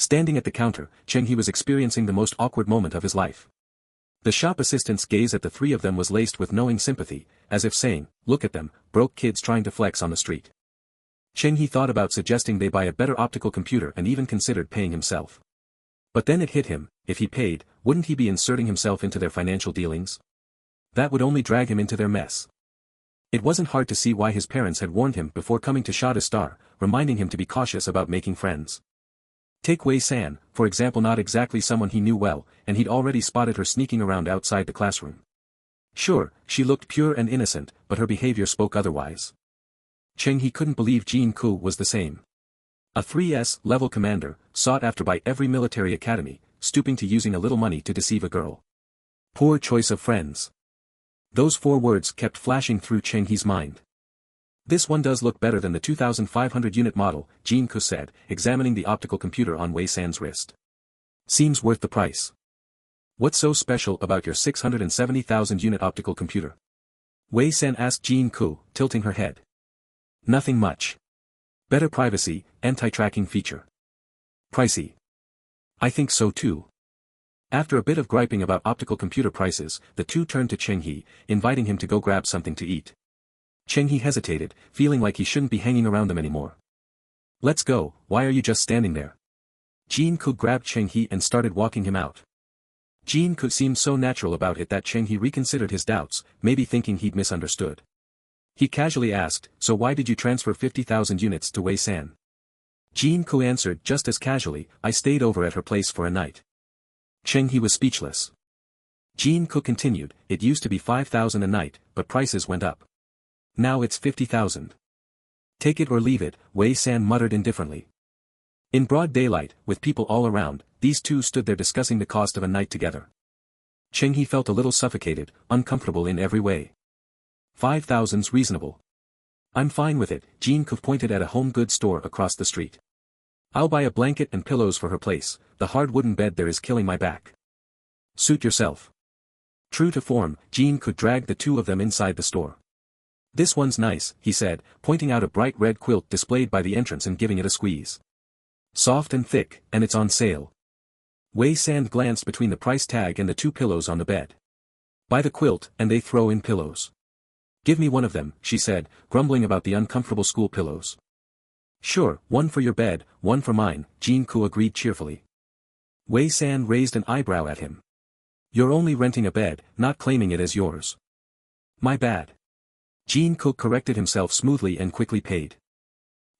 Standing at the counter, Cheng He was experiencing the most awkward moment of his life. The shop assistant's gaze at the three of them was laced with knowing sympathy, as if saying, "Look at them, broke kids trying to flex on the street." Cheng He thought about suggesting they buy a better optical computer and even considered paying himself. But then it hit him, if he paid, wouldn't he be inserting himself into their financial dealings? That would only drag him into their mess. It wasn't hard to see why his parents had warned him before coming to Shada Star, reminding him to be cautious about making friends. Take Wei San, for example, not exactly someone he knew well, and he'd already spotted her sneaking around outside the classroom. Sure, she looked pure and innocent, but her behavior spoke otherwise. Cheng He couldn't believe Jin Ku was the same. A 3S-level commander, sought after by every military academy, stooping to using a little money to deceive a girl. Poor choice of friends. Those 4 words kept flashing through Cheng He's mind. This one does look better than the 2,500-unit model, Jin Ku said, examining the optical computer on Wei San's wrist. Seems worth the price. What's so special about your 670,000-unit optical computer? Wei San asked Jin Ku, tilting her head. Nothing much. Better privacy, anti-tracking feature. Pricey. I think so too. After a bit of griping about optical computer prices, the two turned to Cheng He, inviting him to go grab something to eat. Cheng He hesitated, feeling like he shouldn't be hanging around them anymore. Let's go, why are you just standing there? Jin Ku grabbed Cheng He and started walking him out. Jin Ku seemed so natural about it that Cheng He reconsidered his doubts, maybe thinking he'd misunderstood. He casually asked, so why did you transfer 50,000 units to Wei San? Jin Ku answered just as casually, I stayed over at her place for a night. Cheng He was speechless. Jin Ku continued, it used to be 5,000 a night, but prices went up. Now it's 50,000. Take it or leave it, Wei San muttered indifferently. In broad daylight, with people all around, these two stood there discussing the cost of a night together. Cheng He felt a little suffocated, uncomfortable in every way. 5,000's reasonable. I'm fine with it, Jin Ku pointed at a home goods store across the street. I'll buy a blanket and pillows for her place, the hard wooden bed there is killing my back. Suit yourself. True to form, Jin Ku dragged the two of them inside the store. This one's nice, he said, pointing out a bright red quilt displayed by the entrance and giving it a squeeze. Soft and thick, and it's on sale. Wei San glanced between the price tag and the 2 pillows on the bed. Buy the quilt, and they throw in pillows. Give me one of them, she said, grumbling about the uncomfortable school pillows. Sure, one for your bed, one for mine, Jin Ku agreed cheerfully. Wei San raised an eyebrow at him. You're only renting a bed, not claiming it as yours. My bad. Jin Ku corrected himself smoothly and quickly paid.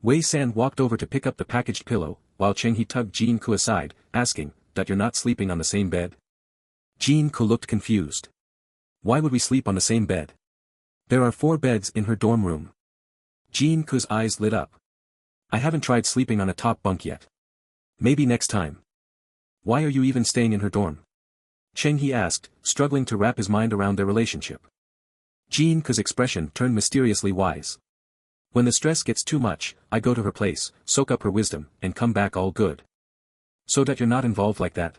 Wei San walked over to pick up the packaged pillow, while Cheng He tugged Jin Ku aside, asking, that you're not sleeping on the same bed? Jin Ku looked confused. Why would we sleep on the same bed? There are 4 beds in her dorm room. Jin Ku's eyes lit up. I haven't tried sleeping on a top bunk yet. Maybe next time. Why are you even staying in her dorm? Cheng He asked, struggling to wrap his mind around their relationship. Jin Ku's expression turned mysteriously wise. When the stress gets too much, I go to her place, soak up her wisdom, and come back all good. So that you're not involved like that?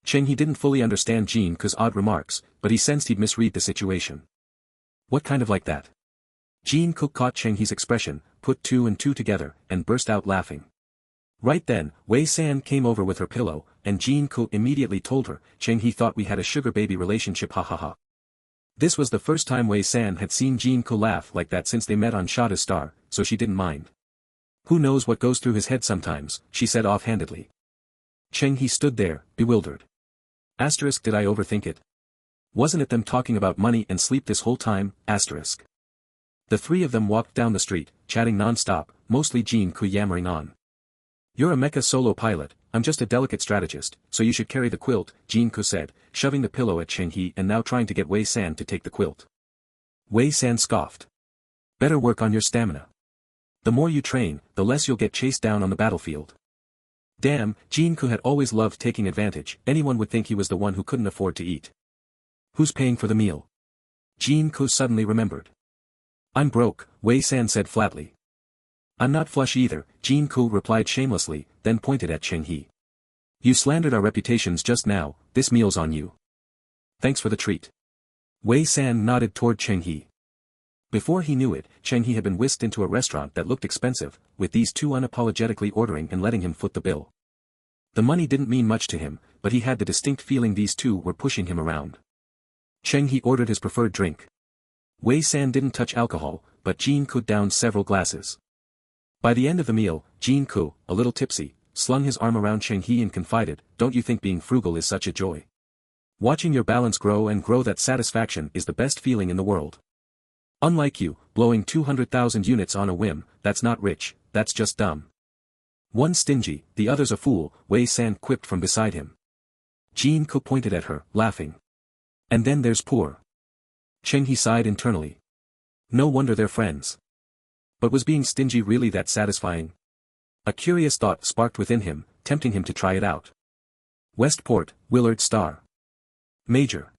Cheng He didn't fully understand Jin Ku's odd remarks, but he sensed he'd misread the situation. What kind of like that? Jin Ku caught Cheng He's expression, put 2 and 2 together, and burst out laughing. Right then, Wei San came over with her pillow, and Jin Ku immediately told her, Cheng He thought we had a sugar baby relationship, ha ha ha. This was the first time Wei San had seen Jin Ku laugh like that since they met on Shada Star, so she didn't mind. Who knows what goes through his head sometimes, she said offhandedly. Cheng He stood there, bewildered. Asterisk, did I overthink it? Wasn't it them talking about money and sleep this whole time, asterisk. The 3 of them walked down the street, chatting non-stop, mostly Jin Ku yammering on. You're a Mecha solo pilot, I'm just a delicate strategist, so you should carry the quilt, Jin Ku said, shoving the pillow at Cheng He and now trying to get Wei San to take the quilt. Wei San scoffed. Better work on your stamina. The more you train, the less you'll get chased down on the battlefield. Damn, Jin Ku had always loved taking advantage, anyone would think he was the one who couldn't afford to eat. Who's paying for the meal? Jin Ku suddenly remembered. I'm broke, Wei San said flatly. I'm not flush either, Jin Ku replied shamelessly, then pointed at Cheng He. You slandered our reputations just now, this meal's on you. Thanks for the treat. Wei San nodded toward Cheng He. Before he knew it, Cheng He had been whisked into a restaurant that looked expensive, with these two unapologetically ordering and letting him foot the bill. The money didn't mean much to him, but he had the distinct feeling these two were pushing him around. Cheng He ordered his preferred drink. Wei San didn't touch alcohol, but Jin Ku downed several glasses. By the end of the meal, Jin Ku, a little tipsy, slung his arm around Cheng He and confided, "Don't you think being frugal is such a joy? Watching your balance grow and grow, that satisfaction is the best feeling in the world. Unlike you, blowing 200,000 units on a whim, that's not rich, that's just dumb." "One's stingy, the other's a fool," Wei San quipped from beside him. Jin Ku pointed at her, laughing. "And then there's poor." Cheng He sighed internally. No wonder they're friends. But was being stingy really that satisfying? A curious thought sparked within him, tempting him to try it out. Westport, Willard Star. Major.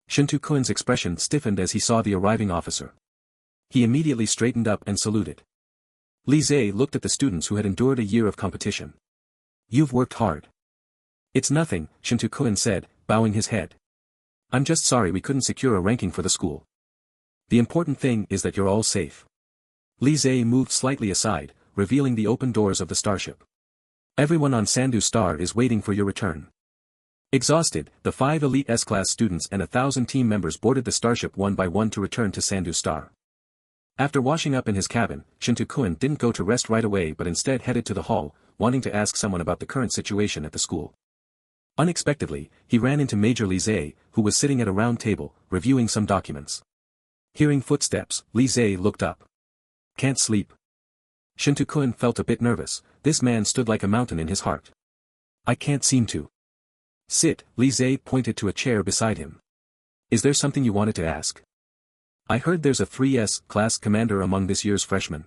Shintu Kun's expression stiffened as he saw the arriving officer. He immediately straightened up and saluted. Li Zhe looked at the students who had endured a year of competition. "You've worked hard." "It's nothing," Shintu Kun said, bowing his head. "I'm just sorry we couldn't secure a ranking for the school. The important thing is that you're all safe." Li Zhe moved slightly aside, revealing the open doors of the starship. "Everyone on Sandu Star is waiting for your return." Exhausted, the 5 elite S-class students and 1,000 team members boarded the starship one by one to return to Sandu Star. After washing up in his cabin, Shintu Kun didn't go to rest right away but instead headed to the hall, wanting to ask someone about the current situation at the school. Unexpectedly, he ran into Major Li Zhe, who was sitting at a round table, reviewing some documents. Hearing footsteps, Li Zhe looked up. "Can't sleep?" Shintu Kun felt a bit nervous. This man stood like a mountain in his heart. "I can't seem to." "Sit," Li Zhe pointed to a chair beside him. "Is there something you wanted to ask?" "I heard there's a 3S class commander among this year's freshmen."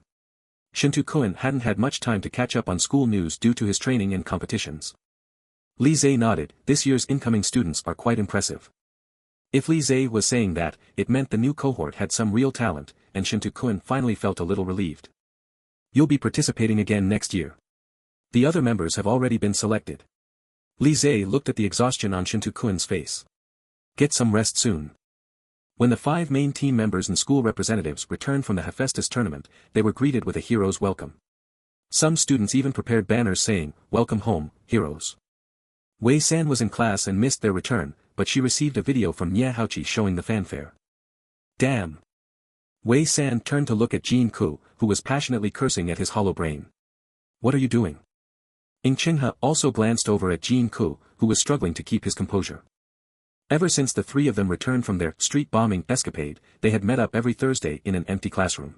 Shintu Kun hadn't had much time to catch up on school news due to his training and competitions. Li Zhe nodded. "This year's incoming students are quite impressive." If Li Zhe was saying that, it meant the new cohort had some real talent, and Shintu Kun finally felt a little relieved. "You'll be participating again next year. The other members have already been selected." Li Zhe looked at the exhaustion on Shintu Kun's face. "Get some rest soon." When the 5 main team members and school representatives returned from the Hephaestus tournament, they were greeted with a hero's welcome. Some students even prepared banners saying, "Welcome home, heroes." Wei San was in class and missed their return, but she received a video from Nye Haochi showing the fanfare. "Damn." Wei San turned to look at Jin Ku, who was passionately cursing at his hollow brain. "What are you doing?" Ing Chinghe also glanced over at Jin Ku, who was struggling to keep his composure. Ever since the 3 of them returned from their street bombing escapade, they had met up every Thursday in an empty classroom.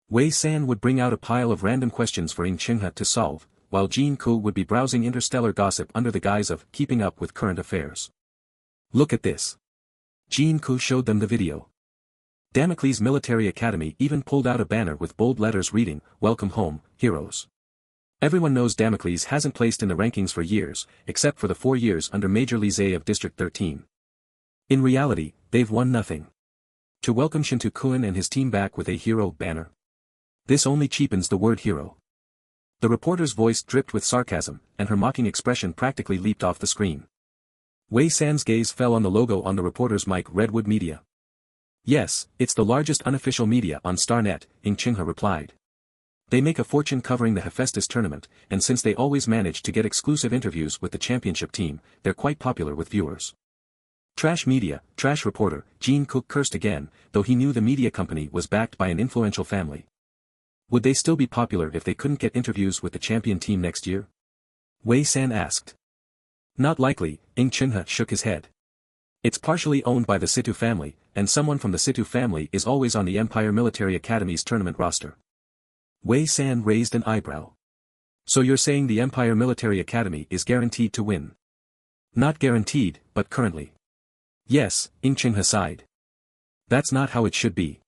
Wei San would bring out a pile of random questions for Ing Chinghe to solve, while Jin Ku would be browsing interstellar gossip under the guise of keeping up with current affairs. "Look at this." Jin Ku showed them the video. Damocles Military Academy even pulled out a banner with bold letters reading, "Welcome home, heroes." Everyone knows Damocles hasn't placed in the rankings for years, except for the 4 years under Major Li Zhe of District 13. In reality, they've won nothing. To welcome Shintu Kun and his team back with a hero banner. This only cheapens the word hero. The reporter's voice dripped with sarcasm, and her mocking expression practically leaped off the screen. Wei San's gaze fell on the logo on the reporter's mic, Redwood Media. "Yes, it's the largest unofficial media on StarNet," Ing Chinghe replied. "They make a fortune covering the Hephaestus tournament, and since they always manage to get exclusive interviews with the championship team, they're quite popular with viewers." "Trash media, trash reporter," Jin Ku cursed again, though he knew the media company was backed by an influential family. Would they still be popular if they couldn't get interviews with the champion team next year? Wei San asked. "Not likely," Ing Chinghe shook his head. "It's partially owned by the Situ family, and someone from the Situ family is always on the Empire Military Academy's tournament roster." Wei San raised an eyebrow. "So you're saying the Empire Military Academy is guaranteed to win?" "Not guaranteed, but currently." "Yes," Ing Chinghe sighed. "That's not how it should be."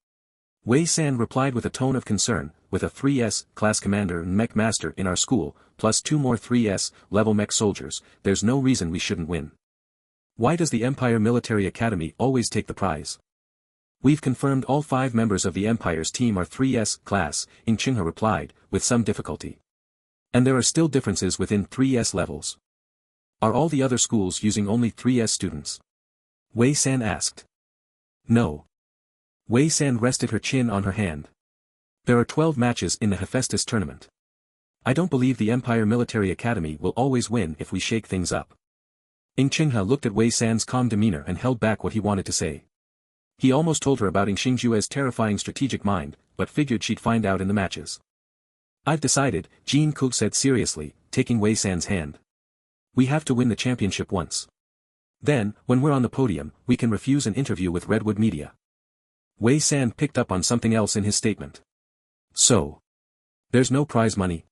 Wei San replied with a tone of concern, "With a 3S class commander and mech master in our school, plus 2 more 3S level mech soldiers, there's no reason we shouldn't win. Why does the Empire Military Academy always take the prize?" "We've confirmed all 5 members of the Empire's team are 3S class," Ing Chinghe replied, with some difficulty. "And there are still differences within 3S levels. Are all the other schools using only 3S students?" Wei San asked. "No." Wei San rested her chin on her hand. "There are 12 matches in the Hephaestus tournament. I don't believe the Empire Military Academy will always win if we shake things up. Ng Qinghe looked at Wei San's calm demeanor and held back what he wanted to say. He almost told her about Ng Xingjue's terrifying strategic mind, but figured she'd find out in the matches. I've decided, Jin Ku said seriously, taking Wei San's hand. We have to win the championship once. Then, when we're on the podium, we can refuse an interview with Redwood Media. Wei San picked up on something else in his statement. So, there's no prize money?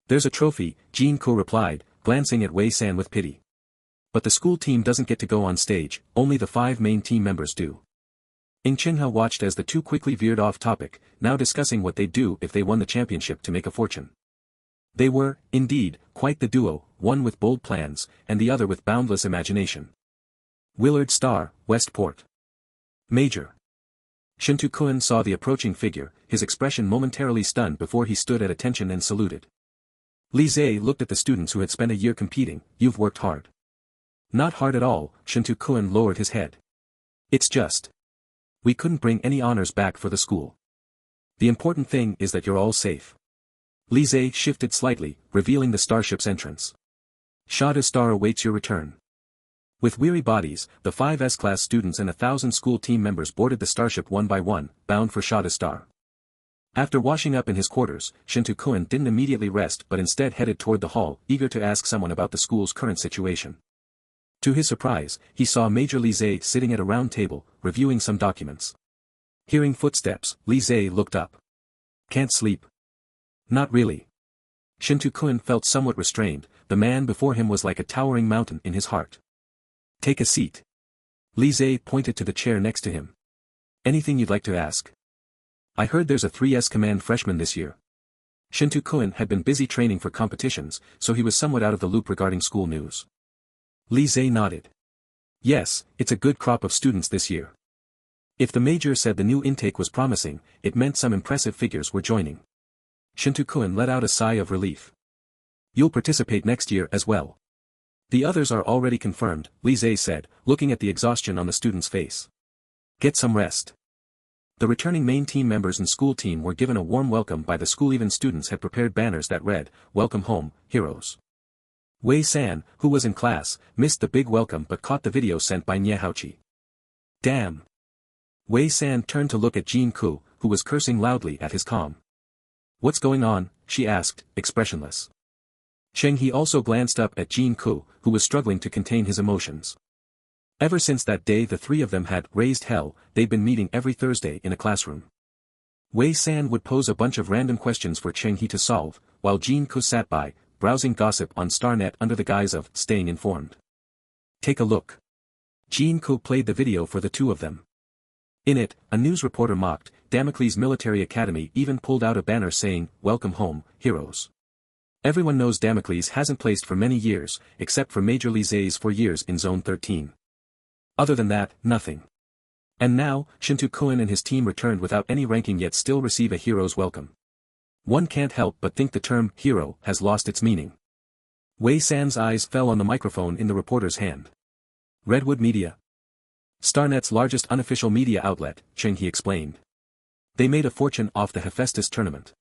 There's a trophy, Jin Ku replied, glancing at Wei San with pity. But the school team doesn't get to go on stage, only the 5 main team members do. Ng Qinghe watched as the two quickly veered off topic, now discussing what they'd do if they won the championship to make a fortune. They were, indeed, quite the duo, one with bold plans, and the other with boundless imagination. Willard Starr, Westport. Major. Shintu Kun saw the approaching figure, his expression momentarily stunned before he stood at attention and saluted. Li Zhe looked at the students who had spent a year competing. You've worked hard. Not hard at all, Shintu Kun lowered his head. It's just. We couldn't bring any honors back for the school. The important thing is that you're all safe. Li Zhe shifted slightly, revealing the starship's entrance. Shada Star awaits your return. With weary bodies, the 5 S-class students and 1,000 school team members boarded the starship one by one, bound for Shada Star. After washing up in his quarters, Shintu Kun didn't immediately rest but instead headed toward the hall, eager to ask someone about the school's current situation. To his surprise, he saw Major Li Zhe sitting at a round table, reviewing some documents. Hearing footsteps, Li Zhe looked up. Can't sleep? Not really. Shintu Kun felt somewhat restrained. The man before him was like a towering mountain in his heart. Take a seat. Li Zhe pointed to the chair next to him. Anything you'd like to ask? I heard there's a 3S command freshman this year. Shintu Kun had been busy training for competitions, so he was somewhat out of the loop regarding school news. Li Zhe nodded. Yes, it's a good crop of students this year. If the major said the new intake was promising, it meant some impressive figures were joining. Shintu Kun let out a sigh of relief. You'll participate next year as well. The others are already confirmed, Li Zhe said, looking at the exhaustion on the student's face. Get some rest. The returning main team members and school team were given a warm welcome by the school. Even students had prepared banners that read, Welcome home, heroes. Wei San, who was in class, missed the big welcome but caught the video sent by Nye Haochi. Damn. Wei San turned to look at Jin Ku, who was cursing loudly at his comm. What's going on? She asked, expressionless. Cheng He also glanced up at Jin Ku, who was struggling to contain his emotions. Ever since that day the 3 of them had raised hell, they'd been meeting every Thursday in a classroom. Wei San would pose a bunch of random questions for Cheng He to solve, while Jin Ku sat by, browsing gossip on StarNet under the guise of staying informed. Take a look. Jin Ku played the video for the 2 of them. In it, a news reporter mocked, Damocles Military Academy even pulled out a banner saying, Welcome home, heroes. Everyone knows Damocles hasn't placed for many years, except for Major Li Zhe's 4 years in Zone 13. Other than that, nothing. And now, Shintu Kun and his team returned without any ranking yet still receive a hero's welcome. One can't help but think the term hero has lost its meaning. Wei San's eyes fell on the microphone in the reporter's hand. Redwood Media. StarNet's largest unofficial media outlet, Cheng He explained. They made a fortune off the Hephaestus tournament.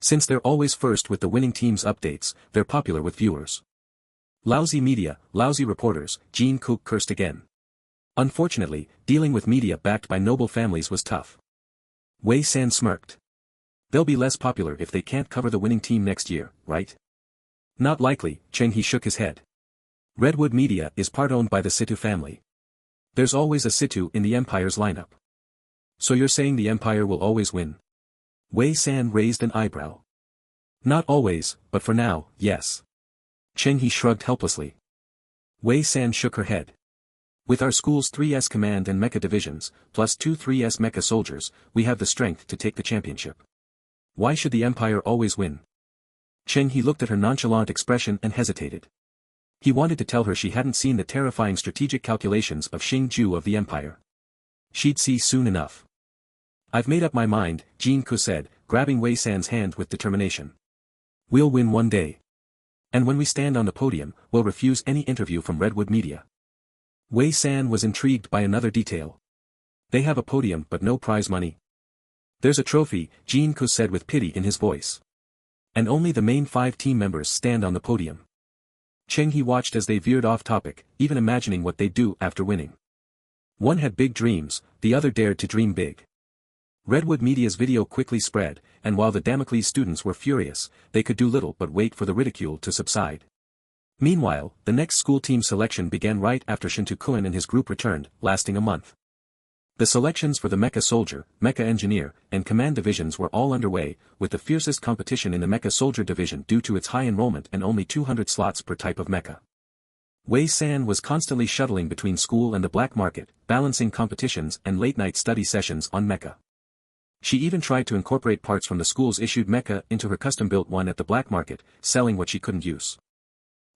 Since they're always first with the winning team's updates, they're popular with viewers. Lousy media, lousy reporters, Jin Ku cursed again. Unfortunately, dealing with media backed by noble families was tough. Wei San smirked. They'll be less popular if they can't cover the winning team next year, right? Not likely, Cheng He shook his head. Redwood Media is part owned by the Situ family. There's always a Situ in the Empire's lineup. So you're saying the Empire will always win? Wei San raised an eyebrow. Not always, but for now, yes. Cheng He shrugged helplessly. Wei San shook her head. With our school's 3S command and mecha divisions, plus 2 3S mecha soldiers, we have the strength to take the championship. Why should the Empire always win? Cheng He looked at her nonchalant expression and hesitated. He wanted to tell her she hadn't seen the terrifying strategic calculations of Xing Ju of the Empire. She'd see soon enough. I've made up my mind, Jin Ku said, grabbing Wei San's hand with determination. We'll win one day. And when we stand on the podium, we'll refuse any interview from Redwood Media. Wei San was intrigued by another detail. They have a podium but no prize money. There's a trophy, Jin Ku said with pity in his voice. And only the main 5 team members stand on the podium. Cheng He watched as they veered off topic, even imagining what they'd do after winning. One had big dreams, the other dared to dream big. Redwood Media's video quickly spread, and while the Damocles students were furious, they could do little but wait for the ridicule to subside. Meanwhile, the next school team selection began right after Shintu Kun and his group returned, lasting a month. The selections for the Mecha Soldier, Mecha Engineer, and Command divisions were all underway, with the fiercest competition in the Mecha Soldier division due to its high enrollment and only 200 slots per type of mecha. Wei San was constantly shuttling between school and the black market, balancing competitions and late-night study sessions on mecha. She even tried to incorporate parts from the school's issued mecha into her custom-built one at the black market, selling what she couldn't use.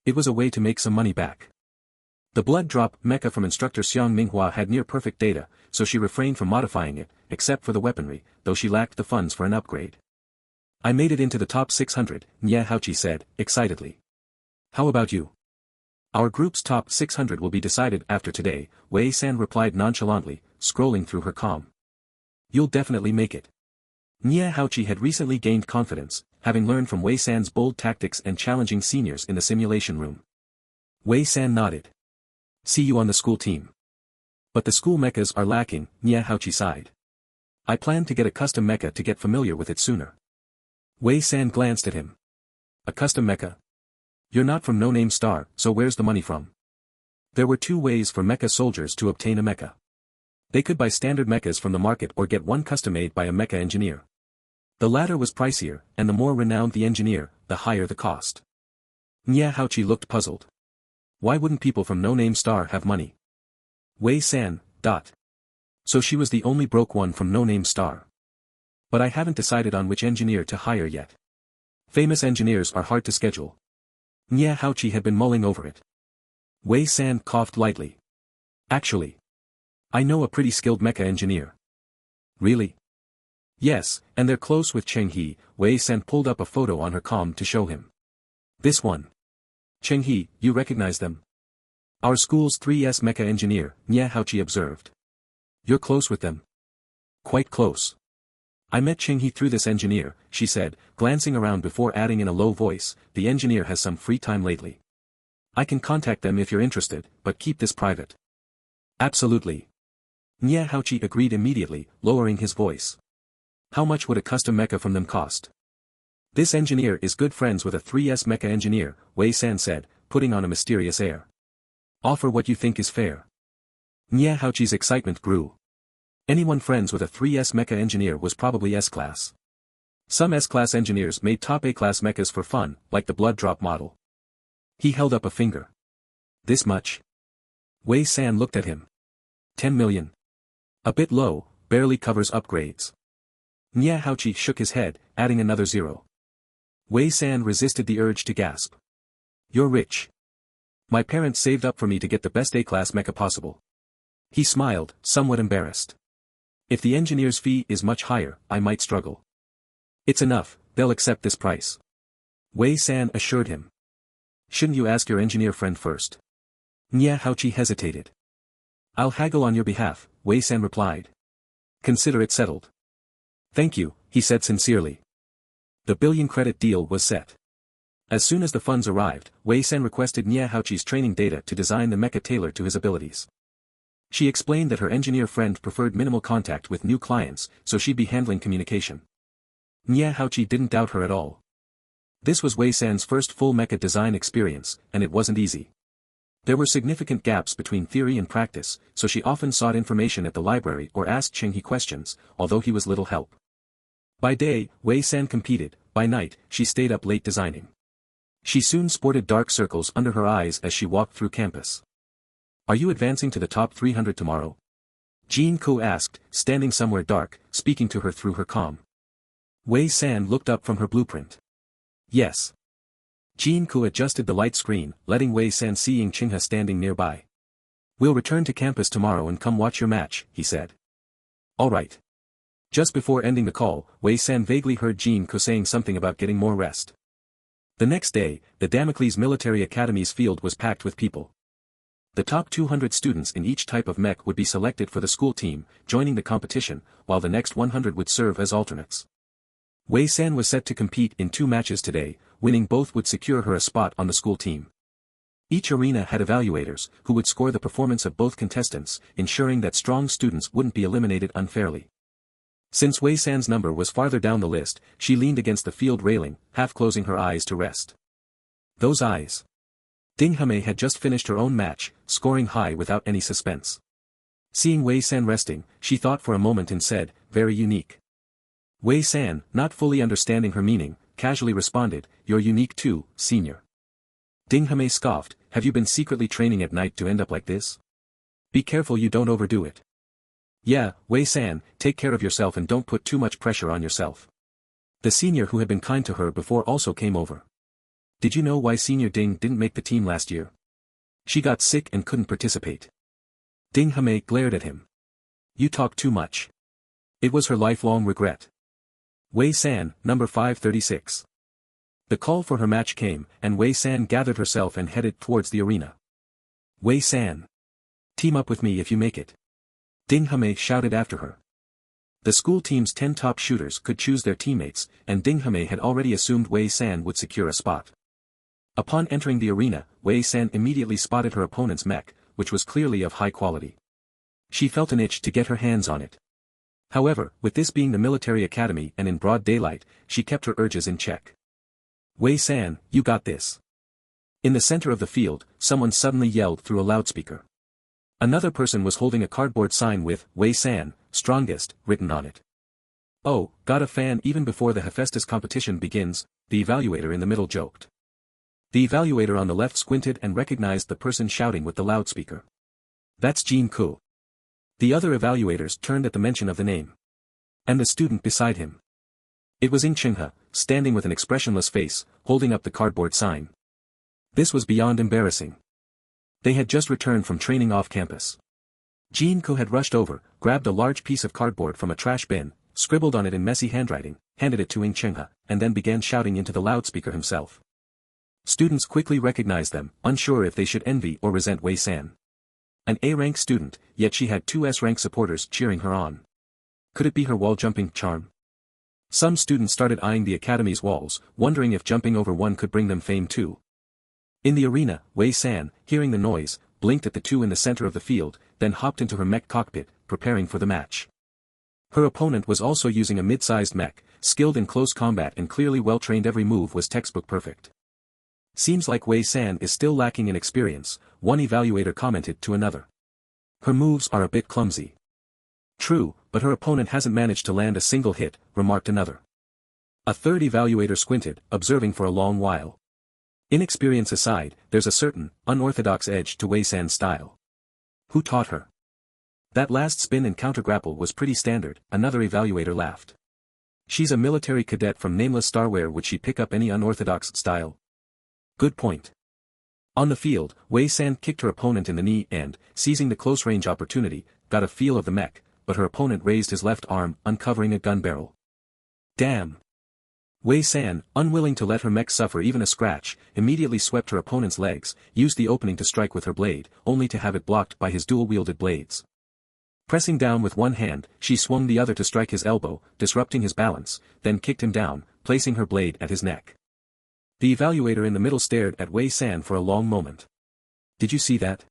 It was a way to make some money back. The blood drop mecha from instructor Xiang Minghua had near-perfect data, so she refrained from modifying it, except for the weaponry, though she lacked the funds for an upgrade. I made it into the top 600, Nye Haochi said, excitedly. How about you? Our group's top 600 will be decided after today, Wei San replied nonchalantly, scrolling through her comm. You'll definitely make it. Nye Haochi had recently gained confidence, having learned from Wei San's bold tactics and challenging seniors in the simulation room. Wei San nodded. See you on the school team. But the school mechas are lacking, Nye Haochi sighed. I plan to get a custom mecha to get familiar with it sooner. Wei San glanced at him. A custom mecha? You're not from No Name Star, so where's the money from? There were 2 ways for mecha soldiers to obtain a mecha. They could buy standard mechas from the market or get one custom-made by a mecha engineer. The latter was pricier, and the more renowned the engineer, the higher the cost. Nye Haochi looked puzzled. Why wouldn't people from No Name Star have money? Wei San. So she was the only broke one from No Name Star. But I haven't decided on which engineer to hire yet. Famous engineers are hard to schedule. Nye Haochi had been mulling over it. Wei San coughed lightly. Actually, I know a pretty skilled mecha engineer. Really? Yes, and they're close with Cheng He. Wei San pulled up a photo on her comm to show him. This one. Cheng He, you recognize them? Our school's 3S mecha engineer, Nye Haochi observed. You're close with them? Quite close. I met Cheng He through this engineer, she said, glancing around before adding in a low voice, the engineer has some free time lately. I can contact them if you're interested, but keep this private. Absolutely. Nye Haochi agreed immediately, lowering his voice. How much would a custom mecha from them cost? This engineer is good friends with a 3S mecha engineer, Wei San said, putting on a mysterious air. Offer what you think is fair. Nye Haochi's excitement grew. Anyone friends with a 3S mecha engineer was probably S-class. Some S-class engineers made top A-class mechas for fun, like the blood drop model. He held up a finger. This much? Wei San looked at him. 10 million. A bit low, barely covers upgrades. Nye Haochi shook his head, adding another 0. Wei San resisted the urge to gasp. You're rich. My parents saved up for me to get the best A-class mecha possible. He smiled, somewhat embarrassed. If the engineer's fee is much higher, I might struggle. It's enough, they'll accept this price. Wei San assured him. Shouldn't you ask your engineer friend first? Nye Haochi hesitated. I'll haggle on your behalf, Wei San replied. Consider it settled. Thank you, he said sincerely. The billion-credit deal was set. As soon as the funds arrived, Wei San requested Nye Haochi's training data to design the mecha tailored to his abilities. She explained that her engineer friend preferred minimal contact with new clients, so she'd be handling communication. Nye Haochi didn't doubt her at all. This was Wei San's first full mecha design experience, and it wasn't easy. There were significant gaps between theory and practice, so she often sought information at the library or asked Cheng He questions, although he was little help. By day, Wei San competed, by night, she stayed up late designing. She soon sported dark circles under her eyes as she walked through campus. Are you advancing to the top 300 tomorrow? Jean Ko asked, standing somewhere dark, speaking to her through her comm. Wei San looked up from her blueprint. Yes. Jean Ko adjusted the light screen, letting Wei San seeing Chingha standing nearby. We'll return to campus tomorrow and come watch your match, he said. All right. Just before ending the call, Wei San vaguely heard Jean Ko saying something about getting more rest. The next day, the Damocles Military Academy's field was packed with people. The top 200 students in each type of mech would be selected for the school team, joining the competition, while the next 100 would serve as alternates. Wei San was set to compete in 2 matches today, winning both would secure her a spot on the school team. Each arena had evaluators, who would score the performance of both contestants, ensuring that strong students wouldn't be eliminated unfairly. Since Wei San's number was farther down the list, she leaned against the field railing, half closing her eyes to rest. Those eyes. Ding Hame had just finished her own match, scoring high without any suspense. Seeing Wei San resting, she thought for a moment and said, "Very unique." Wei San, not fully understanding her meaning, casually responded, "You're unique too, senior." Ding Hame scoffed, "Have you been secretly training at night to end up like this? Be careful you don't overdo it." "Yeah, Wei San, take care of yourself and don't put too much pressure on yourself." The senior who had been kind to her before also came over. "Did you know why Senior Ding didn't make the team last year? She got sick and couldn't participate." Ding Hame glared at him. "You talk too much." It was her lifelong regret. Wei San, number 536. The call for her match came, and Wei San gathered herself and headed towards the arena. "Wei San. Team up with me if you make it." Ding Hame shouted after her. The school team's 10 top shooters could choose their teammates, and Ding Hame had already assumed Wei San would secure a spot. Upon entering the arena, Wei San immediately spotted her opponent's mech, which was clearly of high quality. She felt an itch to get her hands on it. However, with this being the military academy and in broad daylight, she kept her urges in check. "Wei San, you got this." In the center of the field, someone suddenly yelled through a loudspeaker. Another person was holding a cardboard sign with, "Wei San, strongest," written on it. "Oh, got a fan even before the Hephaestus competition begins," the evaluator in the middle joked. The evaluator on the left squinted and recognized the person shouting with the loudspeaker. "That's Jin Ku." The other evaluators turned at the mention of the name. And the student beside him. It was Chingha, standing with an expressionless face, holding up the cardboard sign. This was beyond embarrassing. They had just returned from training off campus. Jin Ku had rushed over, grabbed a large piece of cardboard from a trash bin, scribbled on it in messy handwriting, handed it to Chingha, and then began shouting into the loudspeaker himself. Students quickly recognized them, unsure if they should envy or resent Wei San. An A-rank student, yet she had 2 S-rank supporters cheering her on. Could it be her wall-jumping charm? Some students started eyeing the academy's walls, wondering if jumping over one could bring them fame too. In the arena, Wei San, hearing the noise, blinked at the 2 in the center of the field, then hopped into her mech cockpit, preparing for the match. Her opponent was also using a mid-sized mech, skilled in close combat and clearly well-trained. Every move was textbook perfect. "Seems like Wei San is still lacking in experience," one evaluator commented to another. "Her moves are a bit clumsy." "True, but her opponent hasn't managed to land a single hit," remarked another. A third evaluator squinted, observing for a long while. Inexperience aside, there's a certain, unorthodox edge to Wei San's style. Who taught her? That last spin and counter-grapple was pretty standard, another evaluator laughed. She's a military cadet from nameless star. Where would she pick up any unorthodox style? Good point. On the field, Wei San kicked her opponent in the knee and, seizing the close-range opportunity, got a feel of the mech, but her opponent raised his left arm, uncovering a gun barrel. Damn! Wei San, unwilling to let her mech suffer even a scratch, immediately swept her opponent's legs, used the opening to strike with her blade, only to have it blocked by his dual-wielded blades. Pressing down with one hand, she swung the other to strike his elbow, disrupting his balance, then kicked him down, placing her blade at his neck. The evaluator in the middle stared at Wei San for a long moment. "Did you see that?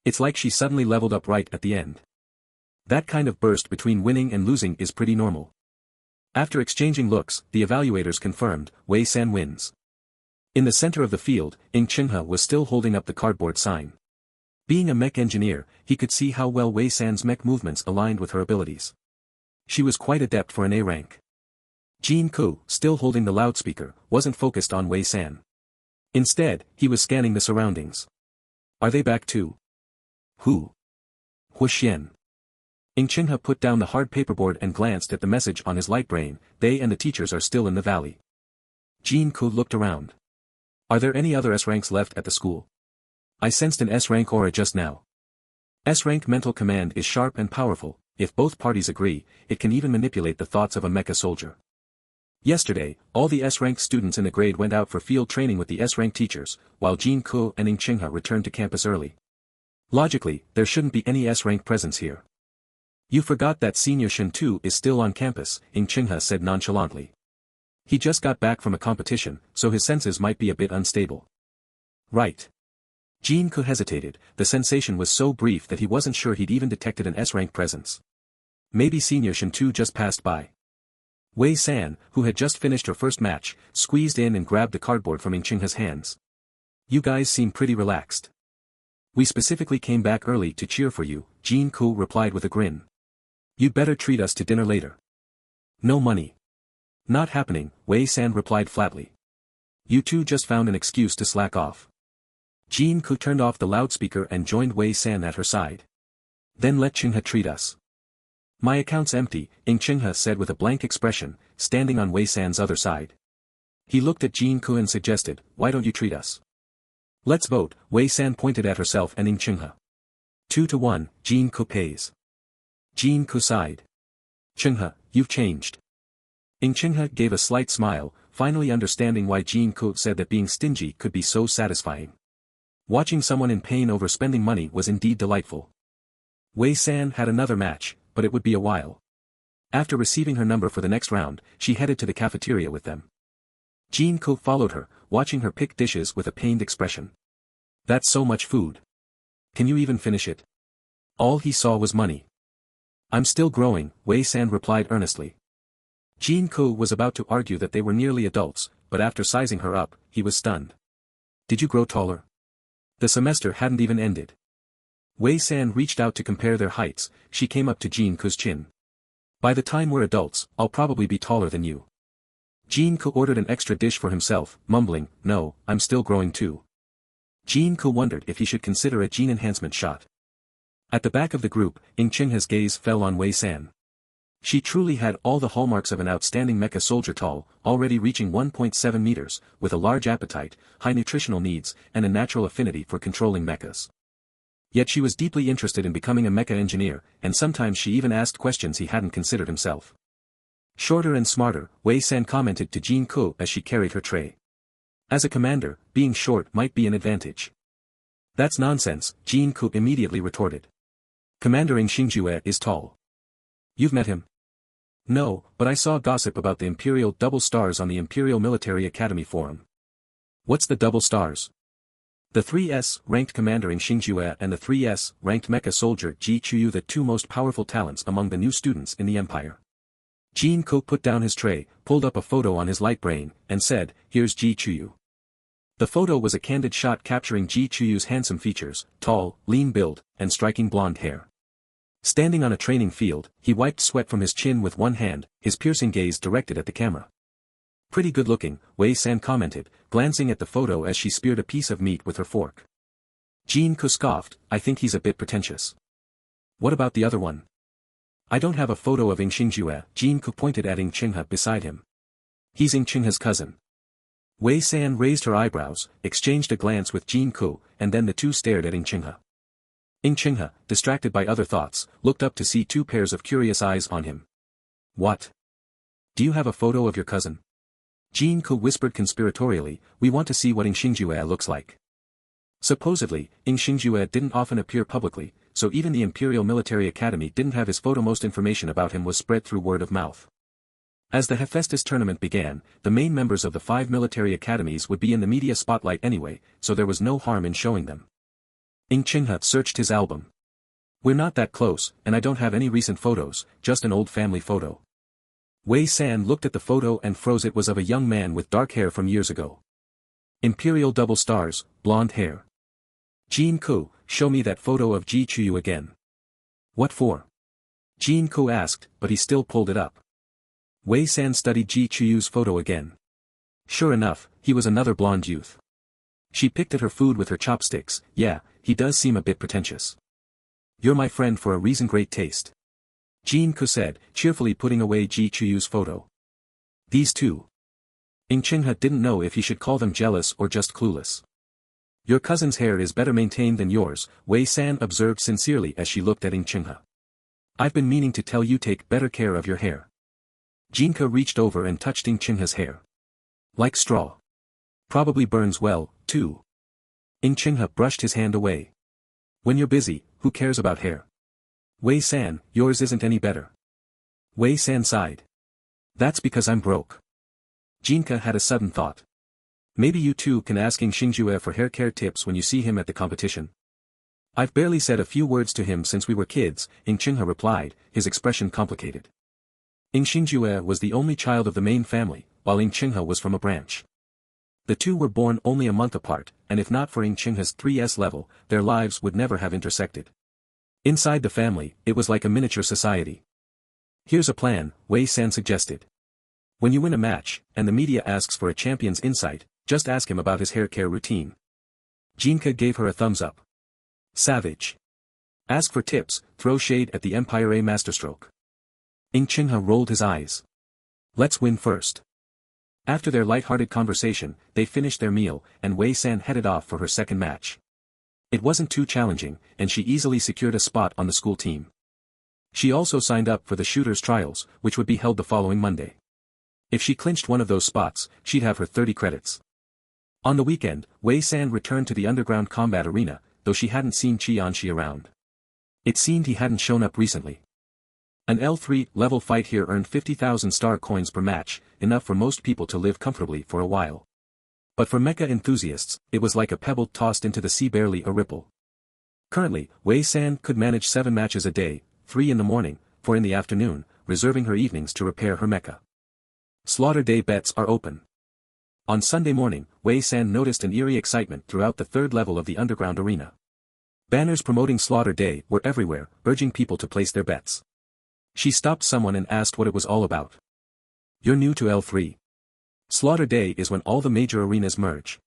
It's like she suddenly leveled up right at the end." That kind of burst between winning and losing is pretty normal. After exchanging looks, the evaluators confirmed, Wei San wins. In the center of the field, Chingha was still holding up the cardboard sign. Being a mech engineer, he could see how well Wei San's mech movements aligned with her abilities. She was quite adept for an A rank. Jin Ku, still holding the loudspeaker, wasn't focused on Wei San. Instead, he was scanning the surroundings. Are they back too? Who? Huxian. Chingha put down the hard paperboard and glanced at the message on his light brain. They and the teachers are still in the valley. Jin Ku looked around. Are there any other S-ranks left at the school? I sensed an S-rank aura just now. S-rank mental command is sharp and powerful. If both parties agree, it can even manipulate the thoughts of a mecha soldier. Yesterday, all the S-rank students in the grade went out for field training with the S-rank teachers, while Jin Ku and Chingha returned to campus early. Logically, there shouldn't be any S-rank presence here. You forgot that Senior Shin too is still on campus, Chingha said nonchalantly. He just got back from a competition, so his senses might be a bit unstable. Right. Jin-ko hesitated, the sensation was so brief that he wasn't sure he'd even detected an S-rank presence. Maybe Senior Shin-2 just passed by. Wei San, who had just finished her first match, squeezed in and grabbed the cardboard from Chingha's hands. You guys seem pretty relaxed. We specifically came back early to cheer for you, Jin-ko replied with a grin. You'd better treat us to dinner later. No money. Not happening, Wei San replied flatly. You two just found an excuse to slack off. Jin-ko turned off the loudspeaker and joined Wei San at her side. Then let Chingha treat us. My account's empty, Chingha said with a blank expression, standing on Wei San's other side. He looked at Jin-ko and suggested, why don't you treat us? Let's vote, Wei San pointed at herself and Chingha. 2-1, Jin-ko pays. Jin-ko sighed. Chingha, you've changed. Chingha gave a slight smile, finally understanding why Jin-ko said that being stingy could be so satisfying. Watching someone in pain over spending money was indeed delightful. Wei San had another match, but it would be a while. After receiving her number for the next round, she headed to the cafeteria with them. Jin-ko followed her, watching her pick dishes with a pained expression. That's so much food. Can you even finish it? All he saw was money. I'm still growing, Wei San replied earnestly. Jin-ko was about to argue that they were nearly adults, but after sizing her up, he was stunned. Did you grow taller? The semester hadn't even ended. Wei San reached out to compare their heights, she came up to Jin-ko's chin. By the time we're adults, I'll probably be taller than you. Jin-ko ordered an extra dish for himself, mumbling, no, I'm still growing too. Jin-ko wondered if he should consider a gene enhancement shot. At the back of the group, Chingha's gaze fell on Wei San. She truly had all the hallmarks of an outstanding mecha soldier, tall, already reaching 1.7 meters, with a large appetite, high nutritional needs, and a natural affinity for controlling mechas. Yet she was deeply interested in becoming a mecha engineer, and sometimes she even asked questions he hadn't considered himself. Shorter and smarter, Wei San commented to Jin-ko as she carried her tray. As a commander, being short might be an advantage. That's nonsense, Jin-ko immediately retorted. Commander Xingjue is tall. You've met him? No, but I saw gossip about the Imperial Double Stars on the Imperial Military Academy forum. What's the Double Stars? The 3S ranked commander Xingjue and the 3S ranked mecha soldier Ji Chuyu, the two most powerful talents among the new students in the Empire. Jin-ko put down his tray, pulled up a photo on his light brain, and said, here's Ji Chuyu. The photo was a candid shot capturing Ji Chuyu's handsome features, tall, lean build, and striking blonde hair. Standing on a training field, he wiped sweat from his chin with one hand, his piercing gaze directed at the camera. Pretty good looking, Wei San commented, glancing at the photo as she speared a piece of meat with her fork. Jin-ko scoffed, I think he's a bit pretentious. What about the other one? I don't have a photo of Xingjue, Jin-ko pointed at Chingha beside him. He's Chingha's cousin. Wei San raised her eyebrows, exchanged a glance with Jin-ko, and then the two stared at Chingha. Chingha, distracted by other thoughts, looked up to see two pairs of curious eyes on him. What? Do you have a photo of your cousin? Jin-ko whispered conspiratorially, we want to see what Xingjue looks like. Supposedly, Xingjue didn't often appear publicly, so even the Imperial Military Academy didn't have his photo. Most information about him was spread through word of mouth. As the Hephaestus tournament began, the main members of the 5 military academies would be in the media spotlight anyway, so there was no harm in showing them. Chingha searched his album. We're not that close, and I don't have any recent photos, just an old family photo. Wei San looked at the photo and froze. It was of a young man with dark hair from years ago. Imperial Double Stars, blonde hair. Jin-ko, show me that photo of Ji Chuyu again. What for? Jin-ko asked, but he still pulled it up. Wei San studied Ji Chuyu's photo again. Sure enough, he was another blonde youth. She picked at her food with her chopsticks. Yeah, he does seem a bit pretentious. You're my friend for a reason. Great taste. Jin-ko said, cheerfully putting away Ji Chuyu's photo. These two. Chingha didn't know if he should call them jealous or just clueless. Your cousin's hair is better maintained than yours, Wei San observed sincerely as she looked at Chingha. I've been meaning to tell you, take better care of your hair. Jin-ko reached over and touched Chingha's hair. Like straw. Probably burns well, too. Chingha brushed his hand away. When you're busy, who cares about hair? Wei San, yours isn't any better. Wei San sighed. That's because I'm broke. Jinka had a sudden thought. Maybe you too can ask Ing Xingjue for hair care tips when you see him at the competition. I've barely said a few words to him since we were kids, Ing Qinghe replied, his expression complicated. Ing Xingjue was the only child of the main family, while Ing Qinghe was from a branch. The two were born only a month apart, and if not for Ing Qinghe's 3S level, their lives would never have intersected. Inside the family, it was like a miniature society. Here's a plan, Wei San suggested. When you win a match, and the media asks for a champion's insight, just ask him about his hair care routine. Jinka gave her a thumbs up. Savage. Ask for tips, throw shade at the Empire A masterstroke. Ing Qinghe rolled his eyes. Let's win first. After their light-hearted conversation, they finished their meal, and Wei San headed off for her second match. It wasn't too challenging, and she easily secured a spot on the school team. She also signed up for the shooters' trials, which would be held the following Monday. If she clinched one of those spots, she'd have her 30 credits. On the weekend, Wei San returned to the underground combat arena, though she hadn't seen Qianxi around. It seemed he hadn't shown up recently. An L3 level fight here earned 50,000 star coins per match, enough for most people to live comfortably for a while. But for mecha enthusiasts, it was like a pebble tossed into the sea, barely a ripple. Currently, Wei San could manage 7 matches a day, 3 in the morning, 4 in the afternoon, reserving her evenings to repair her mecha. Slaughter Day bets are open. On Sunday morning, Wei San noticed an eerie excitement throughout the 3rd level of the underground arena. Banners promoting Slaughter Day were everywhere, urging people to place their bets. She stopped someone and asked what it was all about. You're new to L3. Slaughter Day is when all the major arenas merge.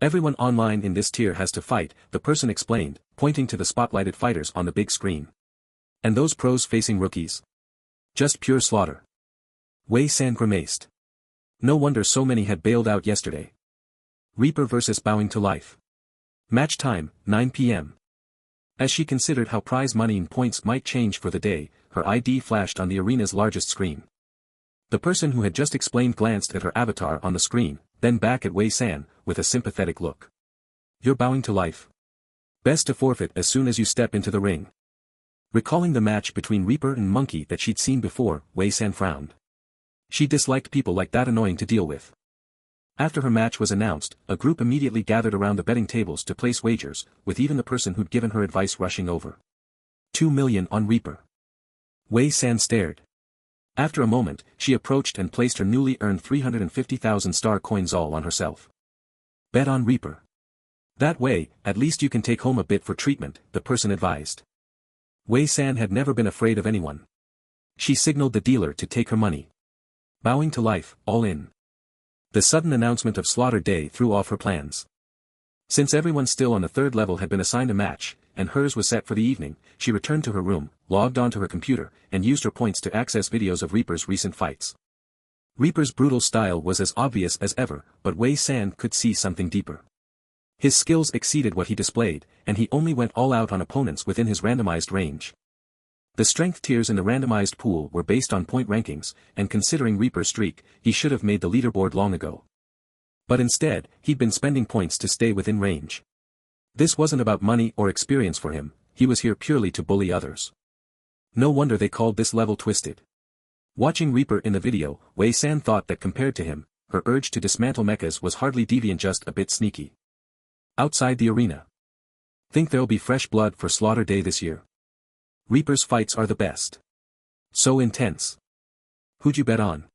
Everyone online in this tier has to fight, the person explained, pointing to the spotlighted fighters on the big screen. And those pros facing rookies? Just pure slaughter. Wei San grimaced. No wonder so many had bailed out yesterday. Reaper versus Bowing to Life. Match time, 9 p.m. As she considered how prize money and points might change for the day, her ID flashed on the arena's largest screen. The person who had just explained glanced at her avatar on the screen, then back at Wei San, with a sympathetic look. You're bowing to life. Best to forfeit as soon as you step into the ring. Recalling the match between Reaper and Monkey that she'd seen before, Wei San frowned. She disliked people like that annoying to deal with. After her match was announced, a group immediately gathered around the betting tables to place wagers, with even the person who'd given her advice rushing over. 2 million on Reaper. Wei San stared. After a moment, she approached and placed her newly earned 350,000 star coins all on herself. Bet on Reaper. That way, at least you can take home a bit for treatment, the person advised. Wei San had never been afraid of anyone. She signaled the dealer to take her money. Bowing to life, all in. The sudden announcement of Slaughter Day threw off her plans. Since everyone still on the 3rd level had been assigned a match, and hers was set for the evening, she returned to her room, logged onto her computer, and used her points to access videos of Reaper's recent fights. Reaper's brutal style was as obvious as ever, but Wei San could see something deeper. His skills exceeded what he displayed, and he only went all out on opponents within his randomized range. The strength tiers in the randomized pool were based on point rankings, and considering Reaper's streak, he should have made the leaderboard long ago. But instead, he'd been spending points to stay within range. This wasn't about money or experience for him, he was here purely to bully others. No wonder they called this level twisted. Watching Reaper in the video, Wei San thought that compared to him, her urge to dismantle mechas was hardly deviant, just a bit sneaky. Outside the arena. Think there'll be fresh blood for Slaughter Day this year? Reaper's fights are the best. So intense. Who'd you bet on?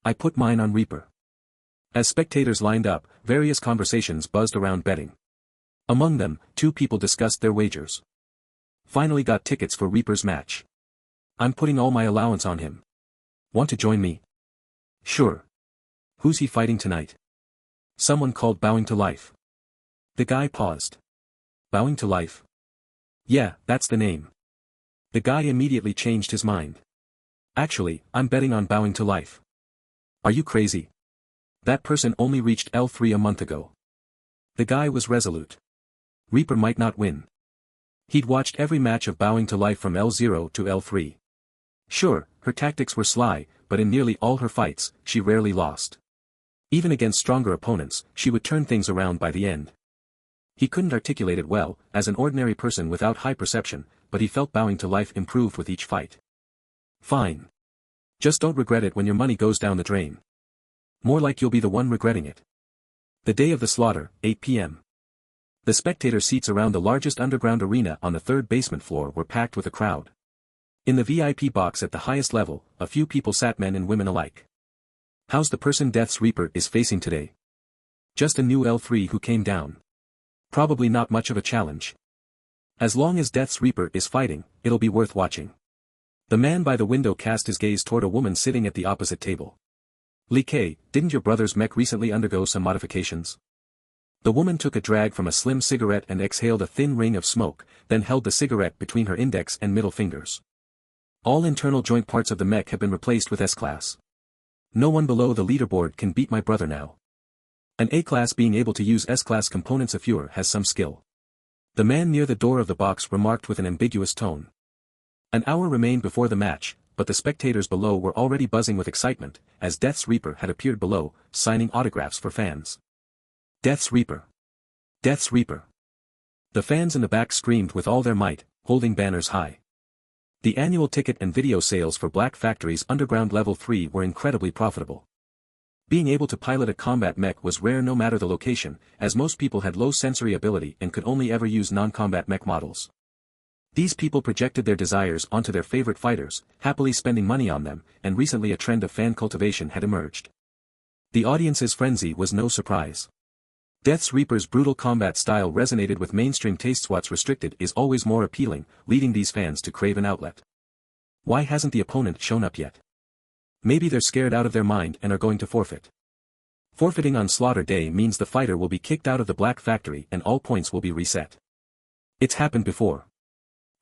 I put mine on Reaper. As spectators lined up, various conversations buzzed around betting. Among them, 2 people discussed their wagers. Finally got tickets for Reaper's match. I'm putting all my allowance on him. Want to join me? Sure. Who's he fighting tonight? Someone called Bowing to Life. The guy paused. Bowing to Life? Yeah, that's the name. The guy immediately changed his mind. Actually, I'm betting on Bowing to Life. Are you crazy? That person only reached L3 a month ago. The guy was resolute. Reaper might not win. He'd watched every match of Bowing to Life from L0 to L3. Sure, her tactics were sly, but in nearly all her fights, she rarely lost. Even against stronger opponents, she would turn things around by the end. He couldn't articulate it well, as an ordinary person without high perception, but he felt Bowing to Life improved with each fight. Fine. Just don't regret it when your money goes down the drain. More like you'll be the one regretting it. The day of the slaughter, 8 p.m. The spectator seats around the largest underground arena on the third basement floor were packed with a crowd. In the VIP box at the highest level, a few people sat, men and women alike. How's the person Death's Reaper is facing today? Just a new L3 who came down. Probably not much of a challenge. As long as Death's Reaper is fighting, it'll be worth watching. The man by the window cast his gaze toward a woman sitting at the opposite table. Lee K, didn't your brother's mech recently undergo some modifications? The woman took a drag from a slim cigarette and exhaled a thin ring of smoke, then held the cigarette between her index and middle fingers. All internal joint parts of the mech have been replaced with S-Class. No one below the leaderboard can beat my brother now. An A-Class being able to use S-Class components of Fuhrer has some skill. The man near the door of the box remarked with an ambiguous tone. An hour remained before the match, but the spectators below were already buzzing with excitement, as Death's Reaper had appeared below, signing autographs for fans. Death's Reaper! Death's Reaper! The fans in the back screamed with all their might, holding banners high. The annual ticket and video sales for Black Factory's Underground Level 3 were incredibly profitable. Being able to pilot a combat mech was rare no matter the location, as most people had low sensory ability and could only ever use non-combat mech models. These people projected their desires onto their favorite fighters, happily spending money on them, and recently a trend of fan cultivation had emerged. The audience's frenzy was no surprise. Death's Reaper's brutal combat style resonated with mainstream tastes. What's restricted is always more appealing, leading these fans to crave an outlet. Why hasn't the opponent shown up yet? Maybe they're scared out of their mind and are going to forfeit. Forfeiting on Slaughter Day means the fighter will be kicked out of the Black Factory and all points will be reset. It's happened before.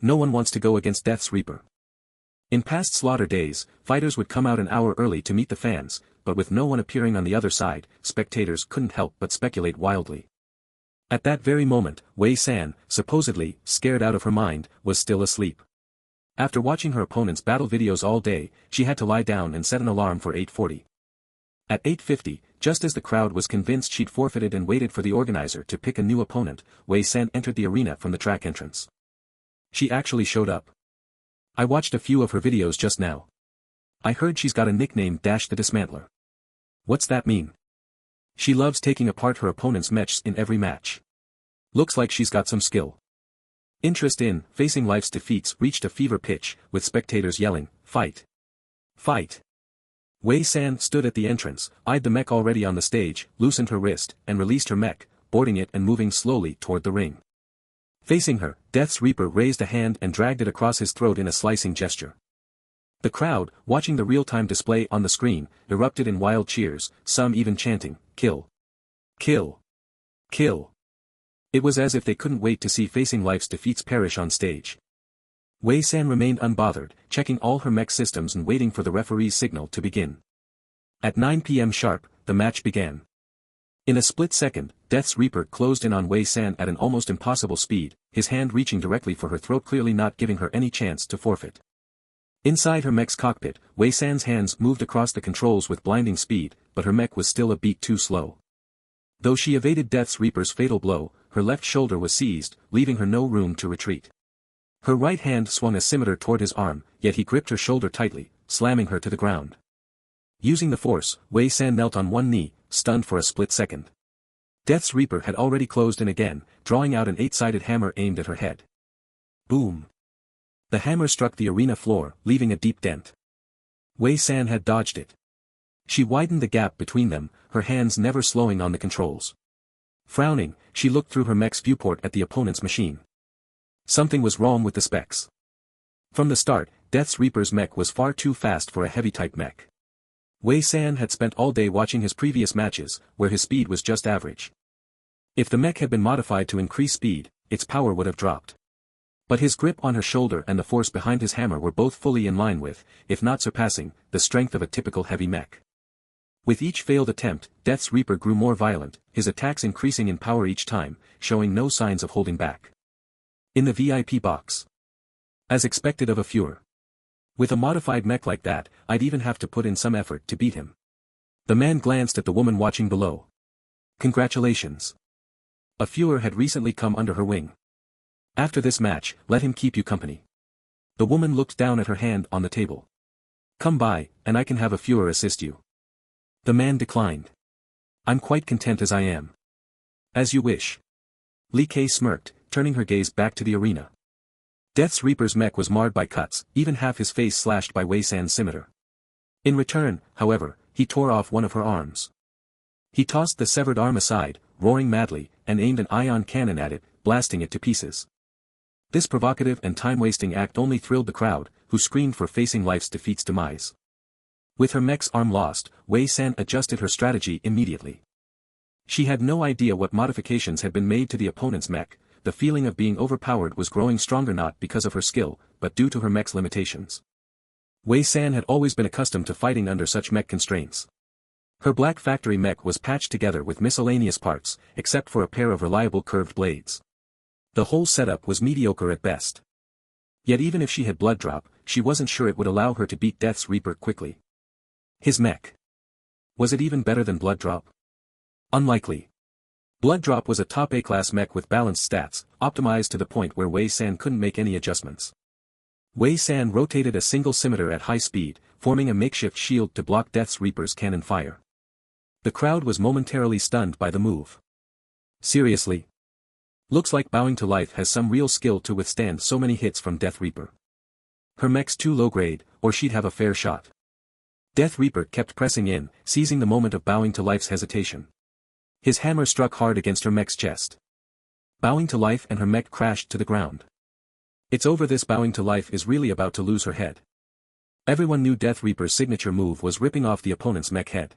No one wants to go against Death's Reaper. In past Slaughter Days, fighters would come out an hour early to meet the fans, but with no one appearing on the other side, spectators couldn't help but speculate wildly. At that very moment, Wei San, supposedly scared out of her mind, was still asleep. After watching her opponent's battle videos all day, she had to lie down and set an alarm for 8:40. At 8:50, just as the crowd was convinced she'd forfeited and waited for the organizer to pick a new opponent, Wei San entered the arena from the track entrance. She actually showed up. I watched a few of her videos just now. I heard she's got a nickname, the Dismantler. What's that mean? She loves taking apart her opponent's mechs in every match. Looks like she's got some skill. Interest in facing life's defeats reached a fever pitch, with spectators yelling, "Fight! Fight!" Wei San stood at the entrance, eyed the mech already on the stage, loosened her wrist, and released her mech, boarding it and moving slowly toward the ring. Facing her, Death's Reaper raised a hand and dragged it across his throat in a slicing gesture. The crowd, watching the real-time display on the screen, erupted in wild cheers, some even chanting, "Kill! Kill! Kill!" It was as if they couldn't wait to see facing life's defeats perish on stage. Wei San remained unbothered, checking all her mech systems and waiting for the referee's signal to begin. At 9 p.m. sharp, the match began. In a split second, Death's Reaper closed in on Wei San at an almost impossible speed, his hand reaching directly for her throat, clearly not giving her any chance to forfeit. Inside her mech's cockpit, Wei San's hands moved across the controls with blinding speed, but her mech was still a beat too slow. Though she evaded Death's Reaper's fatal blow, her left shoulder was seized, leaving her no room to retreat. Her right hand swung a scimitar toward his arm, yet he gripped her shoulder tightly, slamming her to the ground. Using the force, Wei San knelt on one knee, stunned for a split second. Death's Reaper had already closed in again, drawing out an 8-sided hammer aimed at her head. Boom! The hammer struck the arena floor, leaving a deep dent. Wei San had dodged it. She widened the gap between them, her hands never slowing on the controls. Frowning, she looked through her mech's viewport at the opponent's machine. Something was wrong with the specs. From the start, Death's Reaper's mech was far too fast for a heavy-type mech. Wei San had spent all day watching his previous matches, where his speed was just average. If the mech had been modified to increase speed, its power would have dropped. But his grip on her shoulder and the force behind his hammer were both fully in line with, if not surpassing, the strength of a typical heavy mech. With each failed attempt, Death's Reaper grew more violent, his attacks increasing in power each time, showing no signs of holding back. In the VIP box. As expected of a Fuhrer. With a modified mech like that, I'd even have to put in some effort to beat him. The man glanced at the woman watching below. Congratulations. A Fuhrer had recently come under her wing. After this match, let him keep you company. The woman looked down at her hand on the table. Come by, and I can have a Fuhrer assist you. The man declined. I'm quite content as I am. As you wish. Lee Kay smirked, turning her gaze back to the arena. Death's Reaper's mech was marred by cuts, even half his face slashed by Wei San's scimitar. In return, however, he tore off one of her arms. He tossed the severed arm aside, roaring madly, and aimed an ion cannon at it, blasting it to pieces. This provocative and time-wasting act only thrilled the crowd, who screamed for facing life's defeat's demise. With her mech's arm lost, Wei San adjusted her strategy immediately. She had no idea what modifications had been made to the opponent's mech. The feeling of being overpowered was growing stronger not because of her skill, but due to her mech's limitations. Wei San had always been accustomed to fighting under such mech constraints. Her black factory mech was patched together with miscellaneous parts, except for a pair of reliable curved blades. The whole setup was mediocre at best. Yet even if she had blood drop, she wasn't sure it would allow her to beat Death's Reaper quickly. His mech. Was it even better than blood drop? Unlikely. Blood Drop was a top A-class mech with balanced stats, optimized to the point where Wei San couldn't make any adjustments. Wei San rotated a single scimitar at high speed, forming a makeshift shield to block Death's Reaper's cannon fire. The crowd was momentarily stunned by the move. Seriously? Looks like Bowing to Life has some real skill to withstand so many hits from Death Reaper. Her mech's too low grade, or she'd have a fair shot. Death Reaper kept pressing in, seizing the moment of Bowing to Life's hesitation. His hammer struck hard against her mech's chest. Bowing to Life and her mech crashed to the ground. It's over. This Bowing to Life is really about to lose her head. Everyone knew Death Reaper's signature move was ripping off the opponent's mech head.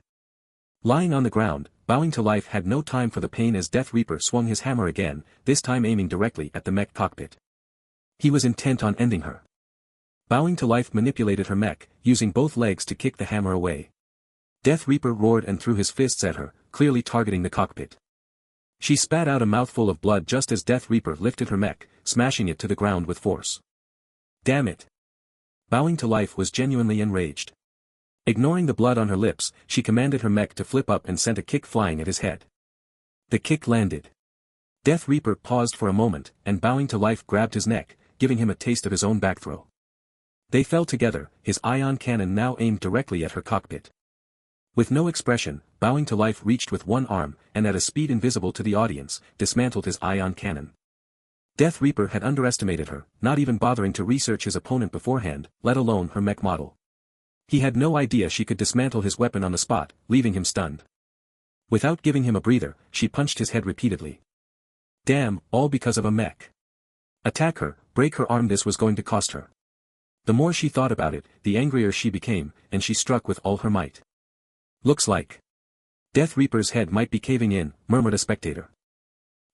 Lying on the ground, Bowing to Life had no time for the pain as Death Reaper swung his hammer again, this time aiming directly at the mech cockpit. He was intent on ending her. Bowing to Life manipulated her mech, using both legs to kick the hammer away. Death Reaper roared and threw his fists at her, clearly targeting the cockpit. She spat out a mouthful of blood just as Death Reaper lifted her mech, smashing it to the ground with force. Damn it! Bowing to Life was genuinely enraged. Ignoring the blood on her lips, she commanded her mech to flip up and sent a kick flying at his head. The kick landed. Death Reaper paused for a moment, and Bowing to Life grabbed his neck, giving him a taste of his own backthrow. They fell together, his ion cannon now aimed directly at her cockpit. With no expression, Bowing to Life reached with one arm, and at a speed invisible to the audience, dismantled his ion cannon. Death Reaper had underestimated her, not even bothering to research his opponent beforehand, let alone her mech model. He had no idea she could dismantle his weapon on the spot, leaving him stunned. Without giving him a breather, she punched his head repeatedly. Damn, all because of a mech. Attack her, break her arm. This was going to cost her. The more she thought about it, the angrier she became, and she struck with all her might. Looks like Death Reaper's head might be caving in, murmured a spectator.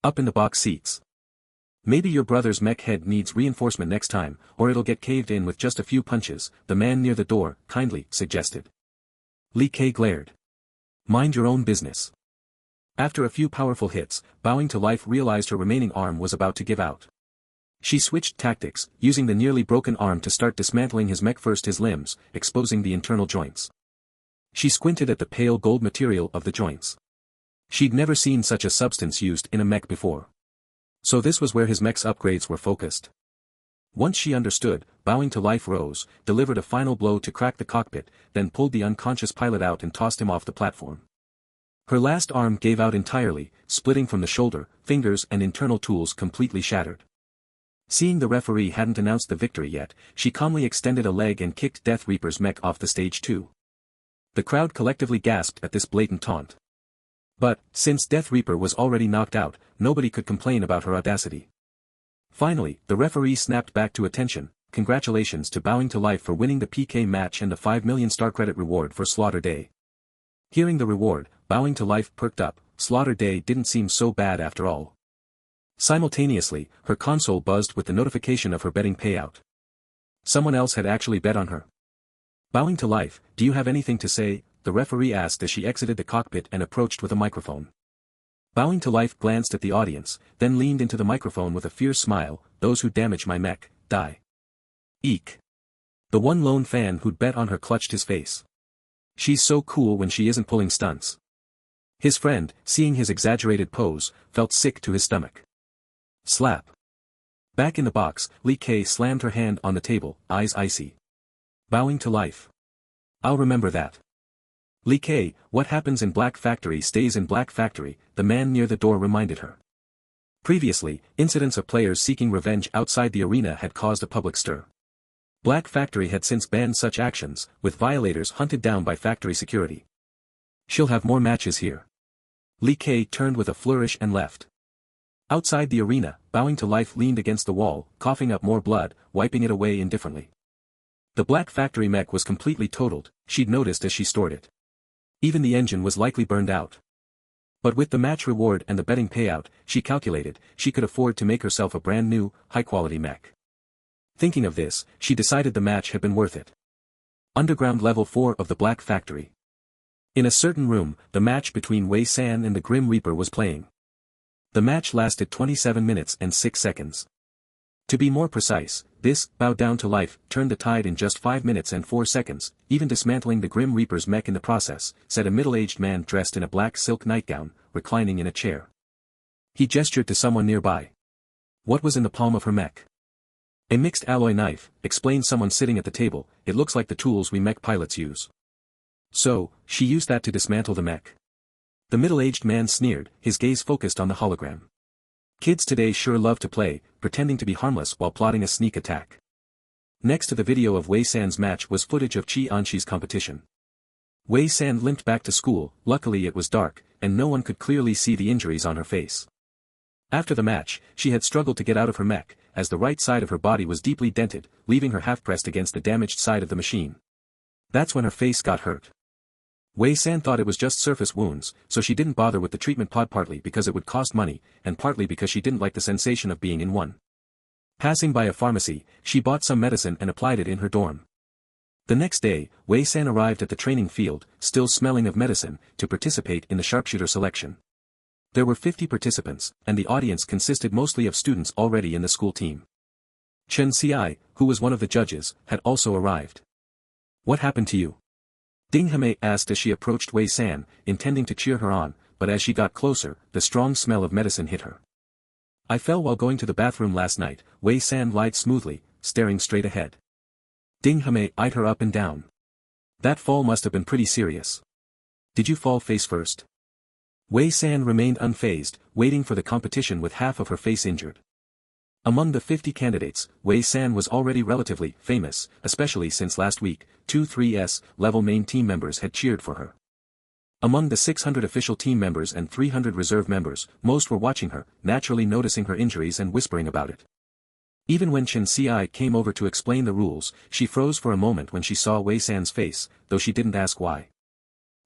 Up in the box seats. Maybe your brother's mech head needs reinforcement next time, or it'll get caved in with just a few punches, the man near the door kindly suggested. Lee Kay glared. Mind your own business. After a few powerful hits, Bowing to Life realized her remaining arm was about to give out. She switched tactics, using the nearly broken arm to start dismantling his mech, first his limbs, exposing the internal joints. She squinted at the pale gold material of the joints. She'd never seen such a substance used in a mech before. So this was where his mech's upgrades were focused. Once she understood, Bowing to Life rose, delivered a final blow to crack the cockpit, then pulled the unconscious pilot out and tossed him off the platform. Her last arm gave out entirely, splitting from the shoulder, fingers and internal tools completely shattered. Seeing the referee hadn't announced the victory yet, she calmly extended a leg and kicked Death Reaper's mech off the stage too. The crowd collectively gasped at this blatant taunt. But, since Death Reaper was already knocked out, nobody could complain about her audacity. Finally, the referee snapped back to attention. Congratulations to Bowing to Life for winning the PK match and the 5 million star credit reward for Slaughter Day. Hearing the reward, Bowing to Life perked up. Slaughter Day didn't seem so bad after all. Simultaneously, her console buzzed with the notification of her betting payout. Someone else had actually bet on her. Bowing to Life, do you have anything to say? The referee asked as she exited the cockpit and approached with a microphone. Bowing to Life glanced at the audience, then leaned into the microphone with a fierce smile. Those who damage my mech, die. Eek. The one lone fan who'd bet on her clutched his face. She's so cool when she isn't pulling stunts. His friend, seeing his exaggerated pose, felt sick to his stomach. Slap. Back in the box, Lee Kay slammed her hand on the table, eyes icy. Bowing to Life. I'll remember that. Li Kei, what happens in Black Factory stays in Black Factory, the man near the door reminded her. Previously, incidents of players seeking revenge outside the arena had caused a public stir. Black Factory had since banned such actions, with violators hunted down by factory security. She'll have more matches here. Li Kei turned with a flourish and left. Outside the arena, bowing to life leaned against the wall, coughing up more blood, wiping it away indifferently. The Black Factory mech was completely totaled, she'd noticed as she stored it. Even the engine was likely burned out. But with the match reward and the betting payout, she calculated, she could afford to make herself a brand new, high-quality mech. Thinking of this, she decided the match had been worth it. Underground Level 4 of the Black Factory. In a certain room, the match between Wei San and the Grim Reaper was playing. The match lasted 27 minutes and 6 seconds. To be more precise, this, bow down to life, turned the tide in just 5 minutes and 4 seconds, even dismantling the Grim Reaper's mech in the process, said a middle-aged man dressed in a black silk nightgown, reclining in a chair. He gestured to someone nearby. What was in the palm of her mech? A mixed alloy knife, explained someone sitting at the table, it looks like the tools we mech pilots use. So, she used that to dismantle the mech. The middle-aged man sneered, his gaze focused on the hologram. Kids today sure love to play, pretending to be harmless while plotting a sneak attack. Next to the video of Wei San's match was footage of Qi Anshi's competition. Wei San limped back to school, luckily it was dark, and no one could clearly see the injuries on her face. After the match, she had struggled to get out of her mech, as the right side of her body was deeply dented, leaving her half-pressed against the damaged side of the machine. That's when her face got hurt. Wei San thought it was just surface wounds, so she didn't bother with the treatment pod, partly because it would cost money, and partly because she didn't like the sensation of being in one. Passing by a pharmacy, she bought some medicine and applied it in her dorm. The next day, Wei San arrived at the training field, still smelling of medicine, to participate in the sharpshooter selection. There were 50 participants, and the audience consisted mostly of students already in the school team. Chen Xiai, who was one of the judges, had also arrived. What happened to you? Ding Hame asked as she approached Wei San, intending to cheer her on, but as she got closer, the strong smell of medicine hit her. I fell while going to the bathroom last night, Wei San lied smoothly, staring straight ahead. Ding Hame eyed her up and down. That fall must have been pretty serious. Did you fall face first? Wei San remained unfazed, waiting for the competition with half of her face injured. Among the 50 candidates, Wei San was already relatively famous, especially since last week, 2-3S level main team members had cheered for her. Among the 600 official team members and 300 reserve members, most were watching her, naturally noticing her injuries and whispering about it. Even when Chen Xiai came over to explain the rules, she froze for a moment when she saw Wei San's face, though she didn't ask why.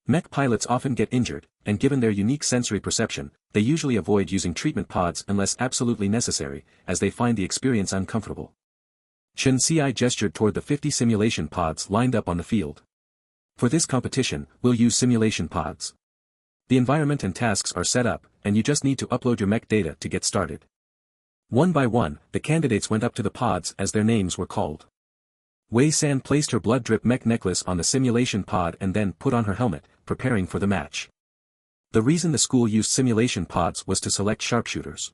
Mech pilots often get injured, and given their unique sensory perception, they usually avoid using treatment pods unless absolutely necessary, as they find the experience uncomfortable. Chen Xiai gestured toward the 50 simulation pods lined up on the field. For this competition, we'll use simulation pods. The environment and tasks are set up, and you just need to upload your mech data to get started. One by one, the candidates went up to the pods as their names were called. Wei San placed her blood drip mech necklace on the simulation pod and then put on her helmet, preparing for the match. The reason the school used simulation pods was to select sharpshooters.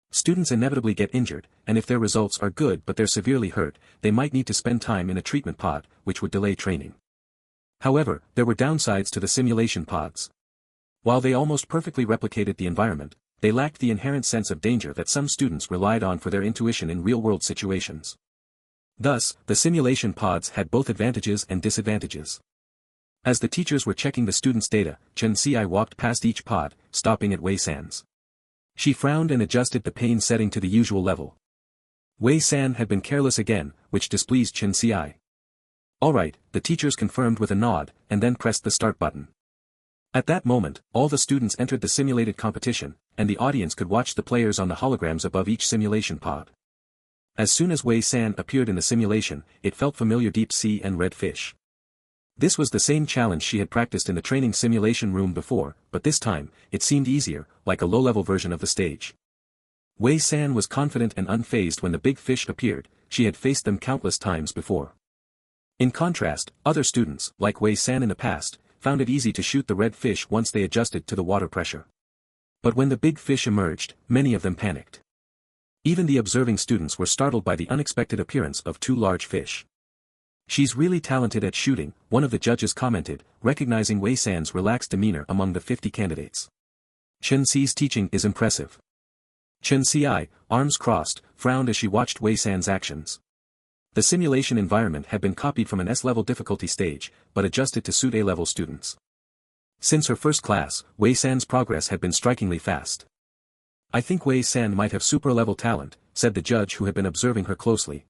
Students inevitably get injured, and if their results are good but they're severely hurt, they might need to spend time in a treatment pod, which would delay training. However, there were downsides to the simulation pods. While they almost perfectly replicated the environment, they lacked the inherent sense of danger that some students relied on for their intuition in real-world situations. Thus, the simulation pods had both advantages and disadvantages. As the teachers were checking the students' data, Chen Xiai walked past each pod, stopping at Wei San's. She frowned and adjusted the pain setting to the usual level. Wei San had been careless again, which displeased Chen Xiai. Alright, the teachers confirmed with a nod, and then pressed the start button. At that moment, all the students entered the simulated competition, and the audience could watch the players on the holograms above each simulation pod. As soon as Wei San appeared in the simulation, it felt familiar: deep sea and red fish. This was the same challenge she had practiced in the training simulation room before, but this time, it seemed easier, like a low-level version of the stage. Wei San was confident and unfazed when the big fish appeared, she had faced them countless times before. In contrast, other students, like Wei San in the past, found it easy to shoot the red fish once they adjusted to the water pressure. But when the big fish emerged, many of them panicked. Even the observing students were startled by the unexpected appearance of two large fish. She's really talented at shooting, one of the judges commented, recognizing Wei San's relaxed demeanor among the 50 candidates. Chen Xi's teaching is impressive. Chen Xi, arms crossed, frowned as she watched Wei San's actions. The simulation environment had been copied from an S-level difficulty stage, but adjusted to suit A-level students. Since her first class, Wei San's progress had been strikingly fast. I think Wei San might have super-level talent, said the judge who had been observing her closely.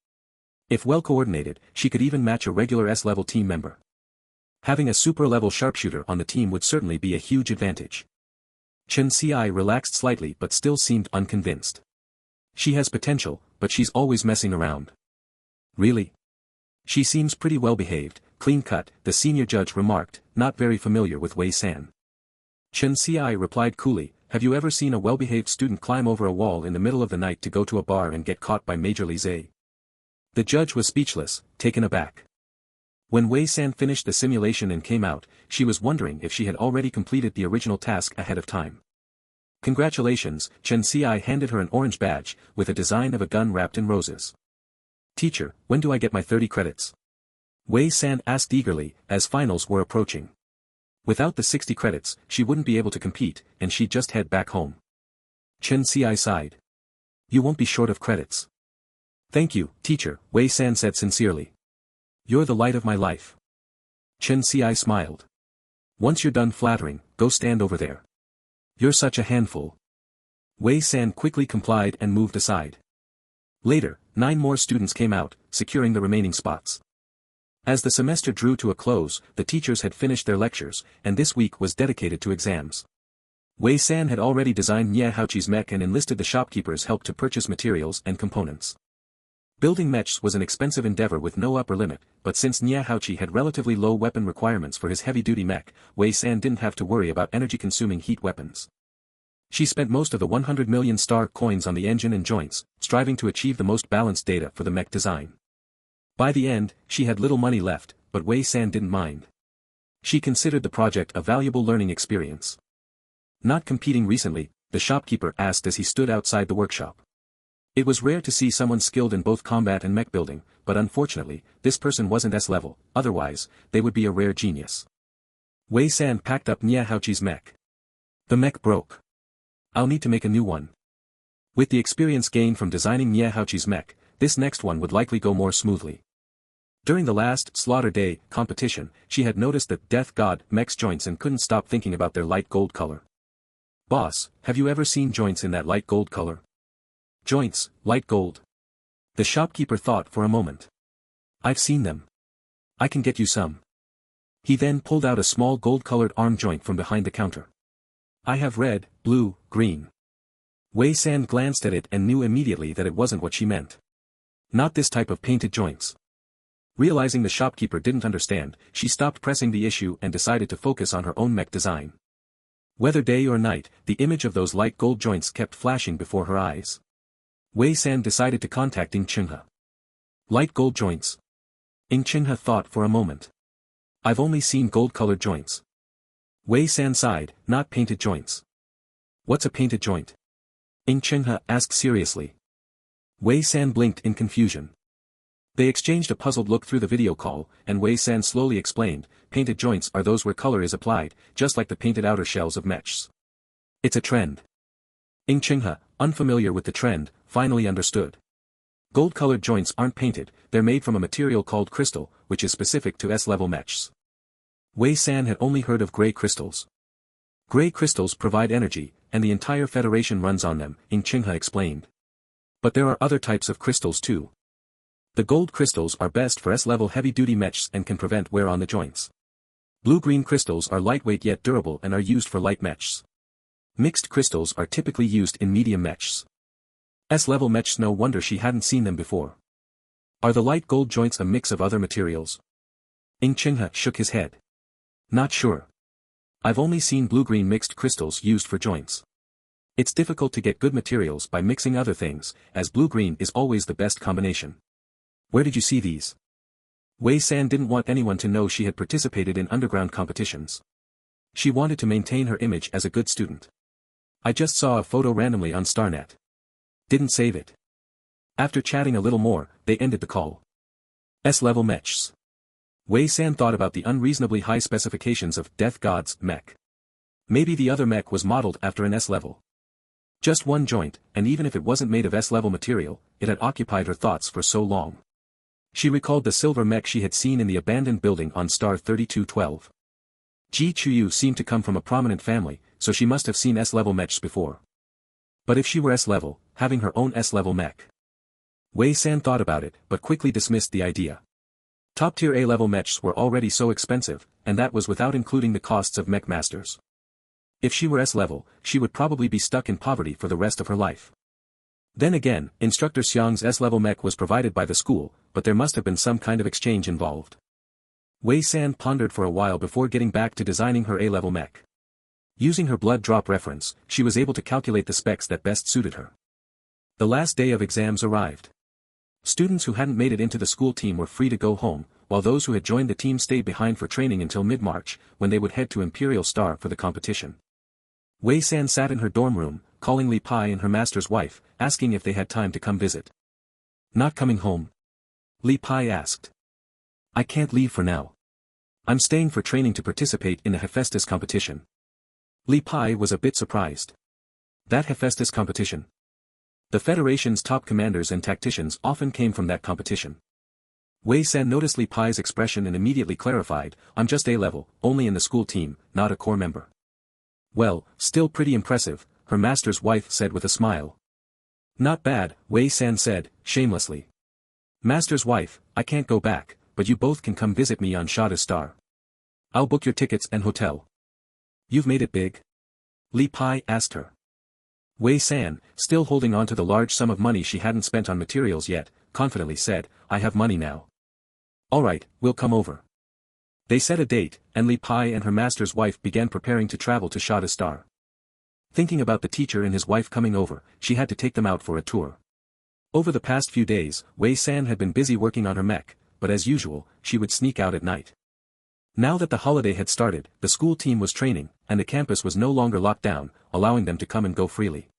If well coordinated, she could even match a regular S-level team member. Having a super-level sharpshooter on the team would certainly be a huge advantage. Chen Xi relaxed slightly but still seemed unconvinced. She has potential, but she's always messing around. Really? She seems pretty well behaved, clean-cut, the senior judge remarked, not very familiar with Wei San. Chen Xi replied coolly, have you ever seen a well-behaved student climb over a wall in the middle of the night to go to a bar and get caught by Major Li Zhe? The judge was speechless, taken aback. When Wei San finished the simulation and came out, she was wondering if she had already completed the original task ahead of time. Congratulations, Chen Xi handed her an orange badge, with a design of a gun wrapped in roses. Teacher, when do I get my 30 credits? Wei San asked eagerly, as finals were approaching. Without the 60 credits, she wouldn't be able to compete, and she'd just head back home. Chen Xi sighed. You won't be short of credits. Thank you, teacher, Wei San said sincerely. You're the light of my life. Chen Xi smiled. Once you're done flattering, go stand over there. You're such a handful. Wei San quickly complied and moved aside. Later, 9 more students came out, securing the remaining spots. As the semester drew to a close, the teachers had finished their lectures, and this week was dedicated to exams. Wei San had already designed Nie Haoqi's mech and enlisted the shopkeeper's help to purchase materials and components. Building mechs was an expensive endeavor with no upper limit, but since Nie Haoqi had relatively low weapon requirements for his heavy-duty mech, Wei San didn't have to worry about energy-consuming heat weapons. She spent most of the 100 million star coins on the engine and joints, striving to achieve the most balanced data for the mech design. By the end, she had little money left, but Wei San didn't mind. She considered the project a valuable learning experience. Not competing recently, the shopkeeper asked as he stood outside the workshop. It was rare to see someone skilled in both combat and mech building, but unfortunately, this person wasn't S-level, otherwise, they would be a rare genius. Wei San packed up Nie Haoqi's mech. The mech broke. I'll need to make a new one. With the experience gained from designing Nie Haoqi's mech, this next one would likely go more smoothly. During the last Slaughter Day competition, she had noticed that Death God mech's joints and couldn't stop thinking about their light gold color. Boss, have you ever seen joints in that light gold color? Joints, light gold. The shopkeeper thought for a moment. I've seen them. I can get you some. He then pulled out a small gold-colored arm joint from behind the counter. I have red, blue, green. Wei San glanced at it and knew immediately that it wasn't what she meant. Not this type of painted joints. Realizing the shopkeeper didn't understand, she stopped pressing the issue and decided to focus on her own mech design. Whether day or night, the image of those light gold joints kept flashing before her eyes. Wei San decided to contact Ing Chinghe. Light gold joints. Ing Chinghe thought for a moment. I've only seen gold-colored joints. Wei San sighed, not painted joints. What's a painted joint? Ing Chinghe asked seriously. Wei San blinked in confusion. They exchanged a puzzled look through the video call, and Wei San slowly explained, painted joints are those where color is applied, just like the painted outer shells of mechs. It's a trend. Ing Chinghe, unfamiliar with the trend, finally understood. Gold-colored joints aren't painted, they're made from a material called crystal, which is specific to S-level mechs. Wei San had only heard of gray crystals. Gray crystals provide energy, and the entire Federation runs on them, Ing Chinghe explained. But there are other types of crystals too. The gold crystals are best for S-level heavy-duty mechs and can prevent wear on the joints. Blue-green crystals are lightweight yet durable and are used for light mechs. Mixed crystals are typically used in medium mechs. S-level mechs, no wonder she hadn't seen them before. Are the light gold joints a mix of other materials? Ing Chinghe shook his head. Not sure. I've only seen blue-green mixed crystals used for joints. It's difficult to get good materials by mixing other things, as blue-green is always the best combination. Where did you see these? Wei San didn't want anyone to know she had participated in underground competitions. She wanted to maintain her image as a good student. I just saw a photo randomly on Starnet. Didn't save it. After chatting a little more, they ended the call. S-level mechs. Wei San thought about the unreasonably high specifications of Death God's mech. Maybe the other mech was modeled after an S-level. Just one joint, and even if it wasn't made of S-level material, it had occupied her thoughts for so long. She recalled the silver mech she had seen in the abandoned building on star 3212. Ji Chuyu seemed to come from a prominent family, so she must have seen S-level mechs before. But if she were S-level, having her own S-level mech. Wei San thought about it, but quickly dismissed the idea. Top-tier A-level mechs were already so expensive, and that was without including the costs of mech masters. If she were S-level, she would probably be stuck in poverty for the rest of her life. Then again, Instructor Xiang's S-level mech was provided by the school, but there must have been some kind of exchange involved. Wei San pondered for a while before getting back to designing her A-level mech. Using her blood drop reference, she was able to calculate the specs that best suited her. The last day of exams arrived. Students who hadn't made it into the school team were free to go home, while those who had joined the team stayed behind for training until mid-March, when they would head to Imperial Star for the competition. Wei San sat in her dorm room, calling Li Pai and her master's wife, asking if they had time to come visit. Not coming home? Li Pai asked. I can't leave for now. I'm staying for training to participate in a Hephaestus competition. Li Pai was a bit surprised. That Hephaestus competition? The Federation's top commanders and tacticians often came from that competition. Wei San noticed Li Pai's expression and immediately clarified, I'm just A-level, only in the school team, not a core member. Well, still pretty impressive, her master's wife said with a smile. Not bad, Wei San said, shamelessly. Master's wife, I can't go back, but you both can come visit me on Shada Star. I'll book your tickets and hotel. You've made it big? Li Pai asked her. Wei San, still holding on to the large sum of money she hadn't spent on materials yet, confidently said, I have money now. Alright, we'll come over. They set a date, and Li Pai and her master's wife began preparing to travel to Shada Star. Thinking about the teacher and his wife coming over, she had to take them out for a tour. Over the past few days, Wei San had been busy working on her mech, but as usual, she would sneak out at night. Now that the holiday had started, the school team was training, and the campus was no longer locked down, allowing them to come and go freely.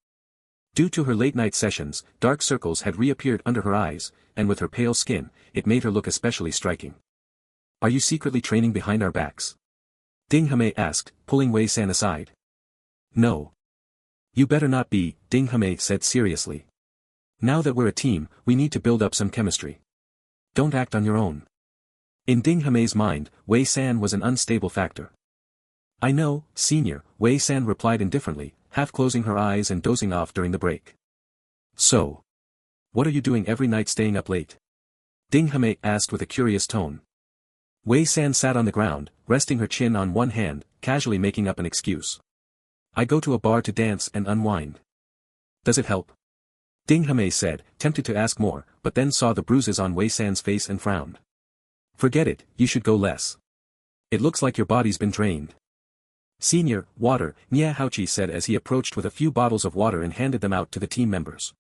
Due to her late-night sessions, dark circles had reappeared under her eyes, and with her pale skin, it made her look especially striking. Are you secretly training behind our backs? Ding Hame asked, pulling Wei San aside. No. You better not be, Ding Hame said seriously. Now that we're a team, we need to build up some chemistry. Don't act on your own. In Ding Hame's mind, Wei San was an unstable factor. I know, senior, Wei San replied indifferently, half closing her eyes and dozing off during the break. So. What are you doing every night staying up late? Ding Hame asked with a curious tone. Wei San sat on the ground, resting her chin on one hand, casually making up an excuse. I go to a bar to dance and unwind. Does it help? Ding Hame said, tempted to ask more, but then saw the bruises on Wei San's face and frowned. Forget it, you should go less. It looks like your body's been drained. Senior, water, Nia Haochi said as he approached with a few bottles of water and handed them out to the team members.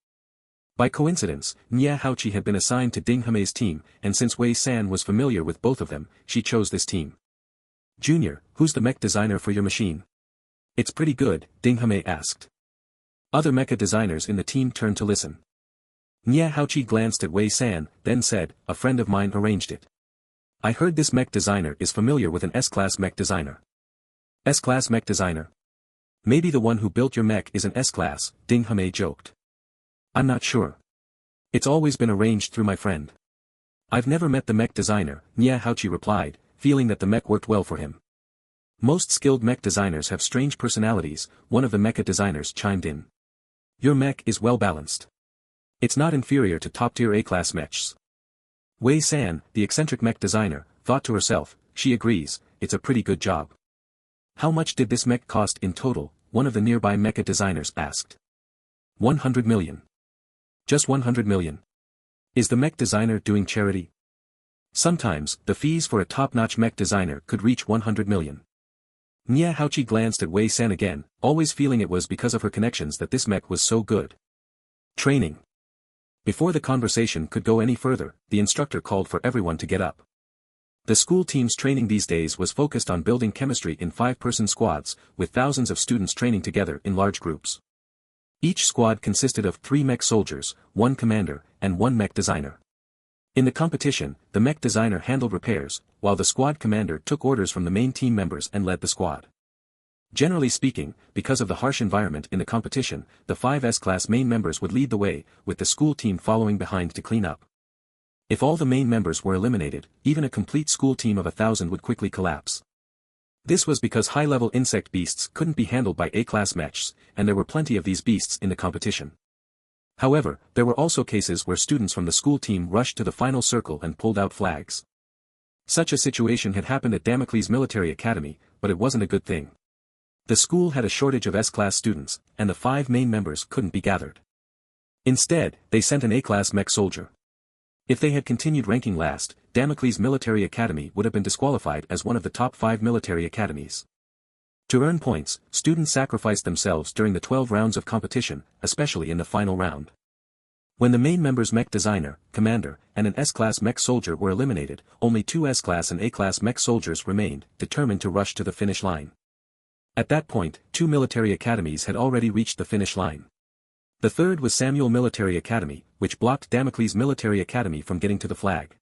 By coincidence, Nia Haochi had been assigned to Ding Hame's team, and since Wei San was familiar with both of them, she chose this team. Junior, who's the mech designer for your machine? It's pretty good, Ding Hame asked. Other mecha designers in the team turned to listen. Nia Haochi glanced at Wei San, then said, a friend of mine arranged it. I heard this mech designer is familiar with an S-class mech designer. S-class mech designer? Maybe the one who built your mech is an S-class, Ding Hame joked. I'm not sure. It's always been arranged through my friend. I've never met the mech designer, Nia Haochi replied, feeling that the mech worked well for him. Most skilled mech designers have strange personalities, one of the mecha designers chimed in. Your mech is well balanced. It's not inferior to top-tier A-class mechs. Wei San, the eccentric mech designer, thought to herself, she agrees, it's a pretty good job. How much did this mech cost in total? One of the nearby mecha designers asked. 100 million. Just 100 million. Is the mech designer doing charity? Sometimes, the fees for a top-notch mech designer could reach 100 million. Nia Haochi glanced at Wei San again, always feeling it was because of her connections that this mech was so good. Training. Before the conversation could go any further, the instructor called for everyone to get up. The school team's training these days was focused on building chemistry in 5-person squads, with thousands of students training together in large groups. Each squad consisted of 3 mech soldiers, 1 commander, and 1 mech designer. In the competition, the mech designer handled repairs, while the squad commander took orders from the main team members and led the squad. Generally speaking, because of the harsh environment in the competition, the 5 S-class main members would lead the way, with the school team following behind to clean up. If all the main members were eliminated, even a complete school team of 1,000 would quickly collapse. This was because high-level insect beasts couldn't be handled by A-class mechs, and there were plenty of these beasts in the competition. However, there were also cases where students from the school team rushed to the final circle and pulled out flags. Such a situation had happened at Damocles Military Academy, but it wasn't a good thing. The school had a shortage of S-class students, and the 5 main members couldn't be gathered. Instead, they sent an A-class mech soldier. If they had continued ranking last, Damocles Military Academy would have been disqualified as one of the top 5 military academies. To earn points, students sacrificed themselves during the 12 rounds of competition, especially in the final round. When the main members mech designer, commander, and an S-class mech soldier were eliminated, only 2 S-class and A-class mech soldiers remained, determined to rush to the finish line. At that point, 2 military academies had already reached the finish line. The third was Samuel Military Academy, which blocked Damocles Military Academy from getting to the flag.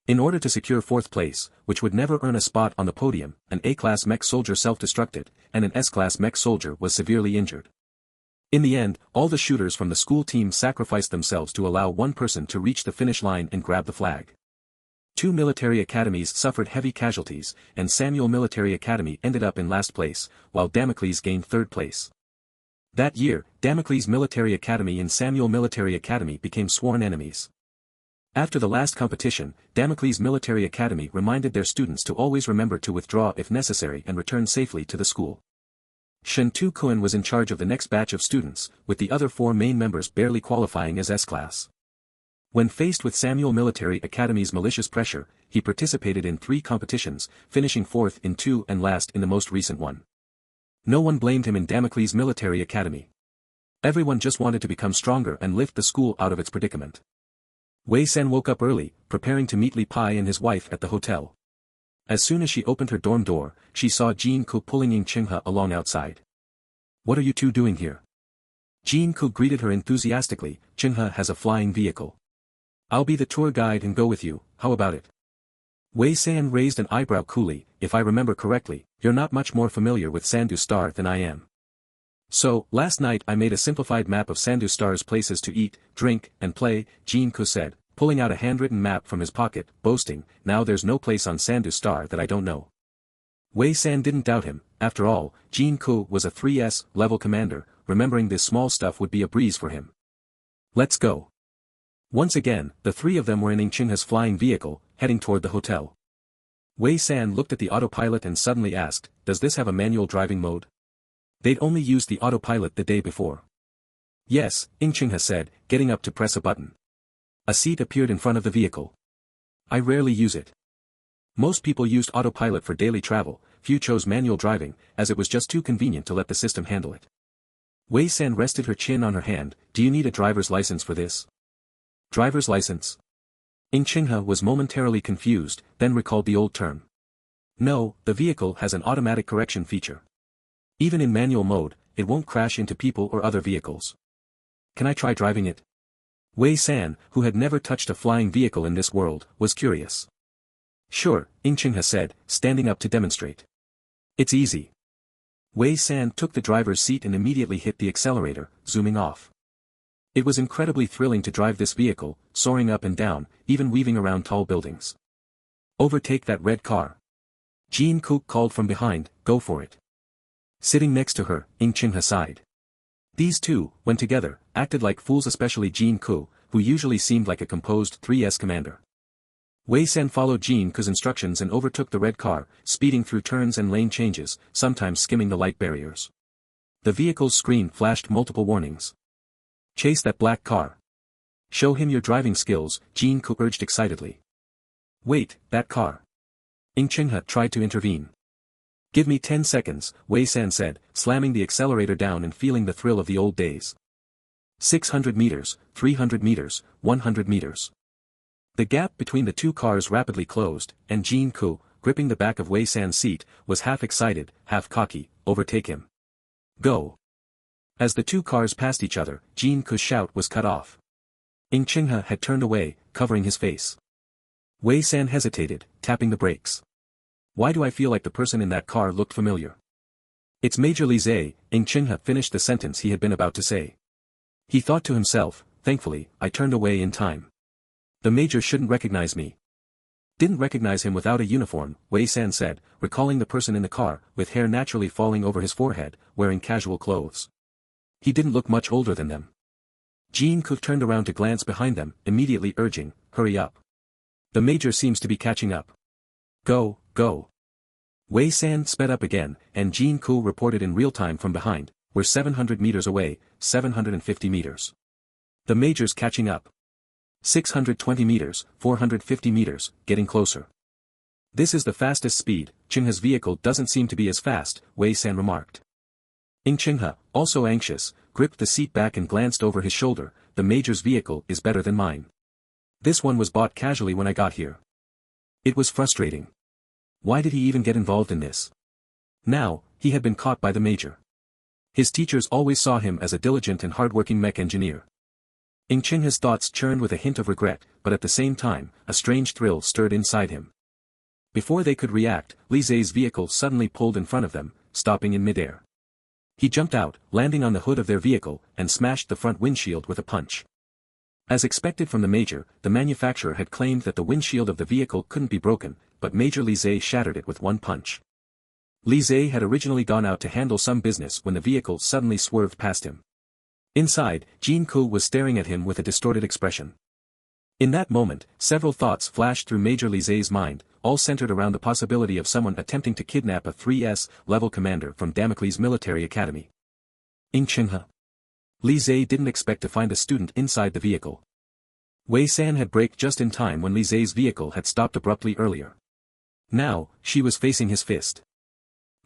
In order to secure 4th place, which would never earn a spot on the podium, an A-class mech soldier self-destructed, and an S-class mech soldier was severely injured. In the end, all the shooters from the school team sacrificed themselves to allow one person to reach the finish line and grab the flag. 2 military academies suffered heavy casualties, and Samuel Military Academy ended up in last place, while Damocles gained 3rd place. That year, Damocles Military Academy and Samuel Military Academy became sworn enemies. After the last competition, Damocles Military Academy reminded their students to always remember to withdraw if necessary and return safely to the school. Shen Tu-kun was in charge of the next batch of students, with the other 4 main members barely qualifying as S-class. When faced with Samuel Military Academy's malicious pressure, he participated in 3 competitions, finishing 4th in 2 and last in the most recent one. No one blamed him in Damocles Military Academy. Everyone just wanted to become stronger and lift the school out of its predicament. Wei San woke up early, preparing to meet Li Pai and his wife at the hotel. As soon as she opened her dorm door, she saw Jin-ku pulling Ying Chinghe along outside. "What are you two doing here?" Jin-ku greeted her enthusiastically. "Chinghe has a flying vehicle. I'll be the tour guide and go with you, how about it?" Wei San raised an eyebrow coolly. "If I remember correctly, you're not much more familiar with Sandu Star than I am." "So, last night I made a simplified map of Sandu Star's places to eat, drink, and play," Jin-ku said, pulling out a handwritten map from his pocket, boasting, "Now there's no place on Sandu Star that I don't know." Wei San didn't doubt him. After all, Jin-ku was a 3S level commander, remembering this small stuff would be a breeze for him. "Let's go." Once again, the 3 of them were in Ying Chinghe's flying vehicle, heading toward the hotel. Wei San looked at the autopilot and suddenly asked, "Does this have a manual driving mode?" They'd only used the autopilot the day before. "Yes," Ying Chinghe said, getting up to press a button. A seat appeared in front of the vehicle. "I rarely use it. Most people used autopilot for daily travel, few chose manual driving, as it was just too convenient to let the system handle it." Wei San rested her chin on her hand. "Do you need a driver's license for this?" "Driver's license?" Ying Chinghe was momentarily confused, then recalled the old term. "No, the vehicle has an automatic correction feature. Even in manual mode, it won't crash into people or other vehicles." "Can I try driving it?" Wei San, who had never touched a flying vehicle in this world, was curious. "Sure," Ying Chinghe said, standing up to demonstrate. "It's easy." Wei San took the driver's seat and immediately hit the accelerator, zooming off. It was incredibly thrilling to drive this vehicle, soaring up and down, even weaving around tall buildings. "Overtake that red car." Jin-ku called from behind, "Go for it." Sitting next to her, Ying Chinghe sighed. These two, when together, acted like fools, especially Jin-ku, who usually seemed like a composed 3S commander. Wei San followed Jin-ku's instructions and overtook the red car, speeding through turns and lane changes, sometimes skimming the light barriers. The vehicle's screen flashed multiple warnings. "Chase that black car. Show him your driving skills," Jin-ku urged excitedly. "Wait, that car." Ying Chinghe tried to intervene. "Give me 10 seconds, Wei San said, slamming the accelerator down and feeling the thrill of the old days. 600 meters, 300 meters, 100 meters. The gap between the 2 cars rapidly closed, and Jin-ku, gripping the back of Wei San's seat, was half excited, half cocky. "Overtake him. Go." As the 2 cars passed each other, Jin-ku's shout was cut off. Chingha had turned away, covering his face. Wei San hesitated, tapping the brakes. Why do I feel like the person in that car looked familiar? It's Major Lizhe. Chingha finished the sentence he had been about to say. He thought to himself, thankfully, I turned away in time. The Major shouldn't recognize me. Didn't recognize him without a uniform, Wei San said, recalling the person in the car, with hair naturally falling over his forehead, wearing casual clothes. He didn't look much older than them. Jean Cook turned around to glance behind them, immediately urging, hurry up. The Major seems to be catching up. Go, go. Wei San sped up again, and Jean Cook reported in real time from behind, we're 700 meters away, 750 meters. The Major's catching up. 620 meters, 450 meters, getting closer. This is the fastest speed. Chingha's vehicle doesn't seem to be as fast, Wei San remarked. Chingha, also anxious, gripped the seat back and glanced over his shoulder, the Major's vehicle is better than mine. This one was bought casually when I got here. It was frustrating. Why did he even get involved in this? Now, he had been caught by the Major. His teachers always saw him as a diligent and hardworking mech engineer. Chingha's thoughts churned with a hint of regret, but at the same time, a strange thrill stirred inside him. Before they could react, Lizhe's vehicle suddenly pulled in front of them, stopping in midair. He jumped out, landing on the hood of their vehicle, and smashed the front windshield with a punch. As expected from the Major, the manufacturer had claimed that the windshield of the vehicle couldn't be broken, but Major Lizhe shattered it with one punch. Lizhe had originally gone out to handle some business when the vehicle suddenly swerved past him. Inside, Jean Cook was staring at him with a distorted expression. In that moment, several thoughts flashed through Major Lizhe's mind, all centered around the possibility of someone attempting to kidnap a 3S-level commander from Damocles Military Academy. Chingha. Lizhe didn't expect to find a student inside the vehicle. Wei San had braked just in time when Lizhe's vehicle had stopped abruptly earlier. Now, she was facing his fist.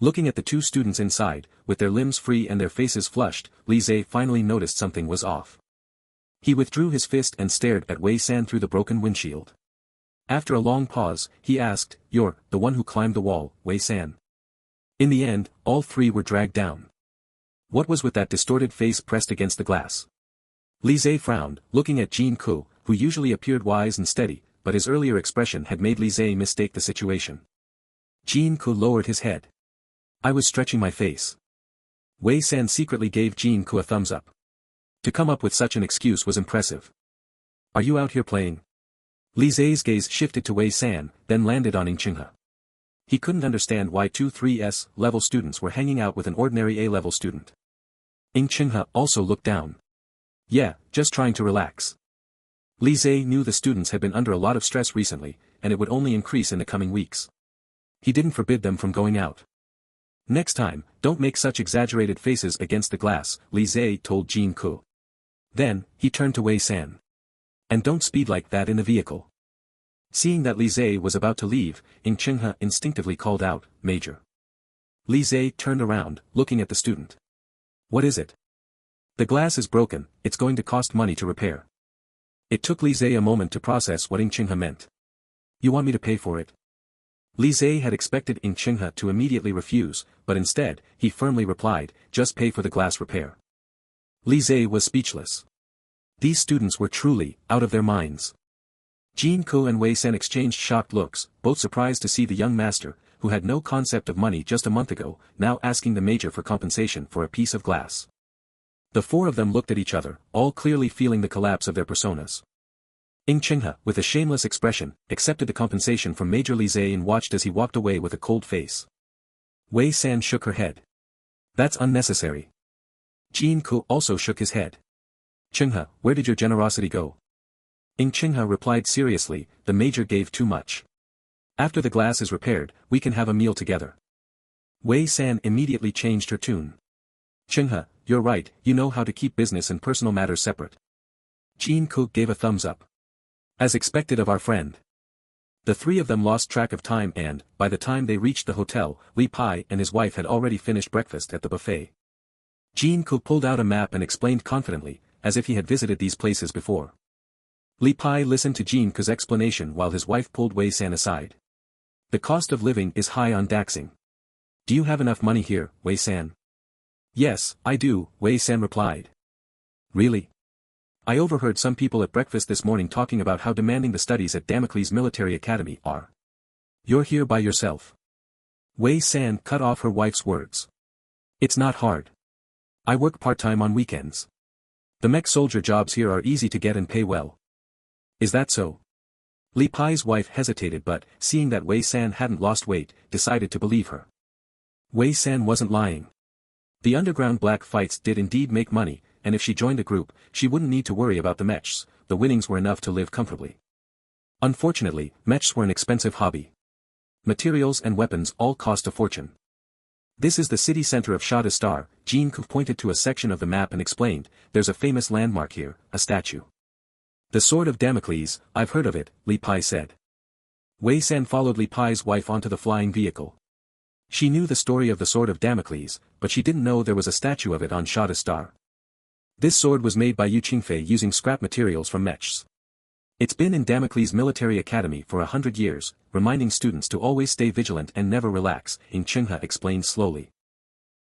Looking at the two students inside, with their limbs free and their faces flushed, Lizhe finally noticed something was off. He withdrew his fist and stared at Wei San through the broken windshield. After a long pause, he asked, "You're the one who climbed the wall, Wei San?" In the end, all three were dragged down. What was with that distorted face pressed against the glass? Lizhe frowned, looking at Jean Cook, who usually appeared wise and steady, but his earlier expression had made Lizhe mistake the situation. Jean Cook lowered his head. I was stretching my face. Wei San secretly gave Jean Cook a thumbs up. To come up with such an excuse was impressive. Are you out here playing? Lizhe's gaze shifted to Wei San, then landed on Chingha. He couldn't understand why two 3S-level students were hanging out with an ordinary A-level student. Chingha also looked down. Yeah, just trying to relax. Lizhe knew the students had been under a lot of stress recently, and it would only increase in the coming weeks. He didn't forbid them from going out. Next time, don't make such exaggerated faces against the glass, Lizhe told Jean Cook. Then, he turned to Wei San. And don't speed like that in the vehicle. Seeing that Lizhe was about to leave, Chingha instinctively called out, Major. Lizhe turned around, looking at the student. What is it? The glass is broken, it's going to cost money to repair. It took Lizhe a moment to process what Chingha meant. You want me to pay for it? Lizhe had expected Chingha to immediately refuse, but instead, he firmly replied, just pay for the glass repair. Lizhe was speechless. These students were truly out of their minds. Jean Cook and Wei San exchanged shocked looks, both surprised to see the young master, who had no concept of money just a month ago, now asking the Major for compensation for a piece of glass. The four of them looked at each other, all clearly feeling the collapse of their personas. Chingha, with a shameless expression, accepted the compensation from Major Lizhe and watched as he walked away with a cold face. Wei San shook her head. That's unnecessary. Jean Cook also shook his head. Chingha, where did your generosity go? Chingha replied seriously, the Major gave too much. After the glass is repaired, we can have a meal together. Wei San immediately changed her tune. Chingha, you're right, you know how to keep business and personal matters separate. Jean Cook gave a thumbs up. As expected of our friend. The three of them lost track of time and, by the time they reached the hotel, Li Pai and his wife had already finished breakfast at the buffet. Jean Cook pulled out a map and explained confidently, as if he had visited these places before. Li Pai listened to Jean Cook's explanation while his wife pulled Wei San aside. The cost of living is high on Daxing. Do you have enough money here, Wei San? Yes, I do, Wei San replied. Really? I overheard some people at breakfast this morning talking about how demanding the studies at Damocles Military Academy are. You're here by yourself. Wei San cut off her wife's words. It's not hard. I work part-time on weekends. The mech soldier jobs here are easy to get and pay well. Is that so? Li Pai's wife hesitated but, seeing that Wei San hadn't lost weight, decided to believe her. Wei San wasn't lying. The underground black fights did indeed make money, and if she joined a group, she wouldn't need to worry about the mechs, the winnings were enough to live comfortably. Unfortunately, mechs were an expensive hobby. Materials and weapons all cost a fortune. This is the city center of Star. Jean pointed to a section of the map and explained, there's a famous landmark here, a statue. The Sword of Damocles, I've heard of it, Li Pai said. Wei San followed Li Pai's wife onto the flying vehicle. She knew the story of the Sword of Damocles, but she didn't know there was a statue of it on Star. This sword was made by Yu Qingfei using scrap materials from mechs. It's been in Damocles Military Academy for 100 years, reminding students to always stay vigilant and never relax, Ing Qinghe explained slowly.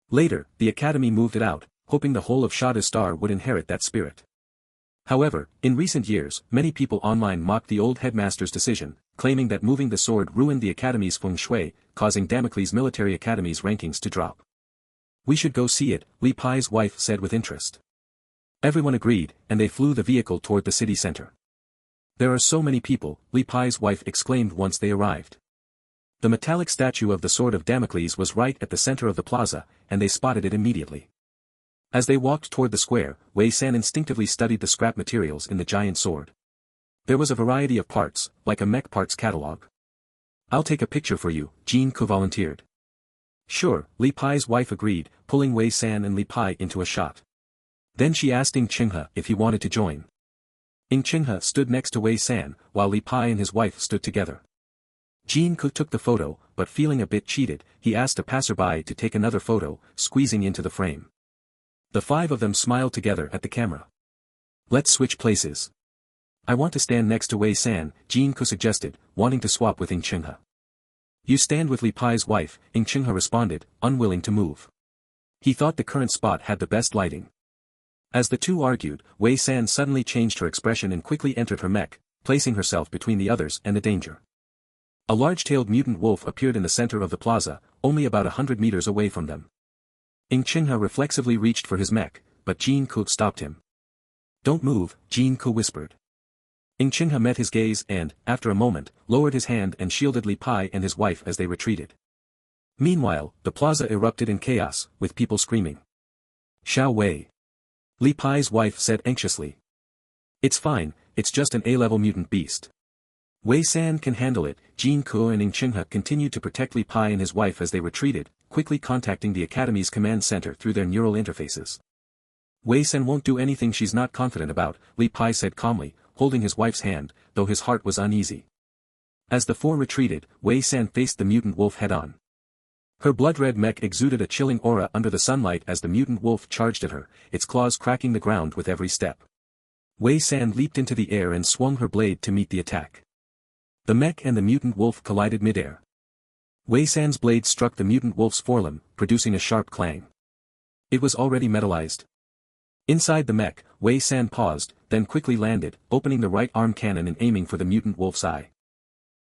Later, the academy moved it out, hoping the whole of Star would inherit that spirit. However, in recent years, many people online mocked the old headmaster's decision, claiming that moving the sword ruined the academy's feng shui, causing Damocles Military Academy's rankings to drop. We should go see it, Li Pai's wife said with interest. Everyone agreed, and they flew the vehicle toward the city center. There are so many people, Li Pai's wife exclaimed once they arrived. The metallic statue of the Sword of Damocles was right at the center of the plaza, and they spotted it immediately. As they walked toward the square, Wei San instinctively studied the scrap materials in the giant sword. There was a variety of parts, like a mech parts catalog. I'll take a picture for you, Jean volunteered. Sure, Li Pai's wife agreed, pulling Wei San and Li Pai into a shot. Then she asked Ing Qinghe if he wanted to join. Ing Qinghe stood next to Wei San, while Li Pai and his wife stood together. Jean took the photo, but feeling a bit cheated, he asked a passerby to take another photo, squeezing into the frame. The five of them smiled together at the camera. Let's switch places. I want to stand next to Wei San, Jean suggested, wanting to swap with Ing Qinghe. You stand with Li Pai's wife, Ing Qinghe responded, unwilling to move. He thought the current spot had the best lighting. As the two argued, Wei San suddenly changed her expression and quickly entered her mech, placing herself between the others and the danger. A large-tailed mutant wolf appeared in the center of the plaza, only about 100 meters away from them. Ing Qinghe reflexively reached for his mech, but Jean stopped him. Don't move, Jean whispered. Ing Qinghe met his gaze and, after a moment, lowered his hand and shielded Li Pai and his wife as they retreated. Meanwhile, the plaza erupted in chaos, with people screaming. Xiao Wei. Li Pai's wife said anxiously. It's fine, it's just an A-level mutant beast. Wei San can handle it, Jean and Ing Qinghe continued to protect Li Pai and his wife as they retreated, quickly contacting the Academy's command center through their neural interfaces. Wei San won't do anything she's not confident about, Li Pai said calmly, holding his wife's hand, though his heart was uneasy. As the four retreated, Wei San faced the mutant wolf head-on. Her blood-red mech exuded a chilling aura under the sunlight as the mutant wolf charged at her, its claws cracking the ground with every step. Wei San leaped into the air and swung her blade to meet the attack. The mech and the mutant wolf collided mid-air. Wei San's blade struck the mutant wolf's forelimb, producing a sharp clang. It was already metallized. Inside the mech, Wei San paused, then quickly landed, opening the right arm cannon and aiming for the mutant wolf's eye.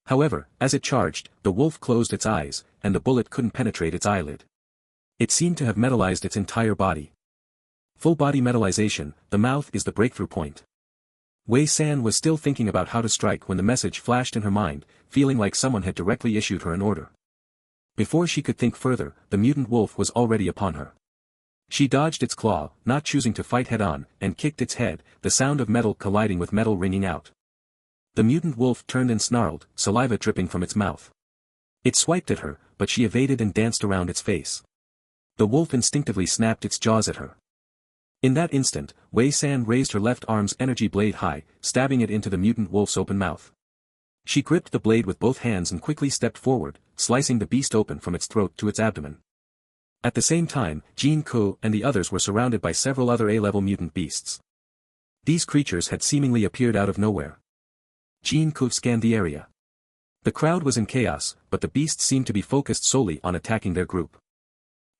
However, as it charged, the wolf closed its eyes, and the bullet couldn't penetrate its eyelid. It seemed to have metallized its entire body. Full body metallization, the mouth is the breakthrough point. Wei San was still thinking about how to strike when the message flashed in her mind, feeling like someone had directly issued her an order. Before she could think further, the mutant wolf was already upon her. She dodged its claw, not choosing to fight head-on, and kicked its head, the sound of metal colliding with metal ringing out. The mutant wolf turned and snarled, saliva dripping from its mouth. It swiped at her, but she evaded and danced around its face. The wolf instinctively snapped its jaws at her. In that instant, Wei San raised her left arm's energy blade high, stabbing it into the mutant wolf's open mouth. She gripped the blade with both hands and quickly stepped forward, slicing the beast open from its throat to its abdomen. At the same time, Jean and the others were surrounded by several other A-level mutant beasts. These creatures had seemingly appeared out of nowhere. Jean scanned the area. The crowd was in chaos, but the beasts seemed to be focused solely on attacking their group.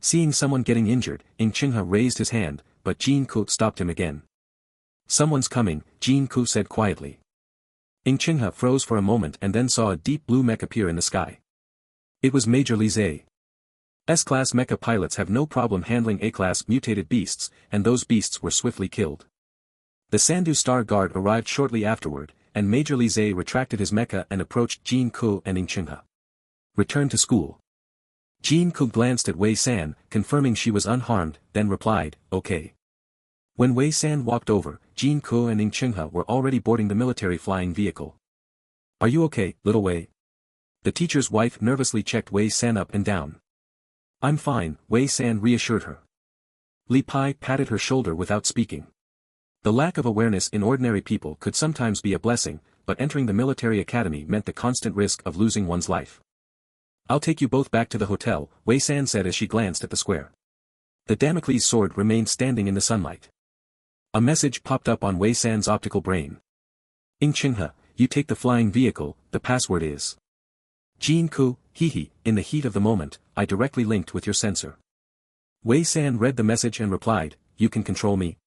Seeing someone getting injured, Ing Qinghe raised his hand, but Jean stopped him again. Someone's coming, Jin-Ku said quietly. Chingha froze for a moment and then saw a deep blue mech appear in the sky. It was Major Li. S-class mecha pilots have no problem handling A-class mutated beasts, and those beasts were swiftly killed. The Sandu Star Guard arrived shortly afterward, and Major Li retracted his mecha and approached Jin-Ku and Chingha. Return to school. Jin-Ku glanced at Wei San, confirming she was unharmed, then replied, okay. When Wei San walked over, Jin-Ku and Chingha were already boarding the military flying vehicle. Are you okay, little Wei? The teacher's wife nervously checked Wei San up and down. I'm fine, Wei San reassured her. Li Pai patted her shoulder without speaking. The lack of awareness in ordinary people could sometimes be a blessing, but entering the military academy meant the constant risk of losing one's life. I'll take you both back to the hotel, Wei San said as she glanced at the square. The Damocles sword remained standing in the sunlight. A message popped up on Wei San's optical brain. Chingha, you take the flying vehicle, the password is. Jin-Ku, hee, in the heat of the moment, I directly linked with your sensor. Wei San read the message and replied, you can control me.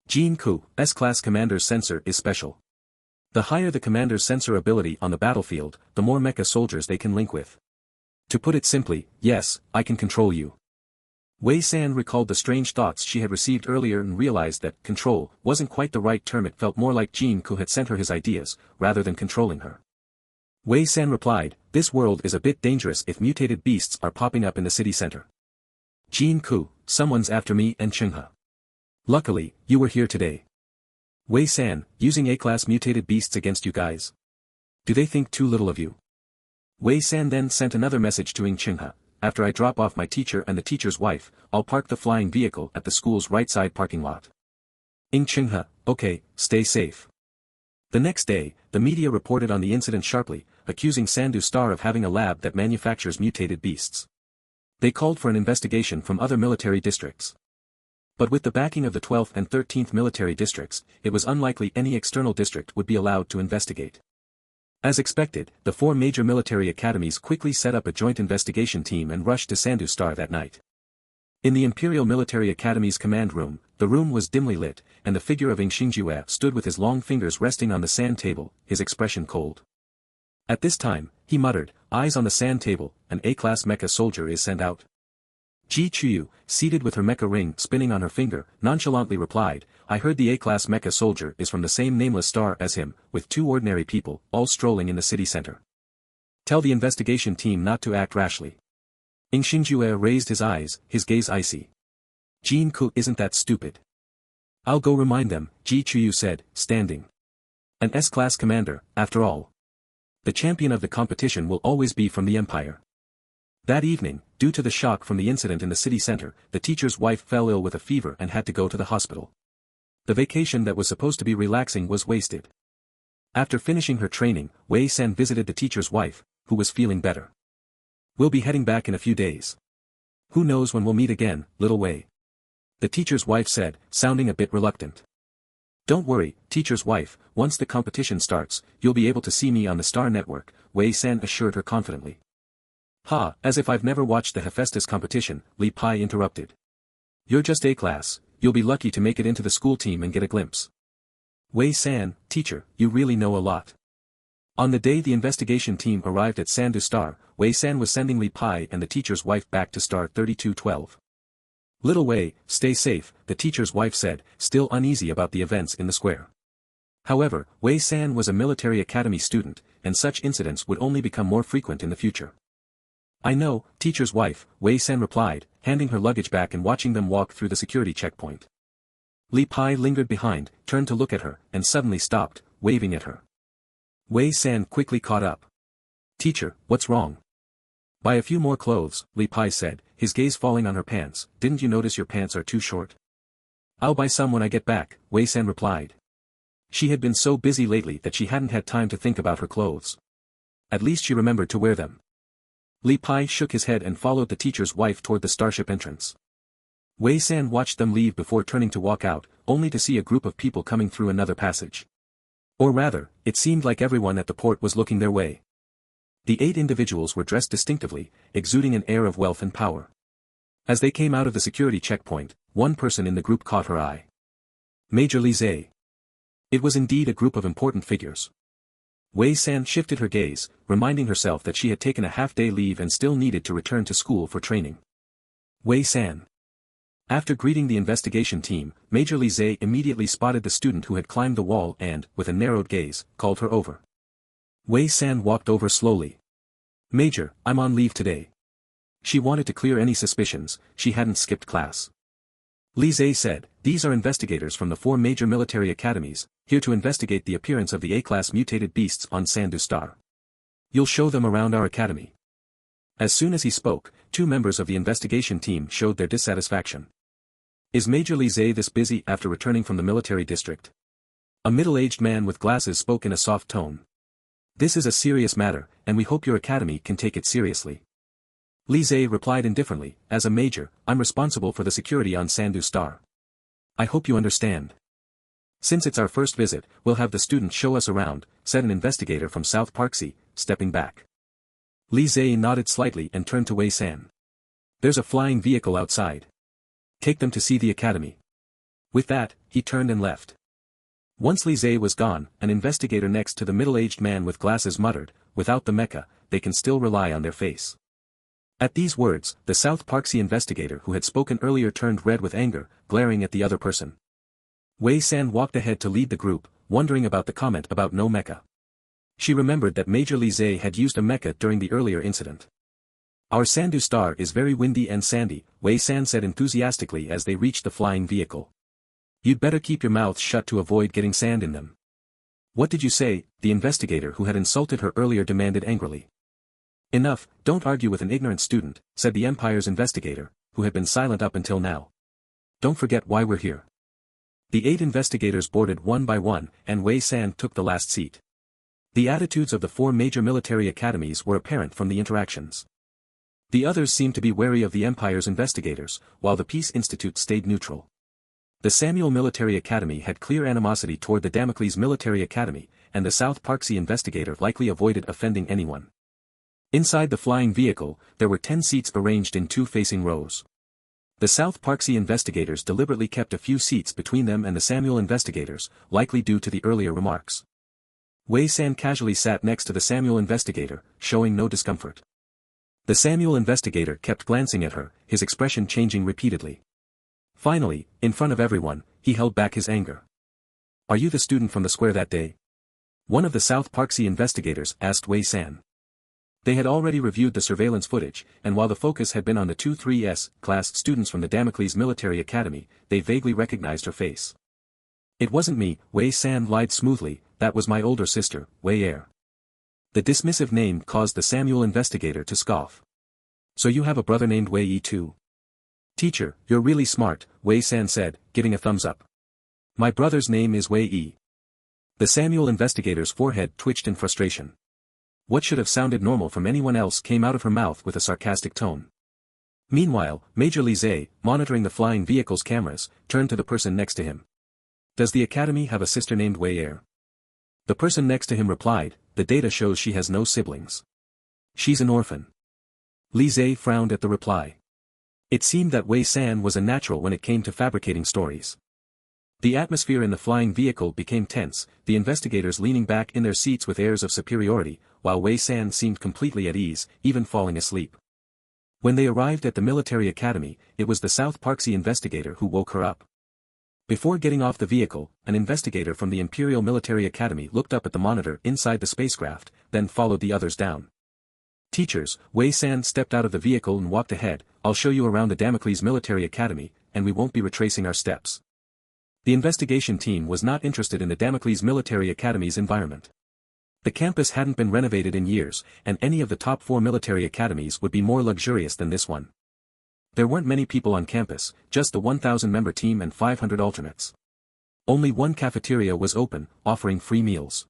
Jin-Ku, S-class commander's sensor is special. The higher the commander's sensor ability on the battlefield, the more mecha soldiers they can link with. To put it simply, yes, I can control you. Wei San recalled the strange thoughts she had received earlier and realized that control wasn't quite the right term. It felt more like Jin-Ku had sent her his ideas, rather than controlling her. Wei San replied, this world is a bit dangerous if mutated beasts are popping up in the city center. Jin-Ku, someone's after me and Chingha. Luckily, you were here today. Wei San, using A-class mutated beasts against you guys. Do they think too little of you? Wei San then sent another message to Chingha. After I drop off my teacher and the teacher's wife, I'll park the flying vehicle at the school's right side parking lot. Chingha, okay, stay safe. The next day, the media reported on the incident sharply, accusing Sandu Star of having a lab that manufactures mutated beasts. They called for an investigation from other military districts. But with the backing of the 12th and 13th military districts, it was unlikely any external district would be allowed to investigate. As expected, the 4 major military academies quickly set up a joint investigation team and rushed to Sandu Star that night. In the Imperial Military Academy's command room, the room was dimly lit, and the figure of Xingjue stood with his long fingers resting on the sand table, his expression cold. At this time, he muttered, eyes on the sand table, an A-class mecha soldier is sent out. Ji Chuyu, seated with her mecha ring spinning on her finger, nonchalantly replied, I heard the A-class mecha soldier is from the same nameless star as him, with 2 ordinary people, all strolling in the city center. Tell the investigation team not to act rashly. Xingjue raised his eyes, his gaze icy. Jin-Ku isn't that stupid. I'll go remind them, Ji Chuyu said, standing. An S-class commander, after all. The champion of the competition will always be from the Empire. That evening, due to the shock from the incident in the city center, the teacher's wife fell ill with a fever and had to go to the hospital. The vacation that was supposed to be relaxing was wasted. After finishing her training, Wei San visited the teacher's wife, who was feeling better. We'll be heading back in a few days. Who knows when we'll meet again, little Wei? The teacher's wife said, sounding a bit reluctant. Don't worry, teacher's wife, once the competition starts, you'll be able to see me on the Star Network, Wei San assured her confidently. Ha, as if I've never watched the Hephaestus competition, Li Pai interrupted. You're just A-class, you'll be lucky to make it into the school team and get a glimpse. Wei San, teacher, you really know a lot. On the day the investigation team arrived at Sandu Star, Wei San was sending Li Pai and the teacher's wife back to Star 3212. Little Wei, stay safe, the teacher's wife said, still uneasy about the events in the square. However, Wei San was a military academy student, and such incidents would only become more frequent in the future. I know, teacher's wife, Wei San replied, handing her luggage back and watching them walk through the security checkpoint. Li Pai lingered behind, turned to look at her, and suddenly stopped, waving at her. Wei San quickly caught up. Teacher, what's wrong? Buy a few more clothes, Li Pai said, his gaze falling on her pants. Didn't you notice your pants are too short? I'll buy some when I get back, Wei San replied. She had been so busy lately that she hadn't had time to think about her clothes. At least she remembered to wear them. Li Pai shook his head and followed the teacher's wife toward the starship entrance. Wei San watched them leave before turning to walk out, only to see a group of people coming through another passage. Or rather, it seemed like everyone at the port was looking their way. The 8 individuals were dressed distinctively, exuding an air of wealth and power. As they came out of the security checkpoint, one person in the group caught her eye. Major Li. It was indeed a group of important figures. Wei San shifted her gaze, reminding herself that she had taken a half-day leave and still needed to return to school for training. Wei San. After greeting the investigation team, Major Li Zhe immediately spotted the student who had climbed the wall and, with a narrowed gaze, called her over. Wei San walked over slowly. "Major, I'm on leave today." She wanted to clear any suspicions, she hadn't skipped class. Li Zhe said, "These are investigators from the 4 major military academies, here to investigate the appearance of the A-class mutated beasts on Sandu Star. You'll show them around our academy." As soon as he spoke, 2 members of the investigation team showed their dissatisfaction. "Is Major Li Zhe this busy after returning from the military district?" A middle-aged man with glasses spoke in a soft tone. "This is a serious matter, and we hope your academy can take it seriously." Li Zhe replied indifferently, "As a major, I'm responsible for the security on Sandu Star. I hope you understand." "Since it's our first visit, we'll have the student show us around," said an investigator from South Parksea, stepping back. Li Zhe nodded slightly and turned to Wei San. "There's a flying vehicle outside. Take them to see the academy." With that, he turned and left. Once Li Zhe was gone, an investigator next to the middle-aged man with glasses muttered, "Without the Mecha, they can still rely on their face." At these words, the South Parksea investigator who had spoken earlier turned red with anger, glaring at the other person. Wei San walked ahead to lead the group, wondering about the comment about no Mecha. She remembered that Major Li Zhe had used a Mecha during the earlier incident. "Our Sandu Star is very windy and sandy," Wei San said enthusiastically as they reached the flying vehicle. "You'd better keep your mouths shut to avoid getting sand in them." "What did you say?" the investigator who had insulted her earlier demanded angrily. "Enough, don't argue with an ignorant student," said the Empire's investigator, who had been silent up until now. "Don't forget why we're here." The 8 investigators boarded one by one, and Wei San took the last seat. The attitudes of the 4 major military academies were apparent from the interactions. The others seemed to be wary of the Empire's investigators, while the Peace Institute stayed neutral. The Samuel Military Academy had clear animosity toward the Damocles Military Academy, and the South Parksea investigator likely avoided offending anyone. Inside the flying vehicle, there were 10 seats arranged in 2 facing rows. The South Parksea investigators deliberately kept a few seats between them and the Samuel investigators, likely due to the earlier remarks. Wei San casually sat next to the Samuel investigator, showing no discomfort. The Samuel investigator kept glancing at her, his expression changing repeatedly. Finally, in front of everyone, he held back his anger. "Are you the student from the square that day?" one of the South Parksea investigators asked Wei San. They had already reviewed the surveillance footage, and while the focus had been on the 2-3S class students from the Damocles Military Academy, they vaguely recognized her face. "It wasn't me," Wei San lied smoothly, "that was my older sister, Wei Er." The dismissive name caused the Samuel investigator to scoff. "So you have a brother named Wei Yi too?" "Teacher, you're really smart," Wei San said, giving a thumbs up. "My brother's name is Wei Yi." The Samuel investigator's forehead twitched in frustration. What should have sounded normal from anyone else came out of her mouth with a sarcastic tone. Meanwhile, Major Li Zhe, monitoring the flying vehicle's cameras, turned to the person next to him. "Does the academy have a sister named Wei Er?" The person next to him replied, "The data shows she has no siblings. She's an orphan." Li Zhe frowned at the reply. It seemed that Wei San was a natural when it came to fabricating stories. The atmosphere in the flying vehicle became tense, the investigators leaning back in their seats with airs of superiority, while Wei San seemed completely at ease, even falling asleep. When they arrived at the military academy, it was the South Parksea investigator who woke her up. Before getting off the vehicle, an investigator from the Imperial Military Academy looked up at the monitor inside the spacecraft, then followed the others down. "Teachers," Wei San stepped out of the vehicle and walked ahead, "I'll show you around the Damocles Military Academy, and we won't be retracing our steps." The investigation team was not interested in the Damocles Military Academy's environment. The campus hadn't been renovated in years, and any of the top 4 military academies would be more luxurious than this one. There weren't many people on campus, just the 1,000-member team and 500 alternates. Only one cafeteria was open, offering free meals.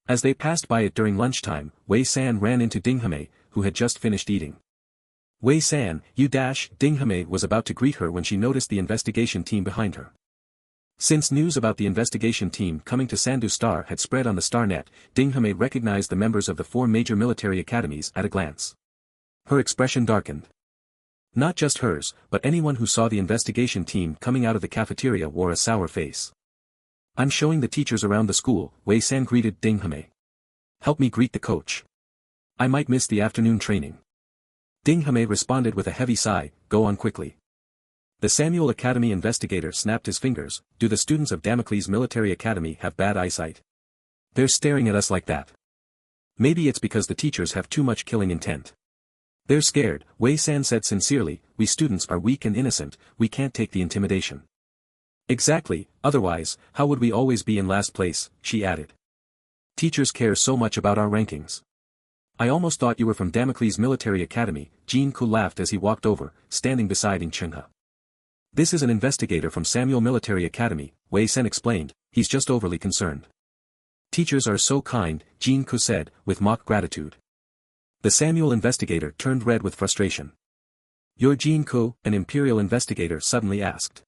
As they passed by it during lunchtime, Wei San ran into Ding Hame, who had just finished eating. "Wei San, you dash!" Ding Hame was about to greet her when she noticed the investigation team behind her. Since news about the investigation team coming to Sandu Star had spread on the StarNet, Ding Hame recognized the members of the 4 major military academies at a glance. Her expression darkened. Not just hers, but anyone who saw the investigation team coming out of the cafeteria wore a sour face. I'm showing the teachers around the school, Wei San greeted Ding Hame. Help me greet the coach. I might miss the afternoon training. Ding Hame responded with a heavy sigh, go on quickly. The Samuel Academy investigator snapped his fingers, do the students of Damocles Military Academy have bad eyesight? They're staring at us like that. Maybe it's because the teachers have too much killing intent. They're scared, Wei San said sincerely, we students are weak and innocent, we can't take the intimidation. Exactly, otherwise, how would we always be in last place, she added. Teachers care so much about our rankings. I almost thought you were from Damocles Military Academy, Jin Ku laughed as he walked over, standing beside Chenghe. This is an investigator from Samuel Military Academy, Wei San explained, he's just overly concerned. Teachers are so kind, Jin Ku said, with mock gratitude. The Samuel investigator turned red with frustration. You're Jin Ku, an imperial investigator suddenly asked.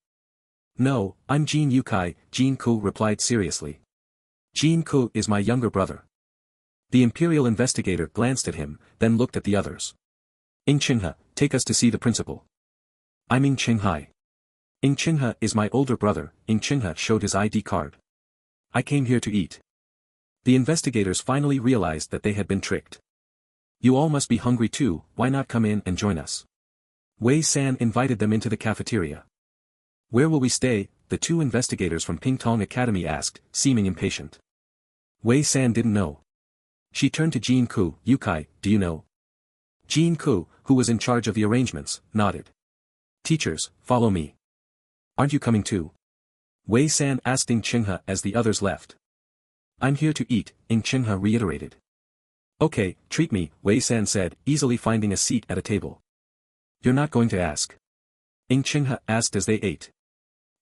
No, I'm Jin Yukai, Jin Ku replied seriously. Jin Ku is my younger brother. The imperial investigator glanced at him, then looked at the others. Chenghe, take us to see the principal. I'm Chenghe. Chenghe is my older brother, Chenghe showed his ID card. I came here to eat. The investigators finally realized that they had been tricked. You all must be hungry too, why not come in and join us? Wei San invited them into the cafeteria. Where will we stay? The two investigators from Pingtong Academy asked, seeming impatient. Wei San didn't know. She turned to Jin Ku, Yukai, do you know? Jin Ku, who was in charge of the arrangements, nodded. Teachers, follow me. Aren't you coming too? Wei San asked Chenghe as the others left. I'm here to eat, Chenghe reiterated. Okay, treat me, Wei San said, easily finding a seat at a table. You're not going to ask? Chenghe asked as they ate.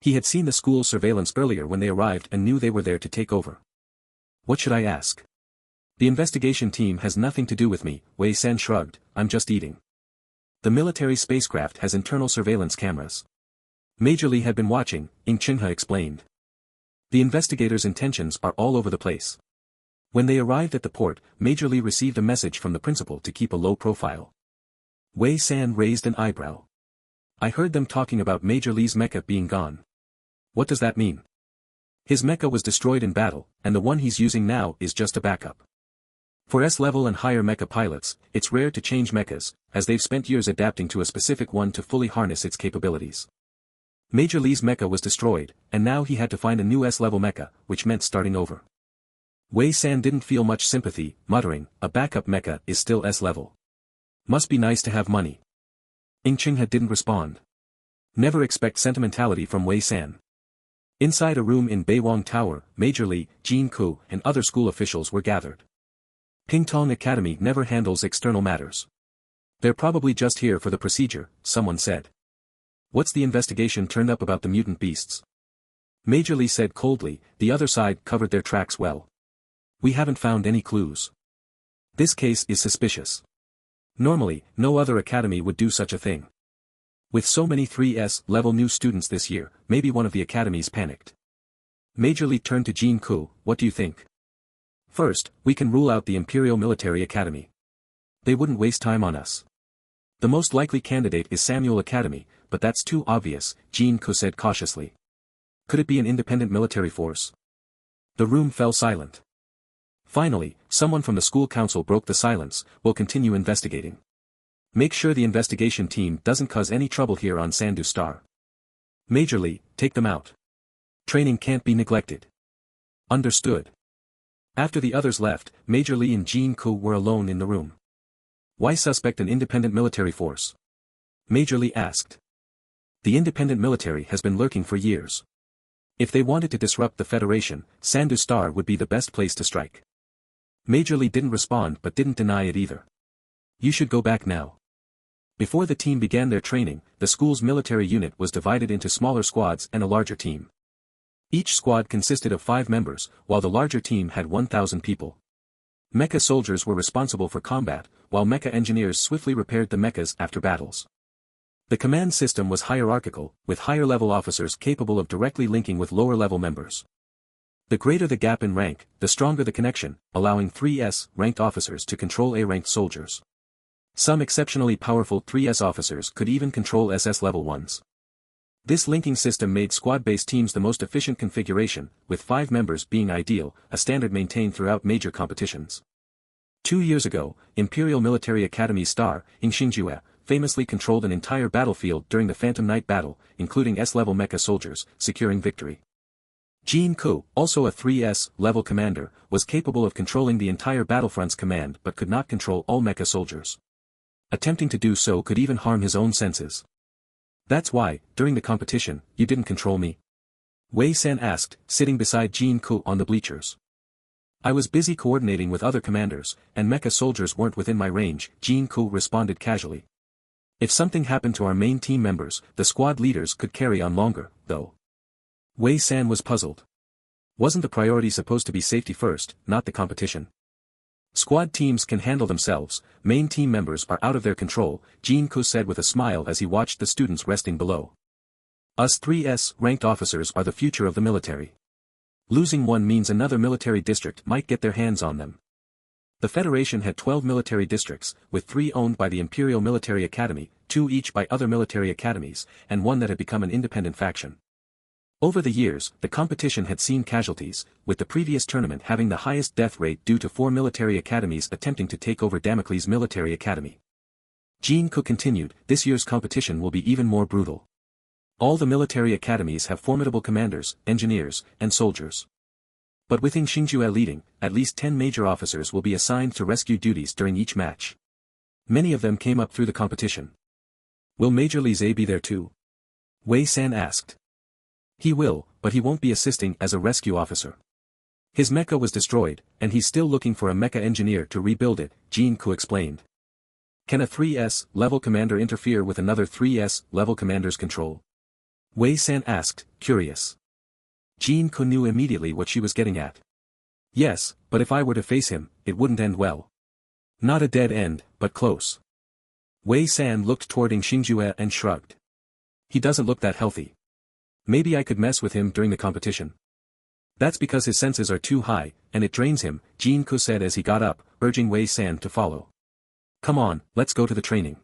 He had seen the school's surveillance earlier when they arrived and knew they were there to take over. What should I ask? The investigation team has nothing to do with me, Wei San shrugged, I'm just eating. The military spacecraft has internal surveillance cameras. Major Li had been watching, Chenghe explained. The investigators' intentions are all over the place. When they arrived at the port, Major Li received a message from the principal to keep a low profile. Wei San raised an eyebrow. I heard them talking about Major Li's mecha being gone. What does that mean? His mecha was destroyed in battle, and the one he's using now is just a backup. For S-level and higher mecha pilots, it's rare to change mechas, as they've spent years adapting to a specific one to fully harness its capabilities. Major Li's mecha was destroyed, and now he had to find a new S-level mecha, which meant starting over. Wei San didn't feel much sympathy, muttering, a backup mecha is still S-level. Must be nice to have money. Chenghe didn't respond. Never expect sentimentality from Wei San. Inside a room in Beiwang Tower, Major Li, Jin Ku, and other school officials were gathered. Pingtong Academy never handles external matters. They're probably just here for the procedure, someone said. What's the investigation turned up about the mutant beasts? Major Li said coldly, the other side covered their tracks well. We haven't found any clues. This case is suspicious. Normally, no other academy would do such a thing. With so many 3S level new students this year, maybe one of the academies panicked. Major Li turned to Jin Ku, what do you think? First, we can rule out the Imperial Military Academy. They wouldn't waste time on us. The most likely candidate is Samuel Academy, but that's too obvious, Jin Ku said cautiously. Could it be an independent military force? The room fell silent. Finally, someone from the school council broke the silence, we'll continue investigating. Make sure the investigation team doesn't cause any trouble here on Sandu Star. Major Li, take them out. Training can't be neglected. Understood. After the others left, Major Li and Jin Ku were alone in the room. Why suspect an independent military force? Major Li asked. The independent military has been lurking for years. If they wanted to disrupt the Federation, Sandu Star would be the best place to strike. Major Li didn't respond but didn't deny it either. You should go back now. Before the team began their training, the school's military unit was divided into smaller squads and a larger team. Each squad consisted of 5 members, while the larger team had 1,000 people. Mecha soldiers were responsible for combat, while mecha engineers swiftly repaired the mechas after battles. The command system was hierarchical, with higher-level officers capable of directly linking with lower-level members. The greater the gap in rank, the stronger the connection, allowing 3S ranked officers to control A-ranked soldiers. Some exceptionally powerful 3S officers could even control SS level ones. This linking system made squad-based teams the most efficient configuration, with 5 members being ideal, a standard maintained throughout major competitions. 2 years ago, Imperial Military Academy's star, Xingjue, famously controlled an entire battlefield during the Phantom Knight battle, including S-level mecha soldiers, securing victory. Jin Ko, also a 3S-level commander, was capable of controlling the entire battlefront's command but could not control all mecha soldiers. Attempting to do so could even harm his own senses. That's why, during the competition, you didn't control me? Wei San asked, sitting beside Jin Ko on the bleachers. I was busy coordinating with other commanders, and mecha soldiers weren't within my range, Jin Ko responded casually. If something happened to our main team members, the squad leaders could carry on longer, though. Wei San was puzzled. Wasn't the priority supposed to be safety first, not the competition? Squad teams can handle themselves, main team members are out of their control, Jin Ko said with a smile as he watched the students resting below. Us 3S ranked officers are the future of the military. Losing one means another military district might get their hands on them. The Federation had 12 military districts, with 3 owned by the Imperial Military Academy, 2 each by other military academies, and 1 that had become an independent faction. Over the years, the competition had seen casualties, with the previous tournament having the highest death rate due to 4 military academies attempting to take over Damocles Military Academy. Jin Ko continued, this year's competition will be even more brutal. All the military academies have formidable commanders, engineers, and soldiers. But with Xingjue leading, at least 10 major officers will be assigned to rescue duties during each match. Many of them came up through the competition. Will Major Li Zhe be there too? Wei San asked. He will, but he won't be assisting as a rescue officer. His mecha was destroyed, and he's still looking for a mecha engineer to rebuild it, Jin Ko explained. Can a 3S-level commander interfere with another 3S-level commander's control? Wei San asked, curious. Jin Ko knew immediately what she was getting at. Yes, but if I were to face him, it wouldn't end well. Not a dead end, but close. Wei San looked toward Xingjue and shrugged. He doesn't look that healthy. Maybe I could mess with him during the competition. That's because his senses are too high, and it drains him, Jin Ko said as he got up, urging Wei San to follow. Come on, let's go to the training.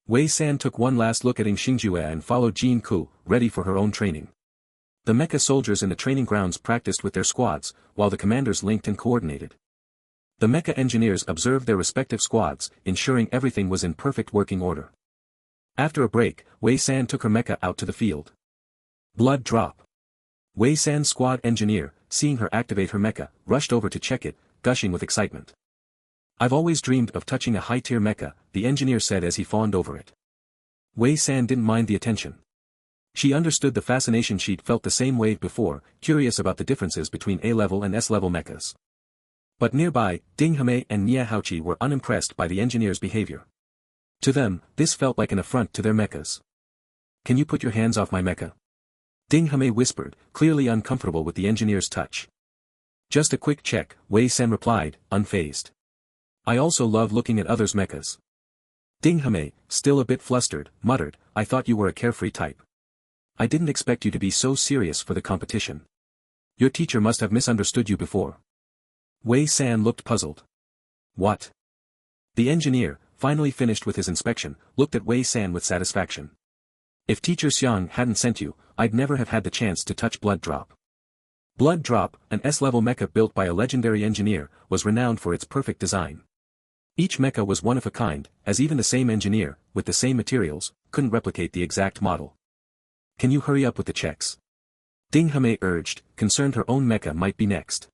Wei San took one last look at Xingjue and followed Jin Ko, ready for her own training. The mecha soldiers in the training grounds practiced with their squads, while the commanders linked and coordinated. The mecha engineers observed their respective squads, ensuring everything was in perfect working order. After a break, Wei San took her mecha out to the field. Blood drop. Wei San's squad engineer, seeing her activate her mecha, rushed over to check it, gushing with excitement. I've always dreamed of touching a high-tier mecha, the engineer said as he fawned over it. Wei San didn't mind the attention. She understood the fascination she'd felt the same way before, curious about the differences between A-level and S-level mechas. But nearby, Ding Hame and Nia Haoqi were unimpressed by the engineer's behavior. To them, this felt like an affront to their mechas. Can you put your hands off my mecha? Ding Hame whispered, clearly uncomfortable with the engineer's touch. Just a quick check, Wei San replied, unfazed. I also love looking at others' mechas. Ding Hame, still a bit flustered, muttered, I thought you were a carefree type. I didn't expect you to be so serious for the competition. Your teacher must have misunderstood you before. Wei San looked puzzled. What? The engineer, finally finished with his inspection, looked at Wei San with satisfaction. If Teacher Xiang hadn't sent you, I'd never have had the chance to touch Blood Drop. Blood Drop, an S-level mecha built by a legendary engineer, was renowned for its perfect design. Each mecha was one of a kind, as even the same engineer, with the same materials, couldn't replicate the exact model. Can you hurry up with the checks? Ding Hame urged, concerned her own mecha might be next.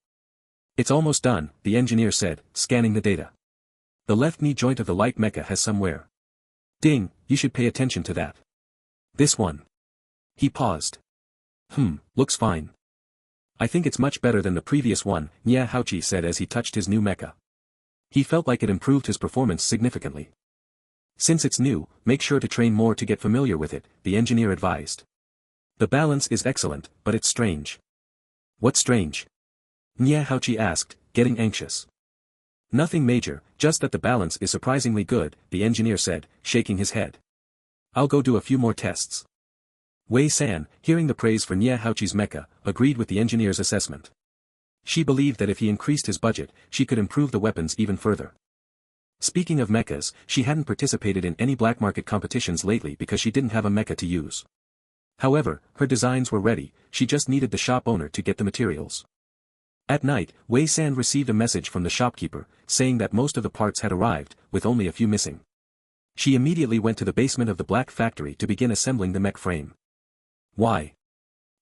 It's almost done, the engineer said, scanning the data. The left knee joint of the light mecha has some wear. Ding, you should pay attention to that. This one. He paused. Looks fine. I think it's much better than the previous one, Nia Haoqi said as he touched his new mecha. He felt like it improved his performance significantly. Since it's new, make sure to train more to get familiar with it, the engineer advised. The balance is excellent, but it's strange. What's strange? Nia Haoqi asked, getting anxious. Nothing major, just that the balance is surprisingly good, the engineer said, shaking his head. I'll go do a few more tests. Wei San, hearing the praise for Nia Haoqi's mecha, agreed with the engineer's assessment. She believed that if he increased his budget, she could improve the weapons even further. Speaking of mechas, she hadn't participated in any black market competitions lately because she didn't have a mecha to use. However, her designs were ready, she just needed the shop owner to get the materials. At night, Wei San received a message from the shopkeeper, saying that most of the parts had arrived, with only a few missing. She immediately went to the basement of the black factory to begin assembling the mech frame. Why?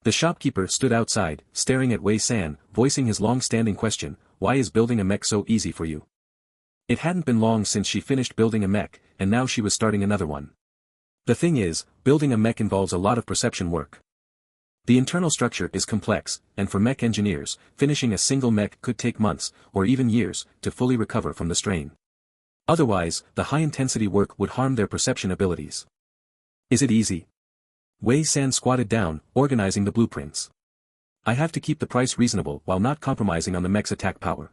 The shopkeeper stood outside, staring at Wei San, voicing his long-standing question, why is building a mech so easy for you? It hadn't been long since she finished building a mech, and now she was starting another one. The thing is, building a mech involves a lot of perception work. The internal structure is complex, and for mech engineers, finishing a single mech could take months, or even years, to fully recover from the strain. Otherwise, the high-intensity work would harm their perception abilities. Is it easy? Wei San squatted down, organizing the blueprints. I have to keep the price reasonable while not compromising on the mech's attack power.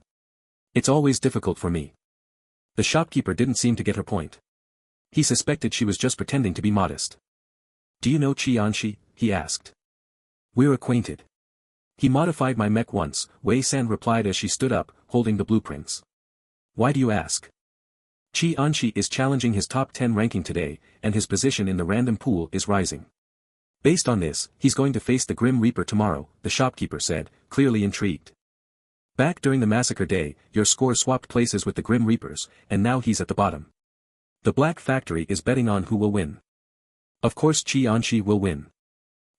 It's always difficult for me. The shopkeeper didn't seem to get her point. He suspected she was just pretending to be modest. Do you know Qianxi? He asked. We're acquainted. He modified my mech once, Wei San replied as she stood up, holding the blueprints. Why do you ask? Qianxi is challenging his top 10 ranking today, and his position in the random pool is rising. Based on this, he's going to face the Grim Reaper tomorrow, the shopkeeper said, clearly intrigued. Back during the massacre day, your score swapped places with the Grim Reapers, and now he's at the bottom. The Black Factory is betting on who will win. Of course Qianxi will win.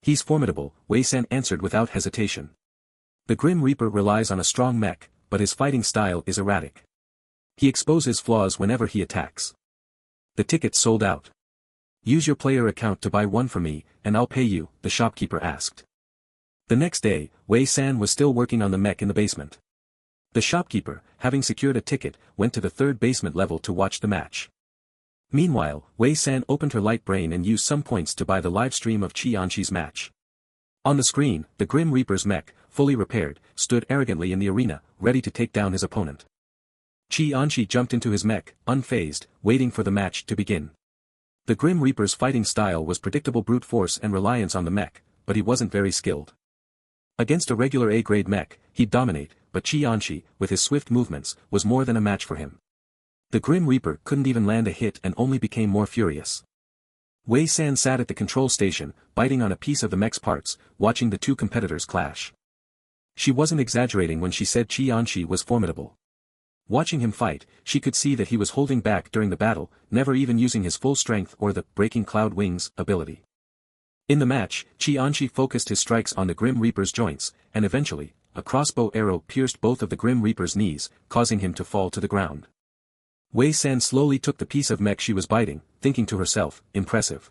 He's formidable, Wei San answered without hesitation. The Grim Reaper relies on a strong mech, but his fighting style is erratic. He exposes flaws whenever he attacks. The tickets sold out. Use your player account to buy one for me, and I'll pay you, the shopkeeper asked. The next day, Wei San was still working on the mech in the basement. The shopkeeper, having secured a ticket, went to the third basement level to watch the match. Meanwhile, Wei San opened her light brain and used some points to buy the live stream of Qianxi's match. On the screen, the Grim Reaper's mech, fully repaired, stood arrogantly in the arena, ready to take down his opponent. Qianxi jumped into his mech, unfazed, waiting for the match to begin. The Grim Reaper's fighting style was predictable brute force and reliance on the mech, but he wasn't very skilled. Against a regular A-grade mech, he'd dominate, but Qianxi, with his swift movements, was more than a match for him. The Grim Reaper couldn't even land a hit and only became more furious. Wei San sat at the control station, biting on a piece of the mech's parts, watching the two competitors clash. She wasn't exaggerating when she said Qianxi was formidable. Watching him fight, she could see that he was holding back during the battle, never even using his full strength or the breaking cloud wings ability. In the match, Qianxi focused his strikes on the Grim Reaper's joints, and eventually, a crossbow arrow pierced both of the Grim Reaper's knees, causing him to fall to the ground. Wei San slowly took the piece of mech she was biting, thinking to herself, impressive.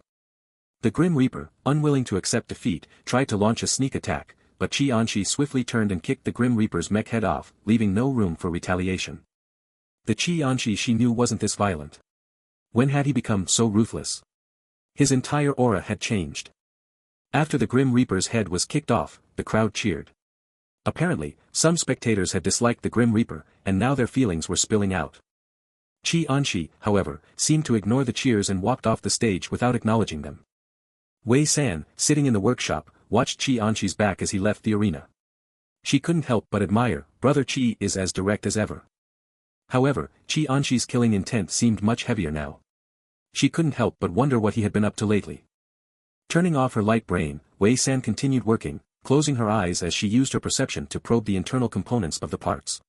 The Grim Reaper, unwilling to accept defeat, tried to launch a sneak attack, but Qianxi swiftly turned and kicked the Grim Reaper's mech head off, leaving no room for retaliation. The Qianxi she knew wasn't this violent. When had he become so ruthless? His entire aura had changed. After the Grim Reaper's head was kicked off, the crowd cheered. Apparently, some spectators had disliked the Grim Reaper, and now their feelings were spilling out. Qianxi, however, seemed to ignore the cheers and walked off the stage without acknowledging them. Wei San, sitting in the workshop, watched Qianxi's back as he left the arena. She couldn't help but admire, Brother Qi is as direct as ever. However, Qianxi's killing intent seemed much heavier now. She couldn't help but wonder what he had been up to lately. Turning off her light brain, Wei San continued working, closing her eyes as she used her perception to probe the internal components of the parts.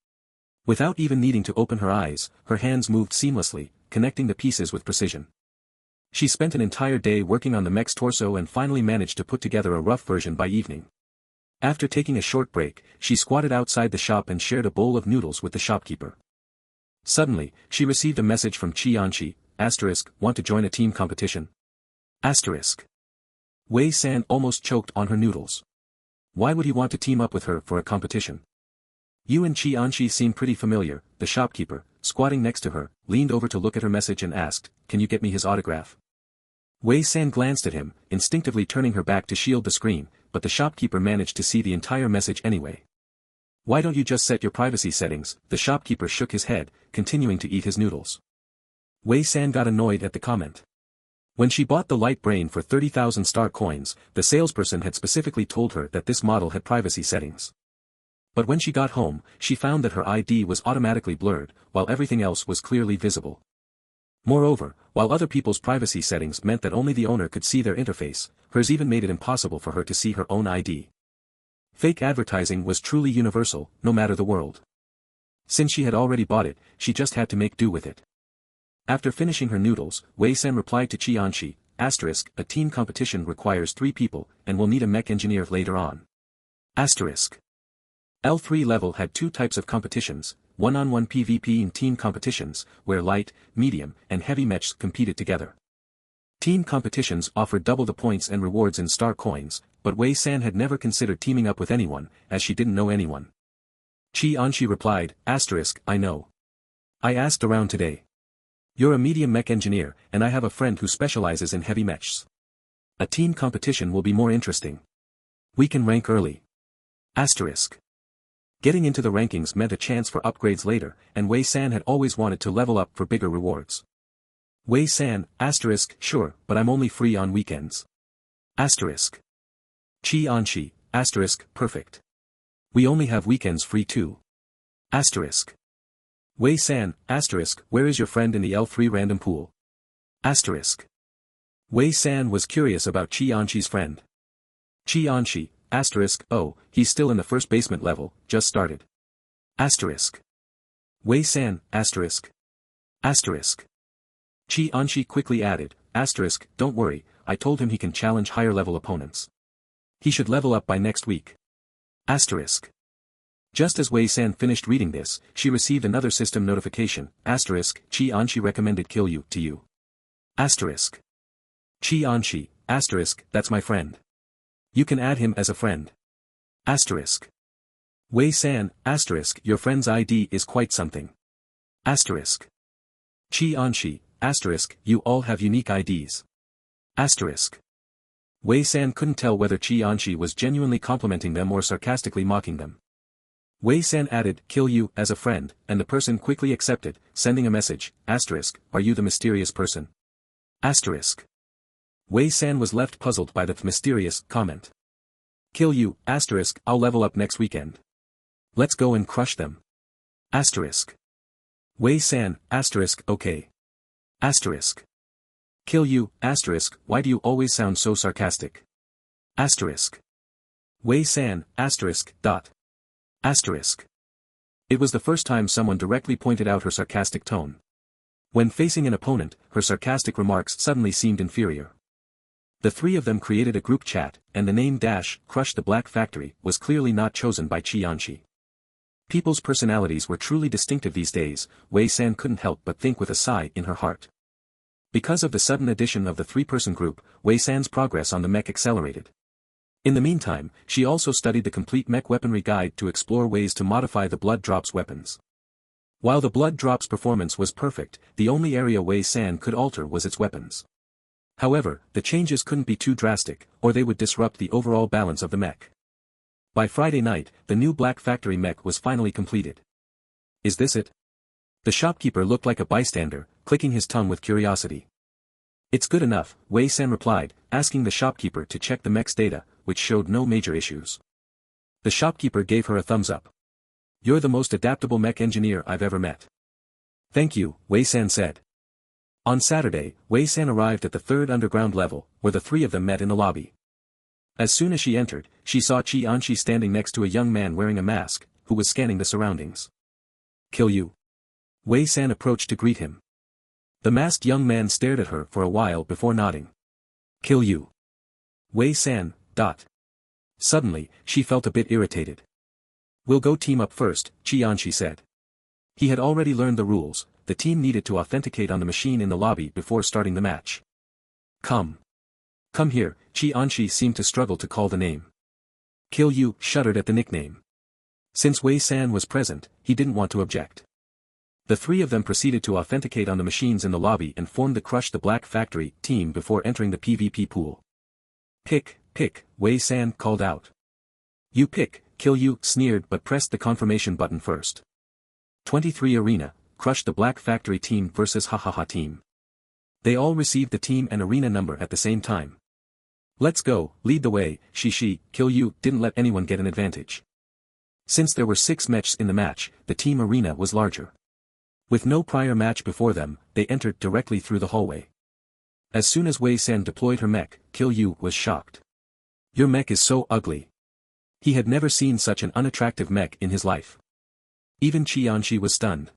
Without even needing to open her eyes, her hands moved seamlessly, connecting the pieces with precision. She spent an entire day working on the mech's torso and finally managed to put together a rough version by evening. After taking a short break, she squatted outside the shop and shared a bowl of noodles with the shopkeeper. Suddenly, she received a message from Qianxi, want to join a team competition? Wei San almost choked on her noodles. Why would he want to team up with her for a competition? You and Qianxi seem pretty familiar, the shopkeeper, squatting next to her, leaned over to look at her message and asked, can you get me his autograph? Wei San glanced at him, instinctively turning her back to shield the screen, but the shopkeeper managed to see the entire message anyway. Why don't you just set your privacy settings? The shopkeeper shook his head, continuing to eat his noodles. Wei San got annoyed at the comment. When she bought the light brain for 30,000 star coins, the salesperson had specifically told her that this model had privacy settings. But when she got home, she found that her ID was automatically blurred, while everything else was clearly visible. Moreover, while other people's privacy settings meant that only the owner could see their interface, hers even made it impossible for her to see her own ID. Fake advertising was truly universal, no matter the world. Since she had already bought it, she just had to make do with it. After finishing her noodles, Wei San replied to Qianxi, asterisk, a team competition requires 3 people, and will need a mech engineer later on. Asterisk. L3 level had 2 types of competitions, one-on-one PvP and team competitions, where light, medium, and heavy mechs competed together. Team competitions offered double the points and rewards in star coins, but Wei San had never considered teaming up with anyone, as she didn't know anyone. Qianxi replied, asterisk, I know. I asked around today. You're a medium mech engineer, and I have a friend who specializes in heavy mechs. A team competition will be more interesting. We can rank early. Asterisk. Getting into the rankings meant a chance for upgrades later, and Wei San had always wanted to level up for bigger rewards. Wei San, asterisk, sure, but I'm only free on weekends. Asterisk. Qianxi, asterisk, perfect. We only have weekends free too. Asterisk. Wei San, asterisk, where is your friend in the L3 random pool? Asterisk. Wei San was curious about Qianxi's friend. Qianxi, asterisk, oh, he's still in the first basement level, just started. Asterisk. Wei San, asterisk. Asterisk. Qianxi quickly added, asterisk, don't worry, I told him he can challenge higher level opponents. He should level up by next week. Asterisk. Just as Wei San finished reading this, she received another system notification, asterisk, Qianxi recommended kill you to you. Asterisk. Qianxi, asterisk, that's my friend. You can add him as a friend. Asterisk. Wei San, asterisk, your friend's ID is quite something. Asterisk. Qianxi, asterisk, you all have unique IDs. Asterisk. Wei San couldn't tell whether Qianxi was genuinely complimenting them or sarcastically mocking them. Wei San added, kill you, as a friend, and the person quickly accepted, sending a message, asterisk, are you the mysterious person? Asterisk. Wei San was left puzzled by the mysterious comment. Kill you, asterisk, I'll level up next weekend. Let's go and crush them. Asterisk. Wei San, asterisk, okay. Asterisk. Kill you, asterisk, why do you always sound so sarcastic? Asterisk. Wei San, asterisk, dot. Asterisk. It was the first time someone directly pointed out her sarcastic tone. When facing an opponent, her sarcastic remarks suddenly seemed inferior. The 3 of them created a group chat, and the name Crush the Black Factory was clearly not chosen by Qianxi. People's personalities were truly distinctive these days, Wei San couldn't help but think with a sigh in her heart. Because of the sudden addition of the 3-person group, Wei San's progress on the mech accelerated. In the meantime, she also studied the complete mech weaponry guide to explore ways to modify the blood drops weapons. While the blood drops performance was perfect, the only area Wei San could alter was its weapons. However, the changes couldn't be too drastic, or they would disrupt the overall balance of the mech. By Friday night, the new Black Factory mech was finally completed. Is this it? The shopkeeper looked like a bystander, clicking his tongue with curiosity. It's good enough, Wei San replied, asking the shopkeeper to check the mech's data, which showed no major issues. The shopkeeper gave her a thumbs up. You're the most adaptable mech engineer I've ever met. Thank you, Wei San said. On Saturday, Wei San arrived at the 3rd underground level, where the 3 of them met in the lobby. As soon as she entered, she saw Qianxi standing next to a young man wearing a mask, who was scanning the surroundings. Kill you. Wei San approached to greet him. The masked young man stared at her for a while before nodding. Kill you. Wei San, dot. Suddenly, she felt a bit irritated. We'll go team up first, Qianxi said. He had already learned the rules, the team needed to authenticate on the machine in the lobby before starting the match. Come. Come here, Qianxi seemed to struggle to call the name. Kill you shuddered at the nickname. Since Wei San was present, he didn't want to object. The 3 of them proceeded to authenticate on the machines in the lobby and formed the Crush the Black Factory team before entering the PvP pool. Pick, Wei San called out. You pick, Kill you sneered but pressed the confirmation button first. 23 Arena, Crush the Black Factory team versus Hahaha team. They all received the team and arena number at the same time. Let's go, lead the way, Shishi, Kill you didn't let anyone get an advantage. Since there were 6 mechs in the match, the team arena was larger. With no prior match before them, they entered directly through the hallway. As soon as Wei San deployed her mech, Yu was shocked. Your mech is so ugly. He had never seen such an unattractive mech in his life. Even Qianxi was stunned.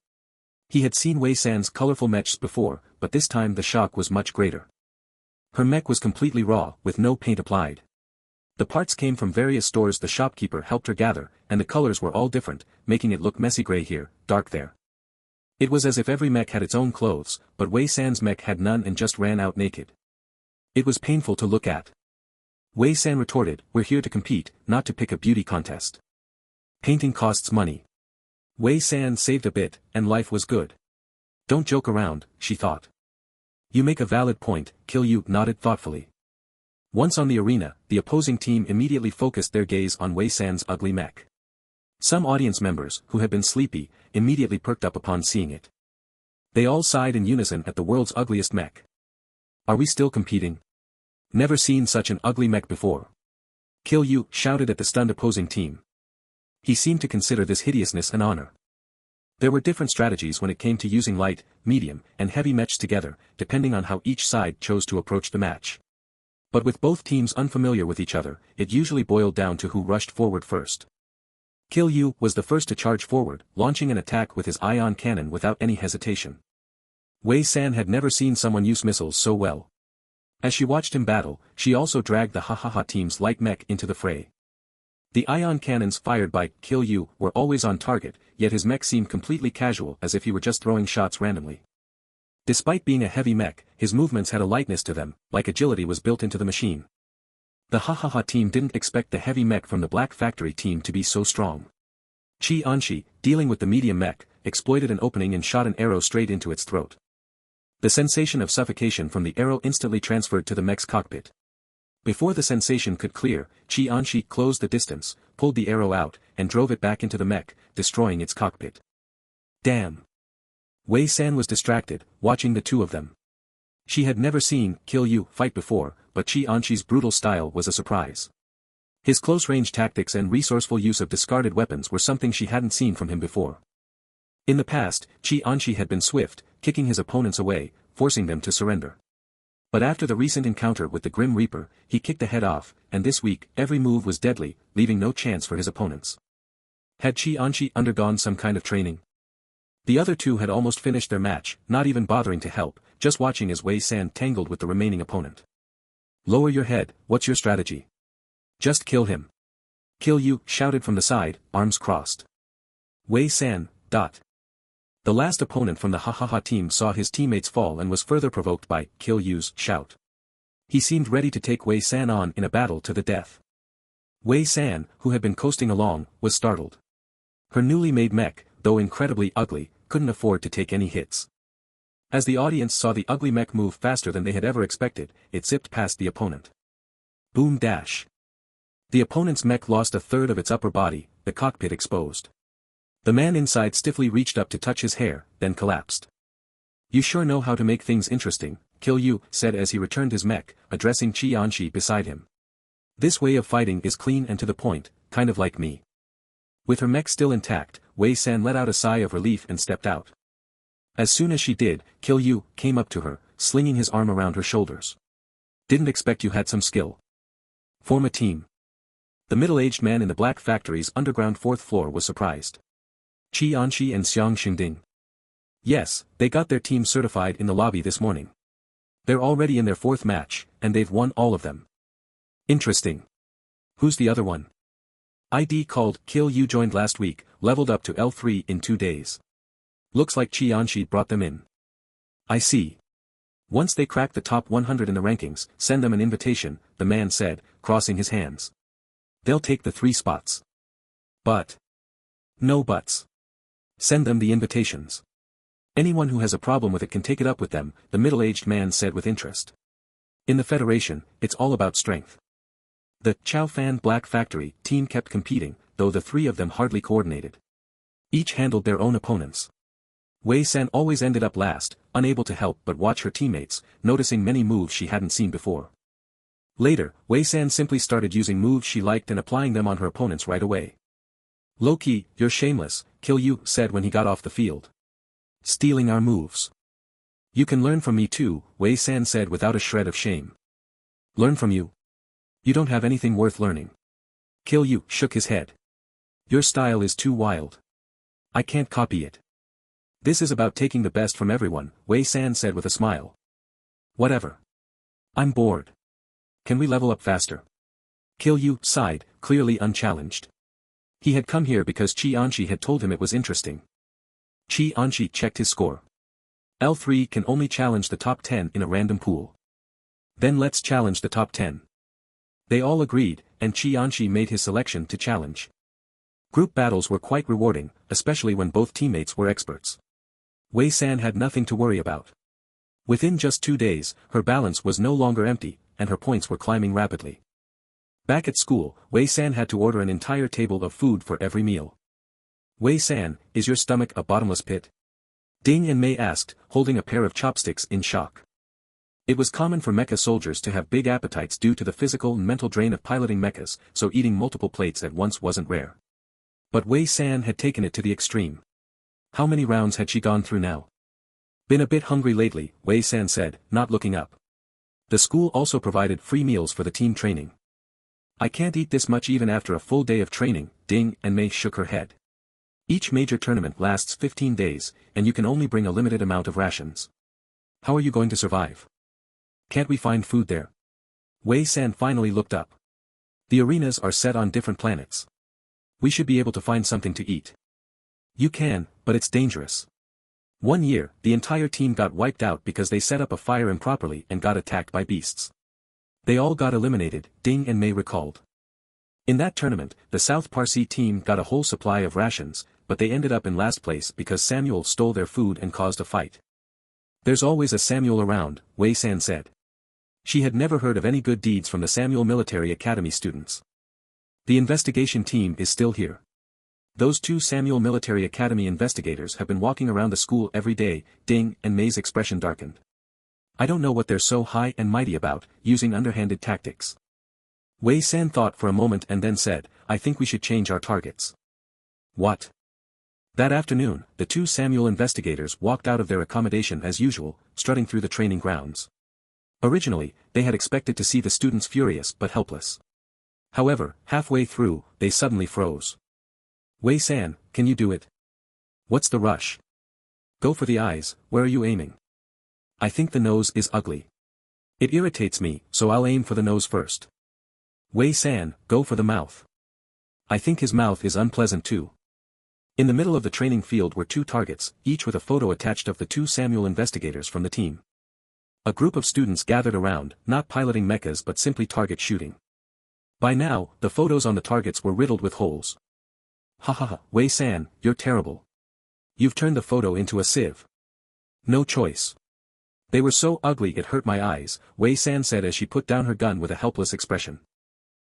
He had seen Wei San's colorful mechs before, but this time the shock was much greater. Her mech was completely raw, with no paint applied. The parts came from various stores the shopkeeper helped her gather, and the colors were all different, making it look messy gray here, dark there. It was as if every mech had its own clothes, but Wei San's mech had none and just ran out naked. It was painful to look at. Wei San retorted, "We're here to compete, not to pick a beauty contest. Painting costs money." Wei San saved a bit, and life was good. Don't joke around, she thought. You make a valid point, Yu nodded thoughtfully. Once on the arena, the opposing team immediately focused their gaze on Wei San's ugly mech. Some audience members, who had been sleepy, immediately perked up upon seeing it. They all sighed in unison at the world's ugliest mech. Are we still competing? Never seen such an ugly mech before. Yu shouted at the stunned opposing team. He seemed to consider this hideousness an honor. There were different strategies when it came to using light, medium, and heavy mechs together, depending on how each side chose to approach the match. But with both teams unfamiliar with each other, it usually boiled down to who rushed forward first. Yu was the first to charge forward, launching an attack with his ion cannon without any hesitation. Wei San had never seen someone use missiles so well. As she watched him battle, she also dragged the Ha team's light mech into the fray. The ion cannons fired by Yu were always on target, yet his mech seemed completely casual as if he were just throwing shots randomly. Despite being a heavy mech, his movements had a lightness to them, like agility was built into the machine. The Ha team didn't expect the heavy mech from the Black Factory team to be so strong. Qianxi, dealing with the medium mech, exploited an opening and shot an arrow straight into its throat. The sensation of suffocation from the arrow instantly transferred to the mech's cockpit. Before the sensation could clear, Qianxi closed the distance, pulled the arrow out, and drove it back into the mech, destroying its cockpit. Damn! Wei San was distracted, watching the two of them. She had never seen Yu fight before, but Qianxi's brutal style was a surprise. His close-range tactics and resourceful use of discarded weapons were something she hadn't seen from him before. In the past, Qianxi had been swift, kicking his opponents away, forcing them to surrender. But after the recent encounter with the Grim Reaper, he kicked the head off, and this week, every move was deadly, leaving no chance for his opponents. Had Qianxi undergone some kind of training? The other two had almost finished their match, not even bothering to help, just watching as Wei San tangled with the remaining opponent. Lower your head, what's your strategy? Just kill him. Yu shouted from the side, arms crossed. Wei San, The last opponent from the Ha team saw his teammates fall and was further provoked by Yu's shout. He seemed ready to take Wei San on in a battle to the death. Wei San, who had been coasting along, was startled. Her newly made mech, though incredibly ugly, couldn't afford to take any hits. As the audience saw the ugly mech move faster than they had ever expected, it zipped past the opponent. Boom dash. The opponent's mech lost a third of its upper body, the cockpit exposed. The man inside stiffly reached up to touch his hair, then collapsed. You sure know how to make things interesting, Yu said as he returned his mech, addressing Qianxi beside him. This way of fighting is clean and to the point, kind of like me. With her mech still intact, Wei San let out a sigh of relief and stepped out. As soon as she did, Yu came up to her, slinging his arm around her shoulders. Didn't expect you had some skill. Form a team. The middle-aged man in the Black Factory's underground fourth floor was surprised. Qianxi and Xiang Xingding. Yes, they got their team certified in the lobby this morning. They're already in their fourth match, and they've won all of them. Interesting. Who's the other one? ID called Yu joined last week, leveled up to L3 in 2 days. Looks like Qianxi brought them in. I see. Once they crack the top 100 in the rankings, send them an invitation, the man said, crossing his hands. They'll take the 3 spots. But. No buts. Send them the invitations. Anyone who has a problem with it can take it up with them, the middle-aged man said with interest. In the Federation, it's all about strength. The Chow Fan Black Factory team kept competing, though the 3 of them hardly coordinated. Each handled their own opponents. Wei San always ended up last, unable to help but watch her teammates, noticing many moves she hadn't seen before. Later, Wei San simply started using moves she liked and applying them on her opponents right away. Low-key, you're shameless, Yu said when he got off the field. Stealing our moves. You can learn from me too, Wei San said without a shred of shame. Learn from you? You don't have anything worth learning. Kill you, shook his head. Your style is too wild. I can't copy it. This is about taking the best from everyone, Wei San said with a smile. Whatever. I'm bored. Can we level up faster? Kill you, sighed, clearly unchallenged. He had come here because Qi Anshi had told him it was interesting. Qi Anshi checked his score. L3 can only challenge the top 10 in a random pool. Then let's challenge the top 10. They all agreed, and Qi Anshi made his selection to challenge. Group battles were quite rewarding, especially when both teammates were experts. Wei San had nothing to worry about. Within just 2 days, her balance was no longer empty, and her points were climbing rapidly. Back at school, Wei San had to order an entire table of food for every meal. Wei San, is your stomach a bottomless pit? Ding and Mei asked, holding a pair of chopsticks in shock. It was common for mecha soldiers to have big appetites due to the physical and mental drain of piloting mechas, so eating multiple plates at once wasn't rare. But Wei San had taken it to the extreme. How many rounds had she gone through now? Been a bit hungry lately, Wei San said, not looking up. The school also provided free meals for the team training. I can't eat this much even after a full day of training, Ding and Mei shook her head. Each major tournament lasts 15 days, and you can only bring a limited amount of rations. How are you going to survive? Can't we find food there? Wei San finally looked up. The arenas are set on different planets. We should be able to find something to eat. You can, but it's dangerous. One year, the entire team got wiped out because they set up a fire improperly and got attacked by beasts. They all got eliminated, Ding and Mei recalled. In that tournament, the South Parsi team got a whole supply of rations, but they ended up in last place because Samuel stole their food and caused a fight. There's always a Samuel around, Wei San said. She had never heard of any good deeds from the Samuel Military Academy students. The investigation team is still here. Those 2 Samuel Military Academy investigators have been walking around the school every day, Ding and Mei's expression darkened. I don't know what they're so high and mighty about, using underhanded tactics. Wei San thought for a moment and then said, I think we should change our targets. What? That afternoon, the 2 Samuel investigators walked out of their accommodation as usual, strutting through the training grounds. Originally, they had expected to see the students furious but helpless. However, halfway through, they suddenly froze. Wei San, can you do it? What's the rush? Go for the eyes, where are you aiming? I think the nose is ugly. It irritates me, so I'll aim for the nose first. Wei San, go for the mouth. I think his mouth is unpleasant too. In the middle of the training field were 2 targets, each with a photo attached of the 2 Samuel investigators from the team. A group of students gathered around, not piloting mechas but simply target shooting. By now, the photos on the targets were riddled with holes. Ha ha ha, Wei San, you're terrible. You've turned the photo into a sieve. No choice. They were so ugly it hurt my eyes, Wei San said as she put down her gun with a helpless expression.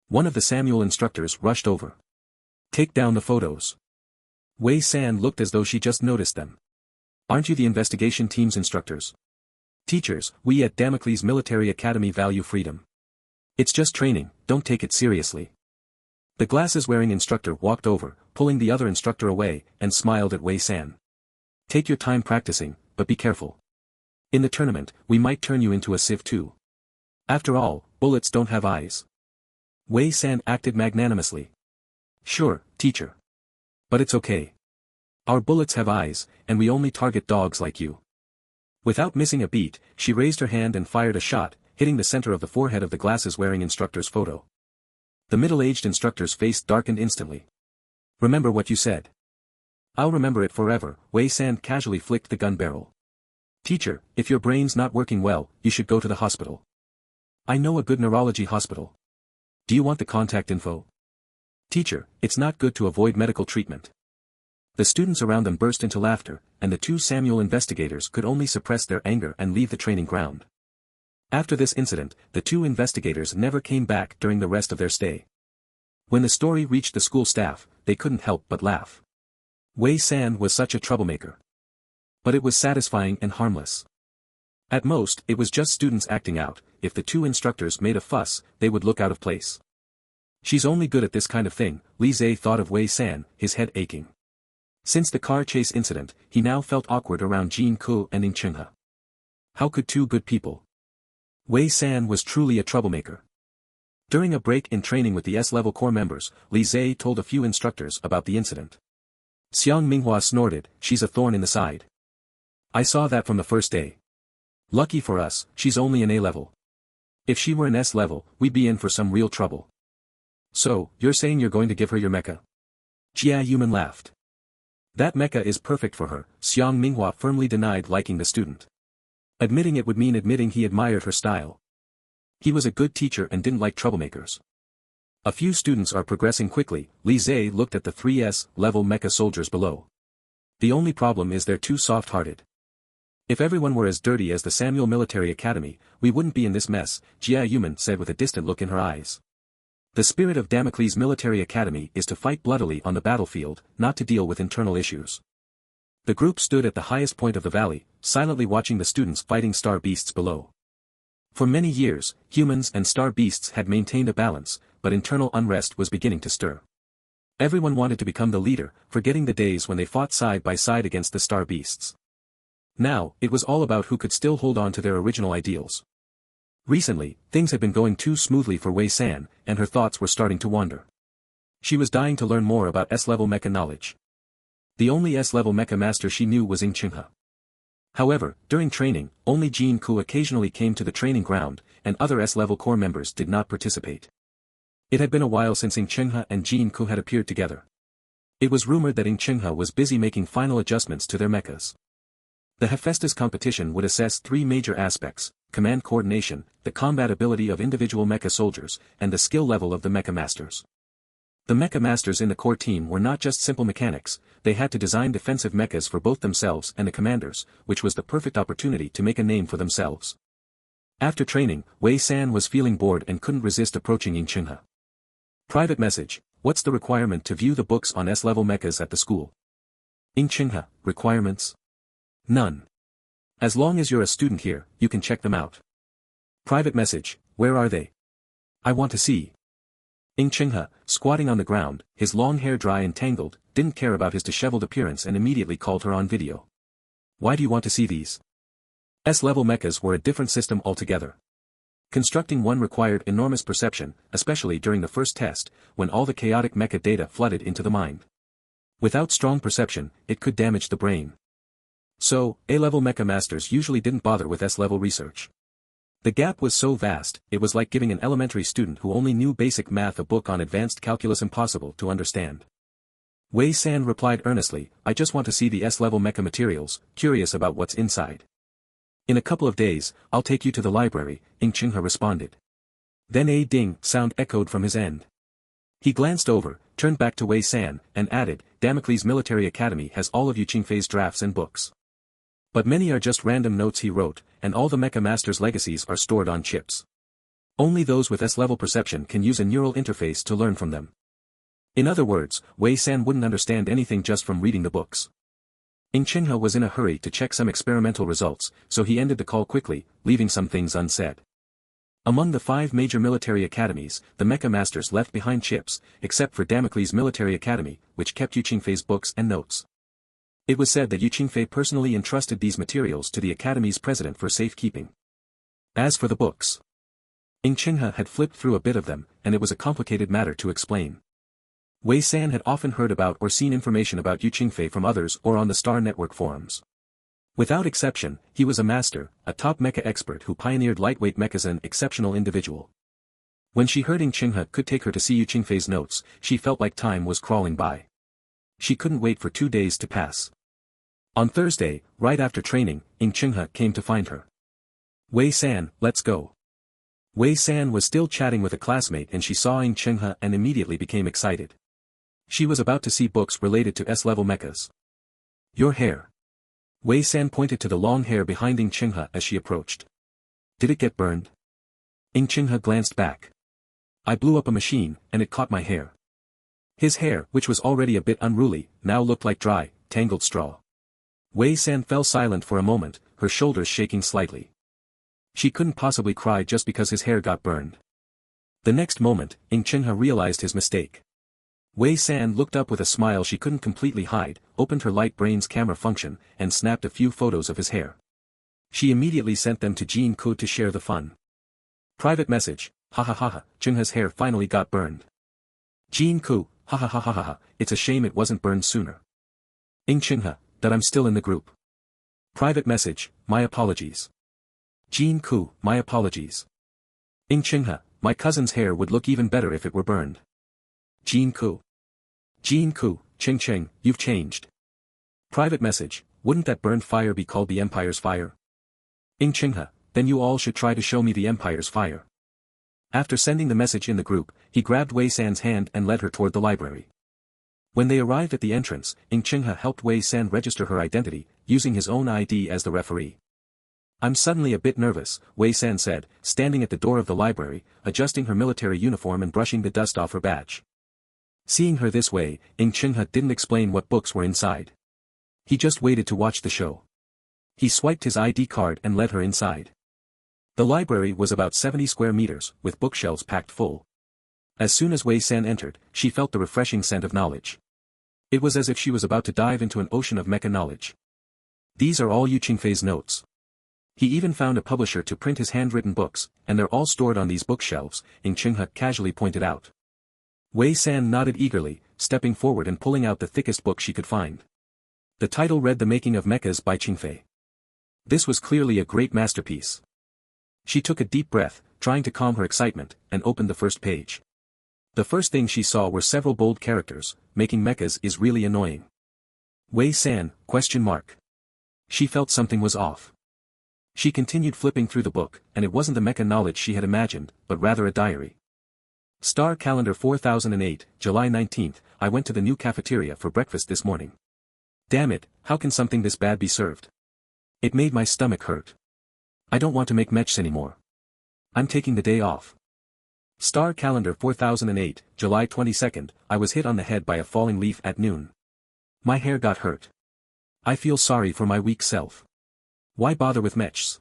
One of the Samuel instructors rushed over. Take down the photos. Wei San looked as though she just noticed them. Aren't you the investigation team's instructors? Teachers, we at Damocles Military Academy value freedom. It's just training, don't take it seriously. The glasses-wearing instructor walked over, pulling the other instructor away, and smiled at Wei San. Take your time practicing, but be careful. In the tournament, we might turn you into a sieve too. After all, bullets don't have eyes. Wei San acted magnanimously. Sure, teacher. But it's okay. Our bullets have eyes, and we only target dogs like you. Without missing a beat, she raised her hand and fired a shot, hitting the center of the forehead of the glasses-wearing instructor's photo. The middle-aged instructor's face darkened instantly. Remember what you said. I'll remember it forever, Wei San casually flicked the gun barrel. Teacher, if your brain's not working well, you should go to the hospital. I know a good neurology hospital. Do you want the contact info? Teacher, it's not good to avoid medical treatment. The students around them burst into laughter, and the 2 Samuel investigators could only suppress their anger and leave the training ground. After this incident, the 2 investigators never came back during the rest of their stay. When the story reached the school staff, they couldn't help but laugh. Wei San was such a troublemaker. But it was satisfying and harmless. At most, it was just students acting out. If the 2 instructors made a fuss, they would look out of place. She's only good at this kind of thing, Li Zhe thought of Wei San, his head aching. Since the car chase incident, he now felt awkward around Jin Ku and Ning Chenghe. How could two good people? Wei San was truly a troublemaker. During a break in training with the S-level core members, Li Zhe told a few instructors about the incident. Xiang Minghua snorted, she's a thorn in the side. I saw that from the first day. Lucky for us, she's only an A-level. If she were an S-level, we'd be in for some real trouble. So, you're saying you're going to give her your mecha? Jia Yuman laughed. That mecha is perfect for her, Xiang Minghua firmly denied liking the student. Admitting it would mean admitting he admired her style. He was a good teacher and didn't like troublemakers. A few students are progressing quickly. Li Zhe looked at the 3S level mecha soldiers below. The only problem is they're too soft-hearted. If everyone were as dirty as the Samuel Military Academy, we wouldn't be in this mess, Jia Yuman said with a distant look in her eyes. The spirit of Damocles Military Academy is to fight bloodily on the battlefield, not to deal with internal issues. The group stood at the highest point of the valley, silently watching the students fighting star beasts below. For many years, humans and star beasts had maintained a balance, but internal unrest was beginning to stir. Everyone wanted to become the leader, forgetting the days when they fought side by side against the star beasts. Now, it was all about who could still hold on to their original ideals. Recently, things had been going too smoothly for Wei San, and her thoughts were starting to wander. She was dying to learn more about S-level mecha knowledge. The only S-level mecha master she knew was Chingha. However, during training, only Jin Ku occasionally came to the training ground, and other S-level core members did not participate. It had been a while since Chingha and Jin Ku had appeared together. It was rumored that Chingha was busy making final adjustments to their mechas. The Hephaestus competition would assess three major aspects: command coordination, the combat ability of individual mecha soldiers, and the skill level of the mecha masters. The mecha masters in the core team were not just simple mechanics, they had to design defensive mechas for both themselves and the commanders, which was the perfect opportunity to make a name for themselves. After training, Wei San was feeling bored and couldn't resist approaching Chingha. Private message: what's the requirement to view the books on S-level mechas at the school? Chingha: requirements? None. As long as you're a student here, you can check them out. Private message: where are they? I want to see. Chingha, squatting on the ground, his long hair dry and tangled, didn't care about his disheveled appearance and immediately called her on video. Why do you want to see these? S-level mechas were a different system altogether. Constructing one required enormous perception, especially during the first test, when all the chaotic mecha data flooded into the mind. Without strong perception, it could damage the brain. So, A-level mecha masters usually didn't bother with S-level research. The gap was so vast, it was like giving an elementary student who only knew basic math a book on advanced calculus impossible to understand. Wei San replied earnestly, I just want to see the S-level mecha materials, curious about what's inside. In a couple of days, I'll take you to the library, Chingha responded. Then a ding sound echoed from his end. He glanced over, turned back to Wei San, and added, Damocles Military Academy has all of Qingfei's drafts and books. But many are just random notes he wrote, and all the mecha masters' legacies are stored on chips. Only those with S-level perception can use a neural interface to learn from them. In other words, Wei San wouldn't understand anything just from reading the books. Chingha was in a hurry to check some experimental results, so he ended the call quickly, leaving some things unsaid. Among the 5 major military academies, the mecha masters left behind chips, except for Damocles Military Academy, which kept Qingfei's books and notes. It was said that Qingfei personally entrusted these materials to the Academy's president for safekeeping. As for the books, Chingha had flipped through a bit of them, and it was a complicated matter to explain. Wei San had often heard about or seen information about Qingfei from others or on the Star Network forums. Without exception, he was a master, a top mecha expert who pioneered lightweight mechas, an exceptional individual. When she heard Chingha could take her to see Qingfei's notes, she felt like time was crawling by. She couldn't wait for 2 days to pass. On Thursday, right after training, Chingha came to find her. Wei San, let's go. Wei San was still chatting with a classmate and she saw Chingha and immediately became excited. She was about to see books related to S-level mechas. Your hair. Wei San pointed to the long hair behind Chingha as she approached. Did it get burned? Chingha glanced back. I blew up a machine, and it caught my hair. His hair, which was already a bit unruly, now looked like dry, tangled straw. Wei San fell silent for a moment, her shoulders shaking slightly. She couldn't possibly cry just because his hair got burned. The next moment, Chingha realized his mistake. Wei San looked up with a smile she couldn't completely hide, opened her light brain's camera function, and snapped a few photos of his hair. She immediately sent them to Jean Ko to share the fun. Private message, ha ha ha ha, Chungha's hair finally got burned. Jean Ko, ha ha ha ha ha ha, it's a shame it wasn't burned sooner. Chungha, that I'm still in the group. Private message, my apologies. Jean Ko, my apologies. Chungha, my cousin's hair would look even better if it were burned. Jean Ko. Jean Ko, Ching Ching, you've changed. Private message, wouldn't that burned fire be called the Empire's fire? Chungha, then you all should try to show me the Empire's fire. After sending the message in the group, he grabbed Wei San's hand and led her toward the library. When they arrived at the entrance, Chungha helped Wei San register her identity, using his own ID as the referee. I'm suddenly a bit nervous, Wei San said, standing at the door of the library, adjusting her military uniform and brushing the dust off her badge. Seeing her this way, Chungha didn't explain what books were inside. He just waited to watch the show. He swiped his ID card and led her inside. The library was about 70 square meters, with bookshelves packed full. As soon as Wei San entered, she felt the refreshing scent of knowledge. It was as if she was about to dive into an ocean of mecha knowledge. These are all Yu Qingfei's notes. He even found a publisher to print his handwritten books, and they're all stored on these bookshelves, Chungha casually pointed out. Wei San nodded eagerly, stepping forward and pulling out the thickest book she could find. The title read The Making of Mechas by Qingfei. This was clearly a great masterpiece. She took a deep breath, trying to calm her excitement, and opened the first page. The first thing she saw were several bold characters, making mechas is really annoying. Wei San, ? She felt something was off. She continued flipping through the book, and it wasn't the mecha knowledge she had imagined, but rather a diary. Star Calendar 4008, July 19th, I went to the new cafeteria for breakfast this morning. Damn it, how can something this bad be served? It made my stomach hurt. I don't want to make mechs anymore. I'm taking the day off. Star Calendar 4008, July 22nd, I was hit on the head by a falling leaf at noon. My hair got hurt. I feel sorry for my weak self. Why bother with mechs?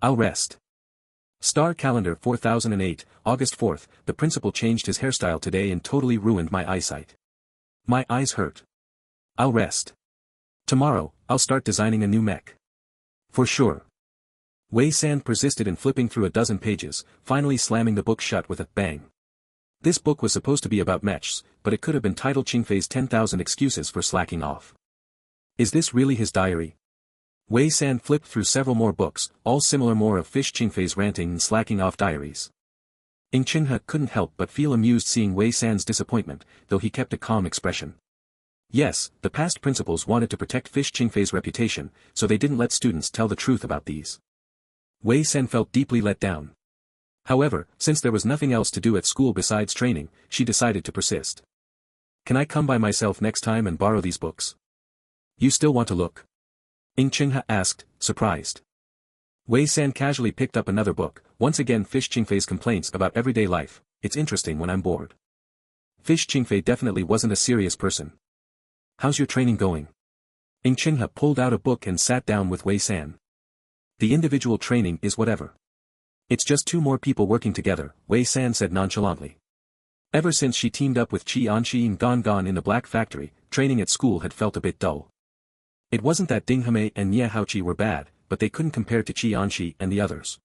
I'll rest. Star Calendar 4008, August 4th, the principal changed his hairstyle today and totally ruined my eyesight. My eyes hurt. I'll rest. Tomorrow, I'll start designing a new mech. For sure. Wei San persisted in flipping through a dozen pages, finally slamming the book shut with a bang. This book was supposed to be about mechs, but it could have been titled Qingfei's 10,000 Excuses for Slacking Off. Is this really his diary? Wei San flipped through several more books, all similar more of Fish Qingfei's ranting and slacking off diaries. Chungha couldn't help but feel amused seeing Wei San's disappointment, though he kept a calm expression. Yes, the past principals wanted to protect Fish Qingfei's reputation, so they didn't let students tell the truth about these. Wei San felt deeply let down. However, since there was nothing else to do at school besides training, she decided to persist. Can I come by myself next time and borrow these books? You still want to look? Chungha asked, surprised. Wei San casually picked up another book, once again Fish Qingfei's complaints about everyday life. It's interesting when I'm bored. Fish Qingfei definitely wasn't a serious person. How's your training going? Chungha pulled out a book and sat down with Wei San. The individual training is whatever. It's just two more people working together, Wei San said nonchalantly. Ever since she teamed up with Qi Anxi and Gon Gon in the Black Factory, training at school had felt a bit dull. It wasn't that Ding Hame and Nie Haoqi were bad, but they couldn't compare to Qi Anxi and the others.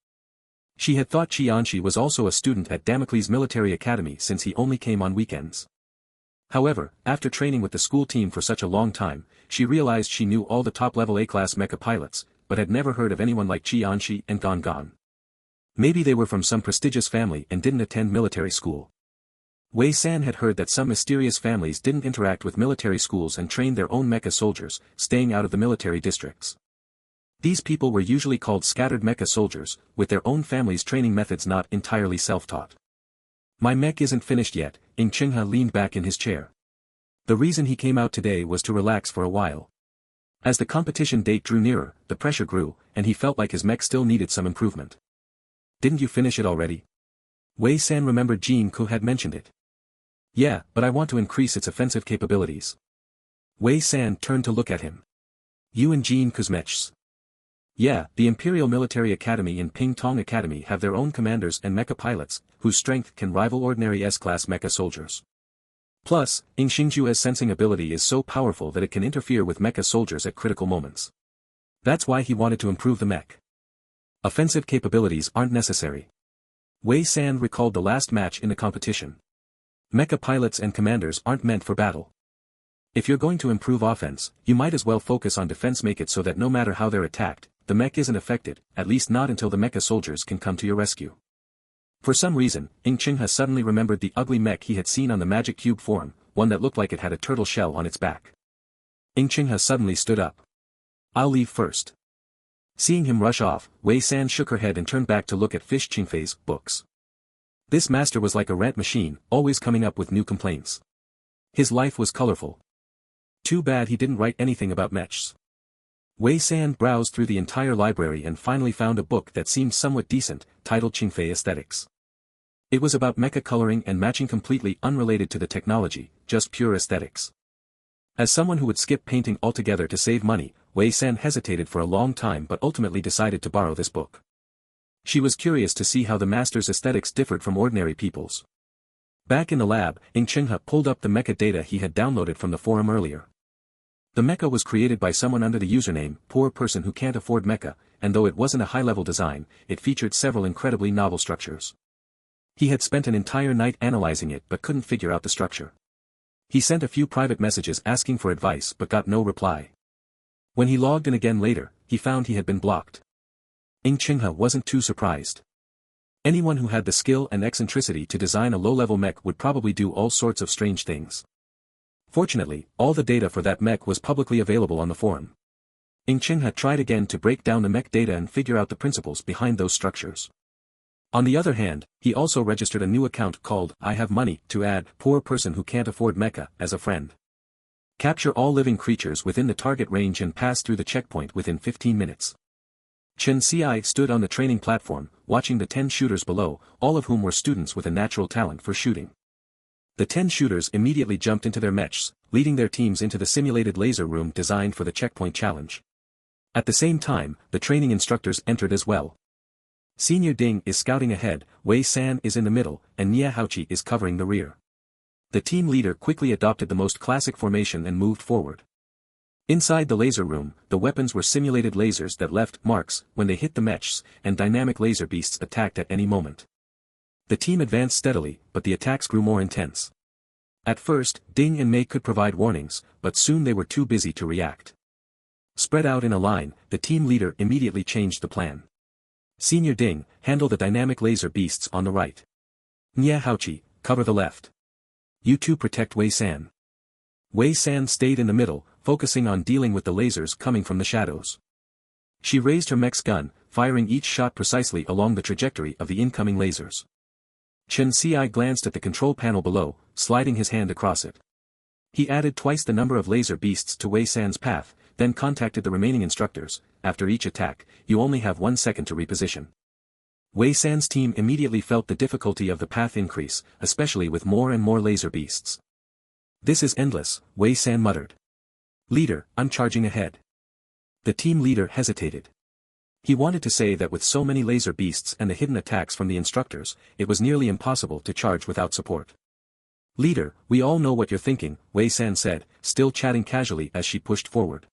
She had thought Qi Anxi was also a student at Damocles Military Academy since he only came on weekends. However, after training with the school team for such a long time, she realized she knew all the top-level A-class mecha pilots, but had never heard of anyone like Qi Anxi and Gon Gon. Maybe they were from some prestigious family and didn't attend military school. Wei San had heard that some mysterious families didn't interact with military schools and trained their own mecha soldiers, staying out of the military districts. These people were usually called scattered mecha soldiers, with their own families' training methods not entirely self-taught. My mech isn't finished yet, Chungha leaned back in his chair. The reason he came out today was to relax for a while. As the competition date drew nearer, the pressure grew, and he felt like his mech still needed some improvement. Didn't you finish it already? Wei San remembered Jean Ko had mentioned it. Yeah, but I want to increase its offensive capabilities. Wei San turned to look at him. You and Jean Ko's mechs. Yeah, the Imperial Military Academy and Ping Tong Academy have their own commanders and mecha pilots, whose strength can rival ordinary S-class mecha soldiers. Plus, Xingjue's sensing ability is so powerful that it can interfere with mecha soldiers at critical moments. That's why he wanted to improve the mech. Offensive capabilities aren't necessary. Wei San recalled the last match in the competition. Mecha pilots and commanders aren't meant for battle. If you're going to improve offense, you might as well focus on defense. Make it so that no matter how they're attacked, the mech isn't affected, at least not until the mecha soldiers can come to your rescue. For some reason, Chengha suddenly remembered the ugly mech he had seen on the magic cube forum, one that looked like it had a turtle shell on its back. Chengha suddenly stood up. I'll leave first. Seeing him rush off, Wei San shook her head and turned back to look at Fish Qingfei's books. This master was like a rant machine, always coming up with new complaints. His life was colorful. Too bad he didn't write anything about mechs. Wei San browsed through the entire library and finally found a book that seemed somewhat decent, titled Qingfei Aesthetics. It was about mecha coloring and matching, completely unrelated to the technology, just pure aesthetics. As someone who would skip painting altogether to save money, Wei San hesitated for a long time but ultimately decided to borrow this book. She was curious to see how the master's aesthetics differed from ordinary people's. Back in the lab, Chengha pulled up the mecha data he had downloaded from the forum earlier. The mecha was created by someone under the username, Poor Person Who Can't Afford Mecha, and though it wasn't a high-level design, it featured several incredibly novel structures. He had spent an entire night analyzing it but couldn't figure out the structure. He sent a few private messages asking for advice but got no reply. When he logged in again later, he found he had been blocked. Chengha wasn't too surprised. Anyone who had the skill and eccentricity to design a low-level mech would probably do all sorts of strange things. Fortunately, all the data for that mech was publicly available on the forum. Chengha tried again to break down the mech data and figure out the principles behind those structures. On the other hand, he also registered a new account called I Have Money to add Poor Person Who Can't Afford Mecha as a friend. Capture all living creatures within the target range and pass through the checkpoint within 15 minutes. Chen Xiai stood on the training platform, watching the 10 shooters below, all of whom were students with a natural talent for shooting. The 10 shooters immediately jumped into their mechs, leading their teams into the simulated laser room designed for the checkpoint challenge. At the same time, the training instructors entered as well. Senior Ding is scouting ahead, Wei San is in the middle, and Nia Haoqi is covering the rear. The team leader quickly adopted the most classic formation and moved forward. Inside the laser room, the weapons were simulated lasers that left marks when they hit the mechs, and dynamic laser beasts attacked at any moment. The team advanced steadily, but the attacks grew more intense. At first, Ding and Mei could provide warnings, but soon they were too busy to react. Spread out in a line, the team leader immediately changed the plan. Senior Ding, handle the dynamic laser beasts on the right. Nia Haoqi, cover the left. You two protect Wei San. Wei San stayed in the middle, focusing on dealing with the lasers coming from the shadows. She raised her mech's gun, firing each shot precisely along the trajectory of the incoming lasers. Chen Xiai glanced at the control panel below, sliding his hand across it. He added twice the number of laser beasts to Wei San's path, then contacted the remaining instructors. After each attack, you only have 1 second to reposition. Wei San's team immediately felt the difficulty of the path increase, especially with more and more laser beasts. This is endless, Wei San muttered. Leader, I'm charging ahead. The team leader hesitated. He wanted to say that with so many laser beasts and the hidden attacks from the instructors, it was nearly impossible to charge without support. Leader, we all know what you're thinking, Wei San said, still chatting casually as she pushed forward.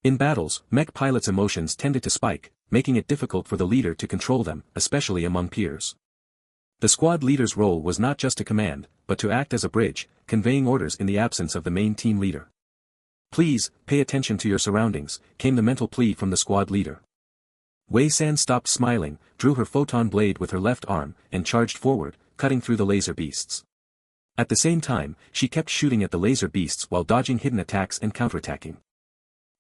In battles, mech pilots' emotions tended to spike, making it difficult for the leader to control them, especially among peers. The squad leader's role was not just to command, but to act as a bridge, conveying orders in the absence of the main team leader. Please, pay attention to your surroundings, came the mental plea from the squad leader. Wei San stopped smiling, drew her photon blade with her left arm, and charged forward, cutting through the laser beasts. At the same time, she kept shooting at the laser beasts while dodging hidden attacks and counterattacking.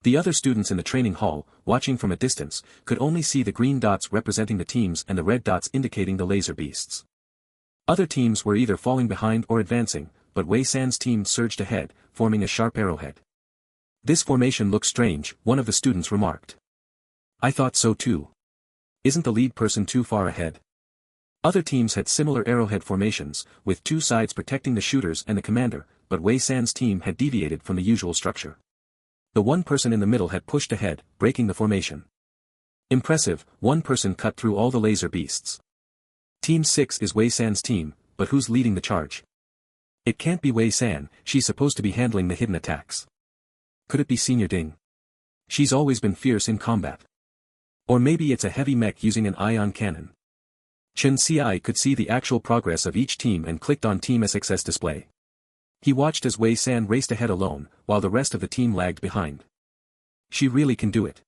The other students in the training hall, watching from a distance, could only see the green dots representing the teams and the red dots indicating the laser beasts. Other teams were either falling behind or advancing, but Wei San's team surged ahead, forming a sharp arrowhead. This formation looks strange, one of the students remarked. I thought so too. Isn't the lead person too far ahead? Other teams had similar arrowhead formations, with two sides protecting the shooters and the commander, but Wei San's team had deviated from the usual structure. The one person in the middle had pushed ahead, breaking the formation. Impressive, one person cut through all the laser beasts. Team 6 is Wei San's team, but who's leading the charge? It can't be Wei San, she's supposed to be handling the hidden attacks. Could it be Senior Ding? She's always been fierce in combat. Or maybe it's a heavy mech using an ion cannon. Chen Ci could see the actual progress of each team and clicked on Team SXS display. He watched as Wei San raced ahead alone, while the rest of the team lagged behind. She really can do it.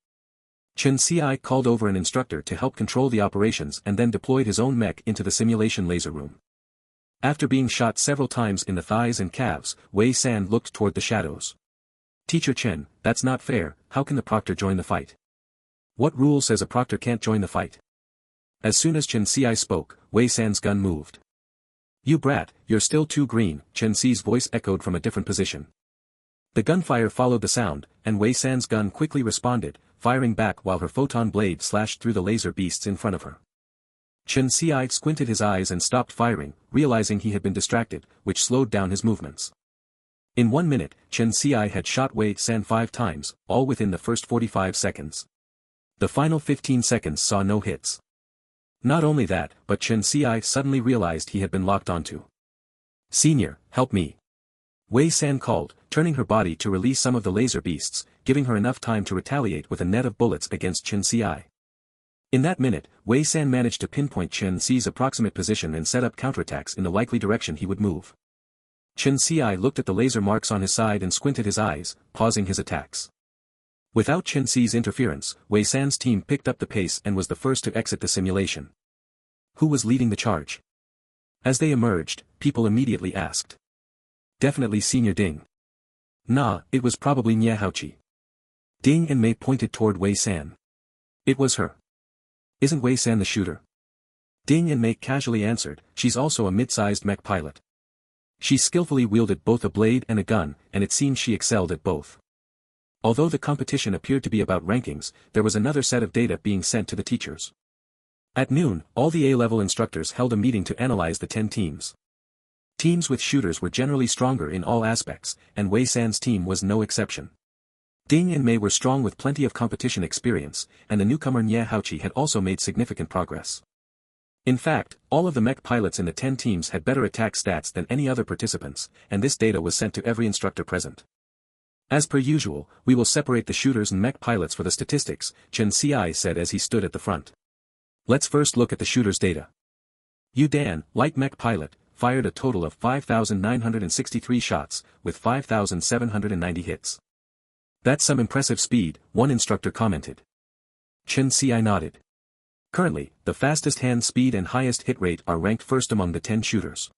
Chen Ci called over an instructor to help control the operations and then deployed his own mech into the simulation laser room. After being shot several times in the thighs and calves, Wei San looked toward the shadows. Teacher Chen, that's not fair, how can the proctor join the fight? What rule says a proctor can't join the fight? As soon as Chen Ci spoke, Wei San's gun moved. You brat, you're still too green, Chen Ci's voice echoed from a different position. The gunfire followed the sound, and Wei San's gun quickly responded, firing back while her photon blade slashed through the laser beasts in front of her. Chen Ci squinted his eyes and stopped firing, realizing he had been distracted, which slowed down his movements. In 1 minute, Chen Ci had shot Wei San 5 times, all within the first 45 seconds. The final 15 seconds saw no hits. Not only that, but Chen Ci suddenly realized he had been locked onto. Senior, help me. Wei San called, turning her body to release some of the laser beasts, giving her enough time to retaliate with a net of bullets against Chen Ci. In that minute, Wei San managed to pinpoint Chen Ci's approximate position and set up counterattacks in the likely direction he would move. Chen Ci looked at the laser marks on his side and squinted his eyes, pausing his attacks. Without Chen Ci's interference, Wei San's team picked up the pace and was the first to exit the simulation. Who was leading the charge? As they emerged, people immediately asked. Definitely Senior Ding. Nah, it was probably Nye Haoqi. Ding and Mei pointed toward Wei San. It was her. Isn't Wei San the shooter? Ding and Mei casually answered, she's also a mid-sized mech pilot. She skillfully wielded both a blade and a gun, and it seemed she excelled at both. Although the competition appeared to be about rankings, there was another set of data being sent to the teachers. At noon, all the A-level instructors held a meeting to analyze the 10 teams. Teams with shooters were generally stronger in all aspects, and Wei San's team was no exception. Ding and Mei were strong with plenty of competition experience, and the newcomer Nye Haoqi had also made significant progress. In fact, all of the mech pilots in the 10 teams had better attack stats than any other participants, and this data was sent to every instructor present. As per usual, we will separate the shooters and mech pilots for the statistics, Chen Ci said as he stood at the front. Let's first look at the shooters' data. Yu Dan, light mech pilot, fired a total of 5,963 shots, with 5,790 hits. That's some impressive speed, one instructor commented. Chen Ci nodded. Currently, the fastest hand speed and highest hit rate are ranked first among the 10 shooters.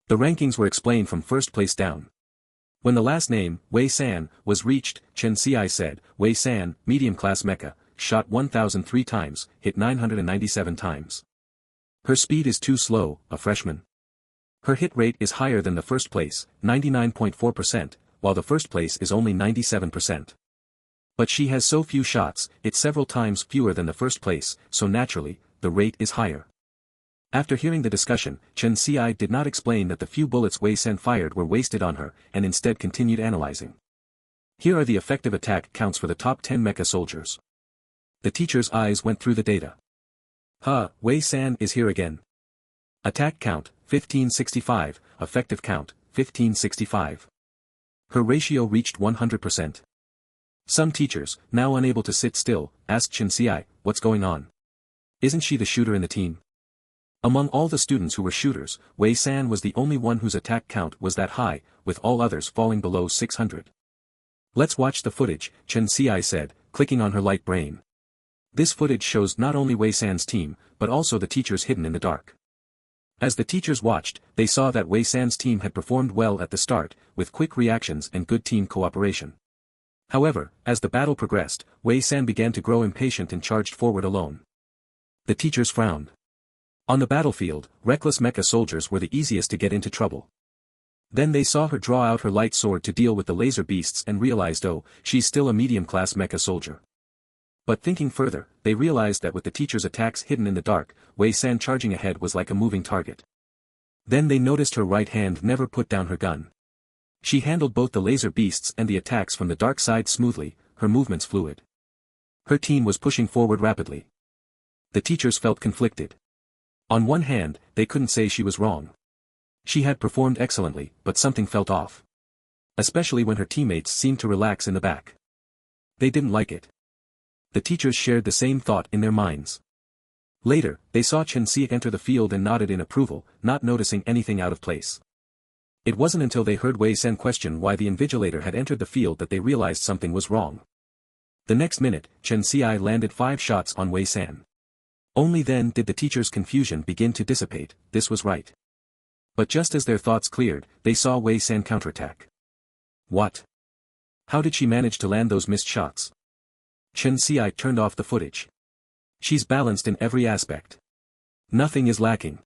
The rankings were explained from first place down. When the last name, Wei San, was reached, Chen Ci said, Wei San, medium-class mecha, shot 1,003 times, hit 997 times. Her speed is too slow, a freshman. Her hit rate is higher than the first place, 99.4%, while the first place is only 97%. But she has so few shots, it's several times fewer than the first place, so naturally, the rate is higher. After hearing the discussion, Chen Ci did not explain that the few bullets Wei San fired were wasted on her, and instead continued analyzing. Here are the effective attack counts for the top 10 mecha soldiers. The teacher's eyes went through the data. Wei San is here again. Attack count, 1565, effective count, 1565. Her ratio reached 100%. Some teachers, now unable to sit still, asked Chen Ci, what's going on? Isn't she the shooter in the team? Among all the students who were shooters, Wei San was the only one whose attack count was that high, with all others falling below 600. Let's watch the footage, Chen Ci said, clicking on her light brain. This footage shows not only Wei San's team, but also the teachers hidden in the dark. As the teachers watched, they saw that Wei San's team had performed well at the start, with quick reactions and good team cooperation. However, as the battle progressed, Wei San began to grow impatient and charged forward alone. The teachers frowned. On the battlefield, reckless mecha soldiers were the easiest to get into trouble. Then they saw her draw out her light sword to deal with the laser beasts and realized, oh, she's still a medium-class mecha soldier. But thinking further, they realized that with the teacher's attacks hidden in the dark, Wei San charging ahead was like a moving target. Then they noticed her right hand never put down her gun. She handled both the laser beasts and the attacks from the dark side smoothly, her movements fluid. Her team was pushing forward rapidly. The teachers felt conflicted. On one hand, they couldn't say she was wrong. She had performed excellently, but something felt off. Especially when her teammates seemed to relax in the back. They didn't like it. The teachers shared the same thought in their minds. Later, they saw Chen Xiek enter the field and nodded in approval, not noticing anything out of place. It wasn't until they heard Wei San question why the invigilator had entered the field that they realized something was wrong. The next minute, Chen Xiai landed 5 shots on Wei San. Only then did the teacher's confusion begin to dissipate. This was right. But just as their thoughts cleared, they saw Wei San counterattack. What? How did she manage to land those missed shots? Chen Xiai turned off the footage. She's balanced in every aspect. Nothing is lacking.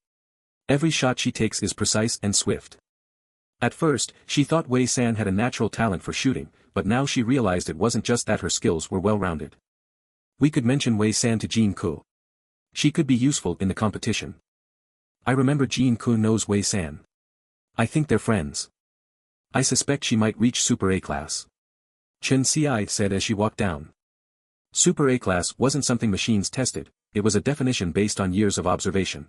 Every shot she takes is precise and swift. At first, she thought Wei San had a natural talent for shooting, but now she realized it wasn't just that her skills were well-rounded. We could mention Wei San to Jean Ku. She could be useful in the competition. I remember Jean Ku knows Wei San. I think they're friends. I suspect she might reach Super A class. Chen Xiai said as she walked down. Super A class wasn't something machines tested, it was a definition based on years of observation.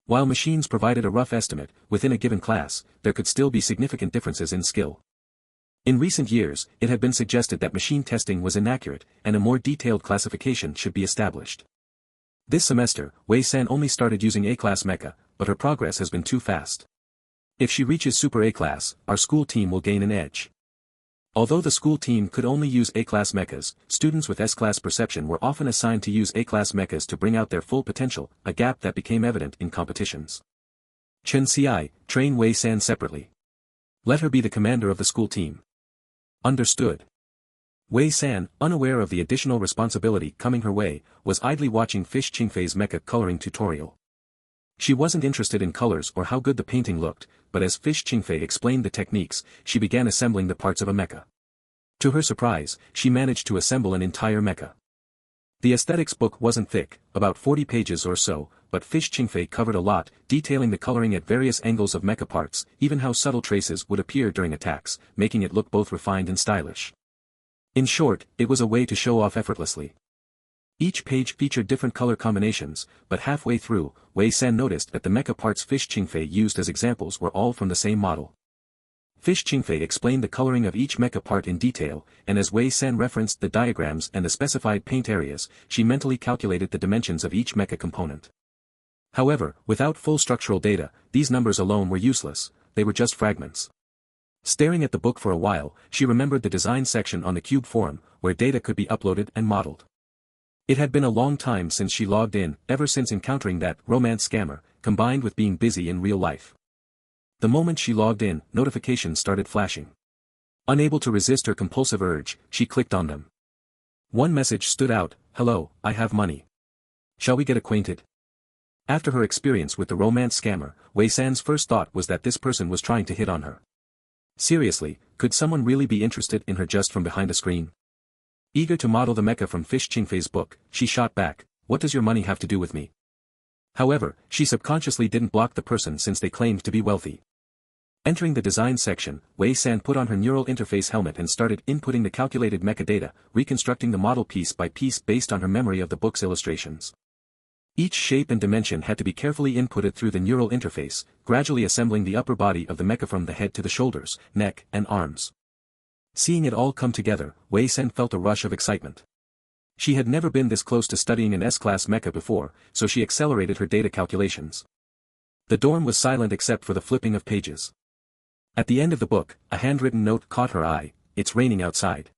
While machines provided a rough estimate, within a given class, there could still be significant differences in skill. In recent years, it had been suggested that machine testing was inaccurate, and a more detailed classification should be established. This semester, Wei San only started using A-class mecha, but her progress has been too fast. If she reaches Super A-class, our school team will gain an edge. Although the school team could only use A-class mechas, students with S-class perception were often assigned to use A-class mechas to bring out their full potential, a gap that became evident in competitions. Chen Xiai, train Wei San separately. Let her be the commander of the school team. Understood. Wei San, unaware of the additional responsibility coming her way, was idly watching Fish Qingfei's mecha coloring tutorial. She wasn't interested in colors or how good the painting looked, but as Fish Qingfei explained the techniques, she began assembling the parts of a mecha. To her surprise, she managed to assemble an entire mecha. The aesthetics book wasn't thick, about 40 pages or so, but Fish Qingfei covered a lot, detailing the coloring at various angles of mecha parts, even how subtle traces would appear during attacks, making it look both refined and stylish. In short, it was a way to show off effortlessly. Each page featured different color combinations, but halfway through, Wei San noticed that the mecha parts Fish Qingfei used as examples were all from the same model. Fish Qingfei explained the coloring of each mecha part in detail, and as Wei San referenced the diagrams and the specified paint areas, she mentally calculated the dimensions of each mecha component. However, without full structural data, these numbers alone were useless, they were just fragments. Staring at the book for a while, she remembered the design section on the Cube forum, where data could be uploaded and modeled. It had been a long time since she logged in, ever since encountering that romance scammer, combined with being busy in real life. The moment she logged in, notifications started flashing. Unable to resist her compulsive urge, she clicked on them. One message stood out, "Hello, I have money. Shall we get acquainted?" After her experience with the romance scammer, Wei San's first thought was that this person was trying to hit on her. Seriously, could someone really be interested in her just from behind a screen? Eager to model the mecha from Fish Qingfei's book, she shot back, "What does your money have to do with me?" However, she subconsciously didn't block the person since they claimed to be wealthy. Entering the design section, Wei San put on her neural interface helmet and started inputting the calculated mecha data, reconstructing the model piece by piece based on her memory of the book's illustrations. Each shape and dimension had to be carefully inputted through the neural interface, gradually assembling the upper body of the mecha from the head to the shoulders, neck, and arms. Seeing it all come together, Wei San felt a rush of excitement. She had never been this close to studying an S-class mecha before, so she accelerated her data calculations. The dorm was silent except for the flipping of pages. At the end of the book, a handwritten note caught her eye, "It's raining outside.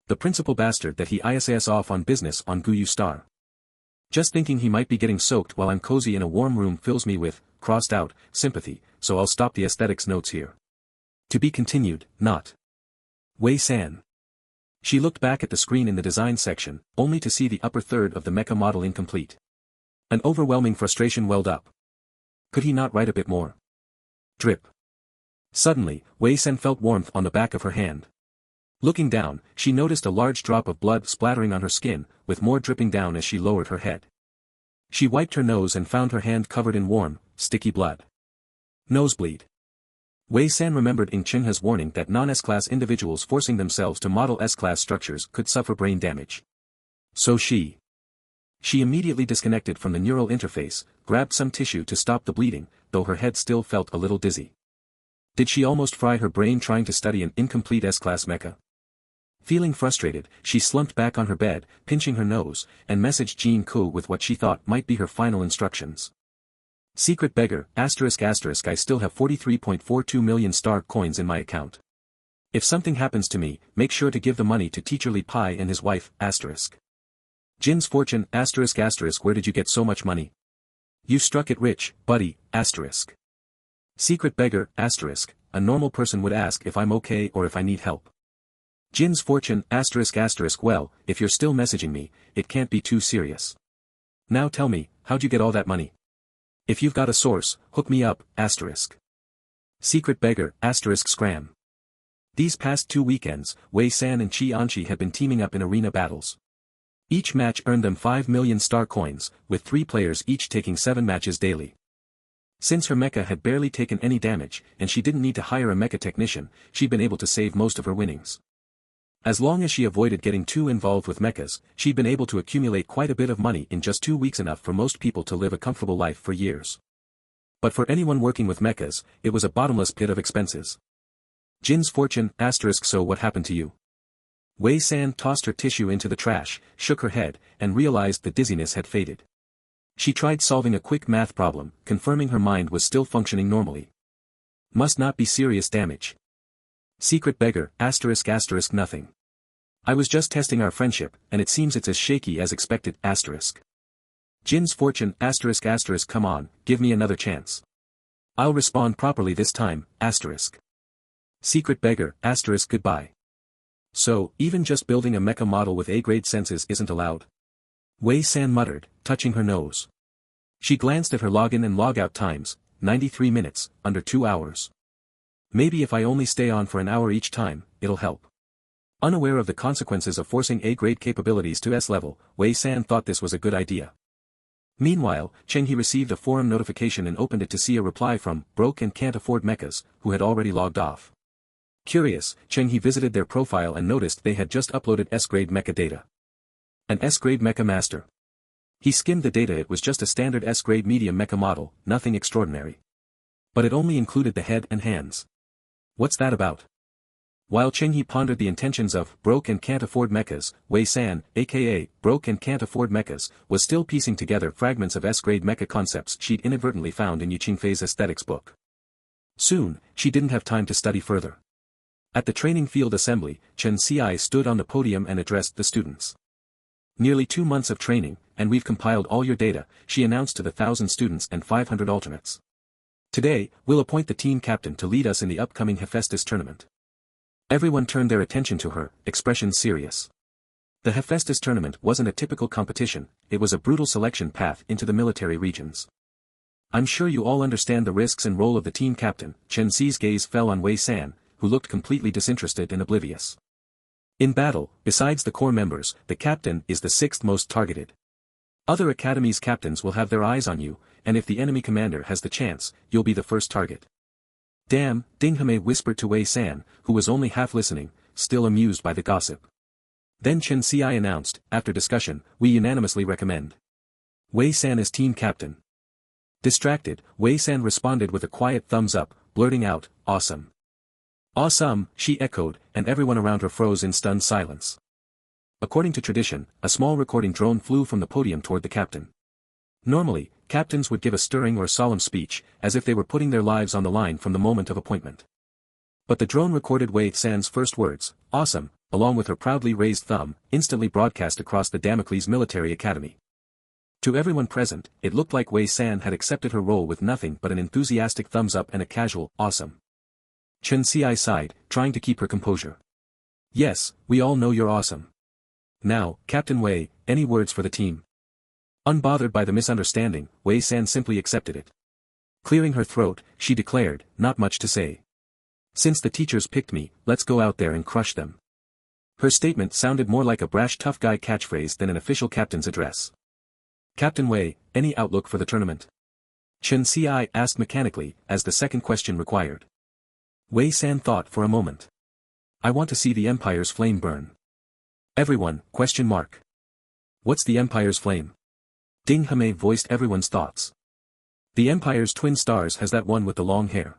The principal bastard that he ISAS off on business on Guyu Star. Just thinking he might be getting soaked while I'm cozy in a warm room fills me with, crossed out, sympathy, so I'll stop the aesthetics notes here. To be continued, not." Wei San. She looked back at the screen in the design section, only to see the upper third of the mecha model incomplete. An overwhelming frustration welled up. Could he not write a bit more? Drip. Suddenly, Wei San felt warmth on the back of her hand. Looking down, she noticed a large drop of blood splattering on her skin, with more dripping down as she lowered her head. She wiped her nose and found her hand covered in warm, sticky blood. Nosebleed. Wei San remembered Ing Chingha's warning that non-S-class individuals forcing themselves to model S-class structures could suffer brain damage. So she immediately disconnected from the neural interface, grabbed some tissue to stop the bleeding, though her head still felt a little dizzy. Did she almost fry her brain trying to study an incomplete S-class mecha? Feeling frustrated, she slumped back on her bed, pinching her nose, and messaged Jean Ko with what she thought might be her final instructions. Secret beggar, ***, I still have 43.42 million star coins in my account. If something happens to me, make sure to give the money to Teacher Li Pai and his wife, ***. Jin's fortune, ***, where did you get so much money? You struck it rich, buddy, ***. Secret beggar, ***, a normal person would ask if I'm okay or if I need help. Jin's fortune, ***, well, if you're still messaging me, it can't be too serious. Now tell me, how'd you get all that money? If you've got a source, hook me up, ***. Secret beggar, scram. These past 2 weekends, Wei San and Chi Anchi had been teaming up in arena battles. Each match earned them 5 million star coins, with 3 players each taking 7 matches daily. Since her mecha had barely taken any damage, and she didn't need to hire a mecha technician, she'd been able to save most of her winnings. As long as she avoided getting too involved with mechas, she'd been able to accumulate quite a bit of money in just 2 weeks, enough for most people to live a comfortable life for years. But for anyone working with mechas, it was a bottomless pit of expenses. Jin's fortune, ***, so what happened to you? Wei San tossed her tissue into the trash, shook her head, and realized the dizziness had faded. She tried solving a quick math problem, confirming her mind was still functioning normally. Must not be serious damage. Secret beggar, ***, nothing. I was just testing our friendship, and it seems it's as shaky as expected, ***. Jin's fortune, ***, come on, give me another chance. I'll respond properly this time, ***. Secret beggar, ***, goodbye. So, even just building a mecha model with A-grade senses isn't allowed? Wei San muttered, touching her nose. She glanced at her login and logout times, 93 minutes, under 2 hours. Maybe if I only stay on for an hour each time, it'll help. Unaware of the consequences of forcing A-grade capabilities to S-level, Wei San thought this was a good idea. Meanwhile, Cheng He received a forum notification and opened it to see a reply from broke and can't afford mechas, who had already logged off. Curious, Cheng He visited their profile and noticed they had just uploaded S-grade mecha data. An S-grade mecha master. He skimmed the data. It was just a standard S-grade medium mecha model, nothing extraordinary. But it only included the head and hands. What's that about? While Cheng He pondered the intentions of broke and can't afford mechas, Wei San, aka broke and can't afford mechas, was still piecing together fragments of S-grade mecha concepts she'd inadvertently found in Yu Qingfei's aesthetics book. Soon, she didn't have time to study further. At the training field assembly, Chen Xiai stood on the podium and addressed the students. Nearly 2 months of training, and we've compiled all your data, she announced to the 1,000 students and 500 alternates. Today, we'll appoint the team captain to lead us in the upcoming Hephaestus tournament. Everyone turned their attention to her, expressions serious. The Hephaestus tournament wasn't a typical competition, it was a brutal selection path into the military regions. I'm sure you all understand the risks and role of the team captain. Chen Xi's gaze fell on Wei San, who looked completely disinterested and oblivious. In battle, besides the core members, the captain is the 6th most targeted. Other academies' captains will have their eyes on you, and if the enemy commander has the chance, you'll be the first target. Damn, Ding Heme whispered to Wei San, who was only half listening, still amused by the gossip. Then Chen Xiai announced, after discussion, we unanimously recommend Wei San as team captain. Distracted, Wei San responded with a quiet thumbs up, blurting out, awesome. Awesome, she echoed, and everyone around her froze in stunned silence. According to tradition, a small recording drone flew from the podium toward the captain. Normally, captains would give a stirring or solemn speech, as if they were putting their lives on the line from the moment of appointment. But the drone recorded Wei San's first words, awesome, along with her proudly raised thumb, instantly broadcast across the Damocles Military Academy. To everyone present, it looked like Wei San had accepted her role with nothing but an enthusiastic thumbs up and a casual, awesome. Chen Xiai sighed, trying to keep her composure. Yes, we all know you're awesome. Now, Captain Wei, any words for the team? Unbothered by the misunderstanding, Wei San simply accepted it. Clearing her throat, she declared, not much to say. Since the teachers picked me, let's go out there and crush them. Her statement sounded more like a brash tough guy catchphrase than an official captain's address. Captain Wei, any outlook for the tournament? Chen Xiai asked mechanically, as the second question required. Wei San thought for a moment. I want to see the Empire's flame burn. Everyone, question mark. What's the Empire's flame? Ding Heme voiced everyone's thoughts. The Empire's twin stars has that one with the long hair.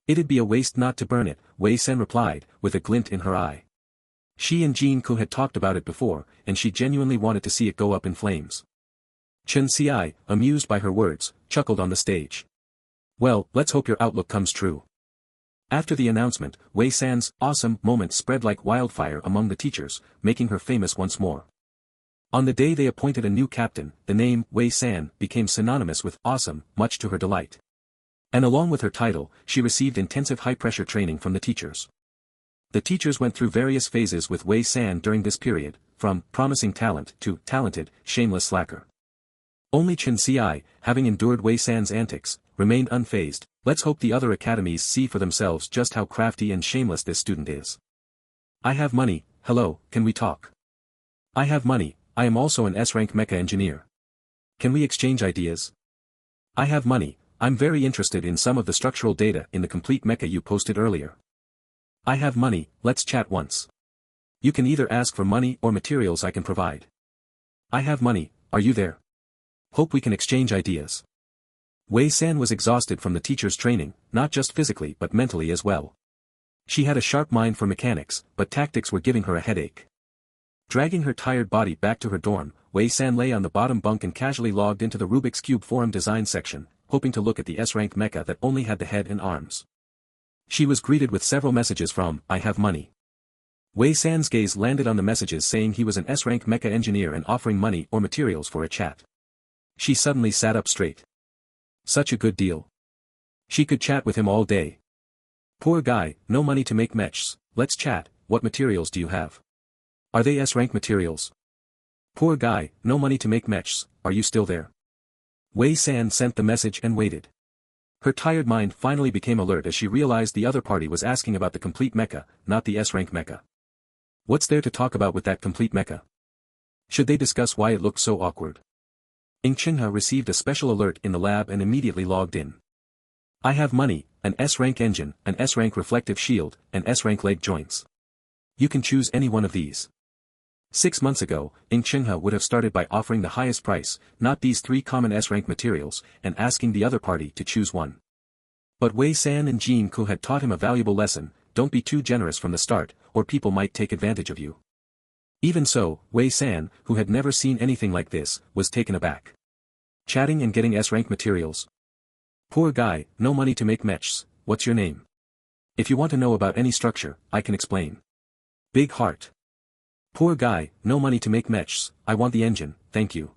It'd be a waste not to burn it, Wei San replied, with a glint in her eye. She and Jin-ko had talked about it before, and she genuinely wanted to see it go up in flames. Chen Xiai, amused by her words, chuckled on the stage. Well, let's hope your outlook comes true. After the announcement, Wei San's awesome moment spread like wildfire among the teachers, making her famous once more. On the day they appointed a new captain, the name Wei San became synonymous with awesome, much to her delight. And along with her title, she received intensive high-pressure training from the teachers. The teachers went through various phases with Wei San during this period, from promising talent to talented, shameless slacker. Only Chen Xiai, having endured Wei San's antics, remained unfazed. Let's hope the other academies see for themselves just how crafty and shameless this student is. I have money, hello, can we talk? I have money, I am also an S-rank mecha engineer. Can we exchange ideas? I have money, I'm very interested in some of the structural data in the complete mecha you posted earlier. I have money, let's chat once. You can either ask for money or materials I can provide. I have money, are you there? Hope we can exchange ideas. Wei San was exhausted from the teacher's training, not just physically but mentally as well. She had a sharp mind for mechanics, but tactics were giving her a headache. Dragging her tired body back to her dorm, Wei San lay on the bottom bunk and casually logged into the Rubik's Cube forum design section, hoping to look at the S-rank mecha that only had the head and arms. She was greeted with several messages from, I have money. Wei San's gaze landed on the messages saying he was an S-rank mecha engineer and offering money or materials for a chat. She suddenly sat up straight. Such a good deal. She could chat with him all day. Poor guy, no money to make mechs, let's chat, what materials do you have? Are they S-rank materials? Poor guy, no money to make mechs, are you still there? Wei San sent the message and waited. Her tired mind finally became alert as she realized the other party was asking about the complete mecha, not the S-rank mecha. What's there to talk about with that complete mecha? Should they discuss why it looked so awkward? Chingha received a special alert in the lab and immediately logged in. I have money, an S-rank engine, an S-rank reflective shield, and S-rank leg joints. You can choose any one of these. 6 months ago, Chingha would have started by offering the highest price, not these 3 common S-rank materials, and asking the other party to choose one. But Wei San and Jin-ko had taught him a valuable lesson, don't be too generous from the start, or people might take advantage of you. Even so, Wei San, who had never seen anything like this, was taken aback. Chatting and getting S-rank materials. Poor guy, no money to make mechs, what's your name? If you want to know about any structure, I can explain. Big heart. Poor guy, no money to make mechs, I want the engine, thank you.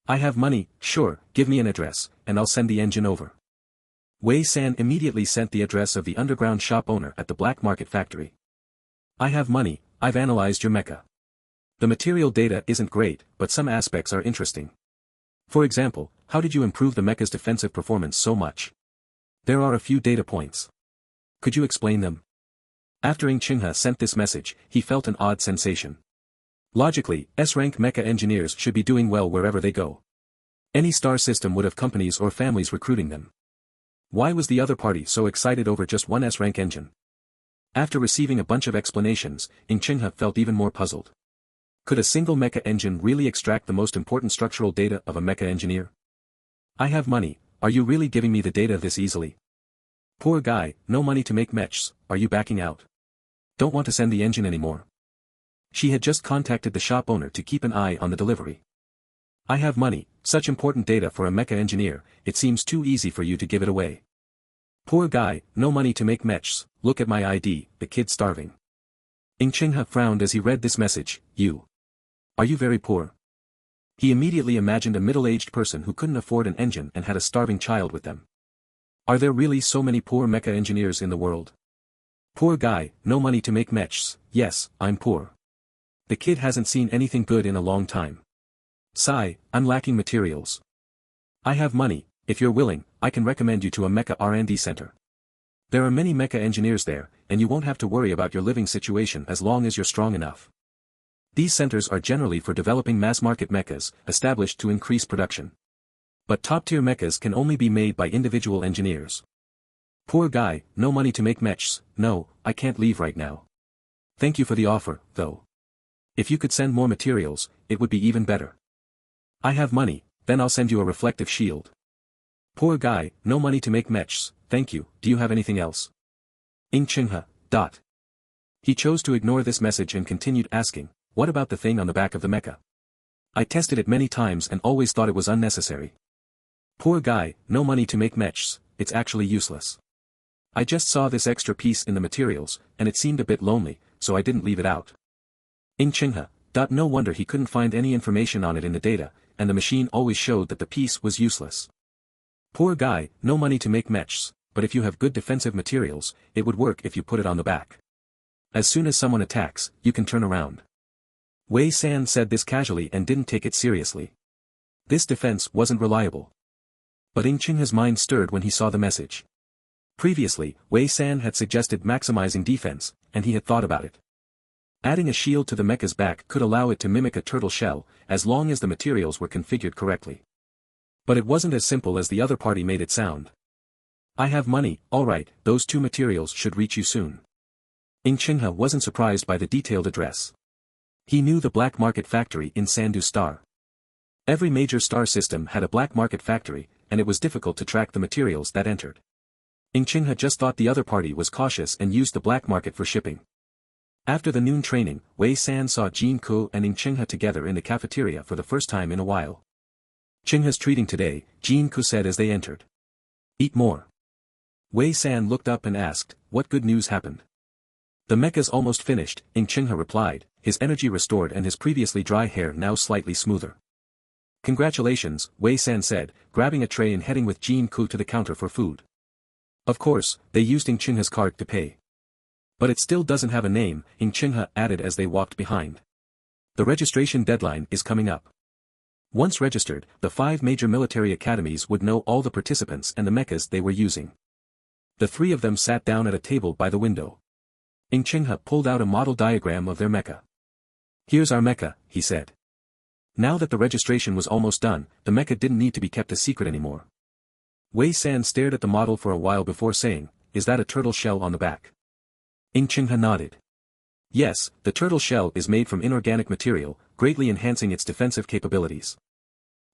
I have money, sure, give me an address, and I'll send the engine over. Wei San immediately sent the address of the underground shop owner at the black market factory. I have money, I've analyzed your mecha. The material data isn't great, but some aspects are interesting. For example, how did you improve the mecha's defensive performance so much? There are a few data points. Could you explain them? After Chingha sent this message, he felt an odd sensation. Logically, S-rank mecha engineers should be doing well wherever they go. Any star system would have companies or families recruiting them. Why was the other party so excited over just one S-rank engine? After receiving a bunch of explanations, Chingha felt even more puzzled. Could a single mecha engine really extract the most important structural data of a mecha engineer? I have money, are you really giving me the data this easily? Poor guy, no money to make mechs, are you backing out? Don't want to send the engine anymore. She had just contacted the shop owner to keep an eye on the delivery. I have money, such important data for a mecha engineer, it seems too easy for you to give it away. Poor guy, no money to make mechs, look at my ID, the kid's starving. Chingha frowned as he read this message, you. Are you very poor? He immediately imagined a middle-aged person who couldn't afford an engine and had a starving child with them. Are there really so many poor mecha engineers in the world? Poor guy, no money to make mechs, yes, I'm poor. The kid hasn't seen anything good in a long time. Sigh, I'm lacking materials. I have money, if you're willing, I can recommend you to a mecha R&D center. There are many mecha engineers there, and you won't have to worry about your living situation as long as you're strong enough. These centers are generally for developing mass-market mechas, established to increase production. But top-tier mechas can only be made by individual engineers. Poor guy, no money to make mechs, no, I can't leave right now. Thank you for the offer, though. If you could send more materials, it would be even better. I have money, then I'll send you a reflective shield. Poor guy, no money to make mechs, thank you, do you have anything else? Chingha. He chose to ignore this message and continued asking, what about the thing on the back of the mecha? I tested it many times and always thought it was unnecessary. Poor guy, no money to make mechs, it's actually useless. I just saw this extra piece in the materials, and it seemed a bit lonely, so I didn't leave it out. Chingha. No wonder he couldn't find any information on it in the data, and the machine always showed that the piece was useless. Poor guy, no money to make mechs, but if you have good defensive materials, it would work if you put it on the back. As soon as someone attacks, you can turn around. Wei San said this casually and didn't take it seriously. This defense wasn't reliable. But Chingha's mind stirred when he saw the message. Previously, Wei San had suggested maximizing defense, and he had thought about it. Adding a shield to the mecha's back could allow it to mimic a turtle shell, as long as the materials were configured correctly. But it wasn't as simple as the other party made it sound. I have money, alright, those two materials should reach you soon. Chingha wasn't surprised by the detailed address. He knew the black market factory in Sandu Star. Every major star system had a black market factory, and it was difficult to track the materials that entered. Chingha just thought the other party was cautious and used the black market for shipping. After the noon training, Wei San saw Jin Ku and Chingha together in the cafeteria for the first time in a while. Chingha's treating today, Jin Ku said as they entered. Eat more. Wei San looked up and asked, what good news happened? The mecha's almost finished, Chingha replied, his energy restored and his previously dry hair now slightly smoother. Congratulations, Wei San said, grabbing a tray and heading with Jin Ku to the counter for food. Of course, they used Chingha's card to pay. But it still doesn't have a name, Chingha added as they walked behind. The registration deadline is coming up. Once registered, the 5 major military academies would know all the participants and the mechas they were using. The 3 of them sat down at a table by the window. Chingha pulled out a model diagram of their mecha. Here's our mecha, he said. Now that the registration was almost done, the mecha didn't need to be kept a secret anymore. Wei San stared at the model for a while before saying, is that a turtle shell on the back? Chingha nodded. Yes, the turtle shell is made from inorganic material, greatly enhancing its defensive capabilities.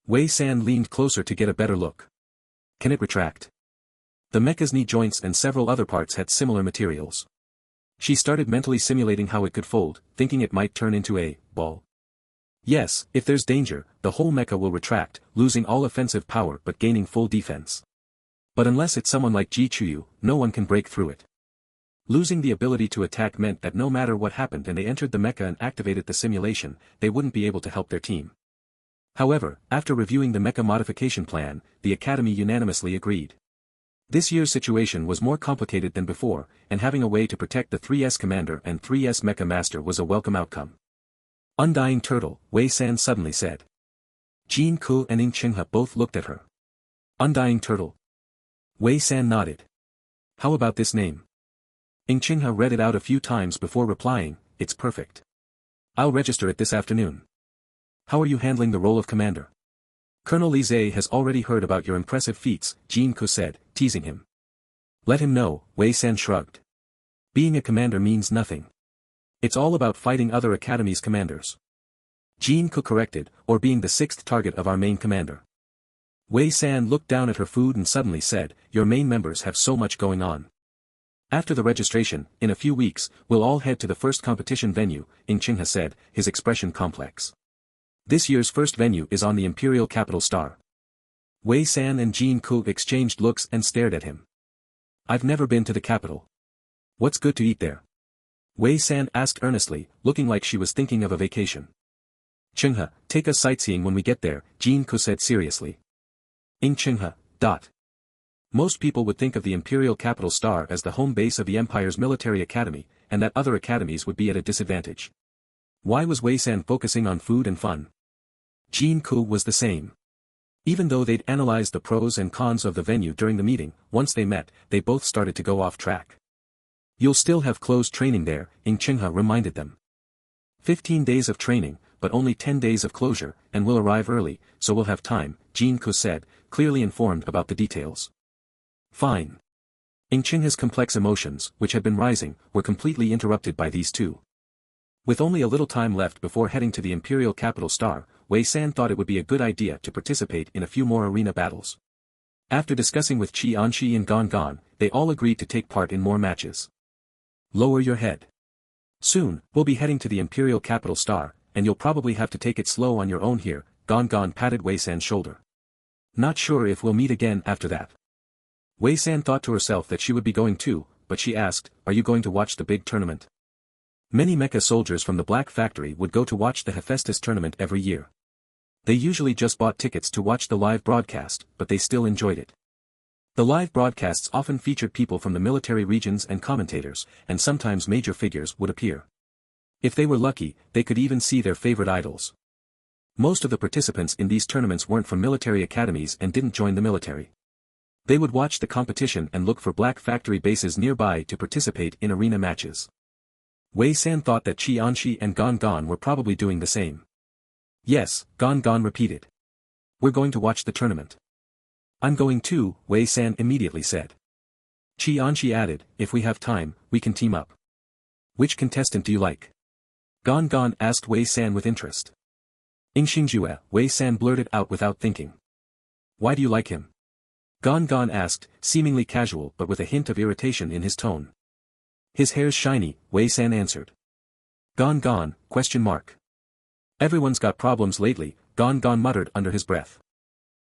Wei San leaned closer to get a better look. Can it retract? The mecha's knee joints and several other parts had similar materials. She started mentally simulating how it could fold, thinking it might turn into a ball. Yes, if there's danger, the whole mecha will retract, losing all offensive power but gaining full defense. But unless it's someone like Ji Chuyu, no one can break through it. Losing the ability to attack meant that no matter what happened and they entered the mecha and activated the simulation, they wouldn't be able to help their team. However, after reviewing the mecha modification plan, the Academy unanimously agreed. This year's situation was more complicated than before, and having a way to protect the 3S Commander and 3S Mecha Master was a welcome outcome. Undying Turtle, Wei San suddenly said. Jin Ku and Chingha both looked at her. Undying Turtle. Wei San nodded. How about this name? Chingha read it out a few times before replying, it's perfect. I'll register it this afternoon. How are you handling the role of commander? Colonel Lizhe has already heard about your impressive feats, Jin Ku said, teasing him. Let him know, Wei San shrugged. Being a commander means nothing. It's all about fighting other academies' commanders. Jin Ku corrected, or being the 6th target of our main commander. Wei San looked down at her food and suddenly said, your main members have so much going on. After the registration, in a few weeks, we'll all head to the first competition venue, Chingha said, his expression complex. This year's first venue is on the Imperial Capital Star. Wei San and Jin Ku exchanged looks and stared at him. I've never been to the capital. What's good to eat there? Wei San asked earnestly, looking like she was thinking of a vacation. Chingha, take us sightseeing when we get there, Jin Ku said seriously. Chingha. Most people would think of the Imperial Capital Star as the home base of the Empire's military academy, and that other academies would be at a disadvantage. Why was Wei San focusing on food and fun? Jin Ku was the same. Even though they'd analyzed the pros and cons of the venue during the meeting, once they met, they both started to go off track. You'll still have closed training there, Chingha reminded them. 15 days of training, but only 10 days of closure, and we'll arrive early, so we'll have time, Jin Ku said, clearly informed about the details. Fine. Chingha's complex emotions, which had been rising, were completely interrupted by these two. With only a little time left before heading to the Imperial Capital Star, Wei San thought it would be a good idea to participate in a few more arena battles. After discussing with Qi Anshi and Gon Gon, they all agreed to take part in more matches. Lower your head. Soon, we'll be heading to the Imperial Capital Star, and you'll probably have to take it slow on your own here, Gon patted Wei San's shoulder. Not sure if we'll meet again after that. Wei San thought to herself that she would be going too, but she asked, are you going to watch the big tournament? Many Mecha soldiers from the Black Factory would go to watch the Hephaestus tournament every year. They usually just bought tickets to watch the live broadcast, but they still enjoyed it. The live broadcasts often featured people from the military regions and commentators, and sometimes major figures would appear. If they were lucky, they could even see their favorite idols. Most of the participants in these tournaments weren't from military academies and didn't join the military. They would watch the competition and look for Black Factory bases nearby to participate in arena matches. Wei San thought that Qianxi and Gon were probably doing the same. Yes, Gon repeated. We're going to watch the tournament. I'm going too, Wei San immediately said. Qianxi added, if we have time, we can team up. Which contestant do you like? Gon asked Wei San with interest. Xingjue, Wei San blurted out without thinking. Why do you like him? Gon asked, seemingly casual but with a hint of irritation in his tone. His hair's shiny, Wei San answered. Gon, question mark. Everyone's got problems lately, Gon muttered under his breath.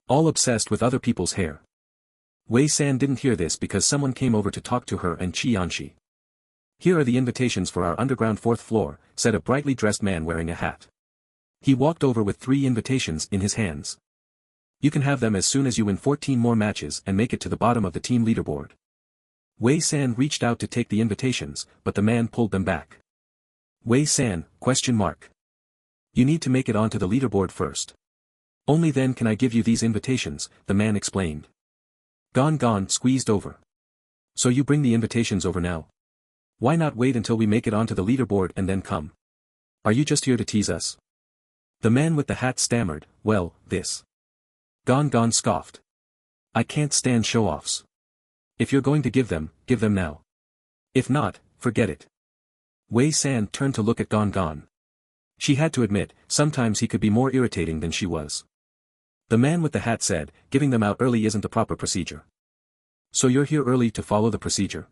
All obsessed with other people's hair. Wei San didn't hear this because someone came over to talk to her and Qianxi. Here are the invitations for our underground 4th floor, said a brightly dressed man wearing a hat. He walked over with 3 invitations in his hands. You can have them as soon as you win 14 more matches and make it to the bottom of the team leaderboard. Wei San reached out to take the invitations, but the man pulled them back. Wei San, question mark. You need to make it onto the leaderboard first. Only then can I give you these invitations, the man explained. Gon squeezed over. So you bring the invitations over now? Why not wait until we make it onto the leaderboard and then come? Are you just here to tease us? The man with the hat stammered, well, this. Gon scoffed. I can't stand show-offs. If you're going to give them now. If not, forget it. Wei San turned to look at Gon. She had to admit, sometimes he could be more irritating than she was. The man with the hat said, giving them out early isn't the proper procedure. So you're here early to follow the procedure?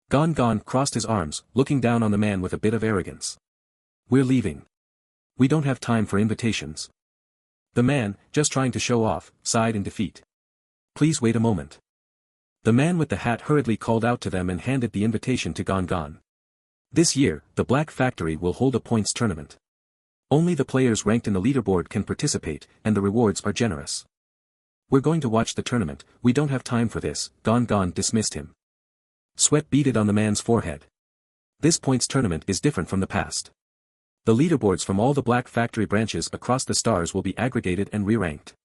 Gon crossed his arms, looking down on the man with a bit of arrogance. We're leaving. We don't have time for invitations. The man, just trying to show off, sighed in defeat. Please wait a moment. The man with the hat hurriedly called out to them and handed the invitation to Gon. This year, the Black Factory will hold a points tournament. Only the players ranked in the leaderboard can participate, and the rewards are generous. We're going to watch the tournament, we don't have time for this, Gon dismissed him. Sweat beaded on the man's forehead. This points tournament is different from the past. The leaderboards from all the Black Factory branches across the stars will be aggregated and re-ranked.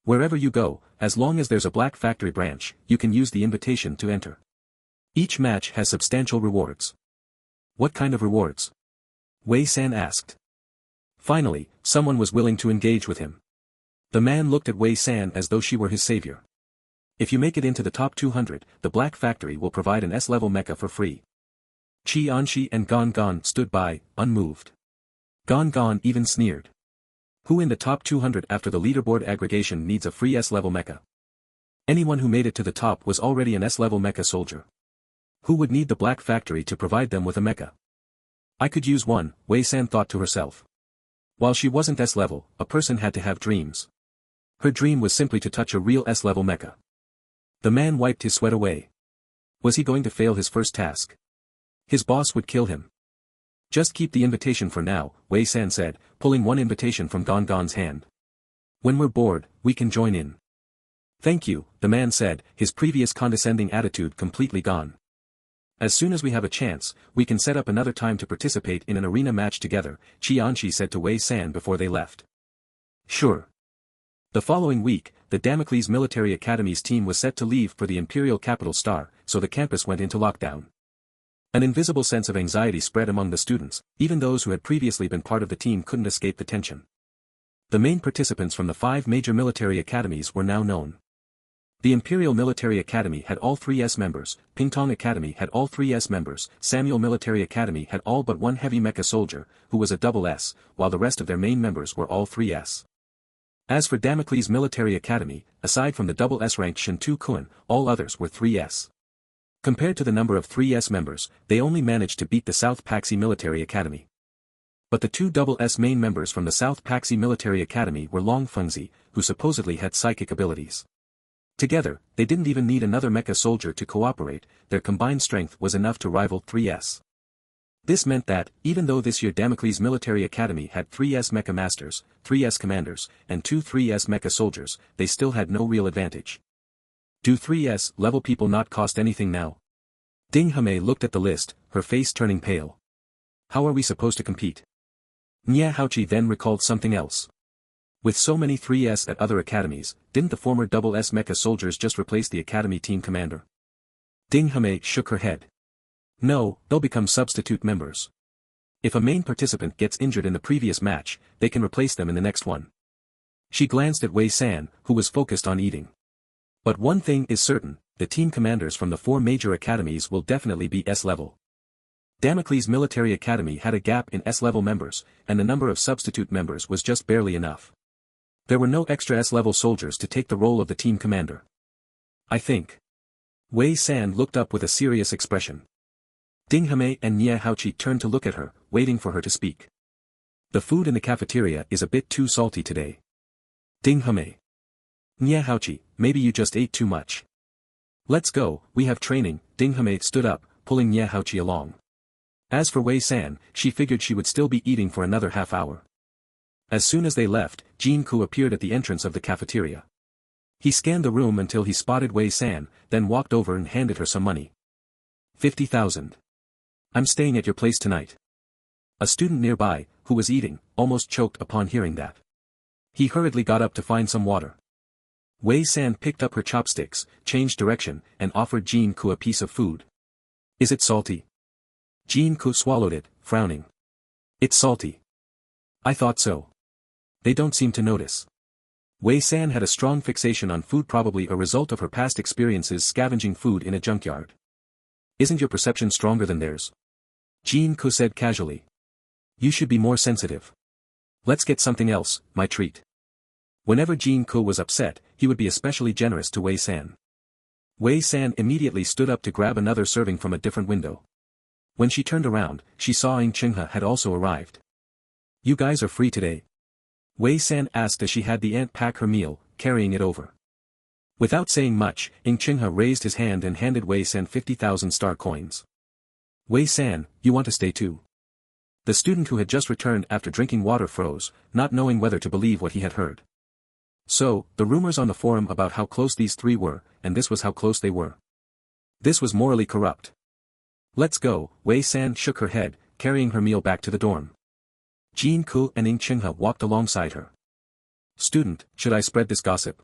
Wherever you go, as long as there's a Black Factory branch, you can use the invitation to enter. Each match has substantial rewards. What kind of rewards? Wei San asked. Finally, someone was willing to engage with him. The man looked at Wei San as though she were his savior. If you make it into the top 200, the Black Factory will provide an S-level mecha for free. Qianxi and Gon stood by, unmoved. Gon even sneered. Who in the top 200 after the leaderboard aggregation needs a free S-level mecha? Anyone who made it to the top was already an S-level mecha soldier. Who would need the Black Factory to provide them with a mecha? I could use one, Wei San thought to herself. While she wasn't S-level, a person had to have dreams. Her dream was simply to touch a real S-level mecha. The man wiped his sweat away. Was he going to fail his first task? His boss would kill him. Just keep the invitation for now, Wei San said, pulling one invitation from Gon's hand. When we're bored, we can join in. Thank you, the man said, his previous condescending attitude completely gone. As soon as we have a chance, we can set up another time to participate in an arena match together, Qianxi said to Wei San before they left. Sure. The following week, the Damocles Military Academy's team was set to leave for the Imperial Capital Star, so the campus went into lockdown. An invisible sense of anxiety spread among the students, even those who had previously been part of the team couldn't escape the tension. The main participants from the 5 major military academies were now known. The Imperial Military Academy had all 3 S members, Pingtong Academy had all 3 S members, Samuel Military Academy had all but one heavy mecha soldier, who was a double S, while the rest of their main members were all 3 S. As for Damocles Military Academy, aside from the double S ranked Shintu Kun, all others were 3 S. Compared to the number of 3S members, they only managed to beat the South Paxi Military Academy. But the two SS main members from the South Paxi Military Academy were Long Fengzi, who supposedly had psychic abilities. Together, they didn't even need another mecha soldier to cooperate, their combined strength was enough to rival 3S. This meant that, even though this year Damocles Military Academy had 3S mecha masters, 3S commanders, and 2 3S mecha soldiers, they still had no real advantage. Do 3S level people not cost anything now? Ding Hame looked at the list, her face turning pale. How are we supposed to compete? Nya Haochi then recalled something else. With so many 3S at other academies, didn't the former SS mecha soldiers just replace the academy team commander? Ding Hame shook her head. No, they'll become substitute members. If a main participant gets injured in the previous match, they can replace them in the next one. She glanced at Wei San, who was focused on eating. But one thing is certain, the team commanders from the 4 major academies will definitely be S-level. Damocles Military Academy had a gap in S-level members, and the number of substitute members was just barely enough. There were no extra S-level soldiers to take the role of the team commander. I think. Wei San looked up with a serious expression. Ding Hame and Nya Haochi turned to look at her, waiting for her to speak. The food in the cafeteria is a bit too salty today. Ding Hame. Nya Haochi, maybe you just ate too much. Let's go, we have training. Ding Hame stood up, pulling Nya Haochi along. As for Wei San, she figured she would still be eating for another half hour. As soon as they left, Jin-Ku appeared at the entrance of the cafeteria. He scanned the room until he spotted Wei San, then walked over and handed her some money. 50,000. I'm staying at your place tonight. A student nearby, who was eating, almost choked upon hearing that. He hurriedly got up to find some water. Wei San picked up her chopsticks, changed direction, and offered Jin-Ku a piece of food. Is it salty? Jin-Ku swallowed it, frowning. It's salty. I thought so. They don't seem to notice. Wei San had a strong fixation on food, probably a result of her past experiences scavenging food in a junkyard. Isn't your perception stronger than theirs? Jin-Ku said casually. You should be more sensitive. Let's get something else, my treat. Whenever Jin-Ku was upset, he would be especially generous to Wei San. Wei San immediately stood up to grab another serving from a different window. When she turned around, she saw Ing Chingha had also arrived. You guys are free today? Wei San asked as she had the aunt pack her meal, carrying it over. Without saying much, Ing Chingha raised his hand and handed Wei San 50,000 star coins. Wei San, you want to stay too? The student who had just returned after drinking water froze, not knowing whether to believe what he had heard. So, the rumors on the forum about how close these 3 were, and this was how close they were. This was morally corrupt. Let's go, Wei San shook her head, carrying her meal back to the dorm. Jin-Ku and Ing Chingha walked alongside her. Student, should I spread this gossip?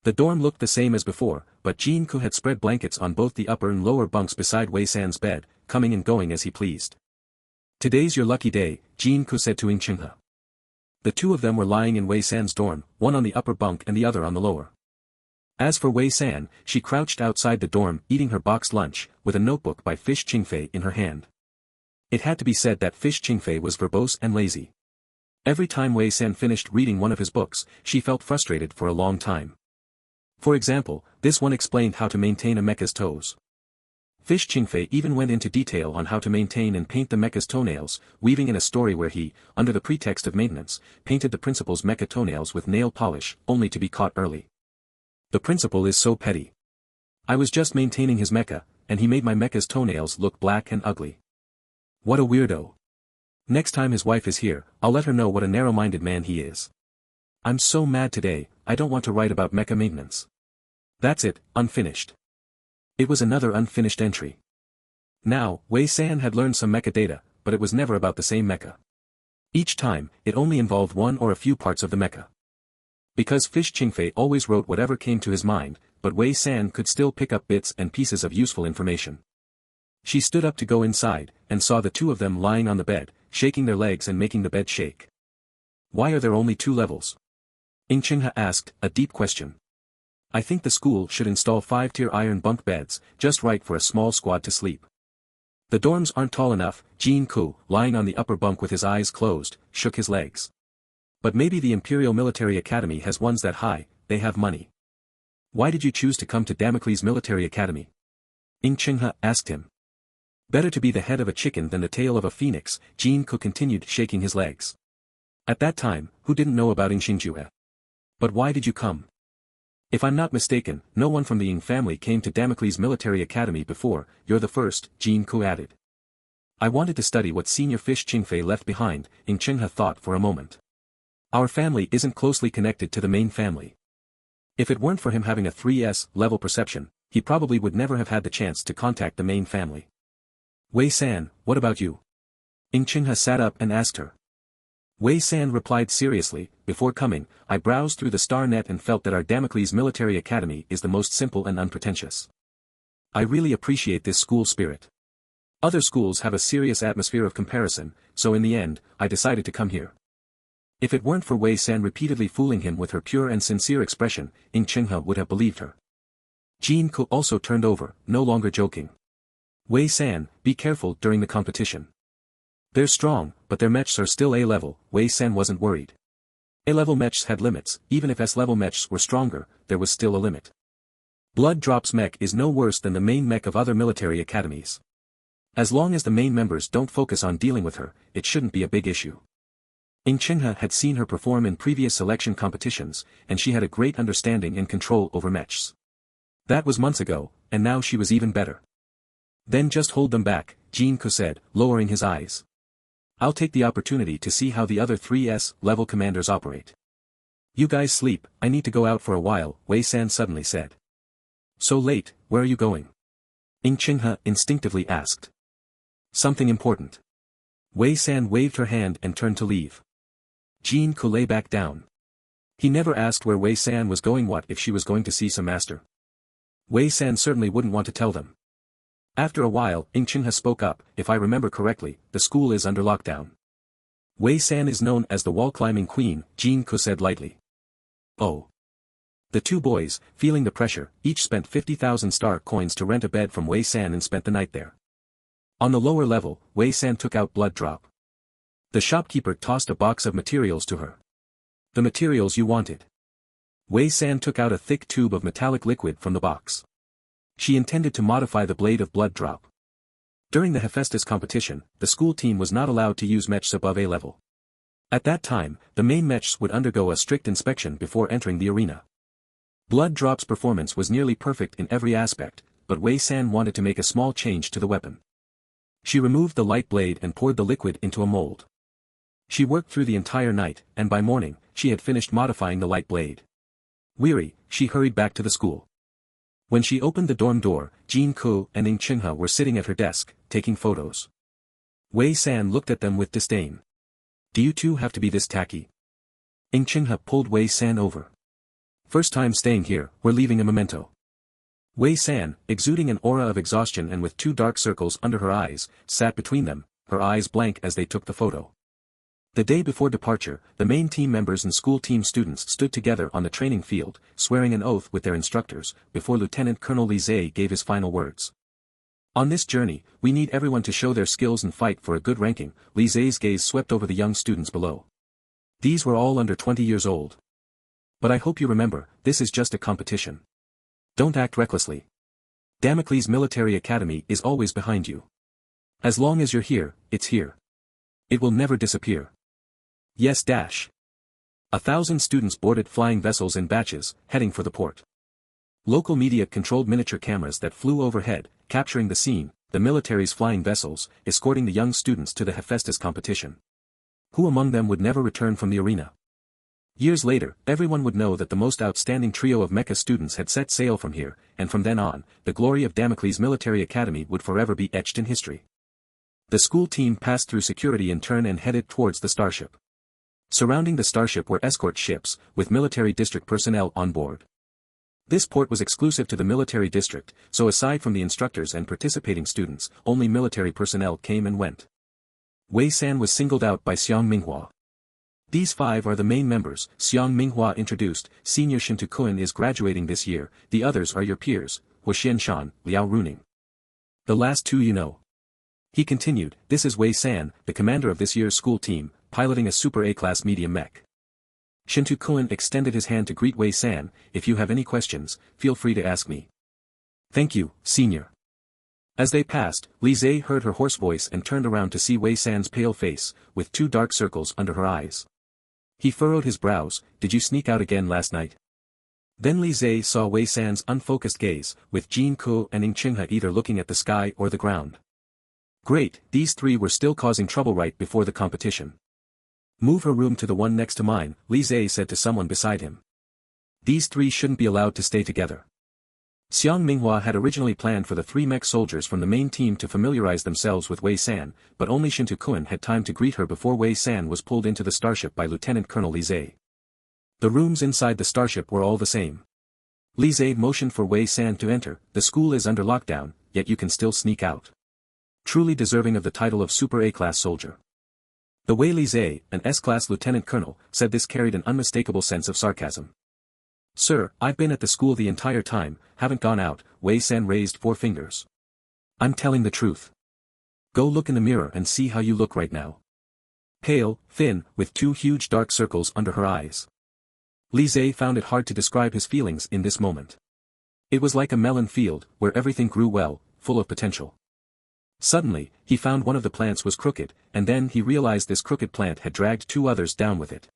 The dorm looked the same as before, but Jin-Ku had spread blankets on both the upper and lower bunks beside Wei San's bed, coming and going as he pleased. Today's your lucky day, Jin-Ku said to Ing Chingha. The two of them were lying in Wei San's dorm, one on the upper bunk and the other on the lower. As for Wei San, she crouched outside the dorm eating her boxed lunch, with a notebook by Fish Qingfei in her hand. It had to be said that Fish Qingfei was verbose and lazy. Every time Wei San finished reading one of his books, she felt frustrated for a long time. For example, this one explained how to maintain a mecha's toes. Fish Qingfei even went into detail on how to maintain and paint the mecha's toenails, weaving in a story where he, under the pretext of maintenance, painted the principal's mecha toenails with nail polish, only to be caught early. The principal is so petty. I was just maintaining his mecha, and he made my mecha's toenails look black and ugly. What a weirdo. Next time his wife is here, I'll let her know what a narrow-minded man he is. I'm so mad today, I don't want to write about mecha maintenance. That's it, unfinished. It was another unfinished entry. Now, Wei San had learned some mecha data, but it was never about the same mecha. Each time, it only involved one or a few parts of the mecha. Because Fish Qingfei always wrote whatever came to his mind, but Wei San could still pick up bits and pieces of useful information. She stood up to go inside, and saw the two of them lying on the bed, shaking their legs and making the bed shake. Why are there only 2 levels? Ing Chingha asked, a deep question. I think the school should install 5-tier iron bunk beds, just right for a small squad to sleep. The dorms aren't tall enough. Jin-Ku, lying on the upper bunk with his eyes closed, shook his legs. But maybe the Imperial Military Academy has ones that high, they have money. Why did you choose to come to Damocles Military Academy? Ing Chingha asked him. Better to be the head of a chicken than the tail of a phoenix, Jin Ko continued shaking his legs. At that time, who didn't know about Ing Xingjue? But why did you come? If I'm not mistaken, no one from the Ing family came to Damocles Military Academy before, you're the first, Jin Ko added. I wanted to study what senior fish Qingfei left behind, Ing Chingha thought for a moment. Our family isn't closely connected to the main family. If it weren't for him having a 3S level perception, he probably would never have had the chance to contact the main family. Wei San, what about you? Ing Chingha sat up and asked her. Wei San replied seriously, before coming, I browsed through the star net and felt that our Damocles Military Academy is the most simple and unpretentious. I really appreciate this school spirit. Other schools have a serious atmosphere of comparison, so in the end, I decided to come here. If it weren't for Wei San repeatedly fooling him with her pure and sincere expression, Ing Chingha would have believed her. Jin Ko also turned over, no longer joking. Wei San, be careful during the competition. They're strong, but their mechs are still A-level, Wei San wasn't worried. A-level mechs had limits, even if S-level mechs were stronger, there was still a limit. Blood Drop's mech is no worse than the main mech of other military academies. As long as the main members don't focus on dealing with her, it shouldn't be a big issue. Ing Chingha had seen her perform in previous selection competitions, and she had a great understanding and control over mechs. That was months ago, and now she was even better. Then just hold them back, Jin Ko said, lowering his eyes. I'll take the opportunity to see how the other 3S level commanders operate. You guys sleep, I need to go out for a while, Wei San suddenly said. So late, where are you going? Ing Chingha instinctively asked. Something important. Wei San waved her hand and turned to leave. Jin Ko lay back down. He never asked where Wei San was going. What if she was going to see some master? Wei San certainly wouldn't want to tell them. After a while, Ing Chingha spoke up, if I remember correctly, the school is under lockdown. Wei San is known as the wall-climbing queen, Jin Ko said lightly. Oh. The two boys, feeling the pressure, each spent 50,000 star coins to rent a bed from Wei San and spent the night there. On the lower level, Wei San took out Blood Drop. The shopkeeper tossed a box of materials to her. The materials you wanted. Wei San took out a thick tube of metallic liquid from the box. She intended to modify the blade of Blood Drop. During the Hephaestus competition, the school team was not allowed to use mechs above A level. At that time, the main mechs would undergo a strict inspection before entering the arena. Blood Drop's performance was nearly perfect in every aspect, but Wei San wanted to make a small change to the weapon. She removed the light blade and poured the liquid into a mold. She worked through the entire night, and by morning, she had finished modifying the light blade. Weary, she hurried back to the school. When she opened the dorm door, Jin Ko and Ing Chingha were sitting at her desk, taking photos. Wei San looked at them with disdain. Do you two have to be this tacky? Ing Chingha pulled Wei San over. First time staying here, we're leaving a memento. Wei San, exuding an aura of exhaustion and with two dark circles under her eyes, sat between them, her eyes blank as they took the photo. The day before departure, the main team members and school team students stood together on the training field, swearing an oath with their instructors, before Lieutenant Colonel Li Zhe gave his final words. On this journey, we need everyone to show their skills and fight for a good ranking. Li Zhe's gaze swept over the young students below. These were all under 20 years old. But I hope you remember, this is just a competition. Don't act recklessly. Damocles Military Academy is always behind you. As long as you're here, it's here. It will never disappear. Yes. 1,000 students boarded flying vessels in batches, heading for the port. Local media controlled miniature cameras that flew overhead, capturing the scene, the military's flying vessels, escorting the young students to the Hephaestus competition. Who among them would never return from the arena? Years later, everyone would know that the most outstanding trio of Mecha students had set sail from here, and from then on, the glory of Damocles Military Academy would forever be etched in history. The school team passed through security in turn and headed towards the starship. Surrounding the starship were escort ships, with military district personnel on board. This port was exclusive to the military district, so aside from the instructors and participating students, only military personnel came and went. Wei San was singled out by Xiang Minghua. These 5 are the main members, Xiang Minghua introduced. Senior Shintu Kun is graduating this year, the others are your peers, Huaxian Shan, Liao Runing. The last 2 you know. He continued, this is Wei San, the commander of this year's school team, piloting a Super A-class medium mech. Shintu Kun extended his hand to greet Wei San. If you have any questions, feel free to ask me. Thank you, senior. As they passed, Li Zhe heard her hoarse voice and turned around to see Wei San's pale face, with 2 dark circles under her eyes. He furrowed his brows. Did you sneak out again last night? Then Li Zhe saw Wei San's unfocused gaze, with Jin Ko and Ing Qinghe either looking at the sky or the ground. Great, these 3 were still causing trouble right before the competition. Move her room to the one next to mine, Li Zhe said to someone beside him. These 3 shouldn't be allowed to stay together. Xiang Minghua had originally planned for the 3 mech soldiers from the main team to familiarize themselves with Wei San, but only Shintu Kun had time to greet her before Wei San was pulled into the starship by Lieutenant Colonel Li Zhe. The rooms inside the starship were all the same. Li Zhe motioned for Wei San to enter. The school is under lockdown, yet you can still sneak out. Truly deserving of the title of Super A-class soldier. The way Li Zhe, an S-class lieutenant colonel, said this carried an unmistakable sense of sarcasm. Sir, I've been at the school the entire time, haven't gone out, Wei San raised 4 fingers. I'm telling the truth. Go look in the mirror and see how you look right now. Pale, thin, with 2 huge dark circles under her eyes. Li Zhe found it hard to describe his feelings in this moment. It was like a melon field, where everything grew well, full of potential. Suddenly, he found one of the plants was crooked, and then he realized this crooked plant had dragged 2 others down with it.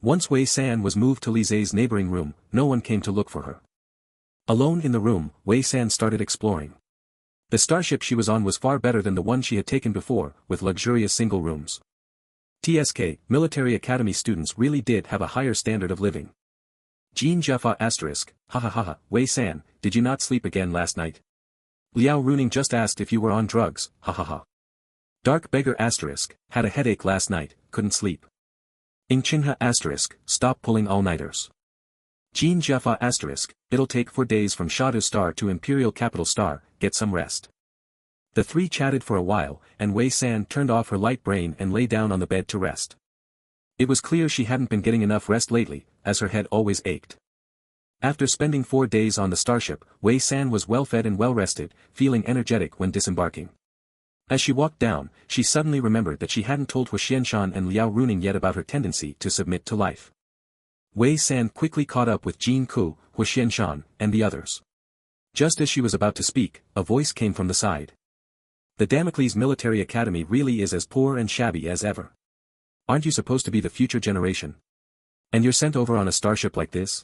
Once Wei San was moved to Li Zhe's neighboring room, no one came to look for her. Alone in the room, Wei San started exploring. The starship she was on was far better than the one she had taken before, with luxurious single rooms. TSK, military academy students really did have a higher standard of living. Jean Jeffa asterisk, ha ha ha ha, Wei San, did you not sleep again last night? Liao Runing just asked if you were on drugs, ha ha ha. Dark beggar asterisk, had a headache last night, couldn't sleep. Ing Qinghe asterisk, stop pulling all-nighters. Jean Jeffa asterisk, it'll take 4 days from Shadow Star to Imperial Capital Star, get some rest. The 3 chatted for a while, and Wei San turned off her light brain and lay down on the bed to rest. It was clear she hadn't been getting enough rest lately, as her head always ached. After spending 4 days on the starship, Wei San was well-fed and well-rested, feeling energetic when disembarking. As she walked down, she suddenly remembered that she hadn't told Huxianshan and Liao Runing yet about her tendency to submit to life. Wei San quickly caught up with Jin Ku, Huxianshan, and the others. Just as she was about to speak, a voice came from the side. The Damocles Military Academy really is as poor and shabby as ever. Aren't you supposed to be the future generation? And you're sent over on a starship like this?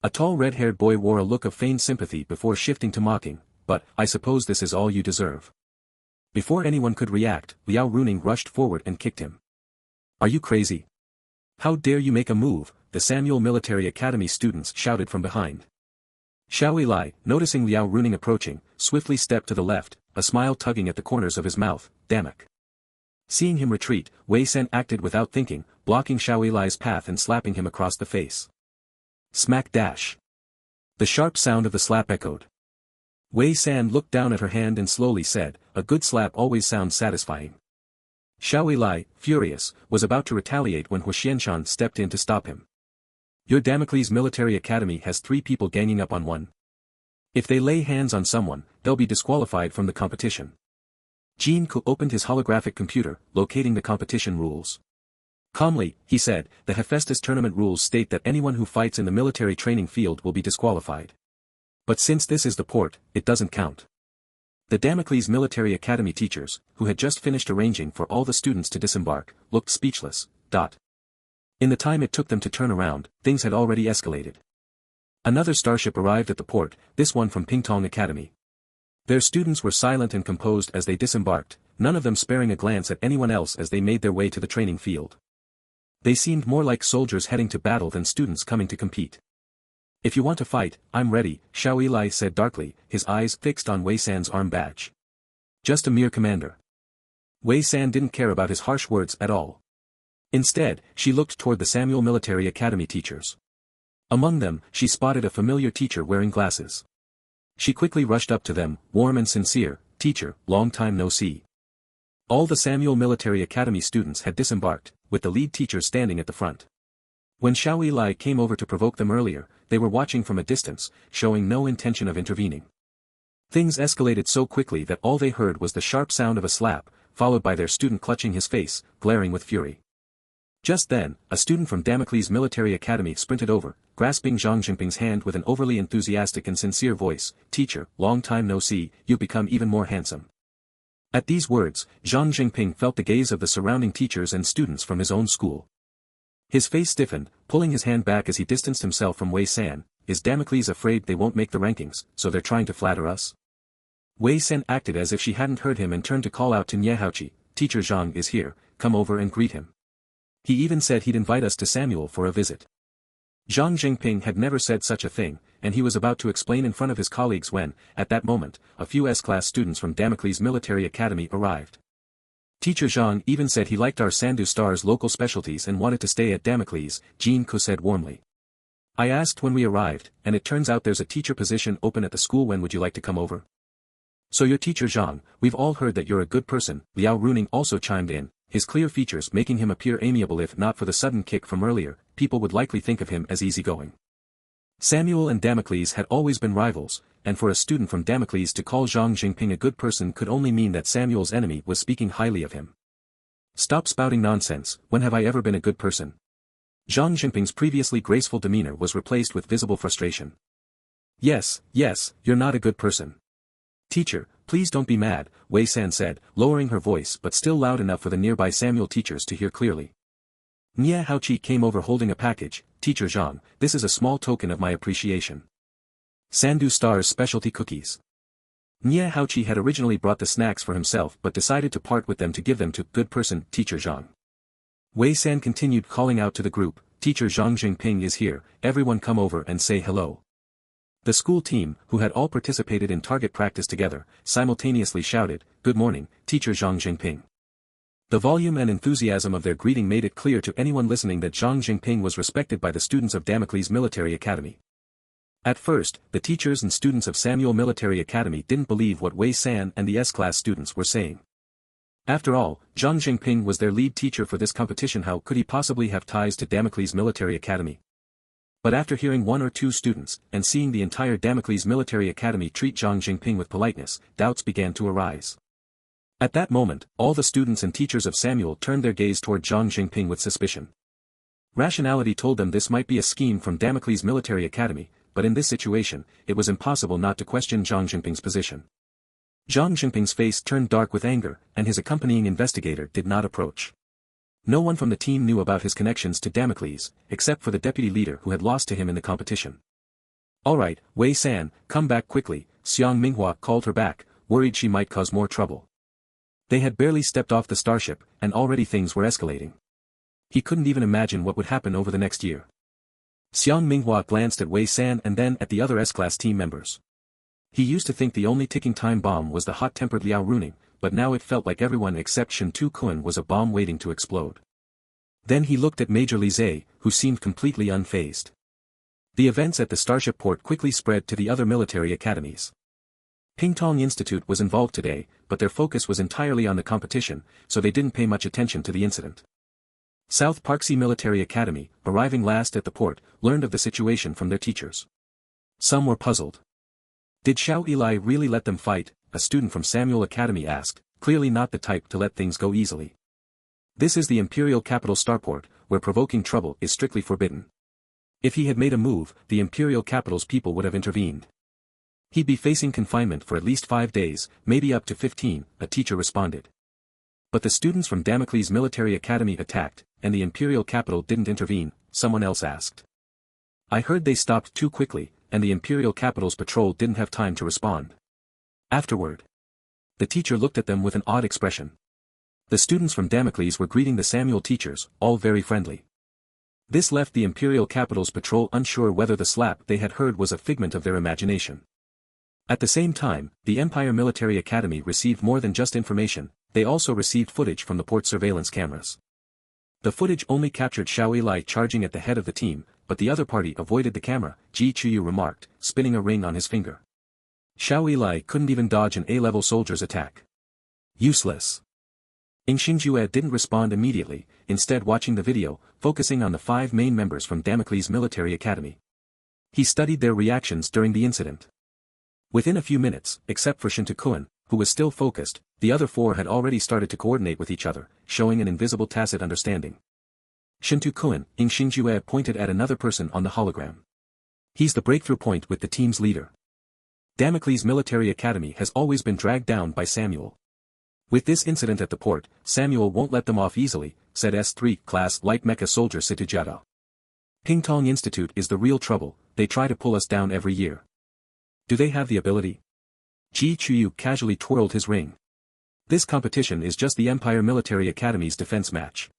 A tall red-haired boy wore a look of feigned sympathy before shifting to mocking, but, I suppose this is all you deserve. Before anyone could react, Liao Runing rushed forward and kicked him. Are you crazy? How dare you make a move, the Samuel Military Academy students shouted from behind. Xiao Lai, noticing Liao Runing approaching, swiftly stepped to the left, a smile tugging at the corners of his mouth, Damak. Seeing him retreat, Wei San acted without thinking, blocking Xiao Lai's path and slapping him across the face. Smack dash. The sharp sound of the slap echoed. Wei San looked down at her hand and slowly said, a good slap always sounds satisfying. Xiao Lai, furious, was about to retaliate when Huxianshan stepped in to stop him. Your Damocles Military Academy has 3 people ganging up on one. If they lay hands on someone, they'll be disqualified from the competition. Jin Ku opened his holographic computer, locating the competition rules. Calmly, he said, the Hephaestus tournament rules state that anyone who fights in the military training field will be disqualified. But since this is the port, it doesn't count. The Damocles Military Academy teachers, who had just finished arranging for all the students to disembark, looked speechless. In the time it took them to turn around, things had already escalated. Another starship arrived at the port, this one from Pingtong Academy. Their students were silent and composed as they disembarked, none of them sparing a glance at anyone else as they made their way to the training field. They seemed more like soldiers heading to battle than students coming to compete. If you want to fight, I'm ready, Xiao Lai said darkly, his eyes fixed on Wei San's arm badge. Just a mere commander. Wei San didn't care about his harsh words at all. Instead, she looked toward the Samuel Military Academy teachers. Among them, she spotted a familiar teacher wearing glasses. She quickly rushed up to them, warm and sincere, teacher, long time no see. All the Samuel Military Academy students had disembarked, with the lead teacher standing at the front. When Xiao Lai came over to provoke them earlier, they were watching from a distance, showing no intention of intervening. Things escalated so quickly that all they heard was the sharp sound of a slap, followed by their student clutching his face, glaring with fury. Just then, a student from Damocles Military Academy sprinted over, grasping Zhang Jinping's hand with an overly enthusiastic and sincere voice. "Teacher, long time no see, you've become even more handsome." At these words, Zhang Jinping felt the gaze of the surrounding teachers and students from his own school. His face stiffened, pulling his hand back as he distanced himself from Wei San. "Is Damocles afraid they won't make the rankings, so they're trying to flatter us?" Wei San acted as if she hadn't heard him and turned to call out to Niehaochi, "Teacher Zhang is here, come over and greet him. He even said he'd invite us to Samuel for a visit." Zhang Jinping had never said such a thing, and he was about to explain in front of his colleagues when, at that moment, a few S-class students from Damocles Military Academy arrived. "Teacher Zhang even said he liked our Sandu Star's local specialties and wanted to stay at Damocles," Jean Ko said warmly. "I asked when we arrived, and it turns out there's a teacher position open at the school. When would you like to come over?" "So you're Teacher Zhang, we've all heard that you're a good person," Liao Runing also chimed in, his clear features making him appear amiable. "If not for the sudden kick from earlier, people would likely think of him as easygoing." Samuel and Damocles had always been rivals, and for a student from Damocles to call Zhang Jinping a good person could only mean that Samuel's enemy was speaking highly of him. "Stop spouting nonsense, when have I ever been a good person?" Zhang Jinping's previously graceful demeanor was replaced with visible frustration. Yes, you're not a good person." "Teacher, please don't be mad," Wei San said, lowering her voice but still loud enough for the nearby Samuel teachers to hear clearly. Niehaochi came over holding a package. "Teacher Zhang, this is a small token of my appreciation. Sandu Star's specialty cookies." Niehaochi had originally brought the snacks for himself but decided to part with them to give them to good person Teacher Zhang. Wei San continued calling out to the group, "Teacher Zhang Jinping is here, everyone come over and say hello." The school team, who had all participated in target practice together, simultaneously shouted, "Good morning, Teacher Zhang Jinping." The volume and enthusiasm of their greeting made it clear to anyone listening that Zhang Jinping was respected by the students of Damocles Military Academy. At first, the teachers and students of Samuel Military Academy didn't believe what Wei San and the S-class students were saying. After all, Zhang Jinping was their lead teacher for this competition. How could he possibly have ties to Damocles Military Academy? But after hearing one or two students, and seeing the entire Damocles Military Academy treat Zhang Jinping with politeness, doubts began to arise. At that moment, all the students and teachers of Samuel turned their gaze toward Zhang Jinping with suspicion. Rationality told them this might be a scheme from Damocles Military Academy, but in this situation, it was impossible not to question Zhang Jinping's position. Zhang Jinping's face turned dark with anger, and his accompanying investigator did not approach. No one from the team knew about his connections to Damocles, except for the deputy leader who had lost to him in the competition. "Alright, Wei San, come back quickly," Xiang Minghua called her back, worried she might cause more trouble. They had barely stepped off the starship, and already things were escalating. He couldn't even imagine what would happen over the next year. Xiang Minghua glanced at Wei San and then at the other S-class team members. He used to think the only ticking time bomb was the hot-tempered Liao Runing, but now it felt like everyone except Shen Tu-kun was a bomb waiting to explode. Then he looked at Major Li Zhe, who seemed completely unfazed. The events at the starship port quickly spread to the other military academies. Pingtong Institute was involved today, but their focus was entirely on the competition, so they didn't pay much attention to the incident. South Part3 Military Academy, arriving last at the port, learned of the situation from their teachers. Some were puzzled. "Did Xiao Eli really let them fight?" a student from Samuel Academy asked, clearly not the type to let things go easily. "This is the Imperial Capital Starport, where provoking trouble is strictly forbidden. If he had made a move, the Imperial Capital's people would have intervened. He'd be facing confinement for at least 5 days, maybe up to 15, a teacher responded. "But the students from Damocles Military Academy attacked, and the Imperial Capital didn't intervene," someone else asked. "I heard they stopped too quickly, and the Imperial Capital's patrol didn't have time to respond." Afterward, the teacher looked at them with an odd expression. The students from Damocles were greeting the Samuel teachers, all very friendly. This left the Imperial Capital's patrol unsure whether the slap they had heard was a figment of their imagination. At the same time, the Empire Military Academy received more than just information, they also received footage from the port surveillance cameras. The footage only captured Xiao Eli charging at the head of the team, but the other party avoided the camera, Ji Chuyu remarked, spinning a ring on his finger. Xiao Eli couldn't even dodge an A-level soldier's attack. Useless. Ing Xinjue didn't respond immediately, instead watching the video, focusing on the 5 main members from Damocles Military Academy. He studied their reactions during the incident. Within a few minutes, except for Shen Tu-kun, who was still focused, the other 4 had already started to coordinate with each other, showing an invisible tacit understanding. Shintu Kun, Ing Xingjue pointed at another person on the hologram. He's the breakthrough point with the team's leader. Damocles Military Academy has always been dragged down by Samuel. With this incident at the port, Samuel won't let them off easily, said S3 class light mecha soldier Situjata. Pingtong Institute is the real trouble, they try to pull us down every year. Do they have the ability? Ji Chuyu casually twirled his ring. This competition is just the Empire Military Academy's defense match.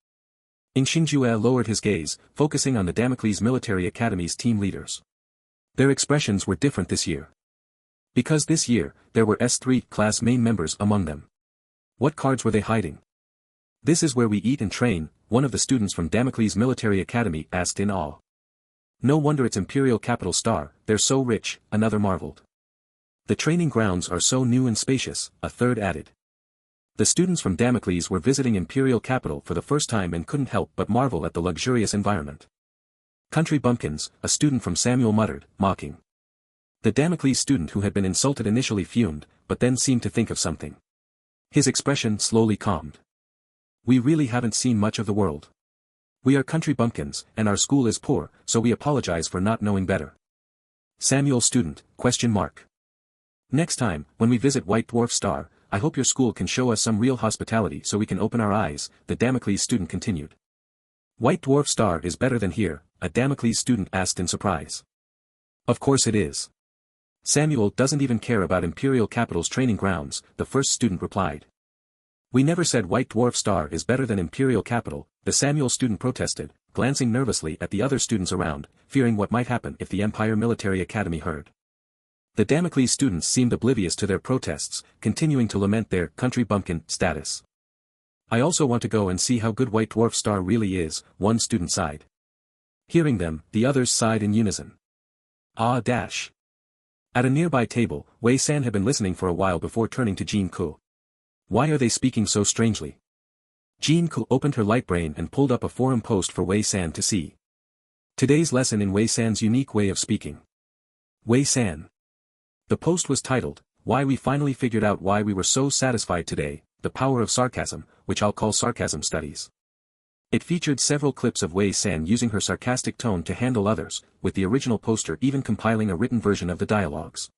Ing Xingjue lowered his gaze, focusing on the Damocles Military Academy's team leaders. Their expressions were different this year. Because this year, there were S3 class main members among them. What cards were they hiding? This is where we eat and train, one of the students from Damocles Military Academy asked in awe. No wonder it's Imperial Capital Star, they're so rich, another marveled. The training grounds are so new and spacious, a third added. The students from Damocles were visiting Imperial Capital for the first time and couldn't help but marvel at the luxurious environment. Country bumpkins, a student from Samuel muttered, mocking. The Damocles student who had been insulted initially fumed, but then seemed to think of something. His expression slowly calmed. We really haven't seen much of the world. We are country bumpkins, and our school is poor, so we apologize for not knowing better. Samuel student, ? Next time, when we visit White Dwarf Star, I hope your school can show us some real hospitality so we can open our eyes, the Damocles student continued. White Dwarf Star is better than here, a Damocles student asked in surprise. Of course it is. Samuel doesn't even care about Imperial Capital's training grounds, the first student replied. We never said White Dwarf Star is better than Imperial Capital, the Samuel student protested, glancing nervously at the other students around, fearing what might happen if the Empire Military Academy heard. The Damocles students seemed oblivious to their protests, continuing to lament their country bumpkin status. I also want to go and see how good White Dwarf Star really is, one student sighed. Hearing them, the others sighed in unison. Ah dash. At a nearby table, Wei San had been listening for a while before turning to Jean Ku. Why are they speaking so strangely? Jean Ku opened her light brain and pulled up a forum post for Wei San to see. Today's lesson in Wei San's unique way of speaking. Wei San. The post was titled, Why We Finally Figured Out Why We Were So Satisfied Today, The Power of Sarcasm, which I'll call Sarcasm Studies. It featured several clips of Wei San using her sarcastic tone to handle others, with the original poster even compiling a written version of the dialogues.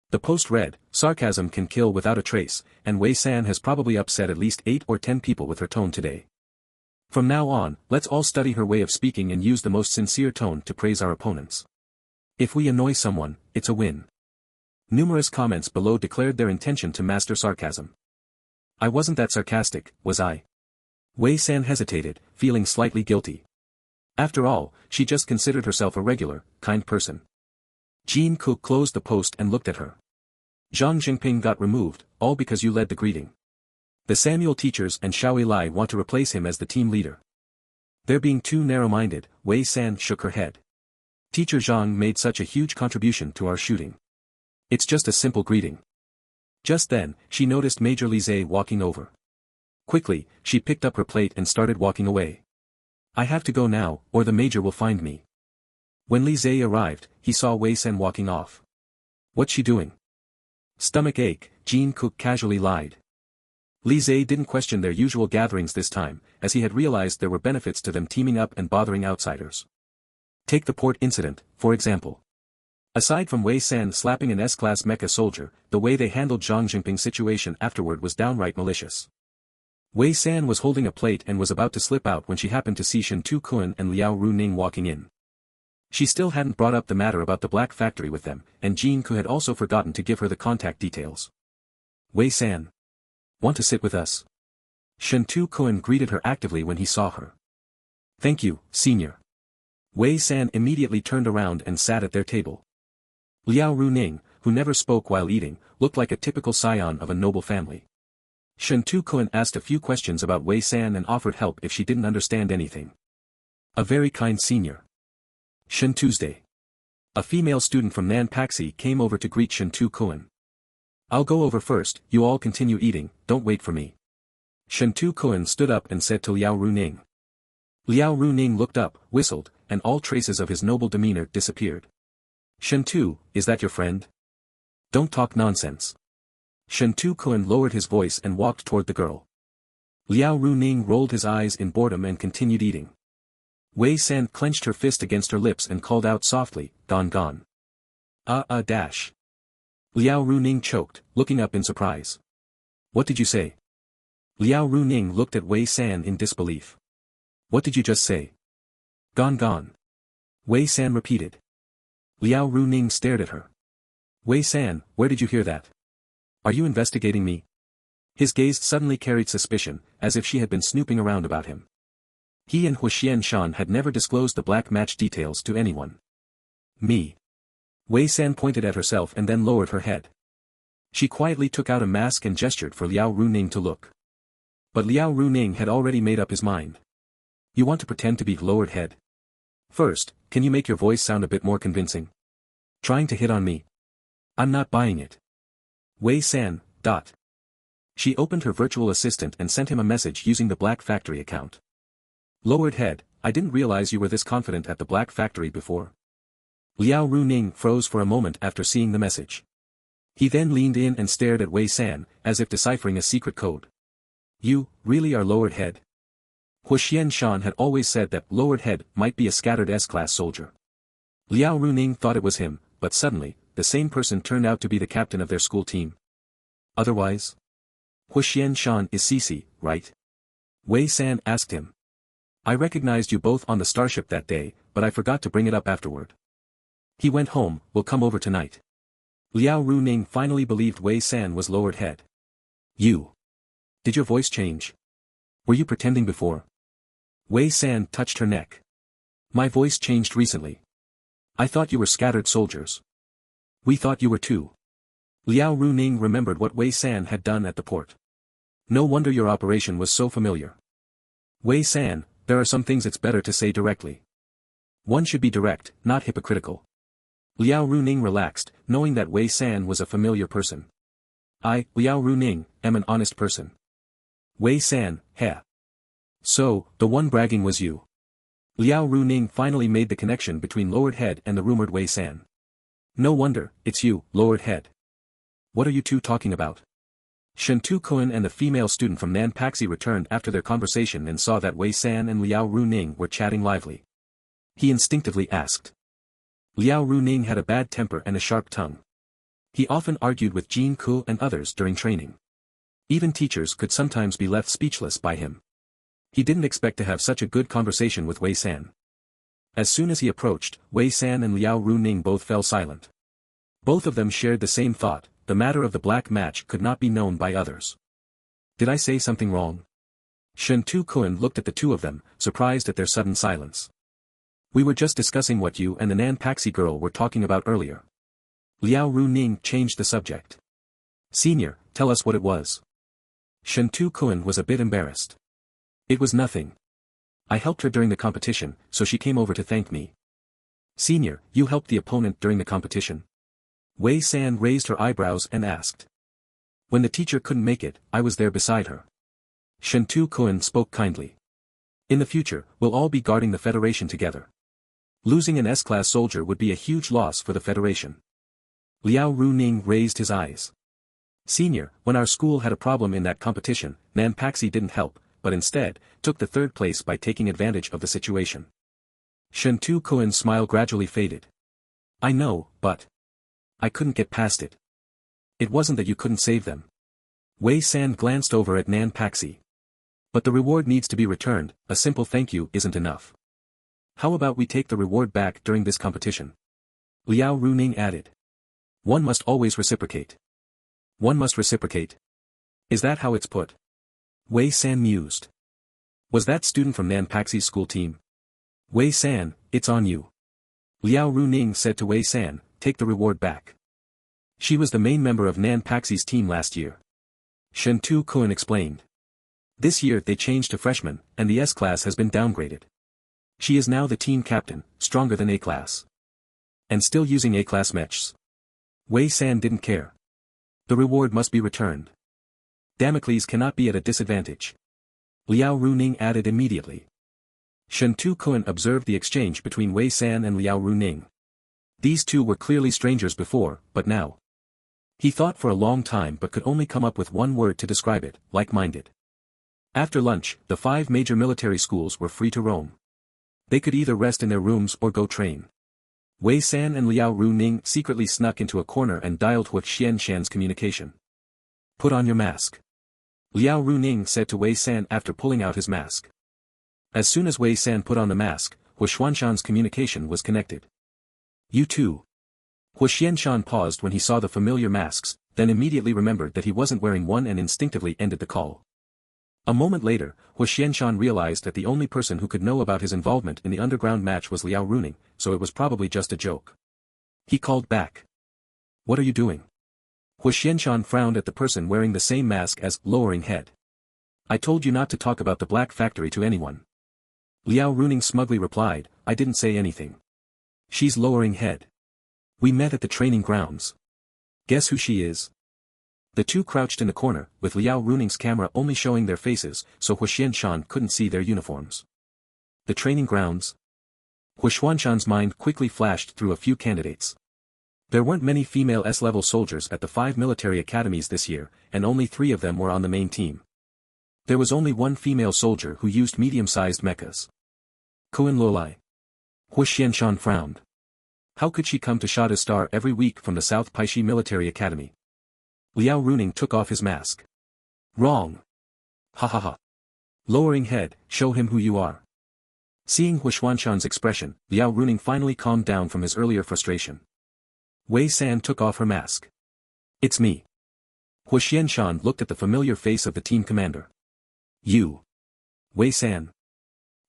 The post read, Sarcasm can kill without a trace, and Wei San has probably upset at least 8 or 10 people with her tone today. From now on, let's all study her way of speaking and use the most sincere tone to praise our opponents. If we annoy someone, it's a win. Numerous comments below declared their intention to master sarcasm. I wasn't that sarcastic, was I? Wei San hesitated, feeling slightly guilty. After all, she just considered herself a regular, kind person. Jean Ku closed the post and looked at her. Zhang Jingping got removed, all because you led the greeting. The Samuel teachers and Xiaowei Lai want to replace him as the team leader. They're being too narrow-minded, Wei San shook her head. Teacher Zhang made such a huge contribution to our shooting. It's just a simple greeting. Just then, she noticed Major Lizay walking over. Quickly, she picked up her plate and started walking away. I have to go now, or the major will find me. When Lizay arrived, he saw Wei San walking off. What's she doing? Stomach ache, Jean Cook casually lied. Lizay didn't question their usual gatherings this time, as he had realized there were benefits to them teaming up and bothering outsiders. Take the port incident, for example. Aside from Wei San slapping an S-class mecha soldier, the way they handled Zhang Jingping's situation afterward was downright malicious. Wei San was holding a plate and was about to slip out when she happened to see Shintu Kun and Liao Runing walking in. She still hadn't brought up the matter about the black factory with them, and Jean Ku had also forgotten to give her the contact details. Wei San. Want to sit with us? Shintu Kun greeted her actively when he saw her. Thank you, senior. Wei San immediately turned around and sat at their table. Liao Runing, who never spoke while eating, looked like a typical scion of a noble family. Shintu Kun asked a few questions about Wei San and offered help if she didn't understand anything. A very kind senior. Shin Tuesday. A female student from Nan Paxi came over to greet Shintu Kun. I'll go over first, you all continue eating, don't wait for me. Shintu Kun stood up and said to Liao Runing. Liao Runing looked up, whistled, and all traces of his noble demeanor disappeared. Shintu, is that your friend? Don't talk nonsense. Shintu Kun lowered his voice and walked toward the girl. Liao Runing rolled his eyes in boredom and continued eating. Wei San clenched her fist against her lips and called out softly, "Gone gone." Dash. Liao Runing choked, looking up in surprise. "What did you say?" Liao Runing looked at Wei San in disbelief. "What did you just say?" "Gone gone." Wei San repeated. Liao Runing stared at her. "Wei San, where did you hear that? Are you investigating me?" His gaze suddenly carried suspicion, as if she had been snooping around about him. He and Huxian Shan had never disclosed the black match details to anyone. "Me." Wei San pointed at herself and then lowered her head. She quietly took out a mask and gestured for Liao Runing to look. But Liao Runing had already made up his mind. "You want to pretend to be lowered head? First, can you make your voice sound a bit more convincing? Trying to hit on me? I'm not buying it." Wei San. She opened her virtual assistant and sent him a message using the Black Factory account. "Lowered head, I didn't realize you were this confident at the Black Factory before." Liao Runing froze for a moment after seeing the message. He then leaned in and stared at Wei San, as if deciphering a secret code. "You, really are lowered head?" Huxian Shan had always said that lowered head might be a scattered S-class soldier. Liao Runing thought it was him, but suddenly, the same person turned out to be the captain of their school team. "Otherwise? Huxian Shan is CC, right?" Wei San asked him. "I recognized you both on the starship that day, but I forgot to bring it up afterward." "He went home, we'll come over tonight." Liao Runing finally believed Wei San was lowered head. "You. Did your voice change? Were you pretending before?" Wei San touched her neck. "My voice changed recently. I thought you were scattered soldiers." "We thought you were too." Liao Runing remembered what Wei San had done at the port. "No wonder your operation was so familiar." "Wei San, there are some things it's better to say directly. One should be direct, not hypocritical." Liao Runing relaxed, knowing that Wei San was a familiar person. "I, Liao Runing, am an honest person." Wei San, heh. "So, the one bragging was you." Liao Runing finally made the connection between lowered head and the rumored Wei San. "No wonder, it's you, lowered head. What are you two talking about?" Shen Tu Kun and the female student from Nanpaxi returned after their conversation and saw that Wei San and Liao Runing were chatting lively. He instinctively asked. Liao Runing had a bad temper and a sharp tongue. He often argued with Jin Ku and others during training. Even teachers could sometimes be left speechless by him. He didn't expect to have such a good conversation with Wei San. As soon as he approached, Wei San and Liao Runing both fell silent. Both of them shared the same thought, the matter of the black match could not be known by others. "Did I say something wrong?" Shen Tu Kun looked at the two of them, surprised at their sudden silence. "We were just discussing what you and the Nanpaxi girl were talking about earlier." Liao Runing changed the subject. "Senior, tell us what it was." Shen Tu Kun was a bit embarrassed. "It was nothing. I helped her during the competition, so she came over to thank me." "Senior, you helped the opponent during the competition?" Wei San raised her eyebrows and asked. "When the teacher couldn't make it, I was there beside her." Shen Tu Kun spoke kindly. "In the future, we'll all be guarding the Federation together. Losing an S-class soldier would be a huge loss for the Federation." Liao Runing raised his eyes. "Senior, when our school had a problem in that competition, Nanpaxi didn't help, but instead, took the third place by taking advantage of the situation." Shen Tu Kun's smile gradually faded. "I know, but I couldn't get past it. It wasn't that you couldn't save them." Wei San glanced over at Nanpaxi. "But the reward needs to be returned, a simple thank you isn't enough. How about we take the reward back during this competition?" Liao Runing added. "One must always reciprocate." "One must reciprocate? Is that how it's put?" Wei San mused. "Was that student from Nanpaxi's school team?" "Wei San, it's on you." Liao Runing said to Wei San, "Take the reward back." She was the main member of Nanpaxi's team last year. Shen Tu Kun explained. This year they changed to freshman, and the S-class has been downgraded. She is now the team captain, stronger than A-class. And still using A-class mechs. Wei San didn't care. The reward must be returned. Damocles cannot be at a disadvantage. Liao Runing added immediately. Shen Tu Kun observed the exchange between Wei San and Liao Runing. These two were clearly strangers before, but now. He thought for a long time but could only come up with one word to describe it, like-minded. After lunch, the 5 major military schools were free to roam. They could either rest in their rooms or go train. Wei San and Liao Runing secretly snuck into a corner and dialed Hu Xianshan's communication. Put on your mask. Liao Runing said to Wei San after pulling out his mask. As soon as Wei San put on the mask, Hu Xuanshan's communication was connected. You too. Hu Xianshan paused when he saw the familiar masks, then immediately remembered that he wasn't wearing one and instinctively ended the call. A moment later, Hu Xianshan realized that the only person who could know about his involvement in the underground match was Liao Runing, so it was probably just a joke. He called back. What are you doing? Hu Xianshan frowned at the person wearing the same mask as lowering head. I told you not to talk about the Black Factory to anyone. Liao Runing smugly replied, I didn't say anything. She's lowering head. We met at the training grounds. Guess who she is? The two crouched in the corner, with Liao Runing's camera only showing their faces, so Hu Xianshan couldn't see their uniforms. The training grounds? Hu Xianshan's mind quickly flashed through a few candidates. There weren't many female S-level soldiers at the 5 military academies this year, and only 3 of them were on the main team. There was only one female soldier who used medium-sized mechas. Kuan Lolai. Hu Xianshan frowned. How could she come to Star every week from the South Paishi Military Academy? Liao Runing took off his mask. Wrong. Ha ha ha. Lowering head, show him who you are. Seeing Hu Xuanshan's expression, Liao Runing finally calmed down from his earlier frustration. Wei San took off her mask. It's me. Hu Xianshan looked at the familiar face of the team commander. You. Wei San.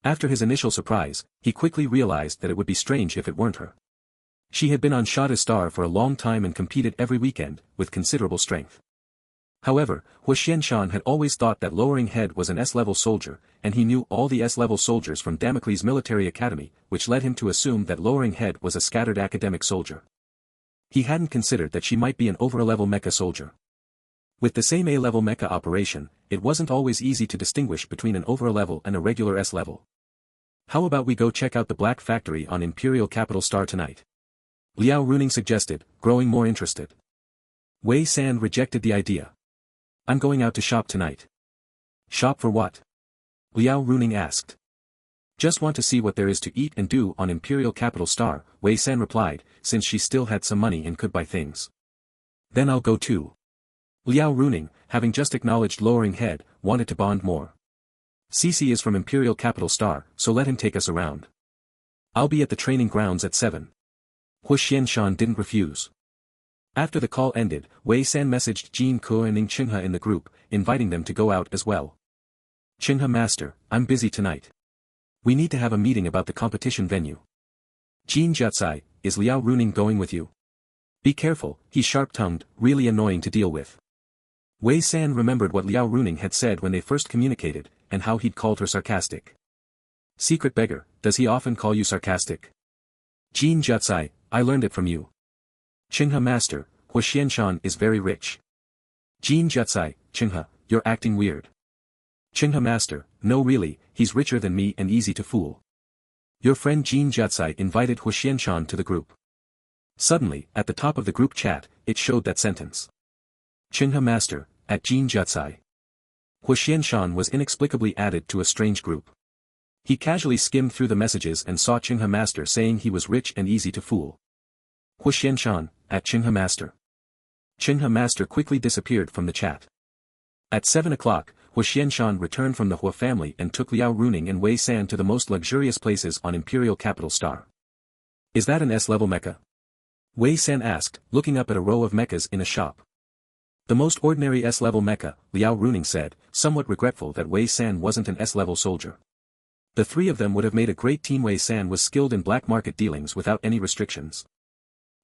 After his initial surprise, he quickly realized that it would be strange if it weren't her. She had been on Star for a long time and competed every weekend, with considerable strength. However, Hu Xianshan had always thought that lowering head was an S-level soldier, and he knew all the S-level soldiers from Damocles Military Academy, which led him to assume that lowering head was a scattered academic soldier. He hadn't considered that she might be an over-level mecha soldier. With the same A-level mecha operation, it wasn't always easy to distinguish between an over-level and a regular S-level. How about we go check out the Black Factory on Imperial Capital Star tonight? Liao Runing suggested, growing more interested. Wei San rejected the idea. I'm going out to shop tonight. Shop for what? Liao Runing asked. Just want to see what there is to eat and do on Imperial Capital Star, Wei San replied, since she still had some money and could buy things. Then I'll go too. Liao Runing, having just acknowledged lowering head, wanted to bond more. Cici is from Imperial Capital Star, so let him take us around. I'll be at the training grounds at 7. Hu Xianshan didn't refuse. After the call ended, Wei San messaged Jin Ke and Ning Qinghe in the group, inviting them to go out as well. Qinghe Master, I'm busy tonight. We need to have a meeting about the competition venue. Jin Jutsai, is Liao Runing going with you? Be careful, he's sharp-tongued, really annoying to deal with. Wei San remembered what Liao Runing had said when they first communicated, and how he'd called her sarcastic. Secret beggar, does he often call you sarcastic? Jin Jutsai, I learned it from you. Qinghe Master, Hu Xianshan is very rich. Jin Jutsai, Qinghe, you're acting weird. Qinghe Master, no really, he's richer than me and easy to fool. Your friend Jin Jutsai invited Hu Xianshan to the group. Suddenly, at the top of the group chat, it showed that sentence. Qinghe Master, at Jin Jutsai. Hu Xianshan was inexplicably added to a strange group. He casually skimmed through the messages and saw Qinghe Master saying he was rich and easy to fool. Hu Xianshan, at Qinghe Master. Qinghe Master quickly disappeared from the chat. At 7 o'clock, Hu Xianshan returned from the Hua family and took Liao Runing and Wei San to the most luxurious places on Imperial Capital Star. Is that an S-level mecha? Wei San asked, looking up at a row of mechas in a shop. The most ordinary S-level mecha, Liao Runing said, somewhat regretful that Wei San wasn't an S-level soldier. The 3 of them would have made a great team. Wei San was skilled in black market dealings without any restrictions.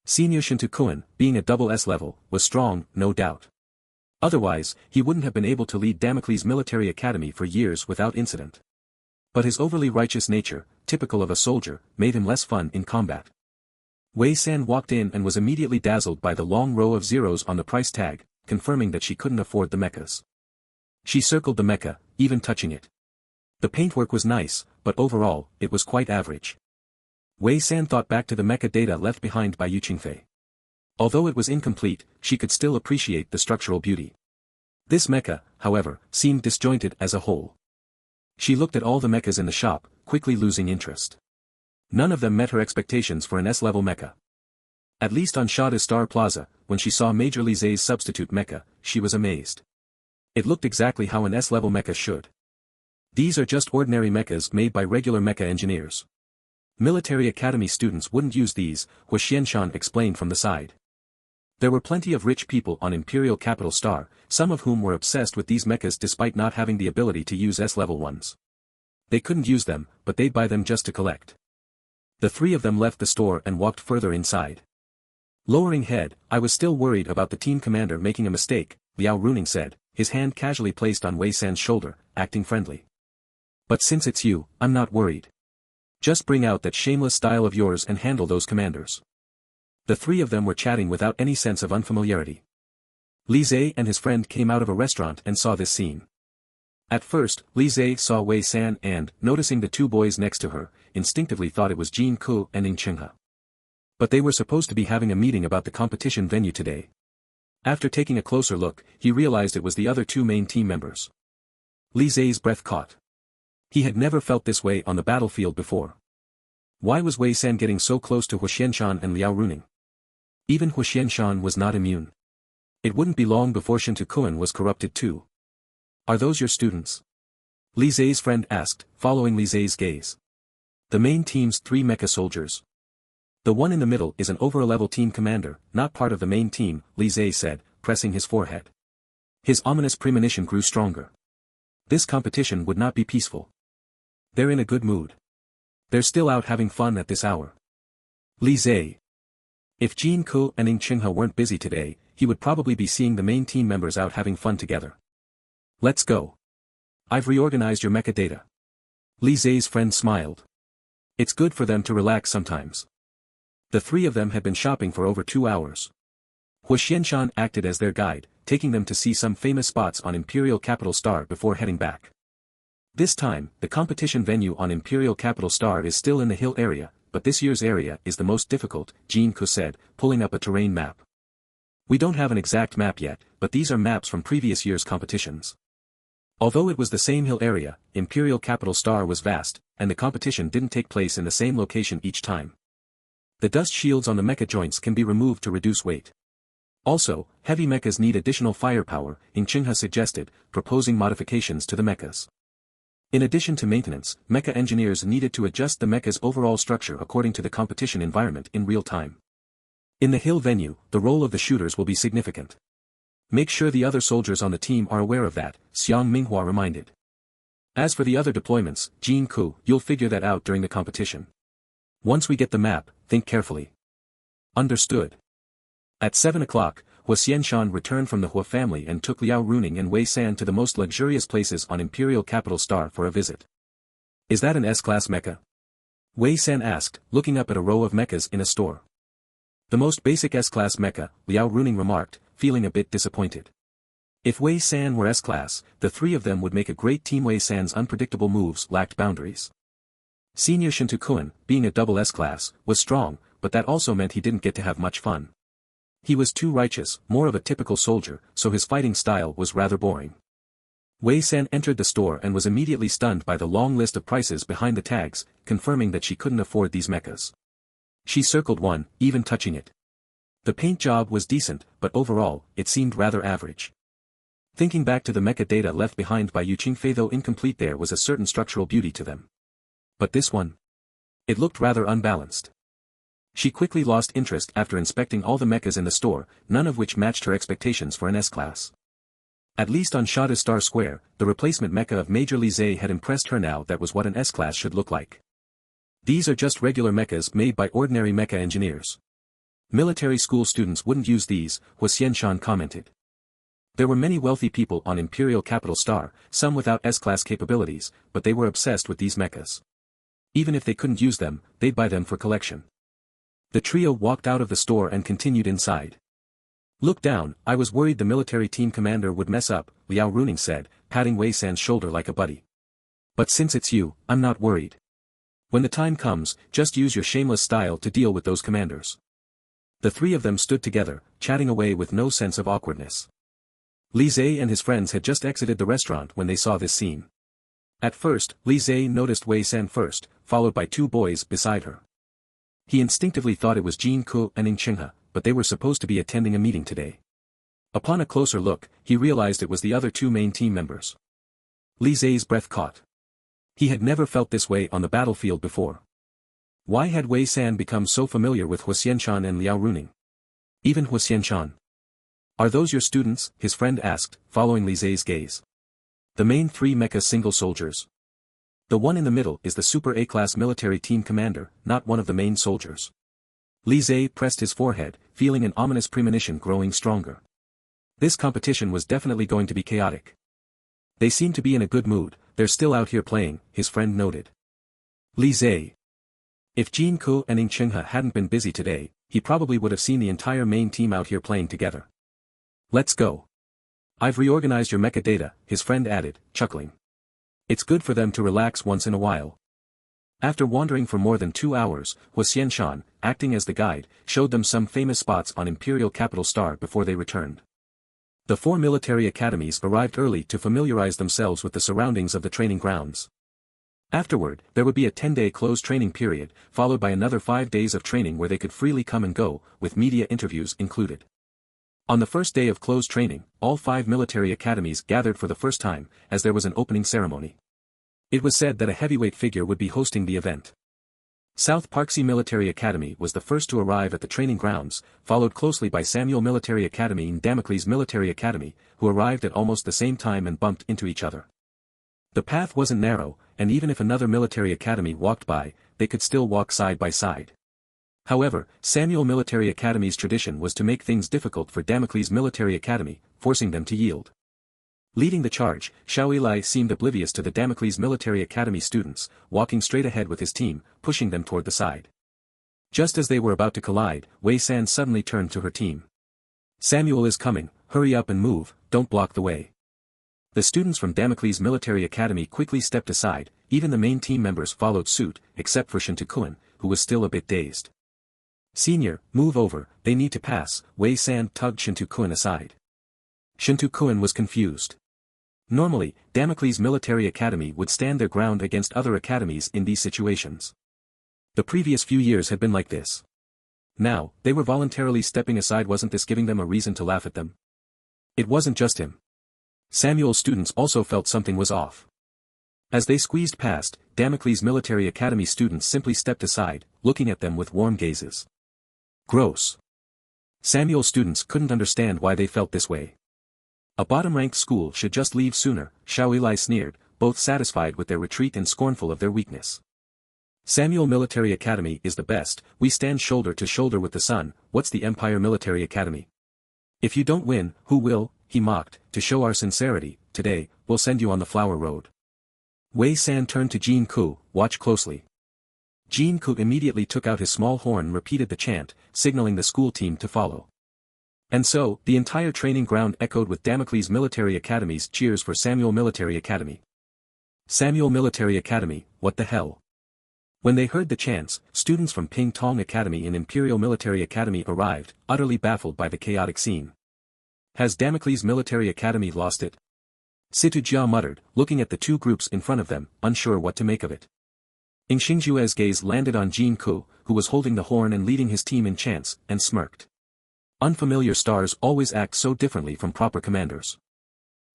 Senior Shintu Kuan, being a double S level, was strong, no doubt. Otherwise, he wouldn't have been able to lead Damocles Military Academy for years without incident. But his overly righteous nature, typical of a soldier, made him less fun in combat. Wei San walked in and was immediately dazzled by the long row of zeros on the price tag, confirming that she couldn't afford the mechas. She circled the mecha, even touching it. The paintwork was nice, but overall, it was quite average. Wei San thought back to the mecha data left behind by Yu Qingfei. Although it was incomplete, she could still appreciate the structural beauty. This mecha, however, seemed disjointed as a whole. She looked at all the mechas in the shop, quickly losing interest. None of them met her expectations for an S-level mecha. At least on Shada's Star Plaza, when she saw Major Li Zhe's substitute mecha, she was amazed. It looked exactly how an S-level mecha should. These are just ordinary mechas made by regular mecha engineers. Military academy students wouldn't use these, Hua Xianshan explained from the side. There were plenty of rich people on Imperial Capital Star, some of whom were obsessed with these mechas despite not having the ability to use S-level ones. They couldn't use them, but they'd buy them just to collect. The three of them left the store and walked further inside. Lowering head, I was still worried about the team commander making a mistake, Liao Runing said, his hand casually placed on Wei San's shoulder, acting friendly. But since it's you, I'm not worried. Just bring out that shameless style of yours and handle those commanders. The three of them were chatting without any sense of unfamiliarity. Li Zhe and his friend came out of a restaurant and saw this scene. At first, Li Zhe saw Wei San and, noticing the two boys next to her, instinctively thought it was Jin Ku and Ning Chenghe. But they were supposed to be having a meeting about the competition venue today. After taking a closer look, he realized it was the other two main team members. Li Zhe's breath caught. He had never felt this way on the battlefield before. Why was Wei San getting so close to Hua Xianshan and Liao Runing? Even Hua Xianshan was not immune. It wouldn't be long before Shinto Kuan was corrupted too. Are those your students? Li Zhe's friend asked, following Li Zhe's gaze. The main team's 3 mecha soldiers. The one in the middle is an over-level team commander, not part of the main team, Li Zhe said, pressing his forehead. His ominous premonition grew stronger. This competition would not be peaceful. They're in a good mood. They're still out having fun at this hour. Li Zhe. If Jin Ku and Ning Chenghe weren't busy today, he would probably be seeing the main team members out having fun together. Let's go. I've reorganized your mecha data. Li Zhe's friend smiled. It's good for them to relax sometimes. The three of them had been shopping for over 2 hours. Hua Xianshan acted as their guide, taking them to see some famous spots on Imperial Capital Star before heading back. This time, the competition venue on Imperial Capital Star is still in the hill area, but this year's area is the most difficult, Jin Ku said, pulling up a terrain map. We don't have an exact map yet, but these are maps from previous year's competitions. Although it was the same hill area, Imperial Capital Star was vast, and the competition didn't take place in the same location each time. The dust shields on the mecha joints can be removed to reduce weight. Also, heavy mechas need additional firepower, Ning Chenghe suggested, proposing modifications to the mechas. In addition to maintenance, mecha engineers needed to adjust the mecha's overall structure according to the competition environment in real time. In the hill venue, the role of the shooters will be significant. Make sure the other soldiers on the team are aware of that, Xiang Minghua reminded. As for the other deployments, Jin Ku, you'll figure that out during the competition. Once we get the map, think carefully. Understood. At 7 o'clock, Hua Xianshan returned from the Hua family and took Liao Runing and Wei San to the most luxurious places on Imperial Capital Star for a visit. Is that an S-class mecha? Wei San asked, looking up at a row of mechas in a store. The most basic S-class mecha, Liao Runing remarked, feeling a bit disappointed. If Wei San were S-class, the three of them would make a great team. Wei San's unpredictable moves lacked boundaries. Senior Shinto Kuan, being a double S-class, was strong, but that also meant he didn't get to have much fun. He was too righteous, more of a typical soldier, so his fighting style was rather boring. Wei San entered the store and was immediately stunned by the long list of prices behind the tags, confirming that she couldn't afford these mechas. She circled one, even touching it. The paint job was decent, but overall, it seemed rather average. Thinking back to the mecha data left behind by Yu Qingfei, though incomplete, there was a certain structural beauty to them. But this one? It looked rather unbalanced. She quickly lost interest after inspecting all the mechas in the store, none of which matched her expectations for an S-class. At least on Shada Star Square, the replacement mecha of Major Li Zhe had impressed her. Now that was what an S-class should look like. These are just regular mechas made by ordinary mecha engineers. Military school students wouldn't use these, Hua Xianshan commented. There were many wealthy people on Imperial Capital Star, some without S-class capabilities, but they were obsessed with these mechas. Even if they couldn't use them, they'd buy them for collection. The trio walked out of the store and continued inside. Look down, I was worried the military team commander would mess up, Liao Runing said, patting Wei San's shoulder like a buddy. But since it's you, I'm not worried. When the time comes, just use your shameless style to deal with those commanders. The three of them stood together, chatting away with no sense of awkwardness. Li Zhe and his friends had just exited the restaurant when they saw this scene. At first, Li Zhe noticed Wei San first, followed by two boys beside her. He instinctively thought it was Jin Ku and Ning Qinghe, but they were supposed to be attending a meeting today. Upon a closer look, he realized it was the other two main team members. Li Zhe's breath caught. He had never felt this way on the battlefield before. Why had Wei San become so familiar with Hu Xianshan and Liao Runing? Even Hu Xianshan. Are those your students? His friend asked, following Li Zhe's gaze. The main three Mecha single soldiers. The one in the middle is the Super A-class military team commander, not one of the main soldiers. Li Zhe pressed his forehead, feeling an ominous premonition growing stronger. This competition was definitely going to be chaotic. They seem to be in a good mood, they're still out here playing, his friend noted. Li Zhe. If Jin Ku and Ning Qinghe hadn't been busy today, he probably would have seen the entire main team out here playing together. Let's go. I've reorganized your mecha data, his friend added, chuckling. It's good for them to relax once in a while. After wandering for more than 2 hours, Hu Xianshan, acting as the guide, showed them some famous spots on Imperial Capital Star before they returned. The 4 military academies arrived early to familiarize themselves with the surroundings of the training grounds. Afterward, there would be a 10-day closed training period, followed by another 5 days of training where they could freely come and go, with media interviews included. On the first day of closed training, all 5 military academies gathered for the first time, as there was an opening ceremony. It was said that a heavyweight figure would be hosting the event. South Part3 Military Academy was the first to arrive at the training grounds, followed closely by Samuel Military Academy and Damocles Military Academy, who arrived at almost the same time and bumped into each other. The path wasn't narrow, and even if another military academy walked by, they could still walk side by side. However, Samuel Military Academy's tradition was to make things difficult for Damocles Military Academy, forcing them to yield. Leading the charge, Xiao Eli seemed oblivious to the Damocles Military Academy students, walking straight ahead with his team, pushing them toward the side. Just as they were about to collide, Wei San suddenly turned to her team. Samuel is coming, hurry up and move, don't block the way. The students from Damocles Military Academy quickly stepped aside, even the main team members followed suit, except for Shintokuan, who was still a bit dazed. Senior, move over, they need to pass, Wei San tugged Shintokuan aside. Shintokuan was confused. Normally, Damocles Military Academy would stand their ground against other academies in these situations. The previous few years had been like this. Now, they were voluntarily stepping aside. Wasn't this giving them a reason to laugh at them? It wasn't just him. Samuel's students also felt something was off. As they squeezed past, Damocles Military Academy students simply stepped aside, looking at them with warm gazes. Gross. Samuel's students couldn't understand why they felt this way. A bottom-ranked school should just leave sooner, Xiao Eli sneered, both satisfied with their retreat and scornful of their weakness. Samuel Military Academy is the best, we stand shoulder to shoulder with the sun, what's the Empire Military Academy? If you don't win, who will? He mocked, to show our sincerity, today, we'll send you on the flower road. Wei San turned to Jin Ku, watch closely. Jin Ku immediately took out his small horn and repeated the chant, signaling the school team to follow. And so, the entire training ground echoed with Damocles Military Academy's cheers for Samuel Military Academy. Samuel Military Academy, what the hell? When they heard the chants, students from Ping Tong Academy and Imperial Military Academy arrived, utterly baffled by the chaotic scene. Has Damocles Military Academy lost it? Situ Jia muttered, looking at the two groups in front of them, unsure what to make of it. Ing Xingjue's gaze landed on Jin Ku, who was holding the horn and leading his team in chants, and smirked. Unfamiliar stars always act so differently from proper commanders.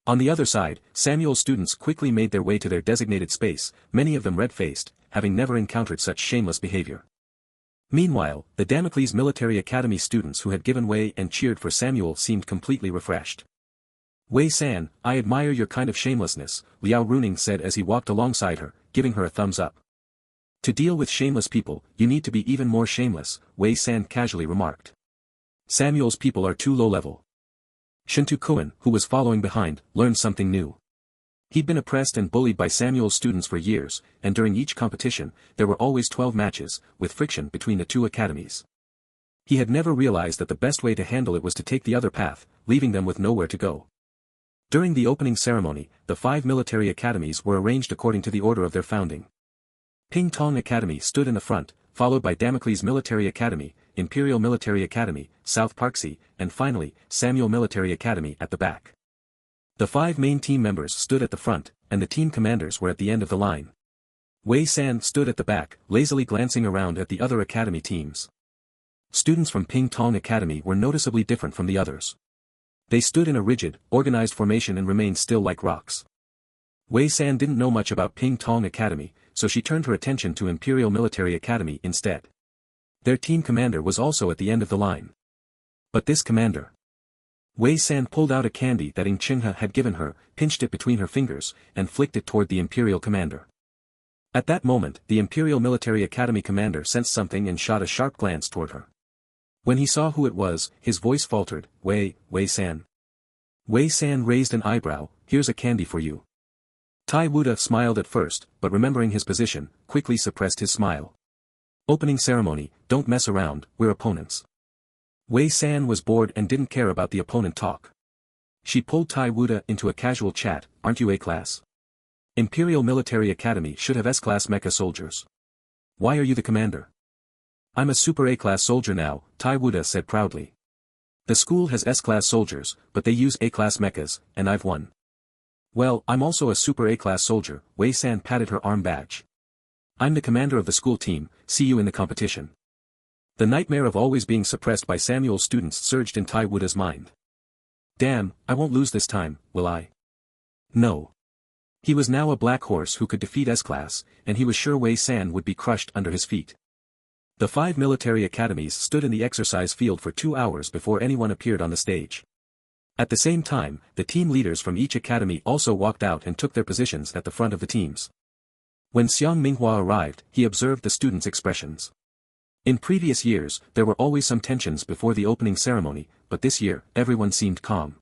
On the other side, Samuel's students quickly made their way to their designated space, many of them red-faced, having never encountered such shameless behavior. Meanwhile, the Damocles Military Academy students who had given way and cheered for Samuel seemed completely refreshed. Wei San, I admire your kind of shamelessness, Liao Runing said as he walked alongside her, giving her a thumbs up. To deal with shameless people, you need to be even more shameless, Wei San casually remarked. Samuel's people are too low-level. Shintokuan, who was following behind, learned something new. He'd been oppressed and bullied by Samuel's students for years, and during each competition, there were always 12 matches, with friction between the two academies. He had never realized that the best way to handle it was to take the other path, leaving them with nowhere to go. During the opening ceremony, the 5 military academies were arranged according to the order of their founding. Ping Tong Academy stood in the front, followed by Damocles Military Academy, Imperial Military Academy, South Parksea, and finally, Samuel Military Academy at the back. The 5 main team members stood at the front, and the team commanders were at the end of the line. Wei San stood at the back, lazily glancing around at the other academy teams. Students from Ping Tong Academy were noticeably different from the others. They stood in a rigid, organized formation and remained still like rocks. Wei San didn't know much about Ping Tong Academy, so she turned her attention to Imperial Military Academy instead. Their team commander was also at the end of the line. But this commander. Wei San pulled out a candy that Ing Chinghe had given her, pinched it between her fingers, and flicked it toward the Imperial commander. At that moment, the Imperial Military Academy commander sensed something and shot a sharp glance toward her. When he saw who it was, his voice faltered, Wei San. Wei San raised an eyebrow, here's a candy for you. Tai Wuda smiled at first, but remembering his position, quickly suppressed his smile. Opening ceremony, don't mess around, we're opponents. Wei San was bored and didn't care about the opponent talk. She pulled Tai Wuda into a casual chat, aren't you A-class? Imperial Military Academy should have S-class mecha soldiers. Why are you the commander? I'm a super A-class soldier now, Tai Wuda said proudly. The school has S-class soldiers, but they use A-class mechas, and I've won. Well, I'm also a super A-class soldier, Wei San patted her arm badge. I'm the commander of the school team, see you in the competition. The nightmare of always being suppressed by Samuel's students surged in Tai Wuda's mind. Damn, I won't lose this time, will I? No. He was now a black horse who could defeat S-class, and he was sure Wei San would be crushed under his feet. The 5 military academies stood in the exercise field for 2 hours before anyone appeared on the stage. At the same time, the team leaders from each academy also walked out and took their positions at the front of the teams. When Xiang Minghua arrived, he observed the students' expressions. In previous years, there were always some tensions before the opening ceremony, but this year, everyone seemed calm.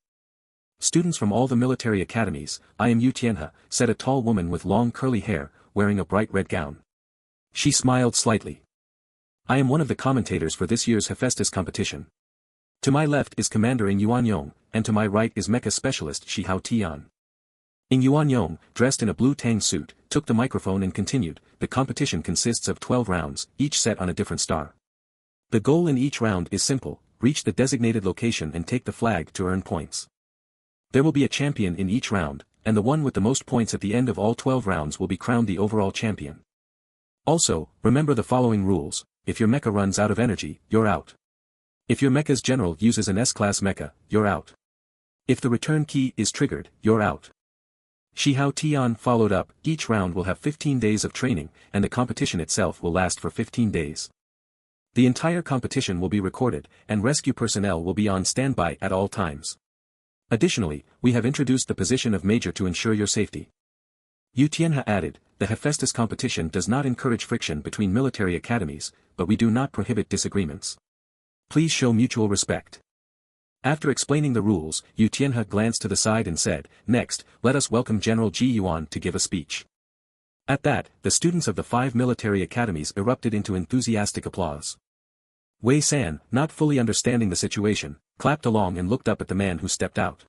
Students from all the military academies, I am Yu Tianhe, said a tall woman with long curly hair, wearing a bright red gown. She smiled slightly. I am one of the commentators for this year's Hephaestus competition. To my left is Commander Ing Yuanyong, and to my right is Mecha Specialist Shi Hao Tian. Ing Yuanyong, dressed in a blue tang suit, took the microphone and continued, the competition consists of 12 rounds, each set on a different star. The goal in each round is simple, reach the designated location and take the flag to earn points. There will be a champion in each round, and the one with the most points at the end of all 12 rounds will be crowned the overall champion. Also, remember the following rules, if your mecha runs out of energy, you're out. If your mecha's general uses an S-class mecha, you're out. If the return key is triggered, you're out. Shi Hao Tian followed up, each round will have 15 days of training, and the competition itself will last for 15 days. The entire competition will be recorded, and rescue personnel will be on standby at all times. Additionally, we have introduced the position of Major to ensure your safety. Yu Tianhe added, the Hephaestus competition does not encourage friction between military academies, but we do not prohibit disagreements. Please show mutual respect. After explaining the rules, Yu Tianhe glanced to the side and said, next, let us welcome General Ji Yuan to give a speech. At that, the students of the 5 military academies erupted into enthusiastic applause. Wei San, not fully understanding the situation, clapped along and looked up at the man who stepped out.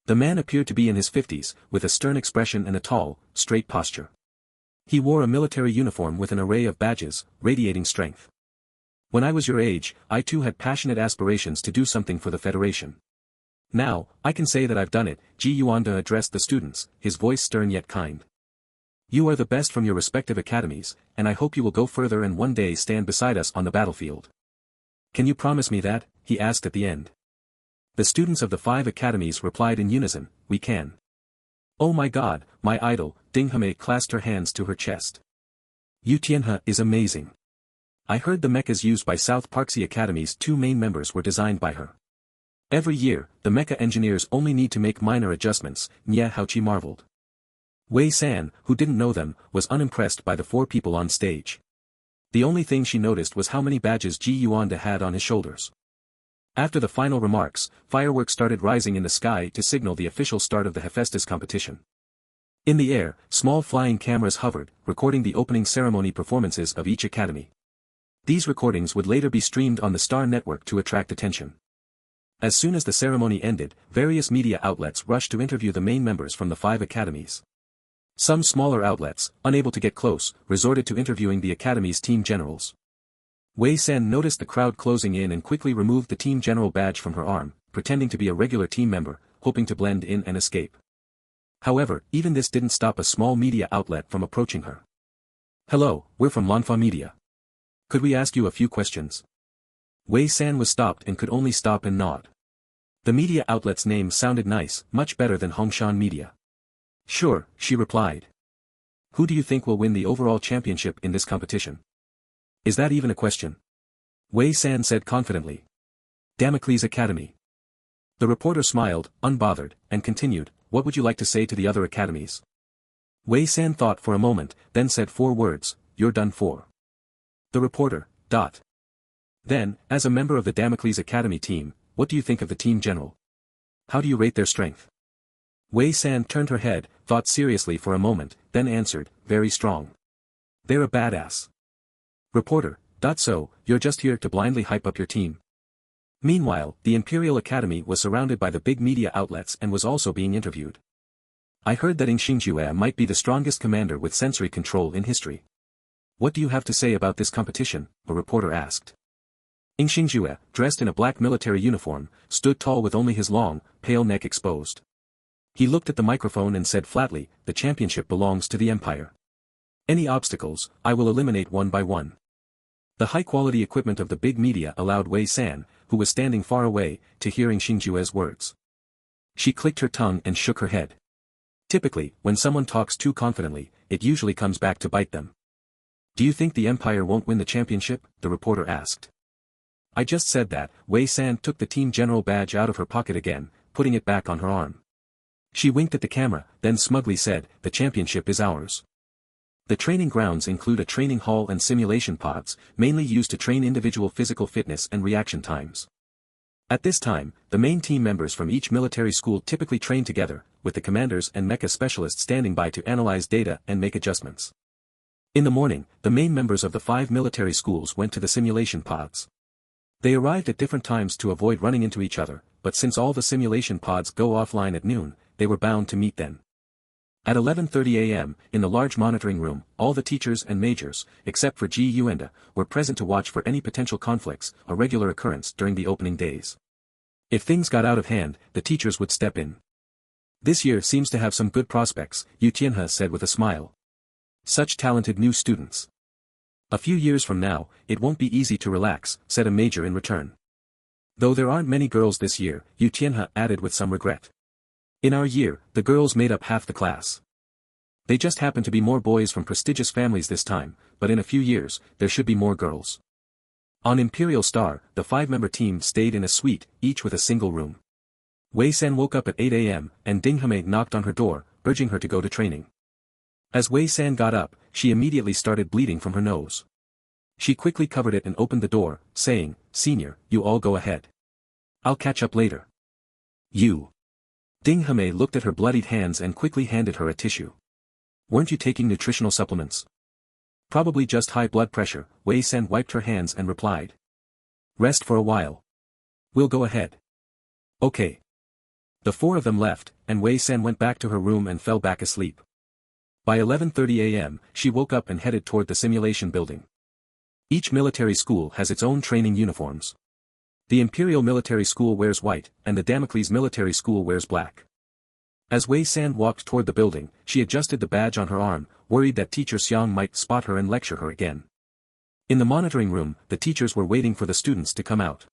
The man appeared to be in his 50s, with a stern expression and a tall, straight posture. He wore a military uniform with an array of badges, radiating strength. When I was your age, I too had passionate aspirations to do something for the Federation. Now, I can say that I've done it, Ji Yuanda addressed the students, his voice stern yet kind. You are the best from your respective academies, and I hope you will go further and one day stand beside us on the battlefield. Can you promise me that? He asked at the end. The students of the 5 academies replied in unison, we can. Oh my God, my idol, Ding Hame clasped her hands to her chest. Yu Tianhe is amazing. I heard the mechas used by South Park's Academy's 2 main members were designed by her. Every year, the mecha engineers only need to make minor adjustments, Nye Haochi marveled. Wei San, who didn't know them, was unimpressed by the 4 people on stage. The only thing she noticed was how many badges Ji Yuanda had on his shoulders. After the final remarks, fireworks started rising in the sky to signal the official start of the Hephaestus competition. In the air, small flying cameras hovered, recording the opening ceremony performances of each academy. These recordings would later be streamed on the Star Network to attract attention. As soon as the ceremony ended, various media outlets rushed to interview the main members from the 5 academies. Some smaller outlets, unable to get close, resorted to interviewing the academy's team generals. Wei San noticed the crowd closing in and quickly removed the team general badge from her arm, pretending to be a regular team member, hoping to blend in and escape. However, even this didn't stop a small media outlet from approaching her. "Hello, we're from Manhwa Media. Could we ask you a few questions?" Wei San was stopped and could only stop and nod. The media outlet's name sounded nice, much better than Hongshan Media. "Sure," she replied. "Who do you think will win the overall championship in this competition?" "Is that even a question?" Wei San said confidently. "Damocles Academy." The reporter smiled, unbothered, and continued, "What would you like to say to the other academies?" Wei San thought for a moment, then said 4 words, "You're done for." The reporter, Then, as a member of the Damocles Academy team, what do you think of the team general? How do you rate their strength? Wei San turned her head, thought seriously for a moment, then answered, "Very strong. They're a badass." Reporter, "So, you're just here to blindly hype up your team?" Meanwhile, the Imperial Academy was surrounded by the big media outlets and was also being interviewed. "I heard that Xingjue might be the strongest commander with sensory control in history. What do you have to say about this competition?" a reporter asked. Xingjue, dressed in a black military uniform, stood tall with only his long, pale neck exposed. He looked at the microphone and said flatly, "The championship belongs to the Empire. Any obstacles, I will eliminate one by one." The high-quality equipment of the big media allowed Wei San, who was standing far away, to hear Xingjue's words. She clicked her tongue and shook her head. Typically, when someone talks too confidently, it usually comes back to bite them. "Do you think the Empire won't win the championship?" the reporter asked. "I just said that." Wei San took the team general badge out of her pocket again, putting it back on her arm. She winked at the camera, then smugly said, "The championship is ours." The training grounds include a training hall and simulation pods, mainly used to train individual physical fitness and reaction times. At this time, the main team members from each military school typically train together, with the commanders and mecha specialists standing by to analyze data and make adjustments. In the morning, the main members of the 5 military schools went to the simulation pods. They arrived at different times to avoid running into each other, but since all the simulation pods go offline at noon, they were bound to meet then. At 11:30 a.m., in the large monitoring room, all the teachers and majors, except for Ji Yuenda, were present to watch for any potential conflicts, a regular occurrence during the opening days. If things got out of hand, the teachers would step in. "This year seems to have some good prospects," Yu Tianhe said with a smile. "Such talented new students. A few years from now, it won't be easy to relax," said a major in return. "Though there aren't many girls this year," Yu Tianhe added with some regret. "In our year, the girls made up half the class. They just happen to be more boys from prestigious families this time, but in a few years, there should be more girls." On Imperial Star, the 5-member team stayed in a suite, each with a single room. Wei San woke up at 8 a.m., and Ding Hame knocked on her door, urging her to go to training. As Wei San got up, she immediately started bleeding from her nose. She quickly covered it and opened the door, saying, "Senior, you all go ahead. I'll catch up later." "You." Ding Hame looked at her bloodied hands and quickly handed her a tissue. "Weren't you taking nutritional supplements?" "Probably just high blood pressure," Wei San wiped her hands and replied. "Rest for a while. We'll go ahead." "Okay." The 4 of them left, and Wei San went back to her room and fell back asleep. By 11:30 a.m., she woke up and headed toward the simulation building. Each military school has its own training uniforms. The Imperial Military School wears white, and the Damocles Military School wears black. As Wei San walked toward the building, she adjusted the badge on her arm, worried that Teacher Xiang might spot her and lecture her again. In the monitoring room, the teachers were waiting for the students to come out.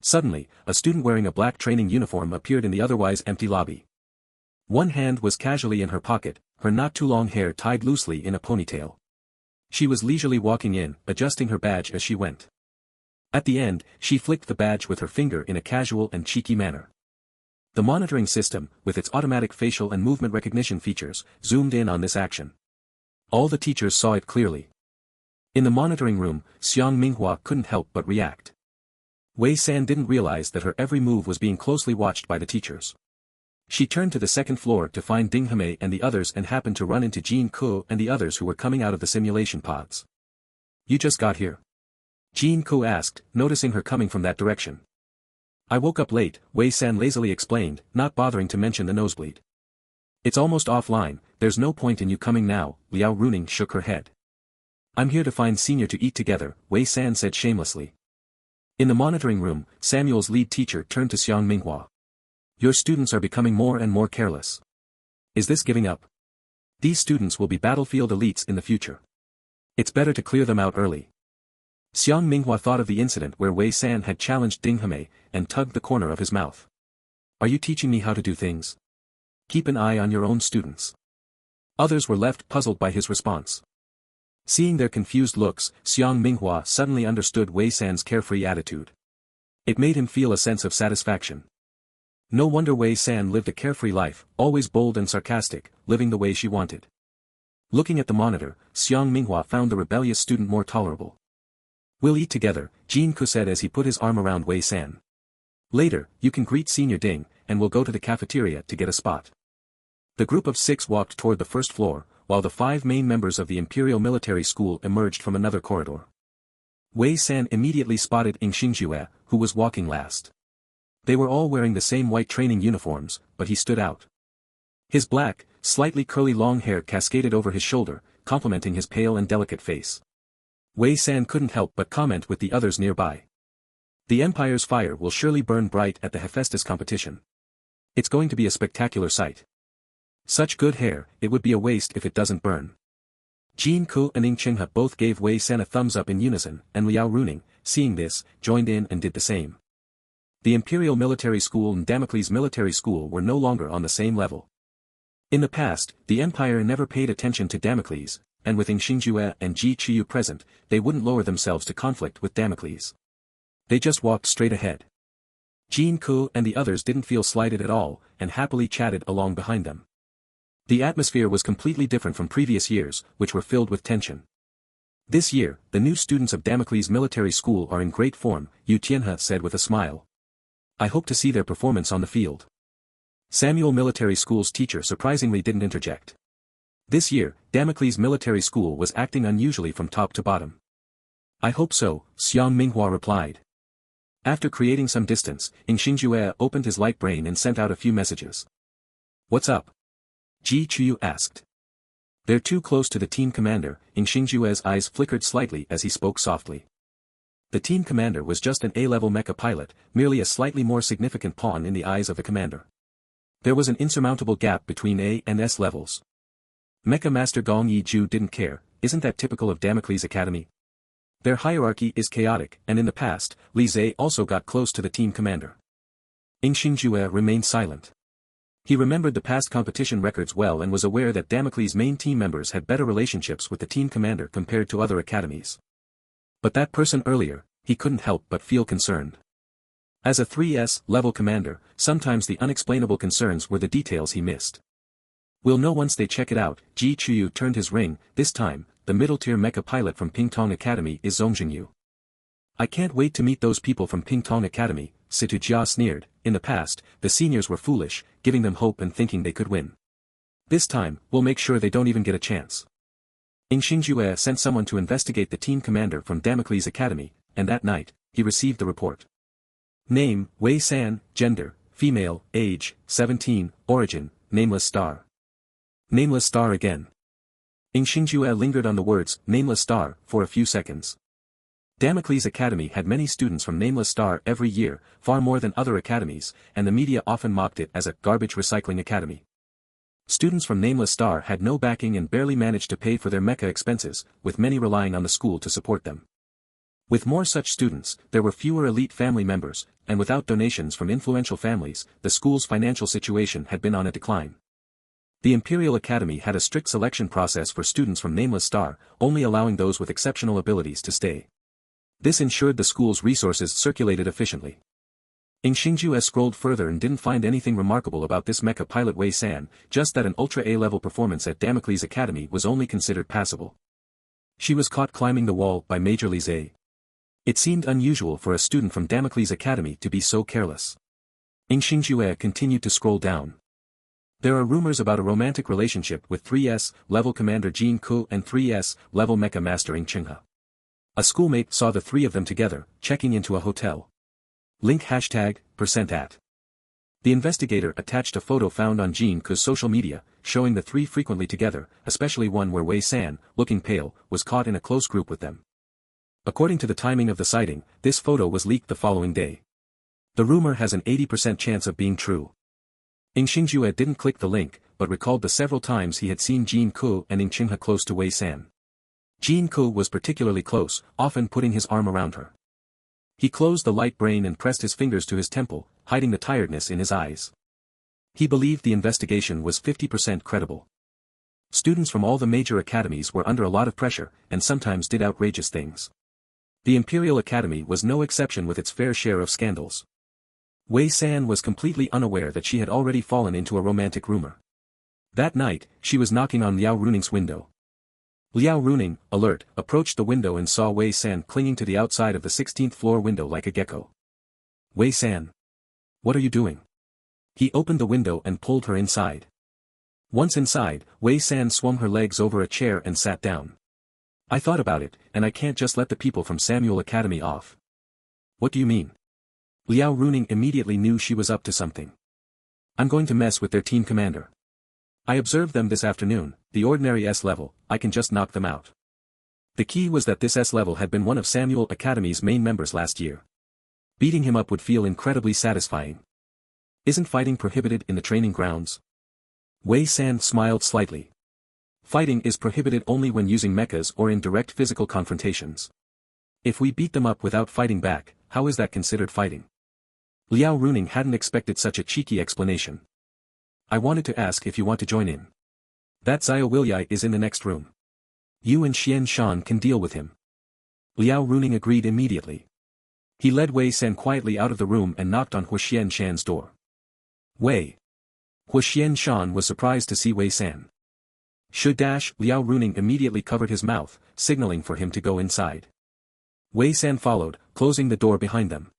Suddenly, a student wearing a black training uniform appeared in the otherwise empty lobby. One hand was casually in her pocket, her not-too-long hair tied loosely in a ponytail. She was leisurely walking in, adjusting her badge as she went. At the end, she flicked the badge with her finger in a casual and cheeky manner. The monitoring system, with its automatic facial and movement recognition features, zoomed in on this action. All the teachers saw it clearly. In the monitoring room, Xiang Minghua couldn't help but react. Wei San didn't realize that her every move was being closely watched by the teachers. She turned to the second floor to find Ding Hame and the others and happened to run into Jin Ko and the others who were coming out of the simulation pods. "You just got here?" Jin Ko asked, noticing her coming from that direction. "I woke up late," Wei San lazily explained, not bothering to mention the nosebleed. "It's almost offline, there's no point in you coming now," Liao Runing shook her head. "I'm here to find Senior to eat together," Wei San said shamelessly. In the monitoring room, Samuel's lead teacher turned to Xiang Minghua. Your students are becoming more and more careless. Is this giving up? These students will be battlefield elites in the future. It's better to clear them out early. Xiang Minghua thought of the incident where Wei San had challenged Ding Heme, and tugged the corner of his mouth. Are you teaching me how to do things? Keep an eye on your own students. Others were left puzzled by his response. Seeing their confused looks, Xiang Minghua suddenly understood Wei San's carefree attitude. It made him feel a sense of satisfaction. No wonder Wei San lived a carefree life, always bold and sarcastic, living the way she wanted. Looking at the monitor, Xiang Minghua found the rebellious student more tolerable. We'll eat together, Jin Ku said as he put his arm around Wei San. Later, you can greet Senior Ding, and we'll go to the cafeteria to get a spot. The group of 6 walked toward the first floor, while the 5 main members of the Imperial Military School emerged from another corridor. Wei San immediately spotted Ing Xingjue, who was walking last. They were all wearing the same white training uniforms, but he stood out. His black, slightly curly long hair cascaded over his shoulder, complementing his pale and delicate face. Wei San couldn't help but comment with the others nearby. The Empire's fire will surely burn bright at the Hephaestus competition. It's going to be a spectacular sight. Such good hair, it would be a waste if it doesn't burn. Jin Ku and Ing Chenghe both gave Wei San a thumbs up in unison, and Liao Runing, seeing this, joined in and did the same. The Imperial Military School and Damocles Military School were no longer on the same level. In the past, the Empire never paid attention to Damocles, and with Ing Xingjue and Ji Qiyu present, they wouldn't lower themselves to conflict with Damocles. They just walked straight ahead. Jin Ku and the others didn't feel slighted at all, and happily chatted along behind them. The atmosphere was completely different from previous years, which were filled with tension. This year, the new students of Damocles Military School are in great form, Yu Tianhe said with a smile. I hope to see their performance on the field. Samuel Military School's teacher surprisingly didn't interject. This year, Damocles Military School was acting unusually from top to bottom. I hope so, Xiang Minghua replied. After creating some distance, Ing Xingjue opened his light brain and sent out a few messages. What's up? Ji Qiyu asked. They're too close to the team commander. Ing Xingjue's eyes flickered slightly as he spoke softly. The team commander was just an A-level mecha pilot, merely a slightly more significant pawn in the eyes of the commander. There was an insurmountable gap between A and S levels. Mecha Master Gong Yiju didn't care, isn't that typical of Damocles Academy? Their hierarchy is chaotic, and in the past, Li Zhe also got close to the team commander. Ing Xingjue remained silent. He remembered the past competition records well and was aware that Damocles' main team members had better relationships with the team commander compared to other academies. But that person earlier, he couldn't help but feel concerned. As a 3S level commander, sometimes the unexplainable concerns were the details he missed. We'll know once they check it out. Ji Qiyu turned his ring. This time, the middle-tier mecha pilot from Pingtong Academy is Zongjingyu. I can't wait to meet those people from Pingtong Academy, Situ Jia sneered. In the past, the seniors were foolish, giving them hope and thinking they could win. This time, we'll make sure they don't even get a chance. Ing Xingjue sent someone to investigate the team commander from Damocles Academy, and that night, he received the report. Name, Wei San, gender, female, age, 17, origin, nameless star. Nameless star again. Ing Xingjue lingered on the words, nameless star, for a few seconds. Damocles Academy had many students from Nameless Star every year, far more than other academies, and the media often mocked it as a garbage recycling academy. Students from Nameless Star had no backing and barely managed to pay for their mecha expenses, with many relying on the school to support them. With more such students, there were fewer elite family members, and without donations from influential families, the school's financial situation had been on a decline. The Imperial Academy had a strict selection process for students from Nameless Star, only allowing those with exceptional abilities to stay. This ensured the school's resources circulated efficiently. Ing Xingjue scrolled further and didn't find anything remarkable about this mecha pilot Wei San, just that an Ultra A-level performance at Damocles Academy was only considered passable. She was caught climbing the wall by Major Li Zhe. It seemed unusual for a student from Damocles Academy to be so careless. Ing Xingjue continued to scroll down. There are rumors about a romantic relationship with 3S level Commander Jin Ku and 3S level Mecha Master Ing Chenghe. A schoolmate saw the three of them together, checking into a hotel. Link #%@. The investigator attached a photo found on Jin Ku's social media, showing the three frequently together, especially one where Wei San, looking pale, was caught in a close group with them. According to the timing of the sighting, this photo was leaked the following day. The rumor has an 80% chance of being true. Ing Xingjue didn't click the link, but recalled the several times he had seen Jin Ku and Ing Qinghe close to Wei San. Jin Ku was particularly close, often putting his arm around her. He closed the light brain and pressed his fingers to his temple, hiding the tiredness in his eyes. He believed the investigation was 50% credible. Students from all the major academies were under a lot of pressure, and sometimes did outrageous things. The Imperial Academy was no exception with its fair share of scandals. Wei San was completely unaware that she had already fallen into a romantic rumor. That night, she was knocking on Liao Runing's window. Liao Runing, alert, approached the window and saw Wei San clinging to the outside of the 16th floor window like a gecko. Wei San. What are you doing? He opened the window and pulled her inside. Once inside, Wei San swung her legs over a chair and sat down. I thought about it, and I can't just let the people from Samuel Academy off. What do you mean? Liao Runing immediately knew she was up to something. I'm going to mess with their team commander. I observed them this afternoon, the ordinary S level, I can just knock them out. The key was that this S level had been one of Samuel Academy's main members last year. Beating him up would feel incredibly satisfying. Isn't fighting prohibited in the training grounds? Wei San smiled slightly. Fighting is prohibited only when using mechas or in direct physical confrontations. If we beat them up without fighting back, how is that considered fighting? Liao Runing hadn't expected such a cheeky explanation. I wanted to ask if you want to join in. That Zhao Wilyi is in the next room. You and Xian Shan can deal with him. Liao Runing agreed immediately. He led Wei San quietly out of the room and knocked on Xian Shan's door. Wei. Xian Shan was surprised to see Wei San. Liao Runing immediately covered his mouth, signaling for him to go inside. Wei San followed, closing the door behind them.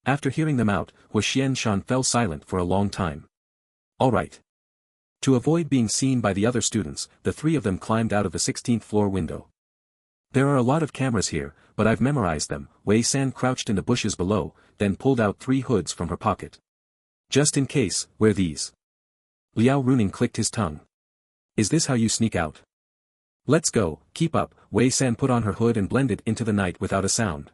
After hearing them out, Xian Shan fell silent for a long time. All right. To avoid being seen by the other students, the three of them climbed out of the 16th floor window. There are a lot of cameras here, but I've memorized them. Wei San crouched in the bushes below, then pulled out 3 hoods from her pocket. Just in case, wear these. Liao Runing clicked his tongue. Is this how you sneak out? Let's go, keep up. Wei San put on her hood and blended into the night without a sound.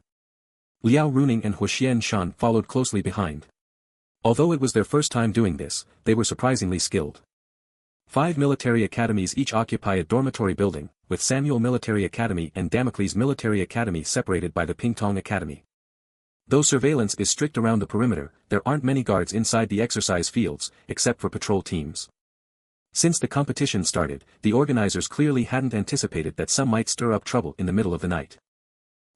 Liao Runing and Xian Shan followed closely behind. Although it was their first time doing this, they were surprisingly skilled. 5 military academies each occupy a dormitory building, with Samuel Military Academy and Damocles Military Academy separated by the Pingtong Academy. Though surveillance is strict around the perimeter, there aren't many guards inside the exercise fields, except for patrol teams. Since the competition started, the organizers clearly hadn't anticipated that some might stir up trouble in the middle of the night.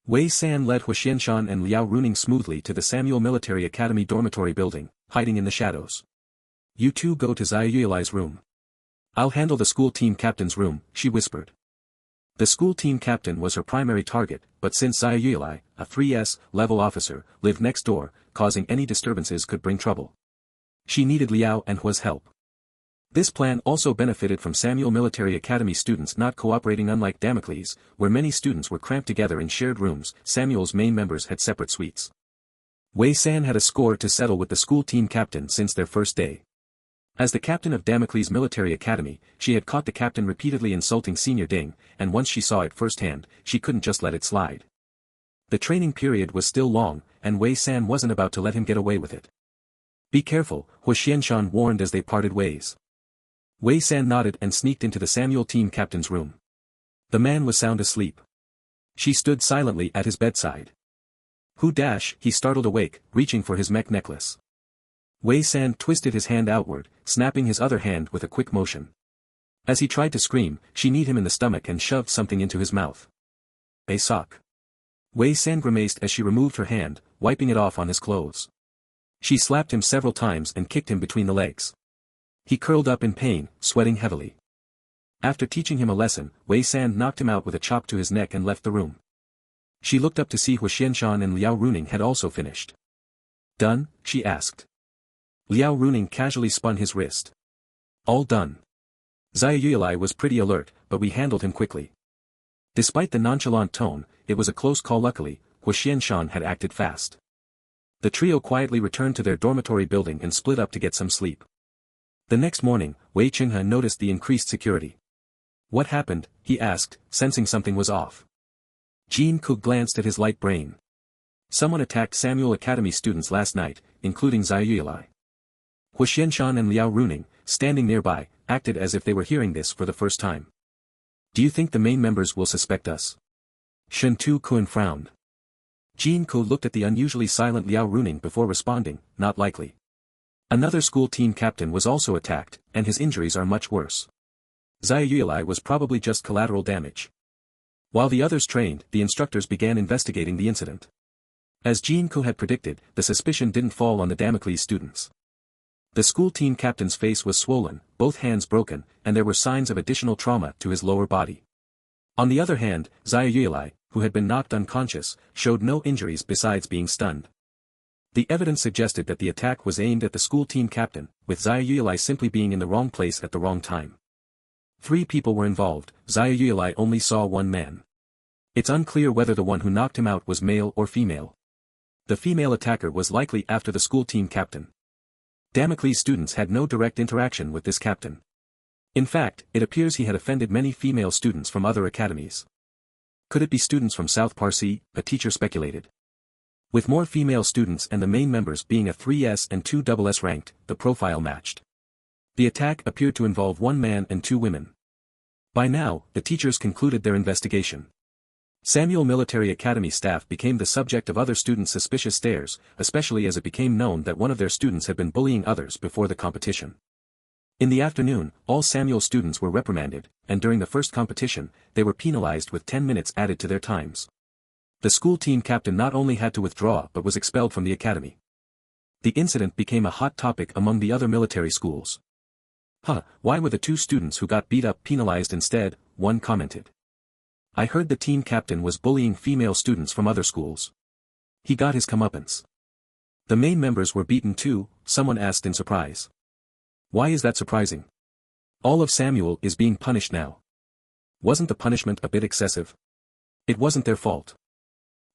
Wei San led Xian Shan and Liao Runing smoothly to the Samuel Military Academy dormitory building, hiding in the shadows. You two go to Zhao Yuli's room. I'll handle the school team captain's room, she whispered. The school team captain was her primary target, but since Zhao Yuli, a 3S level officer, lived next door, causing any disturbances could bring trouble. She needed Liao and Hua's help. This plan also benefited from Samuel Military Academy students not cooperating. Unlike Damocles, where many students were cramped together in shared rooms, Samuel's main members had separate suites. Wei San had a score to settle with the school team captain since their first day. As the captain of Damocles Military Academy, she had caught the captain repeatedly insulting Senior Ding, and once she saw it firsthand, she couldn't just let it slide. The training period was still long, and Wei San wasn't about to let him get away with it. Be careful, Xian Shan warned as they parted ways. Wei San nodded and sneaked into the Samuel team captain's room. The man was sound asleep. She stood silently at his bedside. He startled awake, reaching for his mech necklace. Wei San twisted his hand outward, snapping his other hand with a quick motion. As he tried to scream, she kneed him in the stomach and shoved something into his mouth. A sock. Wei San grimaced as she removed her hand, wiping it off on his clothes. She slapped him several times and kicked him between the legs. He curled up in pain, sweating heavily. After teaching him a lesson, Wei San knocked him out with a chop to his neck and left the room. She looked up to see Xian Shan and Liao Runing had also finished. Done? She asked. Liao Runing casually spun his wrist. All done. Zhao Yuli was pretty alert, but we handled him quickly. Despite the nonchalant tone, it was a close call. Luckily, Xian Shan had acted fast. The trio quietly returned to their dormitory building and split up to get some sleep. The next morning, Wei Qinghe noticed the increased security. What happened? He asked, sensing something was off. Jin Ku glanced at his light brain. Someone attacked Samuel Academy students last night, including Zhao Yuli. Hu Xianshan and Liao Runing, standing nearby, acted as if they were hearing this for the first time. Do you think the main members will suspect us? Shen Tu-kun frowned. Jin Ko looked at the unusually silent Liao Runing before responding, not likely. Another school team captain was also attacked, and his injuries are much worse. Xia Yuelai was probably just collateral damage. While the others trained, the instructors began investigating the incident. As Jin Ko had predicted, the suspicion didn't fall on the Damocles students. The school team captain's face was swollen, both hands broken, and there were signs of additional trauma to his lower body. On the other hand, Xia Yuelai, who had been knocked unconscious, showed no injuries besides being stunned. The evidence suggested that the attack was aimed at the school team captain, with Xia Yuelai simply being in the wrong place at the wrong time. 3 people were involved, Xia Yuelai only saw one man. It's unclear whether the one who knocked him out was male or female. The female attacker was likely after the school team captain. Damocles students had no direct interaction with this captain. In fact, it appears he had offended many female students from other academies. Could it be students from South Parsi, a teacher speculated. With more female students and the main members being a 3S and 2 SS ranked, the profile matched. The attack appeared to involve 1 man and 2 women. By now, the teachers concluded their investigation. Samuel Military Academy staff became the subject of other students' suspicious stares, especially as it became known that one of their students had been bullying others before the competition. In the afternoon, all Samuel students were reprimanded, and during the first competition, they were penalized with 10 minutes added to their times. The school team captain not only had to withdraw but was expelled from the academy. The incident became a hot topic among the other military schools. Why were the 2 students who got beat up penalized instead? One commented. I heard the team captain was bullying female students from other schools. He got his comeuppance. The main members were beaten too, someone asked in surprise. Why is that surprising? All of Samuel is being punished now. Wasn't the punishment a bit excessive? It wasn't their fault.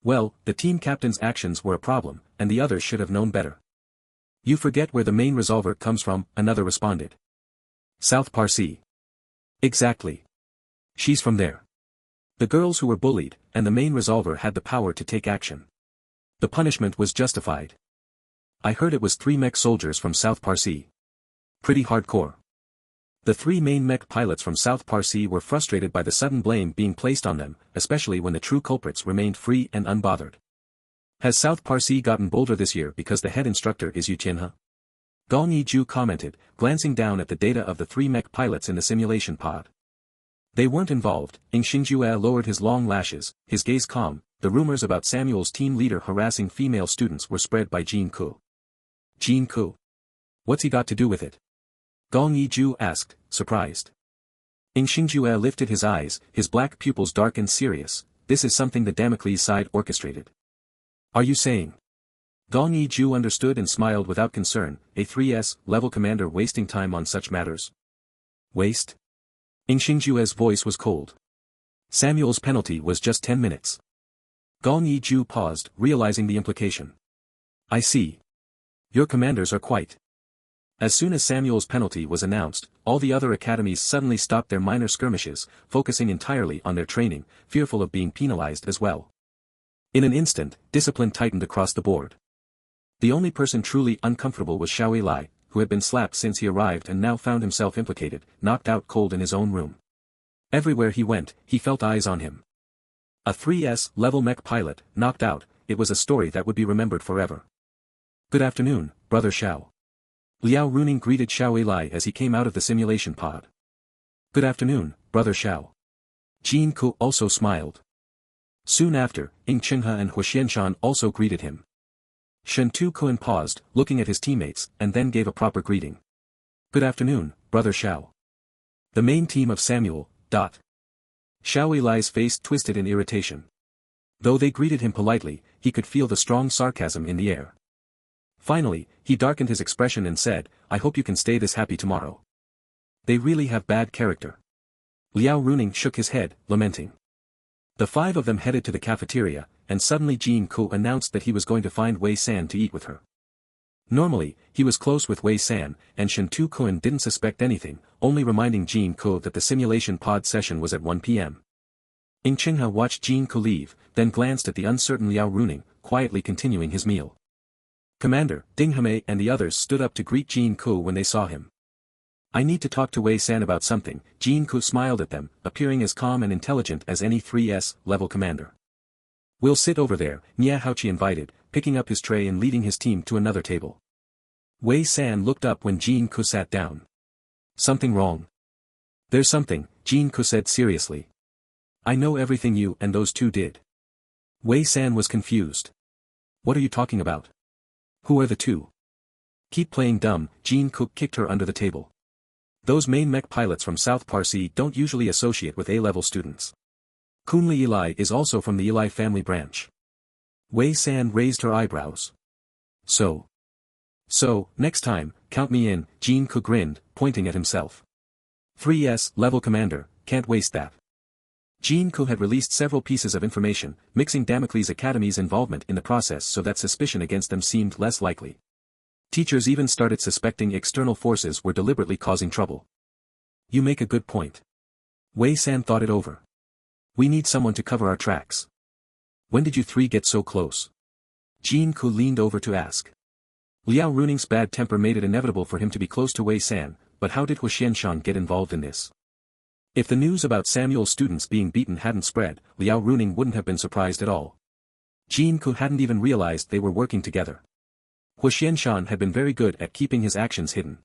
Well, the team captain's actions were a problem, and the others should have known better. You forget where the main resolver comes from, another responded. South Parsi. Exactly. She's from there. The girls who were bullied, and the main resolver had the power to take action. The punishment was justified. I heard it was 3 mech soldiers from South Parsi. Pretty hardcore. The 3 main mech pilots from South Parsi were frustrated by the sudden blame being placed on them, especially when the true culprits remained free and unbothered. Has South Parsi gotten bolder this year because the head instructor is Yu Tianhe? Gong Yiju commented, glancing down at the data of the 3 mech pilots in the simulation pod. They weren't involved. Ing Xingjue lowered his long lashes, his gaze calm. The rumors about Samuel's team leader harassing female students were spread by Jin Ko. Jin Ko? What's he got to do with it? Gong Yiju asked, surprised. Ing Xingjue lifted his eyes, his black pupils dark and serious. This is something the Damocles side orchestrated. Are you saying? Gong Yiju understood and smiled without concern. A 3S level commander wasting time on such matters? Waste? Ing Xingjue's voice was cold. Samuel's penalty was just 10 minutes. Gong Yiju paused, realizing the implication. I see. Your commanders are quite. As soon as Samuel's penalty was announced, all the other academies suddenly stopped their minor skirmishes, focusing entirely on their training, fearful of being penalized as well. In an instant, discipline tightened across the board. The only person truly uncomfortable was Xiao Weilai, who had been slapped since he arrived and now found himself implicated, knocked out cold in his own room. Everywhere he went, he felt eyes on him. A 3S level mech pilot, knocked out, it was a story that would be remembered forever. Good afternoon, Brother Xiao. Liao Runing greeted Xiao Weilai as he came out of the simulation pod. Good afternoon, Brother Xiao. Jin Ko also smiled. Soon after, Ing Qinghe and Hu Xianshan also greeted him. Shen Tu-kun paused, looking at his teammates, and then gave a proper greeting. Good afternoon, Brother Xiao. The main team of Samuel. Xiao Weilai's face twisted in irritation. Though they greeted him politely, he could feel the strong sarcasm in the air. Finally, he darkened his expression and said, I hope you can stay this happy tomorrow. They really have bad character. Liao Runing shook his head, lamenting. The 5 of them headed to the cafeteria, and suddenly Jin Ko announced that he was going to find Wei San to eat with her. Normally, he was close with Wei San, and Shen Tu-kun didn't suspect anything, only reminding Jin Ko that the simulation pod session was at 1 p.m. Ing Qinghe watched Jin Ko leave, then glanced at the uncertain Liao Runing, quietly continuing his meal. Commander, Ding Hame and the others stood up to greet Jin Ku when they saw him. I need to talk to Wei San about something. Jin Ku smiled at them, appearing as calm and intelligent as any 3S level commander. We'll sit over there, Nya Haochi invited, picking up his tray and leading his team to another table. Wei San looked up when Jin Ku sat down. Something wrong? There's something, Jin Ku said seriously. I know everything you and those two did. Wei San was confused. What are you talking about? Who are the two? Keep playing dumb, Jin Ku kicked her under the table. Those main mech pilots from South Parsi don't usually associate with A-level students. Kunli Eli is also from the Eli family branch. Wei San raised her eyebrows. So, next time, count me in, Jin Ku grinned, pointing at himself. 3S level commander, can't waste that. Jin Ku had released several pieces of information, mixing Damocles Academy's involvement in the process so that suspicion against them seemed less likely. Teachers even started suspecting external forces were deliberately causing trouble. You make a good point. Wei San thought it over. We need someone to cover our tracks. When did you three get so close? Jin Ku leaned over to ask. Liao Runing's bad temper made it inevitable for him to be close to Wei San, but how did Hu Xianshan get involved in this? If the news about Samuel's students being beaten hadn't spread, Liao Runing wouldn't have been surprised at all. Jin Ku hadn't even realized they were working together. Hu Xianshan had been very good at keeping his actions hidden.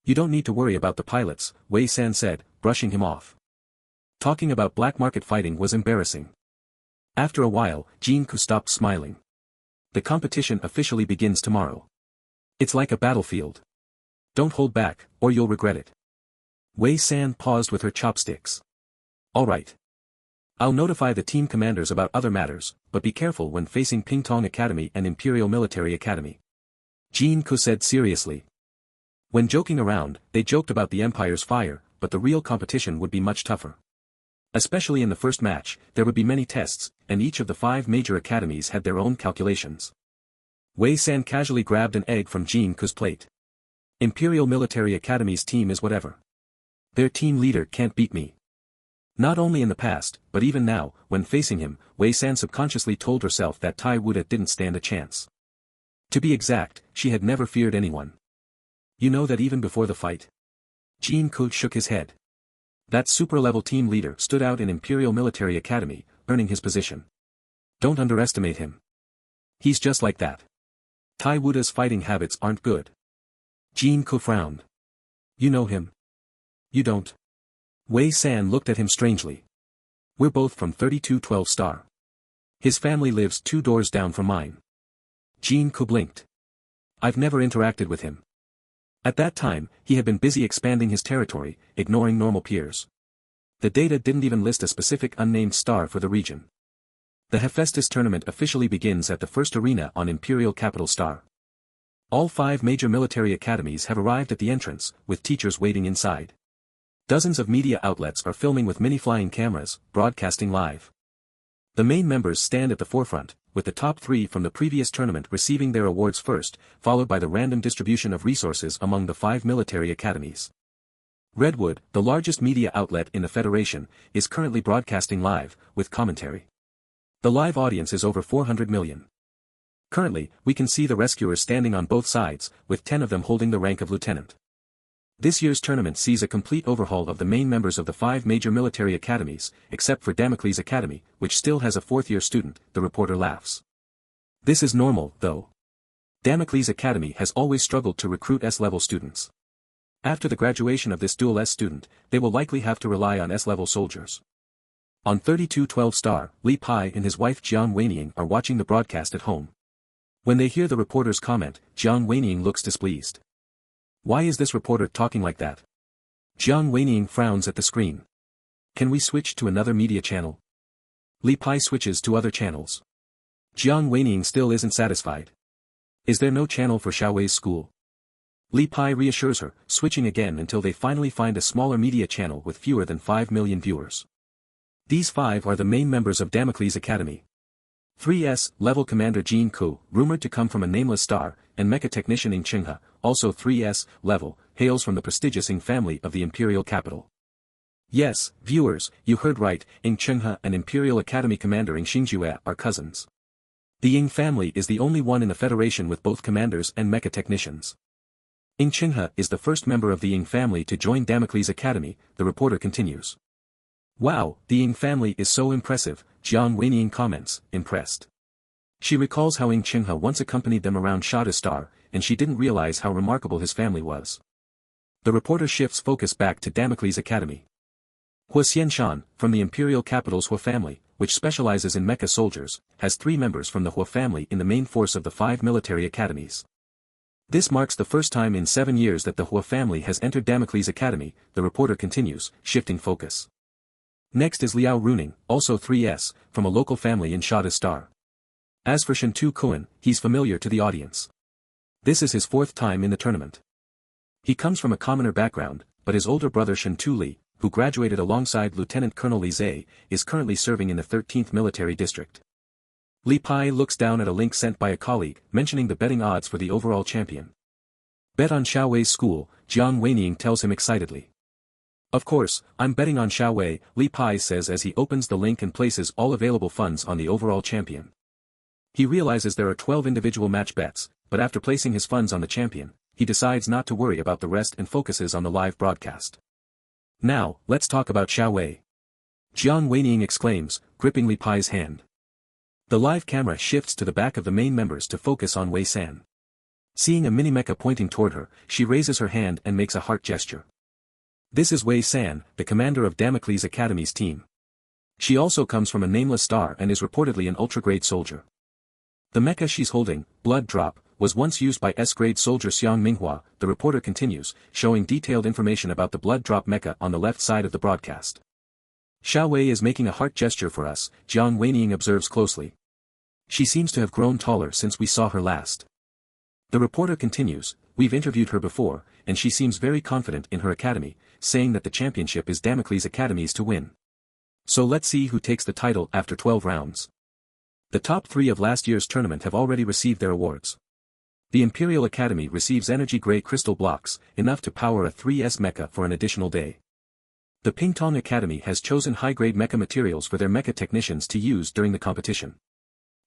You don't need to worry about the pilots, Wei San said, brushing him off. Talking about black market fighting was embarrassing. After a while, Jin Ku stopped smiling. The competition officially begins tomorrow. It's like a battlefield. Don't hold back, or you'll regret it. Wei San paused with her chopsticks. All right. I'll notify the team commanders about other matters, but be careful when facing Pingtong Academy and Imperial Military Academy. Jin Ku said seriously. When joking around, they joked about the Empire's fire, but the real competition would be much tougher. Especially in the first match, there would be many tests, and each of the 5 major academies had their own calculations. Wei San casually grabbed an egg from Jin Ku's plate. Imperial Military Academy's team is whatever. Their team leader can't beat me. Not only in the past, but even now, when facing him, Wei San subconsciously told herself that Tai Wuda didn't stand a chance. To be exact, she had never feared anyone. You know that even before the fight? Jin Ku shook his head. That super-level team leader stood out in Imperial Military Academy, earning his position. Don't underestimate him. He's just like that. Tai Wuda's fighting habits aren't good. Jin Ku frowned. You know him? You don't. Wei San looked at him strangely. We're both from 3212 Star. His family lives 2 doors down from mine. Jin Ku blinked. I've never interacted with him. At that time, he had been busy expanding his territory, ignoring normal peers. The data didn't even list a specific unnamed star for the region. The Hephaestus tournament officially begins at the first arena on Imperial Capital Star. All 5 major military academies have arrived at the entrance, with teachers waiting inside. Dozens of media outlets are filming with mini-flying cameras, broadcasting live. The main members stand at the forefront, with the top 3 from the previous tournament receiving their awards first, followed by the random distribution of resources among the 5 military academies. Redwood, the largest media outlet in the Federation, is currently broadcasting live, with commentary. The live audience is over 400 million. Currently, we can see the rescuers standing on both sides, with 10 of them holding the rank of lieutenant. This year's tournament sees a complete overhaul of the main members of the 5 major military academies, except for Damocles Academy, which still has a 4th-year student, the reporter laughs. This is normal, though. Damocles Academy has always struggled to recruit S-level students. After the graduation of this dual S student, they will likely have to rely on S-level soldiers. On 3212 Star, Li Pai and his wife Jiang Weining are watching the broadcast at home. When they hear the reporter's comment, Jiang Weining looks displeased. Why is this reporter talking like that? Jiang Weining frowns at the screen. Can we switch to another media channel? Li Pai switches to other channels. Jiang Weining still isn't satisfied. Is there no channel for Xiaowei's school? Li Pai reassures her, switching again until they finally find a smaller media channel with fewer than 5 million viewers. These 5 are the main members of Damocles Academy. 3S, level commander Jin Ku, rumored to come from a nameless star, and mecha technician Ing Chenghe, also 3S, level, hails from the prestigious Ing family of the Imperial capital. Yes, viewers, you heard right, Ing Chenghe and Imperial Academy commander Ing Xingjue are cousins. The Ying family is the only one in the Federation with both commanders and mecha technicians. Ying Qinghe is the first member of the Ying family to join Damocles Academy, the reporter continues. Wow, the Ying family is so impressive, Jiang Weiniing comments, impressed. She recalls how Ying Qinghe once accompanied them around Shada Star, and she didn't realize how remarkable his family was. The reporter shifts focus back to Damocles Academy. Hua Xianshan, from the imperial capital's Hua family, which specializes in mecha soldiers, has 3 members from the Hua family in the main force of the 5 military academies. This marks the first time in 7 years that the Hua family has entered Damocles Academy, the reporter continues, shifting focus. Next is Liao Runing, also 3S, from a local family in Shada Star. As for Shentu Kuan, he's familiar to the audience. This is his 4th time in the tournament. He comes from a commoner background, but his older brother Shentu Li, who graduated alongside Lieutenant Colonel Li Zhe, is currently serving in the 13th Military District. Li Pai looks down at a link sent by a colleague, mentioning the betting odds for the overall champion. Bet on Xiaowei's school, Jiang Weiniing tells him excitedly. Of course, I'm betting on Xiaowei, Li Pai says as he opens the link and places all available funds on the overall champion. He realizes there are 12 individual match bets, but after placing his funds on the champion, he decides not to worry about the rest and focuses on the live broadcast. Now, let's talk about Xiaowei. Jiang Weiniing exclaims, gripping Li Pai's hand. The live camera shifts to the back of the main members to focus on Wei San. Seeing a mini-mecha pointing toward her, she raises her hand and makes a heart gesture. This is Wei San, the commander of Damocles Academy's team. She also comes from a nameless star and is reportedly an ultra-grade soldier. The mecha she's holding, Blood Drop, was once used by S-grade soldier Xiang Minghua, the reporter continues, showing detailed information about the Blood Drop mecha on the left side of the broadcast. Xiaowei is making a heart gesture for us, Jiang Weiniing observes closely. She seems to have grown taller since we saw her last. The reporter continues, we've interviewed her before, and she seems very confident in her academy, saying that the championship is Damocles Academy's to win. So let's see who takes the title after 12 rounds. The top 3 of last year's tournament have already received their awards. The Imperial Academy receives energy gray crystal blocks, enough to power a 3S mecha for an additional day. The Pingtong Academy has chosen high-grade mecha materials for their mecha technicians to use during the competition.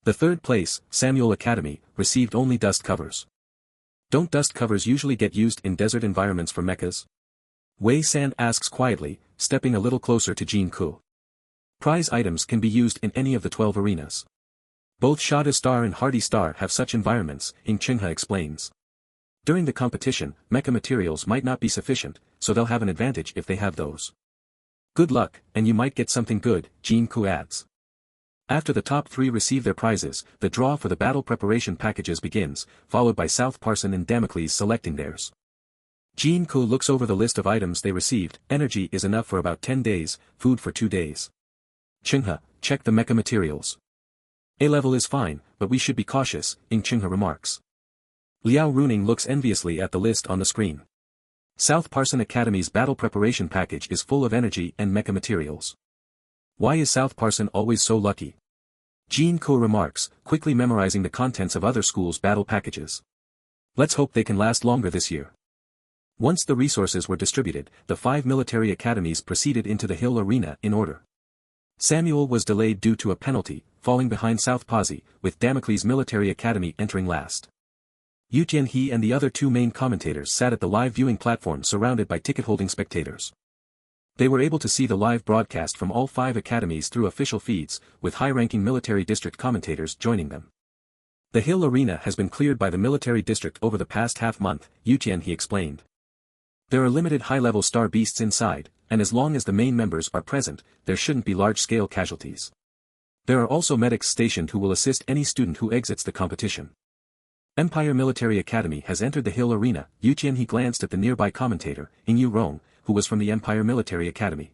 The 3rd place, Samuel Academy, received only dust covers. Don't dust covers usually get used in desert environments for mechas? Wei San asks quietly, stepping a little closer to Jin Ku. Prize items can be used in any of the 12 arenas. Both Shada Star and Hardy Star have such environments, Ying Qinghe explains. During the competition, mecha materials might not be sufficient, so they'll have an advantage if they have those. Good luck, and you might get something good, Jin Ku adds. After the top 3 receive their prizes, the draw for the battle preparation packages begins, followed by South Parson and Damocles selecting theirs. Jin Ku looks over the list of items they received. Energy is enough for about 10 days, food for 2 days. Qinghe, check the mecha materials. A level is fine, but we should be cautious, Ying Qinghe remarks. Liao Runing looks enviously at the list on the screen. South Parson Academy's battle preparation package is full of energy and mecha materials. Why is South Parson always so lucky? Jin Ku remarks, quickly memorizing the contents of other schools' battle packages. Let's hope they can last longer this year. Once the resources were distributed, the 5 military academies proceeded into the hill arena in order. Samuel was delayed due to a penalty, falling behind South Pazi, with Damocles Military Academy entering last. Yu Tianhe and the other 2 main commentators sat at the live viewing platform surrounded by ticket-holding spectators. They were able to see the live broadcast from all 5 academies through official feeds, with high-ranking military district commentators joining them. The hill arena has been cleared by the military district over the past half-month, Yu Tianhe explained. There are limited high-level star beasts inside, and as long as the main members are present, there shouldn't be large-scale casualties. There are also medics stationed who will assist any student who exits the competition. Empire Military Academy has entered the hill arena. Yu Tianhe glanced at the nearby commentator, Ying Yu Rong, who was from the Empire Military Academy.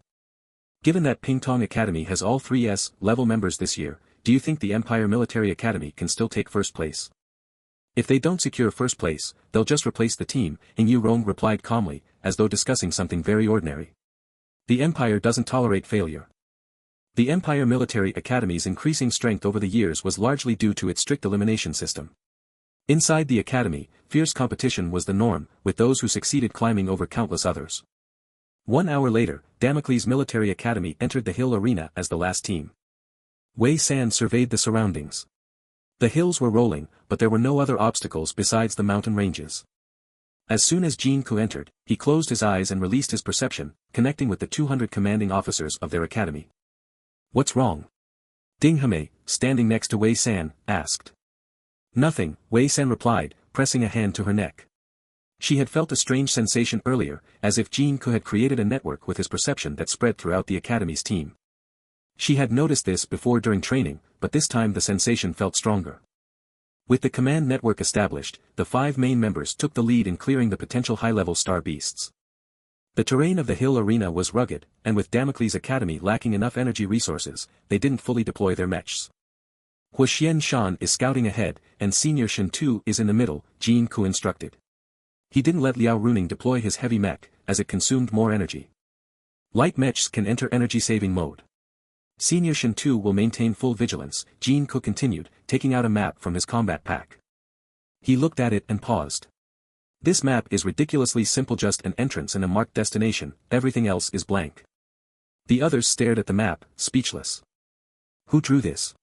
Given that Pingtong Academy has all 3S level members this year, do you think the Empire Military Academy can still take first place? If they don't secure first place, they'll just replace the team, Ying Yu Rong replied calmly, as though discussing something very ordinary. The Empire doesn't tolerate failure. The Empire Military Academy's increasing strength over the years was largely due to its strict elimination system. Inside the academy, fierce competition was the norm, with those who succeeded climbing over countless others. 1 hour later, Damocles Military Academy entered the hill arena as the last team. Wei San surveyed the surroundings. The hills were rolling, but there were no other obstacles besides the mountain ranges. As soon as Jin-Ku entered, he closed his eyes and released his perception, connecting with the 200 commanding officers of their academy. What's wrong? Ding Hame, standing next to Wei San, asked. Nothing, Wei San replied, pressing a hand to her neck. She had felt a strange sensation earlier, as if Jin-Ku had created a network with his perception that spread throughout the academy's team. She had noticed this before during training, but this time the sensation felt stronger. With the command network established, the 5 main members took the lead in clearing the potential high-level star beasts. The terrain of the hill arena was rugged, and with Damocles' academy lacking enough energy resources, they didn't fully deploy their mechs. Huaxian Shan is scouting ahead, and Senior Shen Tu is in the middle, Jin-Ku instructed. He didn't let Liao Runing deploy his heavy mech, as it consumed more energy. Light mechs can enter energy-saving mode. Senior Shen Tu will maintain full vigilance, Jin-Ku continued, taking out a map from his combat pack. He looked at it and paused. This map is ridiculously simple, just an entrance and a marked destination, everything else is blank. The others stared at the map, speechless. Who drew this?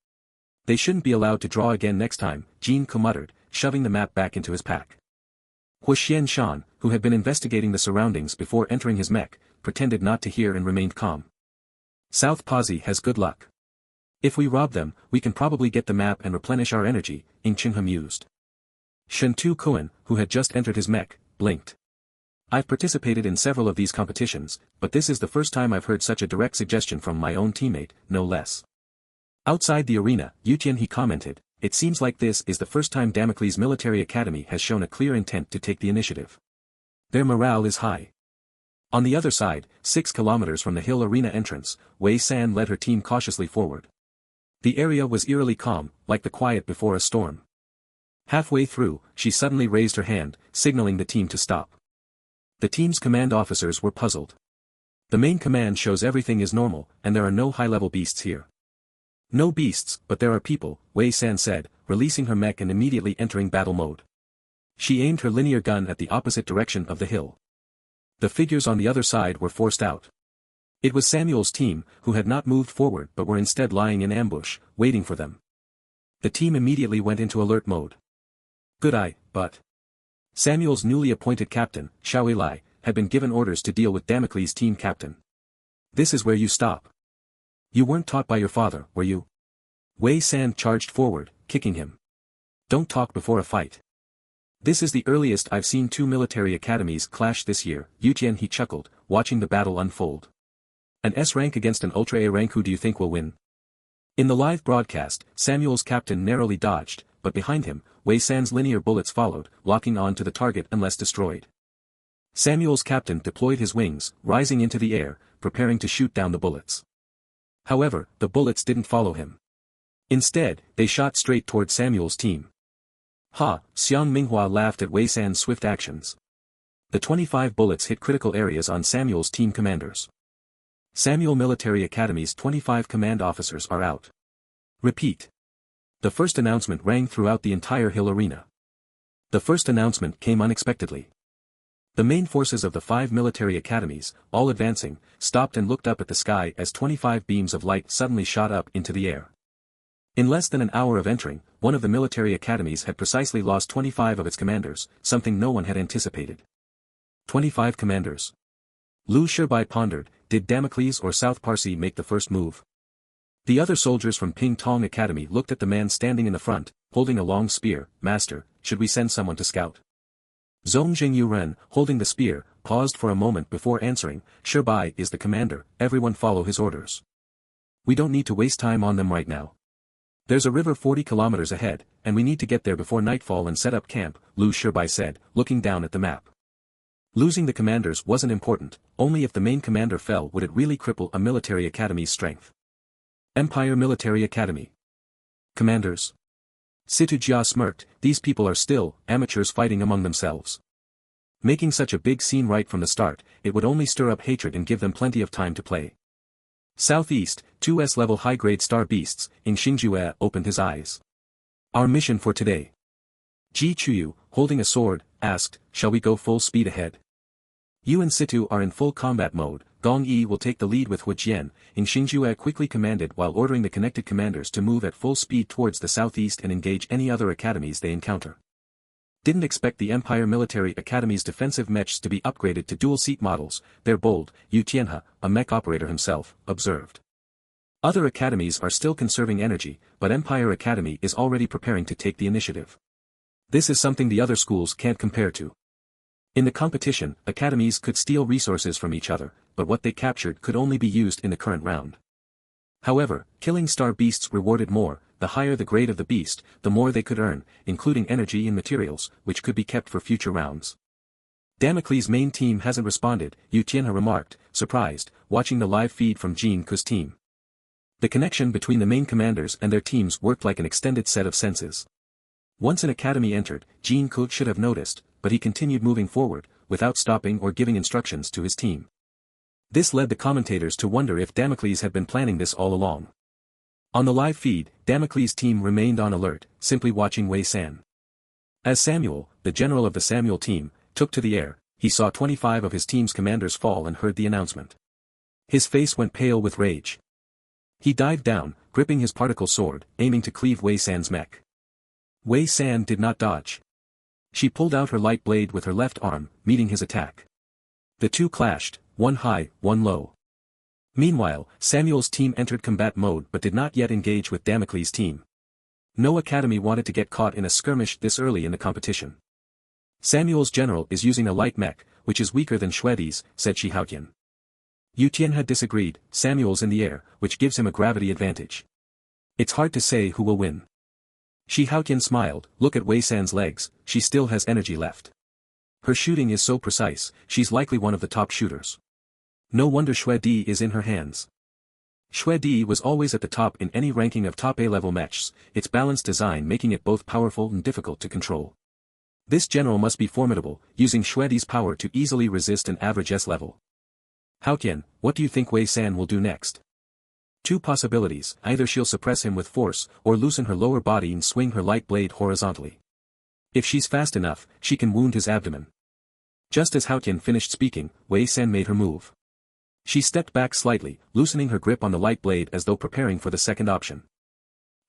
They shouldn't be allowed to draw again next time, Jin-Ku muttered, shoving the map back into his pack. Huaxian Shan, who had been investigating the surroundings before entering his mech, pretended not to hear and remained calm. South Posse has good luck. If we rob them, we can probably get the map and replenish our energy, Ing Chinghe mused. Shen Tu Kuan, who had just entered his mech, blinked. I've participated in several of these competitions, but this is the first time I've heard such a direct suggestion from my own teammate, no less. Outside the arena, Yutian he commented, it seems like this is the first time Damocles Military Academy has shown a clear intent to take the initiative. Their morale is high. On the other side, 6 kilometers from the hill arena entrance, Wei San led her team cautiously forward. The area was eerily calm, like the quiet before a storm. Halfway through, she suddenly raised her hand, signaling the team to stop. The team's command officers were puzzled. The main command shows everything is normal, and there are no high-level beasts here. No beasts, but there are people, Wei San said, releasing her mech and immediately entering battle mode. She aimed her linear gun at the opposite direction of the hill. The figures on the other side were forced out. It was Samuel's team, who had not moved forward but were instead lying in ambush, waiting for them. The team immediately went into alert mode. Good eye, but Samuel's newly appointed captain, Xiao Lai, had been given orders to deal with Damocles' team captain. This is where you stop. You weren't taught by your father, were you? Wei San charged forward, kicking him. Don't talk before a fight. This is the earliest I've seen 2 military academies clash this year, Yutian he chuckled, watching the battle unfold. An S rank against an Ultra A rank, who do you think will win? In the live broadcast, Samuel's captain narrowly dodged, but behind him, Wei San's linear bullets followed, locking on to the target unless destroyed. Samuel's captain deployed his wings, rising into the air, preparing to shoot down the bullets. However, the bullets didn't follow him. Instead, they shot straight toward Samuel's team. Ha, Xiang Minghua laughed at Wei San's swift actions. The 25 bullets hit critical areas on Samuel's team commanders. Samuel Military Academy's 25 command officers are out. Repeat. The first announcement rang throughout the entire hill arena. The first announcement came unexpectedly. The main forces of the 5 military academies, all advancing, stopped and looked up at the sky as 25 beams of light suddenly shot up into the air. In less than an hour of entering, one of the military academies had precisely lost 25 of its commanders, something no one had anticipated. 25 commanders. Lu Shibai pondered, did Damocles or South Parsi make the first move? The other soldiers from Ping Tong Academy looked at the man standing in the front, holding a long spear. Master, should we send someone to scout? Zhong Jingyu Ren, holding the spear, paused for a moment before answering, Shibai is the commander, everyone follow his orders. We don't need to waste time on them right now. There's a river 40 kilometers ahead, and we need to get there before nightfall and set up camp, Lu Shibai said, looking down at the map. Losing the commanders wasn't important, only if the main commander fell would it really cripple a military academy's strength. Empire Military Academy. Commanders. Situ Jia smirked, these people are still amateurs fighting among themselves. Making such a big scene right from the start, it would only stir up hatred and give them plenty of time to play. Southeast, 2S level high-grade star beasts, Ing Xingjue opened his eyes. Our mission for today. Ji Chuyu, holding a sword, asked, shall we go full speed ahead? You and Situ are in full combat mode, Gong Yi will take the lead with Hu Jian, Xingjue quickly commanded while ordering the connected commanders to move at full speed towards the southeast and engage any other academies they encounter. Didn't expect the Empire Military Academy's defensive mechs to be upgraded to dual-seat models, they're bold, Yu Tianhe, a mech operator himself, observed. Other academies are still conserving energy, but Empire Academy is already preparing to take the initiative. This is something the other schools can't compare to. In the competition, academies could steal resources from each other, but what they captured could only be used in the current round. However, killing star beasts rewarded more. The higher the grade of the beast, the more they could earn, including energy and materials, which could be kept for future rounds. Damocles' main team hasn't responded, Yu Tianhe remarked, surprised, watching the live feed from Jin Ku's team. The connection between the main commanders and their teams worked like an extended set of senses. Once an academy entered, Jin Ku should have noticed, but he continued moving forward, without stopping or giving instructions to his team. This led the commentators to wonder if Damocles had been planning this all along. On the live feed, Damocles' team remained on alert, simply watching Wei San. As Samuel, the general of the Samuel team, took to the air, he saw 25 of his team's commanders fall and heard the announcement. His face went pale with rage. He dived down, gripping his particle sword, aiming to cleave Wei San's mech. Wei San did not dodge. She pulled out her light blade with her left arm, meeting his attack. The two clashed, one high, one low. Meanwhile, Samuel's team entered combat mode but did not yet engage with Damocles' team. No academy wanted to get caught in a skirmish this early in the competition. Samuel's general is using a light mech, which is weaker than Xuedi's, said Shi Haotian. Yu Tianhe disagreed, Samuel's in the air, which gives him a gravity advantage. It's hard to say who will win. Shi Haotian smiled, look at Wei San's legs, she still has energy left. Her shooting is so precise, she's likely one of the top shooters. No wonder Xuedi is in her hands. Xuedi was always at the top in any ranking of top A-level mechs, its balanced design making it both powerful and difficult to control. This general must be formidable, using Xuedi's power to easily resist an average S-level. Haotian, what do you think Wei San will do next? Two possibilities, either she'll suppress him with force, or loosen her lower body and swing her light blade horizontally. If she's fast enough, she can wound his abdomen. Just as Haotian finished speaking, Wei San made her move. She stepped back slightly, loosening her grip on the light blade as though preparing for the second option.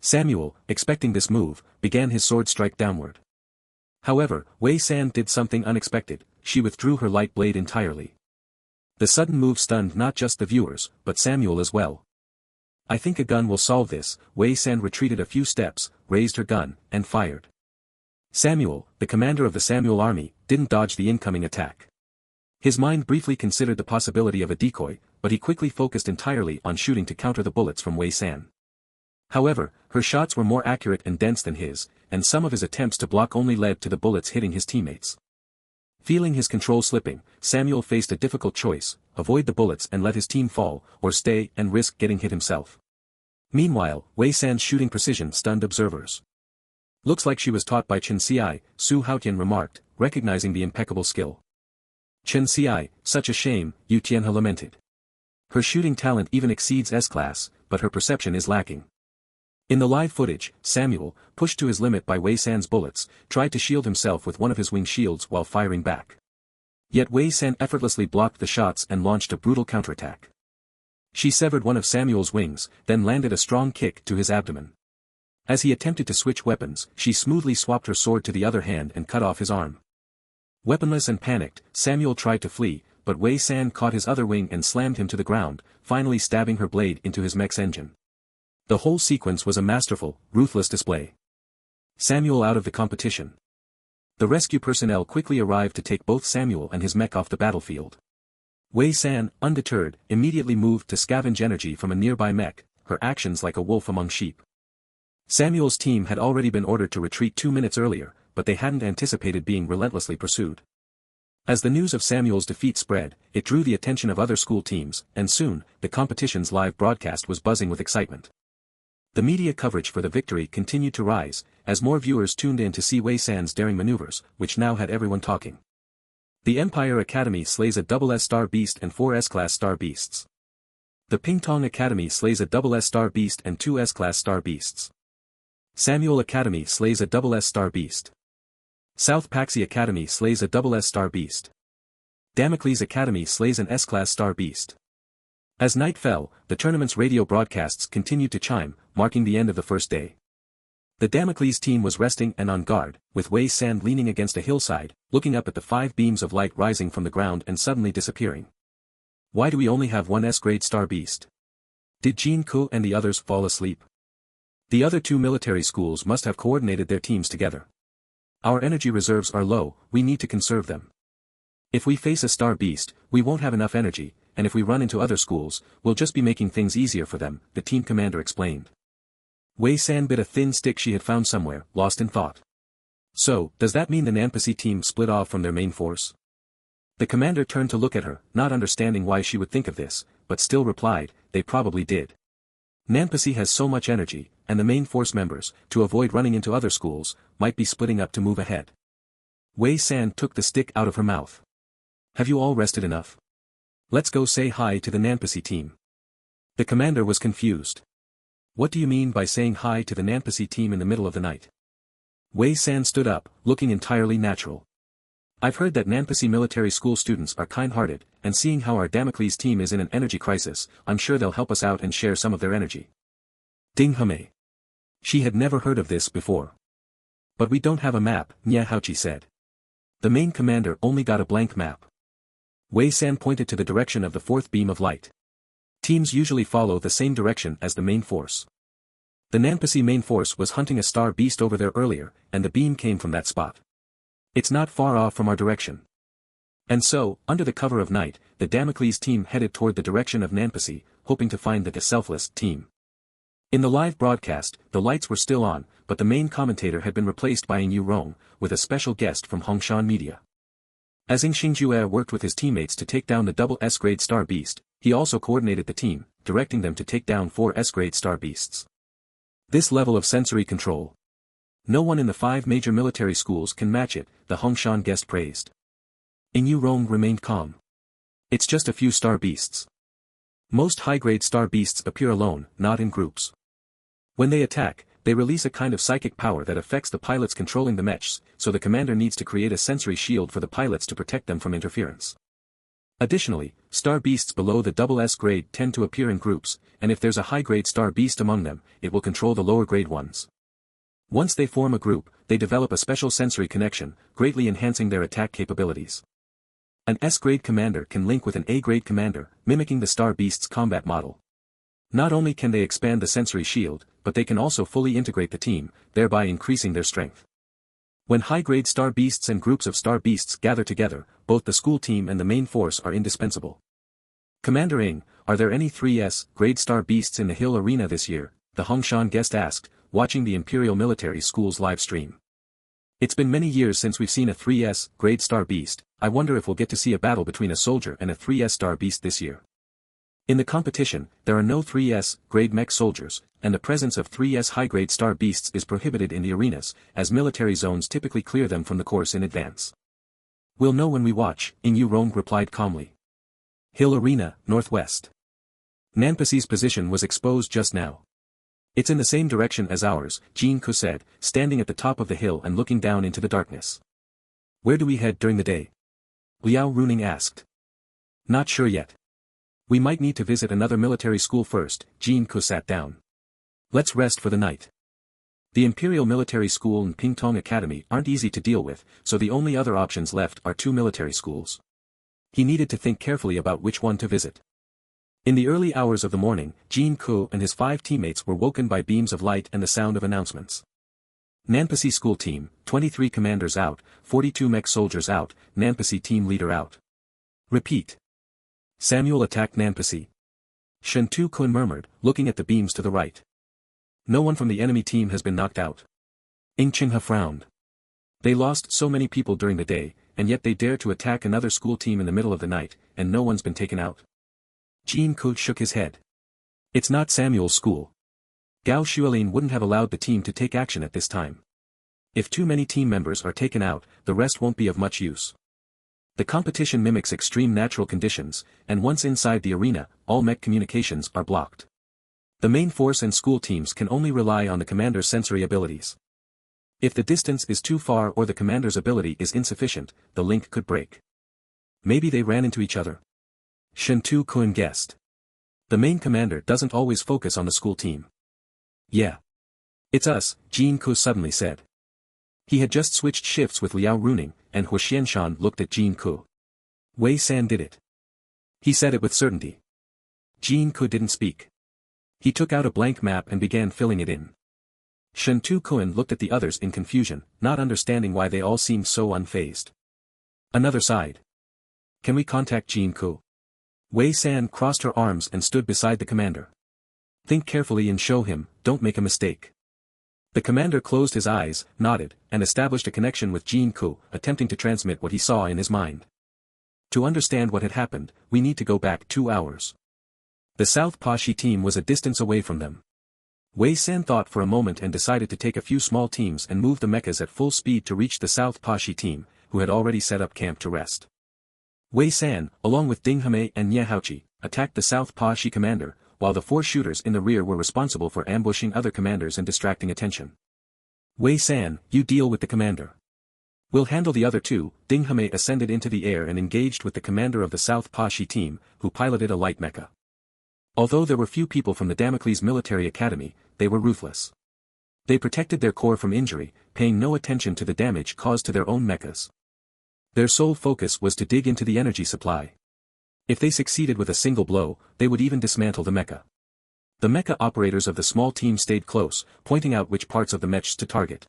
Samuel, expecting this move, began his sword strike downward. However, Wei San did something unexpected, she withdrew her light blade entirely. The sudden move stunned not just the viewers, but Samuel as well. I think a gun will solve this, Wei San retreated a few steps, raised her gun, and fired. Samuel, the commander of the Samuel army, didn't dodge the incoming attack. His mind briefly considered the possibility of a decoy, but he quickly focused entirely on shooting to counter the bullets from Wei San. However, her shots were more accurate and dense than his, and some of his attempts to block only led to the bullets hitting his teammates. Feeling his control slipping, Samuel faced a difficult choice, avoid the bullets and let his team fall, or stay and risk getting hit himself. Meanwhile, Wei San's shooting precision stunned observers. Looks like she was taught by Chen Xiai, Su Haotian remarked, recognizing the impeccable skill. Chen Xiai, such a shame, Yu Tianhe lamented. Her shooting talent even exceeds S-class, but her perception is lacking. In the live footage, Samuel, pushed to his limit by Wei San's bullets, tried to shield himself with one of his wing shields while firing back. Yet Wei San effortlessly blocked the shots and launched a brutal counterattack. She severed one of Samuel's wings, then landed a strong kick to his abdomen. As he attempted to switch weapons, she smoothly swapped her sword to the other hand and cut off his arm. Weaponless and panicked, Samuel tried to flee, but Wei San caught his other wing and slammed him to the ground, finally stabbing her blade into his mech's engine. The whole sequence was a masterful, ruthless display. Samuel out of the competition. The rescue personnel quickly arrived to take both Samuel and his mech off the battlefield. Wei San, undeterred, immediately moved to scavenge energy from a nearby mech, her actions like a wolf among sheep. Samuel's team had already been ordered to retreat 2 minutes earlier, but they hadn't anticipated being relentlessly pursued. As the news of Samuel's defeat spread, it drew the attention of other school teams, and soon, the competition's live broadcast was buzzing with excitement. The media coverage for the victory continued to rise, as more viewers tuned in to see Wei San's daring maneuvers, which now had everyone talking. The Empire Academy slays a double S-star beast and 4 S-class star beasts. The Pingtong Academy slays a double S-star beast and 2 S-class star beasts. Samuel Academy slays a double S-star beast. South Paxi Academy slays a double S-star beast. Damocles Academy slays an S-class star beast. As night fell, the tournament's radio broadcasts continued to chime, marking the end of the first day. The Damocles team was resting and on guard, with Wei San leaning against a hillside, looking up at the 5 beams of light rising from the ground and suddenly disappearing. Why do we only have one S-grade star beast? Did Jin Ko and the others fall asleep? The other 2 military schools must have coordinated their teams together. Our energy reserves are low, we need to conserve them. If we face a star beast, we won't have enough energy, and if we run into other schools, we'll just be making things easier for them, the team commander explained. Wei San bit a thin stick she had found somewhere, lost in thought. So, does that mean the Nanpasi team split off from their main force? The commander turned to look at her, not understanding why she would think of this, but still replied, they probably did. Nanpasi has so much energy, and the main force members, to avoid running into other schools, might be splitting up to move ahead. Wei San took the stick out of her mouth. Have you all rested enough? Let's go say hi to the Nanpasi team. The commander was confused. What do you mean by saying hi to the Nanpasi team in the middle of the night? Wei San stood up, looking entirely natural. I've heard that Nanpasi military school students are kind-hearted, and seeing how our Damocles team is in an energy crisis, I'm sure they'll help us out and share some of their energy. Ding Hame. She had never heard of this before. But we don't have a map, Nya Haochi said. The main commander only got a blank map. Wei San pointed to the direction of the 4th beam of light. Teams usually follow the same direction as the main force. The Nanpasi main force was hunting a star beast over there earlier, and the beam came from that spot. It's not far off from our direction. And so, under the cover of night, the Damocles team headed toward the direction of Nanpasi, hoping to find the selfless team. In the live broadcast, the lights were still on, but the main commentator had been replaced by Ing Yu Rong, with a special guest from Hongshan Media. As Ing Xingjue worked with his teammates to take down the double S-grade star beast, he also coordinated the team, directing them to take down 4 S-grade star beasts. This level of sensory control. No one in the 5 major military schools can match it, the Hongshan guest praised. Ing Yu Rong remained calm. It's just a few star beasts. Most high-grade star beasts appear alone, not in groups. When they attack, they release a kind of psychic power that affects the pilots controlling the mechs, so the commander needs to create a sensory shield for the pilots to protect them from interference. Additionally, star beasts below the double S grade tend to appear in groups, and if there's a high-grade star beast among them, it will control the lower-grade ones. Once they form a group, they develop a special sensory connection, greatly enhancing their attack capabilities. An S-grade commander can link with an A-grade commander, mimicking the star beast's combat model. Not only can they expand the sensory shield, but they can also fully integrate the team, thereby increasing their strength. When high-grade star beasts and groups of star beasts gather together, both the school team and the main force are indispensable. Commander Ing, are there any 3S-grade star beasts in the Hill Arena this year? The Hongshan guest asked, watching the Imperial Military School's live stream. It's been many years since we've seen a 3S-grade star beast, I wonder if we'll get to see a battle between a soldier and a 3S star beast this year. In the competition, there are no 3S-grade mech soldiers, and the presence of 3S high-grade star beasts is prohibited in the arenas, as military zones typically clear them from the course in advance. We'll know when we watch, Ing Yu Rong replied calmly. Hill Arena, Northwest. Nanpasi's position was exposed just now. It's in the same direction as ours, Jin Ko said, standing at the top of the hill and looking down into the darkness. Where do we head during the day? Liao Runing asked. Not sure yet. We might need to visit another military school first, Jin Ko sat down. Let's rest for the night. The Imperial Military School and Pingtong Academy aren't easy to deal with, so the only other options left are 2 military schools. He needed to think carefully about which one to visit. In the early hours of the morning, Jin Ko and his 5 teammates were woken by beams of light and the sound of announcements. Nanpasi School Team, 23 commanders out, 42 mech soldiers out, Nanpasi Team Leader out. Repeat. Samuel attacked Nanpasi. Shen Tu Kun murmured, looking at the beams to the right. No one from the enemy team has been knocked out. Ing Qinghe frowned. They lost so many people during the day, and yet they dare to attack another school team in the middle of the night, and no one's been taken out. Jin Ko shook his head. It's not Samuel's school. Gao Xuelin wouldn't have allowed the team to take action at this time. If too many team members are taken out, the rest won't be of much use. The competition mimics extreme natural conditions, and once inside the arena, all mech communications are blocked. The main force and school teams can only rely on the commander's sensory abilities. If the distance is too far or the commander's ability is insufficient, the link could break. Maybe they ran into each other. Shen Tu Kun guessed. The main commander doesn't always focus on the school team. Yeah. It's us, Jin Ko suddenly said. He had just switched shifts with Liao Runing, and Hu Xianshan looked at Jin Ko. Wei San did it. He said it with certainty. Jin Ko didn't speak. He took out a blank map and began filling it in. Shen Tu Kun looked at the others in confusion, not understanding why they all seemed so unfazed. Another side. Can we contact Jin Ko? Wei San crossed her arms and stood beside the commander. Think carefully and show him, don't make a mistake. The commander closed his eyes, nodded, and established a connection with Jin Ko, attempting to transmit what he saw in his mind. To understand what had happened, we need to go back 2 hours. The South Pashi team was a distance away from them. Wei San thought for a moment and decided to take a few small teams and move the mechas at full speed to reach the South Pashi team, who had already set up camp to rest. Wei San, along with Ding Hame and Nye Haochi, attacked the South Pashi commander, while the 4 shooters in the rear were responsible for ambushing other commanders and distracting attention. Wei San, you deal with the commander. We'll handle the other 2. Ding Hame ascended into the air and engaged with the commander of the South Pashi team, who piloted a light mecha. Although there were few people from the Damocles Military Academy, they were ruthless. They protected their corps from injury, paying no attention to the damage caused to their own mechas. Their sole focus was to dig into the energy supply. If they succeeded with a single blow, they would even dismantle the mecha. The mecha operators of the small team stayed close, pointing out which parts of the mechs to target.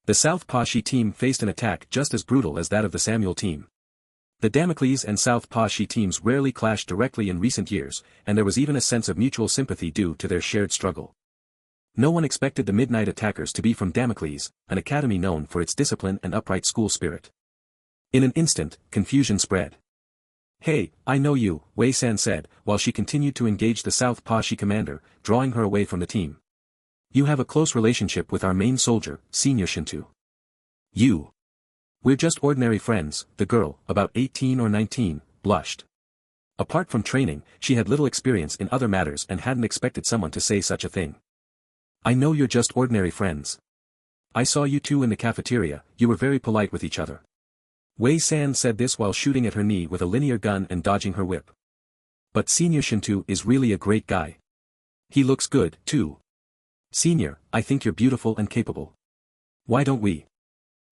The South Pashi team faced an attack just as brutal as that of the Samuel team. The Damocles and South Pashi teams rarely clashed directly in recent years, and there was even a sense of mutual sympathy due to their shared struggle. No one expected the Midnight Attackers to be from Damocles, an academy known for its discipline and upright school spirit. In an instant, confusion spread. Hey, I know you, Wei San said, while she continued to engage the South Pashi commander, drawing her away from the team. You have a close relationship with our main soldier, Senior Shintu. You. We're just ordinary friends, the girl, about 18 or 19, blushed. Apart from training, she had little experience in other matters and hadn't expected someone to say such a thing. I know you're just ordinary friends. I saw you two in the cafeteria, you were very polite with each other. Wei San said this while shooting at her knee with a linear gun and dodging her whip. But Senior Shintu is really a great guy. He looks good, too. Senior, I think you're beautiful and capable. Why don't we?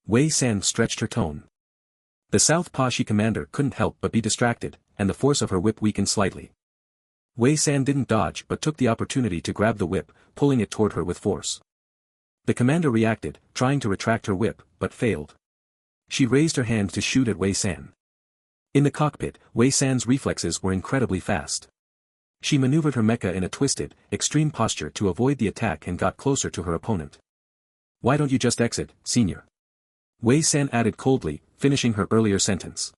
Wei San stretched her tone. The South Pashi commander couldn't help but be distracted, and the force of her whip weakened slightly. Wei San didn't dodge but took the opportunity to grab the whip, pulling it toward her with force. The commander reacted, trying to retract her whip, but failed. She raised her hand to shoot at Wei San. In the cockpit, Wei San's reflexes were incredibly fast. She maneuvered her mecha in a twisted, extreme posture to avoid the attack and got closer to her opponent. Why don't you just exit, Senior? Wei San added coldly, finishing her earlier sentence.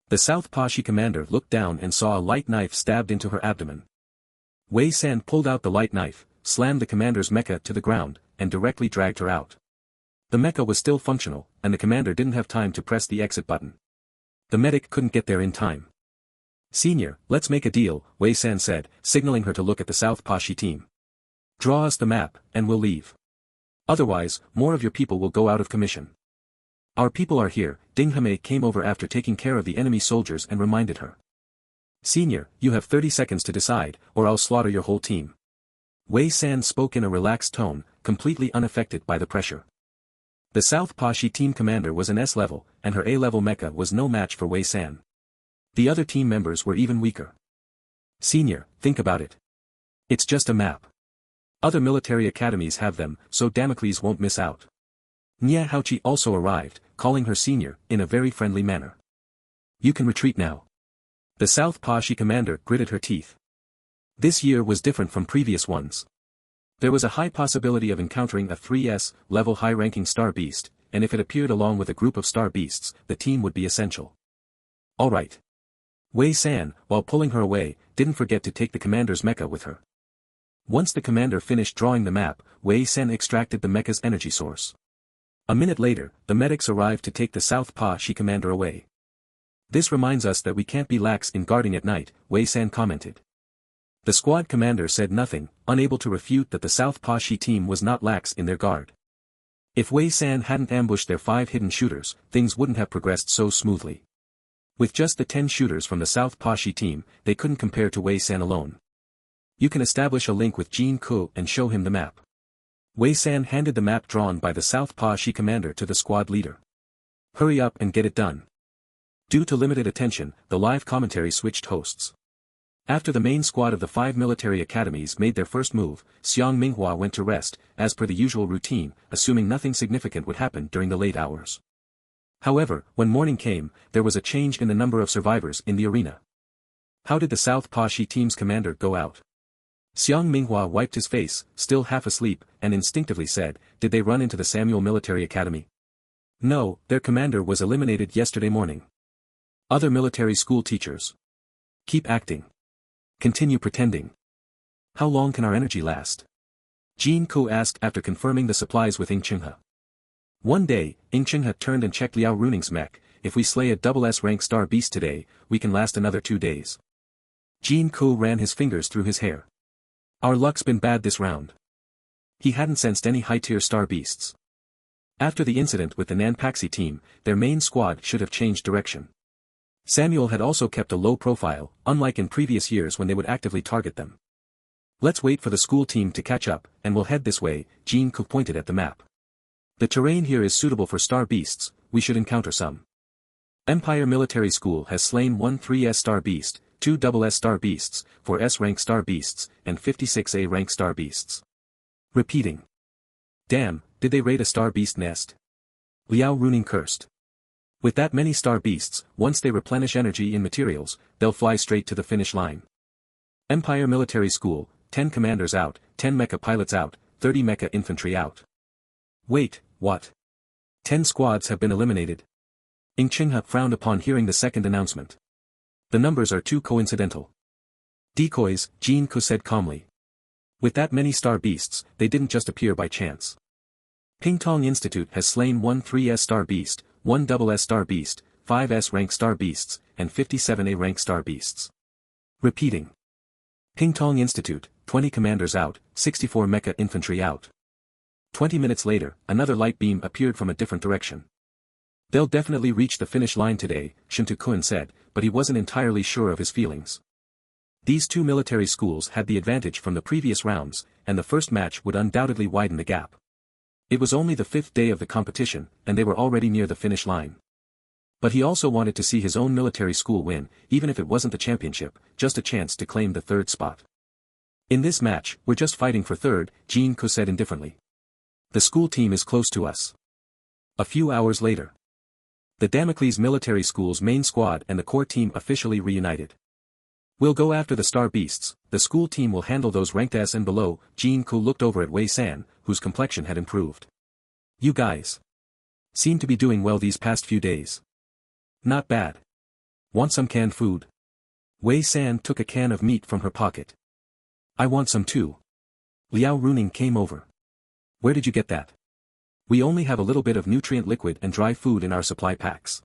The South Pashi commander looked down and saw a light knife stabbed into her abdomen. Wei San pulled out the light knife, slammed the commander's mecha to the ground, and directly dragged her out. The mecha was still functional, and the commander didn't have time to press the exit button. The medic couldn't get there in time. Senior, let's make a deal, Wei San said, signaling her to look at the South Pashi team. Draw us the map, and we'll leave. Otherwise, more of your people will go out of commission. Our people are here. Ding Hame came over after taking care of the enemy soldiers and reminded her. Senior, you have 30 seconds to decide, or I'll slaughter your whole team. Wei San spoke in a relaxed tone, completely unaffected by the pressure. The South Pashi team commander was an S-level, and her A-level mecha was no match for Wei San. The other team members were even weaker. Senior, think about it. It's just a map. Other military academies have them, so Damocles won't miss out. Nye Haochi also arrived, calling her senior, in a very friendly manner. You can retreat now. The South Pashi commander gritted her teeth. This year was different from previous ones. There was a high possibility of encountering a 3S-level high-ranking star beast, and if it appeared along with a group of star beasts, the team would be essential. All right. Wei San, while pulling her away, didn't forget to take the commander's mecha with her. Once the commander finished drawing the map, Wei San extracted the mecha's energy source. A minute later, the medics arrived to take the South Pashi commander away. This reminds us that we can't be lax in guarding at night, Wei San commented. The squad commander said nothing, unable to refute that the South Pashi team was not lax in their guard. If Wei San hadn't ambushed their 5 hidden shooters, things wouldn't have progressed so smoothly. With just the 10 shooters from the South Pashi team, they couldn't compare to Wei San alone. You can establish a link with Jin Ko and show him the map. Wei San handed the map drawn by the South Pa Shi commander to the squad leader. Hurry up and get it done. Due to limited attention, the live commentary switched hosts. After the main squad of the 5 military academies made their first move, Xiang Minghua went to rest, as per the usual routine, assuming nothing significant would happen during the late hours. However, when morning came, there was a change in the number of survivors in the arena. How did the South Pa Shi team's commander go out? Xiang Minghua wiped his face, still half asleep, and instinctively said, "Did they run into the Samuel Military Academy?" No, their commander was eliminated yesterday morning. Other military school teachers. Keep acting. Continue pretending. How long can our energy last? Jin Ko asked after confirming the supplies with Ing Chinghe. One day, Ing Chinghe turned and checked Liao Runing's mech. If we slay a double S rank star beast today, we can last another 2 days. Jin Ko ran his fingers through his hair. Our luck's been bad this round. He hadn't sensed any high-tier star beasts. After the incident with the Nanpaxi team, their main squad should have changed direction. Samuel had also kept a low profile, unlike in previous years when they would actively target them. Let's wait for the school team to catch up, and we'll head this way, Jin Ko pointed at the map. The terrain here is suitable for star beasts, we should encounter some. Empire Military School has slain 1 3S star beast, 2 SS star beasts, 4 S rank star beasts, and 56 A rank star beasts. Repeating. Damn, did they raid a star beast nest? Liao Runing cursed. With that many star beasts, once they replenish energy in materials, they'll fly straight to the finish line. Empire Military School, 10 commanders out, 10 mecha pilots out, 30 mecha infantry out. Wait, what? 10 squads have been eliminated. Ing Chinghe frowned upon hearing the second announcement. The numbers are too coincidental. Decoys, Jin Ko said calmly. With that many star beasts, they didn't just appear by chance. Pingtong Institute has slain 1 3S star beast, 1 SS star beast, 5 S rank star beasts, and 57 A rank star beasts. Repeating. Pingtong Institute, 20 commanders out, 64 mecha infantry out. 20 minutes later, another light beam appeared from a different direction. They'll definitely reach the finish line today, Shintu Kun said, but he wasn't entirely sure of his feelings. These 2 military schools had the advantage from the previous rounds, and the first match would undoubtedly widen the gap. It was only the 5th day of the competition, and they were already near the finish line. But he also wanted to see his own military school win, even if it wasn't the championship, just a chance to claim the 3rd spot. In this match, we're just fighting for 3rd, Jin Ko said indifferently. The school team is close to us. A few hours later. The Damocles Military School's main squad and the core team officially reunited. We'll go after the star beasts, the school team will handle those ranked S and below. Jin Ko looked over at Wei San, whose complexion had improved. You guys seem to be doing well these past few days. Not bad. Want some canned food? Wei San took a can of meat from her pocket. I want some too. Liao Runing came over. Where did you get that? We only have a little bit of nutrient liquid and dry food in our supply packs.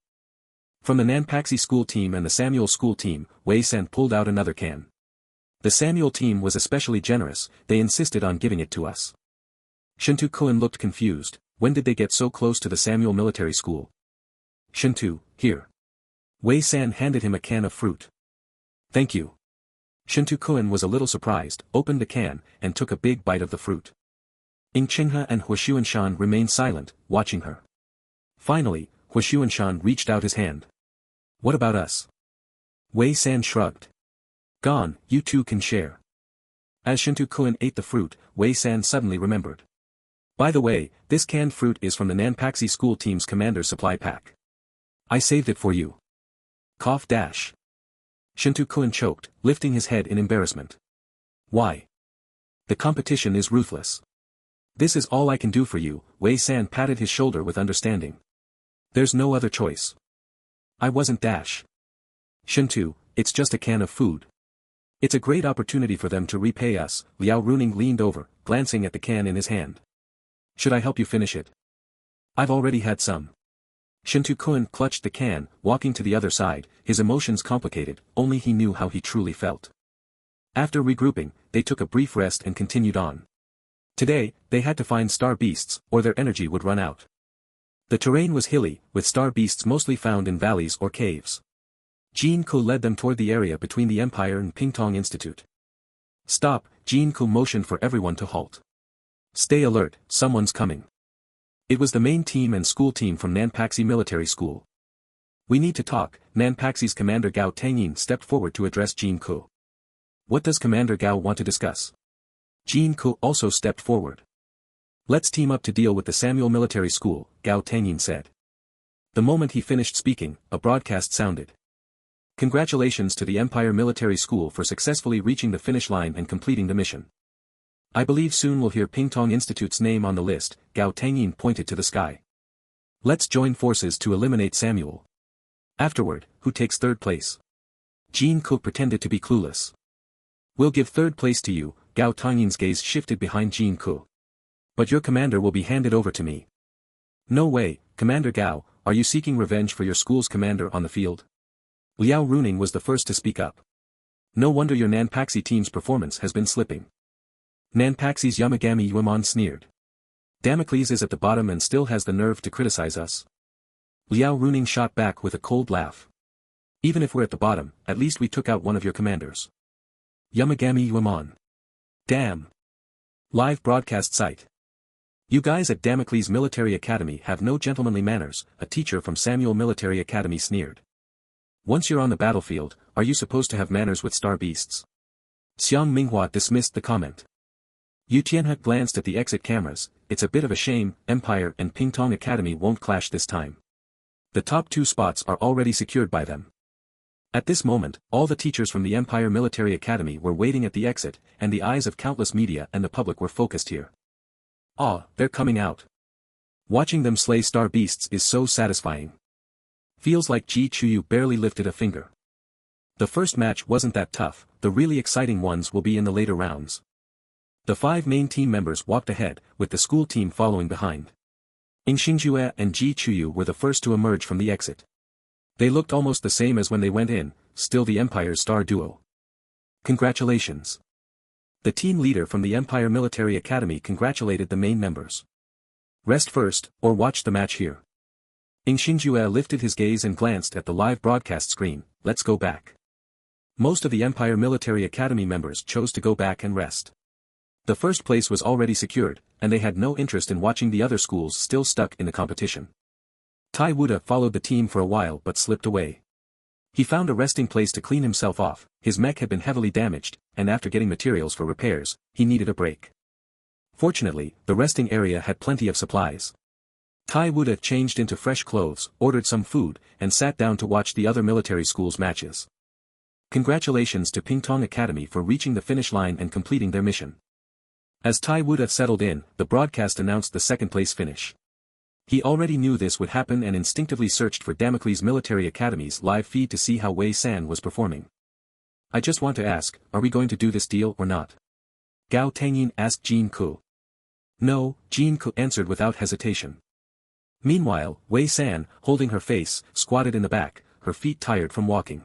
From the Nanpaxi school team and the Samuel school team, Wei San pulled out another can. The Samuel team was especially generous, they insisted on giving it to us. Shintu Kun looked confused, when did they get so close to the Samuel military school? Shintu, here. Wei San handed him a can of fruit. Thank you. Shintu Kun was a little surprised, opened the can, and took a big bite of the fruit. Ing Chinghe and Huashuanshan remained silent, watching her. Finally, Huashuanshan reached out his hand. What about us? Wei San shrugged. Gone, you two can share. As Shintu Kun ate the fruit, Wei San suddenly remembered. By the way, this canned fruit is from the Nanpaxi school team's commander's supply pack. I saved it for you. Cough dash. Shintu Kun choked, lifting his head in embarrassment. Why? The competition is ruthless. This is all I can do for you, Wei San patted his shoulder with understanding. There's no other choice. I wasn't dash. Shintu, it's just a can of food. It's a great opportunity for them to repay us. Liao Runing leaned over, glancing at the can in his hand. Should I help you finish it? I've already had some. Shintu Kun clutched the can, walking to the other side, his emotions complicated, only he knew how he truly felt. After regrouping, they took a brief rest and continued on. Today, they had to find star beasts, or their energy would run out. The terrain was hilly, with star beasts mostly found in valleys or caves. Jin Ko led them toward the area between the Empire and Pingtong Institute. Stop, Jin-ko motioned for everyone to halt. Stay alert, someone's coming. It was the main team and school team from Nanpaxi Military School. We need to talk, Nanpaxi's Commander Gao Tangyin stepped forward to address Jin-ko. What does Commander Gao want to discuss? Jin-ko also stepped forward. Let's team up to deal with the Samuel Military School, Gao Tangyin said. The moment he finished speaking, a broadcast sounded. Congratulations to the Empire Military School for successfully reaching the finish line and completing the mission. I believe soon we'll hear Pingtong Institute's name on the list, Gao Tangyin pointed to the sky. Let's join forces to eliminate Samuel. Afterward, who takes third place? Jin-ko pretended to be clueless. We'll give third place to you, Gao Tangyin's gaze shifted behind Jin-ko. But your commander will be handed over to me. No way, Commander Gao, are you seeking revenge for your school's commander on the field? Liao Runing was the first to speak up. No wonder your Nanpaxi team's performance has been slipping. Nanpaxi's Yamagami Yuamon sneered. Damocles is at the bottom and still has the nerve to criticize us. Liao Runing shot back with a cold laugh. Even if we're at the bottom, at least we took out one of your commanders. Yamagami Yuamon. Damn. Live broadcast site. You guys at Damocles Military Academy have no gentlemanly manners, a teacher from Samuel Military Academy sneered. Once you're on the battlefield, are you supposed to have manners with star beasts? Xiang Minghua dismissed the comment. Yu Tianhe glanced at the exit cameras. It's a bit of a shame, Empire and Pingtong Academy won't clash this time. The top 2 spots are already secured by them. At this moment, all the teachers from the Empire Military Academy were waiting at the exit, and the eyes of countless media and the public were focused here. Ah, they're coming out. Watching them slay star beasts is so satisfying. Feels like Ji Chuyu barely lifted a finger. The first match wasn't that tough, the really exciting ones will be in the later rounds. The 5 main team members walked ahead, with the school team following behind. Ing Xingjue and Ji Chuyu were the first to emerge from the exit. They looked almost the same as when they went in, still the Empire's star duo. Congratulations. The team leader from the Empire Military Academy congratulated the main members. Rest first, or watch the match here. Ing Xingjue lifted his gaze and glanced at the live broadcast screen. Let's go back. Most of the Empire Military Academy members chose to go back and rest. The first place was already secured, and they had no interest in watching the other schools still stuck in the competition. Tai Wuda followed the team for a while but slipped away. He found a resting place to clean himself off. His mech had been heavily damaged, and after getting materials for repairs, he needed a break. Fortunately, the resting area had plenty of supplies. Tai Wuda changed into fresh clothes, ordered some food, and sat down to watch the other military schools' matches. Congratulations to Pingtong Academy for reaching the finish line and completing their mission. As Tai Wuda settled in, the broadcast announced the second-place finish. He already knew this would happen and instinctively searched for Damocles Military Academy's live feed to see how Wei San was performing. I just want to ask, are we going to do this deal or not? Gao Tangyin asked Jin-ko. No, Jin-ko answered without hesitation. Meanwhile, Wei San, holding her face, squatted in the back, her feet tired from walking.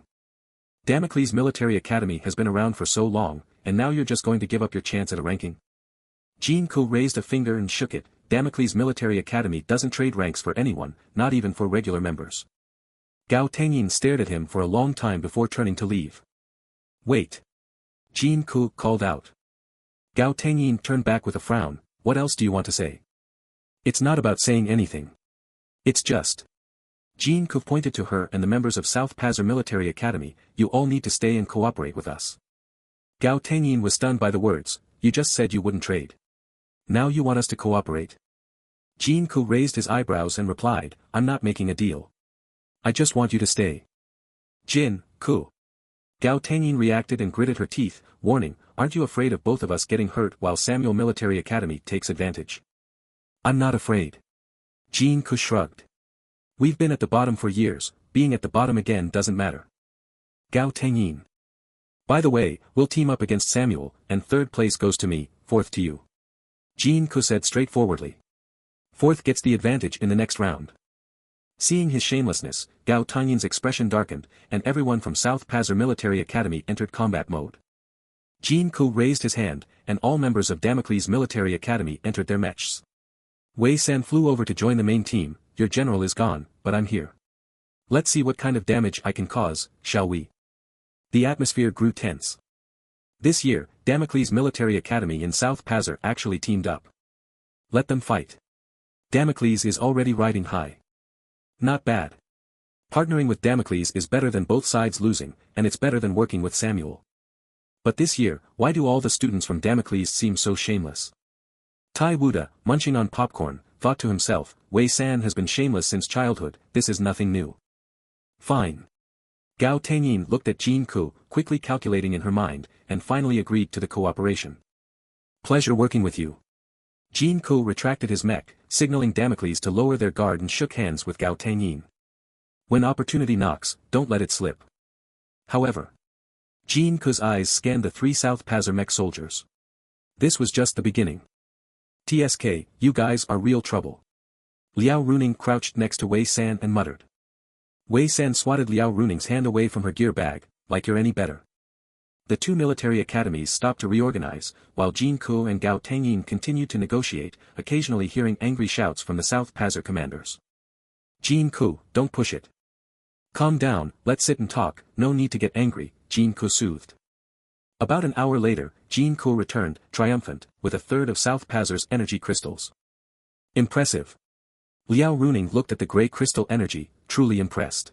Damocles Military Academy has been around for so long, and now you're just going to give up your chance at a ranking? Jin-ko raised a finger and shook it. Damocles Military Academy doesn't trade ranks for anyone, not even for regular members. Gao Tangyin stared at him for a long time before turning to leave. Wait. Jin-ko called out. Gao Tangyin turned back with a frown. What else do you want to say? It's not about saying anything. It's just. Jin-ko pointed to her and the members of South Pazar Military Academy. You all need to stay and cooperate with us. Gao Tangyin was stunned by the words. You just said you wouldn't trade. Now you want us to cooperate? Jin-ko raised his eyebrows and replied, I'm not making a deal. I just want you to stay. Jin-ko. Gao Tangyin reacted and gritted her teeth, warning, aren't you afraid of both of us getting hurt while Samuel Military Academy takes advantage? I'm not afraid. Jin-ko shrugged. We've been at the bottom for years, being at the bottom again doesn't matter. Gao Tangyin. By the way, we'll team up against Samuel, and third place goes to me, fourth to you. Jin-ko said straightforwardly. Fourth gets the advantage in the next round. Seeing his shamelessness, Gao Tangyin's expression darkened, and everyone from South Pazar Military Academy entered combat mode. Jin-ko raised his hand, and all members of Damocles Military Academy entered their mechs. Wei San flew over to join the main team. Your general is gone, but I'm here. Let's see what kind of damage I can cause, shall we? The atmosphere grew tense. This year, Damocles Military Academy in South Pazar actually teamed up. Let them fight. Damocles is already riding high. Not bad. Partnering with Damocles is better than both sides losing, and it's better than working with Samuel. But this year, why do all the students from Damocles seem so shameless? Tai Wuda, munching on popcorn, thought to himself, Wei San has been shameless since childhood, this is nothing new. Fine. Gao Tangyin looked at Jin Ku, quickly calculating in her mind, and finally agreed to the cooperation. Pleasure working with you. Jin Ku retracted his mech, signaling Damocles to lower their guard and shook hands with Gao Tangyin. When opportunity knocks, don't let it slip. However, Jin Ku's eyes scanned the 3 South Pazar mech soldiers. This was just the beginning. TSK, you guys are real trouble. Liao Runing crouched next to Wei San and muttered. Wei San swatted Liao Runing's hand away from her gear bag, like you're any better. The 2 military academies stopped to reorganize, while Jin Ku and Gao Tangyin continued to negotiate, occasionally hearing angry shouts from the South Pazar commanders. Jin Ku, don't push it. Calm down, let's sit and talk, no need to get angry, Jin Ku soothed. About an hour later, Jin Ku returned, triumphant, with a third of South Pazar's energy crystals. Impressive. Liao Runing looked at the grey crystal energy, truly impressed.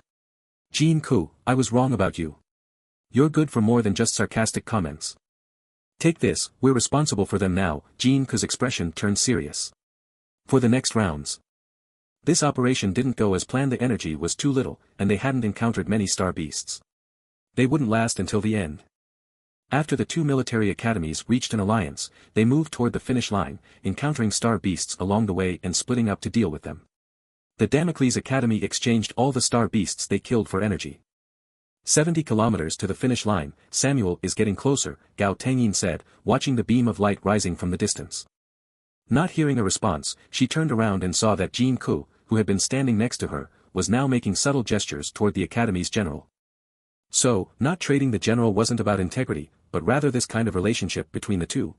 Jin Ku, I was wrong about you. You're good for more than just sarcastic comments. Take this, we're responsible for them now, Jin Ku's expression turned serious. For the next rounds. This operation didn't go as planned, the energy was too little, and they hadn't encountered many star beasts. They wouldn't last until the end. After the 2 military academies reached an alliance, they moved toward the finish line, encountering star beasts along the way and splitting up to deal with them. The Damocles Academy exchanged all the star beasts they killed for energy. 70 kilometers to the finish line, Samuel is getting closer, Gao Tangyin said, watching the beam of light rising from the distance. Not hearing a response, she turned around and saw that Jin Ku, who had been standing next to her, was now making subtle gestures toward the Academy's general. So, not trading the general wasn't about integrity, but rather this kind of relationship between the two.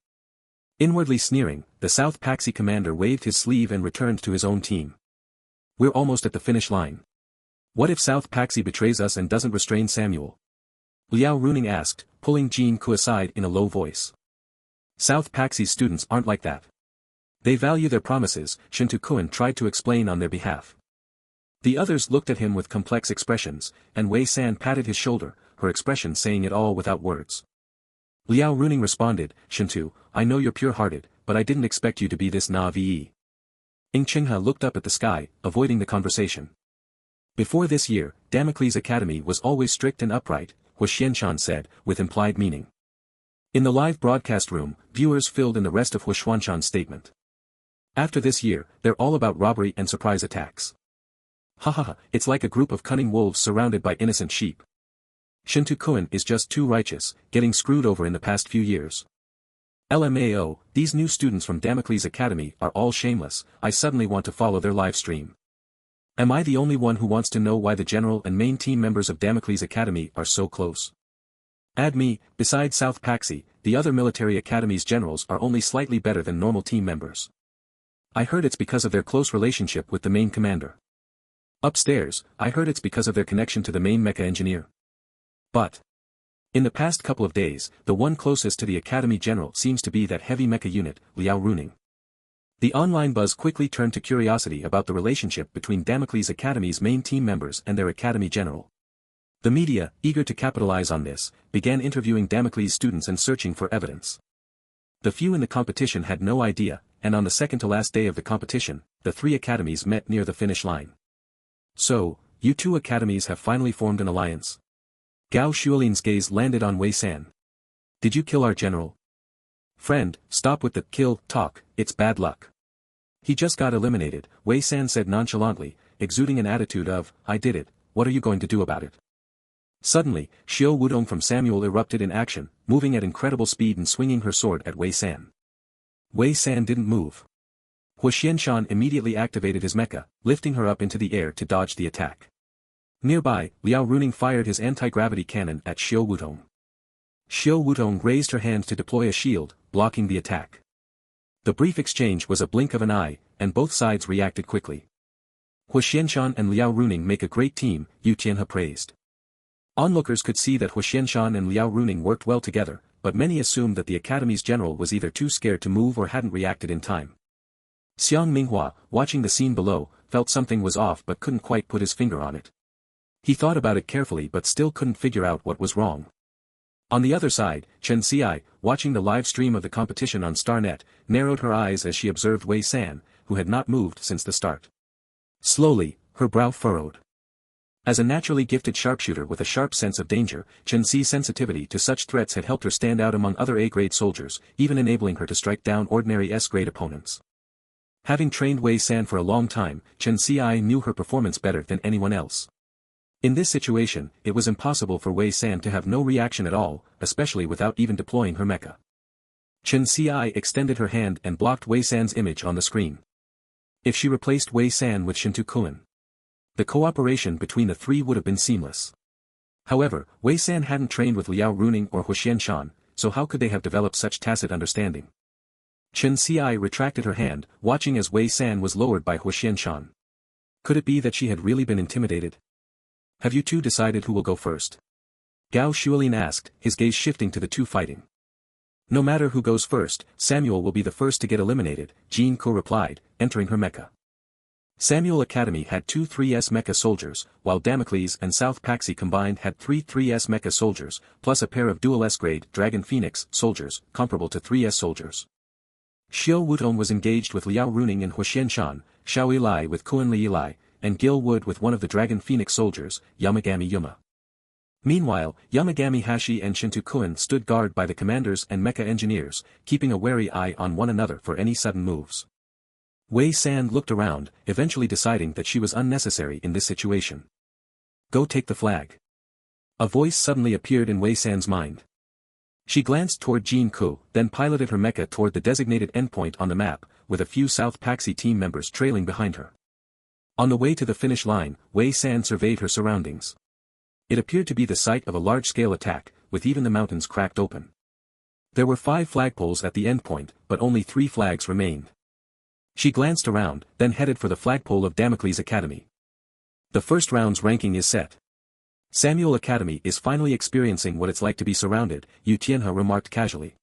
Inwardly sneering, the South Paxi commander waved his sleeve and returned to his own team. We're almost at the finish line. What if South Paxi betrays us and doesn't restrain Samuel? Liao Runing asked, pulling Jin Ku aside in a low voice. South Paxi's students aren't like that. They value their promises, Shintu Kuan tried to explain on their behalf. The others looked at him with complex expressions, and Wei San patted his shoulder, her expression saying it all without words. Liao Runing responded, Shintu, I know you're pure-hearted, but I didn't expect you to be this naive. Ing Qinghe looked up at the sky, avoiding the conversation. Before this year, Damocles Academy was always strict and upright, Hu Xianshan said, with implied meaning. In the live broadcast room, viewers filled in the rest of Hu Xianshan's statement. After this year, they're all about robbery and surprise attacks. Ha ha ha, it's like a group of cunning wolves surrounded by innocent sheep. Shintu Kuan is just too righteous, getting screwed over in the past few years. LMAO, these new students from Damocles Academy are all shameless, I suddenly want to follow their live stream. Am I the only one who wants to know why the general and main team members of Damocles Academy are so close? Add me, besides South Paxi, the other military academies' generals are only slightly better than normal team members. I heard it's because of their close relationship with the main commander. Upstairs, I heard it's because of their connection to the main mecha engineer. But in the past couple of days, the one closest to the Academy General seems to be that heavy mecha unit, Liao Runing. The online buzz quickly turned to curiosity about the relationship between Damocles Academy's main team members and their Academy General. The media, eager to capitalize on this, began interviewing Damocles students and searching for evidence. The few in the competition had no idea, and on the second-to-last day of the competition, the 3 academies met near the finish line. So, you 2 academies have finally formed an alliance. Gao Shuolin's gaze landed on Wei San. Did you kill our general? Friend, stop with the kill talk, it's bad luck. He just got eliminated, Wei San said nonchalantly, exuding an attitude of, I did it, what are you going to do about it? Suddenly, Xiao Wudong from Samuel erupted in action, moving at incredible speed and swinging her sword at Wei San. Wei San didn't move. Hu Xianshan immediately activated his mecha, lifting her up into the air to dodge the attack. Nearby, Liao Runing fired his anti-gravity cannon at Xiao Wudong. Xiao Wudong raised her hand to deploy a shield, blocking the attack. The brief exchange was a blink of an eye, and both sides reacted quickly. Hu Xianshan and Liao Runing make a great team, Yu Tianhe praised. Onlookers could see that Hu Xianshan and Liao Runing worked well together, but many assumed that the academy's general was either too scared to move or hadn't reacted in time. Xiang Minghua, watching the scene below, felt something was off but couldn't quite put his finger on it. He thought about it carefully but still couldn't figure out what was wrong. On the other side, Chen Xiai, watching the live stream of the competition on StarNet, narrowed her eyes as she observed Wei San, who had not moved since the start. Slowly, her brow furrowed. As a naturally gifted sharpshooter with a sharp sense of danger, Chen Xi's sensitivity to such threats had helped her stand out among other A-grade soldiers, even enabling her to strike down ordinary S-grade opponents. Having trained Wei San for a long time, Chen Xiai knew her performance better than anyone else. In this situation, it was impossible for Wei San to have no reaction at all, especially without even deploying her mecha. Chen Xiai extended her hand and blocked Wei San's image on the screen. If she replaced Wei San with Shintu Kuan, the cooperation between the three would have been seamless. However, Wei San hadn't trained with Liao Runing or Huxian Shan, so how could they have developed such tacit understanding? Chen Xiai retracted her hand, watching as Wei San was lowered by Huxian Shan. Could it be that she had really been intimidated? Have you two decided who will go first? Gao Shuilin asked, his gaze shifting to the two fighting. No matter who goes first, Samuel will be the first to get eliminated, Jean Ko replied, entering her mecha. Samuel Academy had two 3S mecha soldiers, while Damocles and South Paxi combined had three 3S mecha soldiers, plus a pair of dual S-grade Dragon Phoenix soldiers, comparable to 3S soldiers. Xiao Wutong was engaged with Liao Runing and Huxian Shan, Xiao Yilai with Kuan Li Yilai, and Gil Wood with one of the Dragon Phoenix soldiers, Yamagami Yuma. Meanwhile, Yamagami Hashi and Shintu Kuan stood guard by the commanders and mecha engineers, keeping a wary eye on one another for any sudden moves. Wei San looked around, eventually deciding that she was unnecessary in this situation. Go take the flag. A voice suddenly appeared in Wei San's mind. She glanced toward Jean Ko, then piloted her mecha toward the designated endpoint on the map, with a few South Paxi team members trailing behind her. On the way to the finish line, Wei San surveyed her surroundings. It appeared to be the site of a large-scale attack, with even the mountains cracked open. There were 5 flagpoles at the endpoint, but only 3 flags remained. She glanced around, then headed for the flagpole of Damocles Academy. The first round's ranking is set. Samuel Academy is finally experiencing what it's like to be surrounded, Yu Tianhe remarked casually.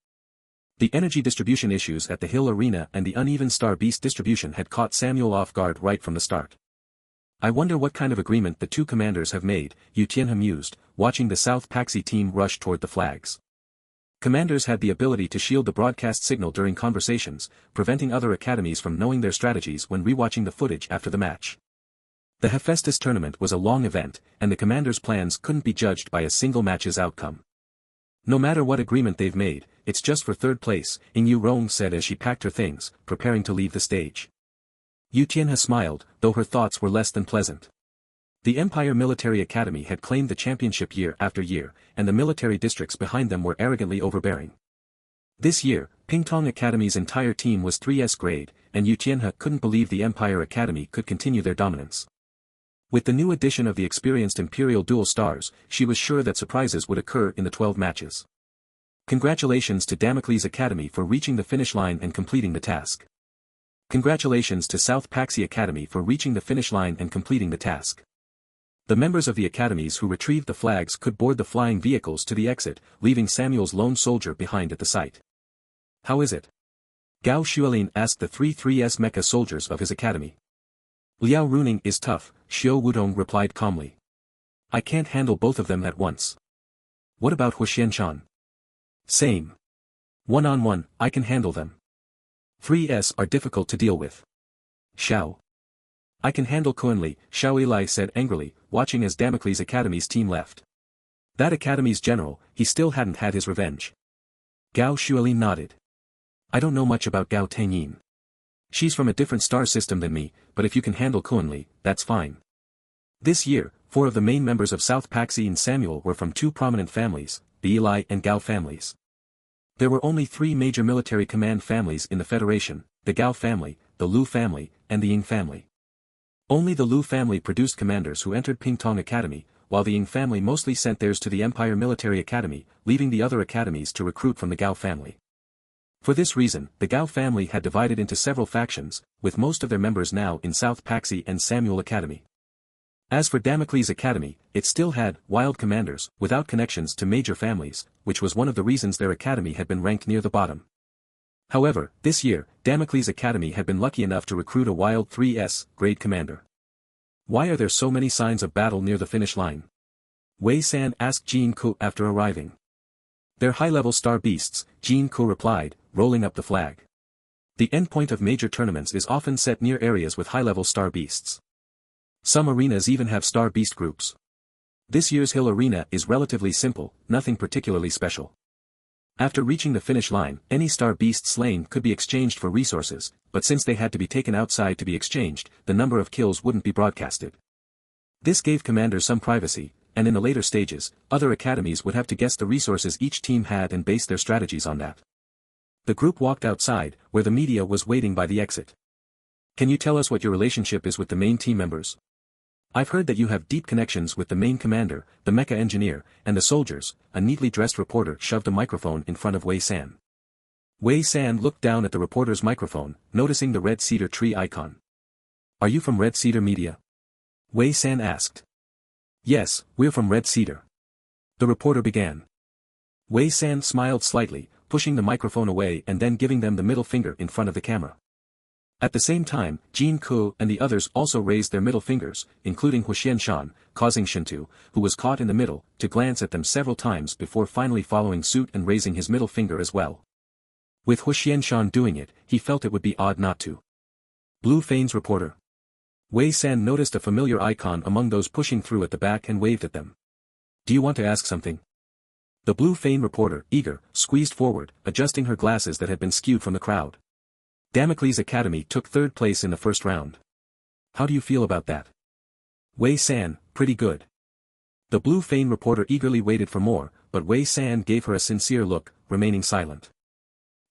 The energy distribution issues at the Hill Arena and the uneven Star Beast distribution had caught Samuel off guard right from the start. I wonder what kind of agreement the two commanders have made, Yu Tianhe mused, watching the South Paxi team rush toward the flags. Commanders had the ability to shield the broadcast signal during conversations, preventing other academies from knowing their strategies when rewatching the footage after the match. The Hephaestus tournament was a long event, and the commanders' plans couldn't be judged by a single match's outcome. No matter what agreement they've made, it's just for third place, Ying Yu Rong said as she packed her things, preparing to leave the stage. Yu Tianhe smiled, though her thoughts were less than pleasant. The Empire Military Academy had claimed the championship year after year, and the military districts behind them were arrogantly overbearing. This year, Pingtong Academy's entire team was 3S grade, and Yu Tianhe couldn't believe the Empire Academy could continue their dominance. With the new addition of the experienced Imperial Dual Stars, she was sure that surprises would occur in the 12 matches. Congratulations to Damocles Academy for reaching the finish line and completing the task. Congratulations to South Paxi Academy for reaching the finish line and completing the task. The members of the academies who retrieved the flags could board the flying vehicles to the exit, leaving Samuel's lone soldier behind at the site. How is it? Gao Shuilin asked the 3S mecha soldiers of his academy. Liao Runing is tough, Xiao Wudong replied calmly. I can't handle both of them at once. What about Huxian Shan? Same. One-on-one, I can handle them. 3S are difficult to deal with. Xiao. I can handle Kuan-Li, Xiao Yilai said angrily, watching as Damocles Academy's team left. That academy's general, he still hadn't had his revenge. Gao Shuilin nodded. I don't know much about Gao Tangyin. She's from a different star system than me, but if you can handle Kuan-Li, that's fine. This year, 4 of the main members of South Paxi and Samuel were from 2 prominent families, the Yilai and Gao families. There were only 3 major military command families in the Federation, the Gao family, the Lu family, and the Ying family. Only the Lu family produced commanders who entered Pingtong Academy, while the Ying family mostly sent theirs to the Empire Military Academy, leaving the other academies to recruit from the Gao family. For this reason, the Gao family had divided into several factions, with most of their members now in South Paxi and Samuel Academy. As for Damocles Academy, it still had wild commanders, without connections to major families, which was one of the reasons their academy had been ranked near the bottom. However, this year, Damocles Academy had been lucky enough to recruit a wild 3S grade commander. Why are there so many signs of battle near the finish line? Wei San asked Jin-ko after arriving. They're high-level star beasts, Jin-ko replied, rolling up the flag. The endpoint of major tournaments is often set near areas with high-level star beasts. Some arenas even have star beast groups. This year's Hill Arena is relatively simple, nothing particularly special. After reaching the finish line, any star beast slain could be exchanged for resources, but since they had to be taken outside to be exchanged, the number of kills wouldn't be broadcasted. This gave commanders some privacy, and in the later stages, other academies would have to guess the resources each team had and base their strategies on that. The group walked outside, where the media was waiting by the exit. Can you tell us what your relationship is with the main team members? I've heard that you have deep connections with the main commander, the mecha engineer, and the soldiers. A neatly dressed reporter shoved a microphone in front of Wei San. Wei San looked down at the reporter's microphone, noticing the red cedar tree icon. Are you from Red Cedar Media? Wei San asked. Yes, we're from Red Cedar. The reporter began. Wei San smiled slightly, pushing the microphone away and then giving them the middle finger in front of the camera. At the same time, Jin-ko and the others also raised their middle fingers, including Huxian, causing Shintu, who was caught in the middle, to glance at them several times before finally following suit and raising his middle finger as well. With Huxian doing it, he felt it would be odd not to. Blue Fane's reporter. Wei San noticed a familiar icon among those pushing through at the back and waved at them. Do you want to ask something? The Blue Fane reporter, eager, squeezed forward, adjusting her glasses that had been skewed from the crowd. Damocles Academy took third place in the first round. How do you feel about that? Wei San, pretty good. The Blue Fane reporter eagerly waited for more, but Wei San gave her a sincere look, remaining silent.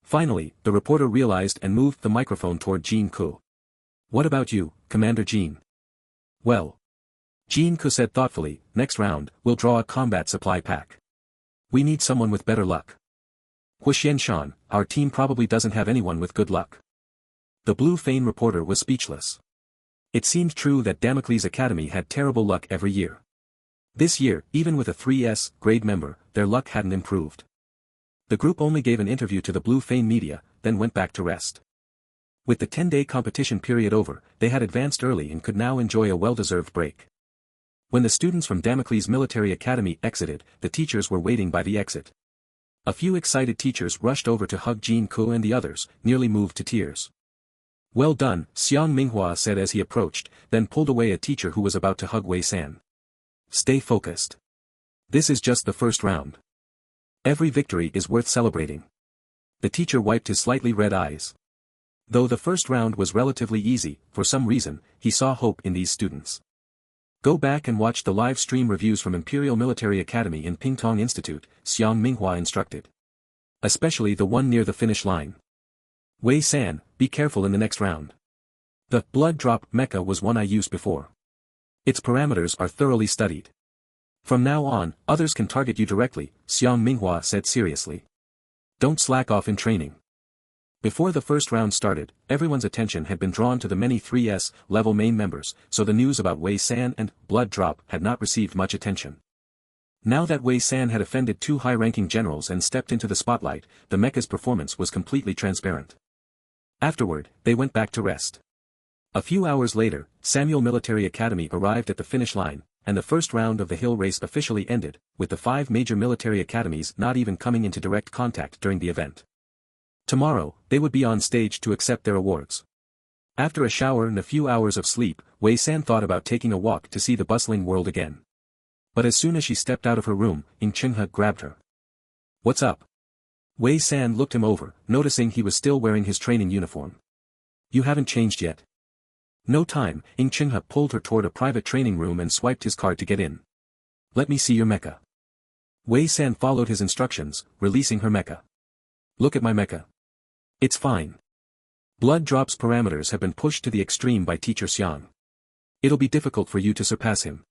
Finally, the reporter realized and moved the microphone toward Jin-ko. What about you, Commander Jin? Well. Jin-ko said thoughtfully, next round, we'll draw a combat supply pack. We need someone with better luck. Huxian, our team probably doesn't have anyone with good luck. The Blue Fane reporter was speechless. It seemed true that Damocles Academy had terrible luck every year. This year, even with a 3S grade member, their luck hadn't improved. The group only gave an interview to the Blue Fane media, then went back to rest. With the 10-day competition period over, they had advanced early and could now enjoy a well-deserved break. When the students from Damocles Military Academy exited, the teachers were waiting by the exit. A few excited teachers rushed over to hug Jin-ko and the others, nearly moved to tears. Well done, Xiang Minghua said as he approached, then pulled away a teacher who was about to hug Wei San. Stay focused. This is just the first round. Every victory is worth celebrating. The teacher wiped his slightly red eyes. Though the first round was relatively easy, for some reason, he saw hope in these students. Go back and watch the live stream reviews from Imperial Military Academy in Pingtong Institute, Xiang Minghua instructed. Especially the one near the finish line. Wei San, be careful in the next round. The blood drop mecha was one I used before. Its parameters are thoroughly studied. From now on, others can target you directly, Xiang Minghua said seriously. Don't slack off in training. Before the first round started, everyone's attention had been drawn to the many 3S level main members, so the news about Wei San and blood drop had not received much attention. Now that Wei San had offended two high-ranking generals and stepped into the spotlight, the mecha's performance was completely transparent. Afterward, they went back to rest. A few hours later, Samuel Military Academy arrived at the finish line, and the first round of the hill race officially ended, with the 5 major military academies not even coming into direct contact during the event. Tomorrow, they would be on stage to accept their awards. After a shower and a few hours of sleep, Wei San thought about taking a walk to see the bustling world again. But as soon as she stepped out of her room, Chenghe grabbed her. What's up? Wei San looked him over, noticing he was still wearing his training uniform. You haven't changed yet. No time, Chenghe pulled her toward a private training room and swiped his card to get in. Let me see your mecha. Wei San followed his instructions, releasing her mecha. Look at my mecha. It's fine. Blood drop's parameters have been pushed to the extreme by Teacher Xiang. It'll be difficult for you to surpass him.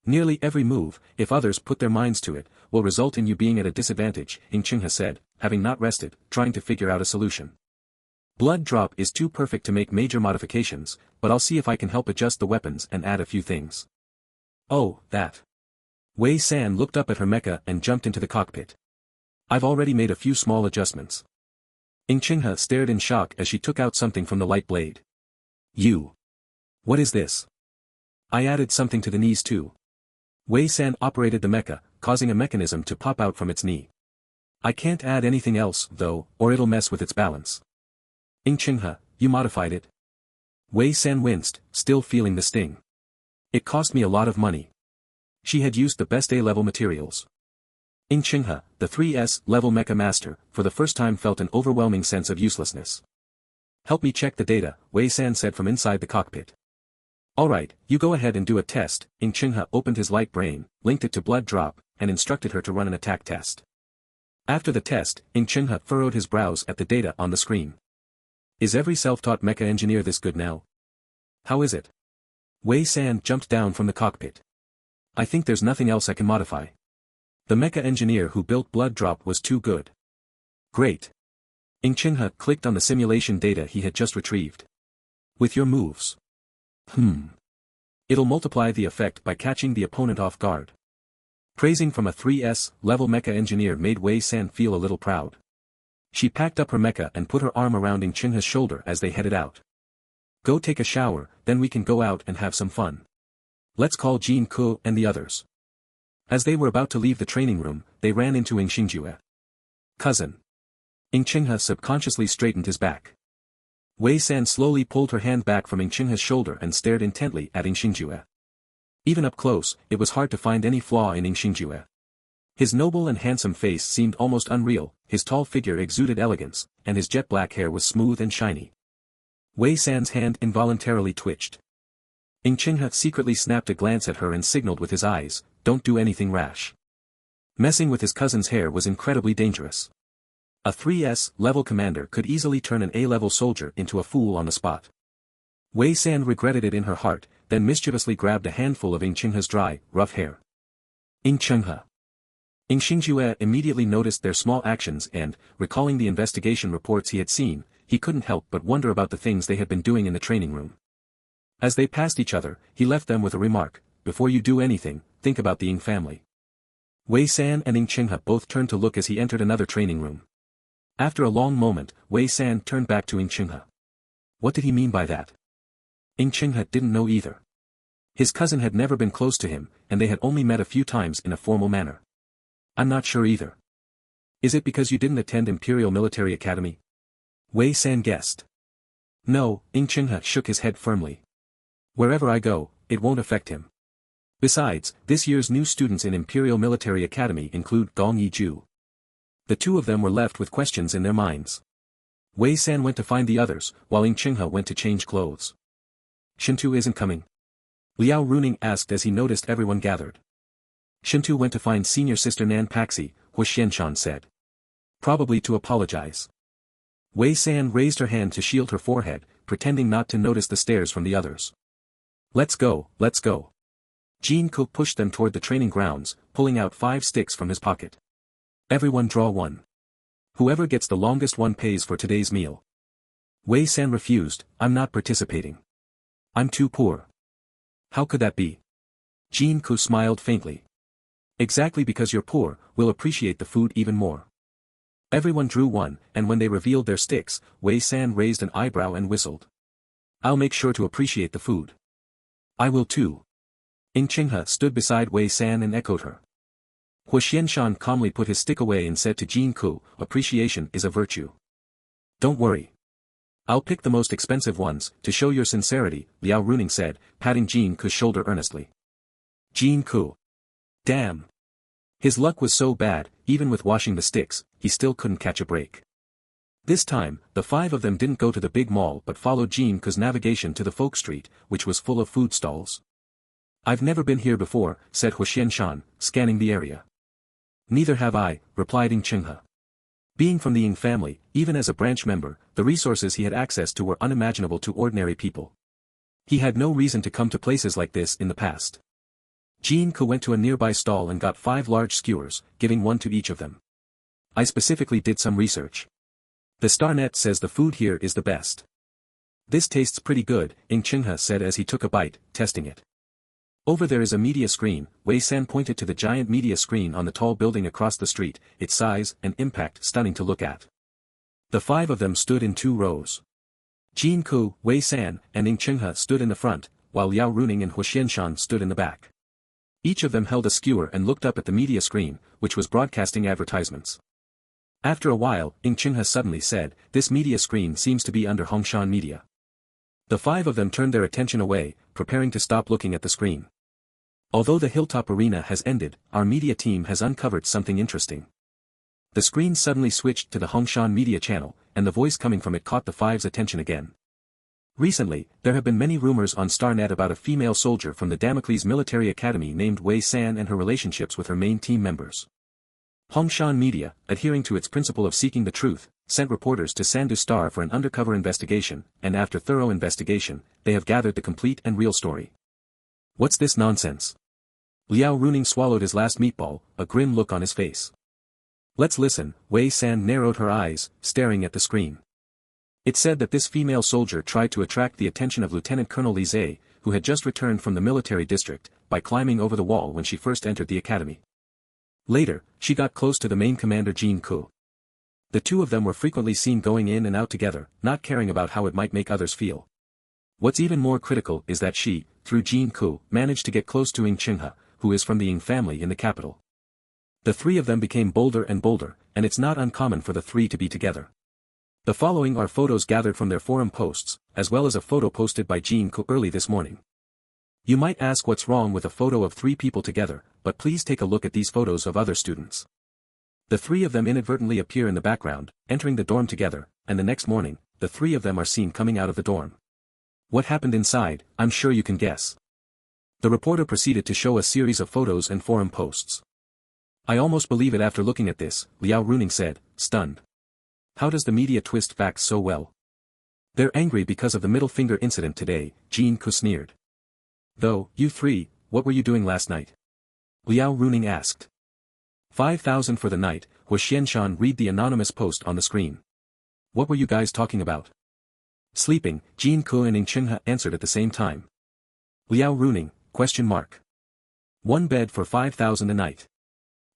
Nearly every move, if others put their minds to it, will result in you being at a disadvantage, Chenghe said, having not rested, trying to figure out a solution. Blood drop is too perfect to make major modifications, but I'll see if I can help adjust the weapons and add a few things. Oh, that. Wei San looked up at her mecha and jumped into the cockpit. I've already made a few small adjustments. Chingha stared in shock as she took out something from the light blade. You. What is this? I added something to the knees too. Wei San operated the mecha, causing a mechanism to pop out from its knee. I can't add anything else, though, or it'll mess with its balance. Chingha, you modified it? Wei San winced, still feeling the sting. It cost me a lot of money. She had used the best A-level materials. Chingha, the 3S level mecha master, for the first time felt an overwhelming sense of uselessness. Help me check the data, Wei San said from inside the cockpit. Alright, you go ahead and do a test. Chingha opened his light brain, linked it to blood drop, and instructed her to run an attack test. After the test, Chingha furrowed his brows at the data on the screen. Is every self-taught mecha engineer this good now? How is it? Wei San jumped down from the cockpit. I think there's nothing else I can modify. The mecha engineer who built blood drop was too good. Great. Chingha clicked on the simulation data he had just retrieved. With your moves. It'll multiply the effect by catching the opponent off guard. Praising from a 3S level mecha engineer made Wei San feel a little proud. She packed up her mecha and put her arm around Chingha's shoulder as they headed out. Go take a shower, then we can go out and have some fun. Let's call Jin Ko and the others. As they were about to leave the training room, they ran into Xingjue. Cousin. Chingha subconsciously straightened his back. Wei San slowly pulled her hand back from Chingha's shoulder and stared intently at Xingjue. Even up close, it was hard to find any flaw in Xingjue. His noble and handsome face seemed almost unreal, his tall figure exuded elegance, and his jet black hair was smooth and shiny. Wei San's hand involuntarily twitched. Chingha secretly snapped a glance at her and signaled with his eyes, don't do anything rash. Messing with his cousin's hair was incredibly dangerous. A 3S level commander could easily turn an A-level soldier into a fool on the spot. Wei San regretted it in her heart, then mischievously grabbed a handful of Chingha's dry, rough hair. Chingha. Xingjue immediately noticed their small actions and, recalling the investigation reports he had seen, he couldn't help but wonder about the things they had been doing in the training room. As they passed each other, he left them with a remark, before you do anything, think about the Ng family. Wei San and Chingha both turned to look as he entered another training room. After a long moment, Wei San turned back to Chingha. What did he mean by that? Chingha didn't know either. His cousin had never been close to him, and they had only met a few times in a formal manner. I'm not sure either. Is it because you didn't attend Imperial Military Academy? Wei San guessed. No, Chingha shook his head firmly. Wherever I go, it won't affect him. Besides, this year's new students in Imperial Military Academy include Gong Yiju. The two of them were left with questions in their minds. Wei San went to find the others, while Chingha went to change clothes. Shintu isn't coming? Liao Runing asked as he noticed everyone gathered. Shintu went to find senior sister Nan Paxi, Xianshan said. Probably to apologize. Wei San raised her hand to shield her forehead, pretending not to notice the stares from the others. Let's go, let's go. Jin Ko pushed them toward the training grounds, pulling out 5 sticks from his pocket. Everyone draw one. Whoever gets the longest one pays for today's meal. Wei San refused, I'm not participating. I'm too poor. How could that be? Jin Ko smiled faintly. Exactly because you're poor, we'll appreciate the food even more. Everyone drew one, and when they revealed their sticks, Wei San raised an eyebrow and whistled. I'll make sure to appreciate the food. I will too. Chingha stood beside Wei San and echoed her. Xianshan calmly put his stick away and said to Jin Ko, appreciation is a virtue. Don't worry. I'll pick the most expensive ones, to show your sincerity, Liao Runing said, patting Jin Ko's shoulder earnestly. Jin Ko. Damn. His luck was so bad, even with washing the sticks, he still couldn't catch a break. This time, the 5 of them didn't go to the big mall but followed Jin Ko's navigation to the folk street, which was full of food stalls. I've never been here before, said Xianshan, scanning the area. Neither have I, replied Chingha. Being from the Ng family, even as a branch member, the resources he had access to were unimaginable to ordinary people. He had no reason to come to places like this in the past. Jin Ko went to a nearby stall and got 5 large skewers, giving one to each of them. I specifically did some research. The Starnet says the food here is the best. This tastes pretty good, Chingha said as he took a bite, testing it. Over there is a media screen. Wei San pointed to the giant media screen on the tall building across the street, its size and impact stunning to look at. The 5 of them stood in 2 rows. Jin Ku, Wei San, and Ing Chenghe stood in the front, while Liao Runing and Hu Xianshan stood in the back. Each of them held a skewer and looked up at the media screen, which was broadcasting advertisements. After a while, Ing Chenghe suddenly said, "This media screen seems to be under Hongshan Media." The 5 of them turned their attention away, preparing to stop looking at the screen. Although the Hilltop Arena has ended, our media team has uncovered something interesting. The screen suddenly switched to the Hongshan Media channel, and the voice coming from it caught the 5's attention again. Recently, there have been many rumors on StarNet about a female soldier from the Damocles Military Academy named Wei San and her relationships with her main team members. Hongshan Media, adhering to its principle of seeking the truth, sent reporters to Sandu Star for an undercover investigation, and after thorough investigation, they have gathered the complete and real story. What's this nonsense? Liao Runing swallowed his last meatball, a grim look on his face. Let's listen. Wei San narrowed her eyes, staring at the screen. It said that this female soldier tried to attract the attention of Lieutenant Colonel Li Zhe, who had just returned from the military district, by climbing over the wall when she first entered the academy. Later, she got close to the main commander Jin Ku. The 2 of them were frequently seen going in and out together, not caring about how it might make others feel. What's even more critical is that she, through Jin Ku, managed to get close to Ing Chenghe, who is from the Ing family in the capital. The 3 of them became bolder and bolder, and it's not uncommon for the 3 to be together. The following are photos gathered from their forum posts, as well as a photo posted by Jin Ku early this morning. You might ask what's wrong with a photo of 3 people together, but please take a look at these photos of other students. The 3 of them inadvertently appear in the background, entering the dorm together, and the next morning, the 3 of them are seen coming out of the dorm. What happened inside, I'm sure you can guess. The reporter proceeded to show a series of photos and forum posts. I almost believe it after looking at this, Liao Runing said, stunned. How does the media twist facts so well? They're angry because of the middle finger incident today, Jin Ku sneered. Though, you 3, what were you doing last night? Liao Runing asked. 5,000 for the night. Hu Xianshan read the anonymous post on the screen. What were you guys talking about? Sleeping, Jin Ku and Ing Chenghe answered at the same time. Liao Runing, ? 1 bed for 5,000 a night.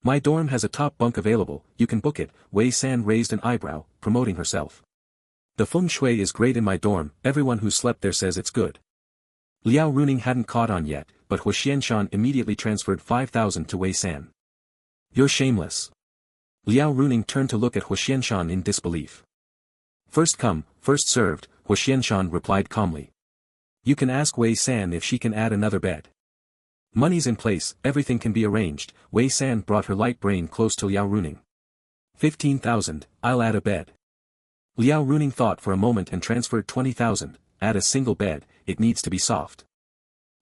My dorm has a top bunk available, you can book it. Wei San raised an eyebrow, promoting herself. The feng shui is great in my dorm, everyone who slept there says it's good. Liao Runing hadn't caught on yet, but Hu Xianshan immediately transferred 5,000 to Wei San. You're shameless. Liao Runing turned to look at Hu Xianshan in disbelief. First come, first served, Hu Xianshan replied calmly. You can ask Wei San if she can add another bed. Money's in place, everything can be arranged. Wei San brought her light brain close to Liao Runing. 15,000, I'll add a bed. Liao Runing thought for a moment and transferred 20,000, add a single bed, it needs to be soft.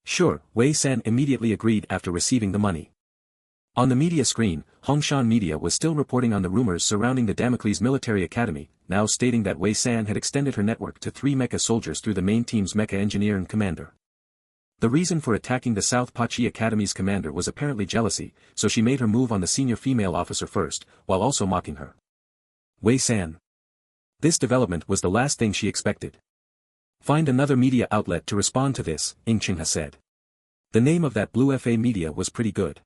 Sure, Wei San immediately agreed after receiving the money. On the media screen, Hongshan Media was still reporting on the rumors surrounding the Damocles Military Academy, now stating that Wei San had extended her network to 3 Mecha soldiers through the main team's Mecha engineer and commander. The reason for attacking the South Pachi Academy's commander was apparently jealousy, so she made her move on the senior female officer first, while also mocking her. Wei San. This development was the last thing she expected. Find another media outlet to respond to this, Ing Chenghe said. The name of that Blue FA media was pretty good.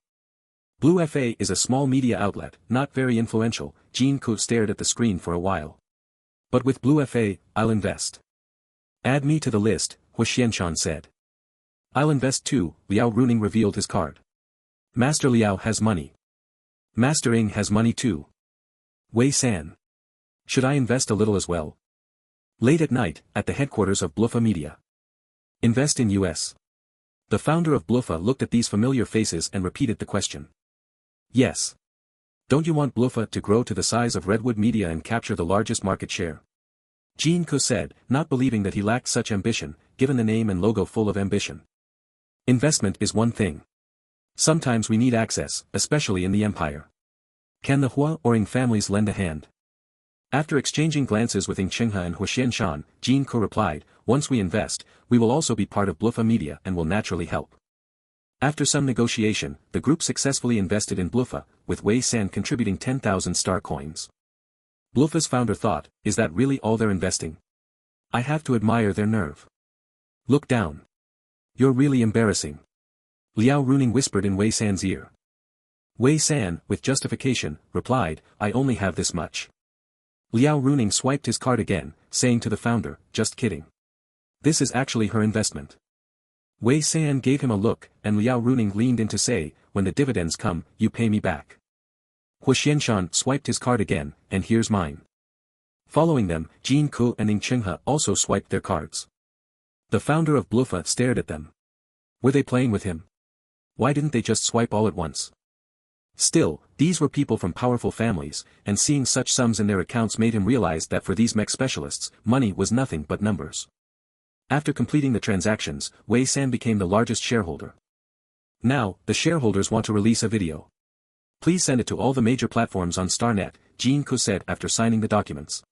Blue FA is a small media outlet, not very influential. Jin Ku stared at the screen for a while. But with Blue FA, I'll invest. Add me to the list, Hu Xianshan said. I'll invest too. Liao Runing revealed his card. Master Liao has money. Master Ing has money too. Wei San. Should I invest a little as well? Late at night, at the headquarters of Bluffa Media. Invest in US. The founder of Bluffa looked at these familiar faces and repeated the question. Yes. Don't you want Bluffa to grow to the size of Redwood Media and capture the largest market share? Jin Ku said, not believing that he lacked such ambition, given the name and logo full of ambition. Investment is one thing. Sometimes we need access, especially in the empire. Can the Hua or Ing families lend a hand? After exchanging glances with Ing Chenghe and Hu Xianshan, Jin Ku replied, once we invest, we will also be part of Bluffa Media and will naturally help. After some negotiation, the group successfully invested in Bluffa, with Wei San contributing 10,000 star coins. Bluffa's founder thought, is that really all they're investing? I have to admire their nerve. Look down. You're really embarrassing. Liao Runing whispered in Wei San's ear. Wei San, with justification, replied, I only have this much. Liao Runing swiped his card again, saying to the founder, just kidding. This is actually her investment. Wei San gave him a look, and Liao Runing leaned in to say, when the dividends come, you pay me back. Hu Xianshan swiped his card again, and here's mine. Following them, Jin Ku and Ning Chenghe also swiped their cards. The founder of Bluffa stared at them. Were they playing with him? Why didn't they just swipe all at once? Still, these were people from powerful families, and seeing such sums in their accounts made him realize that for these mech specialists, money was nothing but numbers. After completing the transactions, Wei San became the largest shareholder. Now, the shareholders want to release a video. Please send it to all the major platforms on StarNet, Jin Ku said after signing the documents.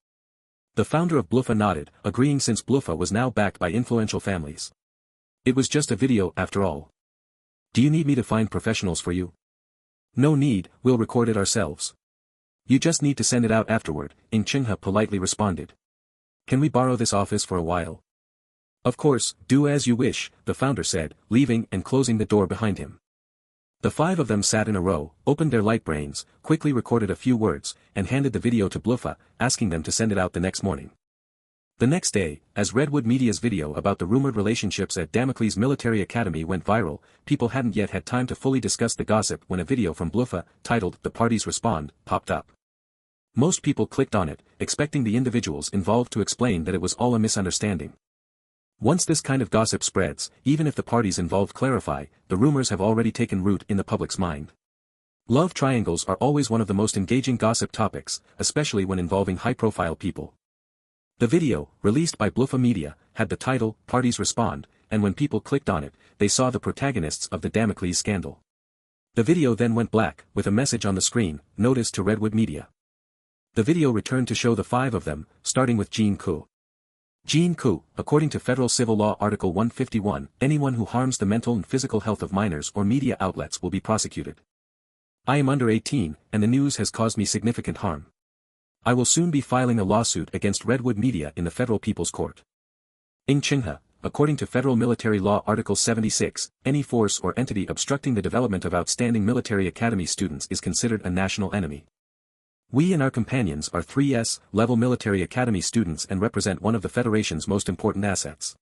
The founder of Bluffa nodded, agreeing since Bluffa was now backed by influential families. It was just a video after all. Do you need me to find professionals for you? No need, we'll record it ourselves. You just need to send it out afterward, Ning Chenghe politely responded. Can we borrow this office for a while? Of course, do as you wish, the founder said, leaving and closing the door behind him. The five of them sat in a row, opened their light brains, quickly recorded a few words, and handed the video to Bluffa, asking them to send it out the next morning. The next day, as Redwood Media's video about the rumored relationships at Damocles Military Academy went viral, people hadn't yet had time to fully discuss the gossip when a video from Bluffa, titled The Parties Respond, popped up. Most people clicked on it, expecting the individuals involved to explain that it was all a misunderstanding. Once this kind of gossip spreads, even if the parties involved clarify, the rumors have already taken root in the public's mind. Love triangles are always one of the most engaging gossip topics, especially when involving high-profile people. The video, released by Bluffa Media, had the title, Parties Respond, and when people clicked on it, they saw the protagonists of the Damocles scandal. The video then went black, with a message on the screen, Notice to Redwood Media. The video returned to show the five of them, starting with Jin Ku. Jin Ku, according to Federal Civil Law Article 151, anyone who harms the mental and physical health of minors or media outlets will be prosecuted. I am under 18, and the news has caused me significant harm. I will soon be filing a lawsuit against Redwood Media in the Federal People's Court. Ning Chenghe, according to Federal Military Law Article 76, any force or entity obstructing the development of outstanding military academy students is considered a national enemy. We and our companions are 3S-level military academy students and represent one of the Federation's most important assets.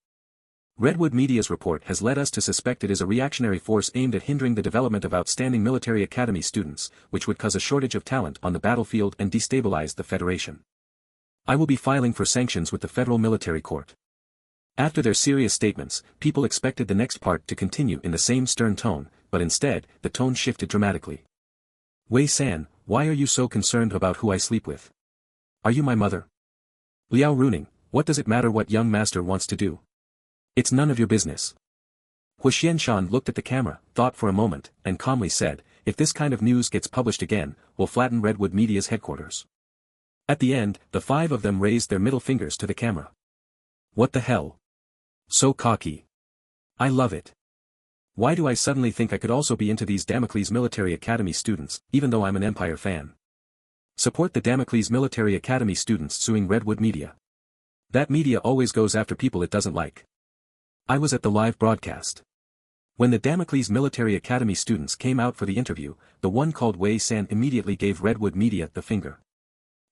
Redwood Media's report has led us to suspect it is a reactionary force aimed at hindering the development of outstanding military academy students, which would cause a shortage of talent on the battlefield and destabilize the Federation. I will be filing for sanctions with the Federal Military Court. After their serious statements, people expected the next part to continue in the same stern tone, but instead, the tone shifted dramatically. Wei San, why are you so concerned about who I sleep with? Are you my mother? Liao Runing, what does it matter what young master wants to do? It's none of your business. Hu Xianshan looked at the camera, thought for a moment, and calmly said, if this kind of news gets published again, we'll flatten Redwood Media's headquarters. At the end, the five of them raised their middle fingers to the camera. What the hell? So cocky. I love it. Why do I suddenly think I could also be into these Damocles Military Academy students, even though I'm an Empire fan? Support the Damocles Military Academy students suing Redwood Media. That media always goes after people it doesn't like. I was at the live broadcast. When the Damocles Military Academy students came out for the interview, the one called Wei San immediately gave Redwood Media the finger.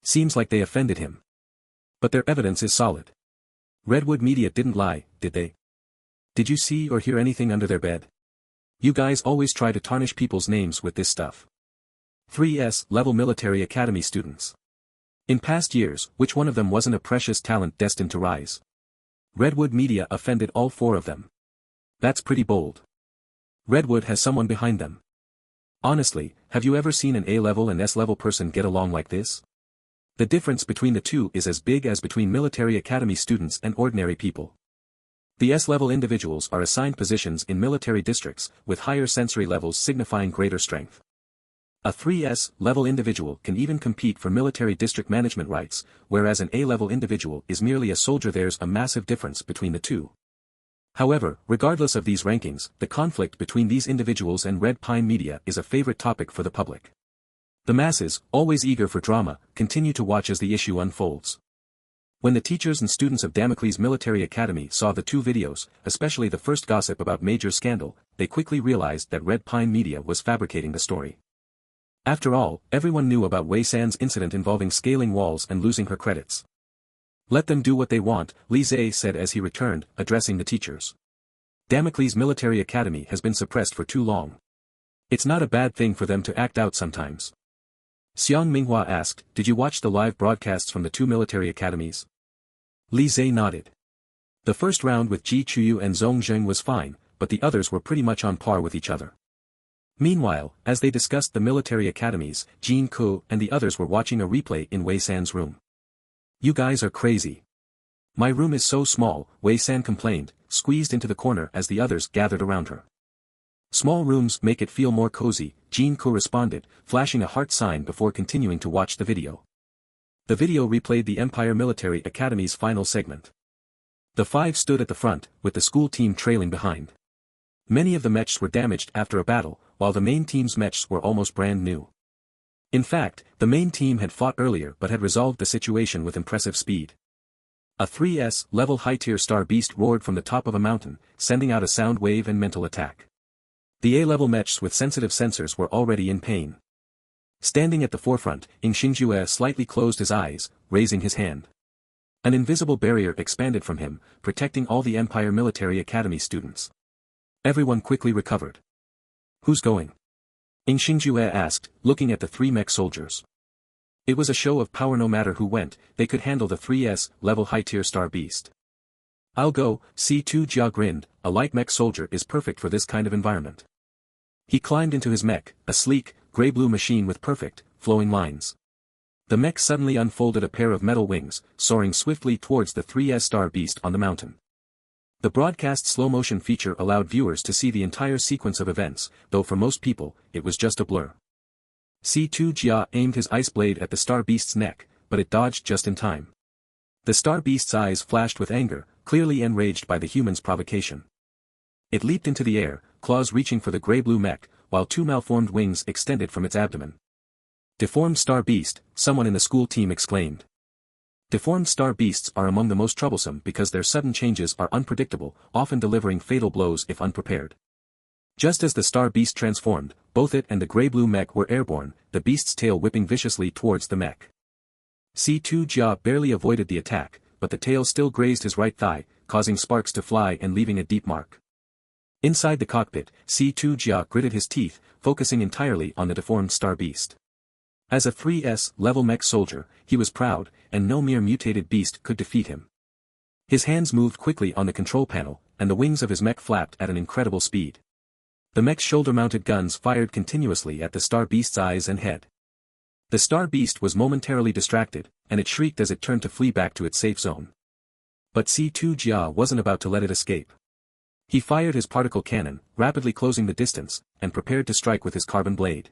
Seems like they offended him. But their evidence is solid. Redwood Media didn't lie, did they? Did you see or hear anything under their bed? You guys always try to tarnish people's names with this stuff. 3S-level military academy students. In past years, which one of them wasn't a precious talent destined to rise? Redwood Media offended all four of them. That's pretty bold. Redwood has someone behind them. Honestly, have you ever seen an A-level and S-level person get along like this? The difference between the two is as big as between military academy students and ordinary people. The S-level individuals are assigned positions in military districts, with higher sensory levels signifying greater strength. A 3S-level individual can even compete for military district management rights, whereas an A-level individual is merely a soldier. There's a massive difference between the two. However, regardless of these rankings, the conflict between these individuals and Red Pine Media is a favorite topic for the public. The masses, always eager for drama, continue to watch as the issue unfolds. When the teachers and students of Damocles Military Academy saw the two videos, especially the first gossip about major scandal, they quickly realized that Red Pine Media was fabricating the story. After all, everyone knew about Wei San's incident involving scaling walls and losing her credits. Let them do what they want, Li Zhe said as he returned, addressing the teachers. Damocles Military Academy has been suppressed for too long. It's not a bad thing for them to act out sometimes. Xiang Minghua asked, did you watch the live broadcasts from the two military academies? Li Zhe nodded. The first round with Ji Chuyu and Zhong Zheng was fine, but the others were pretty much on par with each other. Meanwhile, as they discussed the military academies, Jin Ku and the others were watching a replay in Wei San's room. You guys are crazy. My room is so small, Wei San complained, squeezed into the corner as the others gathered around her. Small rooms make it feel more cozy, Jin Ku responded, flashing a heart sign before continuing to watch the video. The video replayed the Empire Military Academy's final segment. The five stood at the front, with the school team trailing behind. Many of the mechs were damaged after a battle, while the main team's mechs were almost brand new. In fact, the main team had fought earlier but had resolved the situation with impressive speed. A 3S level high-tier star beast roared from the top of a mountain, sending out a sound wave and mental attack. The A-level mechs with sensitive sensors were already in pain. Standing at the forefront, Ying Xingjue slightly closed his eyes, raising his hand. An invisible barrier expanded from him, protecting all the Empire Military Academy students. Everyone quickly recovered. Who's going? Ying Xingjue asked, looking at the three mech soldiers. It was a show of power. No matter who went, they could handle the 3S level high-tier star beast. I'll go, C2 Jia grinned, a light mech soldier is perfect for this kind of environment. He climbed into his mech, a sleek, gray-blue machine with perfect, flowing lines. The mech suddenly unfolded a pair of metal wings, soaring swiftly towards the 3S star beast on the mountain. The broadcast slow-motion feature allowed viewers to see the entire sequence of events, though for most people, it was just a blur. C2 Jia aimed his ice blade at the star beast's neck, but it dodged just in time. The star beast's eyes flashed with anger, clearly enraged by the human's provocation. It leaped into the air, claws reaching for the gray-blue mech, while two malformed wings extended from its abdomen. Deformed star beast, someone in the school team exclaimed. Deformed star beasts are among the most troublesome because their sudden changes are unpredictable, often delivering fatal blows if unprepared. Just as the star beast transformed, both it and the gray-blue mech were airborne, the beast's tail whipping viciously towards the mech. C2 Jia barely avoided the attack, but the tail still grazed his right thigh, causing sparks to fly and leaving a deep mark. Inside the cockpit, C2 Jia gritted his teeth, focusing entirely on the deformed star beast. As a 3S level mech soldier, he was proud, and no mere mutated beast could defeat him. His hands moved quickly on the control panel, and the wings of his mech flapped at an incredible speed. The mech's shoulder-mounted guns fired continuously at the star beast's eyes and head. The star beast was momentarily distracted, and it shrieked as it turned to flee back to its safe zone. But C2 Jia wasn't about to let it escape. He fired his particle cannon, rapidly closing the distance, and prepared to strike with his carbon blade.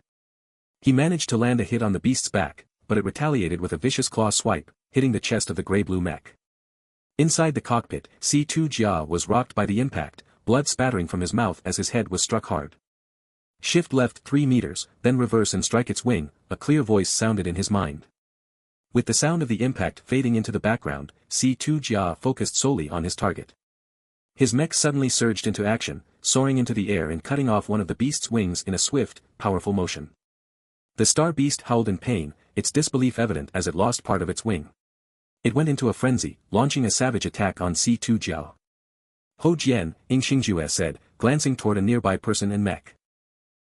He managed to land a hit on the beast's back, but it retaliated with a vicious claw swipe, hitting the chest of the gray-blue mech. Inside the cockpit, C2 Jia was rocked by the impact, blood spattering from his mouth as his head was struck hard. Shift left 3 meters, then reverse and strike its wing, a clear voice sounded in his mind. With the sound of the impact fading into the background, C2 Jia focused solely on his target. His mech suddenly surged into action, soaring into the air and cutting off one of the beast's wings in a swift, powerful motion. The star beast howled in pain, its disbelief evident as it lost part of its wing. It went into a frenzy, launching a savage attack on C2 Jia. Ho Jian, Ying Xingjue said, glancing toward a nearby person and mech.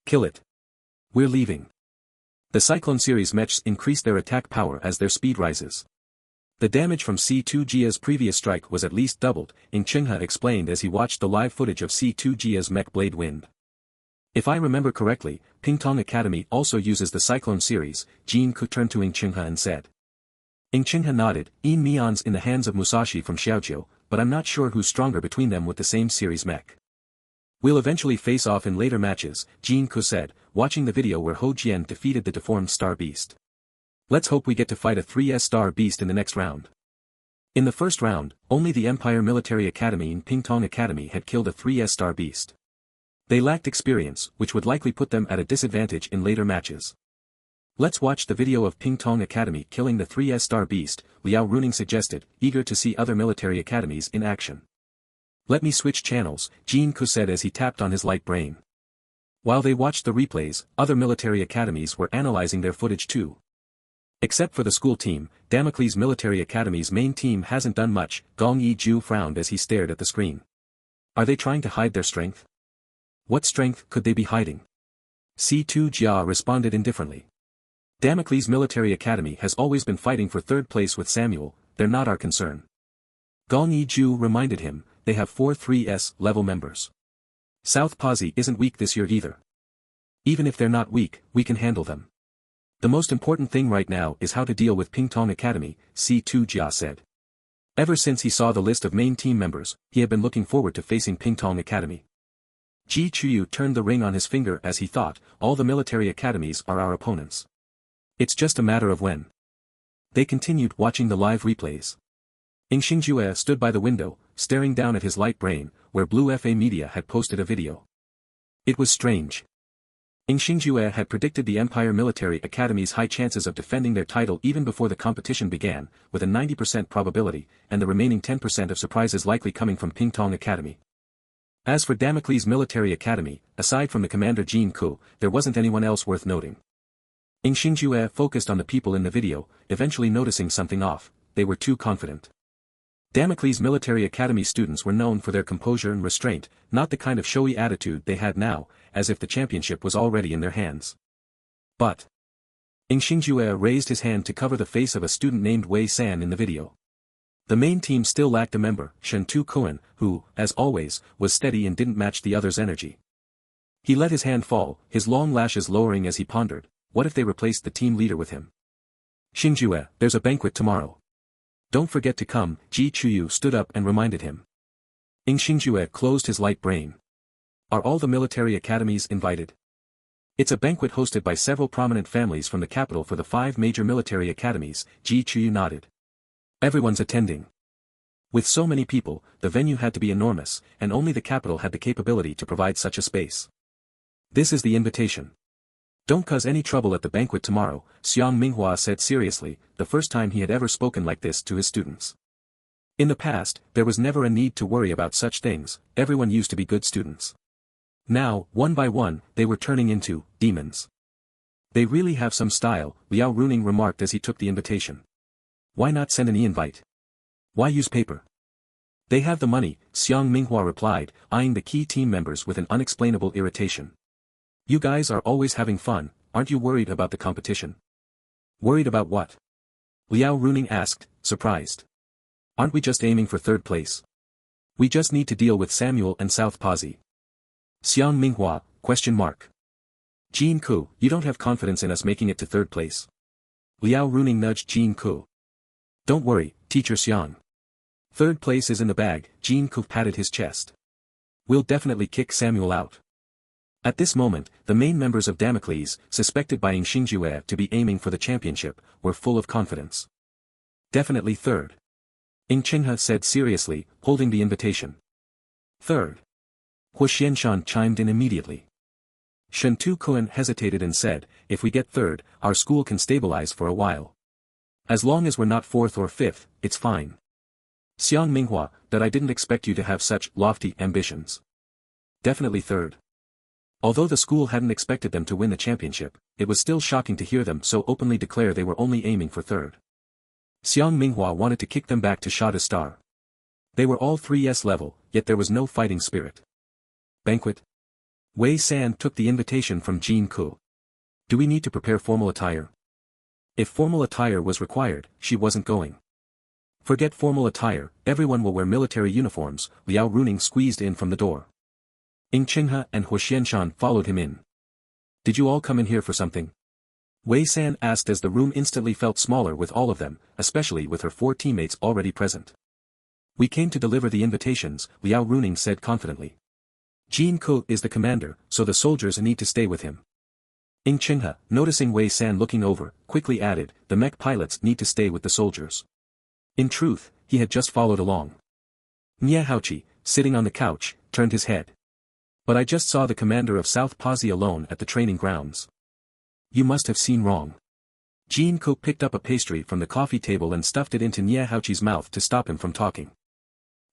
Kill it. We're leaving. The Cyclone series mechs increase their attack power as their speed rises. The damage from C2 Jia's previous strike was at least doubled, Ying Qinghe explained as he watched the live footage of C2 Jia's mech blade wind. If I remember correctly, Pingtong Academy also uses the Cyclone series, Jin Ku turned to Ying Qinghe and said. Ying Qinghe nodded, Yin Mian's in the hands of Musashi from Xiaojiu, but I'm not sure who's stronger between them with the same series mech. We'll eventually face off in later matches, Jin Ku said, watching the video where Ho Jian defeated the deformed star beast. Let's hope we get to fight a 3S star beast in the next round. In the first round, only the Empire Military Academy and Pingtong Academy had killed a 3S star beast. They lacked experience, which would likely put them at a disadvantage in later matches. Let's watch the video of Pingtong Academy killing the 3S star beast, Liao Runing suggested, eager to see other military academies in action. Let me switch channels, Jin Ku said as he tapped on his light brain. While they watched the replays, other military academies were analyzing their footage too. Except for the school team, Damocles Military Academy's main team hasn't done much, Gong Yiju frowned as he stared at the screen. Are they trying to hide their strength? What strength could they be hiding? C2 Jia responded indifferently. Damocles Military Academy has always been fighting for third place with Samuel, they're not our concern. Gong Yiju reminded him, they have 4 3S level members. South Posse isn't weak this year either. Even if they're not weak, we can handle them. The most important thing right now is how to deal with Pingtong Academy, C2 Jia said. Ever since he saw the list of main team members, he had been looking forward to facing Pingtong Academy. Ji Chuyu turned the ring on his finger as he thought, all the military academies are our opponents. It's just a matter of when. They continued watching the live replays. Ing Xingjue stood by the window, staring down at his light brain, where Blue FA Media had posted a video. It was strange. Ing Xingjue had predicted the Empire Military Academy's high chances of defending their title even before the competition began, with a 90% probability, and the remaining 10% of surprises likely coming from Pingtong Academy. As for Damocles Military Academy, aside from the commander Jin Ku, there wasn't anyone else worth noting. Ing Xingjue focused on the people in the video, eventually noticing something off, they were too confident. Damocles Military Academy students were known for their composure and restraint, not the kind of showy attitude they had now, as if the championship was already in their hands. But Ing Xingjue raised his hand to cover the face of a student named Wei San in the video. The main team still lacked a member, Shen-Tu Kuan, who, as always, was steady and didn't match the others' energy. He let his hand fall, his long lashes lowering as he pondered, what if they replaced the team leader with him? Xingjue, there's a banquet tomorrow. Don't forget to come, Ji Chuyu stood up and reminded him. Ing Xingjue closed his light brain. Are all the military academies invited? It's a banquet hosted by several prominent families from the capital for the 5 major military academies, Ji Chuyu nodded. Everyone's attending. With so many people, the venue had to be enormous, and only the capital had the capability to provide such a space. This is the invitation. Don't cause any trouble at the banquet tomorrow, Xiang Minghua said seriously, the first time he had ever spoken like this to his students. In the past, there was never a need to worry about such things, everyone used to be good students. Now, one by one, they were turning into demons. They really have some style, Liao Runing remarked as he took the invitation. Why not send an e-invite? Why use paper? They have the money, Xiang Minghua replied, eyeing the key team members with an unexplainable irritation. You guys are always having fun, aren't you worried about the competition? Worried about what? Liao Runing asked, surprised. Aren't we just aiming for third place? We just need to deal with Samuel and South Posse. Xiang Minghua, question mark. Jin Ku, you don't have confidence in us making it to third place. Liao Runing nudged Jin Ku. Don't worry, teacher Xiang. Third place is in the bag, Jin Ku patted his chest. We'll definitely kick Samuel out. At this moment, the main members of Damocles, suspected by Ing Xingjue to be aiming for the championship, were full of confidence. Definitely third. Ing Qinghe said seriously, holding the invitation. Third. Hu Xianshan chimed in immediately. Shen-Tu Kuan hesitated and said, if we get third, our school can stabilize for a while. As long as we're not fourth or fifth, it's fine. Xiang Minghua, that I didn't expect you to have such lofty ambitions. Definitely third. Although the school hadn't expected them to win the championship, it was still shocking to hear them so openly declare they were only aiming for third. Xiang Minghua wanted to kick them back to Shada Star. They were all 3S level, yet there was no fighting spirit. Banquet? Wei San took the invitation from Jin Ku. Do we need to prepare formal attire? If formal attire was required, she wasn't going. Forget formal attire, everyone will wear military uniforms, Liao Runing squeezed in from the door. Ing Qinghe and Hu Xianshan followed him in. Did you all come in here for something? Wei San asked as the room instantly felt smaller with all of them, especially with her 4 teammates already present. We came to deliver the invitations, Liao Runing said confidently. Jin Ku is the commander, so the soldiers need to stay with him. Ing Qinghe, noticing Wei San looking over, quickly added, the mech pilots need to stay with the soldiers. In truth, he had just followed along. Nye Haochi, sitting on the couch, turned his head. But I just saw the commander of South Posse alone at the training grounds. You must have seen wrong. Jean Ko picked up a pastry from the coffee table and stuffed it into Nie Haoqi's mouth to stop him from talking.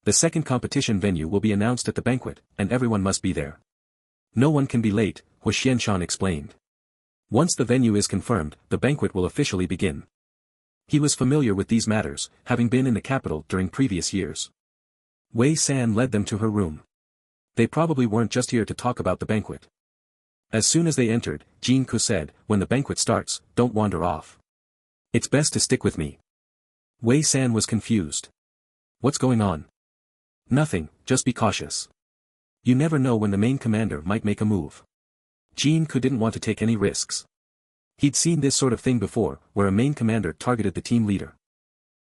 The second competition venue will be announced at the banquet, and everyone must be there. No one can be late, Hu Xianshan explained. Once the venue is confirmed, the banquet will officially begin. He was familiar with these matters, having been in the capital during previous years. Wei San led them to her room. They probably weren't just here to talk about the banquet. As soon as they entered, Jean Ko said, "When the banquet starts, don't wander off. It's best to stick with me." Wei San was confused. "What's going on?" "Nothing, just be cautious. You never know when the main commander might make a move." Jean Ko didn't want to take any risks. He'd seen this sort of thing before, where a main commander targeted the team leader.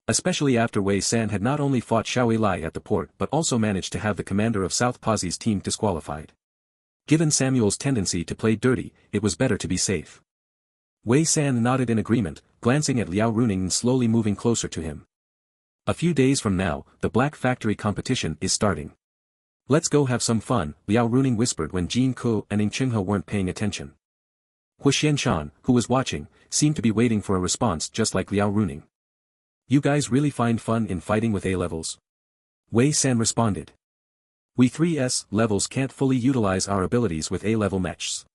Especially after Wei San had not only fought Xiao Lai at the port but also managed to have the commander of South Posi's team disqualified. Given Samuel's tendency to play dirty, it was better to be safe. Wei San nodded in agreement, glancing at Liao Runing and slowly moving closer to him. "A few days from now, the Black Factory competition is starting. Let's go have some fun," Liao Runing whispered when Jean Ko and Ing Qinghe weren't paying attention. Hu Xianshan, who was watching, seemed to be waiting for a response just like Liao Runing. "You guys really find fun in fighting with A-levels?" Wei San responded. "We 3S levels can't fully utilize our abilities with A-level mechs.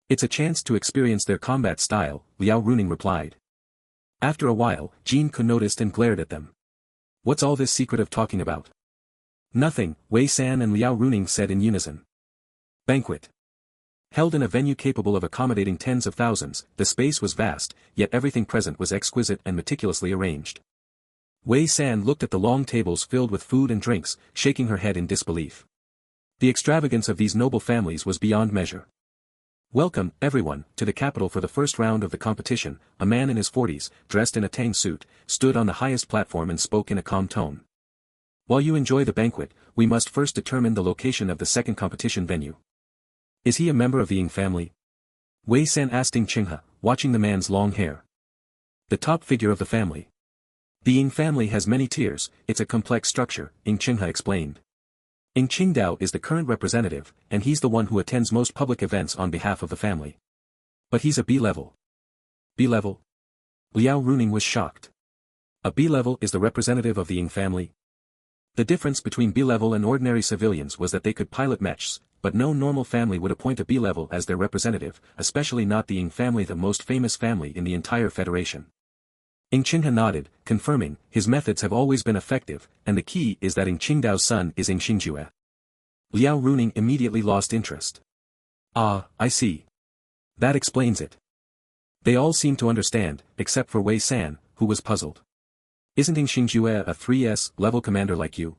It's a chance to experience their combat style," Liao Runing replied. After a while, Jean Ko noticed and glared at them. "What's all this secretive talking about?" "Nothing," Wei San and Liao Runing said in unison. Banquet. Held in a venue capable of accommodating tens of thousands, the space was vast, yet everything present was exquisite and meticulously arranged. Wei San looked at the long tables filled with food and drinks, shaking her head in disbelief. The extravagance of these noble families was beyond measure. "Welcome, everyone, to the capital for the first round of the competition." A man in his 40s, dressed in a tang suit, stood on the highest platform and spoke in a calm tone. "While you enjoy the banquet, we must first determine the location of the second competition venue." "Is he a member of the Ying family?" Wei San asked Ing Qinghe, watching the man's long hair. "The top figure of the family. The Ying family has many tiers, it's a complex structure," Ing Qinghe explained. "Ing Qingdao is the current representative, and he's the one who attends most public events on behalf of the family. But he's a B-level." "B-level?" Liao Runing was shocked. A B-level is the representative of the Ying family? The difference between B-level and ordinary civilians was that they could pilot mechs, but no normal family would appoint a B-level as their representative, especially not the Ying family, the most famous family in the entire federation. Ing Qinghe nodded, confirming, his methods have always been effective, and the key is that Ing Qingdao's son is Ing Xingjue. Liao Runing immediately lost interest. "Ah, I see. That explains it." They all seemed to understand, except for Wei San, who was puzzled. "Isn't Ing Xingjue a 3S level commander like you?"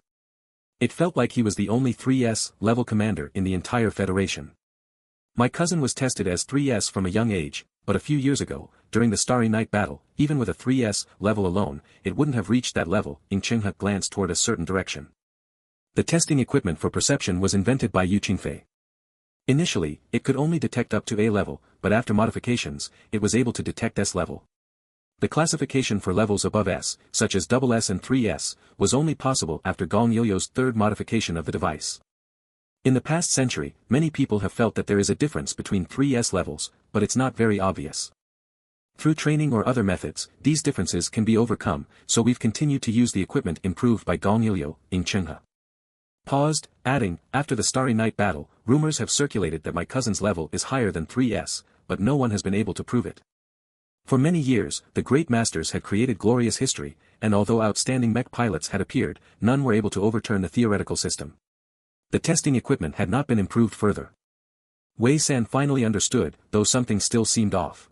It felt like he was the only 3S level commander in the entire federation. "My cousin was tested as 3S from a young age, but a few years ago, during the Starry Night battle, even with a 3S level alone, it wouldn't have reached that level." Ing Qinghe glanced toward a certain direction. The testing equipment for perception was invented by Yu Qingfei. Initially, it could only detect up to A level, but after modifications, it was able to detect S level. The classification for levels above S, such as SS and 3S, was only possible after Gong Yoyo's third modification of the device. In the past century, many people have felt that there is a difference between 3S levels, but it's not very obvious. Through training or other methods, these differences can be overcome, so we've continued to use the equipment improved by Gong Yoyo, Ing Qinghe paused, adding, "After the Starry Night battle, rumors have circulated that my cousin's level is higher than 3S, but no one has been able to prove it. For many years, the great masters had created glorious history, and although outstanding mech pilots had appeared, none were able to overturn the theoretical system. The testing equipment had not been improved further." Wei San finally understood, though something still seemed off.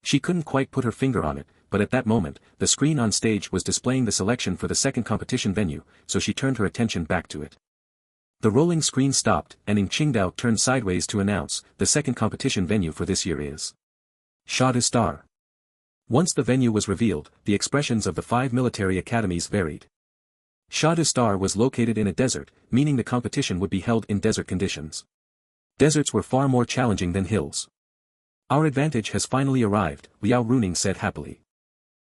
She couldn't quite put her finger on it, but at that moment, the screen on stage was displaying the selection for the second competition venue, so she turned her attention back to it. The rolling screen stopped, and Ing Qingdao turned sideways to announce, "The second competition venue for this year is Shadu Star." Once the venue was revealed, the expressions of the 5 military academies varied. Shadu Star was located in a desert, meaning the competition would be held in desert conditions. Deserts were far more challenging than hills. "Our advantage has finally arrived," Liao Runing said happily.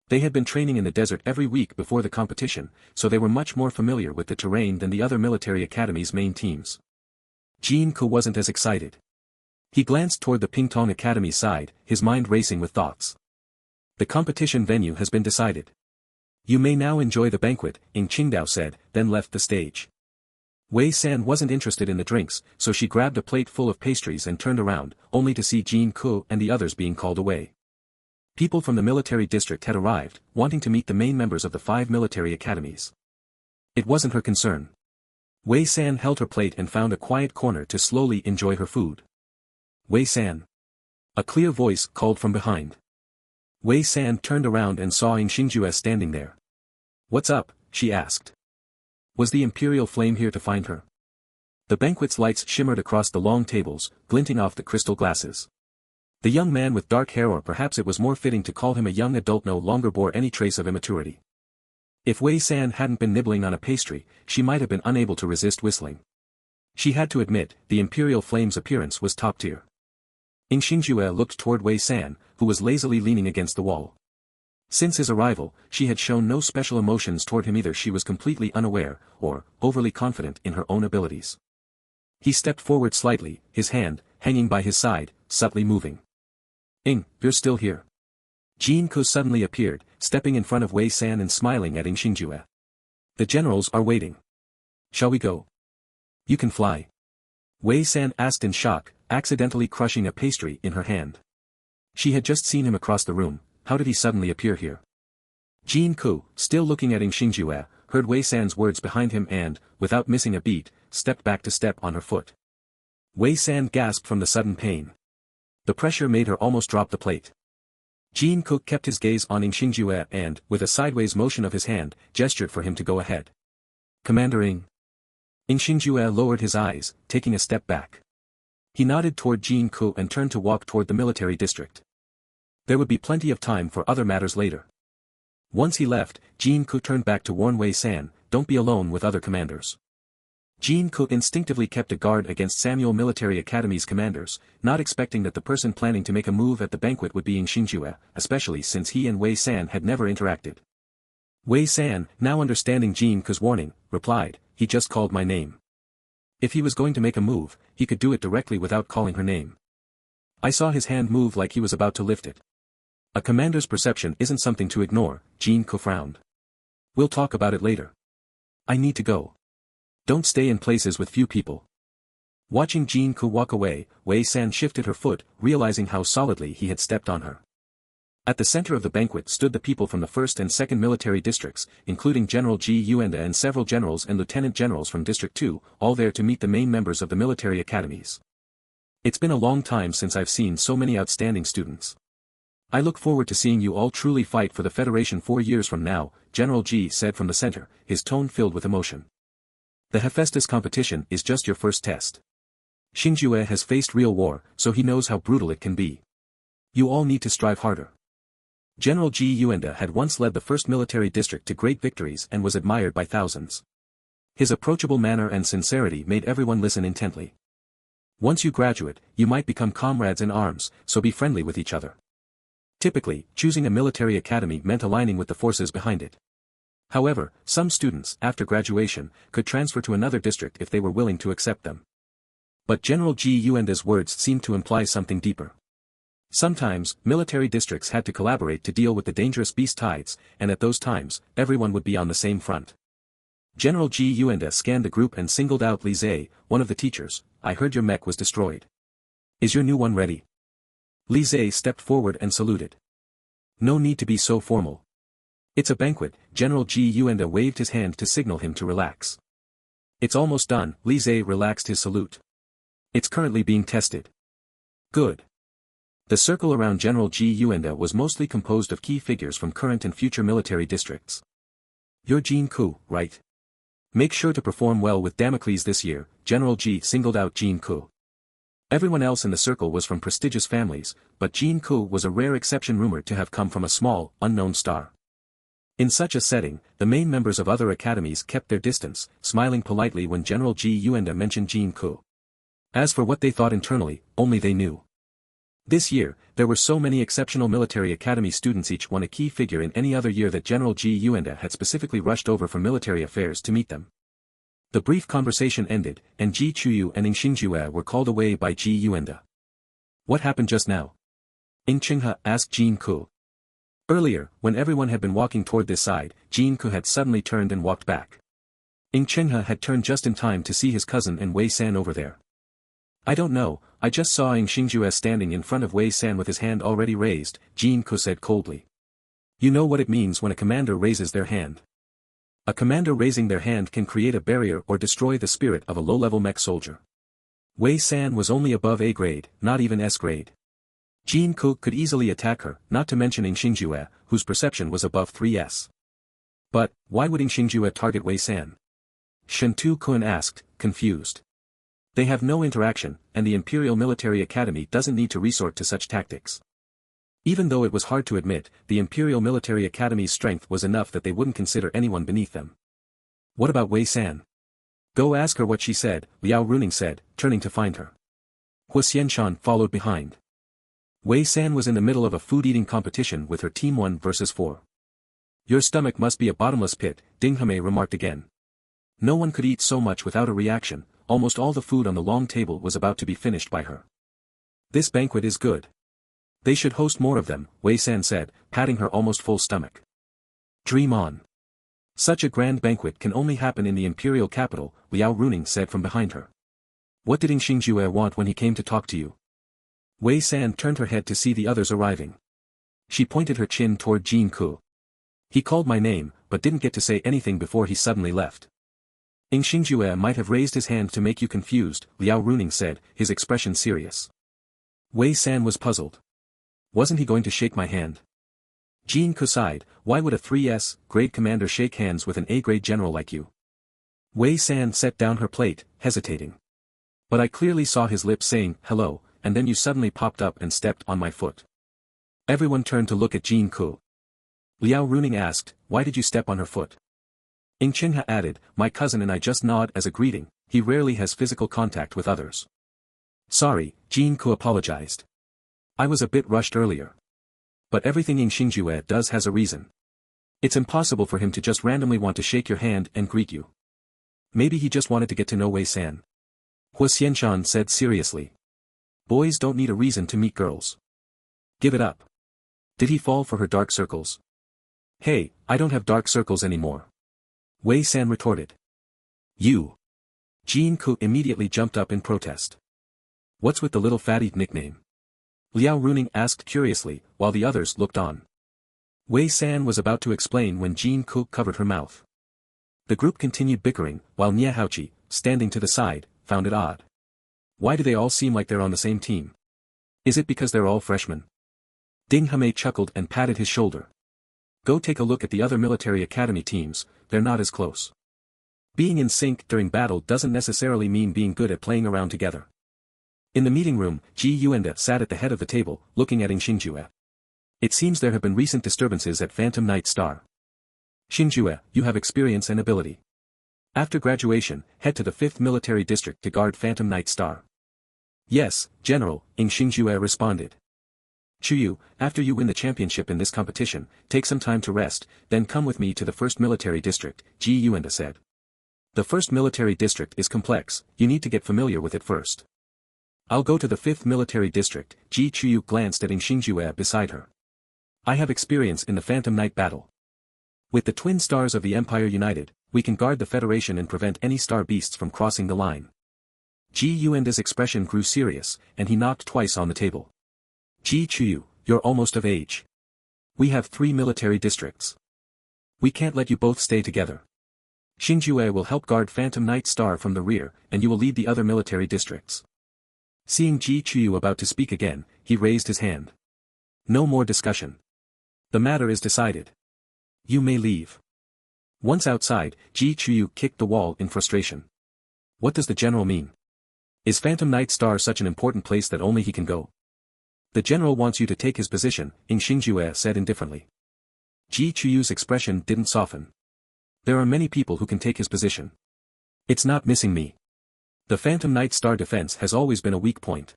They had been training in the desert every week before the competition, so they were much more familiar with the terrain than the other military academies' main teams. Jean Ko wasn't as excited. He glanced toward the Pingtong Academy side, his mind racing with thoughts. The competition venue has been decided. You may now enjoy the banquet, Ing Qingdao said, then left the stage. Wei San wasn't interested in the drinks, so she grabbed a plate full of pastries and turned around, only to see Jin Ku and the others being called away. People from the military district had arrived, wanting to meet the main members of the 5 military academies. It wasn't her concern. Wei San held her plate and found a quiet corner to slowly enjoy her food. Wei San. A clear voice called from behind. Wei San turned around and saw Ing Xingjue standing there. What's up? She asked. Was the Imperial Flame here to find her? The banquet's lights shimmered across the long tables, glinting off the crystal glasses. The young man with dark hair, or perhaps it was more fitting to call him a young adult, no longer bore any trace of immaturity. If Wei San hadn't been nibbling on a pastry, she might have been unable to resist whistling. She had to admit, the Imperial Flame's appearance was top tier. Ing Xingjue looked toward Wei San, who was lazily leaning against the wall. Since his arrival, she had shown no special emotions toward him either. She was completely unaware, or overly confident in her own abilities. He stepped forward slightly, his hand, hanging by his side, subtly moving. Ing, you're still here. Jin Ku suddenly appeared, stepping in front of Wei San and smiling at Ing Xingjue. The generals are waiting. Shall we go? You can fly. Wei San asked in shock, accidentally crushing a pastry in her hand. She had just seen him across the room. How did he suddenly appear here? Jin Ku, still looking at Ing Xingjue, heard Wei San's words behind him and, without missing a beat, stepped back to step on her foot. Wei San gasped from the sudden pain. The pressure made her almost drop the plate. Jin Ku kept his gaze on Ing Xingjue and, with a sideways motion of his hand, gestured for him to go ahead. Commander Ing. Ing Xingjue lowered his eyes, taking a step back. He nodded toward Jin Ku and turned to walk toward the military district. There would be plenty of time for other matters later. Once he left, Jin Ku turned back to warn Wei San, don't be alone with other commanders. Jin Ku instinctively kept a guard against Samuel Military Academy's commanders, not expecting that the person planning to make a move at the banquet would be Ing Xingjue, especially since he and Wei San had never interacted. Wei San, now understanding Jin Ku's warning, replied, he just called my name. If he was going to make a move, he could do it directly without calling her name. I saw his hand move like he was about to lift it. A commander's perception isn't something to ignore, Jin Ku frowned. We'll talk about it later. I need to go. Don't stay in places with few people. Watching Jin Ku walk away, Wei San shifted her foot, realizing how solidly he had stepped on her. At the center of the banquet stood the people from the 1st and 2nd military districts, including General Ji Yuenda and several generals and lieutenant generals from District 2, all there to meet the main members of the military academies. It's been a long time since I've seen so many outstanding students. I look forward to seeing you all truly fight for the Federation 4 years from now, General Ji said from the center, his tone filled with emotion. The Hephaestus competition is just your first test. Xingjue has faced real war, so he knows how brutal it can be. You all need to strive harder. General Ji Yuenda had once led the 1st military district to great victories and was admired by thousands. His approachable manner and sincerity made everyone listen intently. Once you graduate, you might become comrades in arms, so be friendly with each other. Typically, choosing a military academy meant aligning with the forces behind it. However, some students, after graduation, could transfer to another district if they were willing to accept them. But General Ji Yuenda's words seemed to imply something deeper. Sometimes, military districts had to collaborate to deal with the dangerous beast tides, and at those times, everyone would be on the same front. General Ji Yuenda scanned the group and singled out Li Zhe, one of the teachers. I heard your mech was destroyed. Is your new one ready? Li Zhe stepped forward and saluted. No need to be so formal. It's a banquet, General Ji Yuenda waved his hand to signal him to relax. It's almost done, Li Zhe relaxed his salute. It's currently being tested. Good. The circle around General Ji Yuenda was mostly composed of key figures from current and future military districts. You're Jin Ku, right? Make sure to perform well with Damocles this year, General Ji singled out Jin Ku. Everyone else in the circle was from prestigious families, but Jin Ku was a rare exception rumored to have come from a small, unknown star. In such a setting, the main members of other academies kept their distance, smiling politely when General Ji Yuenda mentioned Jin Ku. As for what they thought internally, only they knew. This year, there were so many exceptional military academy students, each one a key figure in any other year, that General Ji Yuenda had specifically rushed over for military affairs to meet them. The brief conversation ended, and Ji Chuyu and Ing Xingjue were called away by Ji Yuenda. What happened just now? Ing Qinghe asked Jin Ku. Earlier, when everyone had been walking toward this side, Jin Ku had suddenly turned and walked back. Ing Chenghe had turned just in time to see his cousin and Wei San over there. I don't know, I just saw Ing Xingjue standing in front of Wei San with his hand already raised, Jin Ku said coldly. You know what it means when a commander raises their hand. A commander raising their hand can create a barrier or destroy the spirit of a low-level mech soldier. Wei San was only above A grade, not even S grade. Jin Ku could easily attack her, not to mention Ing Xingjue, whose perception was above 3S. But, why would Ing Xingjue target Wei San? Shen Tu Kun asked, confused. They have no interaction, and the Imperial Military Academy doesn't need to resort to such tactics. Even though it was hard to admit, the Imperial Military Academy's strength was enough that they wouldn't consider anyone beneath them. What about Wei San? Go ask her what she said, Liao Runing said, turning to find her. Hua Xianshan followed behind. Wei San was in the middle of a food-eating competition with her team 1 versus 4. Your stomach must be a bottomless pit, Ding Hame remarked again. No one could eat so much without a reaction, almost all the food on the long table was about to be finished by her. This banquet is good. They should host more of them, Wei San said, patting her almost full stomach. Dream on. Such a grand banquet can only happen in the imperial capital, Liao Runing said from behind her. What did Ing Xingjue want when he came to talk to you? Wei San turned her head to see the others arriving. She pointed her chin toward Jin Ku. He called my name, but didn't get to say anything before he suddenly left. Ing Xingjue might have raised his hand to make you confused, Liao Runing said, his expression serious. Wei San was puzzled. Wasn't he going to shake my hand? Jin Ku sighed, why would a 3S grade commander shake hands with an A-grade general like you? Wei San set down her plate, hesitating. But I clearly saw his lips saying, hello, and then you suddenly popped up and stepped on my foot. Everyone turned to look at Jin Ku. Liao Runing asked, why did you step on her foot? Ing Chenghe added, my cousin and I just nod as a greeting, he rarely has physical contact with others. Sorry, Jin Ku apologized. I was a bit rushed earlier. But everything Ing Xingjue does has a reason. It's impossible for him to just randomly want to shake your hand and greet you. Maybe he just wanted to get to know Wei San. Hua Xianshan said seriously. Boys don't need a reason to meet girls. Give it up. Did he fall for her dark circles? Hey, I don't have dark circles anymore. Wei San retorted. You. Jin Ku immediately jumped up in protest. What's with the little fatty nickname? Liao Runing asked curiously, while the others looked on. Wei San was about to explain when Jin Ku covered her mouth. The group continued bickering, while Nie Haoqi, standing to the side, found it odd. Why do they all seem like they're on the same team? Is it because they're all freshmen? Ding Hame chuckled and patted his shoulder. Go take a look at the other military academy teams, they're not as close. Being in sync during battle doesn't necessarily mean being good at playing around together. In the meeting room, Ji Yuanda sat at the head of the table, looking at Ing Xingjue. It seems there have been recent disturbances at Phantom Night Star. Xingjue, you have experience and ability. After graduation, head to the 5th Military District to guard Phantom Night Star. Yes, General, Ing Xingjue responded. Chuyu, after you win the championship in this competition, take some time to rest, then come with me to the 1st Military District, Ji Yuanda said. The 1st Military District is complex, you need to get familiar with it first. I'll go to the 5th Military District, Ji Chuyu glanced at Ing Xingjue beside her. I have experience in the Phantom Night battle. With the twin stars of the Empire united, we can guard the Federation and prevent any star beasts from crossing the line. Ji Yuanda's expression grew serious, and he knocked twice on the table. Ji Chuyu, you're almost of age. We have 3 military districts. We can't let you both stay together. Xingjue will help guard Phantom Night Star from the rear, and you will lead the other military districts. Seeing Ji Chuyu about to speak again, he raised his hand. No more discussion. The matter is decided. You may leave. Once outside, Ji Chuyu kicked the wall in frustration. What does the general mean? Is Phantom Night Star such an important place that only he can go? The general wants you to take his position, Ing Xingjue said indifferently. Ji Chuyu's expression didn't soften. There are many people who can take his position. It's not missing me. The Phantom Night Star defense has always been a weak point.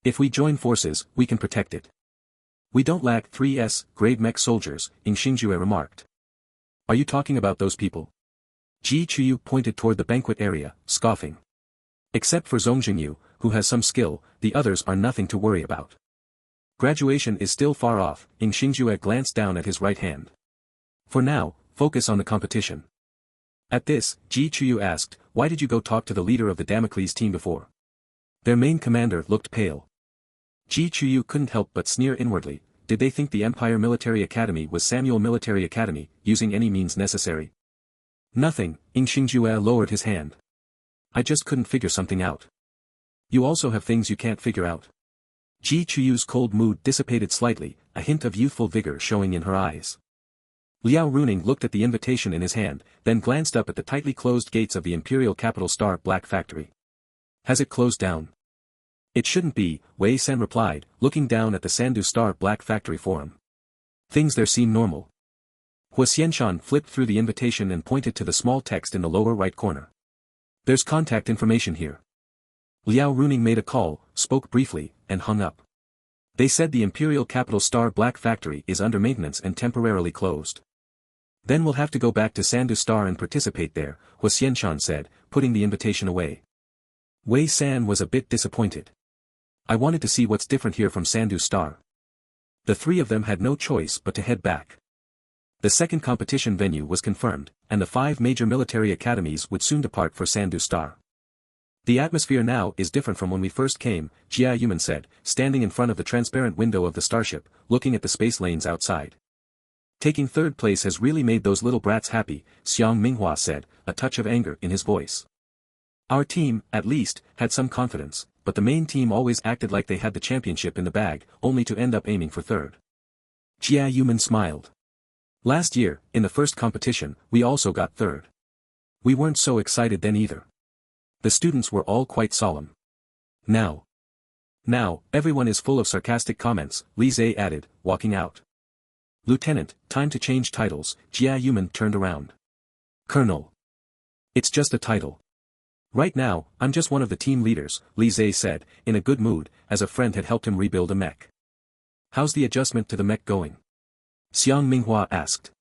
If we join forces, we can protect it. We don't lack 3S grade mech soldiers, Ing Xingjue remarked. Are you talking about those people? Ji Chuyu pointed toward the banquet area, scoffing. Except for Zongjingyu, who has some skill, the others are nothing to worry about. Graduation is still far off, Ing Xingjue glanced down at his right hand. For now, focus on the competition. At this, Ji Chuyu asked, why did you go talk to the leader of the Damocles team before? Their main commander looked pale. Ji Chuyu couldn't help but sneer inwardly. Did they think the Empire Military Academy was Samuel Military Academy, using any means necessary? Nothing, Ing Xingjue lowered his hand. I just couldn't figure something out. You also have things you can't figure out. Ji Chuyu's cold mood dissipated slightly, a hint of youthful vigor showing in her eyes. Liao Runing looked at the invitation in his hand, then glanced up at the tightly closed gates of the Imperial Capital Star Black Factory. Has it closed down? It shouldn't be, Wei San replied, looking down at the Sandu Star Black Factory forum. Things there seem normal. Hua Xianshan flipped through the invitation and pointed to the small text in the lower right corner. There's contact information here. Liao Runing made a call, spoke briefly, and hung up. They said the Imperial Capital Star Black Factory is under maintenance and temporarily closed. Then we'll have to go back to Sandu Star and participate there, Hua Xianshan said, putting the invitation away. Wei San was a bit disappointed. I wanted to see what's different here from Sandu Star. The three of them had no choice but to head back. The second competition venue was confirmed, and the 5 major military academies would soon depart for Sandu Star. The atmosphere now is different from when we first came, Jia Yuman said, standing in front of the transparent window of the starship, looking at the space lanes outside. Taking third place has really made those little brats happy, Xiang Minghua said, a touch of anger in his voice. Our team, at least, had some confidence, but the main team always acted like they had the championship in the bag, only to end up aiming for third. Jia Yuman smiled. Last year, in the first competition, we also got third. We weren't so excited then either. The students were all quite solemn. Now, everyone is full of sarcastic comments, Li Zhe added, walking out. Lieutenant, time to change titles, Jia Yuman turned around. Colonel. It's just a title. Right now, I'm just one of the team leaders, Li Zhe said, in a good mood, as a friend had helped him rebuild a mech. How's the adjustment to the mech going? Xiang Minghua asked.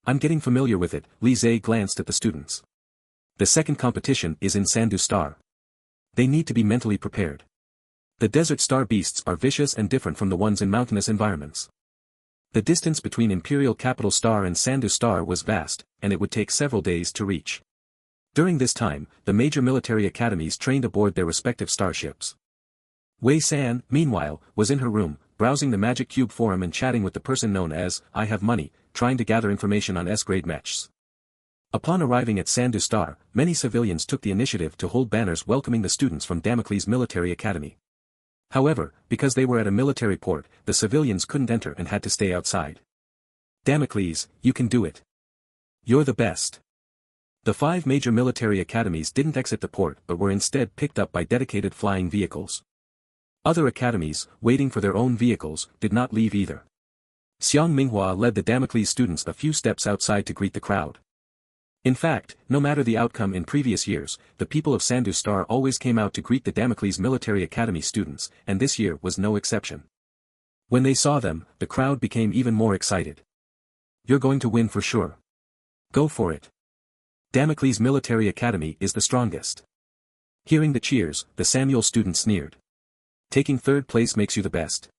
I'm getting familiar with it, Li Zhe glanced at the students. The second competition is in Sandu Star. They need to be mentally prepared. The desert star beasts are vicious and different from the ones in mountainous environments. The distance between Imperial Capital Star and Sandu Star was vast, and it would take several days to reach. During this time, the major military academies trained aboard their respective starships. Wei San, meanwhile, was in her room, browsing the Magic Cube forum and chatting with the person known as, I Have Money, trying to gather information on S-grade mechs. Upon arriving at Sandu Star, many civilians took the initiative to hold banners welcoming the students from Damocles Military Academy. However, because they were at a military port, the civilians couldn't enter and had to stay outside. Damocles, you can do it. You're the best. The 5 major military academies didn't exit the port but were instead picked up by dedicated flying vehicles. Other academies, waiting for their own vehicles, did not leave either. Xiang Minghua led the Damocles students a few steps outside to greet the crowd. In fact, no matter the outcome in previous years, the people of Sandu Star always came out to greet the Damocles Military Academy students, and this year was no exception. When they saw them, the crowd became even more excited. You're going to win for sure. Go for it. Damocles Military Academy is the strongest. Hearing the cheers, the Samuel student sneered. Taking third place makes you the best.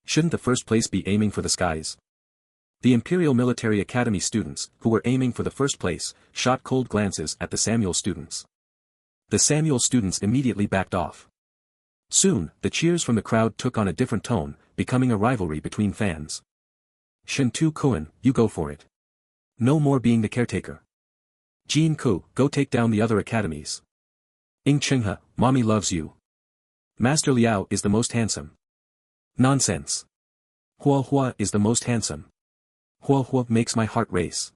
Shouldn't the first place be aiming for the skies? The Imperial Military Academy students, who were aiming for the first place, shot cold glances at the Samuel students. The Samuel students immediately backed off. Soon, the cheers from the crowd took on a different tone, becoming a rivalry between fans. Shen-Tu Kuan, you go for it. No more being the caretaker. Jin Ku, go take down the other academies. Ing Chenghe, mommy loves you. Master Liao is the most handsome. Nonsense. Hua Hua is the most handsome. Hua Hua makes my heart race.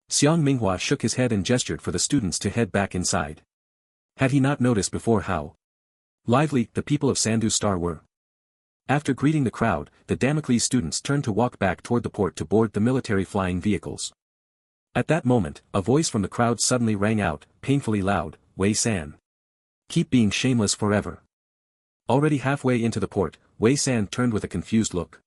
Xiang Minghua shook his head and gestured for the students to head back inside. Had he not noticed before how lively the people of Sandu Star were? After greeting the crowd, the Damocles students turned to walk back toward the port to board the military flying vehicles. At that moment, a voice from the crowd suddenly rang out, painfully loud, Wei San. Keep being shameless forever. Already halfway into the port, Wei San turned with a confused look.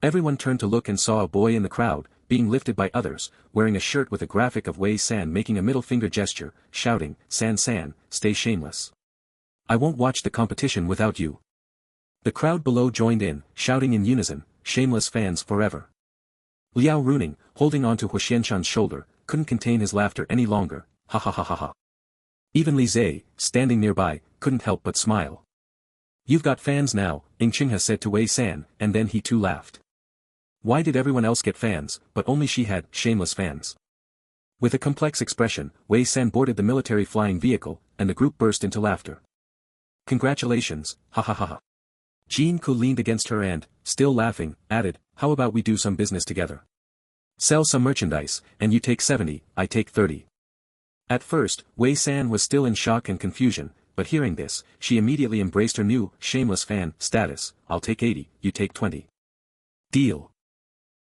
Everyone turned to look and saw a boy in the crowd, being lifted by others, wearing a shirt with a graphic of Wei San making a middle finger gesture, shouting, San San, stay shameless. I won't watch the competition without you. The crowd below joined in, shouting in unison, "Shameless fans forever." Liao Runing, holding onto Huxianshan's shoulder, couldn't contain his laughter any longer, ha ha ha ha ha. Even Li Zhe, standing nearby, couldn't help but smile. "You've got fans now," Ing Qinghe said to Wei San, and then he too laughed. Why did everyone else get fans, but only she had shameless fans? With a complex expression, Wei San boarded the military flying vehicle, and the group burst into laughter. "Congratulations, ha ha ha ha." Jean Ku leaned against her and, still laughing, added, "How about we do some business together? Sell some merchandise, and you take 70, I take 30. At first, Wei San was still in shock and confusion, but hearing this, she immediately embraced her new, shameless fan, status, "I'll take 80, you take 20. Deal."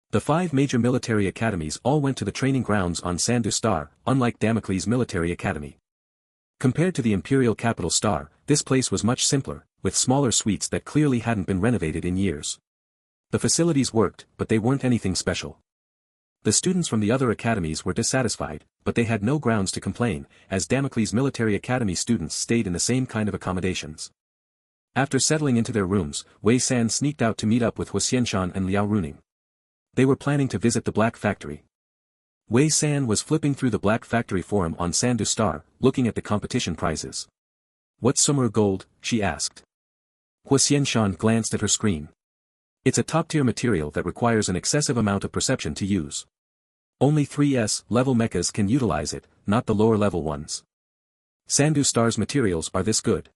The 5 major military academies all went to the training grounds on Sandu Star, unlike Damocles Military Academy. Compared to the Imperial Capital Star, this place was much simpler, with smaller suites that clearly hadn't been renovated in years. The facilities worked, but they weren't anything special. The students from the other academies were dissatisfied, but they had no grounds to complain, as Damocles Military Academy students stayed in the same kind of accommodations. After settling into their rooms, Wei San sneaked out to meet up with Huxianshan and Liao Runing. They were planning to visit the Black Factory. Wei San was flipping through the Black Factory forum on Sandu Star, looking at the competition prizes. "What's Summer Gold?" she asked. Huxianshan glanced at her screen. "It's a top-tier material that requires an excessive amount of perception to use. Only 3S-level mechas can utilize it, not the lower-level ones. Sandu Star's materials are this good.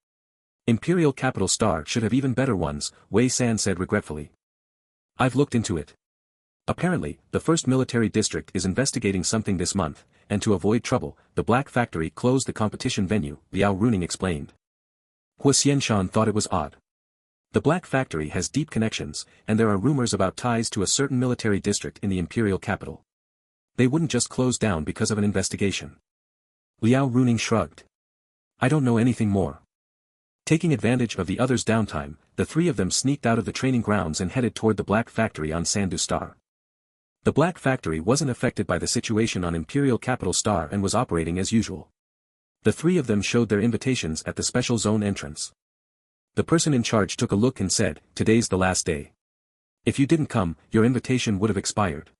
Imperial Capital Star should have even better ones," Wei San said regretfully. "I've looked into it. Apparently, the first military district is investigating something this month, and to avoid trouble, the Black Factory closed the competition venue," Liao Runing explained. Huxianshan thought it was odd. The Black Factory has deep connections, and there are rumors about ties to a certain military district in the imperial capital. They wouldn't just close down because of an investigation. Liao Runing shrugged. "I don't know anything more." Taking advantage of the others' downtime, the 3 of them sneaked out of the training grounds and headed toward the Black Factory on Sandu Star. The Black Factory wasn't affected by the situation on Imperial Capital Star and was operating as usual. The 3 of them showed their invitations at the special zone entrance. The person in charge took a look and said, "Today's the last day. If you didn't come, your invitation would have expired."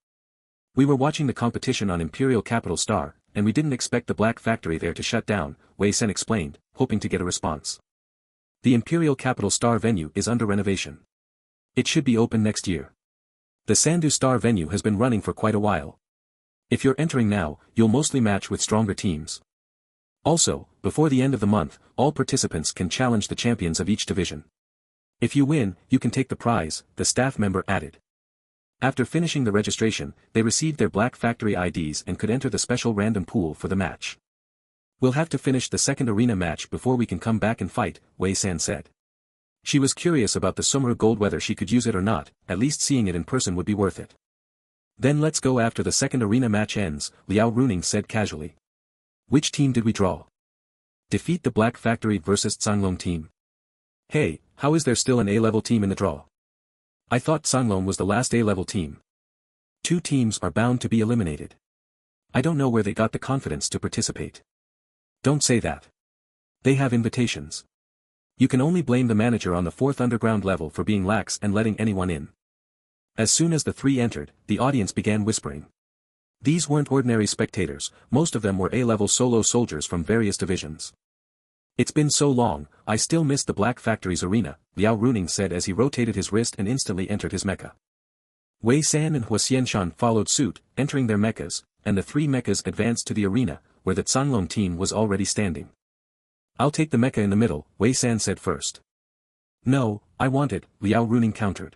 "We were watching the competition on Imperial Capital Star, and we didn't expect the Black Factory there to shut down," Wei San explained, hoping to get a response. "The Imperial Capital Star venue is under renovation. It should be open next year. The Sandu Star venue has been running for quite a while. If you're entering now, you'll mostly match with stronger teams. Also, before the end of the month, all participants can challenge the champions of each division. If you win, you can take the prize," the staff member added. After finishing the registration, they received their Black Factory IDs and could enter the special random pool for the match. "We'll have to finish the second arena match before we can come back and fight," Wei San said. She was curious about the Summer Gold, whether she could use it or not, at least seeing it in person would be worth it. "Then let's go after the second arena match ends," Liao Runing said casually. "Which team did we draw?" "Defeat the Black Factory versus Canglong team." "Hey, how is there still an A-level team in the draw? I thought Canglong was the last A-level team." "2 teams are bound to be eliminated. I don't know where they got the confidence to participate." "Don't say that. They have invitations. You can only blame the manager on the 4th underground level for being lax and letting anyone in." As soon as the 3 entered, the audience began whispering. These weren't ordinary spectators, most of them were A-level solo soldiers from various divisions. "It's been so long, I still miss the Black Factory's arena," Liao Runing said as he rotated his wrist and instantly entered his mecha. Wei San and Huxianshan followed suit, entering their mechas, and the 3 mechas advanced to the arena, where the Canglong team was already standing. "I'll take the mecha in the middle," Wei San said first. "No, I want it," Liao Runing countered.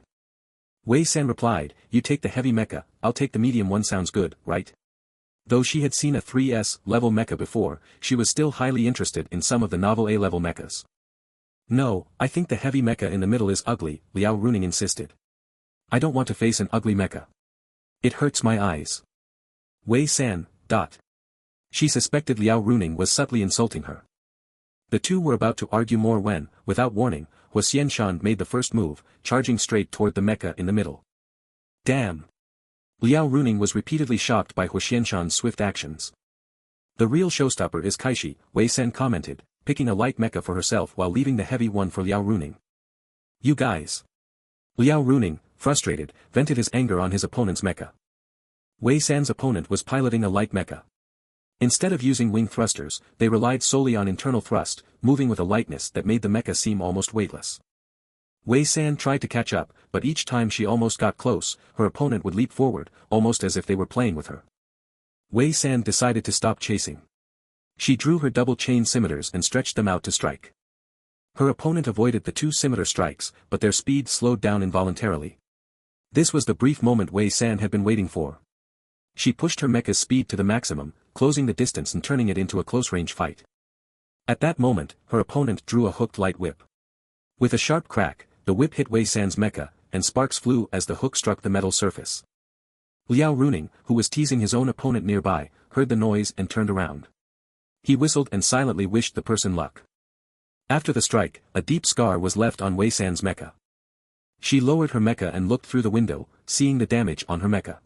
Wei San replied, "You take the heavy mecha, I'll take the medium one. Sounds good, right?" Though she had seen a 3S-level mecha before, she was still highly interested in some of the novel A-level mechas. "No, I think the heavy mecha in the middle is ugly," Liao Runing insisted. "I don't want to face an ugly mecha. It hurts my eyes." Wei San. She suspected Liao Runing was subtly insulting her. The 2 were about to argue more when, without warning, Huxianshan made the first move, charging straight toward the mecha in the middle. "Damn!" Liao Runing was repeatedly shocked by Huxianshan's swift actions. "The real showstopper is Kaishi," Wei San commented, picking a light mecha for herself while leaving the heavy one for Liao Runing. You guys. Liao Runing, frustrated, vented his anger on his opponent's mecha. Wei San's opponent was piloting a light mecha. Instead of using wing thrusters, they relied solely on internal thrust, moving with a lightness that made the mecha seem almost weightless. Wei San tried to catch up, but each time she almost got close, her opponent would leap forward, almost as if they were playing with her. Wei San decided to stop chasing. She drew her double chain scimitars and stretched them out to strike. Her opponent avoided the two scimitar strikes, but their speed slowed down involuntarily. This was the brief moment Wei San had been waiting for. She pushed her mecha's speed to the maximum, closing the distance and turning it into a close-range fight. At that moment, her opponent drew a hooked light whip. With a sharp crack, the whip hit Wei San's mecha, and sparks flew as the hook struck the metal surface. Liao Runing, who was teasing his own opponent nearby, heard the noise and turned around. He whistled and silently wished the person luck. After the strike, a deep scar was left on Wei San's mecha. She lowered her mecha and looked through the window, seeing the damage on her mecha.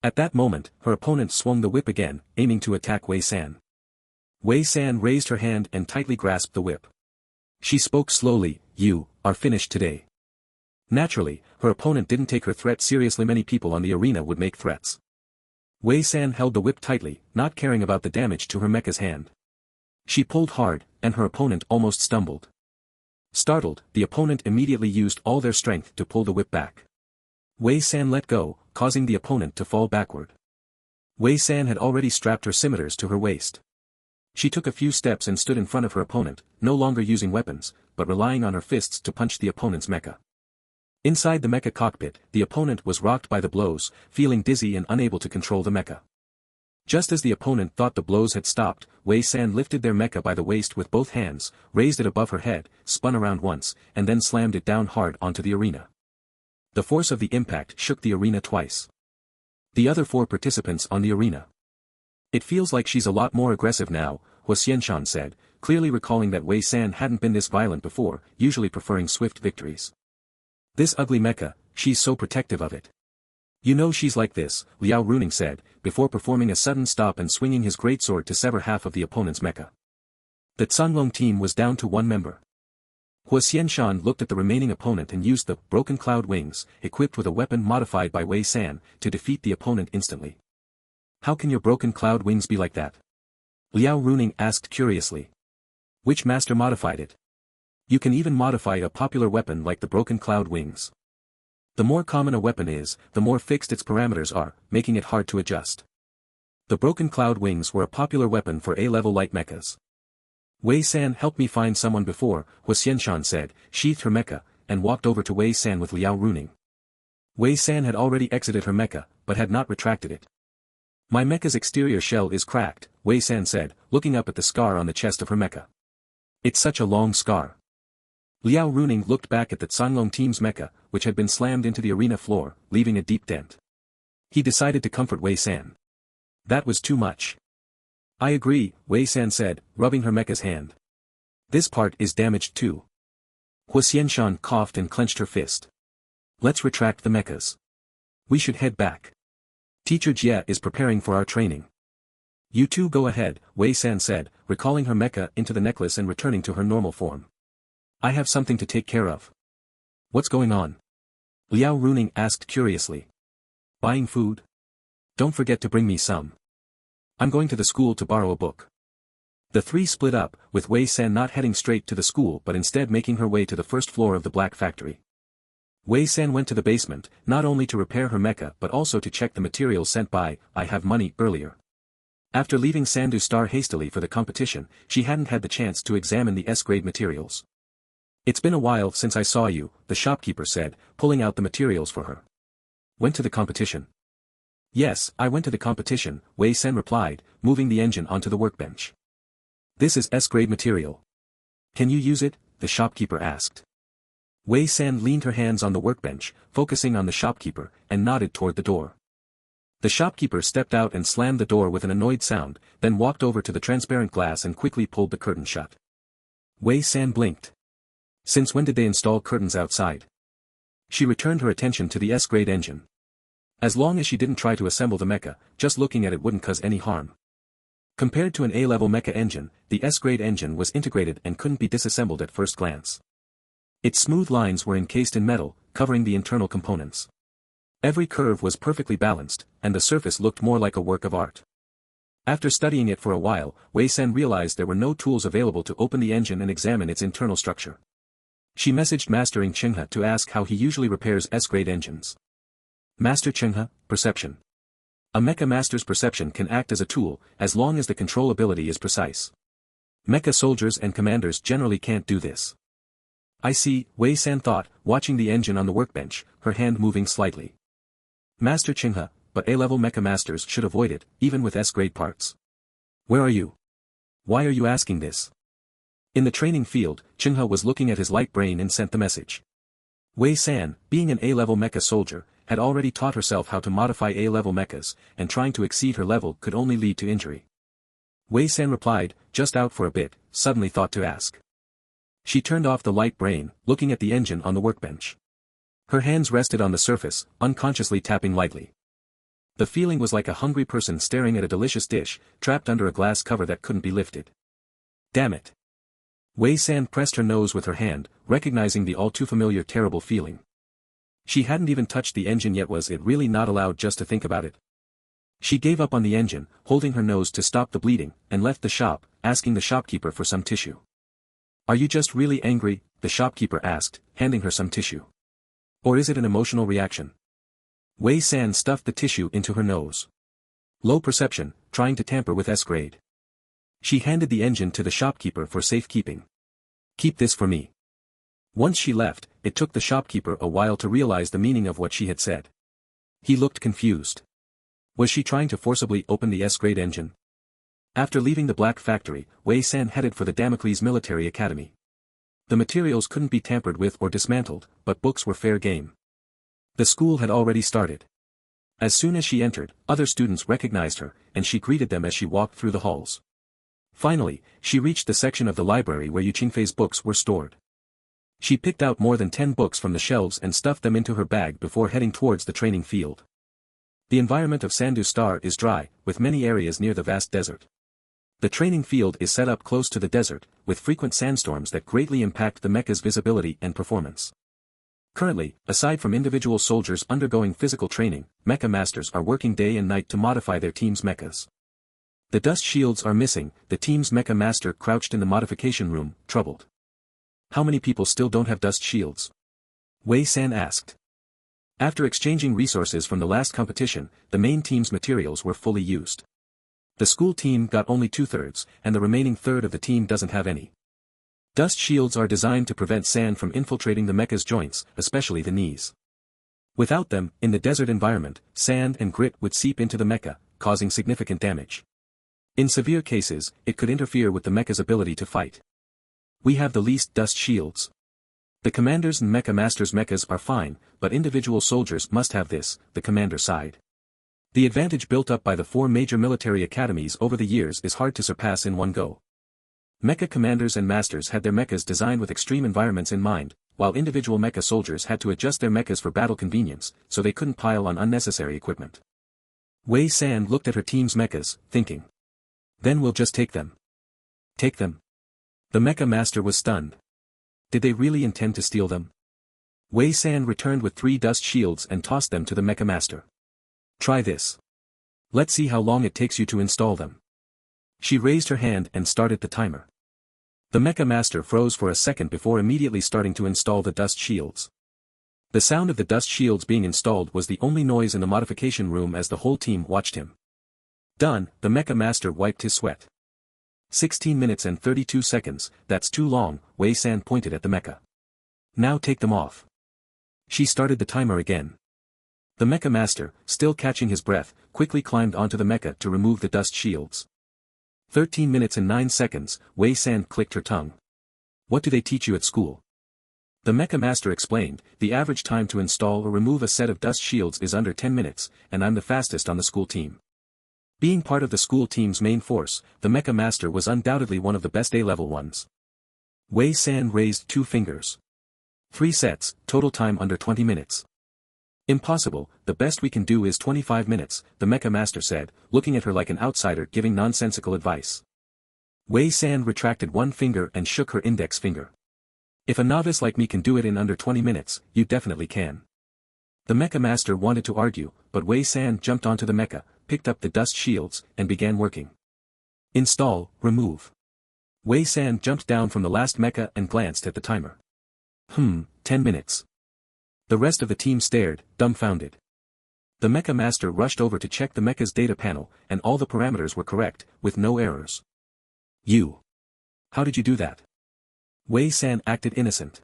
At that moment, her opponent swung the whip again, aiming to attack Wei San. Wei San raised her hand and tightly grasped the whip. She spoke slowly, "You are finished today." Naturally, her opponent didn't take her threat seriously. Many people on the arena would make threats. Wei San held the whip tightly, not caring about the damage to her mecha's hand. She pulled hard, and her opponent almost stumbled. Startled, the opponent immediately used all their strength to pull the whip back. Wei San let go, causing the opponent to fall backward. Wei San had already strapped her scimitars to her waist. She took a few steps and stood in front of her opponent, no longer using weapons, but relying on her fists to punch the opponent's mecha. Inside the mecha cockpit, the opponent was rocked by the blows, feeling dizzy and unable to control the mecha. Just as the opponent thought the blows had stopped, Wei San lifted their mecha by the waist with both hands, raised it above her head, spun around once, and then slammed it down hard onto the arena. The force of the impact shook the arena twice. The other 4 participants on the arena. "It feels like she's a lot more aggressive now," Huo said, clearly recalling that Wei San hadn't been this violent before, usually preferring swift victories. "This ugly mecha, she's so protective of it." "You know she's like this," Liao Runing said, before performing a sudden stop and swinging his greatsword to sever half of the opponent's mecha. The Canlong team was down to 1 member. Huo Xianshan looked at the remaining opponent and used the Broken Cloud Wings, equipped with a weapon modified by Wei San, to defeat the opponent instantly. "How can your Broken Cloud Wings be like that?" Liao Runing asked curiously. "Which master modified it?" "You can even modify a popular weapon like the Broken Cloud Wings. The more common a weapon is, the more fixed its parameters are, making it hard to adjust. The Broken Cloud Wings were a popular weapon for A-level light mechas. Wei San helped me find someone before," Huo Xianshan said, sheathed her mecha, and walked over to Wei San with Liao Runing. Wei San had already exited her mecha, but had not retracted it. "My mecha's exterior shell is cracked," Wei San said, looking up at the scar on the chest of her mecha. "It's such a long scar." Liao Runing looked back at the Canlong team's mecha, which had been slammed into the arena floor, leaving a deep dent. He decided to comfort Wei San. "That was too much." "I agree," Wei San said, rubbing her mecha's hand. "This part is damaged too." Huo Xianshan coughed and clenched her fist. "Let's retract the mechas. We should head back. Teacher Jie is preparing for our training." "You two go ahead," Wei San said, recalling her mecha into the necklace and returning to her normal form. "I have something to take care of." "What's going on?" Liao Runing asked curiously. "Buying food? Don't forget to bring me some. I'm going to the school to borrow a book." The 3 split up, with Wei San not heading straight to the school but instead making her way to the first floor of the black factory. Wei San went to the basement, not only to repair her mecha but also to check the materials sent by "I Have Money" earlier. After leaving Sandu Star hastily for the competition, she hadn't had the chance to examine the S-grade materials. "It's been a while since I saw you," the shopkeeper said, pulling out the materials for her. "Went to the competition?" "Yes, I went to the competition," Wei San replied, moving the engine onto the workbench. "This is S-grade material. Can you use it?" the shopkeeper asked. Wei San leaned her hands on the workbench, focusing on the shopkeeper, and nodded toward the door. The shopkeeper stepped out and slammed the door with an annoyed sound, then walked over to the transparent glass and quickly pulled the curtain shut. Wei San blinked. Since when did they install curtains outside? She returned her attention to the S-grade engine. As long as she didn't try to assemble the mecha, just looking at it wouldn't cause any harm. Compared to an A-level mecha engine, the S-grade engine was integrated and couldn't be disassembled at first glance. Its smooth lines were encased in metal, covering the internal components. Every curve was perfectly balanced, and the surface looked more like a work of art. After studying it for a while, Wei San realized there were no tools available to open the engine and examine its internal structure. She messaged Master Chenghe to ask how he usually repairs S-grade engines. Master Chenghe, perception. A mecha master's perception can act as a tool, as long as the control ability is precise. Mecha soldiers and commanders generally can't do this. I see, Wei San thought, watching the engine on the workbench, her hand moving slightly. Master Chenghe, but A-level mecha masters should avoid it, even with S-grade parts. Where are you? Why are you asking this? In the training field, Chenghe was looking at his light brain and sent the message. Wei San, being an A-level mecha soldier, had already taught herself how to modify A-level mechas, and trying to exceed her level could only lead to injury. Wei San replied, just out for a bit, suddenly thought to ask. She turned off the light brain, looking at the engine on the workbench. Her hands rested on the surface, unconsciously tapping lightly. The feeling was like a hungry person staring at a delicious dish, trapped under a glass cover that couldn't be lifted. Damn it. Wei San pressed her nose with her hand, recognizing the all-too-familiar terrible feeling. She hadn't even touched the engine yet. Was it really not allowed just to think about it? She gave up on the engine, holding her nose to stop the bleeding, and left the shop, asking the shopkeeper for some tissue. Are you just really angry? The shopkeeper asked, handing her some tissue. Or is it an emotional reaction? Wei San stuffed the tissue into her nose. Low perception, trying to tamper with S-grade. She handed the engine to the shopkeeper for safekeeping. Keep this for me. Once she left, it took the shopkeeper a while to realize the meaning of what she had said. He looked confused. Was she trying to forcibly open the S-grade engine? After leaving the Black Factory, Wei San headed for the Damocles Military Academy. The materials couldn't be tampered with or dismantled, but books were fair game. The school had already started. As soon as she entered, other students recognized her, and she greeted them as she walked through the halls. Finally, she reached the section of the library where Yu Qingfei's books were stored. She picked out more than 10 books from the shelves and stuffed them into her bag before heading towards the training field. The environment of Sandu Star is dry, with many areas near the vast desert. The training field is set up close to the desert, with frequent sandstorms that greatly impact the mecha's visibility and performance. Currently, aside from individual soldiers undergoing physical training, mecha masters are working day and night to modify their team's mechas. The dust shields are missing. The team's mecha master crouched in the modification room, troubled. How many people still don't have dust shields? Wei San asked. After exchanging resources from the last competition, the main team's materials were fully used. The school team got only 2/3, and the remaining third of the team doesn't have any. Dust shields are designed to prevent sand from infiltrating the mecha's joints, especially the knees. Without them, in the desert environment, sand and grit would seep into the mecha, causing significant damage. In severe cases, it could interfere with the mecha's ability to fight. We have the least dust shields. The commanders and mecha masters' mechas are fine, but individual soldiers must have this, the commander sighed. The advantage built up by the 4 major military academies over the years is hard to surpass in one go. Mecha commanders and masters had their mechas designed with extreme environments in mind, while individual mecha soldiers had to adjust their mechas for battle convenience, so they couldn't pile on unnecessary equipment. Wei San looked at her team's mechas, thinking. Then we'll just take them. Take them? The mecha master was stunned. Did they really intend to steal them? Wei San returned with 3 dust shields and tossed them to the mecha master. Try this. Let's see how long it takes you to install them. She raised her hand and started the timer. The mecha master froze for a second before immediately starting to install the dust shields. The sound of the dust shields being installed was the only noise in the modification room as the whole team watched him. Done, the mecha master wiped his sweat. 16 minutes and 32 seconds, that's too long, Wei San pointed at the mecha. Now take them off. She started the timer again. The mecha master, still catching his breath, quickly climbed onto the mecha to remove the dust shields. 13 minutes and 9 seconds, Wei San clicked her tongue. What do they teach you at school? The mecha master explained, the average time to install or remove a set of dust shields is under 10 minutes, and I'm the fastest on the school team. Being part of the school team's main force, the mecha master was undoubtedly one of the best A-level ones. Wei San raised 2 fingers. 3 sets, total time under 20 minutes. Impossible, the best we can do is 25 minutes, the mecha master said, looking at her like an outsider giving nonsensical advice. Wei San retracted 1 finger and shook her index finger. If a novice like me can do it in under 20 minutes, you definitely can. The Mecha Master wanted to argue, but Wei San jumped onto the mecha, picked up the dust shields, and began working. Install, remove. Wei San jumped down from the last mecha and glanced at the timer. 10 minutes. The rest of the team stared, dumbfounded. The Mecha Master rushed over to check the mecha's data panel, and all the parameters were correct, with no errors. How did you do that? Wei San acted innocent.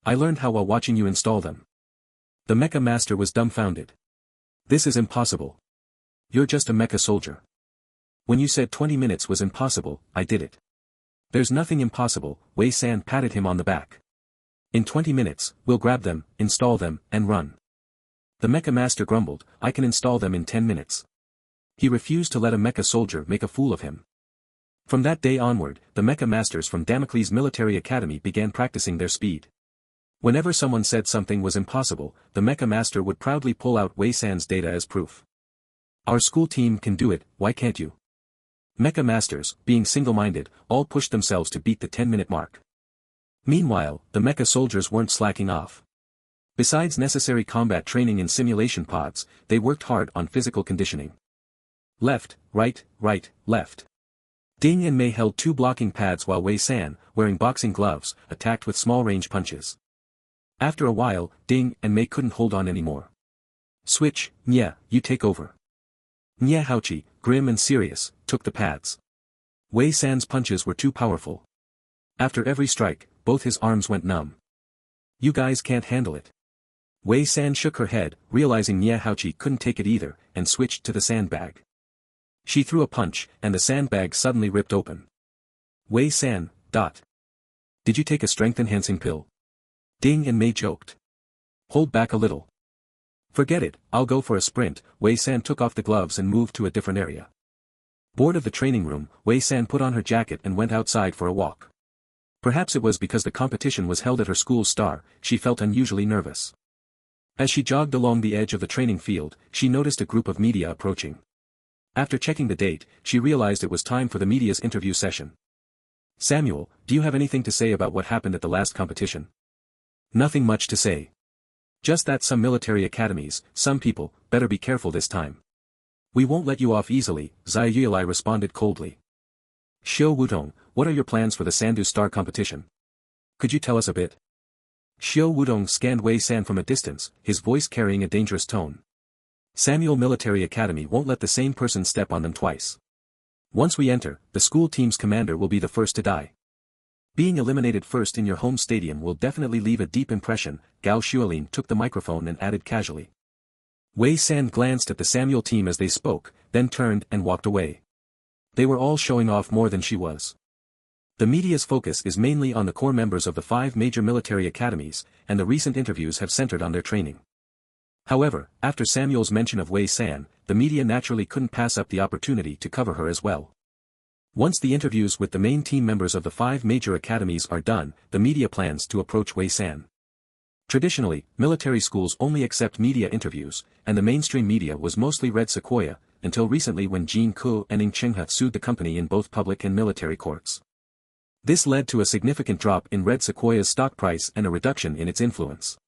I learned how while watching you install them. The Mecha Master was dumbfounded. This is impossible. You're just a mecha soldier. When you said 20 minutes was impossible, I did it. There's nothing impossible, Wei San patted him on the back. In 20 minutes, we'll grab them, install them, and run. The Mecha Master grumbled, I can install them in 10 minutes. He refused to let a mecha soldier make a fool of him. From that day onward, the Mecha Masters from Damocles Military Academy began practicing their speed. Whenever someone said something was impossible, the Mecha Master would proudly pull out Wei San's data as proof. Our school team can do it, why can't you? Mecha Masters, being single-minded, all pushed themselves to beat the 10-minute mark. Meanwhile, the mecha soldiers weren't slacking off. Besides necessary combat training in simulation pods, they worked hard on physical conditioning. Left, right, left. Ding and Mei held 2 blocking pads while Wei San, wearing boxing gloves, attacked with small-range punches. After a while, Ding and Mei couldn't hold on anymore. Switch, Nya, you take over. Nya Haochi, grim and serious, took the pads. Wei San's punches were too powerful. After every strike, both his arms went numb. You guys can't handle it. Wei San shook her head, realizing Nya Haochi couldn't take it either, and switched to the sandbag. She threw a punch, and the sandbag suddenly ripped open. Wei San, Did you take a strength-enhancing pill? Ding and Mei joked. Hold back a little. Forget it, I'll go for a sprint. Wei San took off the gloves and moved to a different area. Bored of the training room, Wei San put on her jacket and went outside for a walk. Perhaps it was because the competition was held at her school's star, she felt unusually nervous. As she jogged along the edge of the training field, she noticed a group of media approaching. After checking the date, she realized it was time for the media's interview session. Samuel, do you have anything to say about what happened at the last competition? Nothing much to say. Just that some military academies, some people, better be careful this time. We won't let you off easily, Zai Yuelai responded coldly. Xiao Wudong, what are your plans for the Sandu Star competition? Could you tell us a bit? Xiao Wudong scanned Wei San from a distance, his voice carrying a dangerous tone. Samuel Military Academy won't let the same person step on them twice. Once we enter, the school team's commander will be the first to die. Being eliminated first in your home stadium will definitely leave a deep impression, Gao Xuelin took the microphone and added casually. Wei San glanced at the Samuel team as they spoke, then turned and walked away. They were all showing off more than she was. The media's focus is mainly on the core members of the 5 major military academies, and the recent interviews have centered on their training. However, after Samuel's mention of Wei San, the media naturally couldn't pass up the opportunity to cover her as well. Once the interviews with the main team members of the 5 major academies are done, the media plans to approach Wei San. Traditionally, military schools only accept media interviews, and the mainstream media was mostly Red Sequoia, until recently when Jin Ke and Ing Chenghe sued the company in both public and military courts. This led to a significant drop in Red Sequoia's stock price and a reduction in its influence.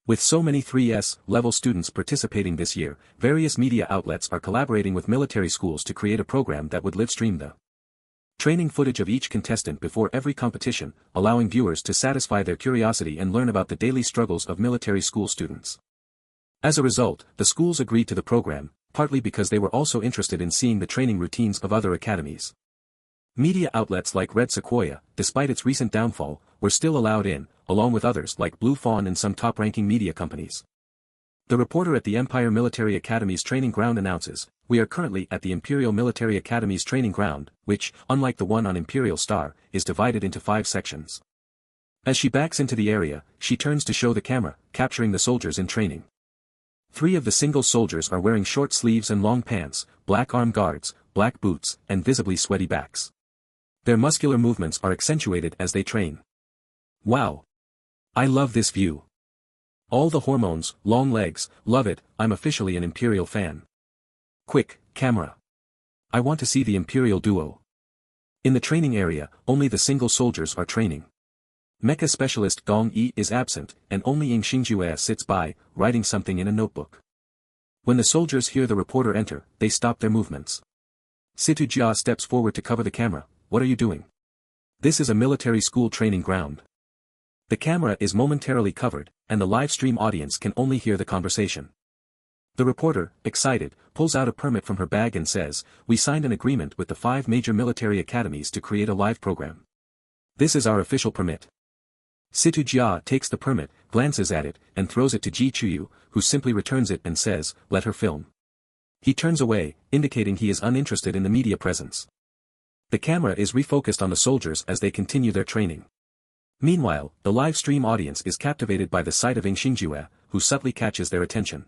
With so many 3S-level students participating this year, various media outlets are collaborating with military schools to create a program that would live-stream the training footage of each contestant before every competition, allowing viewers to satisfy their curiosity and learn about the daily struggles of military school students. As a result, the schools agreed to the program, partly because they were also interested in seeing the training routines of other academies. Media outlets like Red Sequoia, despite its recent downfall, were still allowed in, along with others like Blue Fawn and some top-ranking media companies. The reporter at the Empire Military Academy's training ground announces, "We are currently at the Imperial Military Academy's training ground, which, unlike the one on Imperial Star, is divided into 5 sections." As she backs into the area, she turns to show the camera, capturing the soldiers in training. 3 of the single soldiers are wearing short sleeves and long pants, black arm guards, black boots, and visibly sweaty backs. Their muscular movements are accentuated as they train. Wow! I love this view. All the hormones, long legs, love it, I'm officially an Imperial fan. Quick, camera. I want to see the Imperial duo. In the training area, only the single soldiers are training. Mecha specialist Gong Yi is absent, and only Ying Xingjue sits by, writing something in a notebook. When the soldiers hear the reporter enter, they stop their movements. Situ Jia steps forward to cover the camera. What are you doing? This is a military school training ground. The camera is momentarily covered, and the live stream audience can only hear the conversation. The reporter, excited, pulls out a permit from her bag and says, "We signed an agreement with the 5 major military academies to create a live program. This is our official permit." Situ Jia takes the permit, glances at it, and throws it to Ji Chuyu, who simply returns it and says, "Let her film." He turns away, indicating he is uninterested in the media presence. The camera is refocused on the soldiers as they continue their training. Meanwhile, the live stream audience is captivated by the sight of Ying Xingjue, who subtly catches their attention.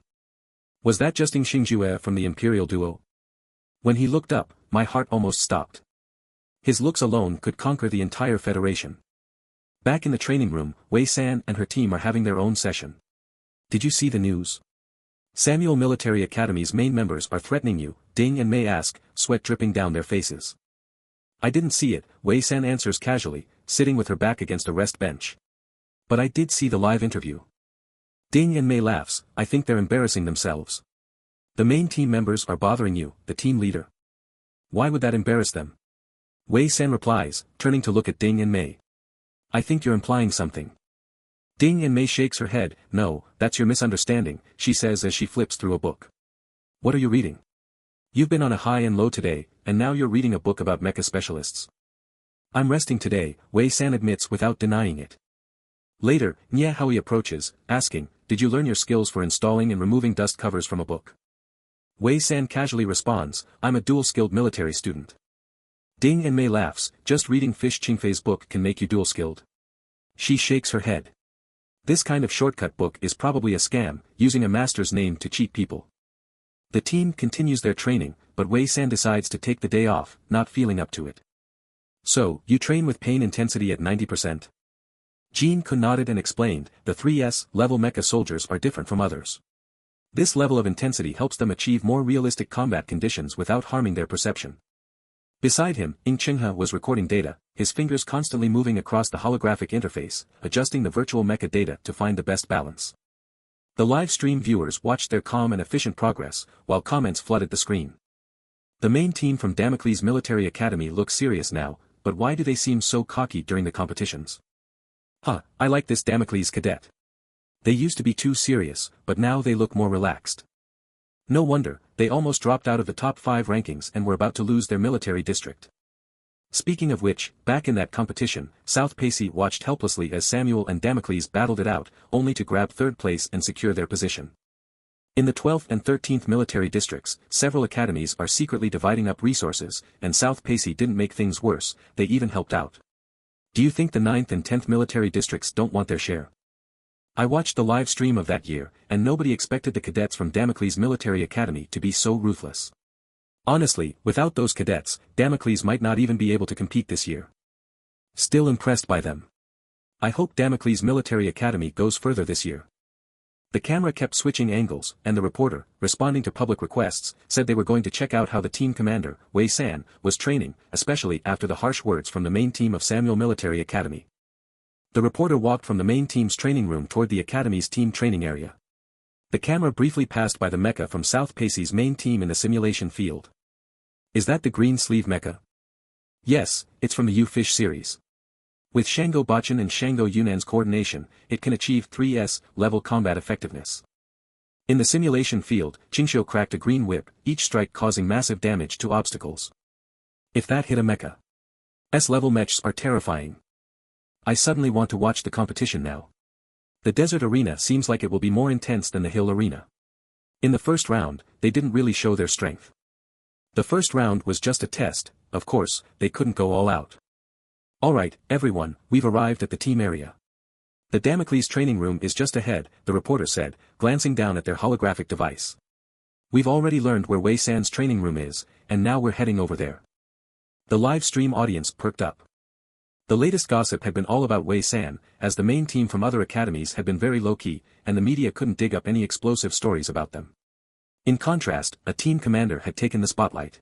Was that just Ying Xingjue from the Imperial duo? When he looked up, my heart almost stopped. His looks alone could conquer the entire Federation. Back in the training room, Wei San and her team are having their own session. Did you see the news? Samuel Military Academy's main members are threatening you, Ding and Mei ask, sweat dripping down their faces. I didn't see it, Wei San answers casually, sitting with her back against a rest bench. But I did see the live interview. Ding and Mei laughs, I think they're embarrassing themselves. The main team members are bothering you, the team leader. Why would that embarrass them? Wei San replies, turning to look at Ding and Mei. I think you're implying something. Ding and Mei shakes her head, no, that's your misunderstanding, she says as she flips through a book. What are you reading? You've been on a high and low today, and now you're reading a book about mecha specialists. I'm resting today, Wei San admits without denying it. Later, Nye Howie approaches, asking, did you learn your skills for installing and removing dust covers from a book? Wei San casually responds, I'm a dual-skilled military student. Ding and Mei laughs, just reading Fish Qingfei's book can make you dual-skilled. She shakes her head. This kind of shortcut book is probably a scam, using a master's name to cheat people. The team continues their training, but Wei San decides to take the day off, not feeling up to it. So, you train with pain intensity at 90%? Jean Kun nodded and explained, the 3S level mecha soldiers are different from others. This level of intensity helps them achieve more realistic combat conditions without harming their perception. Beside him, Ying Qinghe was recording data, his fingers constantly moving across the holographic interface, adjusting the virtual mecha data to find the best balance. The live stream viewers watched their calm and efficient progress, while comments flooded the screen. The main team from Damocles Military Academy looks serious now, but why do they seem so cocky during the competitions? I like this Damocles cadet. They used to be too serious, but now they look more relaxed. No wonder, they almost dropped out of the top 5 rankings and were about to lose their military district. Speaking of which, back in that competition, South Pacey watched helplessly as Samuel and Damocles battled it out, only to grab 3rd place and secure their position. In the 12th and 13th military districts, several academies are secretly dividing up resources, and South Pacey didn't make things worse, they even helped out. Do you think the 9th and 10th military districts don't want their share? I watched the live stream of that year, and nobody expected the cadets from Damocles Military Academy to be so ruthless. Honestly, without those cadets, Damocles might not even be able to compete this year. Still impressed by them. I hope Damocles Military Academy goes further this year. The camera kept switching angles, and the reporter, responding to public requests, said they were going to check out how the team commander, Wei San, was training, especially after the harsh words from the main team of Samuel Military Academy. The reporter walked from the main team's training room toward the academy's team training area. The camera briefly passed by the mecha from South Pacey's main team in the simulation field. Is that the green sleeve mecha? Yes, it's from the U-Fish series. With Shango Bachin and Shango Yunan's coordination, it can achieve 3S level combat effectiveness. In the simulation field, Qingxiu cracked a green whip, each strike causing massive damage to obstacles. If that hit a mecha. S-level mechs are terrifying. I suddenly want to watch the competition now. The desert arena seems like it will be more intense than the hill arena. In the first round, they didn't really show their strength. The first round was just a test, of course, they couldn't go all out. Alright, everyone, we've arrived at the team area. The Damocles training room is just ahead, the reporter said, glancing down at their holographic device. We've already learned where Wei San's training room is, and now we're heading over there. The live stream audience perked up. The latest gossip had been all about Wei San, as the main team from other academies had been very low-key, and the media couldn't dig up any explosive stories about them. In contrast, a team commander had taken the spotlight.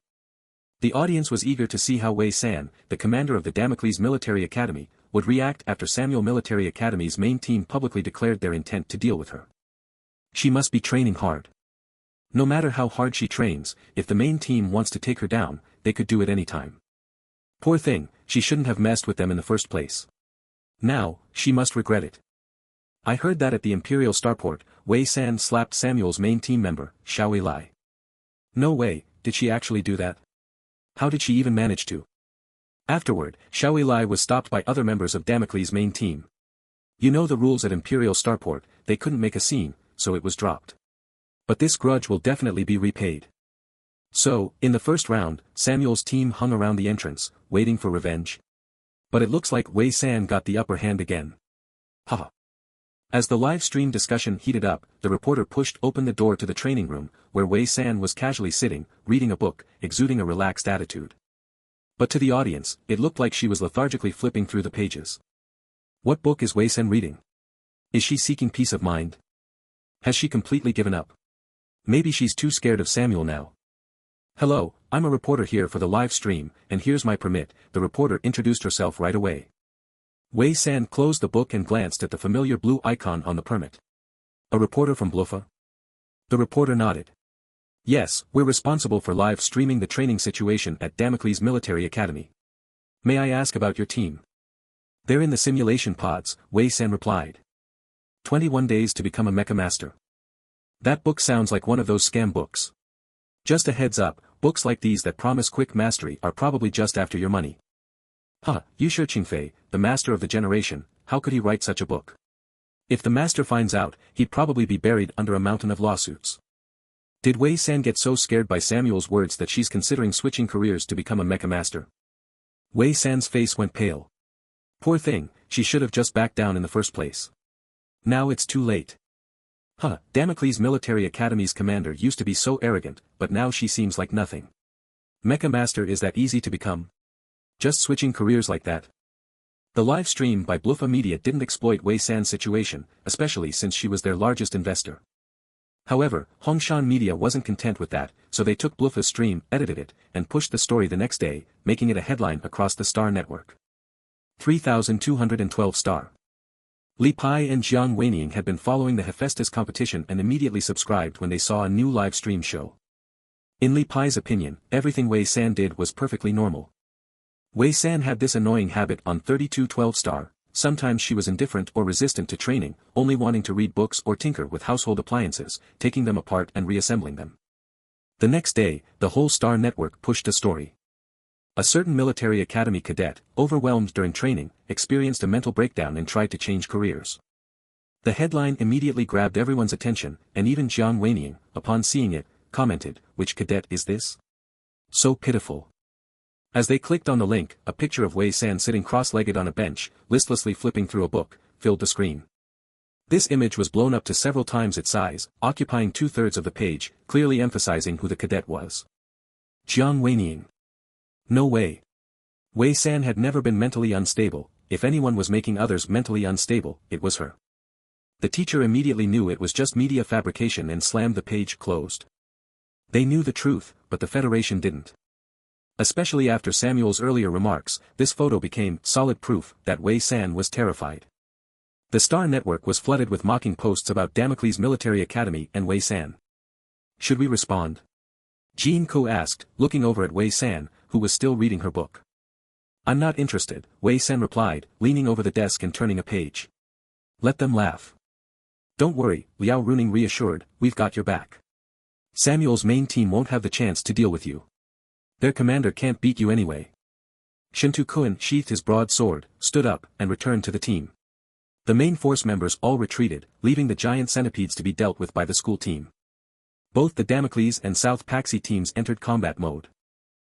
The audience was eager to see how Wei San, the commander of the Damocles Military Academy, would react after Samuel Military Academy's main team publicly declared their intent to deal with her. She must be training hard. No matter how hard she trains, if the main team wants to take her down, they could do it anytime. Poor thing, she shouldn't have messed with them in the first place. Now, she must regret it. I heard that at the Imperial Starport, Wei San slapped Samuel's main team member, Xiao Lai. No way, did she actually do that? How did she even manage to? Afterward, Xiao Lai was stopped by other members of Damocles' main team. You know the rules at Imperial Starport, they couldn't make a scene, so it was dropped. But this grudge will definitely be repaid. So, in the first round, Samuel's team hung around the entrance, waiting for revenge. But it looks like Wei San got the upper hand again. Haha. As the live stream discussion heated up, the reporter pushed open the door to the training room, where Wei San was casually sitting, reading a book, exuding a relaxed attitude. But to the audience, it looked like she was lethargically flipping through the pages. What book is Wei San reading? Is she seeking peace of mind? Has she completely given up? Maybe she's too scared of Samuel now. Hello, I'm a reporter here for the live stream, and here's my permit. The reporter introduced herself right away. Wei San closed the book and glanced at the familiar blue icon on the permit. A reporter from Bluffa? The reporter nodded. Yes, we're responsible for live streaming the training situation at Damocles Military Academy. May I ask about your team? They're in the simulation pods, Wei San replied. 21 days to become a mecha master. That book sounds like one of those scam books. Just a heads up, books like these that promise quick mastery are probably just after your money. Huh, Yu Qingfei, the master of the generation, how could he write such a book? If the master finds out, he'd probably be buried under a mountain of lawsuits. Did Wei San get so scared by Samuel's words that she's considering switching careers to become a mecha master? Wei San's face went pale. Poor thing, she should have just backed down in the first place. Now it's too late. Huh, Damocles Military Academy's commander used to be so arrogant, but now she seems like nothing. Mecha Master is that easy to become? Just switching careers like that? The live stream by Bluffa Media didn't exploit Wei San's situation, especially since she was their largest investor. However, Hongshan Media wasn't content with that, so they took Bluffa's stream, edited it, and pushed the story the next day, making it a headline across the Star network. 3,212 star. Li Pai and Jiang Weining had been following the Hephaestus competition and immediately subscribed when they saw a new live stream show. In Li Pai's opinion, everything Wei San did was perfectly normal. Wei San had this annoying habit on 3212 star, sometimes she was indifferent or resistant to training, only wanting to read books or tinker with household appliances, taking them apart and reassembling them. The next day, the whole Star network pushed a story. A certain military academy cadet, overwhelmed during training, experienced a mental breakdown and tried to change careers. The headline immediately grabbed everyone's attention, and even Jiang Weining, upon seeing it, commented, "Which cadet is this? So pitiful." As they clicked on the link, a picture of Wei San sitting cross-legged on a bench, listlessly flipping through a book, filled the screen. This image was blown up to several times its size, occupying 2/3 of the page, clearly emphasizing who the cadet was. Jiang Weining. No way. Wei San had never been mentally unstable. If anyone was making others mentally unstable, it was her. The teacher immediately knew it was just media fabrication and slammed the page closed. They knew the truth, but the Federation didn't. Especially after Samuel's earlier remarks, this photo became solid proof that Wei San was terrified. The Star network was flooded with mocking posts about Damocles Military Academy and Wei San. Should we respond? Jean Ko asked, looking over at Wei San, who was still reading her book. I'm not interested, Wei San replied, leaning over the desk and turning a page. Let them laugh. Don't worry, Liao Runing reassured, we've got your back. Samuel's main team won't have the chance to deal with you. Their commander can't beat you anyway. Shintu Kun sheathed his broad sword, stood up, and returned to the team. The main force members all retreated, leaving the giant centipedes to be dealt with by the school team. Both the Damocles and South Paxi teams entered combat mode.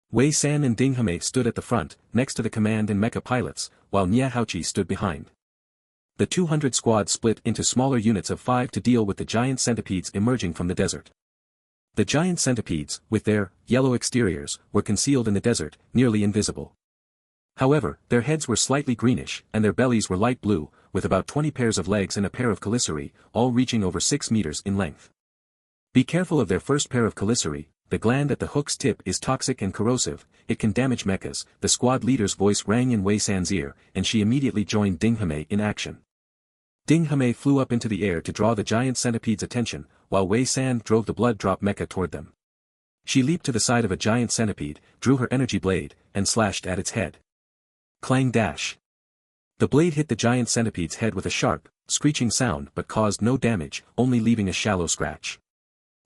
Wei San and Ding Hame stood at the front, next to the command and mecha pilots, while Nia Haochi stood behind. The 200 squad split into smaller units of 5 to deal with the giant centipedes emerging from the desert. The giant centipedes, with their yellow exteriors, were concealed in the desert, nearly invisible. However, their heads were slightly greenish, and their bellies were light blue, with about 20 pairs of legs and a pair of chelicerae, all reaching over 6 meters in length. Be careful of their first pair of chelicerae, the gland at the hook's tip is toxic and corrosive, it can damage mechas. The squad leader's voice rang in Wei San's ear, and she immediately joined Ding Hame in action. Ding Hame flew up into the air to draw the giant centipede's attention, while Wei San drove the blood drop mecha toward them. She leaped to the side of a giant centipede, drew her energy blade, and slashed at its head. Clang dash. The blade hit the giant centipede's head with a sharp, screeching sound but caused no damage, only leaving a shallow scratch.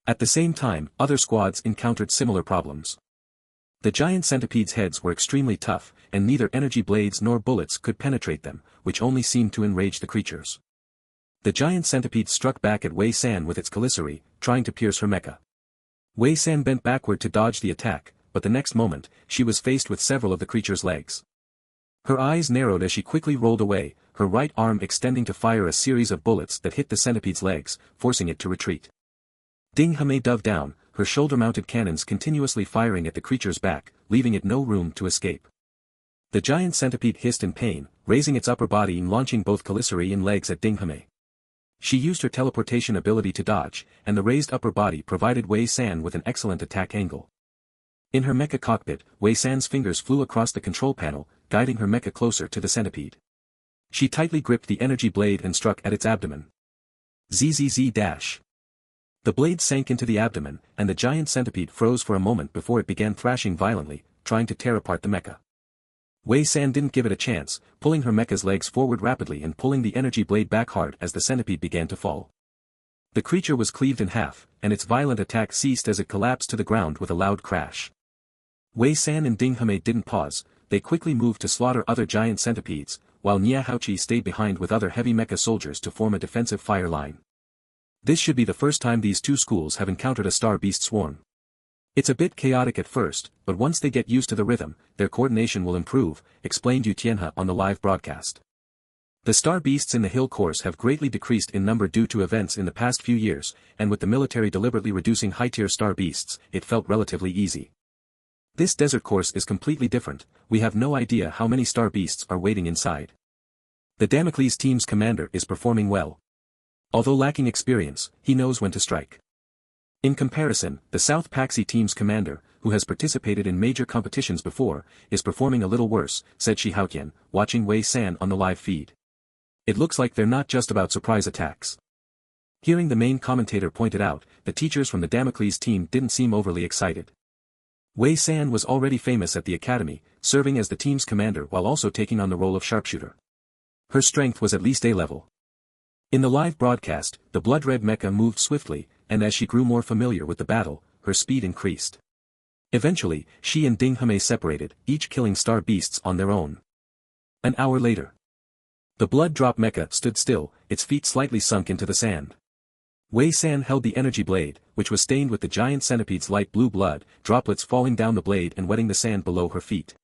At the same time, other squads encountered similar problems. The giant centipede's heads were extremely tough, and neither energy blades nor bullets could penetrate them, which only seemed to enrage the creatures. The giant centipede struck back at Wei San with its calicity, trying to pierce her mecha. Wei San bent backward to dodge the attack, but the next moment, she was faced with several of the creature's legs. Her eyes narrowed as she quickly rolled away, her right arm extending to fire a series of bullets that hit the centipede's legs, forcing it to retreat. Ding Hame dove down, her shoulder-mounted cannons continuously firing at the creature's back, leaving it no room to escape. The giant centipede hissed in pain, raising its upper body and launching both calicity and legs at Ding Hame. She used her teleportation ability to dodge, and the raised upper body provided Wei San with an excellent attack angle. In her mecha cockpit, Wei San's fingers flew across the control panel, guiding her mecha closer to the centipede. She tightly gripped the energy blade and struck at its abdomen. Zzz dash. The blade sank into the abdomen, and the giant centipede froze for a moment before it began thrashing violently, trying to tear apart the mecha. Wei San didn't give it a chance, pulling her mecha's legs forward rapidly and pulling the energy blade back hard as the centipede began to fall. The creature was cleaved in half, and its violent attack ceased as it collapsed to the ground with a loud crash. Wei San and Ding Hame didn't pause, they quickly moved to slaughter other giant centipedes, while Nia Haochi stayed behind with other heavy mecha soldiers to form a defensive fire line. This should be the first time these two schools have encountered a star beast swarm. It's a bit chaotic at first, but once they get used to the rhythm, their coordination will improve, explained Yu Tianhe on the live broadcast. The star beasts in the hill course have greatly decreased in number due to events in the past few years, and with the military deliberately reducing high-tier star beasts, it felt relatively easy. This desert course is completely different, we have no idea how many star beasts are waiting inside. The Damocles team's commander is performing well. Although lacking experience, he knows when to strike. In comparison, the South Paxi team's commander, who has participated in major competitions before, is performing a little worse, said Shi Haotian, watching Wei San on the live feed. It looks like they're not just about surprise attacks. Hearing the main commentator pointed out, the teachers from the Damocles team didn't seem overly excited. Wei San was already famous at the academy, serving as the team's commander while also taking on the role of sharpshooter. Her strength was at least A-level. In the live broadcast, the blood-red mecha moved swiftly, and as she grew more familiar with the battle, her speed increased. Eventually, she and Ding Hame separated, each killing star beasts on their own. An hour later. The blood drop mecha stood still, its feet slightly sunk into the sand. Wei San held the energy blade, which was stained with the giant centipede's light blue blood, droplets falling down the blade and wetting the sand below her feet.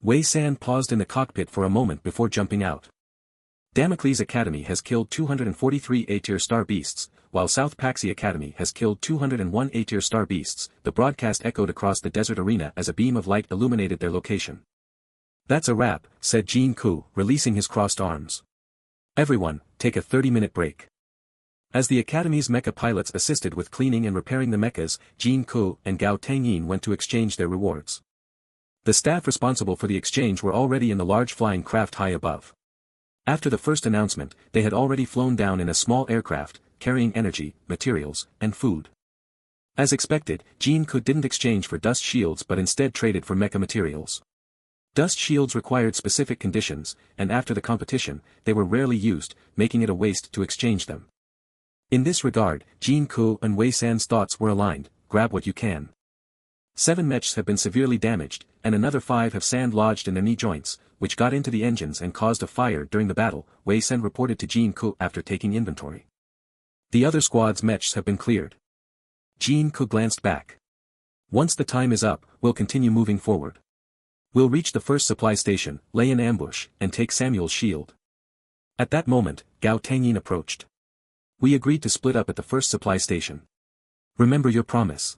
Wei San paused in the cockpit for a moment before jumping out. Damocles Academy has killed 243 A-tier star beasts, while South Paxi Academy has killed 201 A-tier star beasts. The broadcast echoed across the desert arena as a beam of light illuminated their location. That's a wrap, said Jin Ku, releasing his crossed arms. Everyone, take a 30-minute break. As the Academy's mecha pilots assisted with cleaning and repairing the mechas, Jin Ku and Gao Tangyin went to exchange their rewards. The staff responsible for the exchange were already in the large flying craft high above. After the first announcement, they had already flown down in a small aircraft, carrying energy, materials, and food. As expected, Jin Ku didn't exchange for dust shields but instead traded for mecha materials. Dust shields required specific conditions, and after the competition, they were rarely used, making it a waste to exchange them. In this regard, Jin Ku and Wei San's thoughts were aligned, grab what you can. 7 mechs have been severely damaged, and another 5 have sand lodged in their knee joints, which got into the engines and caused a fire during the battle, Wei San reported to Jin Ku after taking inventory. The other squad's mechs have been cleared. Jin Ku glanced back. Once the time is up, we'll continue moving forward. We'll reach the first supply station, lay in ambush, and take Samuel's shield. At that moment, Gao Tangyin approached. We agreed to split up at the first supply station. Remember your promise.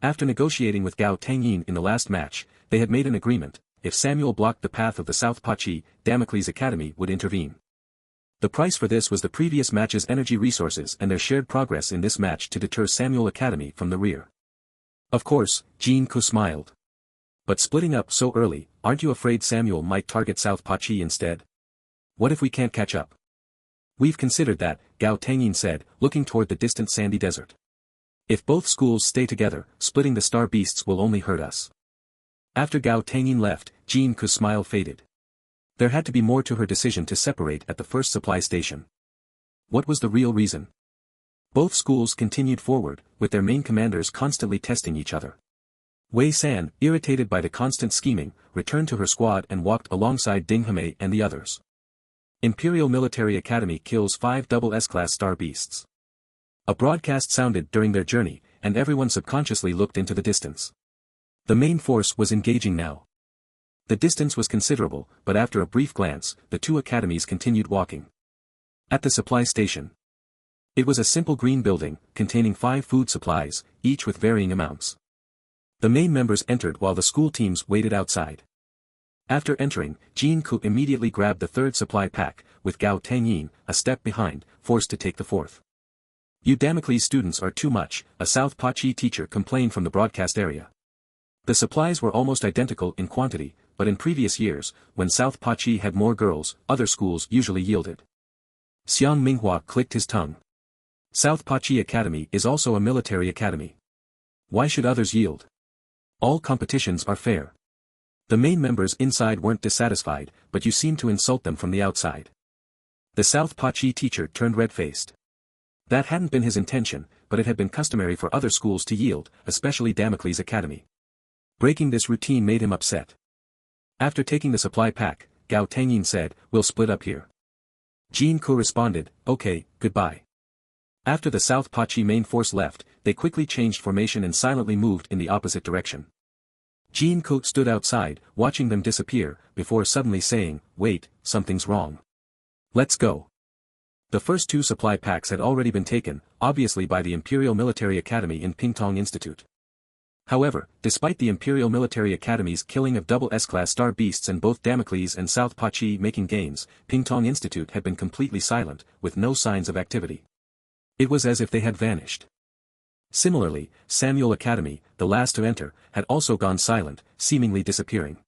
After negotiating with Gao Tangyin in the last match, they had made an agreement. If Samuel blocked the path of the South Pachi, Damocles Academy would intervene. The price for this was the previous match's energy resources and their shared progress in this match to deter Samuel Academy from the rear. Of course, Jin-ko smiled. But splitting up so early, aren't you afraid Samuel might target South Pachi instead? What if we can't catch up? We've considered that, Gao Tangyin said, looking toward the distant sandy desert. If both schools stay together, splitting the star beasts will only hurt us. After Gao Tangyin left, Jin-ko's smile faded. There had to be more to her decision to separate at the first supply station. What was the real reason? Both schools continued forward, with their main commanders constantly testing each other. Wei San, irritated by the constant scheming, returned to her squad and walked alongside Ding Hime and the others. Imperial Military Academy kills 5 double S-class star beasts. A broadcast sounded during their journey, and everyone subconsciously looked into the distance. The main force was engaging now. The distance was considerable, but after a brief glance, the two academies continued walking. At the supply station. It was a simple green building, containing 5 food supplies, each with varying amounts. The main members entered while the school teams waited outside. After entering, Jin-ko immediately grabbed the 3rd supply pack, with Gao Tangyin, a step behind, forced to take the 4th. You Damocles students are too much, a South Pachi teacher complained from the broadcast area. The supplies were almost identical in quantity, but in previous years, when South Pachi had more girls, other schools usually yielded. Xiang Minghua clicked his tongue. South Pachi Academy is also a military academy. Why should others yield? All competitions are fair. The main members inside weren't dissatisfied, but you seem to insult them from the outside. The South Pachi teacher turned red-faced. That hadn't been his intention, but it had been customary for other schools to yield, especially Damocles Academy. Breaking this routine made him upset. After taking the supply pack, Gao Tangyin said, "We'll split up here." Jin-ko responded, "Okay, goodbye." After the South Pachi main force left, they quickly changed formation and silently moved in the opposite direction. Jin-ko stood outside, watching them disappear, before suddenly saying, "Wait, something's wrong. Let's go." The first 2 supply packs had already been taken, obviously by the Imperial Military Academy in Pingtong Institute. However, despite the Imperial Military Academy's killing of double S-class star beasts and both Damocles and South Pachi making gains, Pingtong Institute had been completely silent, with no signs of activity. It was as if they had vanished. Similarly, Samuel Academy, the last to enter, had also gone silent, seemingly disappearing.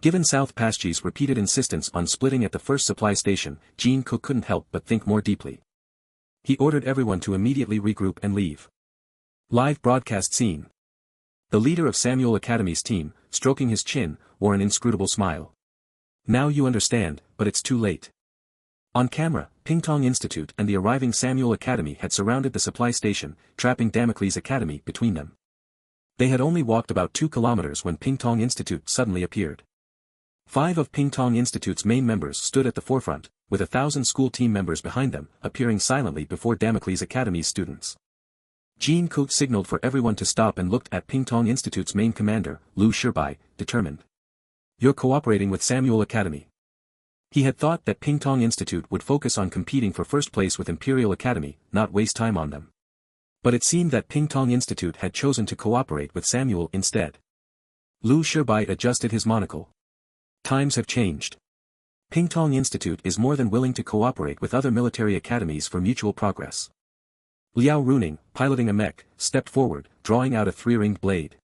Given South Pachi's repeated insistence on splitting at the first supply station, Jin-ko couldn't help but think more deeply. He ordered everyone to immediately regroup and leave. Live broadcast scene. The leader of Samuel Academy's team, stroking his chin, wore an inscrutable smile. Now you understand, but it's too late. On camera, Pingtong Institute and the arriving Samuel Academy had surrounded the supply station, trapping Damocles Academy between them. They had only walked about 2 kilometers when Pingtong Institute suddenly appeared. 5 of Pingtong Institute's main members stood at the forefront, with 1,000 school team members behind them, appearing silently before Damocles Academy's students. Jin-ko signaled for everyone to stop and looked at Pingtong Institute's main commander, Lu Shibai, determined. "You're cooperating with Samuel Academy." He had thought that Pingtong Institute would focus on competing for first place with Imperial Academy, not waste time on them. But it seemed that Pingtong Institute had chosen to cooperate with Samuel instead. Lu Shibai adjusted his monocle. Times have changed. Pingtong Institute is more than willing to cooperate with other military academies for mutual progress. Liao Runing, piloting a mech, stepped forward, drawing out a 3-ringed blade.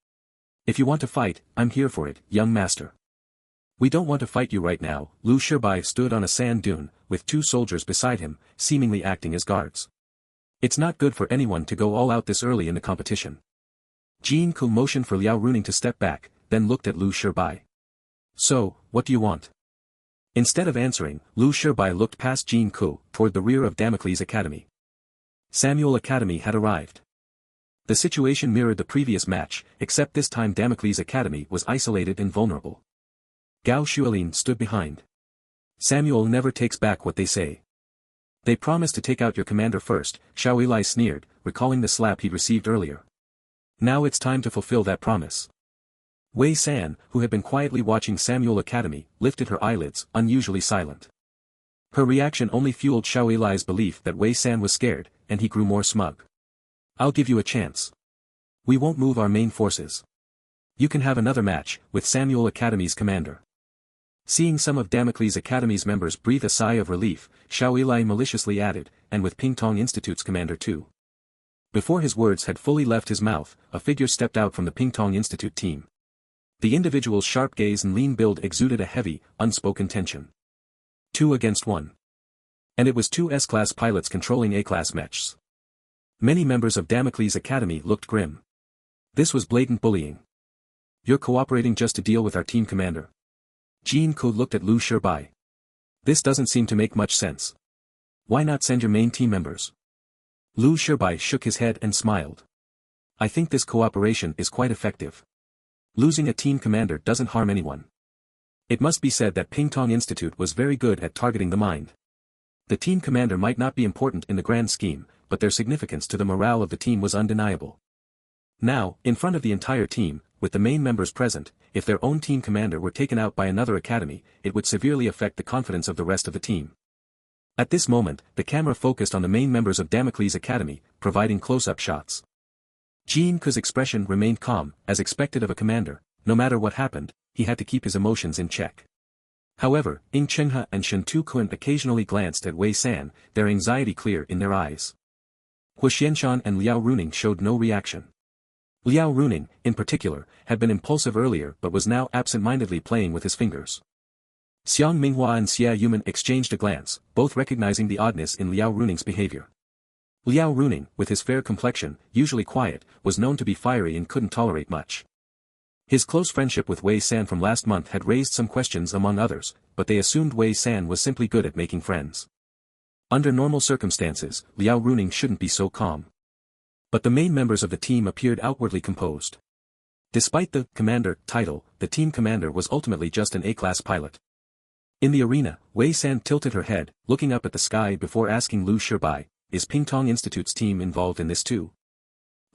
"If you want to fight, I'm here for it, young master." "We don't want to fight you right now." Lu Shibai stood on a sand dune, with 2 soldiers beside him, seemingly acting as guards. "It's not good for anyone to go all out this early in the competition." Jin-ko motioned for Liao Runing to step back, then looked at Lu Shibai. "So, what do you want?" Instead of answering, Lu Shibai looked past Jin-ko, toward the rear of Damocles Academy. Samuel Academy had arrived. The situation mirrored the previous match, except this time Damocles Academy was isolated and vulnerable. Gao Shuilin stood behind. "Samuel never takes back what they say. They promised to take out your commander first," Xiao Eli sneered, recalling the slap he'd received earlier. "Now it's time to fulfill that promise." Wei San, who had been quietly watching Samuel Academy, lifted her eyelids, unusually silent. Her reaction only fueled Xiao Eli's belief that Wei San was scared, and he grew more smug. "I'll give you a chance. We won't move our main forces. You can have another match, with Samuel Academy's commander." Seeing some of Damocles Academy's members breathe a sigh of relief, Xiao Eli maliciously added, "and with Pingtong Institute's commander too." Before his words had fully left his mouth, a figure stepped out from the Pingtong Institute team. The individual's sharp gaze and lean build exuded a heavy, unspoken tension. 2 against 1. And it was 2 S-class pilots controlling A-class mechs. Many members of Damocles Academy looked grim. This was blatant bullying. You're cooperating just to deal with our team commander. Jean Ko looked at Lu Shibai. This doesn't seem to make much sense. Why not send your main team members? Lu Shibai shook his head and smiled. I think this cooperation is quite effective. Losing a team commander doesn't harm anyone. It must be said that Pingtong Institute was very good at targeting the mind. The team commander might not be important in the grand scheme, but their significance to the morale of the team was undeniable. Now, in front of the entire team, with the main members present, if their own team commander were taken out by another academy, it would severely affect the confidence of the rest of the team. At this moment, the camera focused on the main members of Damocles Academy, providing close-up shots. Jean Ko's expression remained calm, as expected of a commander. No matter what happened, he had to keep his emotions in check. However, Ing Chenghe and Shen Tukun occasionally glanced at Wei San, their anxiety clear in their eyes. Hu Xianshan and Liao Runing showed no reaction. Liao Runing, in particular, had been impulsive earlier but was now absent-mindedly playing with his fingers. Xiang Minghua and Xia Yuman exchanged a glance, both recognizing the oddness in Liao Runing's behavior. Liao Runing, with his fair complexion, usually quiet, was known to be fiery and couldn't tolerate much. His close friendship with Wei San from last month had raised some questions among others, but they assumed Wei San was simply good at making friends. Under normal circumstances, Liao Runing shouldn't be so calm. But the main members of the team appeared outwardly composed. Despite the commander title, the team commander was ultimately just an A-class pilot. In the arena, Wei San tilted her head, looking up at the sky before asking Lu Shibai, is Pingtong Institute's team involved in this too?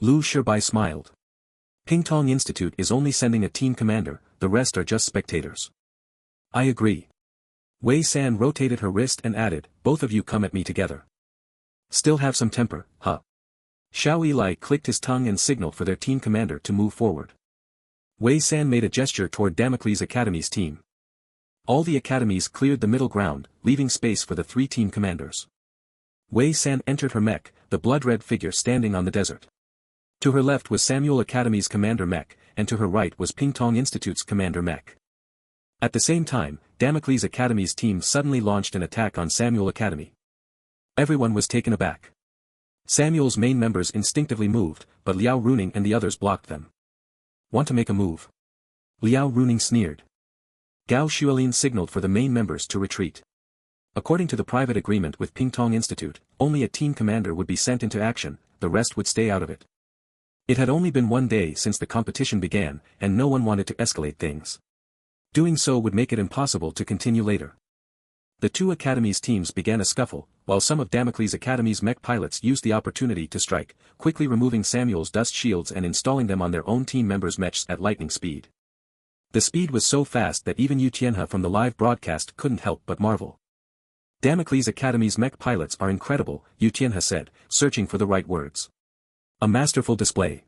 Lu Shibai smiled. Pingtong Institute is only sending a team commander, the rest are just spectators. I agree. Wei San rotated her wrist and added, both of you come at me together. Still have some temper, huh? Xiao Yilai clicked his tongue and signaled for their team commander to move forward. Wei San made a gesture toward Damocles Academy's team. All the academies cleared the middle ground, leaving space for the 3 team commanders. Wei San entered her mech, the blood-red figure standing on the desert. To her left was Samuel Academy's commander mech, and to her right was Pingtong Institute's commander mech. At the same time, Damocles Academy's team suddenly launched an attack on Samuel Academy. Everyone was taken aback. Samuel's main members instinctively moved, but Liao Runing and the others blocked them. Want to make a move? Liao Runing sneered. Gao Xuelin signaled for the main members to retreat. According to the private agreement with Pingtong Institute, only a team commander would be sent into action, the rest would stay out of it. It had only been 1 day since the competition began, and no one wanted to escalate things. Doing so would make it impossible to continue later. The 2 academies' teams began a scuffle, while some of Damocles Academy's mech pilots used the opportunity to strike, quickly removing Samuel's dust shields and installing them on their own team members' mechs at lightning speed. The speed was so fast that even Yu Tianhe from the live broadcast couldn't help but marvel. Damocles Academy's mech pilots are incredible, Yu Tianhe said, searching for the right words. A masterful display.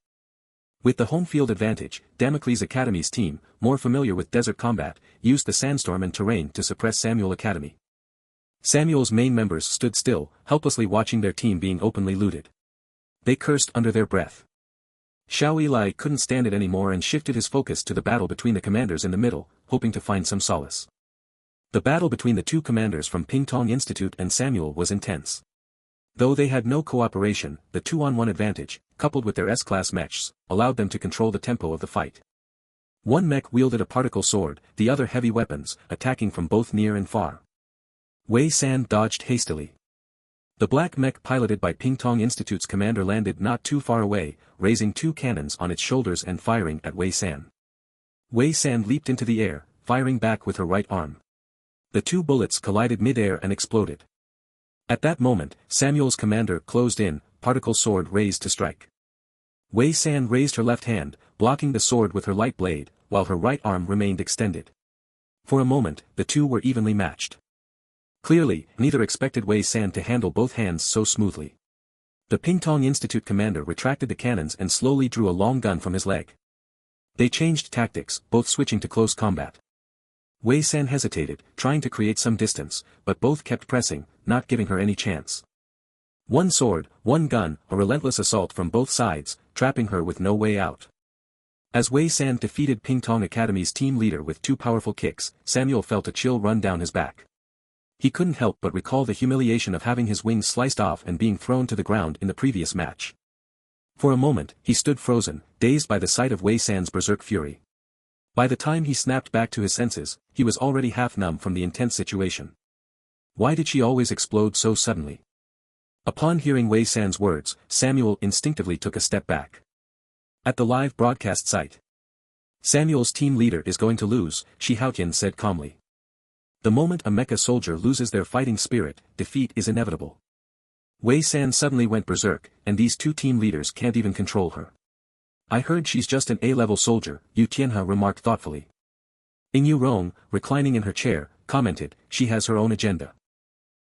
With the home field advantage, Damocles Academy's team, more familiar with desert combat, used the sandstorm and terrain to suppress Samuel Academy. Samuel's main members stood still, helplessly watching their team being openly looted. They cursed under their breath. Xiao Yilai couldn't stand it anymore and shifted his focus to the battle between the commanders in the middle, hoping to find some solace. The battle between the 2 commanders from Pingtong Institute and Samuel was intense. Though they had no cooperation, the 2-on-1 advantage, coupled with their S-class mechs, allowed them to control the tempo of the fight. One mech wielded a particle sword, the other heavy weapons, attacking from both near and far. Wei San dodged hastily. The black mech piloted by Pingtong Institute's commander landed not too far away, raising 2 cannons on its shoulders and firing at Wei San. Wei San leaped into the air, firing back with her right arm. The 2 bullets collided mid-air and exploded. At that moment, Samuel's commander closed in, particle sword raised to strike. Wei San raised her left hand, blocking the sword with her light blade, while her right arm remained extended. For a moment, the 2 were evenly matched. Clearly, neither expected Wei San to handle both hands so smoothly. The Pingtong Institute commander retracted the cannons and slowly drew a long gun from his leg. They changed tactics, both switching to close combat. Wei San hesitated, trying to create some distance, but both kept pressing, not giving her any chance. One sword, one gun, a relentless assault from both sides, trapping her with no way out. As Wei San defeated Pingtong Academy's team leader with two powerful kicks, Samuel felt a chill run down his back. He couldn't help but recall the humiliation of having his wings sliced off and being thrown to the ground in the previous match. For a moment, he stood frozen, dazed by the sight of Wei San's berserk fury. By the time he snapped back to his senses, he was already half numb from the intense situation. Why did she always explode so suddenly? Upon hearing Wei San's words, Samuel instinctively took a step back. At the live broadcast site. Samuel's team leader is going to lose, Shi Haotian said calmly. The moment a mecha soldier loses their fighting spirit, defeat is inevitable. Wei San suddenly went berserk, and these two team leaders can't even control her. I heard she's just an A-level soldier, Yu Tianhe remarked thoughtfully. Ing Yu Rong, reclining in her chair, commented, she has her own agenda.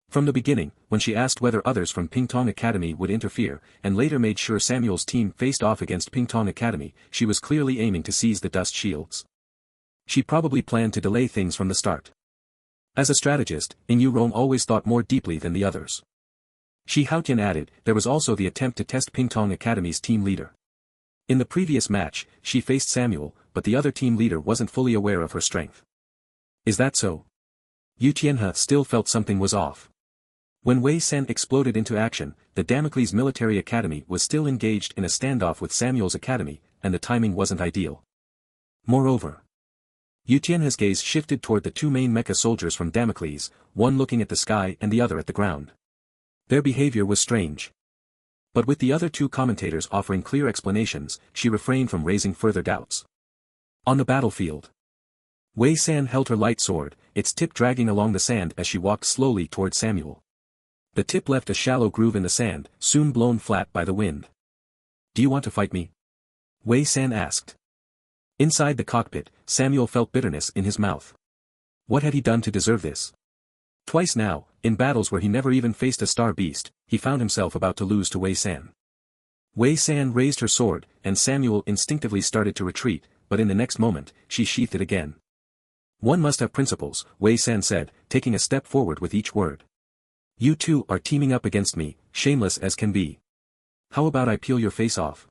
From the beginning, when she asked whether others from Pingtong Academy would interfere, and later made sure Samuel's team faced off against Pingtong Academy, she was clearly aiming to seize the dust shields. She probably planned to delay things from the start. As a strategist, Ing Yu Rong always thought more deeply than the others. Shi Haotian added, there was also the attempt to test Pingtong Academy's team leader. In the previous match, she faced Samuel, but the other team leader wasn't fully aware of her strength. Is that so? Yu Tianhe still felt something was off. When Wei San exploded into action, the Damocles Military Academy was still engaged in a standoff with Samuel's academy, and the timing wasn't ideal. Moreover, Yu Tianhe's gaze shifted toward the two main mecha soldiers from Damocles, one looking at the sky and the other at the ground. Their behavior was strange. But with the other two commentators offering clear explanations, she refrained from raising further doubts. On the battlefield, Wei San held her light sword, its tip dragging along the sand as she walked slowly toward Samuel. The tip left a shallow groove in the sand, soon blown flat by the wind. Do you want to fight me? Wei San asked. Inside the cockpit, Samuel felt bitterness in his mouth. What had he done to deserve this? Twice now, in battles where he never even faced a star beast, he found himself about to lose to Wei San. Wei San raised her sword, and Samuel instinctively started to retreat, but in the next moment, she sheathed it again. One must have principles, Wei San said, taking a step forward with each word. You two are teaming up against me, shameless as can be. How about I peel your face off?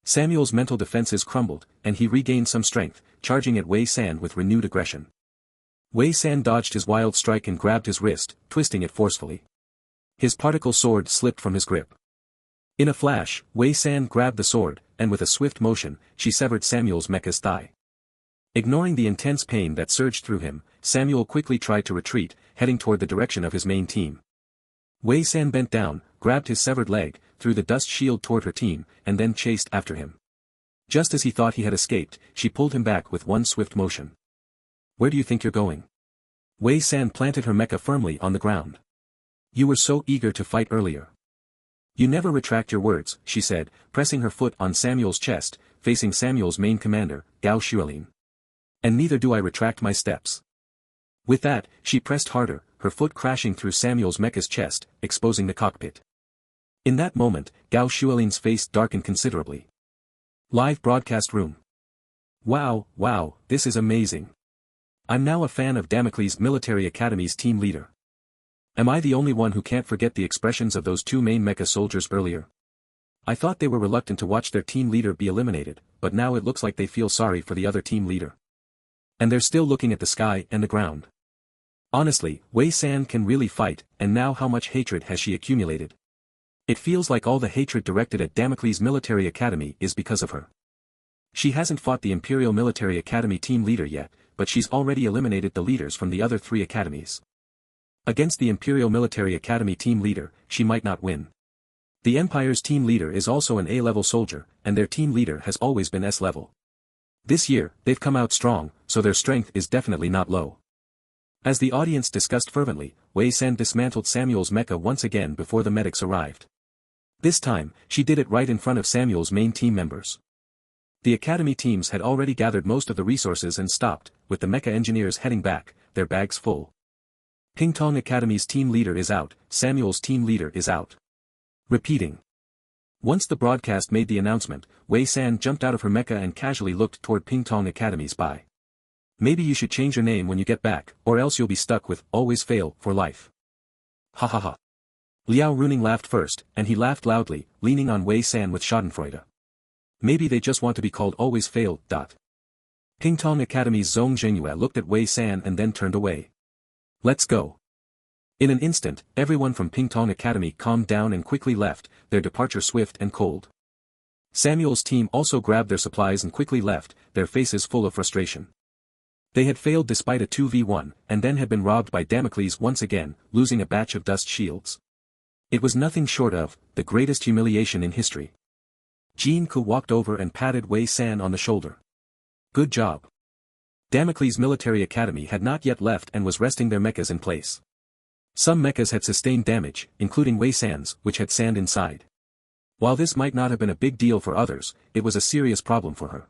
Samuel's mental defenses crumbled, and he regained some strength, charging at Wei San with renewed aggression. Wei San dodged his wild strike and grabbed his wrist, twisting it forcefully. His particle sword slipped from his grip. In a flash, Wei San grabbed the sword, and with a swift motion, she severed Samuel's mecha's thigh. Ignoring the intense pain that surged through him, Samuel quickly tried to retreat, heading toward the direction of his main team. Wei San bent down, grabbed his severed leg, threw the dust shield toward her team, and then chased after him. Just as he thought he had escaped, she pulled him back with one swift motion. Where do you think you're going? Wei San planted her mecha firmly on the ground. You were so eager to fight earlier. You never retract your words, she said, pressing her foot on Samuel's chest, facing Samuel's main commander, Gao Xuelin. And neither do I retract my steps. With that, she pressed harder, her foot crashing through Samuel's mecha's chest, exposing the cockpit. In that moment, Gao Xuelin's face darkened considerably. Live broadcast room. Wow, this is amazing. I'm now a fan of Damocles Military Academy's team leader. Am I the only one who can't forget the expressions of those two main mecha soldiers earlier? I thought they were reluctant to watch their team leader be eliminated, but now it looks like they feel sorry for the other team leader. And they're still looking at the sky and the ground. Honestly, Wei San can really fight, and now how much hatred has she accumulated? It feels like all the hatred directed at Damocles Military Academy is because of her. She hasn't fought the Imperial Military Academy team leader yet, but she's already eliminated the leaders from the other three academies. Against the Imperial Military Academy team leader, she might not win. The Empire's team leader is also an A-level soldier, and their team leader has always been S-level. This year, they've come out strong, so their strength is definitely not low. As the audience discussed fervently, Wei San dismantled Samuel's mecha once again before the medics arrived. This time, she did it right in front of Samuel's main team members. The academy teams had already gathered most of the resources and stopped, with the mecha engineers heading back, their bags full. Pingtong Academy's team leader is out, Samuel's team leader is out. Repeating. Once the broadcast made the announcement, Wei San jumped out of her mecha and casually looked toward Pingtong Academy's spy. Maybe you should change your name when you get back, or else you'll be stuck with always fail for life. Ha ha ha. Liao Runing laughed first, and he laughed loudly, leaning on Wei San with schadenfreude. Maybe they just want to be called always failed. Pingtong Academy's Zhong Zhengyue looked at Wei San and then turned away. Let's go. In an instant, everyone from Pingtong Academy calmed down and quickly left, their departure swift and cold. Samuel's team also grabbed their supplies and quickly left, their faces full of frustration. They had failed despite a 2v1, and then had been robbed by Damocles once again, losing a batch of dust shields. It was nothing short of the greatest humiliation in history. Jin Ku walked over and patted Wei San on the shoulder. Good job. Damocles Military Academy had not yet left and was resting their mechas in place. Some mechas had sustained damage, including Wei San's, which had sand inside. While this might not have been a big deal for others, it was a serious problem for her.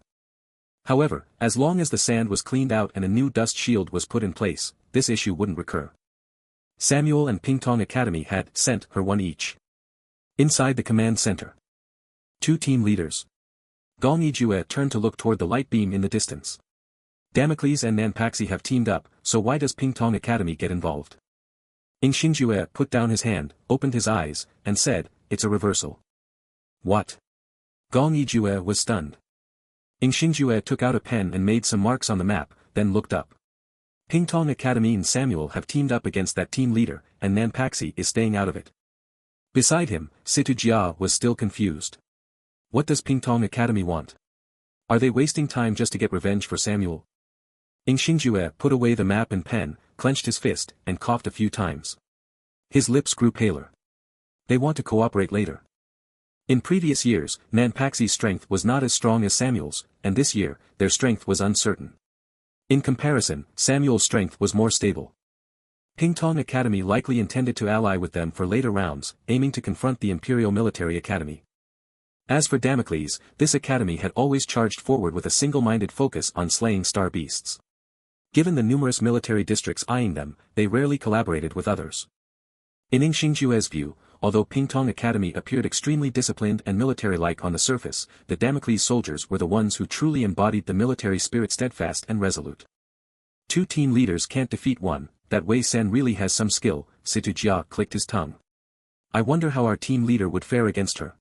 However, as long as the sand was cleaned out and a new dust shield was put in place, this issue wouldn't recur. Samuel and Pingtong Academy had sent her one each. Inside the command center. 2 team leaders. Gong Yijue turned to look toward the light beam in the distance. Damocles and Nanpaxi have teamed up, so why does Pingtong Academy get involved? Xingjue put down his hand, opened his eyes, and said, it's a reversal. What? Gong Yijue was stunned. Xingjue took out a pen and made some marks on the map, then looked up. Pingtong Academy and Samuel have teamed up against that team leader, and Nanpaxi is staying out of it. Beside him, Situ Jia was still confused. What does Pingtong Academy want? Are they wasting time just to get revenge for Samuel? Xingjue put away the map and pen, clenched his fist, and coughed a few times. His lips grew paler. They want to cooperate later. In previous years, Nanpaxi's strength was not as strong as Samuel's, and this year, their strength was uncertain. In comparison, Samuel's strength was more stable. Pingtong Academy likely intended to ally with them for later rounds, aiming to confront the Imperial Military Academy. As for Damocles, this academy had always charged forward with a single-minded focus on slaying star beasts. Given the numerous military districts eyeing them, they rarely collaborated with others. In Xingjue's view, although Pingtong Academy appeared extremely disciplined and military-like on the surface, the Damocles soldiers were the ones who truly embodied the military spirit, steadfast and resolute. 2 team leaders can't defeat one. That Wei San really has some skill. Situ Jia clicked his tongue. I wonder how our team leader would fare against her.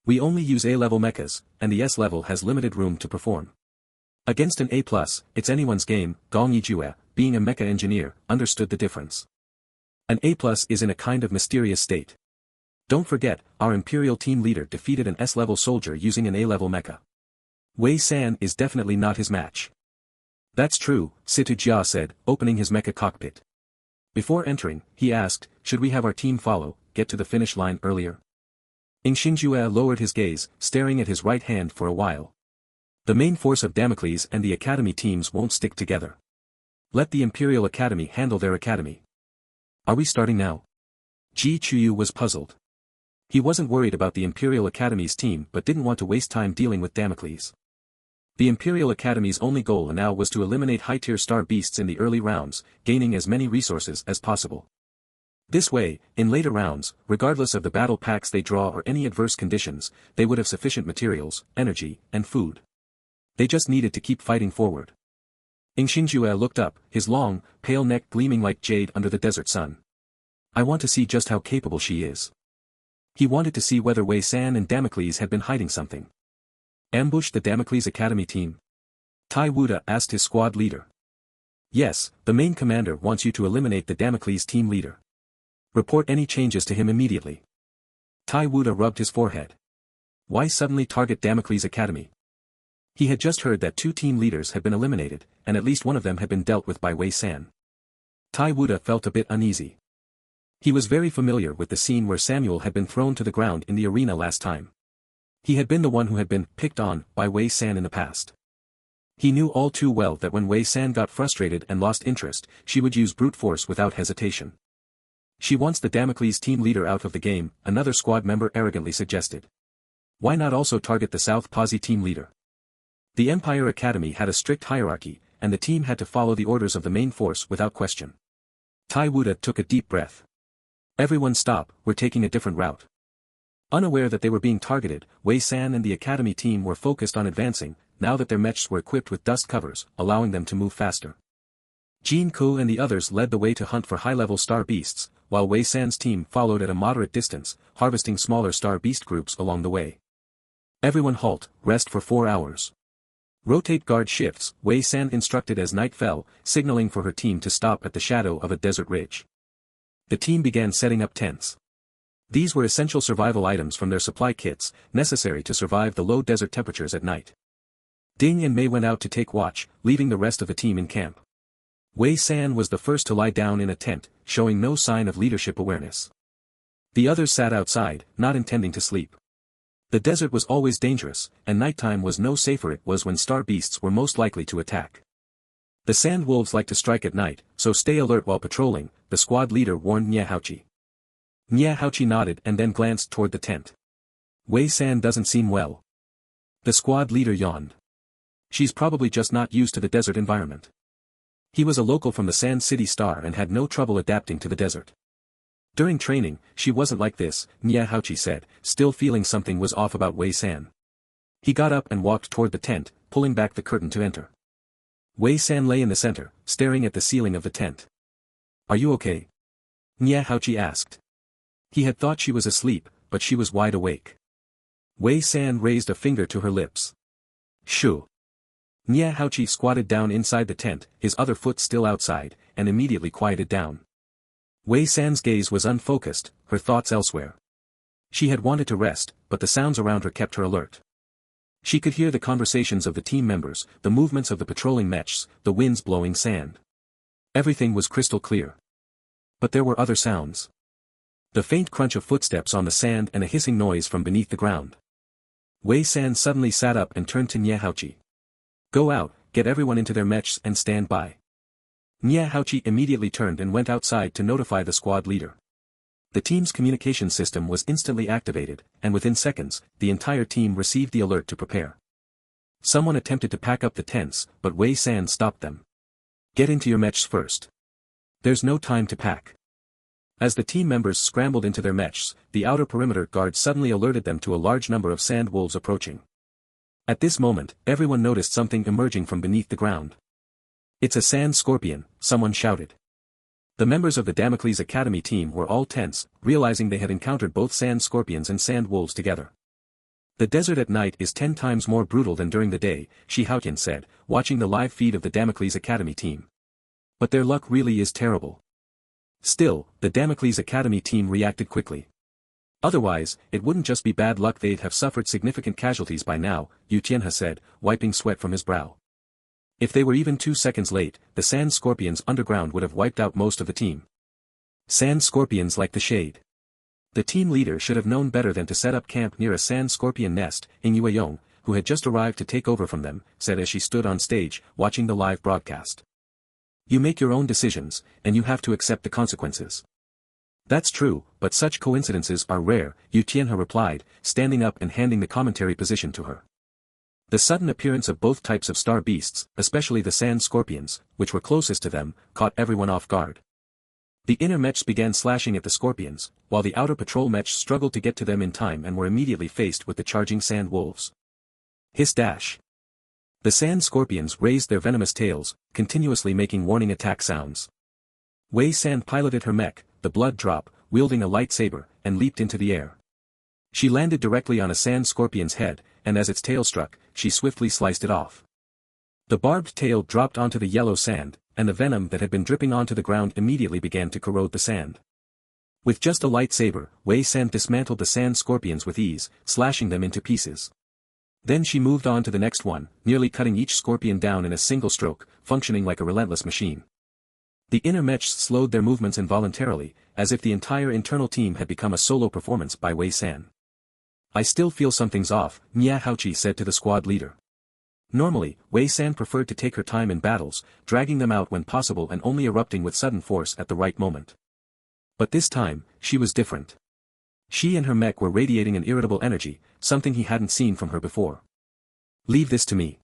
We only use A-level mechas, and the S-level has limited room to perform. Against an A+, it's anyone's game. Gong Yijue, being a mecha engineer, understood the difference. An A+ is in a kind of mysterious state. Don't forget, our Imperial team leader defeated an S-level soldier using an A-level mecha. Wei San is definitely not his match. That's true, Situ Jia said, opening his mecha cockpit. Before entering, he asked, should we have our team get to the finish line earlier? Xingjue lowered his gaze, staring at his right hand for a while. The main force of Damocles and the academy teams won't stick together. Let the Imperial Academy handle their academy. Are we starting now? Ji Chuyu was puzzled. He wasn't worried about the Imperial Academy's team but didn't want to waste time dealing with Damocles. The Imperial Academy's only goal now was to eliminate high-tier star beasts in the early rounds, gaining as many resources as possible. This way, in later rounds, regardless of the battle packs they draw or any adverse conditions, they would have sufficient materials, energy, and food. They just needed to keep fighting forward. Xingjue looked up, his long, pale neck gleaming like jade under the desert sun. I want to see just how capable she is. He wanted to see whether Wei San and Damocles had been hiding something. Ambush the Damocles Academy team? Tai Wuda asked his squad leader. Yes, the main commander wants you to eliminate the Damocles team leader. Report any changes to him immediately. Tai Wuda rubbed his forehead. Why suddenly target Damocles Academy? He had just heard that 2 team leaders had been eliminated, and at least one of them had been dealt with by Wei San. Tai Wuda felt a bit uneasy. He was very familiar with the scene where Samuel had been thrown to the ground in the arena last time. He had been the one who had been picked on by Wei San in the past. He knew all too well that when Wei San got frustrated and lost interest, she would use brute force without hesitation. She wants the Damocles team leader out of the game, another squad member arrogantly suggested. Why not also target the South Posse team leader? The Empire Academy had a strict hierarchy, and the team had to follow the orders of the main force without question. Tai Wuda took a deep breath. Everyone stop, we're taking a different route. Unaware that they were being targeted, Wei San and the academy team were focused on advancing, now that their mechs were equipped with dust covers, allowing them to move faster. Jin Ko and the others led the way to hunt for high-level star beasts, while Wei San's team followed at a moderate distance, harvesting smaller star beast groups along the way. Everyone halt, rest for 4 hours. Rotate guard shifts, Wei San instructed as night fell, signaling for her team to stop at the shadow of a desert ridge. The team began setting up tents. These were essential survival items from their supply kits, necessary to survive the low desert temperatures at night. Ding and Mei went out to take watch, leaving the rest of the team in camp. Wei San was the first to lie down in a tent, showing no sign of leadership awareness. The others sat outside, not intending to sleep. The desert was always dangerous, and nighttime was no safer. It was when star beasts were most likely to attack. The sand wolves like to strike at night, so stay alert while patrolling, the squad leader warned Nya Haochi. Nya Haochi nodded and then glanced toward the tent. Wei San doesn't seem well. The squad leader yawned. She's probably just not used to the desert environment. He was a local from the Sand City Star and had no trouble adapting to the desert. During training, she wasn't like this, Nya Haochi said, still feeling something was off about Wei San. He got up and walked toward the tent, pulling back the curtain to enter. Wei San lay in the center, staring at the ceiling of the tent. Are you okay? Nya Haochi asked. He had thought she was asleep, but she was wide awake. Wei San raised a finger to her lips. Shoo. Nya Haochi squatted down inside the tent, his other foot still outside, and immediately quieted down. Wei San's gaze was unfocused, her thoughts elsewhere. She had wanted to rest, but the sounds around her kept her alert. She could hear the conversations of the team members, the movements of the patrolling mechs, the winds blowing sand. Everything was crystal clear. But there were other sounds. The faint crunch of footsteps on the sand and a hissing noise from beneath the ground. Wei San suddenly sat up and turned to Nya Haochi. Go out, get everyone into their mechs and stand by. Nya Haochi immediately turned and went outside to notify the squad leader. The team's communication system was instantly activated, and within seconds, the entire team received the alert to prepare. Someone attempted to pack up the tents, but Wei San stopped them. Get into your mechs first. There's no time to pack. As the team members scrambled into their mechs, the outer perimeter guard suddenly alerted them to a large number of sand wolves approaching. At this moment, everyone noticed something emerging from beneath the ground. It's a sand scorpion, someone shouted. The members of the Damocles Academy team were all tense, realizing they had encountered both sand scorpions and sand wolves together. The desert at night is 10 times more brutal than during the day, Shi Haotian said, watching the live feed of the Damocles Academy team. But their luck really is terrible. Still, the Damocles Academy team reacted quickly. Otherwise, it wouldn't just be bad luck, they'd have suffered significant casualties by now, Yu Tianhe said, wiping sweat from his brow. If they were even 2 seconds late, the sand scorpions underground would have wiped out most of the team. Sand scorpions like the shade. The team leader should have known better than to set up camp near a sand scorpion nest, Ing Yueyong, who had just arrived to take over from them, said as she stood on stage, watching the live broadcast. You make your own decisions, and you have to accept the consequences. That's true, but such coincidences are rare, Yu Tianhe replied, standing up and handing the commentary position to her. The sudden appearance of both types of star beasts, especially the sand scorpions, which were closest to them, caught everyone off guard. The inner mechs began slashing at the scorpions, while the outer patrol mechs struggled to get to them in time and were immediately faced with the charging sand wolves. Hiss dash. The sand scorpions raised their venomous tails, continuously making warning attack sounds. Wei San piloted her mech, the blood drop, wielding a lightsaber, and leaped into the air. She landed directly on a sand scorpion's head, and as its tail struck, she swiftly sliced it off. The barbed tail dropped onto the yellow sand, and the venom that had been dripping onto the ground immediately began to corrode the sand. With just a lightsaber, Wei San dismantled the sand scorpions with ease, slashing them into pieces. Then she moved on to the next one, nearly cutting each scorpion down in a single stroke, functioning like a relentless machine. The inner mechs slowed their movements involuntarily, as if the entire internal team had become a solo performance by Wei San. I still feel something's off, Nya Haochi said to the squad leader. Normally, Wei San preferred to take her time in battles, dragging them out when possible and only erupting with sudden force at the right moment. But this time, she was different. She and her mech were radiating an irritable energy, something he hadn't seen from her before. Leave this to me.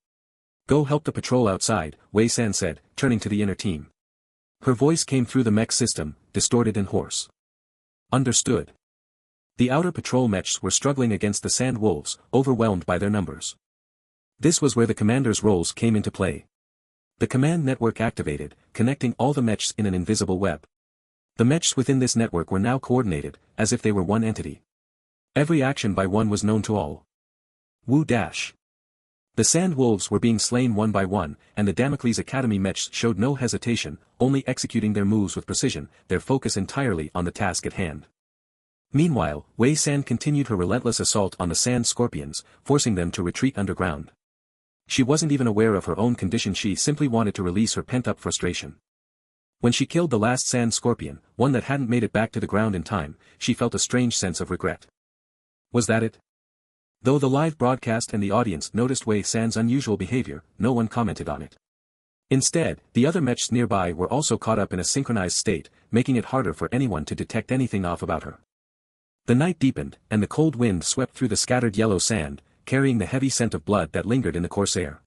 Go help the patrol outside, Wei San said, turning to the inner team. Her voice came through the mech system, distorted and hoarse. Understood. The outer patrol mechs were struggling against the sand wolves, overwhelmed by their numbers. This was where the commander's roles came into play. The command network activated, connecting all the mechs in an invisible web. The mechs within this network were now coordinated, as if they were one entity. Every action by one was known to all. Wu dash. The Sand Wolves were being slain one by one, and the Damocles Academy mechs showed no hesitation, only executing their moves with precision, their focus entirely on the task at hand. Meanwhile, Wei San continued her relentless assault on the Sand Scorpions, forcing them to retreat underground. She wasn't even aware of her own condition, she simply wanted to release her pent-up frustration. When she killed the last Sand Scorpion, one that hadn't made it back to the ground in time, she felt a strange sense of regret. Was that it? Though the live broadcast and the audience noticed Wei San's unusual behavior, no one commented on it. Instead, the other mechs nearby were also caught up in a synchronized state, making it harder for anyone to detect anything off about her. The night deepened, and the cold wind swept through the scattered yellow sand, carrying the heavy scent of blood that lingered in the coarse air.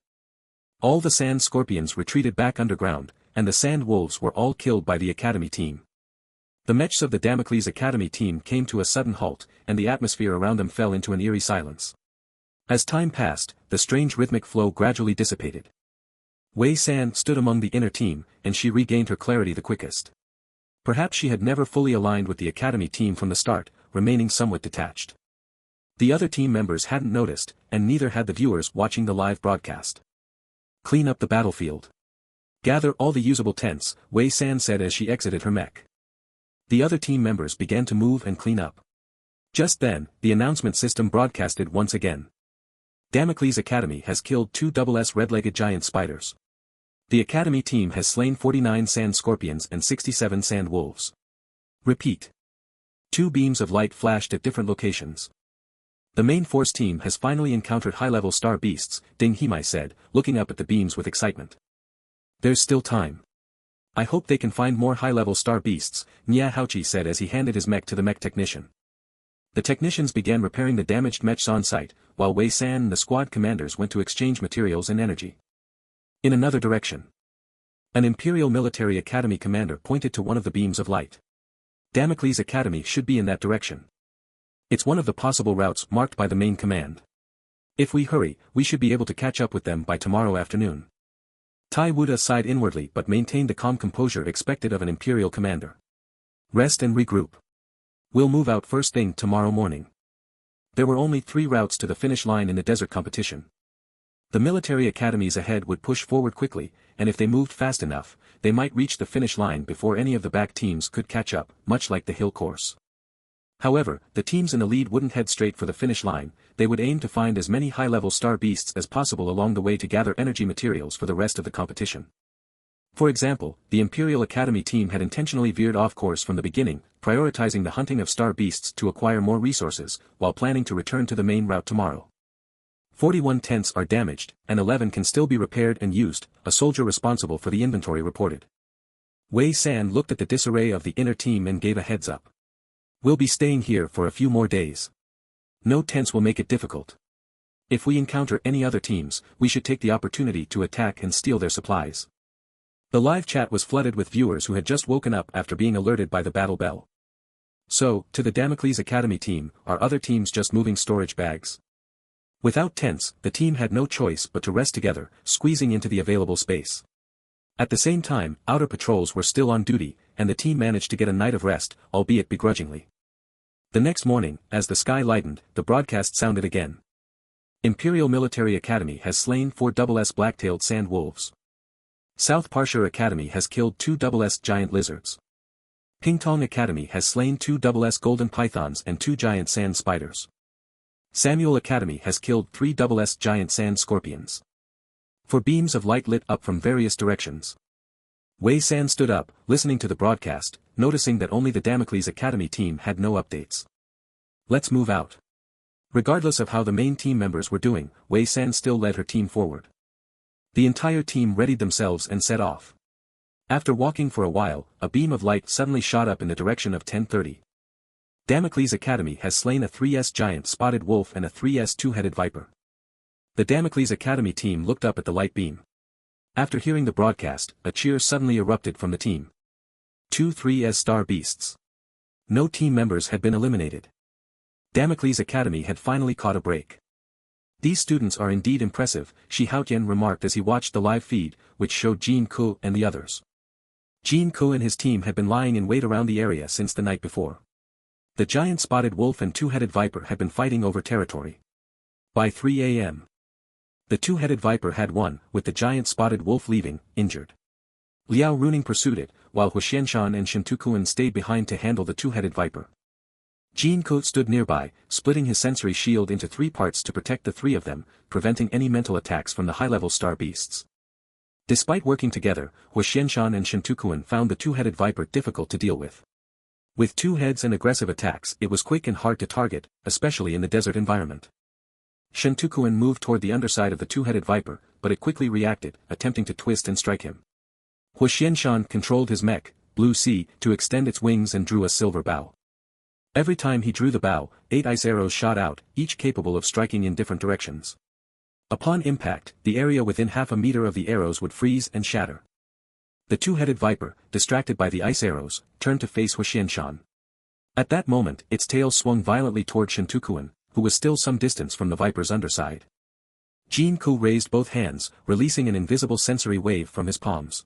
All the Sand Scorpions retreated back underground, and the Sand Wolves were all killed by the Academy team. The mechs of the Damocles Academy team came to a sudden halt, and the atmosphere around them fell into an eerie silence. As time passed, the strange rhythmic flow gradually dissipated. Wei San stood among the inner team, and she regained her clarity the quickest. Perhaps she had never fully aligned with the Academy team from the start, remaining somewhat detached. The other team members hadn't noticed, and neither had the viewers watching the live broadcast. Clean up the battlefield. Gather all the usable tents, Wei San said as she exited her mech. The other team members began to move and clean up. Just then, the announcement system broadcasted once again. Damocles Academy has killed 2 SS red-legged giant spiders. The Academy team has slain 49 Sand Scorpions and 67 Sand Wolves. Repeat. 2 beams of light flashed at different locations. The main force team has finally encountered high-level star beasts, Ding Himai said, looking up at the beams with excitement. There's still time. I hope they can find more high-level star beasts, Nya Haochi said as he handed his mech to the mech technician. The technicians began repairing the damaged mechs on site, while Wei San and the squad commanders went to exchange materials and energy. In another direction. An Imperial Military Academy commander pointed to one of the beams of light. Damocles Academy should be in that direction. It's one of the possible routes marked by the main command. If we hurry, we should be able to catch up with them by tomorrow afternoon. Tai Wuda sighed inwardly but maintained the calm composure expected of an Imperial commander. Rest and regroup. We'll move out first thing tomorrow morning. There were only 3 routes to the finish line in the desert competition. The military academies ahead would push forward quickly, and if they moved fast enough, they might reach the finish line before any of the back teams could catch up, much like the hill course. However, the teams in the lead wouldn't head straight for the finish line, they would aim to find as many high-level star beasts as possible along the way to gather energy materials for the rest of the competition. For example, the Imperial Academy team had intentionally veered off course from the beginning, prioritizing the hunting of star beasts to acquire more resources, while planning to return to the main route tomorrow. 41 tents are damaged, and 11 can still be repaired and used, a soldier responsible for the inventory reported. Wei San looked at the disarray of the inner team and gave a heads up. We'll be staying here for a few more days. No tents will make it difficult. If we encounter any other teams, we should take the opportunity to attack and steal their supplies. The live chat was flooded with viewers who had just woken up after being alerted by the battle bell. So, to the Damocles Academy team, are other teams just moving storage bags? Without tents, the team had no choice but to rest together, squeezing into the available space. At the same time, outer patrols were still on duty, and the team managed to get a night of rest, albeit begrudgingly. The next morning, as the sky lightened, the broadcast sounded again. Imperial Military Academy has slain 4 SS black-tailed sand wolves. South Parshur Academy has killed 2 SS giant lizards. Pingtong Academy has slain 2 SS golden pythons and 2 giant sand spiders. Samuel Academy has killed 3 SS giant sand scorpions. 4 beams of light lit up from various directions. Wei San stood up, listening to the broadcast, noticing that only the Damocles Academy team had no updates. Let's move out. Regardless of how the main team members were doing, Wei San still led her team forward. The entire team readied themselves and set off. After walking for a while, a beam of light suddenly shot up in the direction of 10:30. Damocles Academy has slain a 3S giant spotted wolf and a 3S two-headed viper. The Damocles Academy team looked up at the light beam. After hearing the broadcast, a cheer suddenly erupted from the team. 2 3S star beasts. No team members had been eliminated. Damocles Academy had finally caught a break. These students are indeed impressive, Shi Haotian remarked as he watched the live feed, which showed Jin Ku and the others. Jin Ko and his team had been lying in wait around the area since the night before. The giant spotted wolf and two-headed viper had been fighting over territory. By 3 a.m. the two-headed viper had won, with the giant spotted wolf leaving, injured. Liao Runing pursued it, while Huxianshan and Shintukuan stayed behind to handle the two-headed viper. Jin Ko stood nearby, splitting his sensory shield into 3 parts to protect the 3 of them, preventing any mental attacks from the high-level star beasts. Despite working together, Huxianshan and Shintukuan found the two-headed viper difficult to deal with. With 2 heads and aggressive attacks, it was quick and hard to target, especially in the desert environment. Shintukuan moved toward the underside of the two-headed viper, but it quickly reacted, attempting to twist and strike him. Huxianshan controlled his mech, Blue Sea, to extend its wings and drew a silver bow. Every time he drew the bow, 8 ice arrows shot out, each capable of striking in different directions. Upon impact, the area within half a meter of the arrows would freeze and shatter. The two-headed viper, distracted by the ice arrows, turned to face Huxianshan. At that moment, its tail swung violently toward Shintukuan, who was still some distance from the viper's underside. Jin Ko raised both hands, releasing an invisible sensory wave from his palms.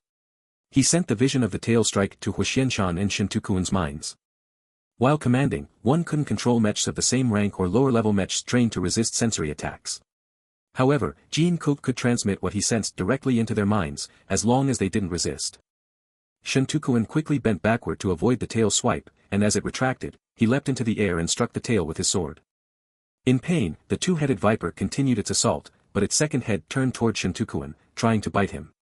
He sent the vision of the tail strike to Huxianshan and Shintukuan's minds. While commanding, one couldn't control mechs of the same rank or lower-level mechs trained to resist sensory attacks. However, Jin Ko could transmit what he sensed directly into their minds, as long as they didn't resist. Shintukuan quickly bent backward to avoid the tail swipe, and as it retracted, he leapt into the air and struck the tail with his sword. In pain, the two-headed viper continued its assault, but its second head turned toward Shintukuan, trying to bite him.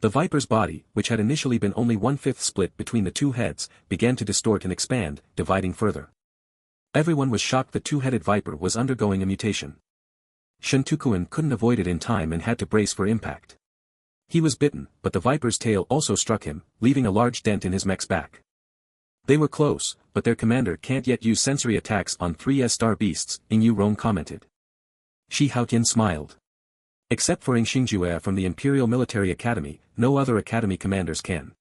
The viper's body, which had initially been only 1/5 split between the 2 heads, began to distort and expand, dividing further. Everyone was shocked the two-headed viper was undergoing a mutation. Shintukuan couldn't avoid it in time and had to brace for impact. He was bitten, but the viper's tail also struck him, leaving a large dent in his mech's back. They were close, but their commander can't yet use sensory attacks on 3S star beasts, Ing Yu Rong commented. Shi Haotian smiled. Except for Ing Xingjue from the Imperial Military Academy, no other academy commanders can.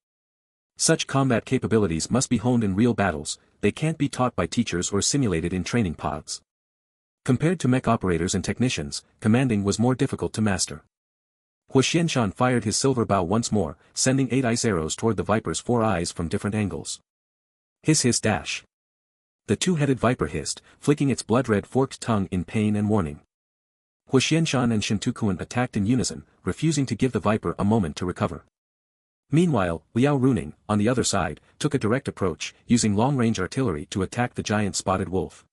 Such combat capabilities must be honed in real battles, they can't be taught by teachers or simulated in training pods. Compared to mech operators and technicians, commanding was more difficult to master. Huxianshan fired his silver bow once more, sending 8 ice arrows toward the viper's 4 eyes from different angles. Hiss hiss dash. The two-headed viper hissed, flicking its blood-red forked tongue in pain and warning. Huxianshan and Shintukuan attacked in unison, refusing to give the viper a moment to recover. Meanwhile, Liao Runing, on the other side, took a direct approach, using long-range artillery to attack the giant spotted wolf.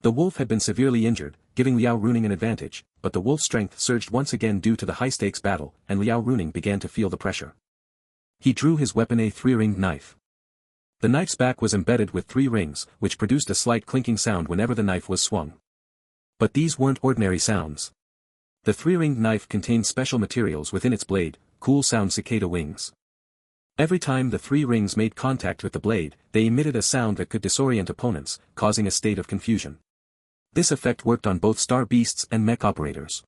The wolf had been severely injured, giving Liao Runing an advantage, but the wolf's strength surged once again due to the high-stakes battle, and Liao Runing began to feel the pressure. He drew his weapon, a 3-ringed knife. The knife's back was embedded with 3 rings, which produced a slight clinking sound whenever the knife was swung. But these weren't ordinary sounds. The 3-ringed knife contained special materials within its blade, cool sound cicada wings. Every time the 3 rings made contact with the blade, they emitted a sound that could disorient opponents, causing a state of confusion. This effect worked on both star beasts and mech operators.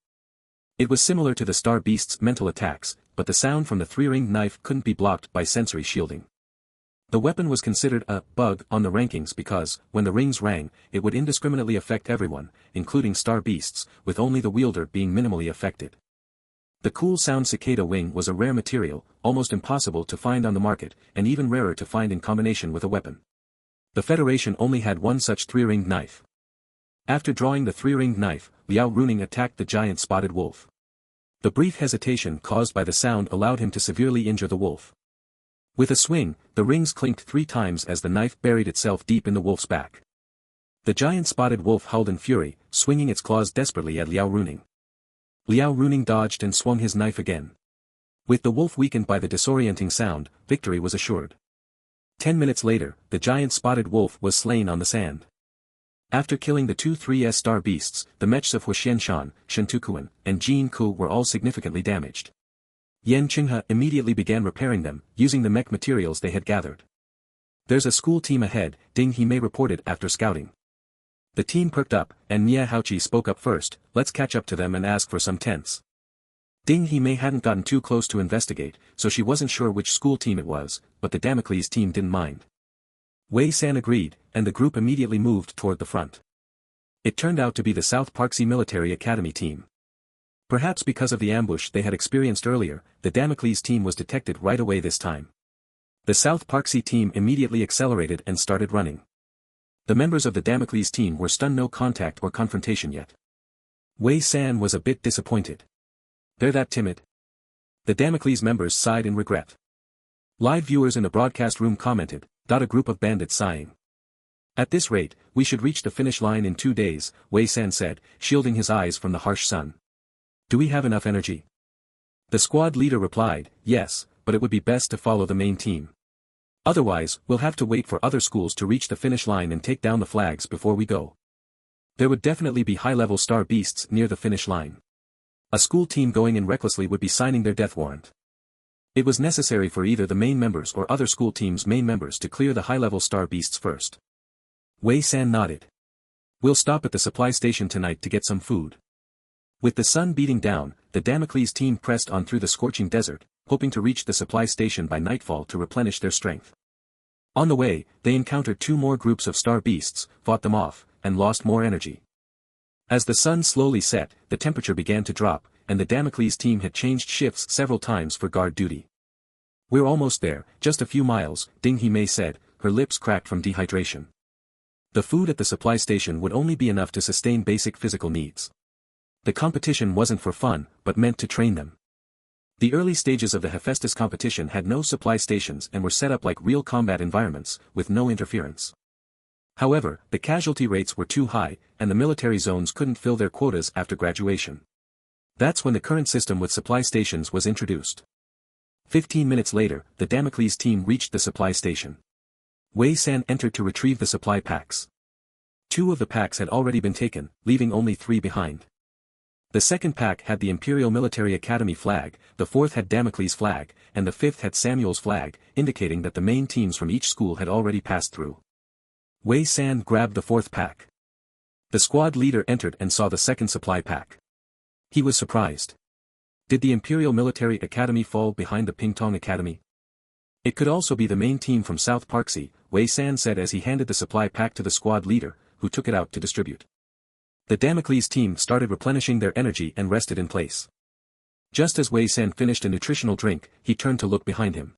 It was similar to the star beasts' mental attacks, but the sound from the 3-ringed knife couldn't be blocked by sensory shielding. The weapon was considered a bug on the rankings because, when the rings rang, it would indiscriminately affect everyone, including star beasts, with only the wielder being minimally affected. The cool sound cicada wing was a rare material, almost impossible to find on the market, and even rarer to find in combination with a weapon. The Federation only had one such 3-ringed knife. After drawing the 3-ringed knife, Liao Runing attacked the giant spotted wolf. The brief hesitation caused by the sound allowed him to severely injure the wolf. With a swing, the rings clinked 3 times as the knife buried itself deep in the wolf's back. The giant spotted wolf howled in fury, swinging its claws desperately at Liao Runing. Liao Runing dodged and swung his knife again. With the wolf weakened by the disorienting sound, victory was assured. 10 minutes later, the giant spotted wolf was slain on the sand. After killing the 2 3S star beasts, the mechs of Huxianshan, Shintukuan, and Jin Ko were all significantly damaged. Yan Qinghe immediately began repairing them, using the mech materials they had gathered. "There's a school team ahead," Ding Himei reported after scouting. The team perked up, and Nia Haoqi spoke up first, "Let's catch up to them and ask for some tents." Ding Himei hadn't gotten too close to investigate, so she wasn't sure which school team it was, but the Damocles team didn't mind. Wei San agreed, and the group immediately moved toward the front. It turned out to be the South Part3 Military Academy team. Perhaps because of the ambush they had experienced earlier, the Damocles team was detected right away this time. The South Parksea team immediately accelerated and started running. The members of the Damocles team were stunned, no contact or confrontation yet. Wei San was a bit disappointed. They're that timid. The Damocles members sighed in regret. Live viewers in the broadcast room commented, "A group of bandits sighing." At this rate, we should reach the finish line in 2 days, Wei San said, shielding his eyes from the harsh sun. Do we have enough energy? The squad leader replied, yes, but it would be best to follow the main team. Otherwise, we'll have to wait for other schools to reach the finish line and take down the flags before we go. There would definitely be high-level star beasts near the finish line. A school team going in recklessly would be signing their death warrant. It was necessary for either the main members or other school teams' main members to clear the high-level star beasts first. Wei San nodded. We'll stop at the supply station tonight to get some food. With the sun beating down, the Damocles team pressed on through the scorching desert, hoping to reach the supply station by nightfall to replenish their strength. On the way, they encountered 2 more groups of star beasts, fought them off, and lost more energy. As the sun slowly set, the temperature began to drop, and the Damocles team had changed shifts several times for guard duty. We're almost there, just a few miles, Ding Himei said, her lips cracked from dehydration. The food at the supply station would only be enough to sustain basic physical needs. The competition wasn't for fun, but meant to train them. The early stages of the Hephaestus competition had no supply stations and were set up like real combat environments, with no interference. However, the casualty rates were too high, and the military zones couldn't fill their quotas after graduation. That's when the current system with supply stations was introduced. 15 minutes later, the Damocles team reached the supply station. Wei San entered to retrieve the supply packs. 2 of the packs had already been taken, leaving only 3 behind. The second pack had the Imperial Military Academy flag, the 4th had Damocles' flag, and the 5th had Samuel's flag, indicating that the main teams from each school had already passed through. Wei San grabbed the 4th pack. The squad leader entered and saw the second supply pack. He was surprised. Did the Imperial Military Academy fall behind the Pingtong Academy? It could also be the main team from South Parksea, Wei San said as he handed the supply pack to the squad leader, who took it out to distribute. The Damocles team started replenishing their energy and rested in place. Just as Wei San finished a nutritional drink, he turned to look behind him.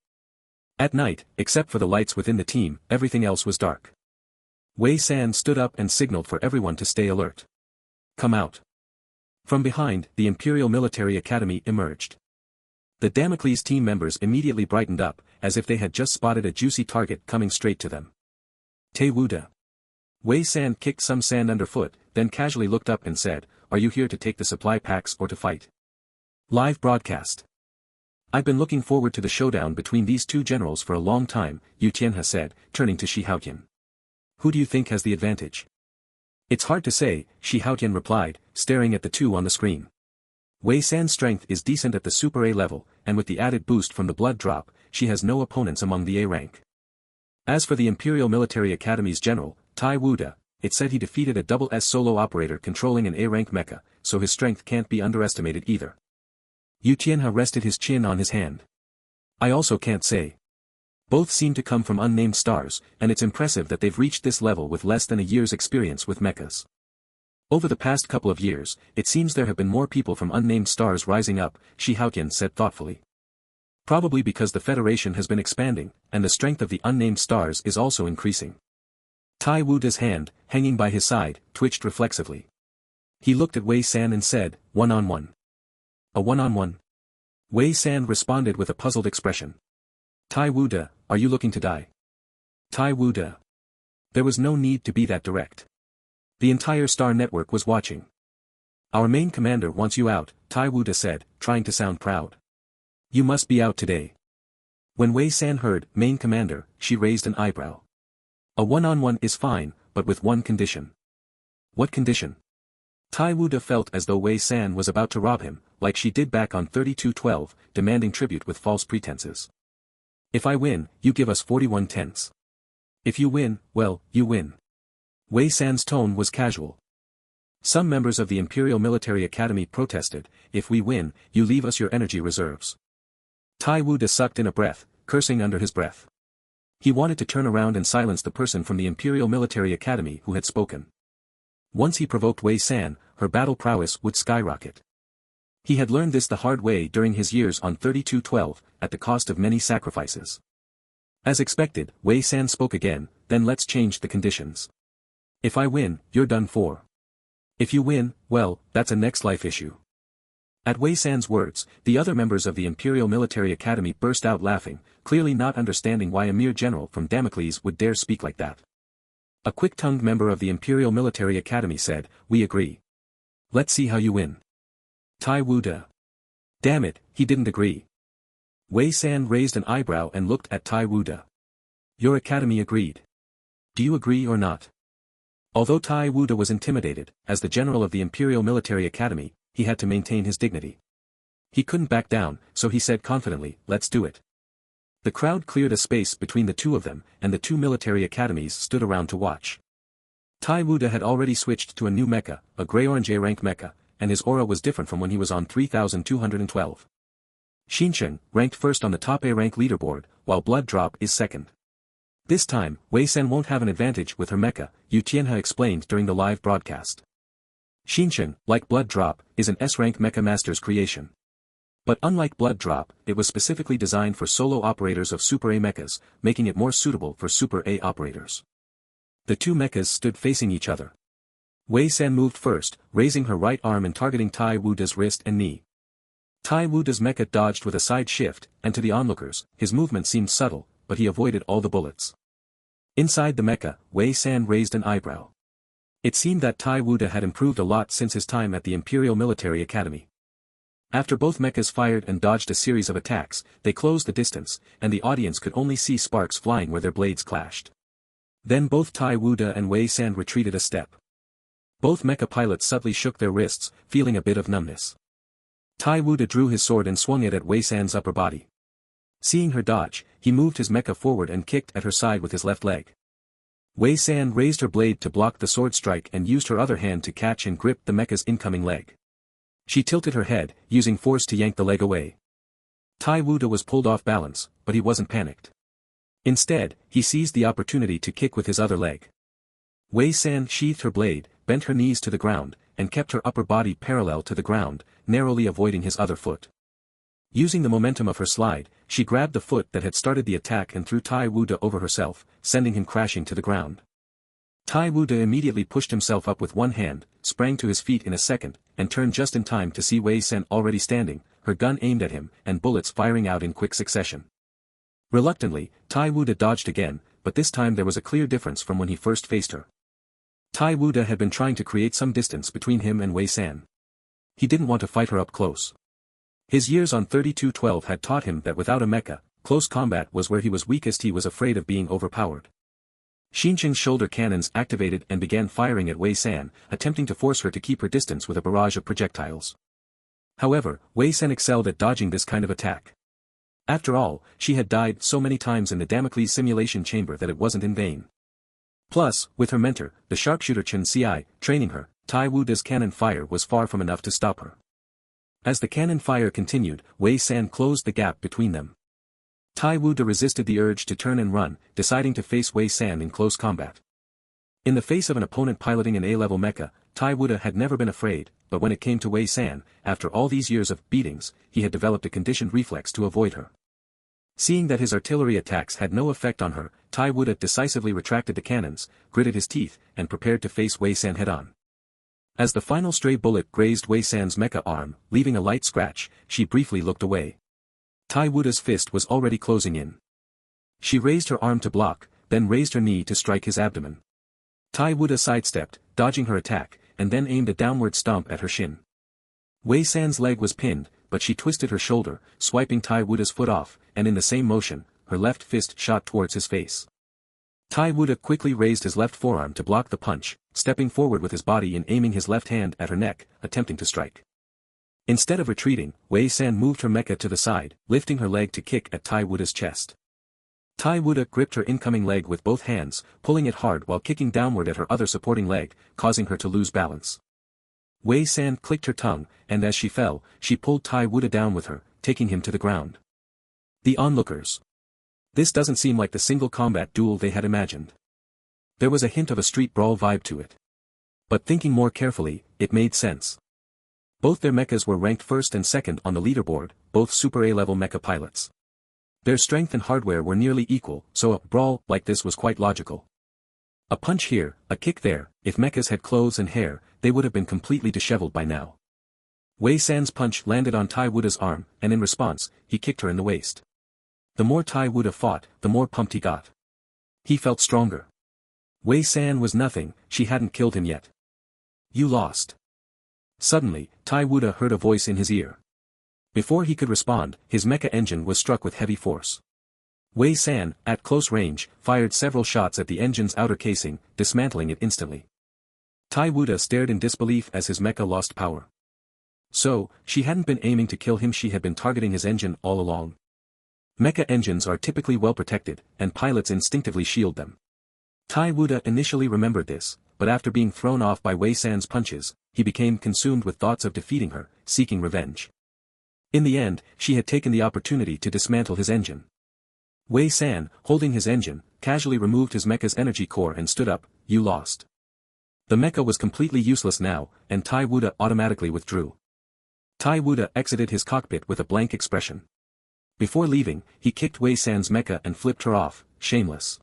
At night, except for the lights within the team, everything else was dark. Wei San stood up and signaled for everyone to stay alert. Come out. From behind, the Imperial Military Academy emerged. The Damocles team members immediately brightened up, as if they had just spotted a juicy target coming straight to them. Te Wuda. Wei San kicked some sand underfoot, then casually looked up and said, "Are you here to take the supply packs or to fight?" Live broadcast. I've been looking forward to the showdown between these 2 generals for a long time, Yu Tianhe said, turning to Shi Haotian. Who do you think has the advantage? It's hard to say, Shi Haotian replied, staring at the 2 on the screen. Wei San's strength is decent at the Super A level, and with the added boost from the blood drop, she has no opponents among the A rank. As for the Imperial Military Academy's general, Tai Wuda, it said he defeated a double S solo operator controlling an A-rank mecha, so his strength can't be underestimated either. Yu Tianhe rested his chin on his hand. I also can't say. Both seem to come from unnamed stars, and it's impressive that they've reached this level with less than a year's experience with mechas. Over the past couple of years, it seems there have been more people from unnamed stars rising up, Shi Haotian said thoughtfully. Probably because the Federation has been expanding, and the strength of the unnamed stars is also increasing. Tai Wuda's hand, hanging by his side, twitched reflexively. He looked at Wei San and said, "One-on-one." A one-on-one? Wei San responded with a puzzled expression. Tai Wuda, are you looking to die? Tai Wuda. There was no need to be that direct. The entire star network was watching. Our main commander wants you out, Tai Wuda said, trying to sound proud. You must be out today. When Wei San heard, main commander, she raised an eyebrow. A one-on-one is fine, but with one condition. What condition? Tai Wuda felt as though Wei San was about to rob him, like she did back on 3212, demanding tribute with false pretenses. If I win, you give us 41 tenths. If you win, well, you win. Wei San's tone was casual. Some members of the Imperial Military Academy protested, if we win, you leave us your energy reserves. Tai Wuda sucked in a breath, cursing under his breath. He wanted to turn around and silence the person from the Imperial Military Academy who had spoken. Once he provoked Wei San, her battle prowess would skyrocket. He had learned this the hard way during his years on 3212, at the cost of many sacrifices. As expected, Wei San spoke again, then let's change the conditions. If I win, you're done for. If you win, well, that's a next life issue. At Wei San's words, the other members of the Imperial Military Academy burst out laughing, clearly not understanding why a mere general from Damocles would dare speak like that. A quick-tongued member of the Imperial Military Academy said, "We agree. Let's see how you win." Tai Wuda. Damn it, he didn't agree. Wei San raised an eyebrow and looked at Tai Wuda. Your academy agreed. Do you agree or not? Although Tai Wuda was intimidated, as the general of the Imperial Military Academy, he had to maintain his dignity. He couldn't back down, so he said confidently, "Let's do it." The crowd cleared a space between the two of them, and the two military academies stood around to watch. Tai Wuda had already switched to a new mecha, a gray-orange A-rank mecha, and his aura was different from when he was on 3212. Xinsheng ranked first on the top A-rank leaderboard, while Blood Drop is second. This time, Wei San won't have an advantage with her mecha, Yu Tianhe explained during the live broadcast. Xinsheng, like Blood Drop, is an S-rank mecha master's creation. But unlike Blood Drop, it was specifically designed for solo operators of Super A mechas, making it more suitable for Super A operators. The two mechas stood facing each other. Wei San moved first, raising her right arm and targeting Tai Wuda's wrist and knee. Tai Wuda's mecha dodged with a side shift, and to the onlookers, his movement seemed subtle, but he avoided all the bullets. Inside the mecha, Wei San raised an eyebrow. It seemed that Tai Wuda had improved a lot since his time at the Imperial Military Academy. After both mechas fired and dodged a series of attacks, they closed the distance, and the audience could only see sparks flying where their blades clashed. Then both Tai Wuda and Wei San retreated a step. Both mecha pilots subtly shook their wrists, feeling a bit of numbness. Tai Wuda drew his sword and swung it at Wei San's upper body. Seeing her dodge, he moved his mecha forward and kicked at her side with his left leg. Wei San raised her blade to block the sword strike and used her other hand to catch and grip the mecha's incoming leg. She tilted her head, using force to yank the leg away. Tai Wuda was pulled off balance, but he wasn't panicked. Instead, he seized the opportunity to kick with his other leg. Wei San sheathed her blade, bent her knees to the ground, and kept her upper body parallel to the ground, narrowly avoiding his other foot. Using the momentum of her slide, she grabbed the foot that had started the attack and threw Tai Wuda over herself, sending him crashing to the ground. Tai Wuda immediately pushed himself up with one hand, sprang to his feet in a second, and turned just in time to see Wei San already standing, her gun aimed at him, and bullets firing out in quick succession. Reluctantly, Tai Wuda dodged again, but this time there was a clear difference from when he first faced her. Tai Wuda had been trying to create some distance between him and Wei San. He didn't want to fight her up close. His years on 3212 had taught him that without a mecha, close combat was where he was weakest. He was afraid of being overpowered. Xinsheng's shoulder cannons activated and began firing at Wei San, attempting to force her to keep her distance with a barrage of projectiles. However, Wei San excelled at dodging this kind of attack. After all, she had died so many times in the Damocles simulation chamber that it wasn't in vain. Plus, with her mentor, the sharpshooter Chen Ci, training her, Tai Wuda's cannon fire was far from enough to stop her. As the cannon fire continued, Wei San closed the gap between them. Tai Wuda resisted the urge to turn and run, deciding to face Wei San in close combat. In the face of an opponent piloting an A-level mecha, Tai Wuda had never been afraid, but when it came to Wei San, after all these years of beatings, he had developed a conditioned reflex to avoid her. Seeing that his artillery attacks had no effect on her, Tai Wuda decisively retracted the cannons, gritted his teeth, and prepared to face Wei San head-on. As the final stray bullet grazed Wei San's mecha arm, leaving a light scratch, she briefly looked away. Tai Wuda's fist was already closing in. She raised her arm to block, then raised her knee to strike his abdomen. Tai Wuda sidestepped, dodging her attack, and then aimed a downward stomp at her shin. Wei San's leg was pinned, but she twisted her shoulder, swiping Tai Wuda's foot off, and in the same motion, her left fist shot towards his face. Tai Wuda quickly raised his left forearm to block the punch, stepping forward with his body and aiming his left hand at her neck, attempting to strike. Instead of retreating, Wei San moved her mecha to the side, lifting her leg to kick at Tai Wuda's chest. Tai Wuda gripped her incoming leg with both hands, pulling it hard while kicking downward at her other supporting leg, causing her to lose balance. Wei San clicked her tongue, and as she fell, she pulled Tai Wuda down with her, taking him to the ground. The onlookers. This doesn't seem like the single combat duel they had imagined. There was a hint of a street brawl vibe to it. But thinking more carefully, it made sense. Both their mechas were ranked first and second on the leaderboard, both Super A-level mecha pilots. Their strength and hardware were nearly equal, so a brawl like this was quite logical. A punch here, a kick there, if mechas had clothes and hair, they would have been completely disheveled by now. Wei San's punch landed on Tai Wuda's arm, and in response, he kicked her in the waist. The more Tai Wuda fought, the more pumped he got. He felt stronger. Wei San was nothing, she hadn't killed him yet. You lost. Suddenly, Tai Wuda heard a voice in his ear. Before he could respond, his mecha engine was struck with heavy force. Wei San, at close range, fired several shots at the engine's outer casing, dismantling it instantly. Tai Wuda stared in disbelief as his mecha lost power. So, she hadn't been aiming to kill him, she had been targeting his engine all along. Mecha engines are typically well protected, and pilots instinctively shield them. Tai Wuda initially remembered this, but after being thrown off by Wei San's punches, he became consumed with thoughts of defeating her, seeking revenge. In the end, she had taken the opportunity to dismantle his engine. Wei San, holding his engine, casually removed his mecha's energy core and stood up. You lost. The mecha was completely useless now, and Tai Wuda automatically withdrew. Tai Wuda exited his cockpit with a blank expression. Before leaving, he kicked Wei San's mecha and flipped her off, shameless.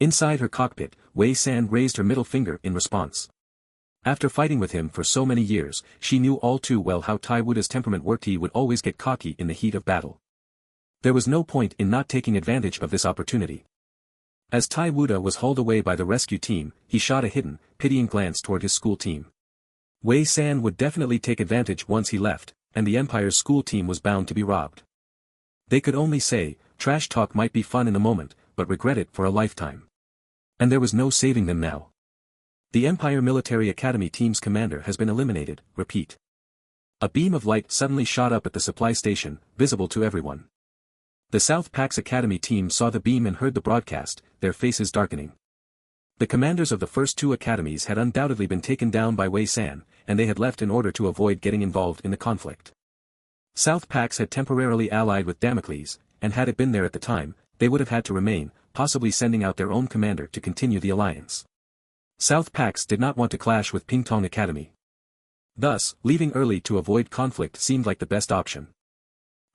Inside her cockpit, Wei San raised her middle finger in response. After fighting with him for so many years, she knew all too well how Tai Wuda's temperament worked. He would always get cocky in the heat of battle. There was no point in not taking advantage of this opportunity. As Tai Wuda was hauled away by the rescue team, he shot a hidden, pitying glance toward his school team. Wei San would definitely take advantage once he left, and the Empire's school team was bound to be robbed. They could only say, trash talk might be fun in the moment, but regret it for a lifetime. And there was no saving them now. The Empire Military Academy team's commander has been eliminated, repeat. A beam of light suddenly shot up at the supply station, visible to everyone. The South Pax Academy team saw the beam and heard the broadcast, their faces darkening. The commanders of the first two academies had undoubtedly been taken down by Wei San, and they had left in order to avoid getting involved in the conflict. South Pax had temporarily allied with Damocles, and had it been there at the time, they would have had to remain, possibly sending out their own commander to continue the alliance. South Pax did not want to clash with Pingtong Academy. Thus, leaving early to avoid conflict seemed like the best option.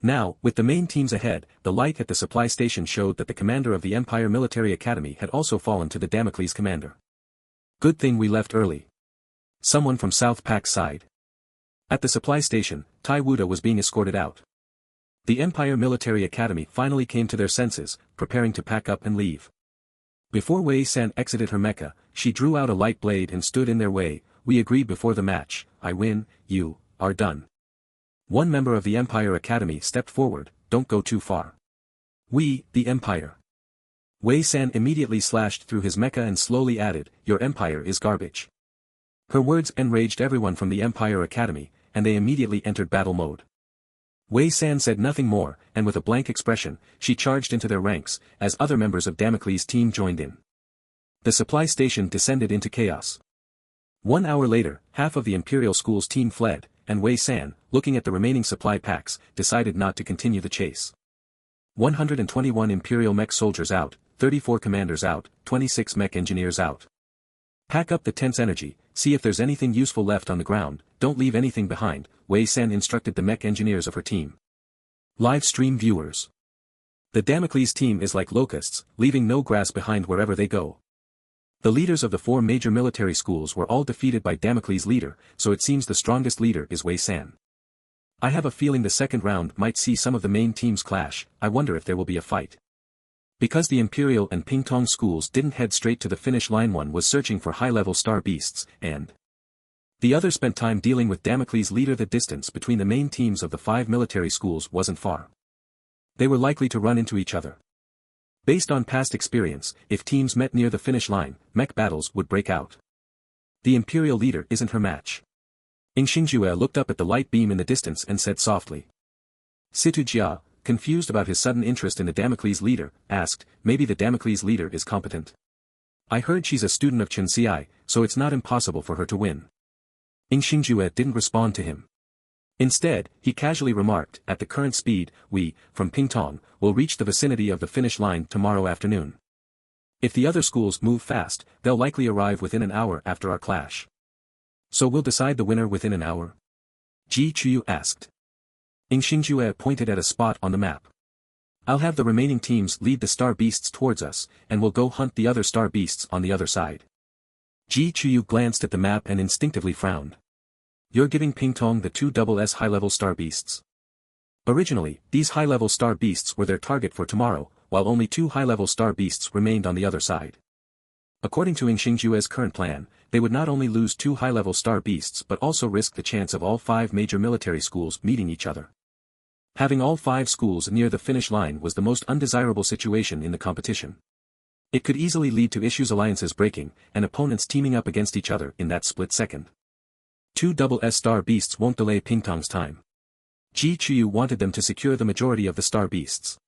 Now, with the main teams ahead, the light at the supply station showed that the commander of the Empire Military Academy had also fallen to the Damocles commander. Good thing we left early. Someone from South Pax sighed. At the supply station, Tai Wuda was being escorted out. The Empire Military Academy finally came to their senses, preparing to pack up and leave. Before Wei San exited her mecha, she drew out a light blade and stood in their way. We agreed before the match, I win, you are done. One member of the Empire Academy stepped forward, don't go too far. We, the Empire. Wei San immediately slashed through his mecha and slowly added, your empire is garbage. Her words enraged everyone from the Empire Academy, and they immediately entered battle mode. Wei San said nothing more, and with a blank expression, she charged into their ranks, as other members of Damocles' team joined in. The supply station descended into chaos. 1 hour later, half of the Imperial School's team fled, and Wei San, looking at the remaining supply packs, decided not to continue the chase. 121 Imperial mech soldiers out, 34 commanders out, 26 mech engineers out. Pack up the tense energy, see if there's anything useful left on the ground, don't leave anything behind, Wei San instructed the mech engineers of her team. Live stream viewers. The Damocles team is like locusts, leaving no grass behind wherever they go. The leaders of the 4 major military schools were all defeated by Damocles' leader, so it seems the strongest leader is Wei San. I have a feeling the second round might see some of the main teams clash. I wonder if there will be a fight. Because the Imperial and Pingtong schools didn't head straight to the finish line, one was searching for high-level star beasts, and the other spent time dealing with Damocles' leader. The distance between the main teams of the 5 military schools wasn't far. They were likely to run into each other. Based on past experience, if teams met near the finish line, mech battles would break out. The Imperial leader isn't her match. Xingjue looked up at the light beam in the distance and said softly. Situ Jia, confused about his sudden interest in the Damocles leader, asked, maybe the Damocles leader is competent. I heard she's a student of Chenci, so it's not impossible for her to win. Xingjue didn't respond to him. Instead, he casually remarked, at the current speed, we, from Pingtong, will reach the vicinity of the finish line tomorrow afternoon. If the other schools move fast, they'll likely arrive within an hour after our clash. So we'll decide the winner within an hour? Ji Chuyu asked. Xingjue pointed at a spot on the map. I'll have the remaining teams lead the star beasts towards us, and we'll go hunt the other star beasts on the other side. Ji Chuyu glanced at the map and instinctively frowned. You're giving Pingtong the two SS high-level star beasts. Originally, these high-level star beasts were their target for tomorrow, while only two high-level star beasts remained on the other side. According to Xingjue's current plan, they would not only lose two high-level star beasts but also risk the chance of all five major military schools meeting each other. Having all five schools near the finish line was the most undesirable situation in the competition. It could easily lead to alliances breaking, and opponents teaming up against each other in that split second. Two SS star beasts won't delay Pingtong's time. Ji Chuyu wanted them to secure the majority of the star beasts.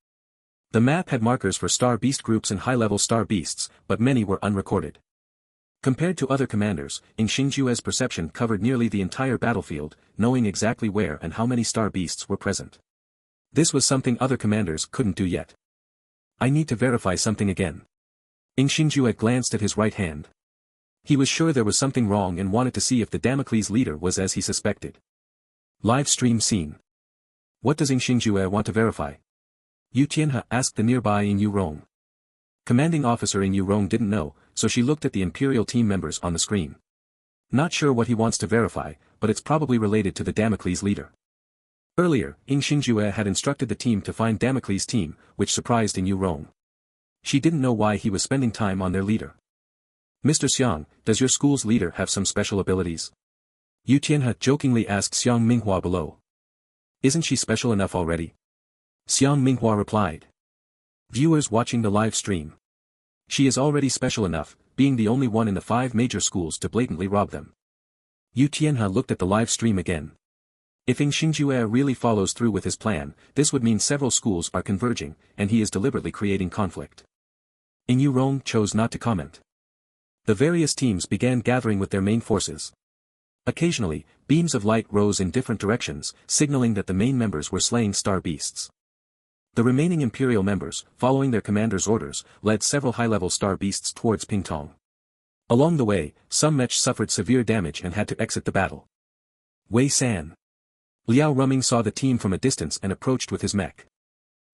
The map had markers for star beast groups and high-level star beasts, but many were unrecorded. Compared to other commanders, Xingjue's perception covered nearly the entire battlefield, knowing exactly where and how many star beasts were present. This was something other commanders couldn't do yet. I need to verify something again. Xingjue glanced at his right hand. He was sure there was something wrong and wanted to see if the Damocles leader was as he suspected. Live stream scene. What does Xingjue want to verify? Yu Tianhe asked the nearby Yu Rong. Commanding officer Yu Rong didn't know, so she looked at the Imperial team members on the screen. Not sure what he wants to verify, but it's probably related to the Damocles leader. Earlier, Xingjue had instructed the team to find Damocles' team, which surprised Yu Rong. She didn't know why he was spending time on their leader. Mr. Xiang, does your school's leader have some special abilities? Yu Tianhe jokingly asked Xiang Minghua below. Isn't she special enough already? Xiang Minghua replied. Viewers watching the live stream. She is already special enough, being the only one in the five major schools to blatantly rob them. Yu Tianhe looked at the live stream again. If Xingjue really follows through with his plan, this would mean several schools are converging, and he is deliberately creating conflict. Yu Rong chose not to comment. The various teams began gathering with their main forces. Occasionally, beams of light rose in different directions, signaling that the main members were slaying star beasts. The remaining Imperial members, following their commander's orders, led several high-level star beasts towards Pingtong. Along the way, some mech suffered severe damage and had to exit the battle. Wei San. Liao Ruming saw the team from a distance and approached with his mech.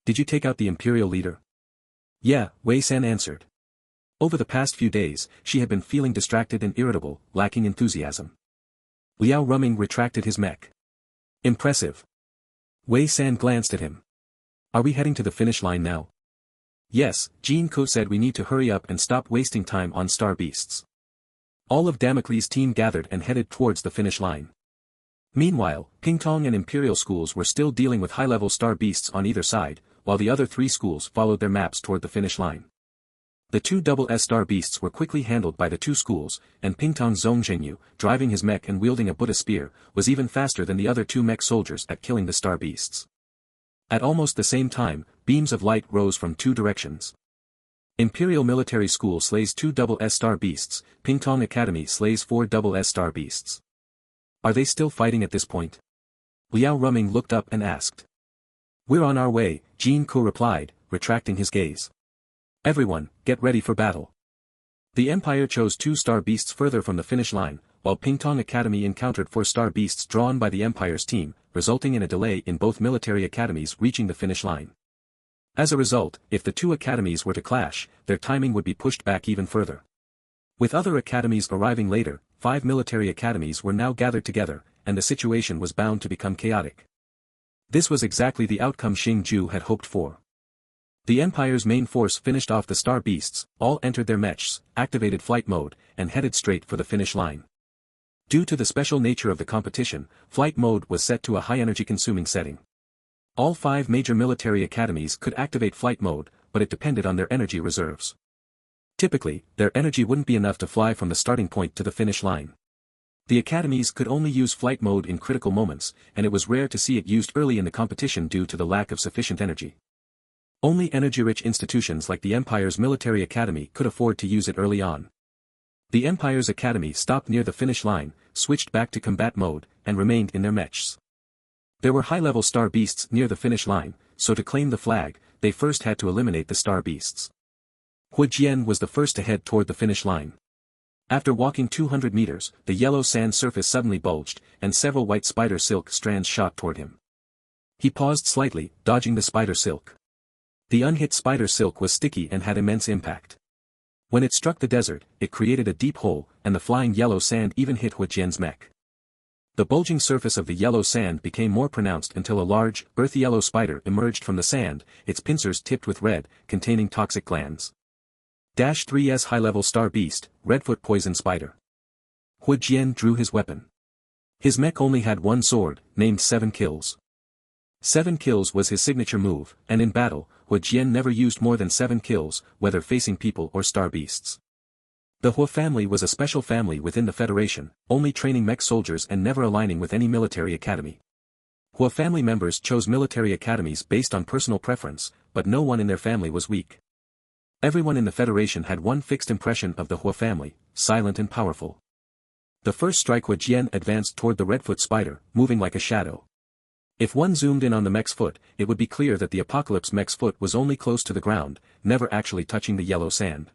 Did you take out the Imperial leader? Yeah, Wei San answered. Over the past few days, she had been feeling distracted and irritable, lacking enthusiasm. Liao Ruming retracted his mech. Impressive. Wei San glanced at him. Are we heading to the finish line now? Yes, Jean Ko said we need to hurry up and stop wasting time on star beasts. All of Damocles' team gathered and headed towards the finish line. Meanwhile, Pingtong and Imperial schools were still dealing with high-level star beasts on either side, while the other three schools followed their maps toward the finish line. The two SS star beasts were quickly handled by the two schools, and Pingtong's Zhong Zhengyu, driving his mech and wielding a Buddha spear, was even faster than the other two mech soldiers at killing the star beasts. At almost the same time, beams of light rose from two directions. Imperial Military School slays two SS star beasts, Pingtong Academy slays four SS star beasts. Are they still fighting at this point? Liao Ruming looked up and asked. We're on our way, Jean Ko replied, retracting his gaze. Everyone, get ready for battle. The Empire chose two star beasts further from the finish line, while Pingtong Academy encountered four star beasts drawn by the Empire's team, resulting in a delay in both military academies reaching the finish line. As a result, if the two academies were to clash, their timing would be pushed back even further. With other academies arriving later, 5 military academies were now gathered together, and the situation was bound to become chaotic. This was exactly the outcome Xingju had hoped for. The Empire's main force finished off the star beasts, all entered their mechs, activated flight mode, and headed straight for the finish line. Due to the special nature of the competition, flight mode was set to a high-energy consuming setting. All 5 major military academies could activate flight mode, but it depended on their energy reserves. Typically, their energy wouldn't be enough to fly from the starting point to the finish line. The academies could only use flight mode in critical moments, and it was rare to see it used early in the competition due to the lack of sufficient energy. Only energy-rich institutions like the Empire's military academy could afford to use it early on. The Empire's academy stopped near the finish line, switched back to combat mode, and remained in their mechs. There were high-level star beasts near the finish line, so to claim the flag, they first had to eliminate the star beasts. Hu Jian was the first to head toward the finish line. After walking 200 meters, the yellow sand surface suddenly bulged, and several white spider silk strands shot toward him. He paused slightly, dodging the spider silk. The unhit spider silk was sticky and had immense impact. When it struck the desert, it created a deep hole, and the flying yellow sand even hit Huijian's mech. The bulging surface of the yellow sand became more pronounced until a large, earthy yellow spider emerged from the sand, its pincers tipped with red, containing toxic glands. -3's high-level star beast, Redfoot poison spider. Huijian drew his weapon. His mech only had one sword, named 7 kills. 7 kills was his signature move, and in battle, Huijian never used more than 7 kills, whether facing people or star beasts. The Hua family was a special family within the Federation, only training mech soldiers and never aligning with any military academy. Hua family members chose military academies based on personal preference, but no one in their family was weak. Everyone in the Federation had one fixed impression of the Hua family, silent and powerful. The first strike Huijian advanced toward the Redfoot spider, moving like a shadow. If one zoomed in on the mech's foot, it would be clear that the Apocalypse mech's foot was only close to the ground, never actually touching the yellow sand.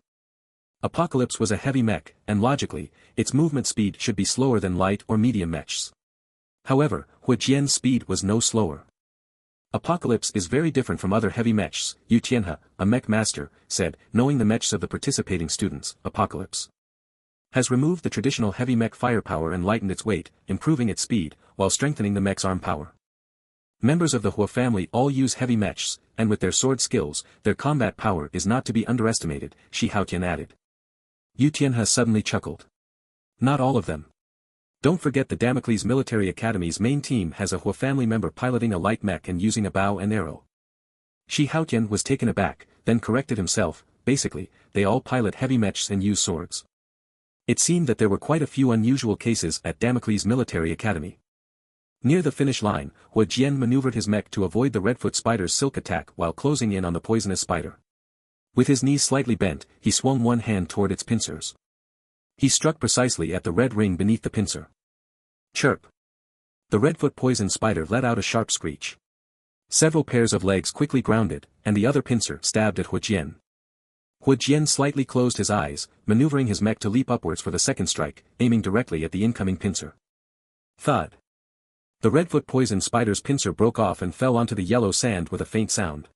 Apocalypse was a heavy mech, and logically, its movement speed should be slower than light or medium mechs. However, Huijian's speed was no slower. Apocalypse is very different from other heavy mechs, Yu Tianhe, a mech master, said, knowing the mechs of the participating students. Apocalypse has removed the traditional heavy mech firepower and lightened its weight, improving its speed, while strengthening the mech's arm power. Members of the Hua family all use heavy mechs, and with their sword skills, their combat power is not to be underestimated, Shi Haotian added. Yu Tianhe suddenly chuckled. Not all of them. Don't forget the Damocles Military Academy's main team has a Hua family member piloting a light mech and using a bow and arrow. Shi Haotian was taken aback, then corrected himself. Basically, they all pilot heavy mechs and use swords. It seemed that there were quite a few unusual cases at Damocles Military Academy. Near the finish line, Huijian maneuvered his mech to avoid the Redfoot spider's silk attack while closing in on the poisonous spider. With his knees slightly bent, he swung one hand toward its pincers. He struck precisely at the red ring beneath the pincer. Chirp! The Redfoot poison spider let out a sharp screech. Several pairs of legs quickly grounded, and the other pincer stabbed at Huijian. Huijian slightly closed his eyes, maneuvering his mech to leap upwards for the second strike, aiming directly at the incoming pincer. Thud! The Redfoot poison spider's pincer broke off and fell onto the yellow sand with a faint sound.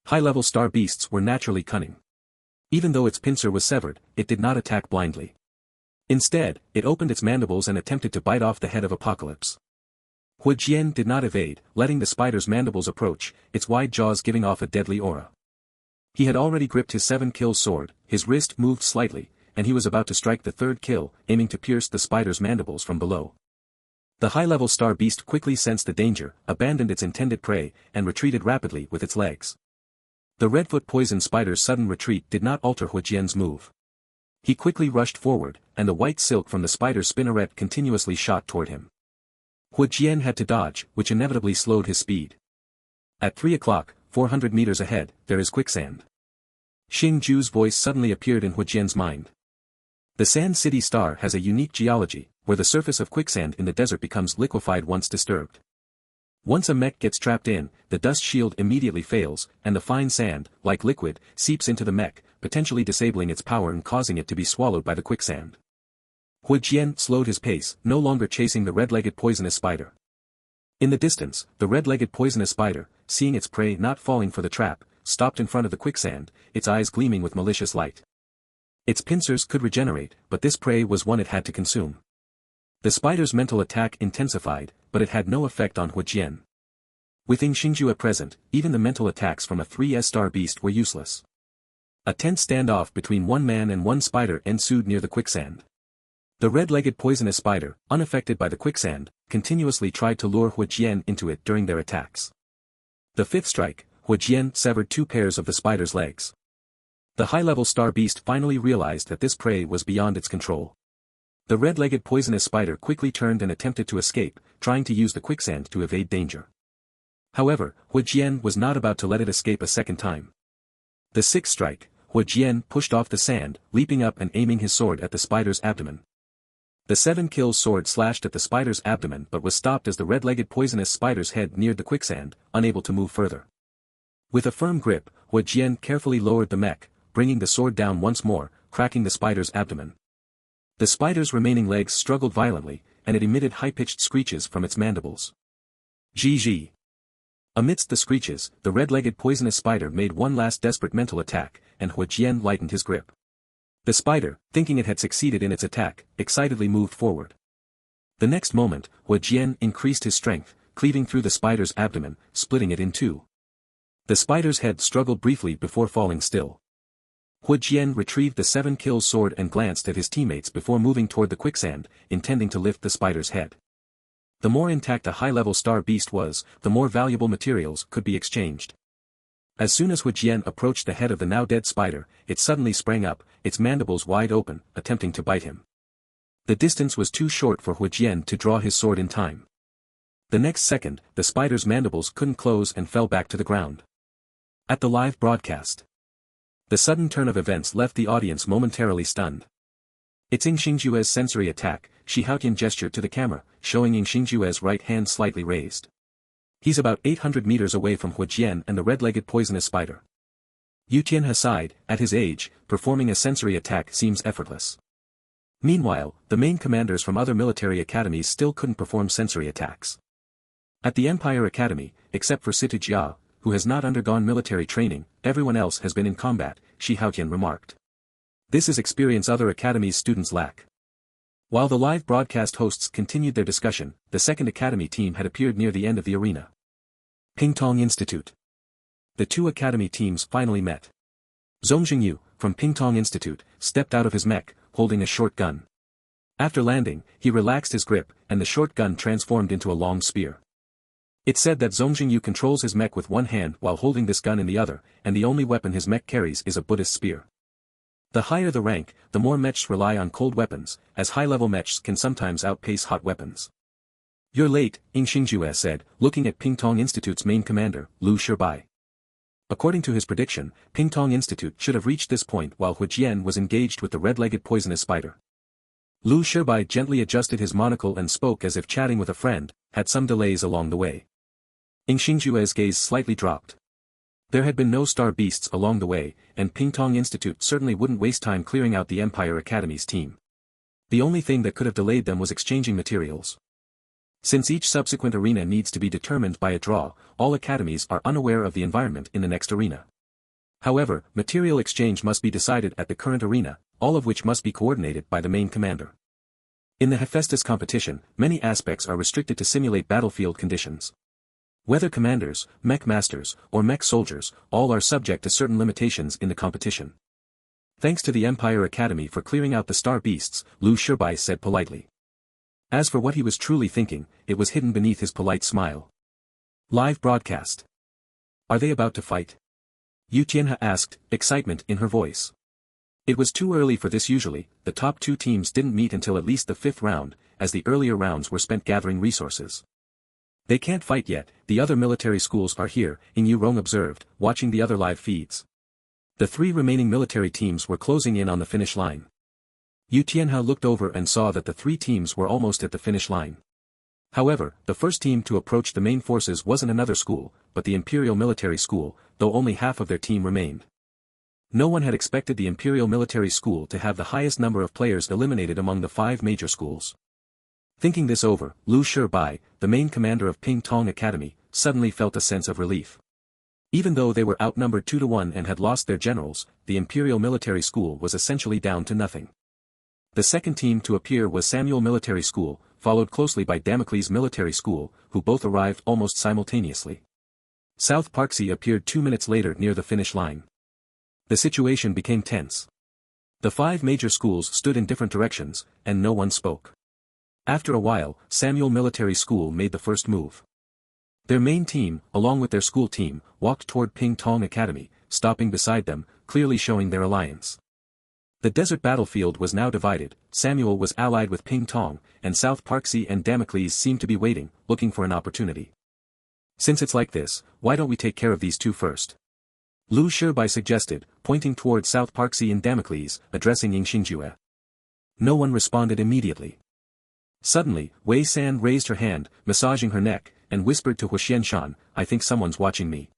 High-level star beasts were naturally cunning. Even though its pincer was severed, it did not attack blindly. Instead, it opened its mandibles and attempted to bite off the head of Apocalypse. Huijian did not evade, letting the spider's mandibles approach, its wide jaws giving off a deadly aura. He had already gripped his 7-kill sword, his wrist moved slightly, and he was about to strike the third kill, aiming to pierce the spider's mandibles from below. The high-level star beast quickly sensed the danger, abandoned its intended prey, and retreated rapidly with its legs. The Redfoot poison spider's sudden retreat did not alter Huijian's move. He quickly rushed forward, and the white silk from the spider's spinneret continuously shot toward him. Huijian had to dodge, which inevitably slowed his speed. At 3 o'clock, 400 meters ahead, there is quicksand. Xing Ju's voice suddenly appeared in Huijian's mind. The Sand City Star has a unique geology, where the surface of quicksand in the desert becomes liquefied once disturbed. Once a mech gets trapped in, the dust shield immediately fails, and the fine sand, like liquid, seeps into the mech, potentially disabling its power and causing it to be swallowed by the quicksand. Huijian slowed his pace, no longer chasing the red-legged poisonous spider. In the distance, the red-legged poisonous spider, seeing its prey not falling for the trap, stopped in front of the quicksand, its eyes gleaming with malicious light. Its pincers could regenerate, but this prey was one it had to consume. The spider's mental attack intensified, but it had no effect on Huijian. Within Xingju at present, even the mental attacks from a 3S star beast were useless. A tense standoff between one man and one spider ensued near the quicksand. The red-legged poisonous spider, unaffected by the quicksand, continuously tried to lure Huijian into it during their attacks. The fifth strike, Huijian severed 2 pairs of the spider's legs. The high-level star beast finally realized that this prey was beyond its control. The red-legged poisonous spider quickly turned and attempted to escape, trying to use the quicksand to evade danger. However, Huijian was not about to let it escape a second time. The sixth strike, Huijian pushed off the sand, leaping up and aiming his sword at the spider's abdomen. The 7-kill sword slashed at the spider's abdomen but was stopped as the red-legged poisonous spider's head neared the quicksand, unable to move further. With a firm grip, Huijian carefully lowered the mech, bringing the sword down once more, cracking the spider's abdomen. The spider's remaining legs struggled violently, and it emitted high-pitched screeches from its mandibles. Ji. Amidst the screeches, the red-legged poisonous spider made one last desperate mental attack, and Hu Jian lightened his grip. The spider, thinking it had succeeded in its attack, excitedly moved forward. The next moment, Hu Jian increased his strength, cleaving through the spider's abdomen, splitting it in two. The spider's head struggled briefly before falling still. Hu Jian retrieved the 7 kills sword and glanced at his teammates before moving toward the quicksand, intending to lift the spider's head. The more intact a high-level star beast was, the more valuable materials could be exchanged. As soon as Hu Jian approached the head of the now-dead spider, it suddenly sprang up, its mandibles wide open, attempting to bite him. The distance was too short for Hu Jian to draw his sword in time. The next second, the spider's mandibles couldn't close and fell back to the ground. At the live broadcast, the sudden turn of events left the audience momentarily stunned. It's Ying Xingjue's sensory attack, Shi Haotian gestured to the camera, showing Ying Xingjue's right hand slightly raised. He's about 800 meters away from Hu Jian and the red-legged poisonous spider. Yu Tianhe sighed, at his age, performing a sensory attack seems effortless. Meanwhile, the main commanders from other military academies still couldn't perform sensory attacks. At the Empire Academy, except for Situ Jia, who has not undergone military training, everyone else has been in combat, Shi Haotian remarked. This is experience other academies' students lack. While the live broadcast hosts continued their discussion, the second academy team had appeared near the end of the arena. Pingtong Institute. The two academy teams finally met. Zhong Jingyu, from Pingtong Institute, stepped out of his mech, holding a short gun. After landing, he relaxed his grip, and the short gun transformed into a long spear. It's said that Zhong Jingyu controls his mech with one hand while holding this gun in the other, and the only weapon his mech carries is a Buddhist spear. The higher the rank, the more mechs rely on cold weapons, as high-level mechs can sometimes outpace hot weapons. You're late, Ying Xingjue said, looking at Pingtong Institute's main commander, Lu Shibai. According to his prediction, Pingtong Institute should have reached this point while Hu Jian was engaged with the red-legged poisonous spider. Lu Shibai gently adjusted his monocle and spoke as if chatting with a friend, had some delays along the way. Ying Xingjue's gaze slightly dropped. There had been no star beasts along the way, and Pingtong Institute certainly wouldn't waste time clearing out the Empire Academy's team. The only thing that could have delayed them was exchanging materials. Since each subsequent arena needs to be determined by a draw, all academies are unaware of the environment in the next arena. However, material exchange must be decided at the current arena, all of which must be coordinated by the main commander. In the Hephaestus competition, many aspects are restricted to simulate battlefield conditions. Whether commanders, mech masters, or mech soldiers, all are subject to certain limitations in the competition. Thanks to the Empire Academy for clearing out the star beasts, Lu Shibai said politely. As for what he was truly thinking, it was hidden beneath his polite smile. Live broadcast. Are they about to fight? Yu Tianhe asked, excitement in her voice. It was too early for this usually, the top two teams didn't meet until at least the 5th round, as the earlier rounds were spent gathering resources. They can't fight yet, the other military schools are here, Ying Yurong observed, watching the other live feeds. The 3 remaining military teams were closing in on the finish line. Yu Tianhe looked over and saw that the 3 teams were almost at the finish line. However, the first team to approach the main forces wasn't another school, but the Imperial Military School, though only half of their team remained. No one had expected the Imperial Military School to have the highest number of players eliminated among the 5 major schools. Thinking this over, Lu Shibai, the main commander of Pingtong Academy, suddenly felt a sense of relief. Even though they were outnumbered 2-1 and had lost their generals, the Imperial Military School was essentially down to nothing. The second team to appear was Samuel Military School, followed closely by Damocles Military School, who both arrived almost simultaneously. South Parksea appeared 2 minutes later near the finish line. The situation became tense. The 5 major schools stood in different directions, and no one spoke. After a while, Samuel Military School made the first move. Their main team, along with their school team, walked toward Pingtong Academy, stopping beside them, clearly showing their alliance. The desert battlefield was now divided, Samuel was allied with Pingtong, and South Parksea and Damocles seemed to be waiting, looking for an opportunity. Since it's like this, why don't we take care of these 2 first? Lu Shibai suggested, pointing toward South Parksea and Damocles, addressing Ying Xingjue. No one responded immediately. Suddenly, Wei San raised her hand, massaging her neck, and whispered to Hu Xianshan, I think someone's watching me.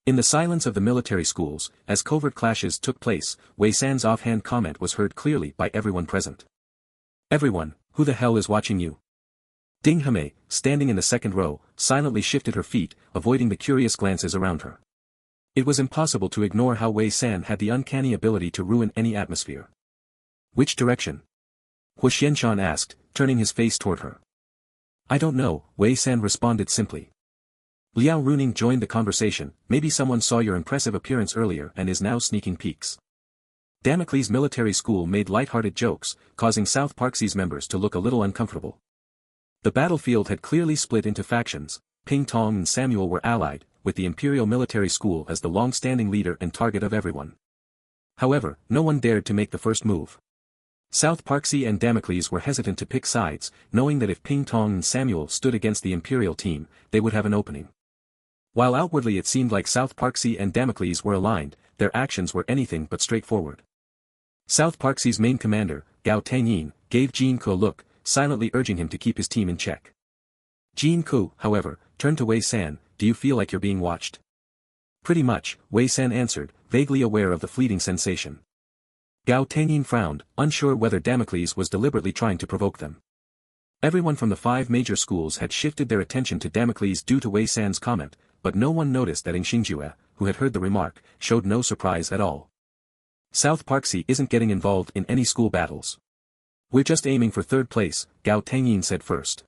In the silence of the military schools, as covert clashes took place, Wei San's offhand comment was heard clearly by everyone present. Everyone, who the hell is watching you? Ding Hame, standing in the second row, silently shifted her feet, avoiding the curious glances around her. It was impossible to ignore how Wei San had the uncanny ability to ruin any atmosphere. Which direction? Hu Xianshan asked, turning his face toward her. I don't know, Wei San responded simply. Liao Runing joined the conversation, maybe someone saw your impressive appearance earlier and is now sneaking peeks. Damocles Military School made light-hearted jokes, causing South Parksea's members to look a little uncomfortable. The battlefield had clearly split into factions. Ping Tong and Samuel were allied, with the Imperial Military School as the long-standing leader and target of everyone. However, no one dared to make the first move. South Parksea and Damocles were hesitant to pick sides, knowing that if Ping Tong and Samuel stood against the Imperial team, they would have an opening. While outwardly it seemed like South Parksea and Damocles were aligned, their actions were anything but straightforward. South Parksea's main commander, Gao Tangyin, gave Jin Ko a look, silently urging him to keep his team in check. Jin Ko, however, turned to Wei San, do you feel like you're being watched? Pretty much, Wei San answered, vaguely aware of the fleeting sensation. Gao Tangyin frowned, unsure whether Damocles was deliberately trying to provoke them. Everyone from the 5 major schools had shifted their attention to Damocles due to Wei San's comment, but no one noticed that Xingjue, who had heard the remark, showed no surprise at all. South Parksea isn't getting involved in any school battles. We're just aiming for 3rd place, Gao Tangyin said first.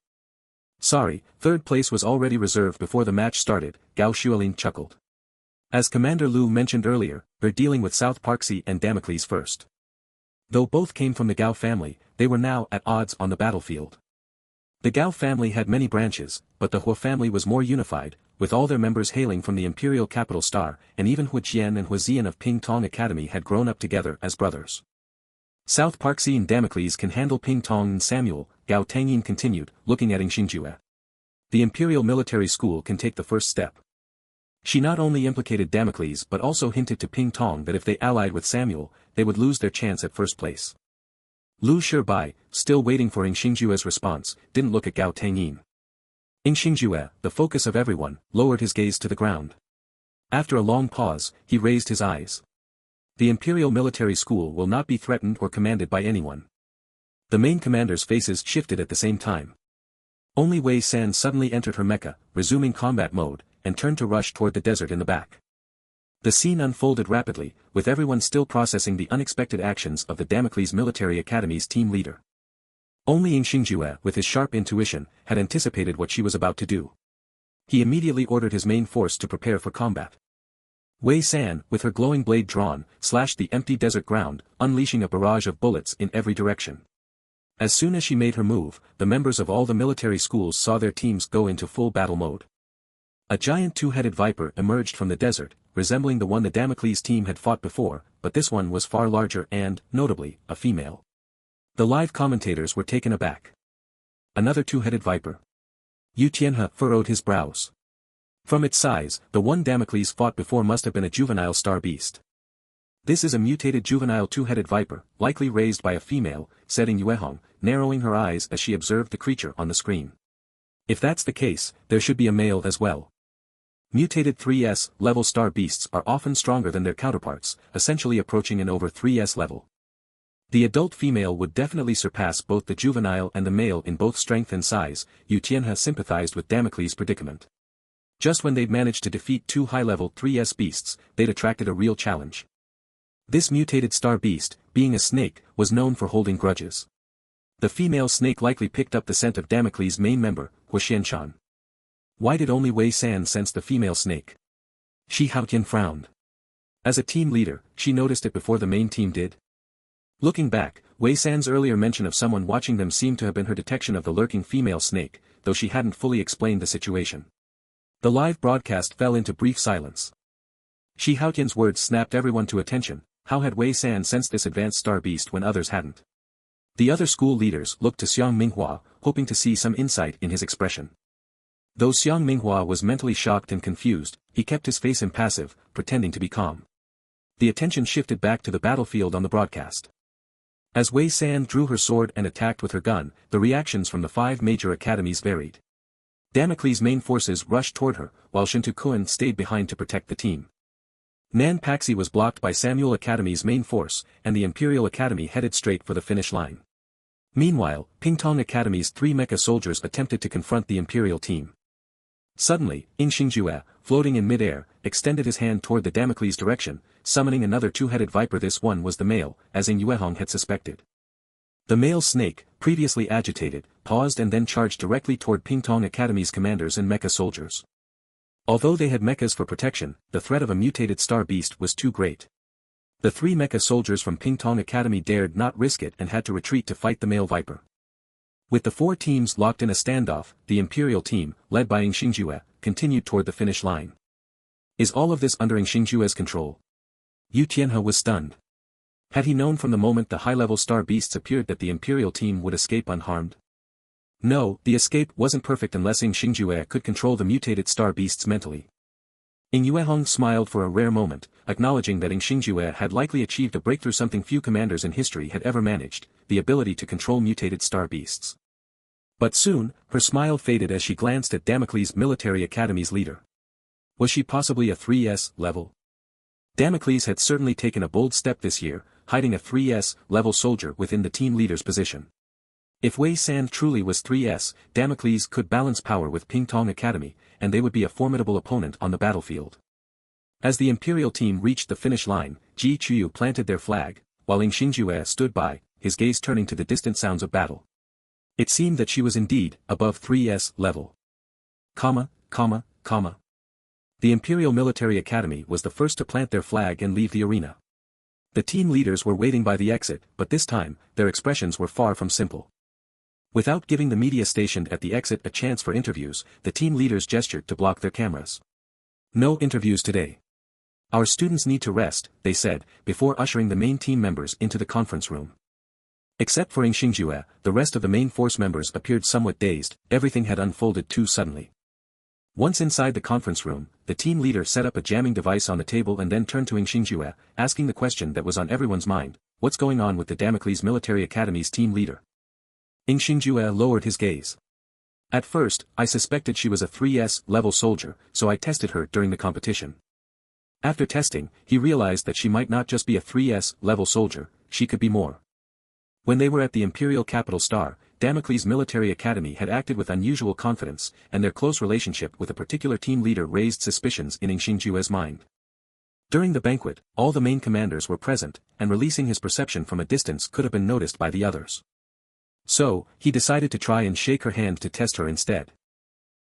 Sorry, 3rd place was already reserved before the match started, Gao Xuelin chuckled. As Commander Lu mentioned earlier, they're dealing with South Parksea and Damocles first. Though both came from the Gao family, they were now at odds on the battlefield. The Gao family had many branches, but the Hua family was more unified, with all their members hailing from the imperial capital Star, and even Hu Jian and Hu Zian of Ping Tong Academy had grown up together as brothers. South Parksea and Damocles can handle Ping Tong and Samuel, Gao Tangyin continued, looking at Xingjue. The Imperial Military School can take the first step. She not only implicated Damocles but also hinted to Ping Tong that if they allied with Samuel, they would lose their chance at first place. Lu Shibai, still waiting for Xingjue's response, didn't look at Gao Tangyin. Xingjue, the focus of everyone, lowered his gaze to the ground. After a long pause, he raised his eyes. The Imperial Military School will not be threatened or commanded by anyone. The main commanders' faces shifted at the same time. Only Wei San suddenly entered her mecha, resuming combat mode, and turned to rush toward the desert in the back. The scene unfolded rapidly, with everyone still processing the unexpected actions of the Damocles Military Academy's team leader. Only Xingjue, with his sharp intuition, had anticipated what she was about to do. He immediately ordered his main force to prepare for combat. Wei San, with her glowing blade drawn, slashed the empty desert ground, unleashing a barrage of bullets in every direction. As soon as she made her move, the members of all the military schools saw their teams go into full battle mode. A giant 2-headed viper emerged from the desert, resembling the one the Damocles team had fought before, but this one was far larger and, notably, a female. The live commentators were taken aback. Another 2-headed viper. Yu Tianhe furrowed his brows. From its size, the one Damocles fought before must have been a juvenile star beast. This is a mutated juvenile 2-headed viper, likely raised by a female, said Yuehong, narrowing her eyes as she observed the creature on the screen. If that's the case, there should be a male as well. Mutated 3S level star beasts are often stronger than their counterparts, essentially approaching an over 3S level. The adult female would definitely surpass both the juvenile and the male in both strength and size. Yu Tianhe sympathized with Damocles' predicament. Just when they'd managed to defeat 2 high-level 3S beasts, they'd attracted a real challenge. This mutated star beast, being a snake, was known for holding grudges. The female snake likely picked up the scent of Damocles' main member, Hu Xianshan. Why did only Wei San sense the female snake? Shi Haotian frowned. As a team leader, she noticed it before the main team did. Looking back, Wei San's earlier mention of someone watching them seemed to have been her detection of the lurking female snake, though she hadn't fully explained the situation. The live broadcast fell into brief silence. Shi Haotian's words snapped everyone to attention. How had Wei San sensed this advanced star beast when others hadn't? The other school leaders looked to Xiang Minghua, hoping to see some insight in his expression. Though Xiang Minghua was mentally shocked and confused, he kept his face impassive, pretending to be calm. The attention shifted back to the battlefield on the broadcast. As Wei San drew her sword and attacked with her gun, the reactions from the 5 major academies varied. Damocles' main forces rushed toward her, while Shintu Kuan stayed behind to protect the team. Nan Paxi was blocked by Samuel Academy's main force, and the Imperial Academy headed straight for the finish line. Meanwhile, Pingtong Academy's 3 mecha soldiers attempted to confront the Imperial team. Suddenly, Xingjue, floating in mid-air, extended his hand toward the Damocles direction, summoning another two-headed viper. This one was the male, as Yuehong had suspected. The male snake, previously agitated, paused and then charged directly toward Pingtong Academy's commanders and mecha soldiers. Although they had mechas for protection, the threat of a mutated star beast was too great. The 3 mecha soldiers from Pingtong Academy dared not risk it and had to retreat to fight the male viper. With the 4 teams locked in a standoff, the Imperial team, led by Xingjue, continued toward the finish line. Is all of this under Xingjue's control? Yu Tianhe was stunned. Had he known from the moment the high-level star beasts appeared that the Imperial team would escape unharmed? No, the escape wasn't perfect unless Xingjue could control the mutated star beasts mentally. Yuehong smiled for a rare moment, acknowledging that Xingjue had likely achieved a breakthrough, something few commanders in history had ever managed, the ability to control mutated star beasts. But soon, her smile faded as she glanced at Damocles Military Academy's leader. Was she possibly a 3S level? Damocles had certainly taken a bold step this year, hiding a 3S level soldier within the team leader's position. If Wei San truly was 3S, Damocles could balance power with Pingtong Academy, and they would be a formidable opponent on the battlefield. As the Imperial team reached the finish line, Ji Chuyu planted their flag, while Xingjue stood by, his gaze turning to the distant sounds of battle. It seemed that she was indeed above 3S level. The Imperial Military Academy was the first to plant their flag and leave the arena. The team leaders were waiting by the exit, but this time, their expressions were far from simple. Without giving the media stationed at the exit a chance for interviews, the team leaders gestured to block their cameras. No interviews today. Our students need to rest, they said, before ushering the main team members into the conference room. Except for Xingjue, the rest of the main force members appeared somewhat dazed. Everything had unfolded too suddenly. Once inside the conference room, the team leader set up a jamming device on the table and then turned to Xingjue, asking the question that was on everyone's mind: what's going on with the Damocles Military Academy's team leader? Xingjue lowered his gaze. At first, I suspected she was a 3S level soldier, so I tested her during the competition. After testing, he realized that she might not just be a 3S level soldier, she could be more. When they were at the Imperial Capital Star, Damocles Military Academy had acted with unusual confidence, and their close relationship with a particular team leader raised suspicions in Xingjue's mind. During the banquet, all the main commanders were present, and releasing his perception from a distance could have been noticed by the others. So, he decided to try and shake her hand to test her instead.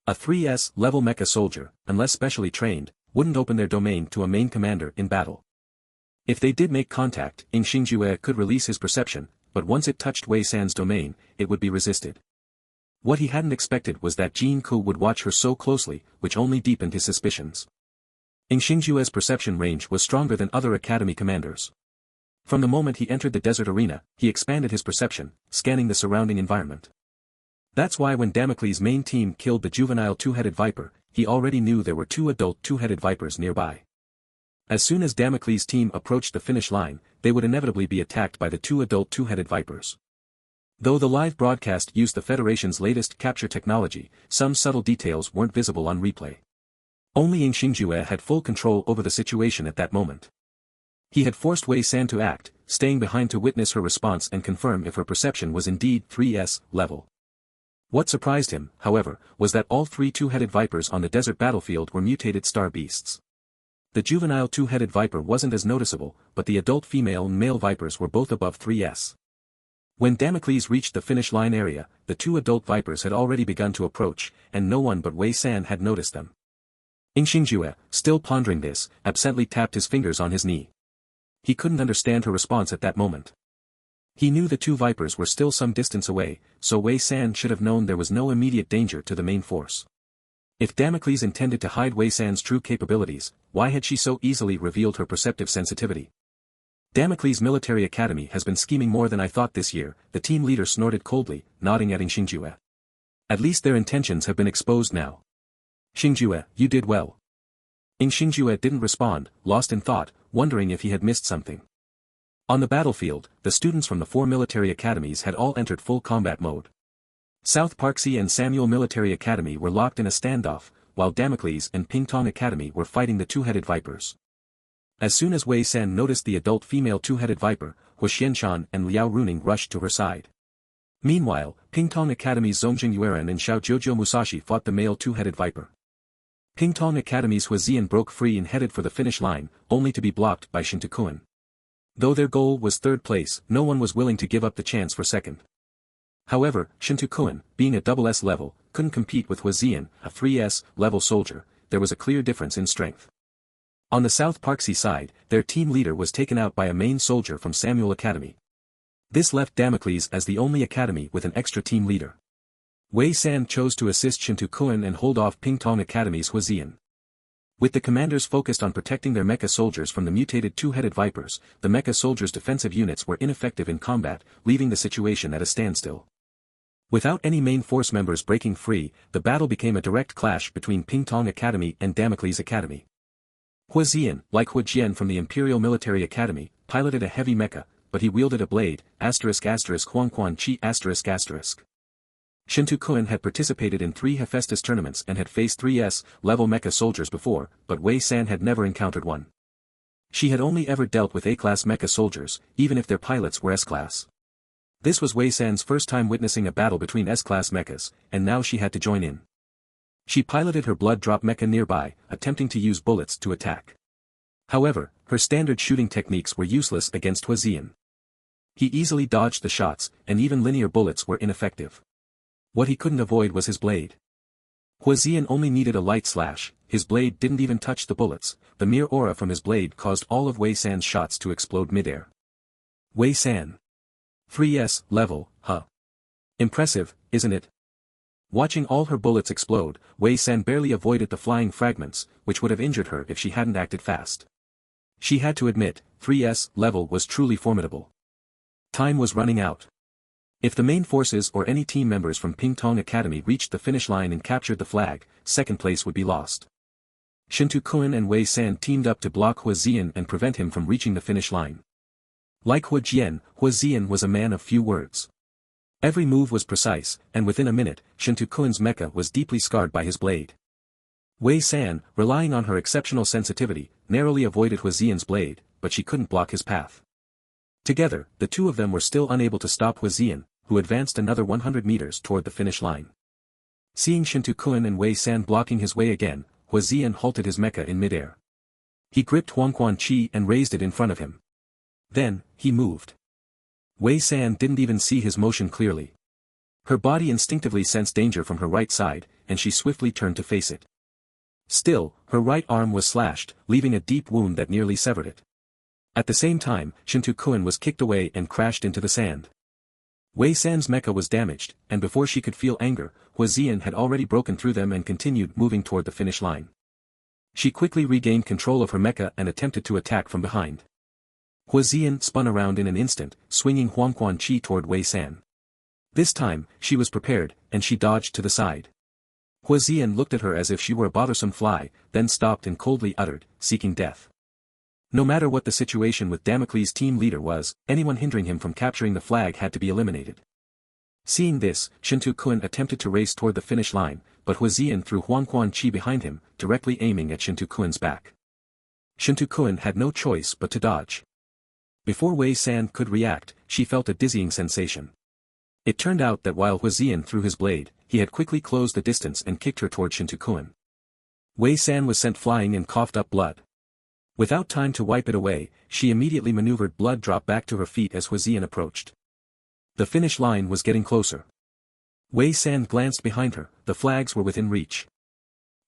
A 3S level mecha soldier, unless specially trained, wouldn't open their domain to a main commander in battle. If they did make contact, Xingjue could release his perception, but once it touched Wei San's domain, it would be resisted. What he hadn't expected was that Jin Ku would watch her so closely, which only deepened his suspicions. Xingjue's perception range was stronger than other academy commanders. From the moment he entered the desert arena, he expanded his perception, scanning the surrounding environment. That's why when Damocles' main team killed the juvenile two-headed viper, he already knew there were 2 adult two-headed vipers nearby. As soon as Damocles' team approached the finish line, they would inevitably be attacked by the 2 adult two-headed vipers. Though the live broadcast used the Federation's latest capture technology, some subtle details weren't visible on replay. Only Xingjue had full control over the situation at that moment. He had forced Wei San to act, staying behind to witness her response and confirm if her perception was indeed 3S level. What surprised him, however, was that all 3 two-headed vipers on the desert battlefield were mutated star beasts. The juvenile two-headed viper wasn't as noticeable, but the adult female and male vipers were both above 3S. When Damocles reached the finish line area, the 2 adult vipers had already begun to approach, and no one but Wei San had noticed them. Xingjue, still pondering this, absently tapped his fingers on his knee. He couldn't understand her response at that moment. He knew the 2 vipers were still some distance away, so Wei San should have known there was no immediate danger to the main force. If Damocles intended to hide Wei San's true capabilities, why had she so easily revealed her perceptive sensitivity? Damocles Military Academy has been scheming more than I thought this year, the team leader snorted coldly, nodding at Xingjue. At least their intentions have been exposed now. Xingjue, you did well. Xingjue didn't respond, lost in thought, wondering if he had missed something. On the battlefield, the students from the 4 military academies had all entered full combat mode. South Park-si and Samuel Military Academy were locked in a standoff, while Damocles and Pingtong Academy were fighting the two-headed vipers. As soon as Wei San noticed the adult female two-headed viper, Hu Xianshan and Liao Runing rushed to her side. Meanwhile, Pingtong Academy's Zongjing Yueran and Xiaojiujiu Musashi fought the male two-headed viper. Pingtong Academy's Hua Ziyan broke free and headed for the finish line, only to be blocked by Shintokuin. Though their goal was third place, no one was willing to give up the chance for second. However, Shintokuin, being a double S level, couldn't compete with Hua Ziyan, a 3S level soldier. There was a clear difference in strength. On the South Parksea side, their team leader was taken out by a main soldier from Samuel Academy. This left Damocles as the only academy with an extra team leader. Wei San chose to assist Shintokuin and hold off Pingtong Academy's Hua Ziyan. With the commanders focused on protecting their mecha soldiers from the mutated two-headed vipers, the mecha soldiers' defensive units were ineffective in combat, leaving the situation at a standstill. Without any main force members breaking free, the battle became a direct clash between Pingtong Academy and Damocles Academy. Hua Ziyan, like Hua Jian from the Imperial Military Academy, piloted a heavy mecha, but he wielded a blade, **Huangquan Chi***. Shintokuin had participated in 3 Hephaestus tournaments and had faced 3S-level mecha soldiers before, but Wei San had never encountered one. She had only ever dealt with A-class mecha soldiers, even if their pilots were S-class. This was Wei San's first time witnessing a battle between S-class mechas, and now she had to join in. She piloted her blood drop mecha nearby, attempting to use bullets to attack. However, her standard shooting techniques were useless against Hua Ziyan. He easily dodged the shots, and even linear bullets were ineffective. What he couldn't avoid was his blade. Hua Ziyan only needed a light slash, his blade didn't even touch the bullets, the mere aura from his blade caused all of Wei San's shots to explode midair. Wei San. 3S level, huh? Impressive, isn't it? Watching all her bullets explode, Wei San barely avoided the flying fragments, which would have injured her if she hadn't acted fast. She had to admit, 3S level was truly formidable. Time was running out. If the main forces or any team members from Pingtong Academy reached the finish line and captured the flag, second place would be lost. Shintokuin and Wei San teamed up to block Hua Ziyan and prevent him from reaching the finish line. Like Hua Jian, Hua Ziyan was a man of few words. Every move was precise, and within a minute, Shintokuin's mecha was deeply scarred by his blade. Wei San, relying on her exceptional sensitivity, narrowly avoided Hua Ziyan's blade, but she couldn't block his path. Together, the two of them were still unable to stop Hua Ziyan, who advanced another 100 meters toward the finish line. Seeing Shintokuin and Wei San blocking his way again, Hua Ziyan halted his mecha in midair. He gripped Huangquan Chi and raised it in front of him. Then, he moved. Wei San didn't even see his motion clearly. Her body instinctively sensed danger from her right side, and she swiftly turned to face it. Still, her right arm was slashed, leaving a deep wound that nearly severed it. At the same time, Shintokuin was kicked away and crashed into the sand. Wei San's mecha was damaged, and before she could feel anger, Hua Ziyan had already broken through them and continued moving toward the finish line. She quickly regained control of her mecha and attempted to attack from behind. Hua Ziyan spun around in an instant, swinging Huangquan Chi toward Wei San. This time, she was prepared, and she dodged to the side. Hua Ziyan looked at her as if she were a bothersome fly, then stopped and coldly uttered, seeking death. No matter what the situation with Damocles' team leader was, anyone hindering him from capturing the flag had to be eliminated. Seeing this, Shintokuin attempted to race toward the finish line, but Hua Ziyan threw Huangquan Chi behind him, directly aiming at Shintokuin's back. Shintokuin had no choice but to dodge. Before Wei San could react, she felt a dizzying sensation. It turned out that while Hua Ziyan threw his blade, he had quickly closed the distance and kicked her toward Shintokuin. Wei San was sent flying and coughed up blood. Without time to wipe it away, she immediately maneuvered blood drop back to her feet as Hua Ziyan approached. The finish line was getting closer. Wei San glanced behind her, the flags were within reach.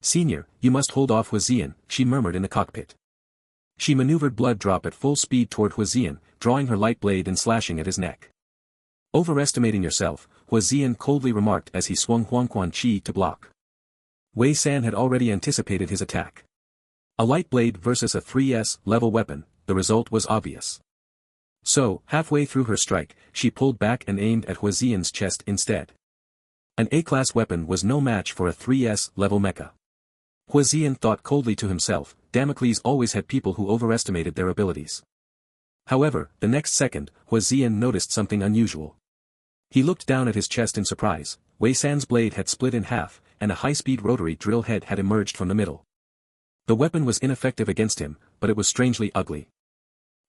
"Senior, you must hold off Hua Ziyan," she murmured in the cockpit. She maneuvered blood drop at full speed toward Hua Ziyan, drawing her light blade and slashing at his neck. "Overestimating yourself," Hua Ziyan coldly remarked as he swung Huangquan Chi to block. Wei San had already anticipated his attack. A light blade versus a 3S level weapon, the result was obvious. So, halfway through her strike, she pulled back and aimed at Hua Ziyan's chest instead. An A-class weapon was no match for a 3S level mecha. Hua Ziyan thought coldly to himself, Damocles always had people who overestimated their abilities. However, the next second, Hua Ziyan noticed something unusual. He looked down at his chest in surprise. Wei San's blade had split in half, and a high-speed rotary drill head had emerged from the middle. The weapon was ineffective against him, but it was strangely ugly.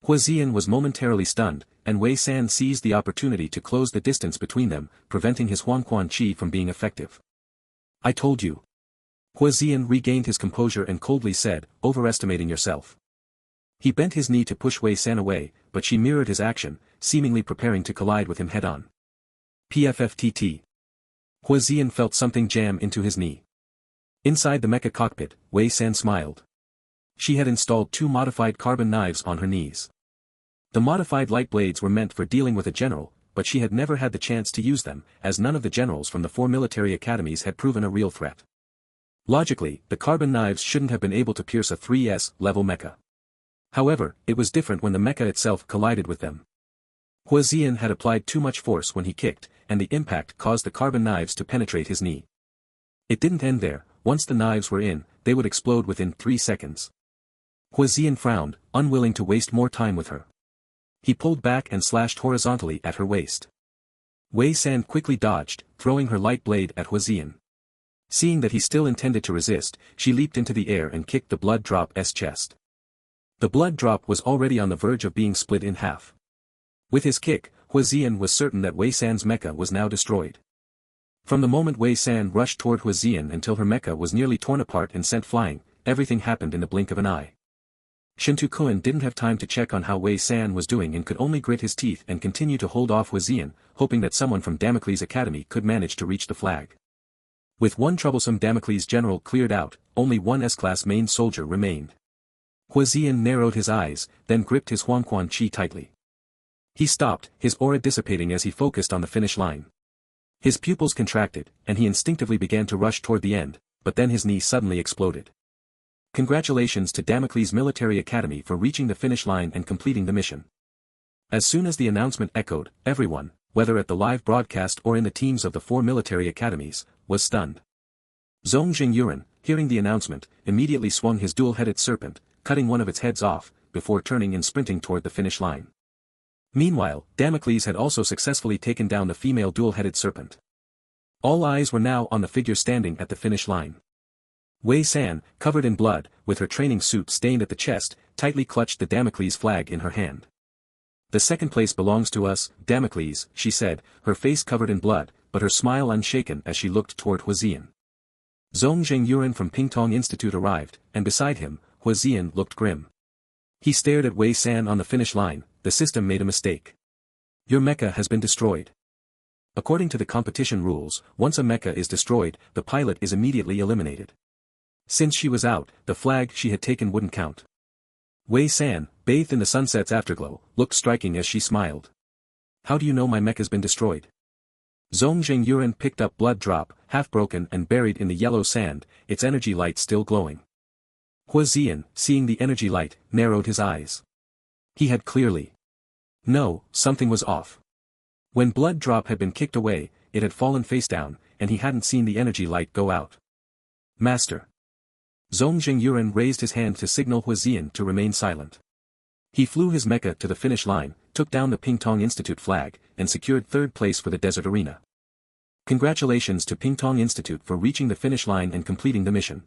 Huazian was momentarily stunned, and Wei San seized the opportunity to close the distance between them, preventing his Huangquan Qi from being effective. I told you. Huazian regained his composure and coldly said, overestimating yourself. He bent his knee to push Wei San away, but she mirrored his action, seemingly preparing to collide with him head-on. PFFTT. Huazian felt something jam into his knee. Inside the mecha cockpit, Wei San smiled. She had installed 2 modified carbon knives on her knees. The modified light blades were meant for dealing with a general, but she had never had the chance to use them, as none of the generals from the 4 military academies had proven a real threat. Logically, the carbon knives shouldn't have been able to pierce a 3S-level mecha. However, it was different when the mecha itself collided with them. Huazian had applied too much force when he kicked, and the impact caused the carbon knives to penetrate his knee. It didn't end there. Once the knives were in, they would explode within 3 seconds. Huazian frowned, unwilling to waste more time with her. He pulled back and slashed horizontally at her waist. Wei San quickly dodged, throwing her light blade at Huazian. Seeing that he still intended to resist, she leaped into the air and kicked the blood drop's chest. The blood drop was already on the verge of being split in half. With his kick, Huazian was certain that Wei San's mecha was now destroyed. From the moment Wei San rushed toward Huazian until her mecha was nearly torn apart and sent flying, everything happened in the blink of an eye. Shintukuen didn't have time to check on how Wei San was doing and could only grit his teeth and continue to hold off Huazian, hoping that someone from Damocles' academy could manage to reach the flag. With one troublesome Damocles general cleared out, only one S-class main soldier remained. Huazian narrowed his eyes, then gripped his Huangquan Qi tightly. He stopped, his aura dissipating as he focused on the finish line. His pupils contracted, and he instinctively began to rush toward the end, but then his knee suddenly exploded. Congratulations to Damocles Military Academy for reaching the finish line and completing the mission. As soon as the announcement echoed, everyone, whether at the live broadcast or in the teams of the 4 military academies, was stunned. Zhong Jingyuan, hearing the announcement, immediately swung his dual-headed serpent, cutting one of its heads off, before turning and sprinting toward the finish line. Meanwhile, Damocles had also successfully taken down the female dual-headed serpent. All eyes were now on the figure standing at the finish line. Wei San, covered in blood, with her training suit stained at the chest, tightly clutched the Damocles flag in her hand. The second place belongs to us, Damocles, she said, her face covered in blood, but her smile unshaken as she looked toward Huazian. Zhong Jingyuan from Pingtong Institute arrived, and beside him, Huazian looked grim. He stared at Wei San on the finish line. The system made a mistake. Your mecha has been destroyed. According to the competition rules, once a mecha is destroyed, the pilot is immediately eliminated. Since she was out, the flag she had taken wouldn't count. Wei San, bathed in the sunset's afterglow, looked striking as she smiled. How do you know my mecha's been destroyed? Zhong Jingyuan picked up blood drop, half broken and buried in the yellow sand, its energy light still glowing. Huazian, seeing the energy light, narrowed his eyes. He had clearly. No, something was off. When blood drop had been kicked away, it had fallen face down, and he hadn't seen the energy light go out. Master. Zhong Jingyuan raised his hand to signal Huazian to remain silent. He flew his mecha to the finish line, took down the Pingtong Institute flag, and secured 3rd place for the desert arena. Congratulations to Pingtong Institute for reaching the finish line and completing the mission.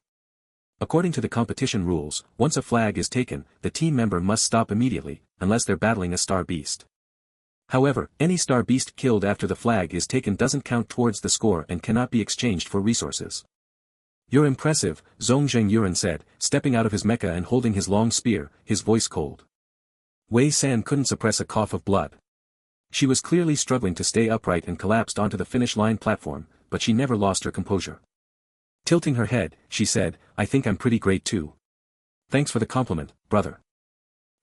According to the competition rules, once a flag is taken, the team member must stop immediately, unless they're battling a star beast. However, any star beast killed after the flag is taken doesn't count towards the score and cannot be exchanged for resources. You're impressive, Zhong Jingyuan said, stepping out of his mecha and holding his long spear, his voice cold. Wei San couldn't suppress a cough of blood. She was clearly struggling to stay upright and collapsed onto the finish line platform, but she never lost her composure. Tilting her head, she said, I think I'm pretty great too. Thanks for the compliment, brother.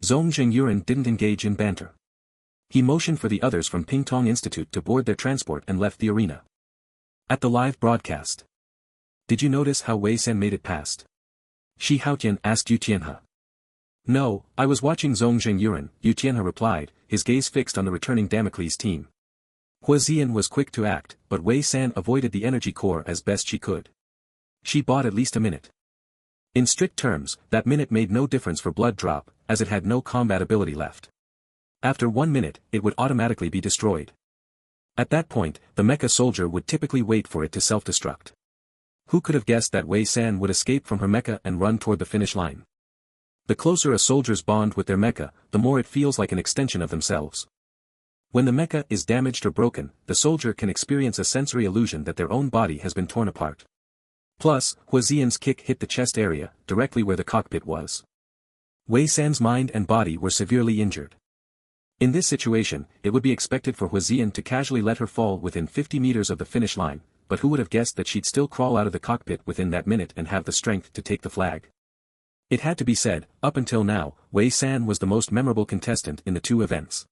Zhong Jingyuan didn't engage in banter. He motioned for the others from Pingtong Institute to board their transport and left the arena. At the live broadcast. Did you notice how Wei San made it past? Shi Haotian asked Yu Tianhe. No, I was watching Zhong Jingyuan, Yu Tianhe replied, his gaze fixed on the returning Damocles team. Huazian was quick to act, but Wei San avoided the energy core as best she could. She bought at least a minute. In strict terms, that minute made no difference for blood drop, as it had no combat ability left. After 1 minute, it would automatically be destroyed. At that point, the mecha soldier would typically wait for it to self-destruct. Who could have guessed that Wei San would escape from her mecha and run toward the finish line? The closer a soldier's bond with their mecha, the more it feels like an extension of themselves. When the mecha is damaged or broken, the soldier can experience a sensory illusion that their own body has been torn apart. Plus, Wei San's kick hit the chest area, directly where the cockpit was. Wei San's mind and body were severely injured. In this situation, it would be expected for Wei San to casually let her fall within 50 meters of the finish line, but who would have guessed that she'd still crawl out of the cockpit within that minute and have the strength to take the flag? It had to be said, up until now, Wei San was the most memorable contestant in the two events.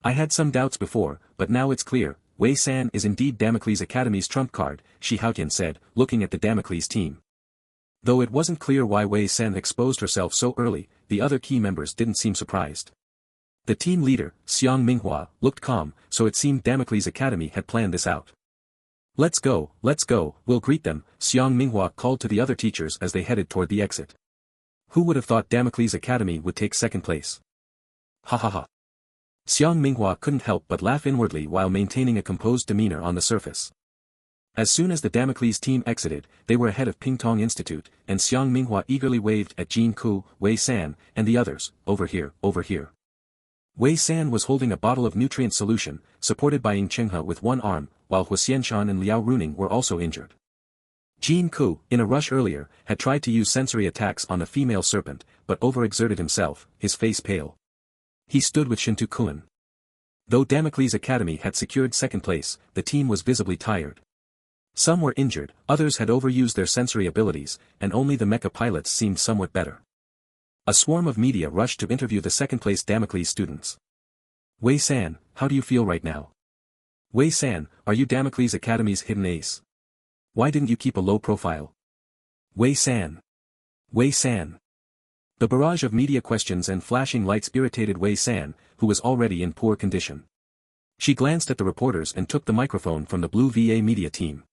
I had some doubts before, but now it's clear, Wei San is indeed Damocles Academy's trump card, Shi Haotian said, looking at the Damocles team. Though it wasn't clear why Wei San exposed herself so early, the other key members didn't seem surprised. The team leader, Xiang Minghua, looked calm, so it seemed Damocles Academy had planned this out. Let's go, we'll greet them, Xiang Minghua called to the other teachers as they headed toward the exit. Who would have thought Damocles Academy would take second place? Ha ha ha. Xiang Minghua couldn't help but laugh inwardly while maintaining a composed demeanor on the surface. As soon as the Damocles team exited, they were ahead of Pingtong Institute, and Xiang Minghua eagerly waved at Jin Ku, Wei San, and the others, over here, over here. Wei San was holding a bottle of nutrient solution, supported by Ying Chenghe with one arm, while Hu Xianshan and Liao Runing were also injured. Jin Ku, in a rush earlier, had tried to use sensory attacks on the female serpent, but overexerted himself, his face pale. He stood with Shintu Kun. Though Damocles Academy had secured second place, the team was visibly tired. Some were injured, others had overused their sensory abilities, and only the mecha pilots seemed somewhat better. A swarm of media rushed to interview the second-place Damocles students. Wei San, how do you feel right now? Wei San, are you Damocles Academy's hidden ace? Why didn't you keep a low profile? Wei San. Wei San. The barrage of media questions and flashing lights irritated Wei San, who was already in poor condition. She glanced at the reporters and took the microphone from the Blue VA media team.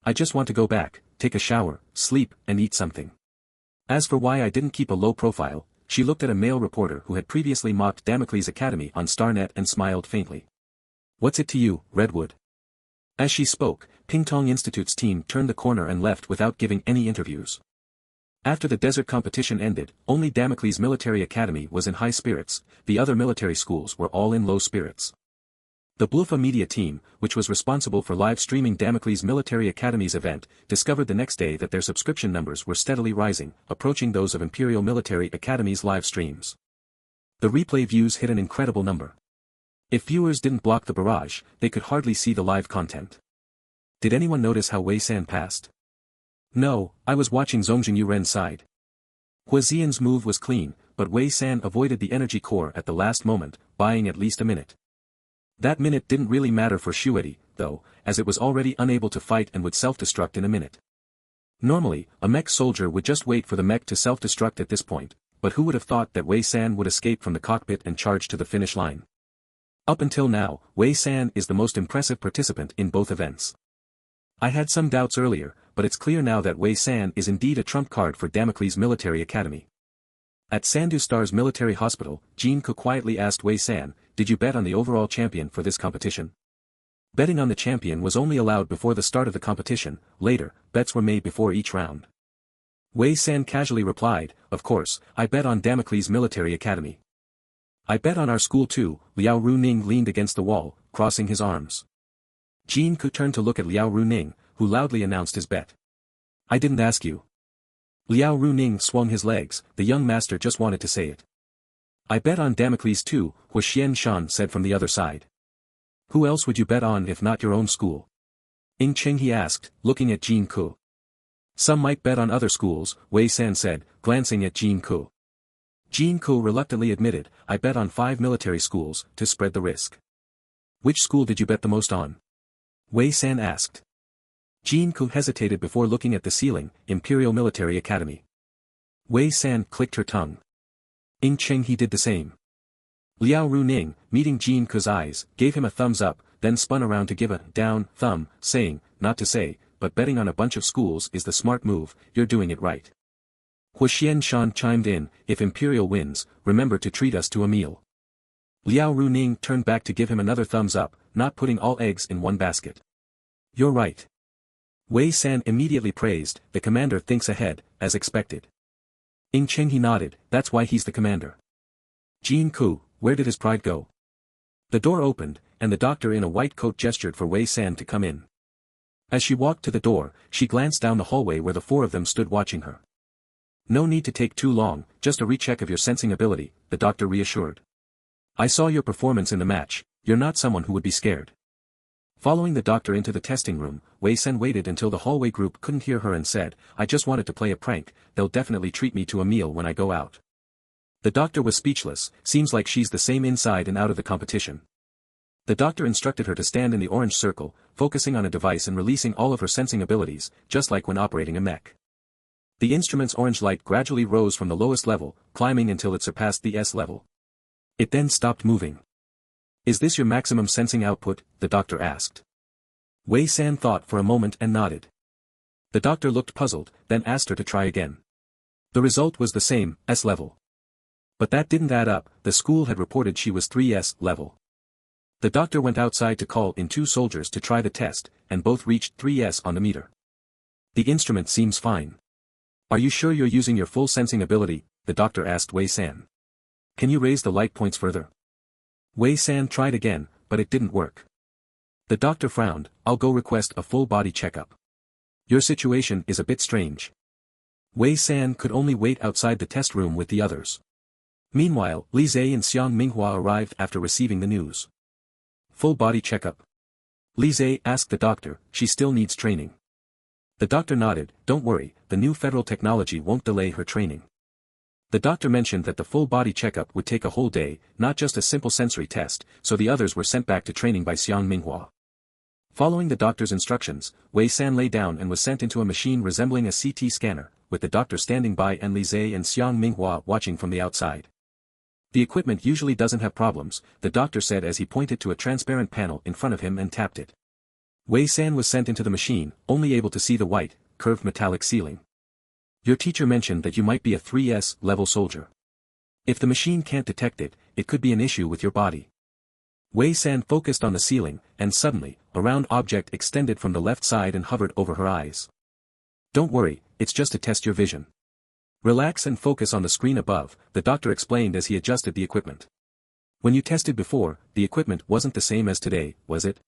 I just want to go back, take a shower, sleep, and eat something. As for why I didn't keep a low profile, she looked at a male reporter who had previously mocked Damocles Academy on StarNet and smiled faintly. What's it to you, Redwood? As she spoke, Pingtong Institute's team turned the corner and left without giving any interviews. After the desert competition ended, only Damocles Military Academy was in high spirits, the other military schools were all in low spirits. The Blufa media team, which was responsible for live streaming Damocles Military Academy's event, discovered the next day that their subscription numbers were steadily rising, approaching those of Imperial Military Academy's live streams. The replay views hit an incredible number. If viewers didn't block the barrage, they could hardly see the live content. Did anyone notice how Wei San passed? No, I was watching Zongjing Yuren's side. Hu Xian's move was clean, but Wei San avoided the energy core at the last moment, buying at least a minute. That minute didn't really matter for Shuedi, though, as it was already unable to fight and would self-destruct in a minute. Normally, a mech soldier would just wait for the mech to self-destruct at this point, but who would have thought that Wei San would escape from the cockpit and charge to the finish line? Up until now, Wei San is the most impressive participant in both events. I had some doubts earlier, but it's clear now that Wei San is indeed a trump card for Damocles Military Academy. At Sandu Star's military hospital, Jin Ku quietly asked Wei San, did you bet on the overall champion for this competition? Betting on the champion was only allowed before the start of the competition, later, bets were made before each round. Wei San casually replied, of course, I bet on Damocles Military Academy. I bet on our school too, Liao Runing leaned against the wall, crossing his arms. Jin Ku turned to look at Liao Runing, who loudly announced his bet. I didn't ask you. Liao Runing swung his legs, the young master just wanted to say it. I bet on Damocles too, Hu Xianshan said from the other side. Who else would you bet on if not your own school? Ying Chenghe asked, looking at Jin Ku. Some might bet on other schools, Wei San said, glancing at Jin Ku. Jin Ku reluctantly admitted, I bet on 5 military schools, to spread the risk. Which school did you bet the most on? Wei San asked. Jin Ku hesitated before looking at the ceiling, Imperial Military Academy. Wei San clicked her tongue. Ying Chenghe did the same. Liao Runing, meeting Jin Ku's eyes, gave him a thumbs up, then spun around to give a down thumb, saying, not to say, but betting on a bunch of schools is the smart move, you're doing it right. Hu Xianshan chimed in, if Imperial wins, remember to treat us to a meal. Liao Runing turned back to give him another thumbs up, not putting all eggs in one basket. You're right. Wei San immediately praised, the commander thinks ahead, as expected. Ing Cheng he nodded, that's why he's the commander. Jean Ku, where did his pride go? The door opened, and the doctor in a white coat gestured for Wei San to come in. As she walked to the door, she glanced down the hallway where the four of them stood watching her. No need to take too long, just a recheck of your sensing ability, the doctor reassured. I saw your performance in the match, you're not someone who would be scared. Following the doctor into the testing room, Wei San waited until the hallway group couldn't hear her and said, I just wanted to play a prank, they'll definitely treat me to a meal when I go out. The doctor was speechless, seems like she's the same inside and out of the competition. The doctor instructed her to stand in the orange circle, focusing on a device and releasing all of her sensing abilities, just like when operating a mech. The instrument's orange light gradually rose from the lowest level, climbing until it surpassed the S level. It then stopped moving. Is this your maximum sensing output? The doctor asked. Wei San thought for a moment and nodded. The doctor looked puzzled, then asked her to try again. The result was the same, S level. But that didn't add up, the school had reported she was 3S level. The doctor went outside to call in 2 soldiers to try the test, and both reached 3S on the meter. The instrument seems fine. Are you sure you're using your full sensing ability? The doctor asked Wei San. Can you raise the light points further? Wei San tried again, but it didn't work. The doctor frowned, I'll go request a full body checkup. Your situation is a bit strange. Wei San could only wait outside the test room with the others. Meanwhile, Li Zhe and Xiang Minghua arrived after receiving the news. Full body checkup. Li Zhe asked the doctor, she still needs training. The doctor nodded, don't worry, the new federal technology won't delay her training. The doctor mentioned that the full body checkup would take a whole day, not just a simple sensory test, so the others were sent back to training by Xiang Minghua. Following the doctor's instructions, Wei San lay down and was sent into a machine resembling a CT scanner, with the doctor standing by and Li Zhe and Xiang Minghua watching from the outside. The equipment usually doesn't have problems, the doctor said as he pointed to a transparent panel in front of him and tapped it. Wei San was sent into the machine, only able to see the white, curved metallic ceiling. Your teacher mentioned that you might be a 3S level soldier. If the machine can't detect it, it could be an issue with your body. Wei San focused on the ceiling, and suddenly, a round object extended from the left side and hovered over her eyes. Don't worry, it's just to test your vision. Relax and focus on the screen above, the doctor explained as he adjusted the equipment. When you tested before, the equipment wasn't the same as today, was it?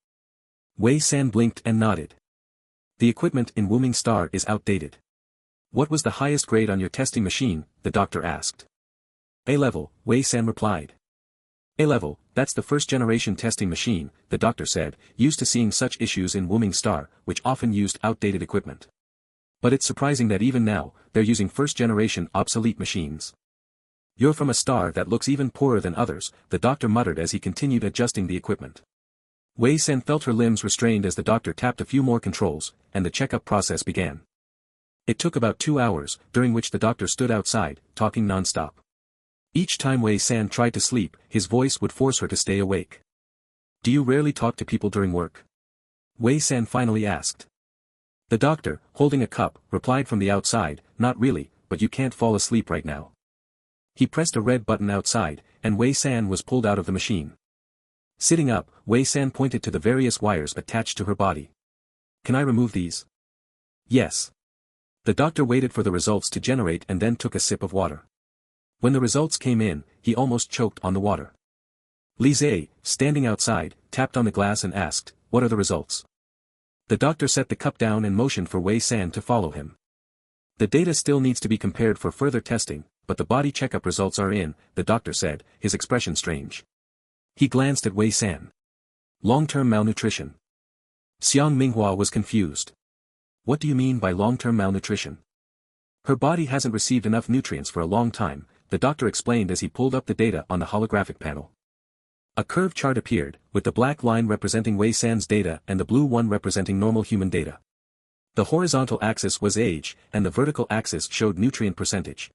Wei San blinked and nodded. The equipment in Wuming Star is outdated. What was the highest grade on your testing machine? The doctor asked. A level, Wei San replied. A level, that's the first-generation testing machine, the doctor said, used to seeing such issues in Wuming Star, which often used outdated equipment. But it's surprising that even now, they're using first-generation obsolete machines. You're from a star that looks even poorer than others, the doctor muttered as he continued adjusting the equipment. Wei San felt her limbs restrained as the doctor tapped a few more controls, and the checkup process began. It took about 2 hours, during which the doctor stood outside, talking non-stop. Each time Wei San tried to sleep, his voice would force her to stay awake. Do you rarely talk to people during work? Wei San finally asked. The doctor, holding a cup, replied from the outside, not really, but you can't fall asleep right now. He pressed a red button outside, and Wei San was pulled out of the machine. Sitting up, Wei San pointed to the various wires attached to her body. Can I remove these? Yes. The doctor waited for the results to generate and then took a sip of water. When the results came in, he almost choked on the water. Li Zhe, standing outside, tapped on the glass and asked, what are the results? The doctor set the cup down and motioned for Wei San to follow him. The data still needs to be compared for further testing, but the body checkup results are in, the doctor said, his expression strange. He glanced at Wei San. Long-term malnutrition. Xiang Minghua was confused. What do you mean by long-term malnutrition? Her body hasn't received enough nutrients for a long time, the doctor explained as he pulled up the data on the holographic panel. A curved chart appeared, with the black line representing Wei San's data and the blue one representing normal human data. The horizontal axis was age, and the vertical axis showed nutrient percentage.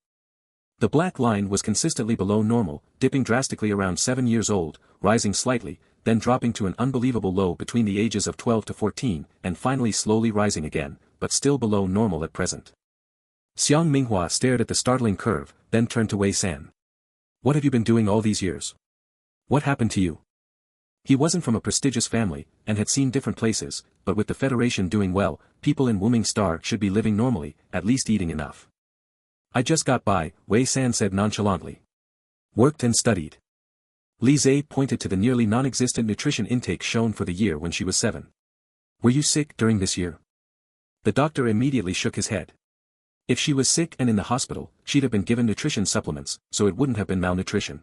The black line was consistently below normal, dipping drastically around 7 years old, rising slightly, then dropping to an unbelievable low between the ages of 12 to 14, and finally slowly rising again, but still below normal at present. Xiang Minghua stared at the startling curve, then turned to Wei San. What have you been doing all these years? What happened to you? He wasn't from a prestigious family, and had seen different places, but with the Federation doing well, people in Wuming Star should be living normally, at least eating enough. I just got by, Wei San said nonchalantly. Worked and studied. Li Zhe pointed to the nearly non-existent nutrition intake shown for the year when she was 7. Were you sick during this year? The doctor immediately shook his head. If she was sick and in the hospital, she'd have been given nutrition supplements, so it wouldn't have been malnutrition.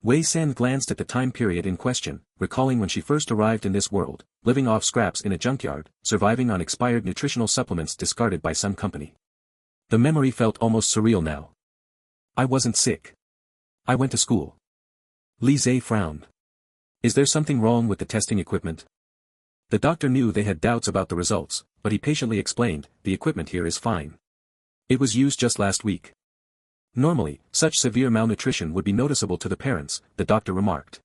Wei San glanced at the time period in question, recalling when she first arrived in this world, living off scraps in a junkyard, surviving on expired nutritional supplements discarded by some company. The memory felt almost surreal now. I wasn't sick. I went to school. Li Zhe frowned. Is there something wrong with the testing equipment? The doctor knew they had doubts about the results, but he patiently explained, the equipment here is fine. It was used just last week. Normally, such severe malnutrition would be noticeable to the parents, the doctor remarked.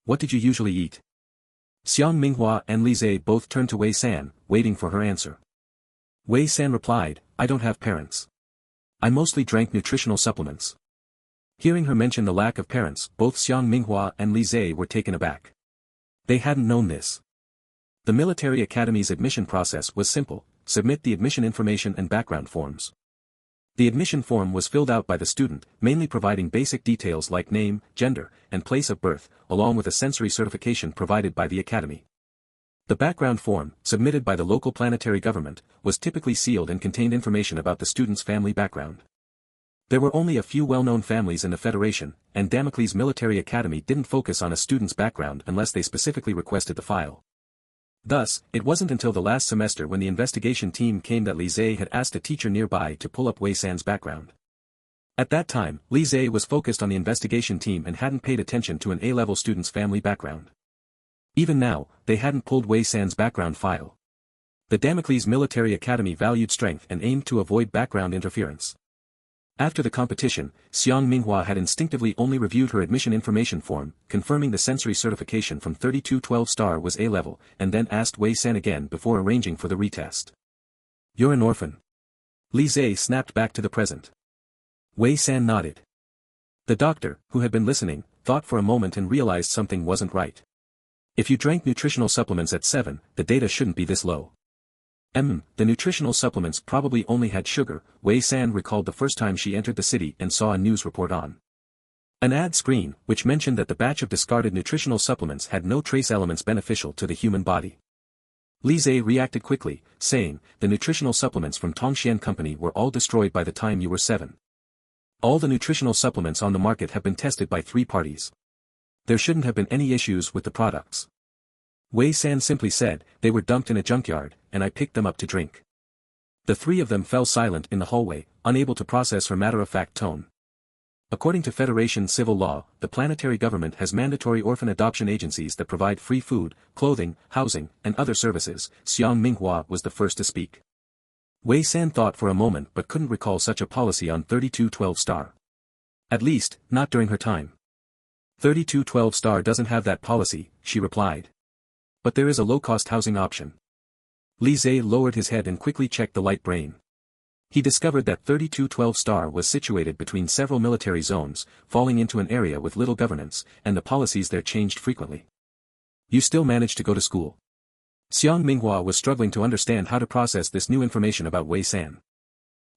What did you usually eat? Xiang Minghua and Li Zhe both turned to Wei San, waiting for her answer. Wei San replied, I don't have parents. I mostly drank nutritional supplements. Hearing her mention the lack of parents, both Xiang Minghua and Li Zhe were taken aback. They hadn't known this. The military academy's admission process was simple, submit the admission information and background forms. The admission form was filled out by the student, mainly providing basic details like name, gender, and place of birth, along with a sensory certification provided by the academy. The background form, submitted by the local planetary government, was typically sealed and contained information about the student's family background. There were only a few well-known families in the Federation, and Damocles Military Academy didn't focus on a student's background unless they specifically requested the file. Thus, it wasn't until the last semester when the investigation team came that Li Zhe had asked a teacher nearby to pull up Wei San's background. At that time, Li Zhe was focused on the investigation team and hadn't paid attention to an A-level student's family background. Even now, they hadn't pulled Wei San's background file. The Damocles Military Academy valued strength and aimed to avoid background interference. After the competition, Xiang Minghua had instinctively only reviewed her admission information form, confirming the sensory certification from 3212 star was A-level, and then asked Wei San again before arranging for the retest. You're an orphan. Li Zhe snapped back to the present. Wei San nodded. The doctor, who had been listening, thought for a moment and realized something wasn't right. If you drank nutritional supplements at 7, the data shouldn't be this low. The nutritional supplements probably only had sugar, Wei San recalled the first time she entered the city and saw a news report on an ad screen, which mentioned that the batch of discarded nutritional supplements had no trace elements beneficial to the human body. Li Zhe reacted quickly, saying, the nutritional supplements from Tongxian Company were all destroyed by the time you were 7. All the nutritional supplements on the market have been tested by 3 parties. There shouldn't have been any issues with the products. Wei San simply said, they were dumped in a junkyard, and I picked them up to drink. The 3 of them fell silent in the hallway, unable to process her matter-of-fact tone. According to Federation civil law, the planetary government has mandatory orphan adoption agencies that provide free food, clothing, housing, and other services. Xiang Minghua was the first to speak. Wei San thought for a moment but couldn't recall such a policy on 3212 star. At least, not during her time. 3212 star doesn't have that policy, she replied. But there is a low-cost housing option. Li Zhe lowered his head and quickly checked the light brain. He discovered that 3212 star was situated between several military zones, falling into an area with little governance, and the policies there changed frequently. You still managed to go to school. Xiang Minghua was struggling to understand how to process this new information about Wei San.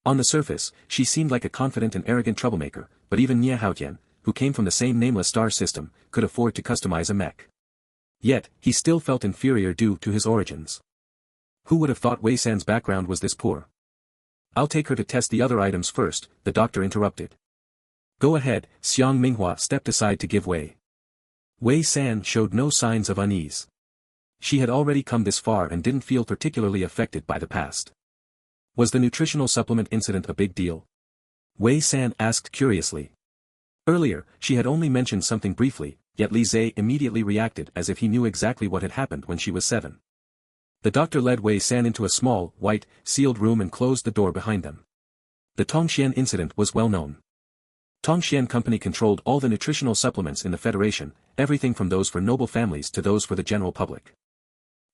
On the surface, she seemed like a confident and arrogant troublemaker, but even Nie Haotian, who came from the same nameless star system, could afford to customize a mech. Yet, he still felt inferior due to his origins. Who would have thought Wei San's background was this poor? I'll take her to test the other items first, the doctor interrupted. Go ahead, Xiang Minghua stepped aside to give way. Wei San showed no signs of unease. She had already come this far and didn't feel particularly affected by the past. Was the nutritional supplement incident a big deal? Wei San asked curiously. Earlier, she had only mentioned something briefly, yet Li Zhe immediately reacted as if he knew exactly what had happened when she was 7. The doctor led Wei San into a small, white, sealed room and closed the door behind them. The Tongxian incident was well known. Tongxian Company controlled all the nutritional supplements in the Federation, everything from those for noble families to those for the general public.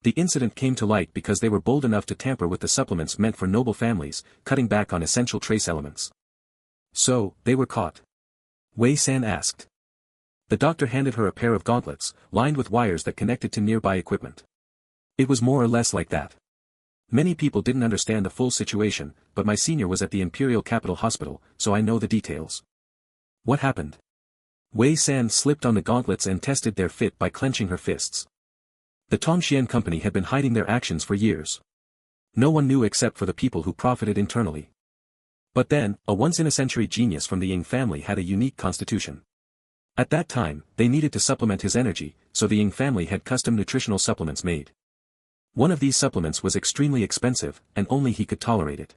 The incident came to light because they were bold enough to tamper with the supplements meant for noble families, cutting back on essential trace elements. So, they were caught? Wei San asked. The doctor handed her a pair of gauntlets, lined with wires that connected to nearby equipment. It was more or less like that. Many people didn't understand the full situation, but my senior was at the Imperial Capital Hospital, so I know the details. What happened? Wei San slipped on the gauntlets and tested their fit by clenching her fists. The Tongxian company had been hiding their actions for years. No one knew except for the people who profited internally. But then, a once-in-a-century genius from the Ying family had a unique constitution. At that time, they needed to supplement his energy, so the Ying family had custom nutritional supplements made. One of these supplements was extremely expensive, and only he could tolerate it.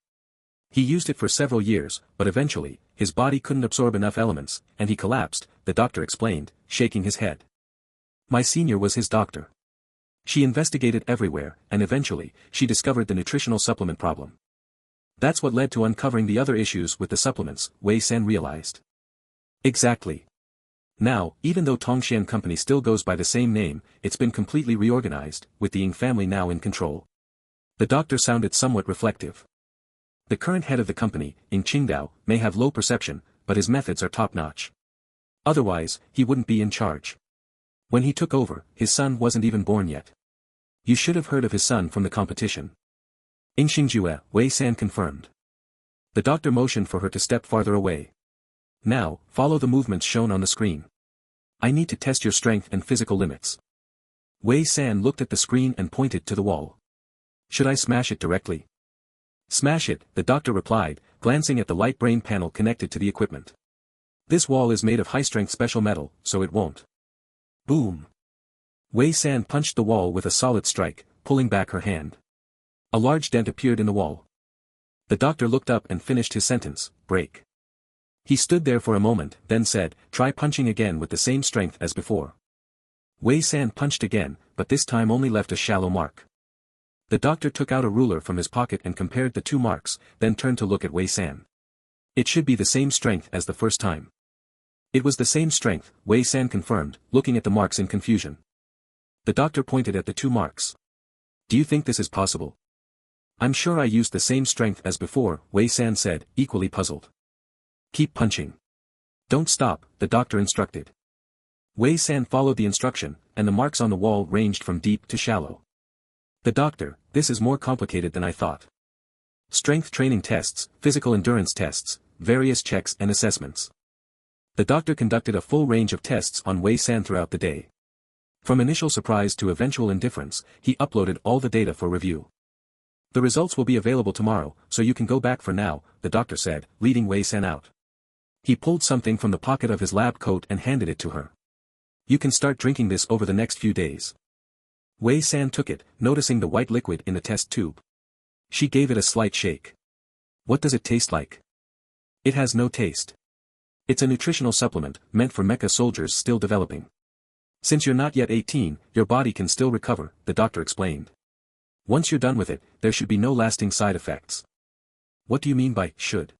He used it for several years, but eventually, his body couldn't absorb enough elements, and he collapsed, the doctor explained, shaking his head. My senior was his doctor. She investigated everywhere, and eventually, she discovered the nutritional supplement problem. That's what led to uncovering the other issues with the supplements, Wei San realized. Exactly. Now, even though Tongxian Company still goes by the same name, it's been completely reorganized, with the Ying family now in control. The doctor sounded somewhat reflective. The current head of the company, Ying Qingdao, may have low perception, but his methods are top-notch. Otherwise, he wouldn't be in charge. When he took over, his son wasn't even born yet. You should have heard of his son from the competition. Ying Xingjue, Wei San confirmed. The doctor motioned for her to step farther away. Now, follow the movements shown on the screen. I need to test your strength and physical limits. Wei San looked at the screen and pointed to the wall. Should I smash it directly? Smash it, the doctor replied, glancing at the light brain panel connected to the equipment. This wall is made of high-strength special metal, so it won't. Boom. Wei San punched the wall with a solid strike, pulling back her hand. A large dent appeared in the wall. The doctor looked up and finished his sentence, break. He stood there for a moment, then said, try punching again with the same strength as before. Wei San punched again, but this time only left a shallow mark. The doctor took out a ruler from his pocket and compared the two marks, then turned to look at Wei San. It should be the same strength as the first time. It was the same strength, Wei San confirmed, looking at the marks in confusion. The doctor pointed at the two marks. Do you think this is possible? I'm sure I used the same strength as before, Wei San said, equally puzzled. Keep punching. Don't stop, the doctor instructed. Wei San followed the instruction, and the marks on the wall ranged from deep to shallow. The doctor, this is more complicated than I thought. Strength training tests, physical endurance tests, various checks and assessments. The doctor conducted a full range of tests on Wei San throughout the day. From initial surprise to eventual indifference, he uploaded all the data for review. The results will be available tomorrow, so you can go back for now, the doctor said, leading Wei San out. He pulled something from the pocket of his lab coat and handed it to her. You can start drinking this over the next few days. Wei San took it, noticing the white liquid in the test tube. She gave it a slight shake. What does it taste like? It has no taste. It's a nutritional supplement, meant for Mecha soldiers still developing. Since you're not yet 18, your body can still recover, the doctor explained. Once you're done with it, there should be no lasting side effects. What do you mean by should?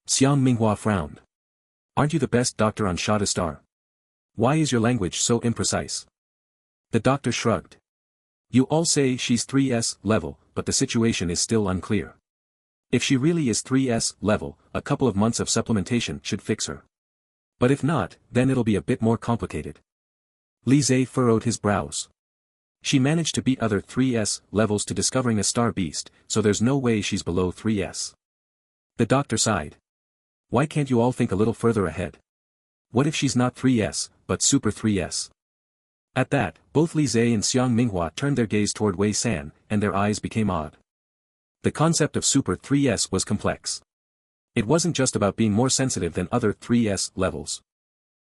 Xiang Minghua frowned. Aren't you the best doctor on Shada Star? Why is your language so imprecise? The doctor shrugged. You all say she's 3S level, but the situation is still unclear. If she really is 3S level, a couple of months of supplementation should fix her. But if not, then it'll be a bit more complicated. Li Zhe furrowed his brows. She managed to beat other 3S levels to discovering a star beast, so there's no way she's below 3S. The doctor sighed. Why can't you all think a little further ahead? What if she's not 3S, but Super 3S? At that, both Li Zhe and Xiang Minghua turned their gaze toward Wei San, and their eyes became odd. The concept of Super 3S was complex. It wasn't just about being more sensitive than other 3S levels.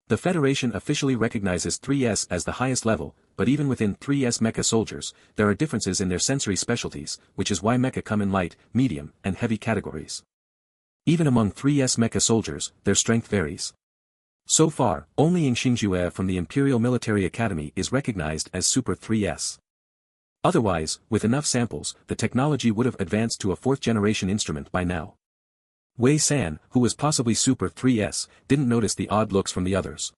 The Federation officially recognizes 3S as the highest level, but even within 3S Mecha soldiers, there are differences in their sensory specialties, which is why Mecha come in light, medium, and heavy categories. Even among 3S Mecha soldiers, their strength varies. So far, only Ying Xingjue from the Imperial Military Academy is recognized as Super 3S. Otherwise, with enough samples, the technology would have advanced to a fourth-generation instrument by now. Wei San, who was possibly Super 3S, didn't notice the odd looks from the others.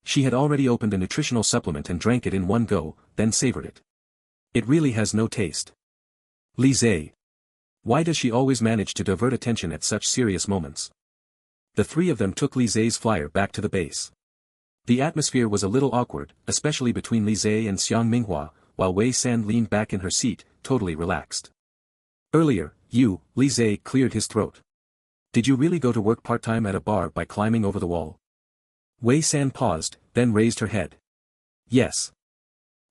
She had already opened a nutritional supplement and drank it in one go, then savored it. It really has no taste. Li Zhe. Why does she always manage to divert attention at such serious moments? The three of them took Li Zhe's flyer back to the base. The atmosphere was a little awkward, especially between Li Zhe and Xiang Minghua, while Wei San leaned back in her seat, totally relaxed. Earlier, you, Li Zhe, cleared his throat. Did you really go to work part-time at a bar by climbing over the wall? Wei San paused, then raised her head. Yes.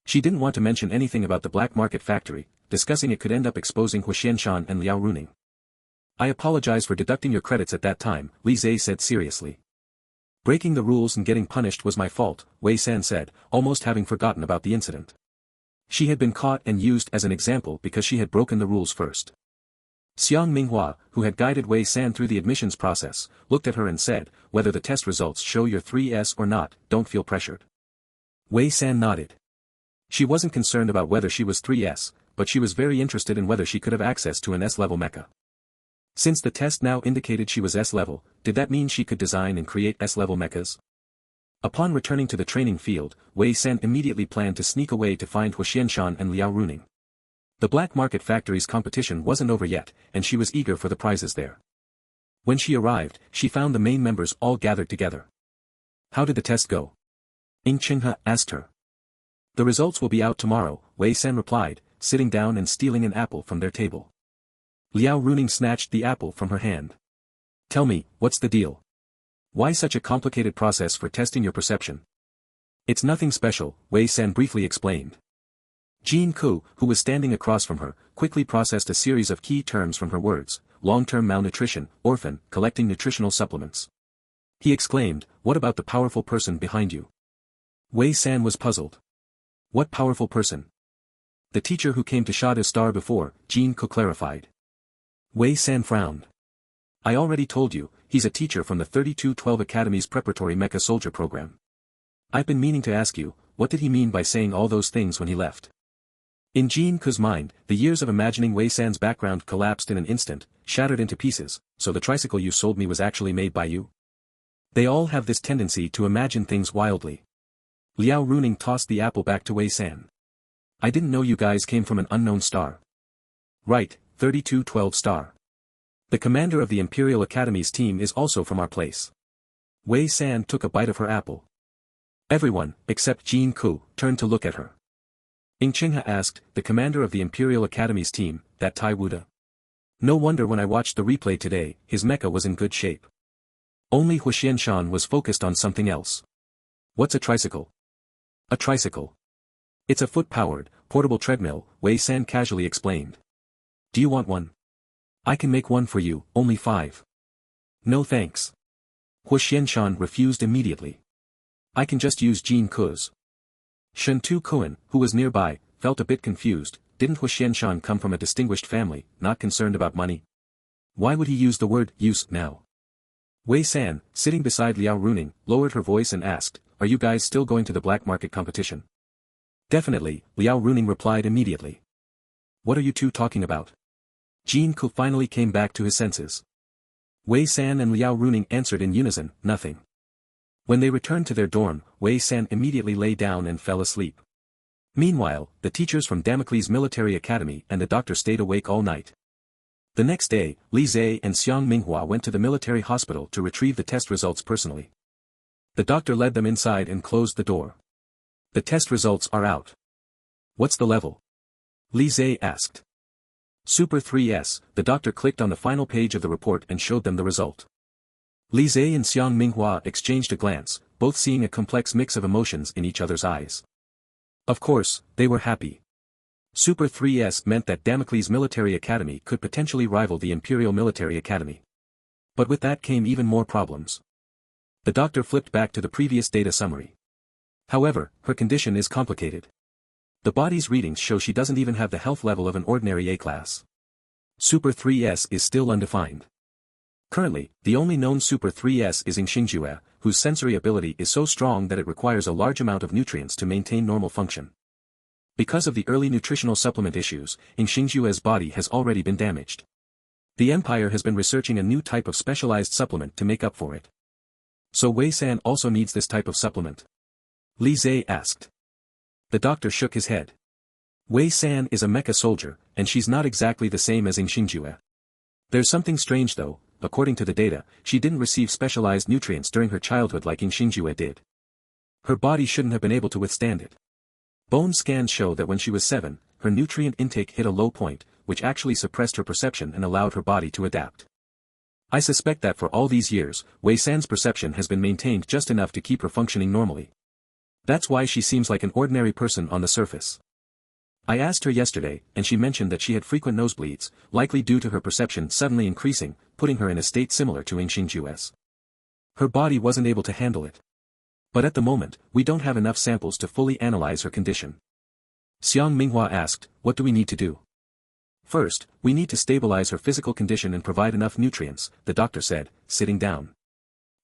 She didn't want to mention anything about the black market factory, discussing it could end up exposing Huxianshan and Liao Runing. I apologize for deducting your credits at that time, Li Zhe said seriously. Breaking the rules and getting punished was my fault, Wei San said, almost having forgotten about the incident. She had been caught and used as an example because she had broken the rules first. Xiang Minghua, who had guided Wei San through the admissions process, looked at her and said, whether the test results show you're 3S or not, don't feel pressured. Wei San nodded. She wasn't concerned about whether she was 3S, but she was very interested in whether she could have access to an S-level mecha. Since the test now indicated she was S-level, did that mean she could design and create S-level mechas? Upon returning to the training field, Wei San immediately planned to sneak away to find Huxianshan and Liao Runing. The black market factory's competition wasn't over yet, and she was eager for the prizes there. When she arrived, she found the main members all gathered together. How did the test go? Ying Qinghe asked her. The results will be out tomorrow, Wei San replied, sitting down and stealing an apple from their table. Liao Runing snatched the apple from her hand. Tell me, what's the deal? Why such a complicated process for testing your perception? It's nothing special, Wei San briefly explained. Jean Ku, who was standing across from her, quickly processed a series of key terms from her words: long-term malnutrition, orphan, collecting nutritional supplements. He exclaimed, what about the powerful person behind you? Wei San was puzzled. What powerful person? The teacher who came to Shada's star before, Jean Ku clarified. Wei San frowned. I already told you, he's a teacher from the 3212 Academy's preparatory mecha soldier program. I've been meaning to ask you, what did he mean by saying all those things when he left? In Jean Ku's mind, the years of imagining Wei San's background collapsed in an instant, shattered into pieces. So the tricycle you sold me was actually made by you? They all have this tendency to imagine things wildly. Liao Runing tossed the apple back to Wei San. I didn't know you guys came from an unknown star. Right, 3212 star. The commander of the Imperial Academy's team is also from our place. Wei San took a bite of her apple. Everyone, except Jean Ku, turned to look at her. Ying Qinghe asked, the commander of the Imperial Academy's team, that Tai Wuda? No wonder when I watched the replay today, his mecha was in good shape. Only Huxianshan was focused on something else. What's a tricycle? A tricycle. It's a foot-powered, portable treadmill, Wei San casually explained. Do you want one? I can make one for you, only 5. No thanks. Huxianshan refused immediately. I can just use Jean Ku's. Shen Tu Kuan, who was nearby, felt a bit confused. Didn't Huxianshan come from a distinguished family, not concerned about money? Why would he use the word use now? Wei San, sitting beside Liao Runing, lowered her voice and asked, are you guys still going to the black market competition? Definitely, Liao Runing replied immediately. What are you two talking about? Jean Ku finally came back to his senses. Wei San and Liao Runing answered in unison, nothing. When they returned to their dorm, Wei San immediately lay down and fell asleep. Meanwhile, the teachers from Damocles Military Academy and the doctor stayed awake all night. The next day, Li Zhe and Xiang Minghua went to the military hospital to retrieve the test results personally. The doctor led them inside and closed the door. The test results are out. What's the level? Li Zhe asked. Super 3S, the doctor clicked on the final page of the report and showed them the result. Li Zhe and Xiang Minghua exchanged a glance, both seeing a complex mix of emotions in each other's eyes. Of course, they were happy. Super 3S meant that Damocles Military Academy could potentially rival the Imperial Military Academy. But with that came even more problems. The doctor flipped back to the previous data summary. However, her condition is complicated. The body's readings show she doesn't even have the health level of an ordinary A-class. Super 3S is still undefined. Currently, the only known Super 3S is Xingjue, whose sensory ability is so strong that it requires a large amount of nutrients to maintain normal function. Because of the early nutritional supplement issues, Xingjue's body has already been damaged. The Empire has been researching a new type of specialized supplement to make up for it. So Wei San also needs this type of supplement? Li Zhe asked. The doctor shook his head. Wei San is a mecha soldier, and she's not exactly the same as Xingjue. There's something strange though. According to the data, she didn't receive specialized nutrients during her childhood like Xingjue did. Her body shouldn't have been able to withstand it. Bone scans show that when she was 7, her nutrient intake hit a low point, which actually suppressed her perception and allowed her body to adapt. I suspect that for all these years, Wei San's perception has been maintained just enough to keep her functioning normally. That's why she seems like an ordinary person on the surface. I asked her yesterday, and she mentioned that she had frequent nosebleeds, likely due to her perception suddenly increasing, putting her in a state similar to Xingjue's. Her body wasn't able to handle it. But at the moment, we don't have enough samples to fully analyze her condition. Xiang Minghua asked, what do we need to do? First, we need to stabilize her physical condition and provide enough nutrients, the doctor said, sitting down.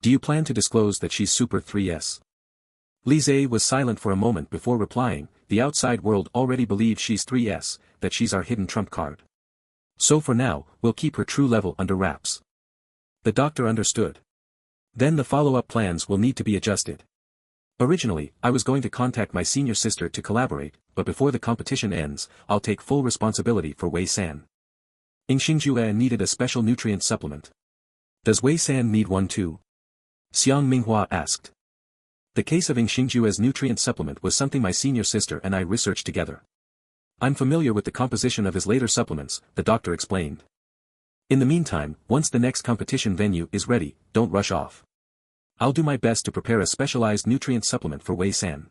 Do you plan to disclose that she's Super 3S? Li Zhe was silent for a moment before replying, the outside world already believes she's 3S, that she's our hidden trump card. So for now, we'll keep her true level under wraps. The doctor understood. Then the follow-up plans will need to be adjusted. Originally, I was going to contact my senior sister to collaborate, but before the competition ends, I'll take full responsibility for Wei San. Xingjue needed a special nutrient supplement. Does Wei San need one too? Xiang Minghua asked. The case of Xingjue's nutrient supplement was something my senior sister and I researched together. I'm familiar with the composition of his later supplements, the doctor explained. In the meantime, once the next competition venue is ready, don't rush off. I'll do my best to prepare a specialized nutrient supplement for Wei San.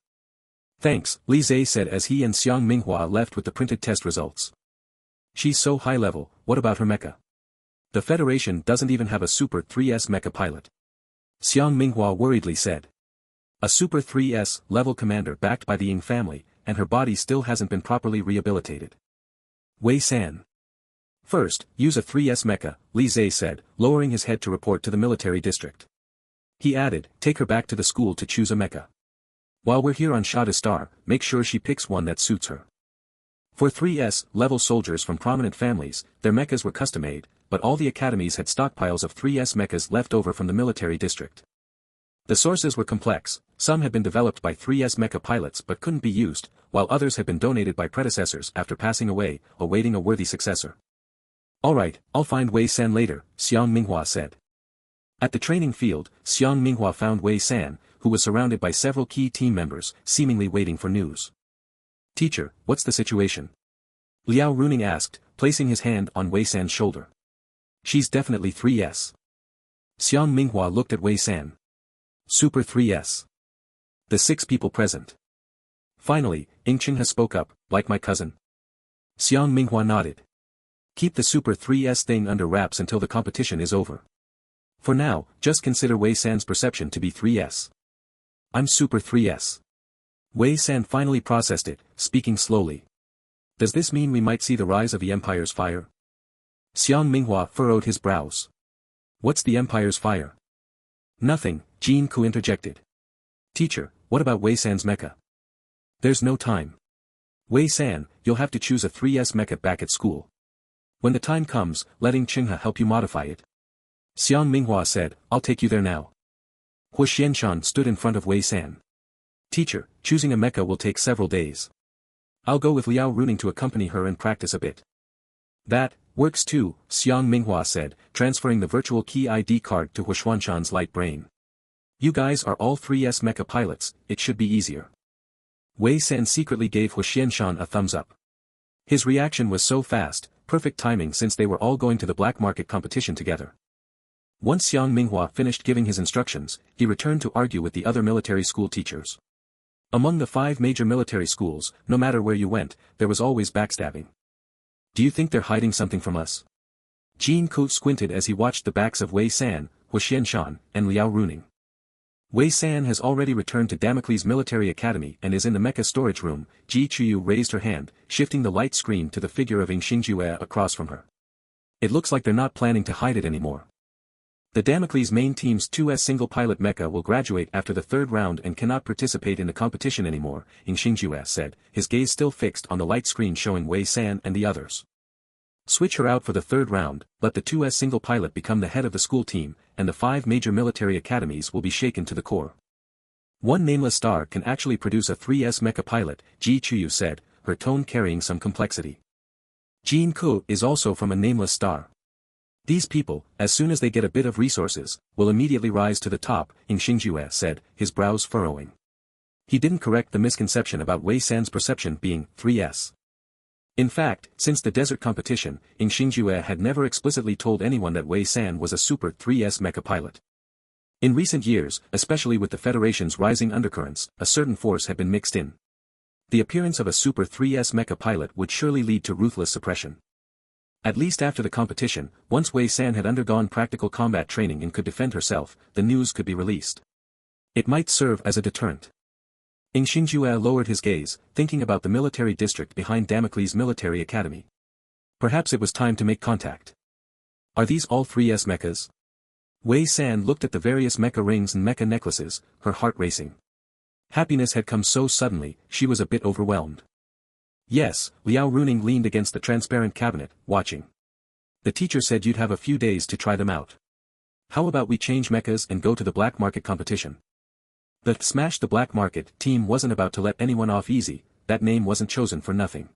Thanks, Li Zhe said as he and Xiang Minghua left with the printed test results. She's so high level, what about her mecha? The Federation doesn't even have a Super 3S mecha pilot. Xiang Minghua worriedly said. A Super 3S level commander backed by the Ying family, and her body still hasn't been properly rehabilitated. Wei San. First, use a 3S mecha, Li Zhe said, lowering his head to report to the military district. He added, take her back to the school to choose a mecha. While we're here on Shada Star, make sure she picks one that suits her. For 3S level soldiers from prominent families, their mechas were custom-made, but all the academies had stockpiles of 3S mechas left over from the military district. The sources were complex, some had been developed by 3S mecha pilots but couldn't be used, while others had been donated by predecessors after passing away, awaiting a worthy successor. Alright, I'll find Wei San later, Xiang Minghua said. At the training field, Xiang Minghua found Wei San, who was surrounded by several key team members, seemingly waiting for news. Teacher, what's the situation? Liao Runing asked, placing his hand on Wei San's shoulder. She's definitely 3S. Xiang Minghua looked at Wei San. Super 3S. The 6 people present. Finally, Yingqing spoke up, like my cousin. Xiang Minghua nodded. Keep the Super 3S thing under wraps until the competition is over. For now, just consider Wei San's perception to be 3S. I'm Super 3S. Wei San finally processed it, speaking slowly. Does this mean we might see the rise of the Empire's fire? Xiang Minghua furrowed his brows. What's the Empire's fire? Nothing, Jin Ku interjected. Teacher, what about Wei San's mecha? There's no time. Wei San, you'll have to choose a 3S mecha back at school. When the time comes, let Qinghe help you modify it. Xiang Minghua said, I'll take you there now. Hu Xianshan stood in front of Wei San. Teacher, choosing a mecha will take several days. I'll go with Liao Runing to accompany her and practice a bit. That works too, Xiang Minghua said, transferring the virtual key ID card to Hu Xuanshan's light brain. You guys are all 3S mecha pilots, it should be easier. Wei San secretly gave Hu Xianshan a thumbs up. His reaction was so fast, perfect timing since they were all going to the black market competition together. Once Xiang Minghua finished giving his instructions, he returned to argue with the other military school teachers. Among the 5 major military schools, no matter where you went, there was always backstabbing. Do you think they're hiding something from us? Jin Ku squinted as he watched the backs of Wei San, Hu Xianshan, and Liao Runing. Wei San has already returned to Damocles Military Academy and is in the mecha storage room. Ji Chuyu raised her hand, shifting the light screen to the figure of Xingjue across from her. It looks like they're not planning to hide it anymore. The Damocles main team's 2S single-pilot mecha will graduate after the 3rd round and cannot participate in the competition anymore, Xingjue said, his gaze still fixed on the light screen showing Wei San and the others. Switch her out for the 3rd round, let the 2S single-pilot become the head of the school team, and the 5 major military academies will be shaken to the core. One nameless star can actually produce a 3S mecha pilot, Ji Chuyu said, her tone carrying some complexity. Jin Ku is also from a nameless star. These people, as soon as they get a bit of resources, will immediately rise to the top, Xingjue said, his brows furrowing. He didn't correct the misconception about Wei San's perception being 3S. In fact, since the desert competition, Xingjue had never explicitly told anyone that Wei San was a Super 3S mecha pilot. In recent years, especially with the Federation's rising undercurrents, a certain force had been mixed in. The appearance of a Super 3S mecha pilot would surely lead to ruthless suppression. At least after the competition, once Wei San had undergone practical combat training and could defend herself, the news could be released. It might serve as a deterrent. Xingjue lowered his gaze, thinking about the military district behind Damocles Military Academy. Perhaps it was time to make contact. Are these all 3S mechas? Wei San looked at the various mecha rings and mecha necklaces, her heart racing. Happiness had come so suddenly, she was a bit overwhelmed. Yes, Liao Runing leaned against the transparent cabinet, watching. The teacher said you'd have a few days to try them out. How about we change mechas and go to the black market competition? The Smash the Black Market team wasn't about to let anyone off easy, that name wasn't chosen for nothing.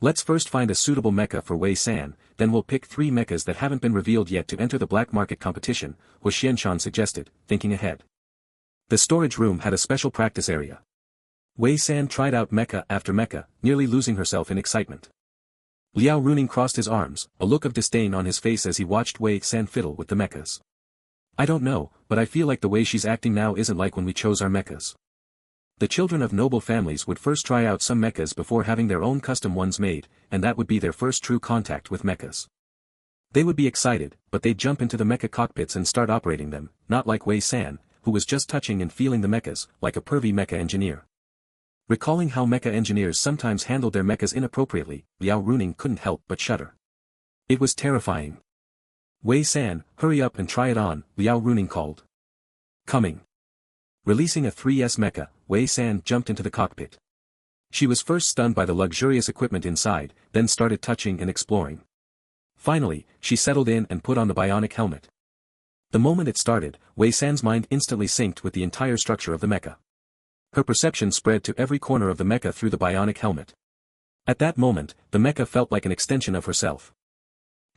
Let's first find a suitable mecha for Wei San, then we'll pick 3 mechas that haven't been revealed yet to enter the black market competition, Xianshan suggested, thinking ahead. The storage room had a special practice area. Wei San tried out mecha after mecha, nearly losing herself in excitement. Liao Runing crossed his arms, a look of disdain on his face as he watched Wei San fiddle with the mechas. I don't know, but I feel like the way she's acting now isn't like when we chose our mechas. The children of noble families would first try out some mechas before having their own custom ones made, and that would be their first true contact with mechas. They would be excited, but they'd jump into the mecha cockpits and start operating them, not like Wei San, who was just touching and feeling the mechas, like a pervy mecha engineer. Recalling how mecha engineers sometimes handled their mechas inappropriately, Liao Runing couldn't help but shudder. It was terrifying. Wei San, hurry up and try it on, Liao Runing called. Coming. Releasing a 3S mecha, Wei San jumped into the cockpit. She was first stunned by the luxurious equipment inside, then started touching and exploring. Finally, she settled in and put on the bionic helmet. The moment it started, Wei San's mind instantly synced with the entire structure of the mecha. Her perception spread to every corner of the mecha through the bionic helmet. At that moment, the mecha felt like an extension of herself.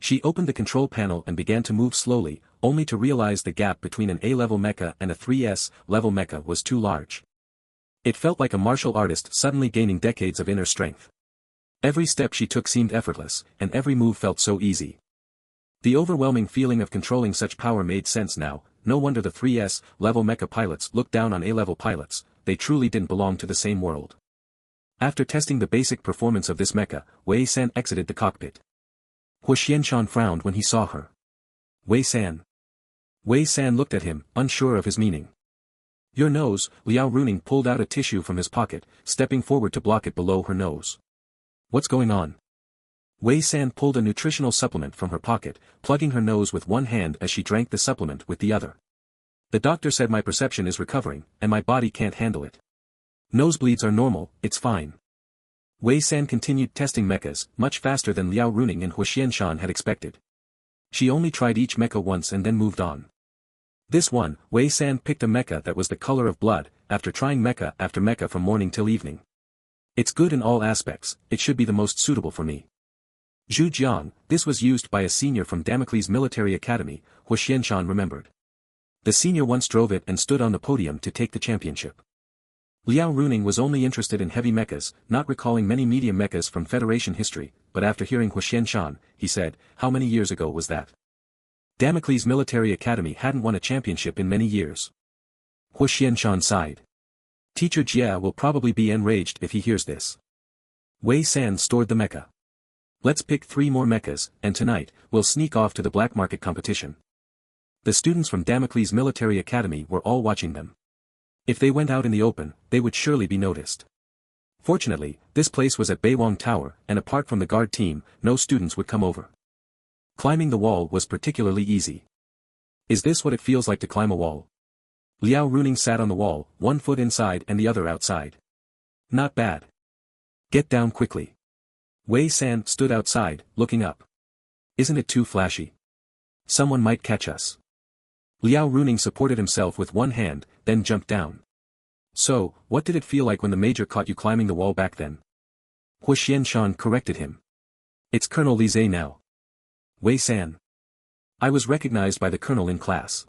She opened the control panel and began to move slowly, only to realize the gap between an A-level mecha and a 3S-level mecha was too large. It felt like a martial artist suddenly gaining decades of inner strength. Every step she took seemed effortless, and every move felt so easy. The overwhelming feeling of controlling such power made sense now. No wonder the 3S-level mecha pilots looked down on A-level pilots, they truly didn't belong to the same world. After testing the basic performance of this mecha, Wei San exited the cockpit. Xianshan frowned when he saw her. Wei San. Wei San looked at him, unsure of his meaning. Your nose, Liao Runing pulled out a tissue from his pocket, stepping forward to block it below her nose. What's going on? Wei San pulled a nutritional supplement from her pocket, plugging her nose with one hand as she drank the supplement with the other. The doctor said my perception is recovering, and my body can't handle it. Nosebleeds are normal, it's fine. Wei San continued testing mechas, much faster than Liao Runing and Xianshan had expected. She only tried each mecha once and then moved on. This one, Wei San picked a mecha that was the color of blood, after trying mecha after mecha from morning till evening. It's good in all aspects, it should be the most suitable for me. Zhu Jiang, this was used by a senior from Damocles Military Academy, Xianshan remembered. The senior once drove it and stood on the podium to take the championship. Liao Runing was only interested in heavy mechas, not recalling many medium mechas from Federation history, but after hearing Xianshan, he said, how many years ago was that? Damocles Military Academy hadn't won a championship in many years. Xianshan sighed. Teacher Jia will probably be enraged if he hears this. Wei San stored the mecha. Let's pick 3 more mechas, and tonight, we'll sneak off to the black market competition. The students from Damocles Military Academy were all watching them. If they went out in the open, they would surely be noticed. Fortunately, this place was at Beiwang Tower, and apart from the guard team, no students would come over. Climbing the wall was particularly easy. Is this what it feels like to climb a wall? Liao Runing sat on the wall, one foot inside and the other outside. Not bad. Get down quickly. Wei San stood outside, looking up. Isn't it too flashy? Someone might catch us. Liao Runing supported himself with one hand, then jumped down. So, what did it feel like when the major caught you climbing the wall back then? Xianshan corrected him. It's Colonel Li Zhe now. Wei San. I was recognized by the colonel in class.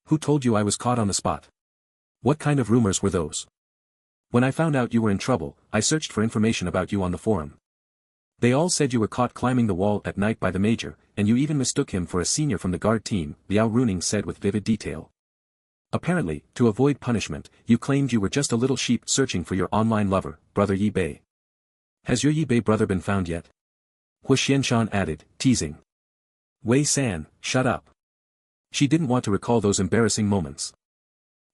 Who told you I was caught on the spot? What kind of rumors were those? When I found out you were in trouble, I searched for information about you on the forum. They all said you were caught climbing the wall at night by the major, and you even mistook him for a senior from the guard team, Liao Runing said with vivid detail. Apparently, to avoid punishment, you claimed you were just a little sheep searching for your online lover, brother Yi Bei. Has your Yi Bei brother been found yet? Hu Xianshan added, teasing. Wei San, shut up. She didn't want to recall those embarrassing moments.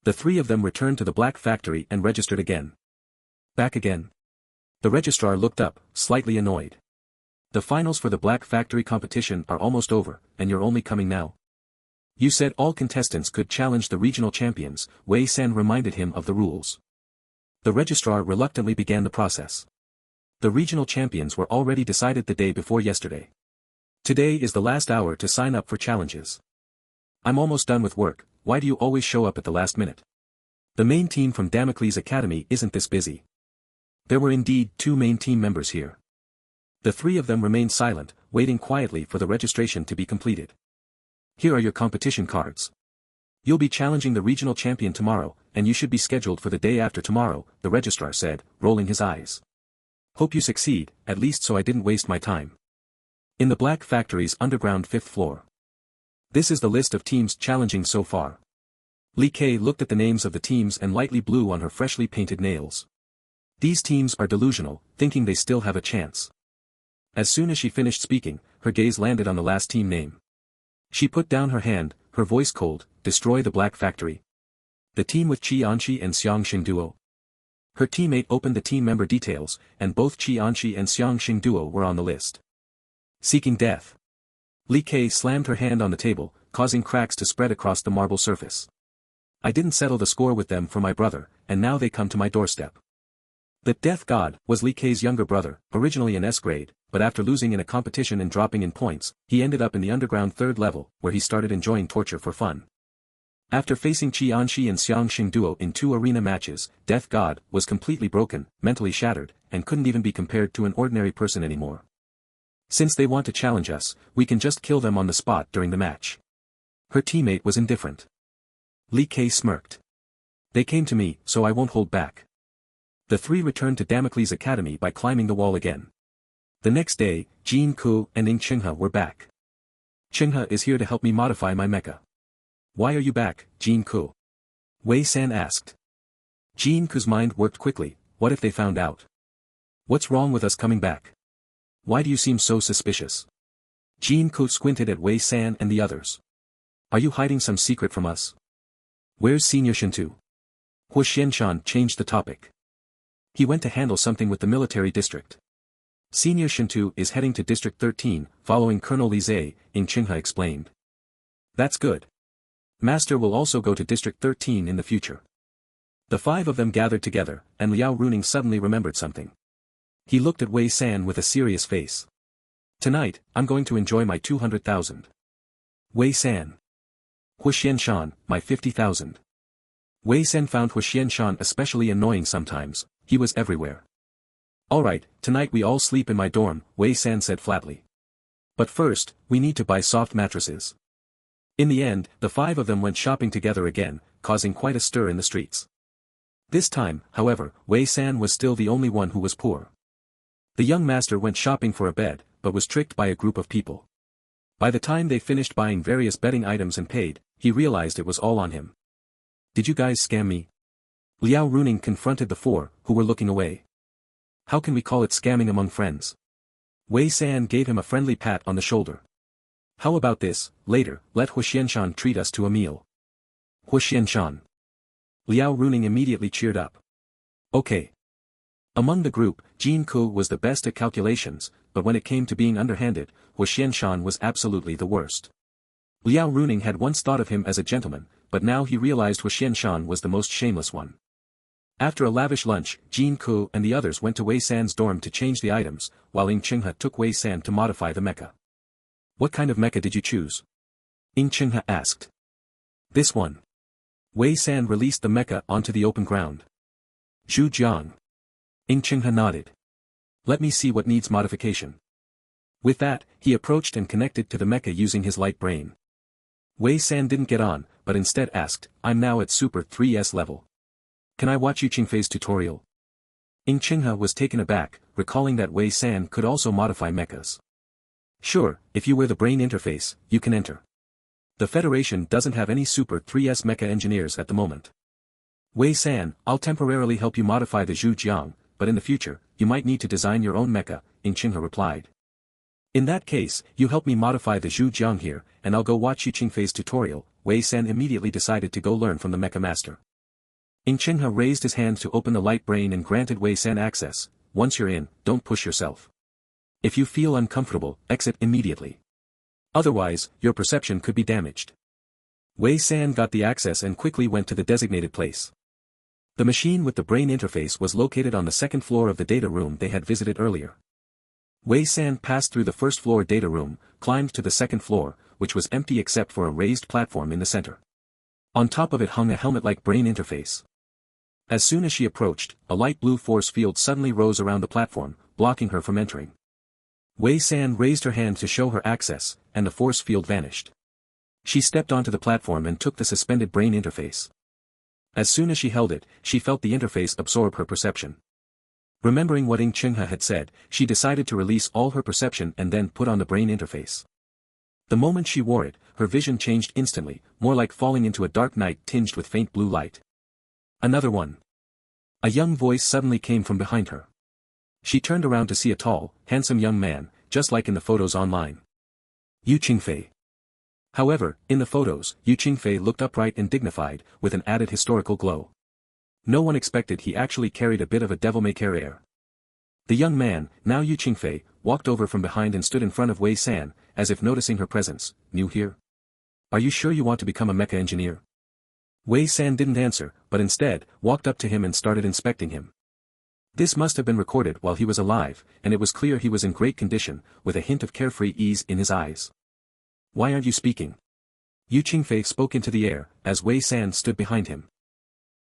The three of them returned to the black factory and registered again. Back again? The registrar looked up, slightly annoyed. The finals for the black factory competition are almost over, and you're only coming now. You said all contestants could challenge the regional champions, Wei San reminded him of the rules. The registrar reluctantly began the process. The regional champions were already decided the day before yesterday. Today is the last hour to sign up for challenges. I'm almost done with work, why do you always show up at the last minute? The main team from Damocles Academy isn't this busy. There were indeed 2 main team members here. The 3 of them remained silent, waiting quietly for the registration to be completed. Here are your competition cards. You'll be challenging the regional champion tomorrow, and you should be scheduled for the day after tomorrow, the registrar said, rolling his eyes. Hope you succeed, at least so I didn't waste my time. In the Black Factory's underground 5th floor. This is the list of teams challenging so far. Li Kei looked at the names of the teams and lightly blew on her freshly painted nails. These teams are delusional, thinking they still have a chance. As soon as she finished speaking, her gaze landed on the last team name. She put down her hand, her voice cold, destroy the Black Factory. The team with Qi Anxi and Xiang Xing duo. Her teammate opened the team member details, and both Qi Anxi and Xiang Xing duo were on the list. Seeking death. Li Kei slammed her hand on the table, causing cracks to spread across the marble surface. I didn't settle the score with them for my brother, and now they come to my doorstep. The Death God was Li Kei's younger brother, originally an S grade, but after losing in a competition and dropping in points, he ended up in the underground 3rd level, where he started enjoying torture for fun. After facing Qi Anxi and Xiang Xing duo in 2 arena matches, Death God was completely broken, mentally shattered, and couldn't even be compared to an ordinary person anymore. Since they want to challenge us, we can just kill them on the spot during the match. Her teammate was indifferent. Li Kei smirked. They came to me, so I won't hold back. The 3 returned to Damocles Academy by climbing the wall again. The next day, Jin Ku and Ing Qinghe were back. Qinghe is here to help me modify my mecha. Why are you back, Jin Ku? Wei San asked. Jin Ku's mind worked quickly, what if they found out? What's wrong with us coming back? Why do you seem so suspicious? Jin Ku squinted at Wei San and the others. Are you hiding some secret from us? Where's Senior Shintu? Hu Xianshan changed the topic. He went to handle something with the military district. Senior Shintu is heading to District 13, following Colonel Li Zhe, Ing Qinghe explained. That's good. Master will also go to District 13 in the future. The 5 of them gathered together, and Liao Runing suddenly remembered something. He looked at Wei San with a serious face. Tonight, I'm going to enjoy my 200,000. Wei San. Hu Xianshan, my 50,000. Wei San found Hu Xianshan especially annoying sometimes. He was everywhere. Alright, tonight we all sleep in my dorm, Wei San said flatly. But first, we need to buy soft mattresses. In the end, the 5 of them went shopping together again, causing quite a stir in the streets. This time, however, Wei San was still the only one who was poor. The young master went shopping for a bed, but was tricked by a group of people. By the time they finished buying various bedding items and paid, he realized it was all on him. Did you guys scam me? Liao Runing confronted the 4, who were looking away. How can we call it scamming among friends? Wei San gave him a friendly pat on the shoulder. How about this, later, let Hu Xianshan treat us to a meal. Hu Xianshan. Liao Runing immediately cheered up. Okay. Among the group, Jin Ku was the best at calculations, but when it came to being underhanded, Hu Xianshan was absolutely the worst. Liao Runing had once thought of him as a gentleman, but now he realized Hu Xianshan was the most shameless one. After a lavish lunch, Jin Ku and the others went to Wei San's dorm to change the items, while Ing Qinghe took Wei San to modify the mecha. What kind of mecha did you choose? Ing Qinghe asked. This one. Wei San released the mecha onto the open ground. Zhu Jiang. Ing Qinghe nodded. Let me see what needs modification. With that, he approached and connected to the mecha using his light brain. Wei San didn't get on, but instead asked, I'm now at Super 3S level. Can I watch Yu Qingfei's tutorial? Chingha was taken aback, recalling that Wei San could also modify mechas. Sure, if you wear the brain interface, you can enter. The Federation doesn't have any Super 3S mecha engineers at the moment. Wei San, I'll temporarily help you modify the Zhu Jiang, but in the future, you might need to design your own mecha, Chingha replied. In that case, you help me modify the Zhu Jiang here, and I'll go watch Yu Qingfei's tutorial. Wei San immediately decided to go learn from the mecha master. Chingha raised his hand to open the light brain and granted Wei San access. Once you're in, don't push yourself. If you feel uncomfortable, exit immediately. Otherwise, your perception could be damaged. Wei San got the access and quickly went to the designated place. The machine with the brain interface was located on the second floor of the data room they had visited earlier. Wei San passed through the first floor data room, climbed to the second floor, which was empty except for a raised platform in the center. On top of it hung a helmet-like brain interface. As soon as she approached, a light blue force field suddenly rose around the platform, blocking her from entering. Wei San raised her hand to show her access, and the force field vanished. She stepped onto the platform and took the suspended brain interface. As soon as she held it, she felt the interface absorb her perception. Remembering what Chingha had said, she decided to release all her perception and then put on the brain interface. The moment she wore it, her vision changed instantly, more like falling into a dark night tinged with faint blue light. Another one. A young voice suddenly came from behind her. She turned around to see a tall, handsome young man, just like in the photos online. Yu Qingfei. However, in the photos, Yu Qingfei looked upright and dignified, with an added historical glow. No one expected he actually carried a bit of a devil-may-care air. The young man, now Yu Qingfei, walked over from behind and stood in front of Wei San, as if noticing her presence. New here? Are you sure you want to become a mecha engineer? Wei San didn't answer, but instead, walked up to him and started inspecting him. This must have been recorded while he was alive, and it was clear he was in great condition, with a hint of carefree ease in his eyes. Why aren't you speaking? Yu Qingfei spoke into the air, as Wei San stood behind him.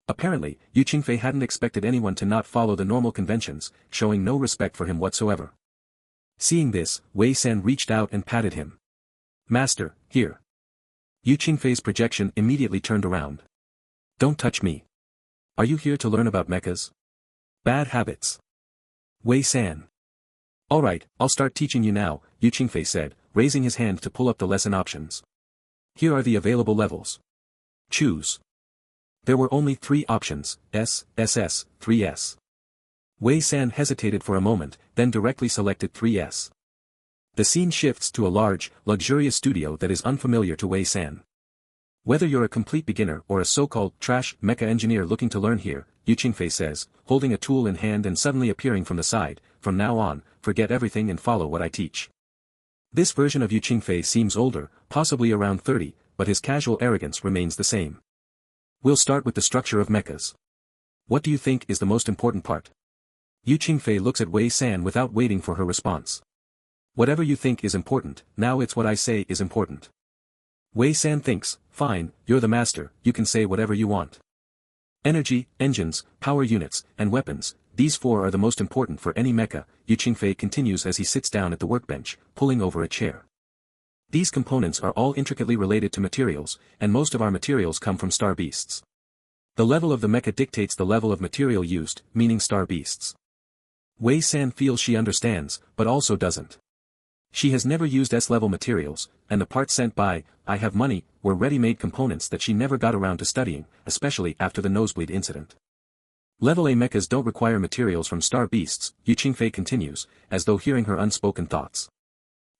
Apparently, Yu Qingfei hadn't expected anyone to not follow the normal conventions, showing no respect for him whatsoever. Seeing this, Wei San reached out and patted him. Master, here. Yu Qingfei's projection immediately turned around. Don't touch me. Are you here to learn about mechas? Bad habits. Wei San. Alright, I'll start teaching you now, Yu Qingfei said, raising his hand to pull up the lesson options. Here are the available levels. Choose. There were only 3 options, S, SS, 3S. Wei San hesitated for a moment, then directly selected 3S. The scene shifts to a large, luxurious studio that is unfamiliar to Wei San. Whether you're a complete beginner or a so-called trash mecha engineer looking to learn here, Yu Qingfei says, holding a tool in hand and suddenly appearing from the side, from now on, forget everything and follow what I teach. This version of Yu Qingfei seems older, possibly around 30, but his casual arrogance remains the same. We'll start with the structure of mechas. What do you think is the most important part? Yu Qingfei looks at Wei San without waiting for her response. Whatever you think is important, now it's what I say is important. Wei San thinks, fine, you're the master, you can say whatever you want. Energy, engines, power units, and weapons, these 4 are the most important for any mecha, Yu Qingfei continues as he sits down at the workbench, pulling over a chair. These components are all intricately related to materials, and most of our materials come from star beasts. The level of the mecha dictates the level of material used, meaning star beasts. Wei San feels she understands, but also doesn't. She has never used S-level materials, and the parts sent by, I Have Money, were ready-made components that she never got around to studying, especially after the nosebleed incident. Level A mechas don't require materials from star beasts, Yu Qingfei continues, as though hearing her unspoken thoughts.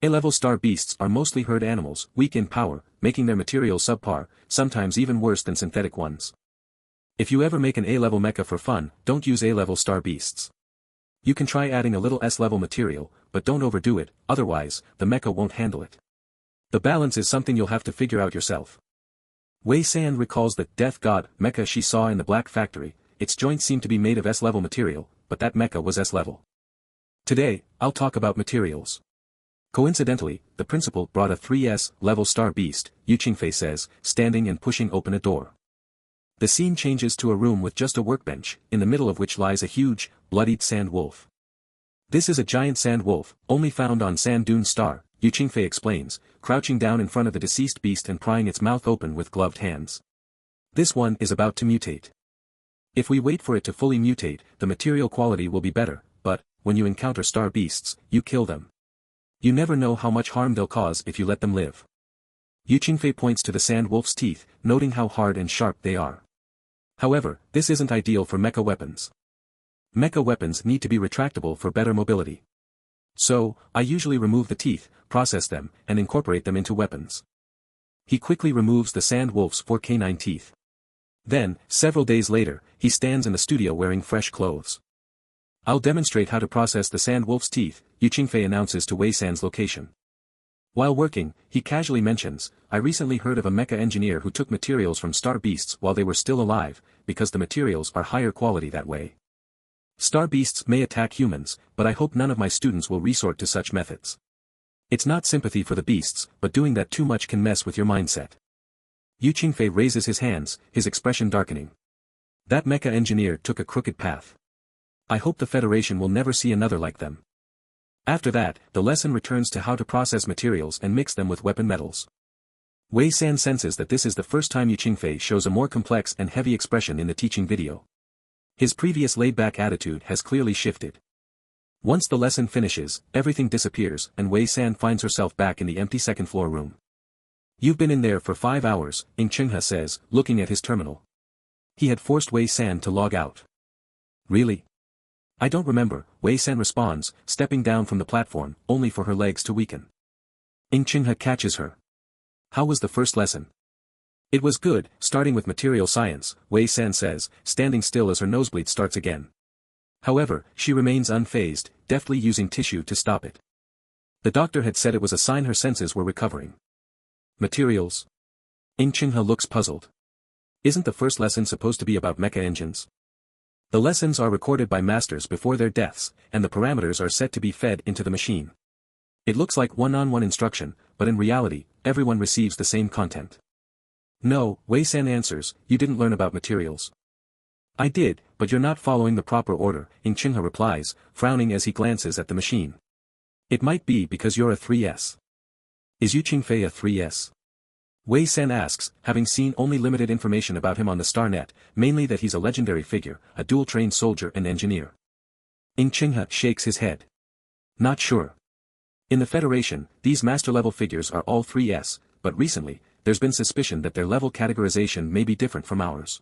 A-level star beasts are mostly herd animals, weak in power, making their materials subpar, sometimes even worse than synthetic ones. If you ever make an A-level mecha for fun, don't use A-level star beasts. You can try adding a little S-level material, but don't overdo it, otherwise, the mecha won't handle it. The balance is something you'll have to figure out yourself. Wei San recalls the Death God mecha she saw in the Black Factory. Its joints seemed to be made of S-level material, but that mecha was S-level. Today, I'll talk about materials. Coincidentally, the principal brought a 3S level star beast, Yu Qingfei says, standing and pushing open a door. The scene changes to a room with just a workbench, in the middle of which lies a huge, bloodied sand wolf. This is a giant sand wolf, only found on Sand Dune Star, Yu Qingfei explains, crouching down in front of the deceased beast and prying its mouth open with gloved hands. This one is about to mutate. If we wait for it to fully mutate, the material quality will be better, but, when you encounter star beasts, you kill them. You never know how much harm they'll cause if you let them live. Yu Qingfei points to the sand wolf's teeth, noting how hard and sharp they are. However, this isn't ideal for mecha weapons. Mecha weapons need to be retractable for better mobility. So, I usually remove the teeth, process them, and incorporate them into weapons. He quickly removes the sand wolf's 4 canine teeth. Then, several days later, he stands in the studio wearing fresh clothes. I'll demonstrate how to process the sand wolf's teeth, Yu Qingfei announces to Wei San's location. While working, he casually mentions, I recently heard of a mecha engineer who took materials from star beasts while they were still alive, because the materials are higher quality that way. Star beasts may attack humans, but I hope none of my students will resort to such methods. It's not sympathy for the beasts, but doing that too much can mess with your mindset. Yu Qingfei raises his hands, his expression darkening. That mecha engineer took a crooked path. I hope the Federation will never see another like them. After that, the lesson returns to how to process materials and mix them with weapon metals. Wei San senses that this is the first time Yu Qingfei shows a more complex and heavy expression in the teaching video. His previous laid-back attitude has clearly shifted. Once the lesson finishes, everything disappears and Wei San finds herself back in the empty second-floor room. You've been in there for 5 hours, Chenghe says, looking at his terminal. He had forced Wei San to log out. Really? I don't remember, Wei San responds, stepping down from the platform, only for her legs to weaken. Chenghe catches her. How was the first lesson? It was good, starting with material science, Wei San says, standing still as her nosebleed starts again. However, she remains unfazed, deftly using tissue to stop it. The doctor had said it was a sign her senses were recovering. Materials? Chenghe looks puzzled. Isn't the first lesson supposed to be about mecha engines? The lessons are recorded by masters before their deaths, and the parameters are set to be fed into the machine. It looks like one-on-one instruction, but in reality, everyone receives the same content. No, Wei San answers, you didn't learn about materials. I did, but you're not following the proper order, Chenghe replies, frowning as he glances at the machine. It might be because you're a 3S. Is Yu Qingfei a 3S? Wei San asks, having seen only limited information about him on the StarNet, mainly that he's a legendary figure, a dual-trained soldier and engineer. Chenghe shakes his head. Not sure. In the Federation, these master-level figures are all 3S, but recently, there's been suspicion that their level categorization may be different from ours.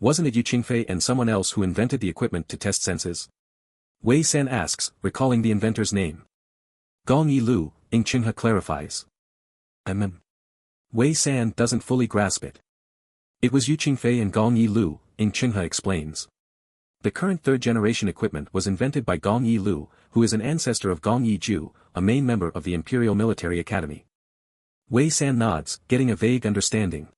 Wasn't it Yu Qingfei and someone else who invented the equipment to test senses? Wei San asks, recalling the inventor's name. Gong Yi Lu, Chenghe clarifies. Wei San doesn't fully grasp it. It was Yu Qingfei and Gong Yi Lu, Chenghe explains. The current third-generation equipment was invented by Gong Yi Lu, who is an ancestor of Gong Yi Ju, a main member of the Imperial Military Academy. Wei San nods, getting a vague understanding.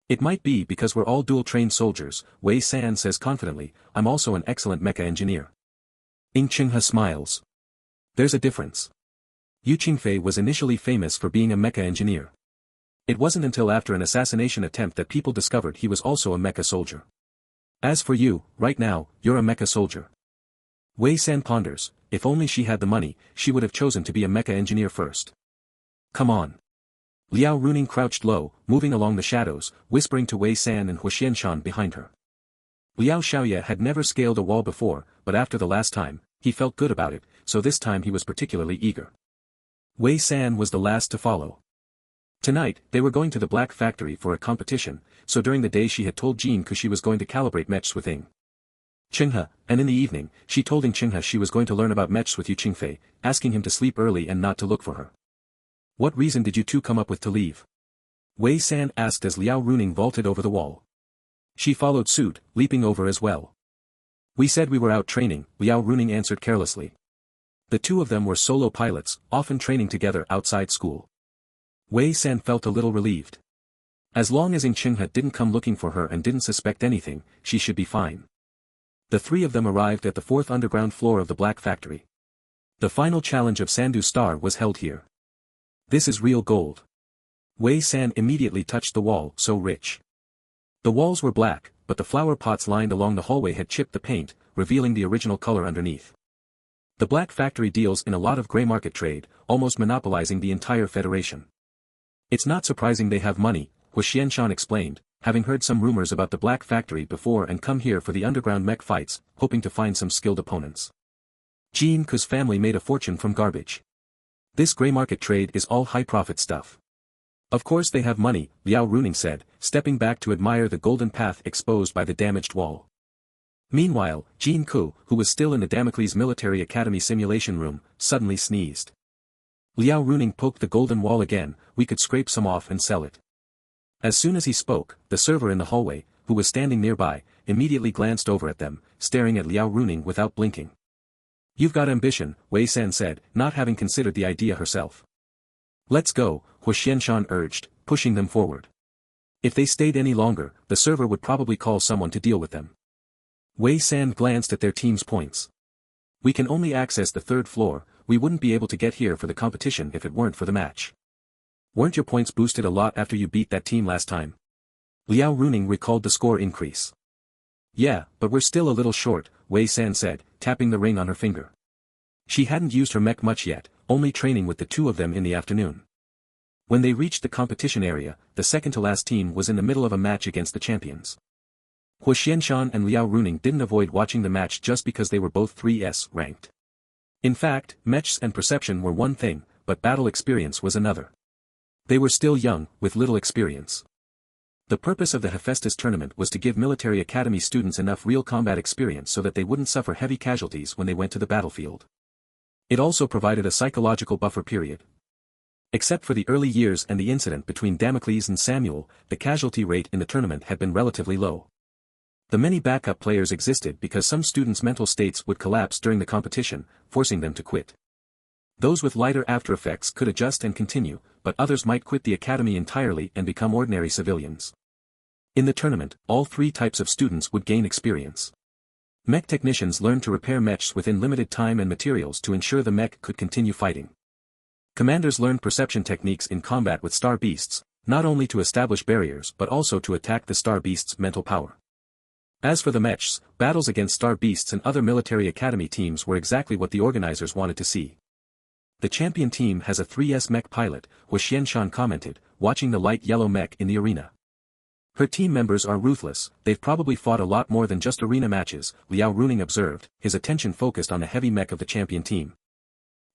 It might be because we're all dual-trained soldiers, Wei San says confidently, I'm also an excellent mecha engineer. Chenghe smiles. There's a difference. Yu Qingfei was initially famous for being a mecha engineer. It wasn't until after an assassination attempt that people discovered he was also a mecha soldier. As for you, right now, you're a mecha soldier. Wei San ponders, if only she had the money, she would have chosen to be a mecha engineer first. Come on. Liao Runing crouched low, moving along the shadows, whispering to Wei San and Huoxianshan behind her. Liao Xiaoye had never scaled a wall before, but after the last time, he felt good about it, so this time he was particularly eager. Wei San was the last to follow. Tonight, they were going to the Black Factory for a competition, so during the day she had told Jean she was going to calibrate mechs with Chenghe, and in the evening, she told Chenghe she was going to learn about mechs with Yu Qingfei, asking him to sleep early and not to look for her. What reason did you two come up with to leave? Wei San asked as Liao Runing vaulted over the wall. She followed suit, leaping over as well. We said we were out training, Liao Runing answered carelessly. The two of them were solo pilots, often training together outside school. Wei San felt a little relieved. As long as Chenghe didn't come looking for her and didn't suspect anything, she should be fine. The three of them arrived at the 4th underground floor of the Black Factory. The final challenge of Sandu Star was held here. This is real gold. Wei San immediately touched the wall, so rich. The walls were black, but the flower pots lined along the hallway had chipped the paint, revealing the original color underneath. The Black Factory deals in a lot of gray market trade, almost monopolizing the entire Federation. It's not surprising they have money, Huoxianshan explained, having heard some rumors about the Black Factory before and come here for the underground mech fights, hoping to find some skilled opponents. Jin Ku's family made a fortune from garbage. This grey market trade is all high-profit stuff. Of course they have money, Liao Runing said, stepping back to admire the golden path exposed by the damaged wall. Meanwhile, Jin Ku, who was still in the Damocles Military Academy simulation room, suddenly sneezed. Liao Runing poked the golden wall again, we could scrape some off and sell it. As soon as he spoke, the server in the hallway, who was standing nearby, immediately glanced over at them, staring at Liao Runing without blinking. You've got ambition, Wei San said, not having considered the idea herself. Let's go, Hu Xianshan urged, pushing them forward. If they stayed any longer, the server would probably call someone to deal with them. Wei San glanced at their team's points. We can only access the third floor, we wouldn't be able to get here for the competition if it weren't for the match. Weren't your points boosted a lot after you beat that team last time? Liao Runing recalled the score increase. Yeah, but we're still a little short, Wei San said, tapping the ring on her finger. She hadn't used her mech much yet, only training with the two of them in the afternoon. When they reached the competition area, the second-to-last team was in the middle of a match against the champions. Hu Xianshan and Liao Runing didn't avoid watching the match just because they were both 3S ranked. In fact, mechs and perception were one thing, but battle experience was another. They were still young, with little experience. The purpose of the Hephaestus tournament was to give military academy students enough real combat experience so that they wouldn't suffer heavy casualties when they went to the battlefield. It also provided a psychological buffer period. Except for the early years and the incident between Damocles and Samuel, the casualty rate in the tournament had been relatively low. The many backup players existed because some students' mental states would collapse during the competition, forcing them to quit. Those with lighter after effects could adjust and continue, but others might quit the academy entirely and become ordinary civilians. In the tournament, all three types of students would gain experience. Mech technicians learned to repair mechs within limited time and materials to ensure the mech could continue fighting. Commanders learned perception techniques in combat with star beasts, not only to establish barriers but also to attack the star beasts' mental power. As for the mechs, battles against star beasts and other military academy teams were exactly what the organizers wanted to see. The champion team has a 3S mech pilot, Hu Xianshan commented, watching the light yellow mech in the arena. Her team members are ruthless, they've probably fought a lot more than just arena matches, Liao Runing observed, his attention focused on the heavy mech of the champion team.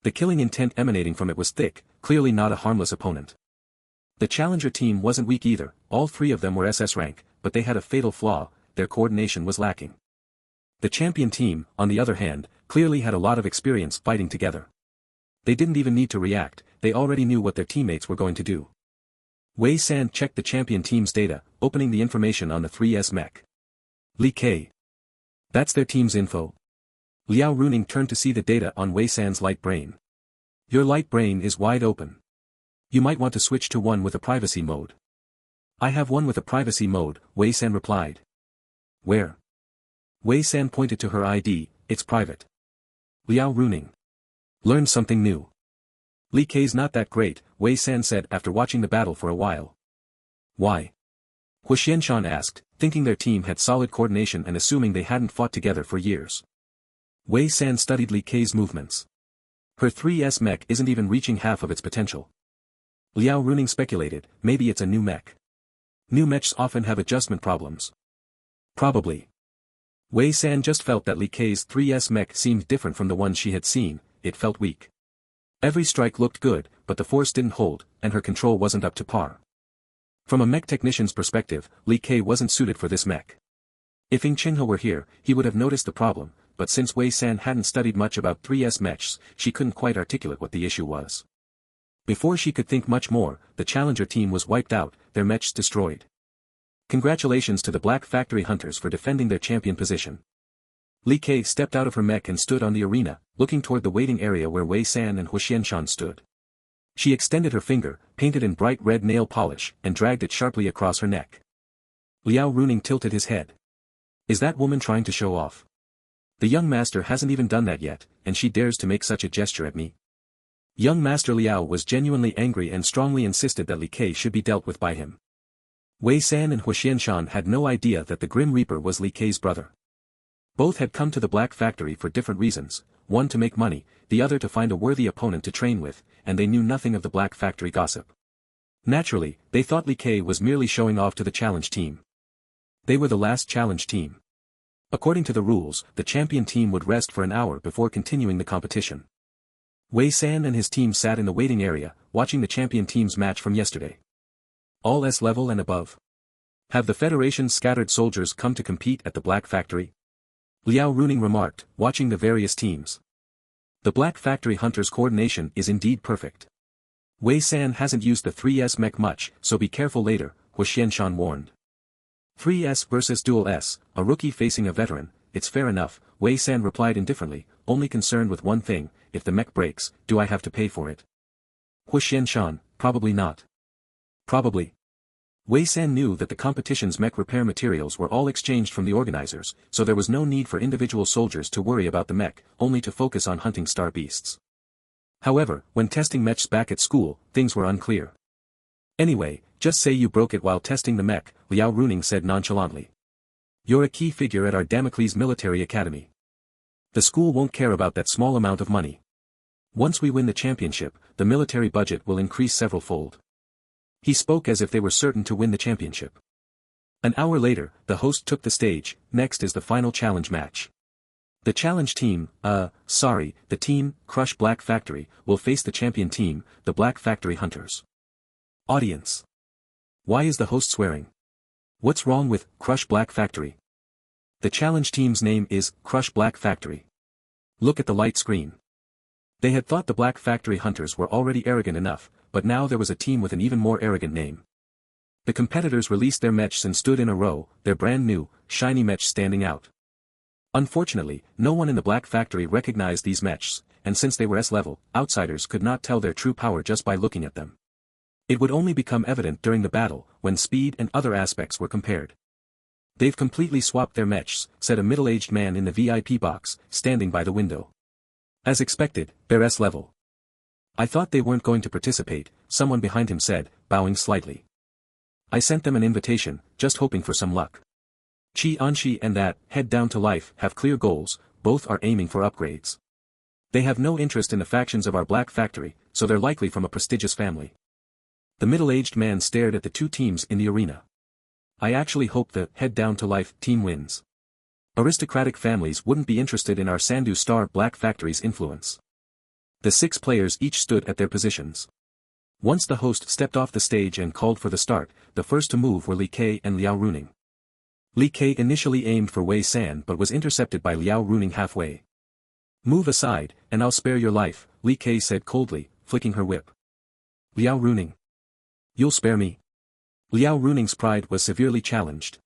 The killing intent emanating from it was thick, clearly not a harmless opponent. The challenger team wasn't weak either, all three of them were SS rank, but they had a fatal flaw, their coordination was lacking. The champion team, on the other hand, clearly had a lot of experience fighting together. They didn't even need to react, they already knew what their teammates were going to do. Wei San checked the champion team's data, opening the information on the 3S mech. Li K. That's their team's info. Liao Runing turned to see the data on Wei San's light brain. Your light brain is wide open. You might want to switch to one with a privacy mode. I have one with a privacy mode, Wei San replied. Where? Wei San pointed to her ID, it's private. Liao Runing. Learned something new. Li K's not that great, Wei San said after watching the battle for a while. Why? Hu Xianshan asked, thinking their team had solid coordination and assuming they hadn't fought together for years. Wei San studied Li K's movements. Her 3S mech isn't even reaching half of its potential. Liao Runing speculated, maybe it's a new mech. New mechs often have adjustment problems. Probably. Wei San just felt that Li K's 3S mech seemed different from the one she had seen, it felt weak. Every strike looked good, but the force didn't hold, and her control wasn't up to par. From a mech technician's perspective, Li K wasn't suited for this mech. If Ying Qinghe were here, he would have noticed the problem, but since Wei San hadn't studied much about 3S mechs, she couldn't quite articulate what the issue was. Before she could think much more, the challenger team was wiped out, their mechs destroyed. Congratulations to the Black Factory Hunters for defending their champion position. Li K stepped out of her mech and stood on the arena, looking toward the waiting area where Wei San and Hu Xianshan stood. She extended her finger, painted in bright red nail polish, and dragged it sharply across her neck. Liao Runing tilted his head. Is that woman trying to show off? The young master hasn't even done that yet, and she dares to make such a gesture at me. Young Master Liao was genuinely angry and strongly insisted that Li K should be dealt with by him. Wei San and Hu Xianshan had no idea that the Grim Reaper was Li K's brother. Both had come to the Black Factory for different reasons, one to make money, the other to find a worthy opponent to train with, and they knew nothing of the Black Factory gossip. Naturally, they thought Li Kei was merely showing off to the challenge team. They were the last challenge team. According to the rules, the champion team would rest for an hour before continuing the competition. Wei San and his team sat in the waiting area, watching the champion team's match from yesterday. All S level and above. Have the Federation's scattered soldiers come to compete at the Black Factory? Liao Runing remarked, watching the various teams. The Black Factory Hunters' coordination is indeed perfect. Wei San hasn't used the 3S mech much, so be careful later, Huxianshan warned. 3S versus Dual S, a rookie facing a veteran, it's fair enough, Wei San replied indifferently, only concerned with one thing, if the mech breaks, do I have to pay for it? Huxianshan, probably not. Probably. Wei San knew that the competition's mech repair materials were all exchanged from the organizers, so there was no need for individual soldiers to worry about the mech, only to focus on hunting star beasts. However, when testing mechs back at school, things were unclear. Anyway, just say you broke it while testing the mech, Liao Runing said nonchalantly. You're a key figure at our Damocles Military Academy. The school won't care about that small amount of money. Once we win the championship, the military budget will increase several-fold. He spoke as if they were certain to win the championship. An hour later, the host took the stage. Next is the final challenge match. The challenge team, the team, Crush Black Factory, will face the champion team, the Black Factory Hunters. Audience. Why is the host swearing? What's wrong with Crush Black Factory? The challenge team's name is Crush Black Factory. Look at the light screen. They had thought the Black Factory Hunters were already arrogant enough, but now there was a team with an even more arrogant name. The competitors released their mechs and stood in a row, their brand new, shiny mechs standing out. Unfortunately, no one in the Black Factory recognized these mechs, and since they were S-level, outsiders could not tell their true power just by looking at them. It would only become evident during the battle, when speed and other aspects were compared. They've completely swapped their mechs, said a middle-aged man in the VIP box, standing by the window. As expected, they're S-level. I thought they weren't going to participate, someone behind him said, bowing slightly. I sent them an invitation, just hoping for some luck. Qi Anshi and that, Head Down to Life, have clear goals, both are aiming for upgrades. They have no interest in the factions of our Black Factory, so they're likely from a prestigious family. The middle-aged man stared at the two teams in the arena. I actually hope the Head Down to Life team wins. Aristocratic families wouldn't be interested in our Sandu Star Black Factory's influence. The 6 players each stood at their positions. Once the host stepped off the stage and called for the start, the first to move were Li Kei and Liao Runing. Li Kei initially aimed for Wei San but was intercepted by Liao Runing halfway. Move aside, and I'll spare your life, Li Kei said coldly, flicking her whip. Liao Runing. You'll spare me? Liao Runing's pride was severely challenged.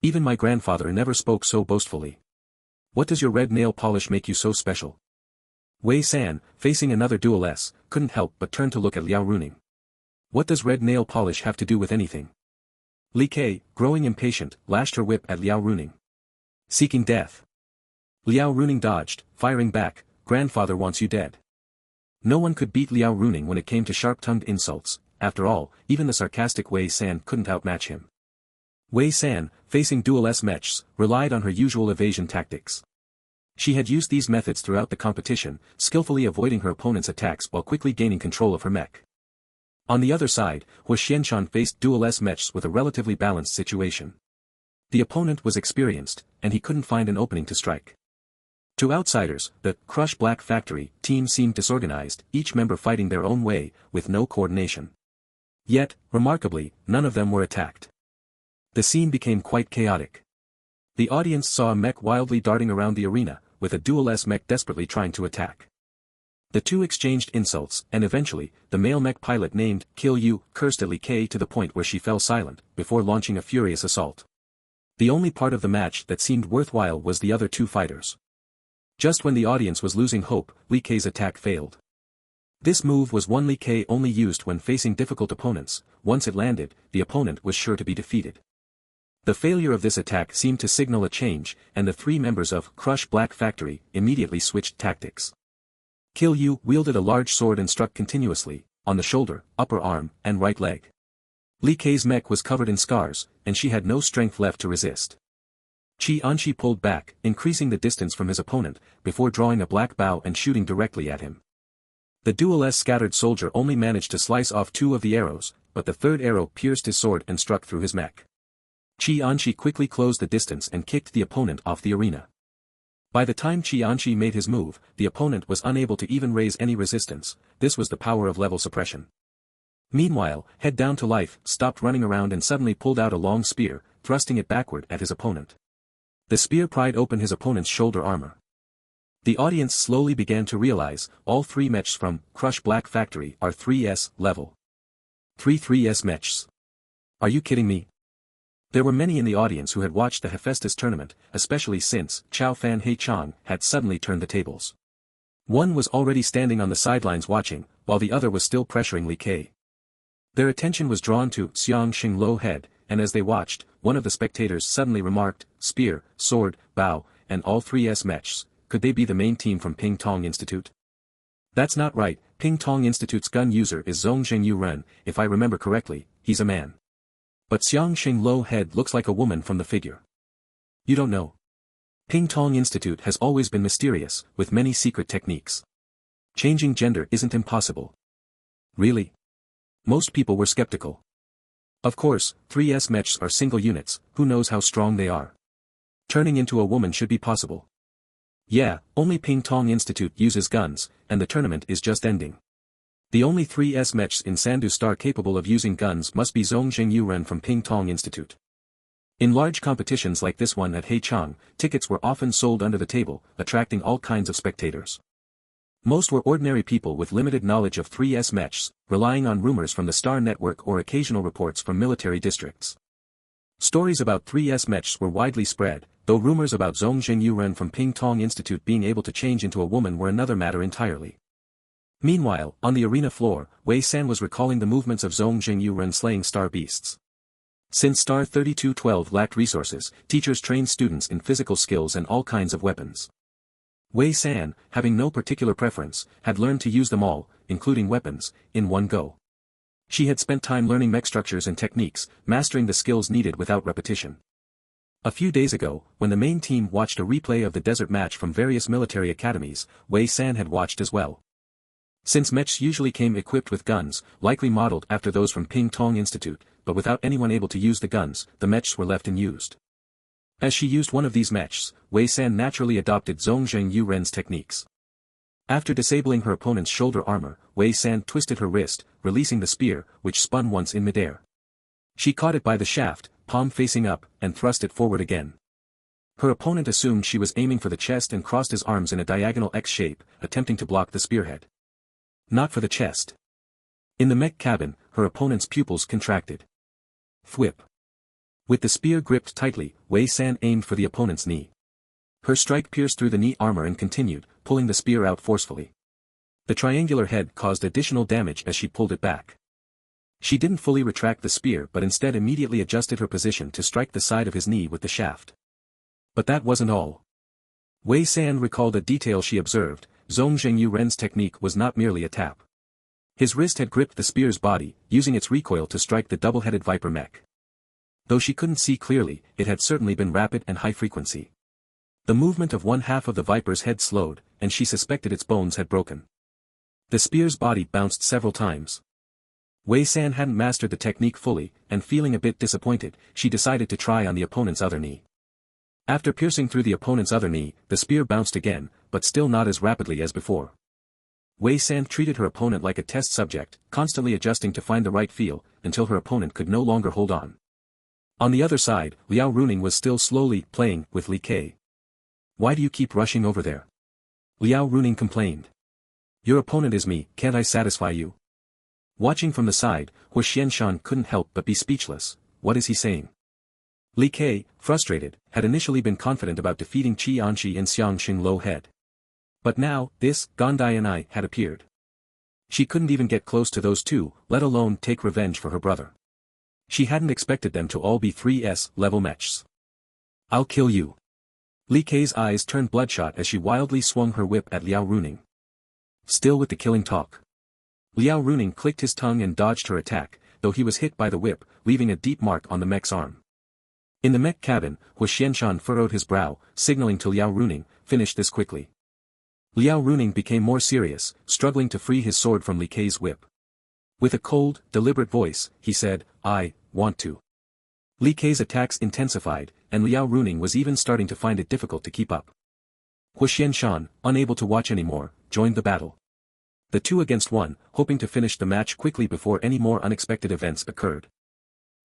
Even my grandfather never spoke so boastfully. What does your red nail polish make you so special? Wei San, facing another Dual S, couldn't help but turn to look at Liao Runing. What does red nail polish have to do with anything? Li Kei, growing impatient, lashed her whip at Liao Runing. Seeking death. Liao Runing dodged, firing back, grandfather wants you dead. No one could beat Liao Runing when it came to sharp-tongued insults, after all, even the sarcastic Wei San couldn't outmatch him. Wei San, facing Dual S mechs, relied on her usual evasion tactics. She had used these methods throughout the competition, skillfully avoiding her opponent's attacks while quickly gaining control of her mech. On the other side, Huxianshan faced Dual S mechs with a relatively balanced situation. The opponent was experienced, and he couldn't find an opening to strike. To outsiders, the Crush Black Factory team seemed disorganized, each member fighting their own way, with no coordination. Yet, remarkably, none of them were attacked. The scene became quite chaotic. The audience saw a mech wildly darting around the arena, with a Dual S mech desperately trying to attack. The two exchanged insults, and eventually, the male mech pilot named Kill You cursed at Li Kei to the point where she fell silent, before launching a furious assault. The only part of the match that seemed worthwhile was the other two fighters. Just when the audience was losing hope, Li Kei's attack failed. This move was one Li Kei only used when facing difficult opponents. Once it landed, the opponent was sure to be defeated. The failure of this attack seemed to signal a change, and the 3 members of Crush Black Factory immediately switched tactics. Kill You wielded a large sword and struck continuously, on the shoulder, upper arm, and right leg. Li Kei's mech was covered in scars, and she had no strength left to resist. Qi Anshi pulled back, increasing the distance from his opponent, before drawing a black bow and shooting directly at him. The Dual S scattered soldier only managed to slice off 2 of the arrows, but the third arrow pierced his sword and struck through his mech. Qianqi quickly closed the distance and kicked the opponent off the arena. By the time Qianqi made his move, the opponent was unable to even raise any resistance. This was the power of level suppression. Meanwhile, Head Down to Life stopped running around and suddenly pulled out a long spear, thrusting it backward at his opponent. The spear pried open his opponent's shoulder armor. The audience slowly began to realize, all three mechs from Crush Black Factory are 3S level. 3S mechs. Are you kidding me? There were many in the audience who had watched the Hephaestus tournament, especially since Chao Fan Hei Chang had suddenly turned the tables. One was already standing on the sidelines watching, while the other was still pressuring Li Kei. Their attention was drawn to Xiang Xinglo Head, and as they watched, one of the spectators suddenly remarked, spear, sword, bow, and all 3S mechs, could they be the main team from Ping Tong Institute? That's not right. Ping Tong Institute's gun user is Zhong Zhengyu Ren, if I remember correctly, he's a man. But Xiang Xinglo Head looks like a woman from the figure. You don't know. Ping Tong Institute has always been mysterious, with many secret techniques. Changing gender isn't impossible. Really? Most people were skeptical. Of course, 3S mechs are single units, who knows how strong they are. Turning into a woman should be possible. Yeah, only Ping Tong Institute uses guns, and the tournament is just ending. The only 3S mechs in Sandu Star capable of using guns must be Zhong Zhengyu Ren from Ping Tong Institute. In large competitions like this one at Haichang, tickets were often sold under the table, attracting all kinds of spectators. Most were ordinary people with limited knowledge of 3S mechs, relying on rumors from the Star Network or occasional reports from military districts. Stories about 3S mechs were widely spread, though rumors about Zhong Zhengyu Ren from Ping Tong Institute being able to change into a woman were another matter entirely. Meanwhile, on the arena floor, Wei San was recalling the movements of Zhong Zhengyu Ren slaying star beasts. Since Star 3212 lacked resources, teachers trained students in physical skills and all kinds of weapons. Wei San, having no particular preference, had learned to use them all, including weapons, in one go. She had spent time learning mech structures and techniques, mastering the skills needed without repetition. A few days ago, when the main team watched a replay of the desert match from various military academies, Wei San had watched as well. Since mechs usually came equipped with guns, likely modeled after those from Ping Tong Institute, but without anyone able to use the guns, the mechs were left unused. As she used one of these mechs, Wei San naturally adopted Zhong Zhengyu Ren's techniques. After disabling her opponent's shoulder armor, Wei San twisted her wrist, releasing the spear, which spun once in midair. She caught it by the shaft, palm facing up, and thrust it forward again. Her opponent assumed she was aiming for the chest and crossed his arms in a diagonal X shape, attempting to block the spearhead. Not for the chest. In the mech cabin, her opponent's pupils contracted. Thwip. With the spear gripped tightly, Wei San aimed for the opponent's knee. Her strike pierced through the knee armor and continued, pulling the spear out forcefully. The triangular head caused additional damage as she pulled it back. She didn't fully retract the spear but instead immediately adjusted her position to strike the side of his knee with the shaft. But that wasn't all. Wei San recalled a detail she observed. Zhong Zhengyu Ren's technique was not merely a tap. His wrist had gripped the spear's body, using its recoil to strike the double-headed viper mech. Though she couldn't see clearly, it had certainly been rapid and high-frequency. The movement of one half of the viper's head slowed, and she suspected its bones had broken. The spear's body bounced several times. Wei San hadn't mastered the technique fully, and feeling a bit disappointed, she decided to try on the opponent's other knee. After piercing through the opponent's other knee, the spear bounced again, but still not as rapidly as before. Wei San treated her opponent like a test subject, constantly adjusting to find the right feel, until her opponent could no longer hold on. On the other side, Liao Runing was still slowly playing with Li Kei. Why do you keep rushing over there? Liao Runing complained. Your opponent is me, can't I satisfy you? Watching from the side, Hu Xianshan couldn't help but be speechless. What is he saying? Li Kei, frustrated, had initially been confident about defeating Qianqi and Xiang Xinglo Head. But now, this Gondai had appeared. She couldn't even get close to those two, let alone take revenge for her brother. She hadn't expected them to all be 3S level mechs. I'll kill you. Li Kei's eyes turned bloodshot as she wildly swung her whip at Liao Runing. Still with the killing talk. Liao Runing clicked his tongue and dodged her attack, though he was hit by the whip, leaving a deep mark on the mech's arm. In the mech cabin, Hu Xianshan furrowed his brow, signaling to Liao Runing, finish this quickly. Liao Runing became more serious, struggling to free his sword from Li Kei's whip. With a cold, deliberate voice, he said, I want to. Li Kei's attacks intensified, and Liao Runing was even starting to find it difficult to keep up. Huxian Shan, unable to watch anymore, joined the battle. The 2 against 1, hoping to finish the match quickly before any more unexpected events occurred.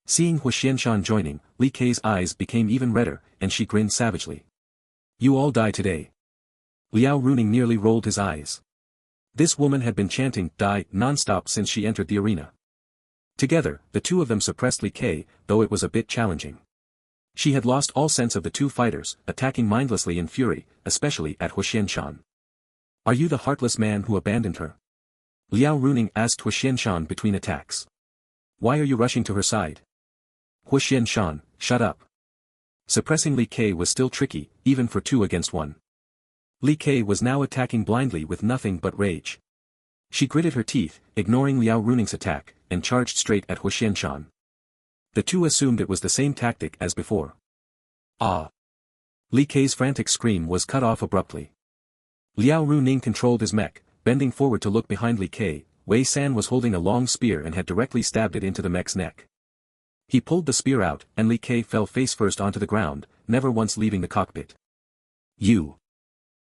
Seeing Huxian Shan joining, Li Kei's eyes became even redder, and she grinned savagely. You all die today. Liao Runing nearly rolled his eyes. This woman had been chanting die non-stop since she entered the arena. Together, the 2 of them suppressed Li Kei, though it was a bit challenging. She had lost all sense of the 2 fighters, attacking mindlessly in fury, especially at Huxian Shan. Are you the heartless man who abandoned her? Liao Runing asked Huxian Shan between attacks. Why are you rushing to her side? Huxian Shan, shut up. Suppressing Li Kei was still tricky, even for 2 against 1. Li Kei was now attacking blindly with nothing but rage. She gritted her teeth, ignoring Liao Runing's attack, and charged straight at Huxian Shan. The 2 assumed it was the same tactic as before. Ah! Li Kei's frantic scream was cut off abruptly. Liao Runing controlled his mech, bending forward to look behind Li Kei. Wei San was holding a long spear and had directly stabbed it into the mech's neck. He pulled the spear out, and Li Kei fell face first onto the ground, never once leaving the cockpit. You!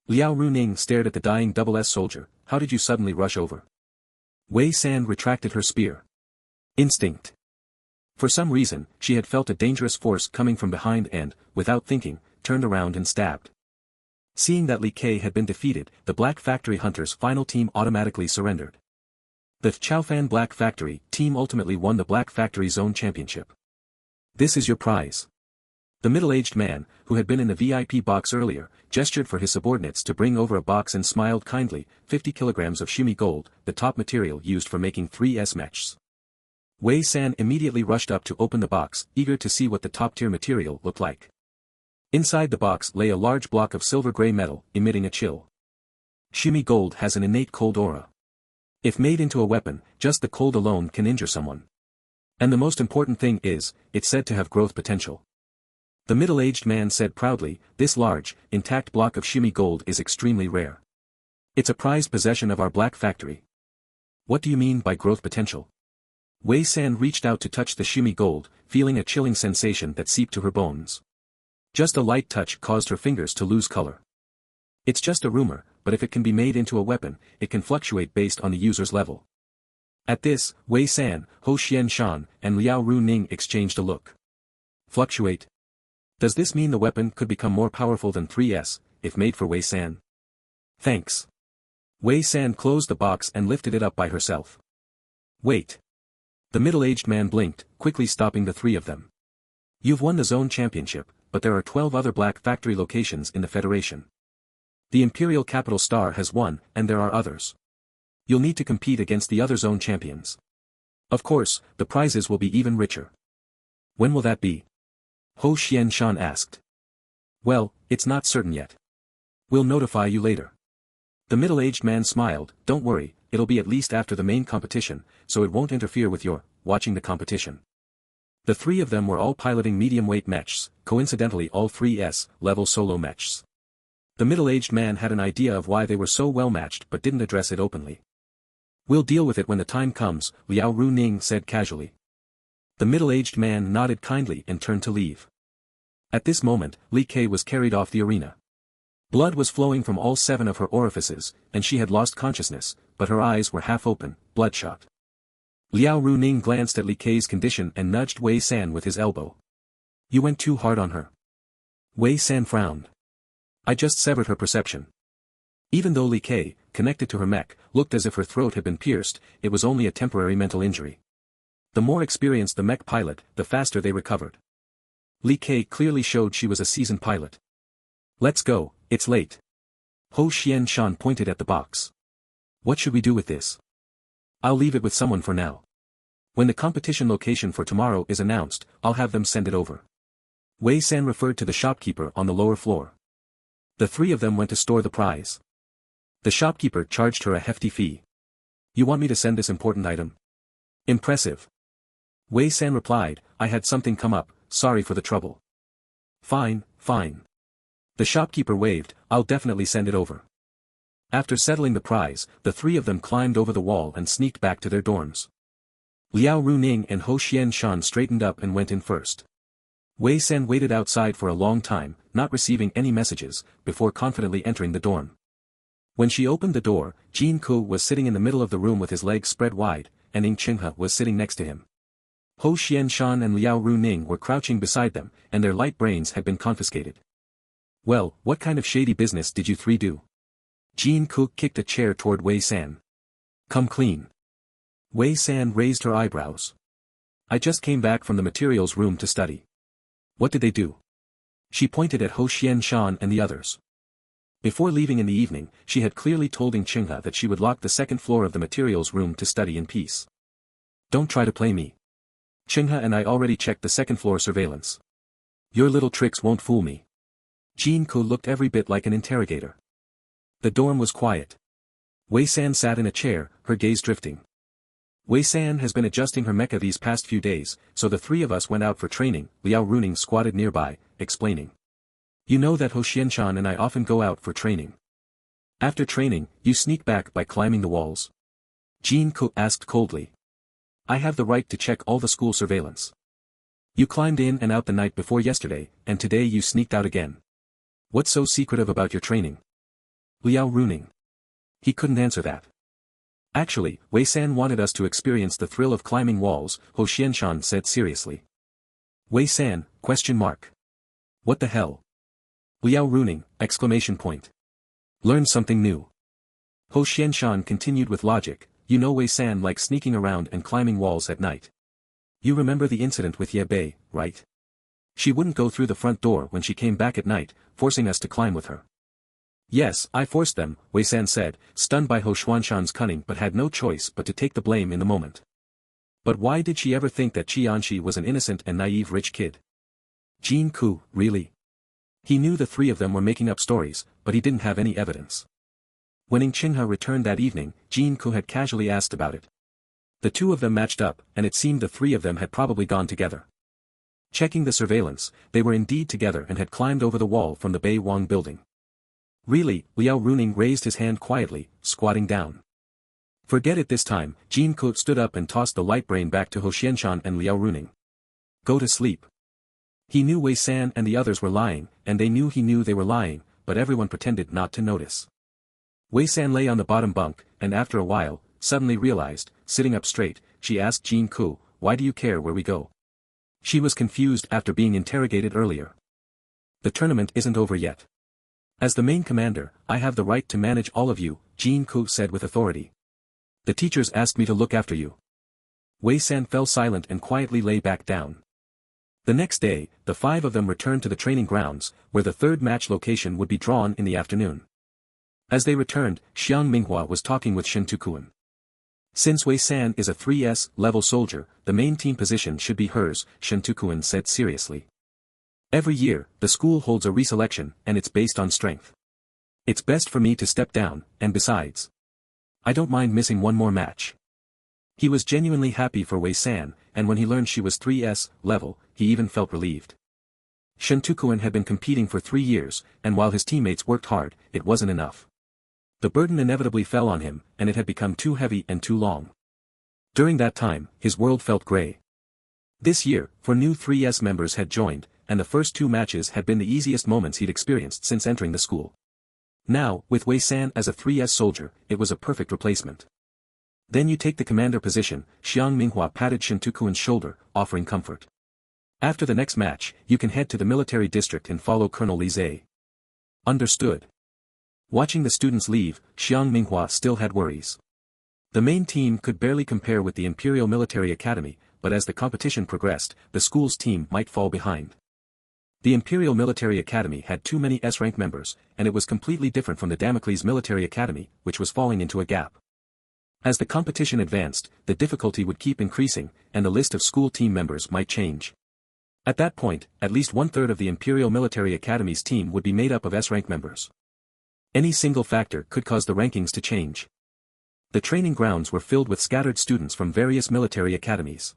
Liao Runing stared at the dying SS soldier. How did you suddenly rush over? Wei San retracted her spear. Instinct. For some reason, she had felt a dangerous force coming from behind and, without thinking, turned around and stabbed. Seeing that Li Kei had been defeated, the Black Factory Hunters' final team automatically surrendered. The Chaofan Black Factory team ultimately won the Black Factory Zone Championship. This is your prize. The middle-aged man, who had been in the VIP box earlier, gestured for his subordinates to bring over a box and smiled kindly. 50 kilograms of shimi gold, the top material used for making 3S mechs. Wei San immediately rushed up to open the box, eager to see what the top-tier material looked like. Inside the box lay a large block of silver-gray metal, emitting a chill. Shimi gold has an innate cold aura. If made into a weapon, just the cold alone can injure someone. And the most important thing is, it's said to have growth potential. The middle-aged man said proudly, this large, intact block of shimi gold is extremely rare. It's a prized possession of our Black Factory. What do you mean by growth potential? Wei San reached out to touch the shimi gold, feeling a chilling sensation that seeped to her bones. Just a light touch caused her fingers to lose color. It's just a rumor, but if it can be made into a weapon, it can fluctuate based on the user's level. At this, Wei San, Huxian Shan, and Liao Runing exchanged a look. Fluctuate? Does this mean the weapon could become more powerful than 3S, if made for Wei San? Thanks. Wei San closed the box and lifted it up by herself. Wait. The middle-aged man blinked, quickly stopping the 3 of them. You've won the zone championship, but there are 12 other Black Factory locations in the Federation. The Imperial Capital Star has won, and there are others. You'll need to compete against the other zone champions. Of course, the prizes will be even richer. When will that be? Huxian Shan asked. Well, it's not certain yet. We'll notify you later. The middle-aged man smiled. Don't worry, it'll be at least after the main competition, so it won't interfere with your watching the competition. The 3 of them were all piloting medium-weight mechs, coincidentally all 3S level solo mechs. The middle-aged man had an idea of why they were so well-matched but didn't address it openly. We'll deal with it when the time comes, Liao Runing said casually. The middle-aged man nodded kindly and turned to leave. At this moment, Li Kei was carried off the arena. Blood was flowing from all 7 of her orifices, and she had lost consciousness, but her eyes were half open, bloodshot. Liao Runing glanced at Li Kei's condition and nudged Wei San with his elbow. You went too hard on her. Wei San frowned. I just severed her perception. Even though Li Kei, connected to her mech, looked as if her throat had been pierced, it was only a temporary mental injury. The more experienced the mech pilot, the faster they recovered. Li Kei clearly showed she was a seasoned pilot. Let's go, it's late. Huxian Shan pointed at the box. What should we do with this? I'll leave it with someone for now. When the competition location for tomorrow is announced, I'll have them send it over. Wei San referred to the shopkeeper on the lower floor. The 3 of them went to store the prize. The shopkeeper charged her a hefty fee. You want me to send this important item? Impressive. Wei San replied, I had something come up, sorry for the trouble. Fine, fine. The shopkeeper waved, I'll definitely send it over. After settling the prize, the 3 of them climbed over the wall and sneaked back to their dorms. Liao Runing and Ho Xianshan straightened up and went in first. Wei San waited outside for a long time, not receiving any messages, before confidently entering the dorm. When she opened the door, Jin Ku was sitting in the middle of the room with his legs spread wide, and Ning Qinghe was sitting next to him. Ho Xianshan and Liao Runing were crouching beside them, and their light brains had been confiscated. Well, what kind of shady business did you three do? Jin Ku kicked a chair toward Wei San. Come clean. Wei San raised her eyebrows. I just came back from the materials room to study. What did they do? She pointed at Ho Xianshan and the others. Before leaving in the evening, she had clearly told Ning Qinghe that she would lock the second floor of the materials room to study in peace. Don't try to play me. Qinghe and I already checked the second floor surveillance. Your little tricks won't fool me. Jin Ku looked every bit like an interrogator. The dorm was quiet. Wei San sat in a chair, her gaze drifting. Wei San has been adjusting her mecha these past few days, so the three of us went out for training. Liao Runing squatted nearby, explaining. You know that Ho Xianshan and I often go out for training. After training, you sneak back by climbing the walls. Jin Ku asked coldly. I have the right to check all the school surveillance. You climbed in and out the night before yesterday, and today you sneaked out again. What's so secretive about your training? Liao Runing. He couldn't answer that. Actually, Wei San wanted us to experience the thrill of climbing walls, Ho Xianshan said seriously. Wei San, question mark. What the hell? Liao Runing, exclamation point. Learn something new. Ho Xianshan continued with logic, you know Wei San likes sneaking around and climbing walls at night. You remember the incident with Ye Bei, right? She wouldn't go through the front door when she came back at night, forcing us to climb with her. Yes, I forced them, Wei San said, stunned by Ho Xianshan's cunning but had no choice but to take the blame in the moment. But why did she ever think that Qianxi was an innocent and naive rich kid? Jin Ku, really? He knew the three of them were making up stories, but he didn't have any evidence. When Ning Qinghe returned that evening, Jin Ku had casually asked about it. The two of them matched up, and it seemed the three of them had probably gone together. Checking the surveillance, they were indeed together and had climbed over the wall from the Bei Wang building. Really, Liao Runing raised his hand quietly, squatting down. Forget it this time, Jin Ku stood up and tossed the light brain back to Ho Xianshan and Liao Runing. Go to sleep. He knew Wei San and the others were lying, and they knew he knew they were lying, but everyone pretended not to notice. Wei San lay on the bottom bunk, and after a while, suddenly realized, sitting up straight, she asked Jin Ku, why do you care where we go? She was confused after being interrogated earlier. The tournament isn't over yet. As the main commander, I have the right to manage all of you, Jin Ku said with authority. The teachers asked me to look after you. Wei San fell silent and quietly lay back down. The next day, the five of them returned to the training grounds, where the third match location would be drawn in the afternoon. As they returned, Xiang Minghua was talking with Shen Tukuan. Since Wei San is a 3S level soldier, the main team position should be hers, Shen Tukuan said seriously. Every year, the school holds a reselection, and it's based on strength. It's best for me to step down, and besides, I don't mind missing one more match. He was genuinely happy for Wei San, and when he learned she was 3S level, he even felt relieved. Shen Tukuan had been competing for 3 years, and while his teammates worked hard, it wasn't enough. The burden inevitably fell on him, and it had become too heavy and too long. During that time, his world felt grey. This year, 4 new 3S members had joined, and the first 2 matches had been the easiest moments he'd experienced since entering the school. Now, with Wei San as a 3S soldier, it was a perfect replacement. Then you take the commander position, Xiang Minghua patted Shen Tukuan's shoulder, offering comfort. After the next match, you can head to the military district and follow Colonel Li Zhe. Understood. Watching the students leave, Xiang Minghua still had worries. The main team could barely compare with the Imperial Military Academy, but as the competition progressed, the school's team might fall behind. The Imperial Military Academy had too many S-rank members, and it was completely different from the Damocles Military Academy, which was falling into a gap. As the competition advanced, the difficulty would keep increasing, and the list of school team members might change. At that point, at least 1/3 of the Imperial Military Academy's team would be made up of S-rank members. Any single factor could cause the rankings to change. The training grounds were filled with scattered students from various military academies.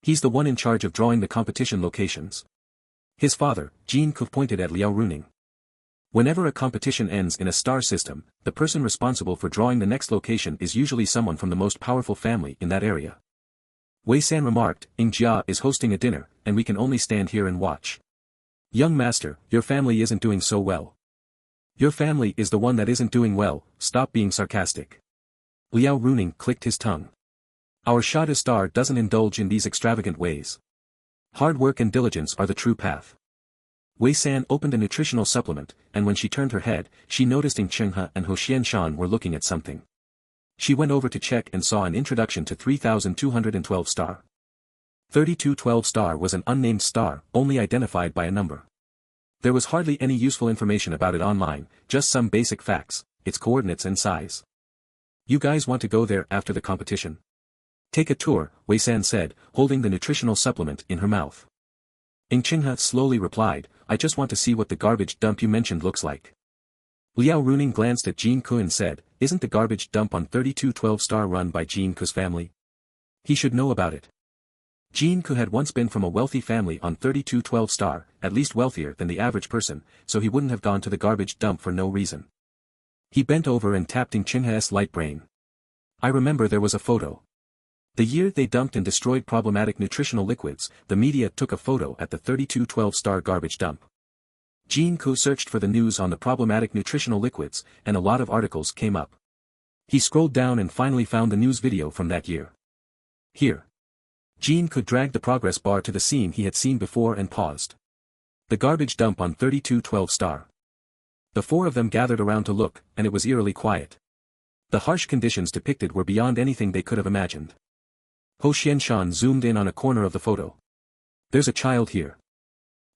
He's the one in charge of drawing the competition locations. His father, Jin Ku, pointed at Liao Runing. Whenever a competition ends in a star system, the person responsible for drawing the next location is usually someone from the most powerful family in that area. Wei San remarked, Jia is hosting a dinner, and we can only stand here and watch. Young master, your family isn't doing so well. Your family is the one that isn't doing well, stop being sarcastic. Liao Runing clicked his tongue. Our Shada star doesn't indulge in these extravagant ways. Hard work and diligence are the true path. Wei San opened a nutritional supplement, and when she turned her head, she noticed Ing Chenghe and Ho Xianshan were looking at something. She went over to check and saw an introduction to 3212 star. 3212 star was an unnamed star, only identified by a number. There was hardly any useful information about it online, just some basic facts, its coordinates and size. You guys want to go there after the competition? Take a tour, Wei San said, holding the nutritional supplement in her mouth. Ing Chenghe slowly replied, I just want to see what the garbage dump you mentioned looks like. Liao Runing glanced at Jin Ku and said, isn't the garbage dump on 3212 star run by Jin Ku's family? He should know about it. Jin Ku had once been from a wealthy family on 3212 star, at least wealthier than the average person, so he wouldn't have gone to the garbage dump for no reason. He bent over and tapped Ing Chenghe's light brain. I remember there was a photo. The year they dumped and destroyed problematic nutritional liquids, the media took a photo at the 3212 star garbage dump. Jin Ku searched for the news on the problematic nutritional liquids, and a lot of articles came up. He scrolled down and finally found the news video from that year. Here. Jin Ku dragged the progress bar to the scene he had seen before and paused. The garbage dump on 3212 star. The four of them gathered around to look, and it was eerily quiet. The harsh conditions depicted were beyond anything they could have imagined. Ho Xianshan zoomed in on a corner of the photo. There's a child here.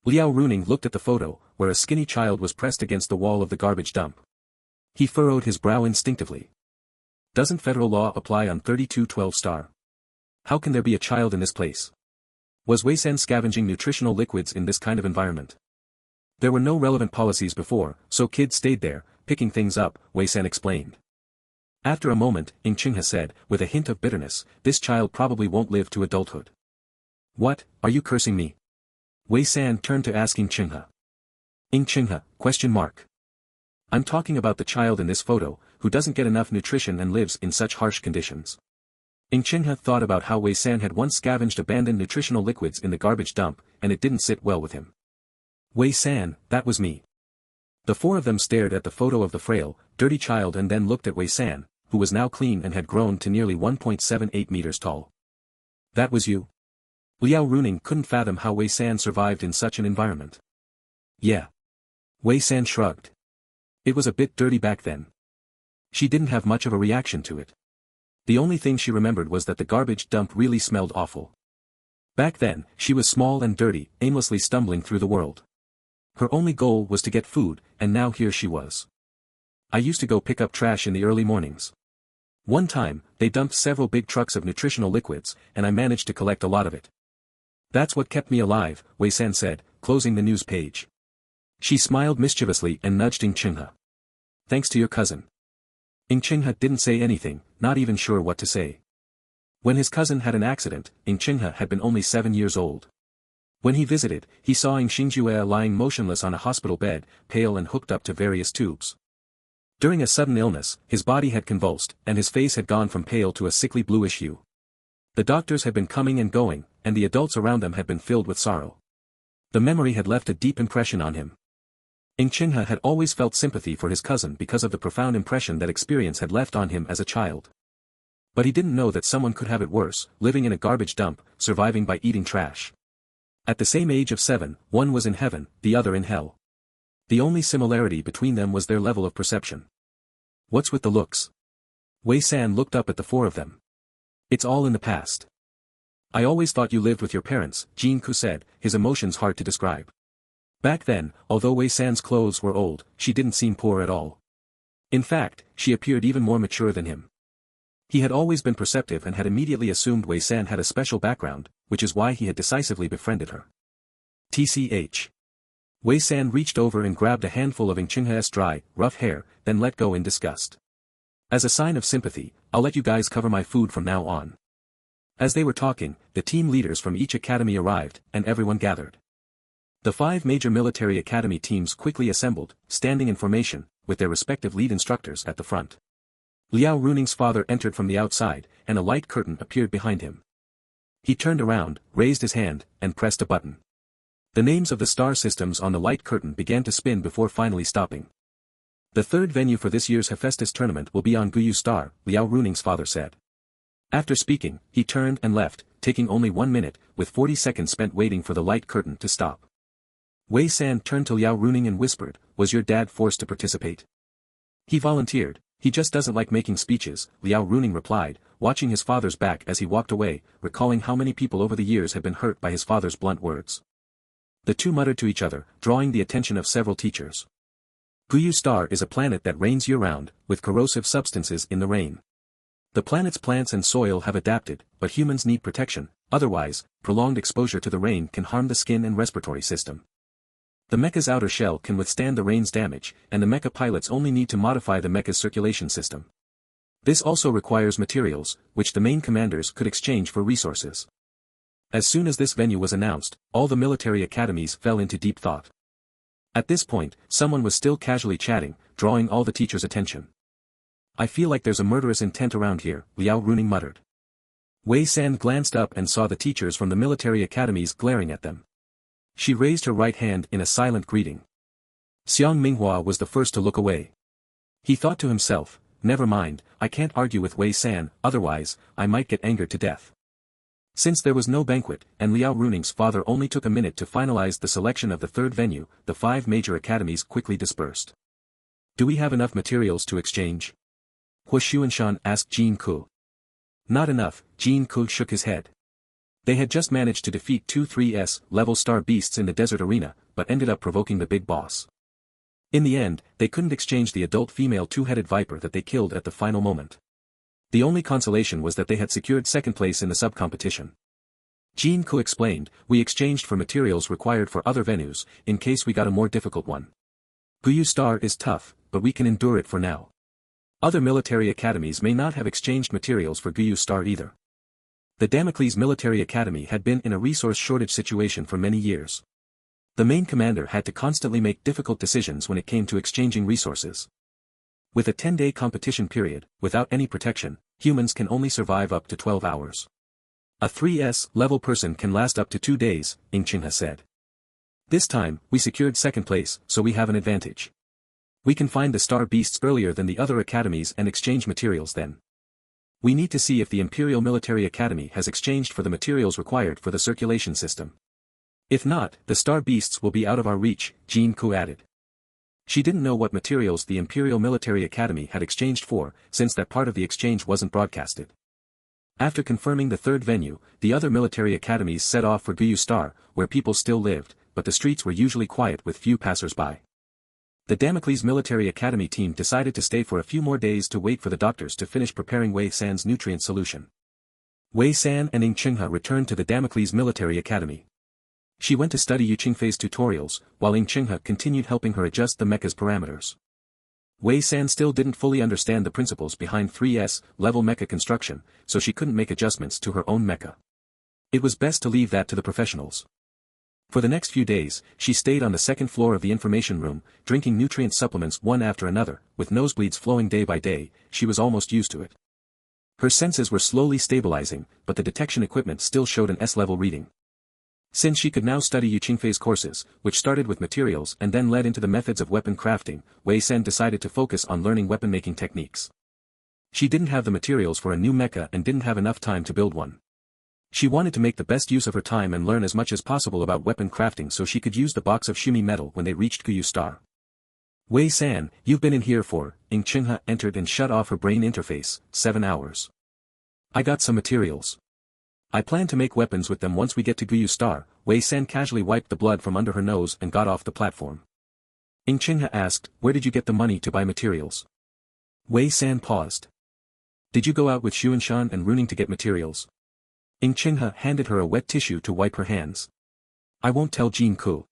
Liao Runing looked at the photo, where a skinny child was pressed against the wall of the garbage dump. He furrowed his brow instinctively. Doesn't federal law apply on 3212 star? How can there be a child in this place? Was Wei San scavenging nutritional liquids in this kind of environment? There were no relevant policies before, so kids stayed there, picking things up, Wei San explained. After a moment, Ing Chenghe said, with a hint of bitterness, this child probably won't live to adulthood. What, are you cursing me? Wei San turned to ask Ing Chenghe. Ing Chenghe, question mark. I'm talking about the child in this photo, who doesn't get enough nutrition and lives in such harsh conditions. Ing Chenghe thought about how Wei San had once scavenged abandoned nutritional liquids in the garbage dump, and it didn't sit well with him. Wei San, that was me. The four of them stared at the photo of the frail, dirty child and then looked at Wei San, who was now clean and had grown to nearly 1.78 meters tall. That was you? Liao Runing couldn't fathom how Wei San survived in such an environment. Yeah. Wei San shrugged. It was a bit dirty back then. She didn't have much of a reaction to it. The only thing she remembered was that the garbage dump really smelled awful. Back then, she was small and dirty, aimlessly stumbling through the world. Her only goal was to get food, and now here she was. I used to go pick up trash in the early mornings. One time, they dumped several big trucks of nutritional liquids, and I managed to collect a lot of it. That's what kept me alive, Wei San said, closing the news page. She smiled mischievously and nudged Ing Chenghe. Thanks to your cousin. Ing Chenghe didn't say anything, not even sure what to say. When his cousin had an accident, Ing Chenghe had been only 7 years old. When he visited, he saw Ing Xingjue lying motionless on a hospital bed, pale and hooked up to various tubes. During a sudden illness, his body had convulsed, and his face had gone from pale to a sickly bluish hue. The doctors had been coming and going, and the adults around them had been filled with sorrow. The memory had left a deep impression on him. Ing Chenghe had always felt sympathy for his cousin because of the profound impression that experience had left on him as a child. But he didn't know that someone could have it worse, living in a garbage dump, surviving by eating trash. At the same age of 7, one was in heaven, the other in hell. The only similarity between them was their level of perception. What's with the looks? Wei San looked up at the four of them. It's all in the past. I always thought you lived with your parents, Jin Ku said, his emotions hard to describe. Back then, although Wei San's clothes were old, she didn't seem poor at all. In fact, she appeared even more mature than him. He had always been perceptive and had immediately assumed Wei San had a special background, which is why he had decisively befriended her. TCH. Wei San reached over and grabbed a handful of Ing Chenghe's dry, rough hair, then let go in disgust. As a sign of sympathy, I'll let you guys cover my food from now on. As they were talking, the team leaders from each academy arrived, and everyone gathered. The 5 major military academy teams quickly assembled, standing in formation, with their respective lead instructors at the front. Liao Runing's father entered from the outside, and a light curtain appeared behind him. He turned around, raised his hand, and pressed a button. The names of the star systems on the light curtain began to spin before finally stopping. The third venue for this year's Hephaestus tournament will be on Guyu Star, Liao Runing's father said. After speaking, he turned and left, taking only 1 minute, with 40 seconds spent waiting for the light curtain to stop. Wei San turned to Liao Runing and whispered, "Was your dad forced to participate?" "He volunteered, he just doesn't like making speeches," Liao Runing replied, watching his father's back as he walked away, recalling how many people over the years had been hurt by his father's blunt words. The two muttered to each other, drawing the attention of several teachers. Guyu Star is a planet that rains year-round, with corrosive substances in the rain. The planet's plants and soil have adapted, but humans need protection, otherwise, prolonged exposure to the rain can harm the skin and respiratory system. The mecha's outer shell can withstand the rain's damage, and the mecha pilots only need to modify the mecha's circulation system. This also requires materials, which the main commanders could exchange for resources. As soon as this venue was announced, all the military academies fell into deep thought. At this point, someone was still casually chatting, drawing all the teachers' attention. "I feel like there's a murderous intent around here," Liao Runing muttered. Wei San glanced up and saw the teachers from the military academies glaring at them. She raised her right hand in a silent greeting. Xiang Minghua was the first to look away. He thought to himself, "Never mind, I can't argue with Wei San, otherwise, I might get angered to death." Since there was no banquet, and Liao Runing's father only took a minute to finalize the selection of the third venue, the 5 major academies quickly dispersed. "Do we have enough materials to exchange?" Hua Xuanshan asked Jin Ku. "Not enough," Jin Ku shook his head. They had just managed to defeat 2 3S-level star beasts in the desert arena, but ended up provoking the big boss. In the end, they couldn't exchange the adult female 2-headed viper that they killed at the final moment. The only consolation was that they had secured second place in the sub-competition. Jin Ku explained, "We exchanged for materials required for other venues, in case we got a more difficult one. Guyu Star is tough, but we can endure it for now. Other military academies may not have exchanged materials for Guyu Star either." The Damocles Military Academy had been in a resource shortage situation for many years. The main commander had to constantly make difficult decisions when it came to exchanging resources. With a 10-day competition period, without any protection, humans can only survive up to 12 hours. A 3S-level person can last up to 2 days, Ing Qinghe said. "This time, we secured second place, so we have an advantage. We can find the star beasts earlier than the other academies and exchange materials then. We need to see if the Imperial Military Academy has exchanged for the materials required for the circulation system. If not, the star beasts will be out of our reach," Jin Ku added. She didn't know what materials the Imperial Military Academy had exchanged for, since that part of the exchange wasn't broadcasted. After confirming the third venue, the other military academies set off for Guyu Star, where people still lived, but the streets were usually quiet with few passers-by. The Damocles Military Academy team decided to stay for a few more days to wait for the doctors to finish preparing Wei San's nutrient solution. Wei San and Ing Qinghe returned to the Damocles Military Academy. She went to study Yu Qingfei's tutorials, while Ing Qinghe continued helping her adjust the mecha's parameters. Wei San still didn't fully understand the principles behind 3S-level mecha construction, so she couldn't make adjustments to her own mecha. It was best to leave that to the professionals. For the next few days, she stayed on the second floor of the information room, drinking nutrient supplements one after another, with nosebleeds flowing day by day. She was almost used to it. Her senses were slowly stabilizing, but the detection equipment still showed an S-level reading. Since she could now study Yu Qingfei's courses, which started with materials and then led into the methods of weapon crafting, Wei San decided to focus on learning weapon-making techniques. She didn't have the materials for a new mecha and didn't have enough time to build one. She wanted to make the best use of her time and learn as much as possible about weapon crafting so she could use the box of Shumi metal when they reached Guyu Star. "Wei San, you've been in here for," Ing Qinghe entered and shut off her brain interface, 7 hours. "I got some materials. I plan to make weapons with them once we get to Guyu Star." Wei San casually wiped the blood from under her nose and got off the platform. Ing Qinghe asked, "Where did you get the money to buy materials?" Wei San paused. "Did you go out with Xuanshan and Runing to get materials?" Ing Qinghe handed her a wet tissue to wipe her hands. "I won't tell Jin Ku.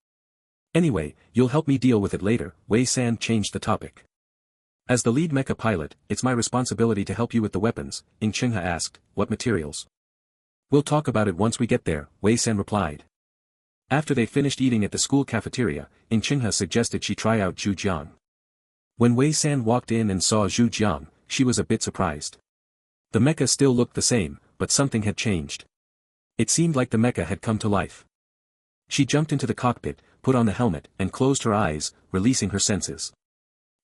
Anyway, you'll help me deal with it later." Wei San changed the topic. "As the lead mecha pilot, it's my responsibility to help you with the weapons," Ing Qinghe asked. "What materials?" "We'll talk about it once we get there," Wei San replied. After they finished eating at the school cafeteria, Ing Qinghe suggested she try out Zhu Jiang. When Wei San walked in and saw Zhu Jiang, she was a bit surprised. The mecha still looked the same, but something had changed. It seemed like the mecha had come to life. She jumped into the cockpit, put on the helmet, and closed her eyes, releasing her senses.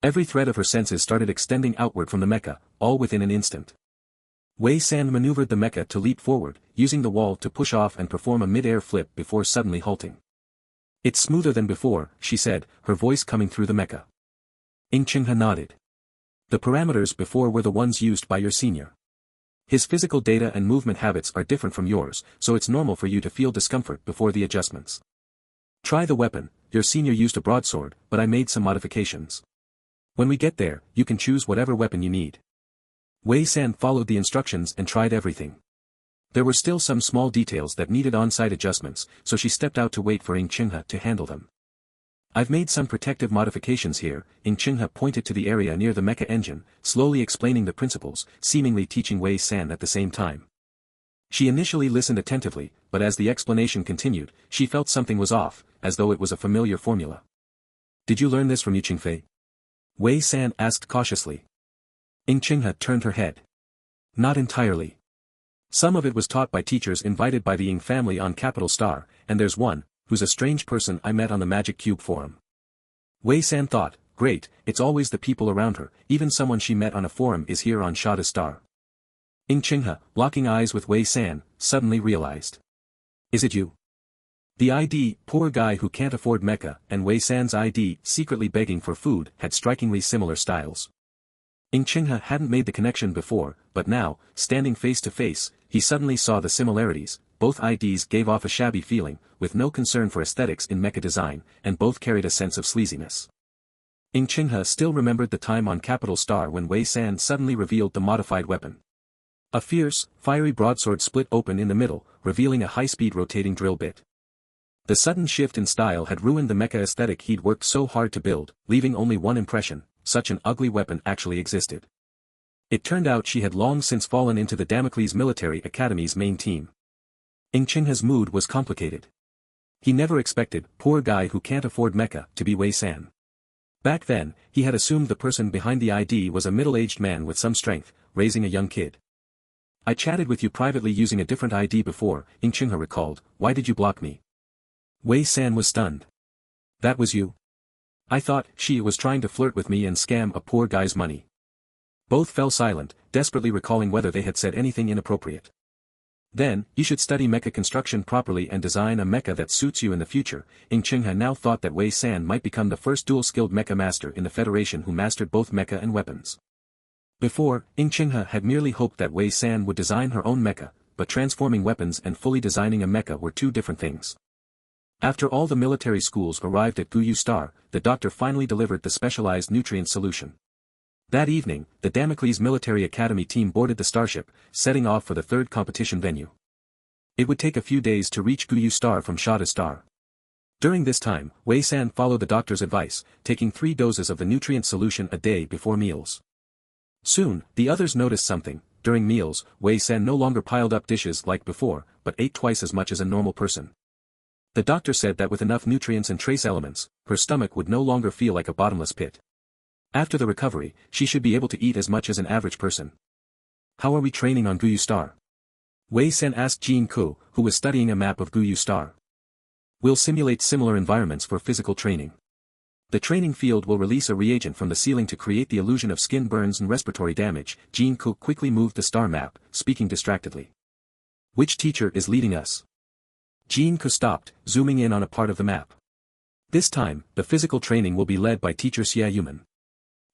Every thread of her senses started extending outward from the mecha, all within an instant. Wei San maneuvered the mecha to leap forward, using the wall to push off and perform a mid-air flip before suddenly halting. "It's smoother than before," she said, her voice coming through the mecha. Chingha nodded. "The parameters before were the ones used by your senior. His physical data and movement habits are different from yours, so it's normal for you to feel discomfort before the adjustments. Try the weapon. Your senior used a broadsword, but I made some modifications. When we get there, you can choose whatever weapon you need." Wei San followed the instructions and tried everything. There were still some small details that needed on-site adjustments, so she stepped out to wait for Chingha to handle them. "I've made some protective modifications here," Chingha pointed to the area near the mecha engine, slowly explaining the principles, seemingly teaching Wei San at the same time. She initially listened attentively, but as the explanation continued, she felt something was off, as though it was a familiar formula. "Did you learn this from Chingfei?" Wei San asked cautiously. Chingha turned her head. "Not entirely. Some of it was taught by teachers invited by the Ying family on Capital Star, and there's one, who's a strange person I met on the Magic Cube forum." Wei San thought, great, it's always the people around her, even someone she met on a forum is here on Shada Star. Chingha, locking eyes with Wei San, suddenly realized. "Is it you?" The ID, poor guy who can't afford mecha, and Wei San's ID, secretly begging for food, had strikingly similar styles. Chingha hadn't made the connection before, but now, standing face to face, he suddenly saw the similarities. Both IDs gave off a shabby feeling, with no concern for aesthetics in mecha design, and both carried a sense of sleaziness. Chingha still remembered the time on Capital Star when Wei San suddenly revealed the modified weapon. A fierce, fiery broadsword split open in the middle, revealing a high-speed rotating drill bit. The sudden shift in style had ruined the mecha aesthetic he'd worked so hard to build, leaving only one impression: such an ugly weapon actually existed. It turned out she had long since fallen into the Damocles Military Academy's main team. Chingha's mood was complicated. He never expected, poor guy who can't afford mecha, to be Wei San. Back then, he had assumed the person behind the ID was a middle-aged man with some strength, raising a young kid. "I chatted with you privately using a different ID before," Chingha recalled. "Why did you block me?" Wei San was stunned. "That was you? I thought she was trying to flirt with me and scam a poor guy's money." Both fell silent, desperately recalling whether they had said anything inappropriate. "Then, you should study mecha construction properly and design a mecha that suits you in the future." Chingha now thought that Wei San might become the first dual-skilled mecha master in the Federation who mastered both mecha and weapons. Before, Chingha had merely hoped that Wei San would design her own mecha, but transforming weapons and fully designing a mecha were two different things. After all the military schools arrived at Guyu Star, the doctor finally delivered the specialized nutrient solution. That evening, the Damocles Military Academy team boarded the starship, setting off for the third competition venue. It would take a few days to reach Guyu Star from Shada Star. During this time, Wei San followed the doctor's advice, taking 3 doses of the nutrient solution a day before meals. Soon, the others noticed something. During meals, Wei San no longer piled up dishes like before, but ate twice as much as a normal person. The doctor said that with enough nutrients and trace elements, her stomach would no longer feel like a bottomless pit. After the recovery, she should be able to eat as much as an average person. "How are we training on Guyu Star?" Wei San asked Jin Ku, who was studying a map of Guyu Star. "We'll simulate similar environments for physical training. The training field will release a reagent from the ceiling to create the illusion of skin burns and respiratory damage." Jin Ku quickly moved the star map, speaking distractedly. "Which teacher is leading us?" Jin Ku stopped, zooming in on a part of the map. "This time, the physical training will be led by teacher Xia Yuman.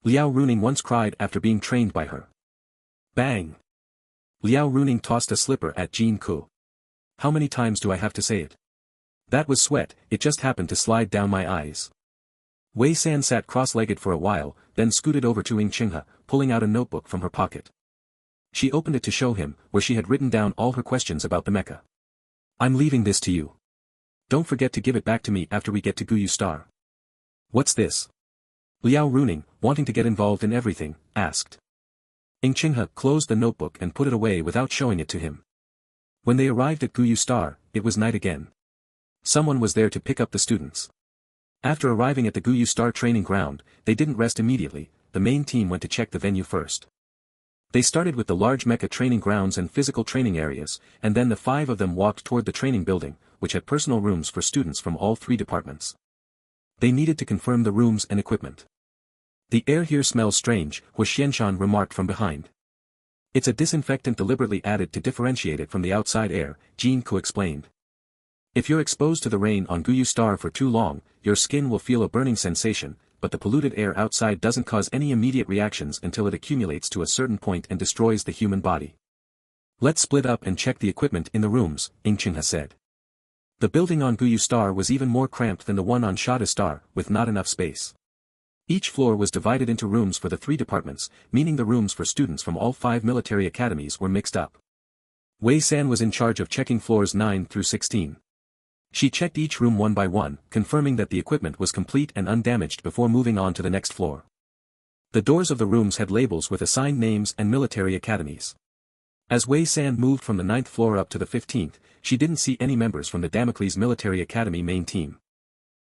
Liao Runing once cried after being trained by her." Bang! Liao Runing tossed a slipper at Jin Ku. "How many times do I have to say it? That was sweat, it just happened to slide down my eyes." Wei San sat cross-legged for a while, then scooted over to Chingha, pulling out a notebook from her pocket. She opened it to show him, where she had written down all her questions about the mecha. "I'm leaving this to you. Don't forget to give it back to me after we get to Guyu Star." "What's this?" Liao Runing, wanting to get involved in everything, asked. Chingha closed the notebook and put it away without showing it to him. When they arrived at Guyu Star, it was night again. Someone was there to pick up the students. After arriving at the Guyu Star training ground, they didn't rest immediately. The main team went to check the venue first. They started with the large Mecha training grounds and physical training areas, and then the 5 of them walked toward the training building, which had personal rooms for students from all 3 departments. They needed to confirm the rooms and equipment. The air here smells strange, Hu Xianshan remarked from behind. It's a disinfectant deliberately added to differentiate it from the outside air, Jin Ku explained. If you're exposed to the rain on Guyu Star for too long, your skin will feel a burning sensation, but the polluted air outside doesn't cause any immediate reactions until it accumulates to a certain point and destroys the human body. Let's split up and check the equipment in the rooms, Ingqingha said. The building on Guyu Star was even more cramped than the one on Shada Star, with not enough space. Each floor was divided into rooms for the 3 departments, meaning the rooms for students from all 5 military academies were mixed up. Wei San was in charge of checking floors 9 through 16. She checked each room one by one, confirming that the equipment was complete and undamaged before moving on to the next floor. The doors of the rooms had labels with assigned names and military academies. As Wei San moved from the 9th floor up to the 15th, she didn't see any members from the Damocles Military Academy main team.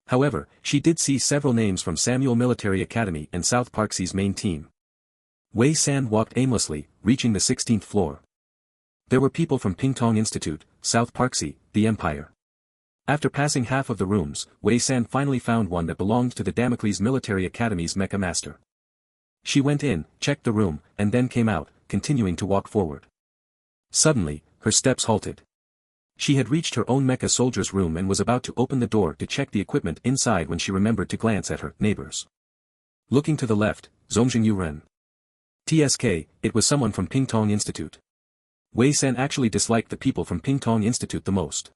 However, she did see several names from Samuel Military Academy and South Parksy's main team. Wei San walked aimlessly, reaching the 16th floor. There were people from Pingtong Institute, South Parksy, the Empire. After passing half of the rooms, Wei San finally found one that belonged to the Damocles Military Academy's Mecha Master. She went in, checked the room, and then came out, continuing to walk forward. Suddenly, her steps halted. She had reached her own Mecha soldier's room and was about to open the door to check the equipment inside when she remembered to glance at her neighbors. Looking to the left, Zongjing Yuren. TSK, it was someone from Pingtong Institute. Wei San actually disliked the people from Pingtong Institute the most.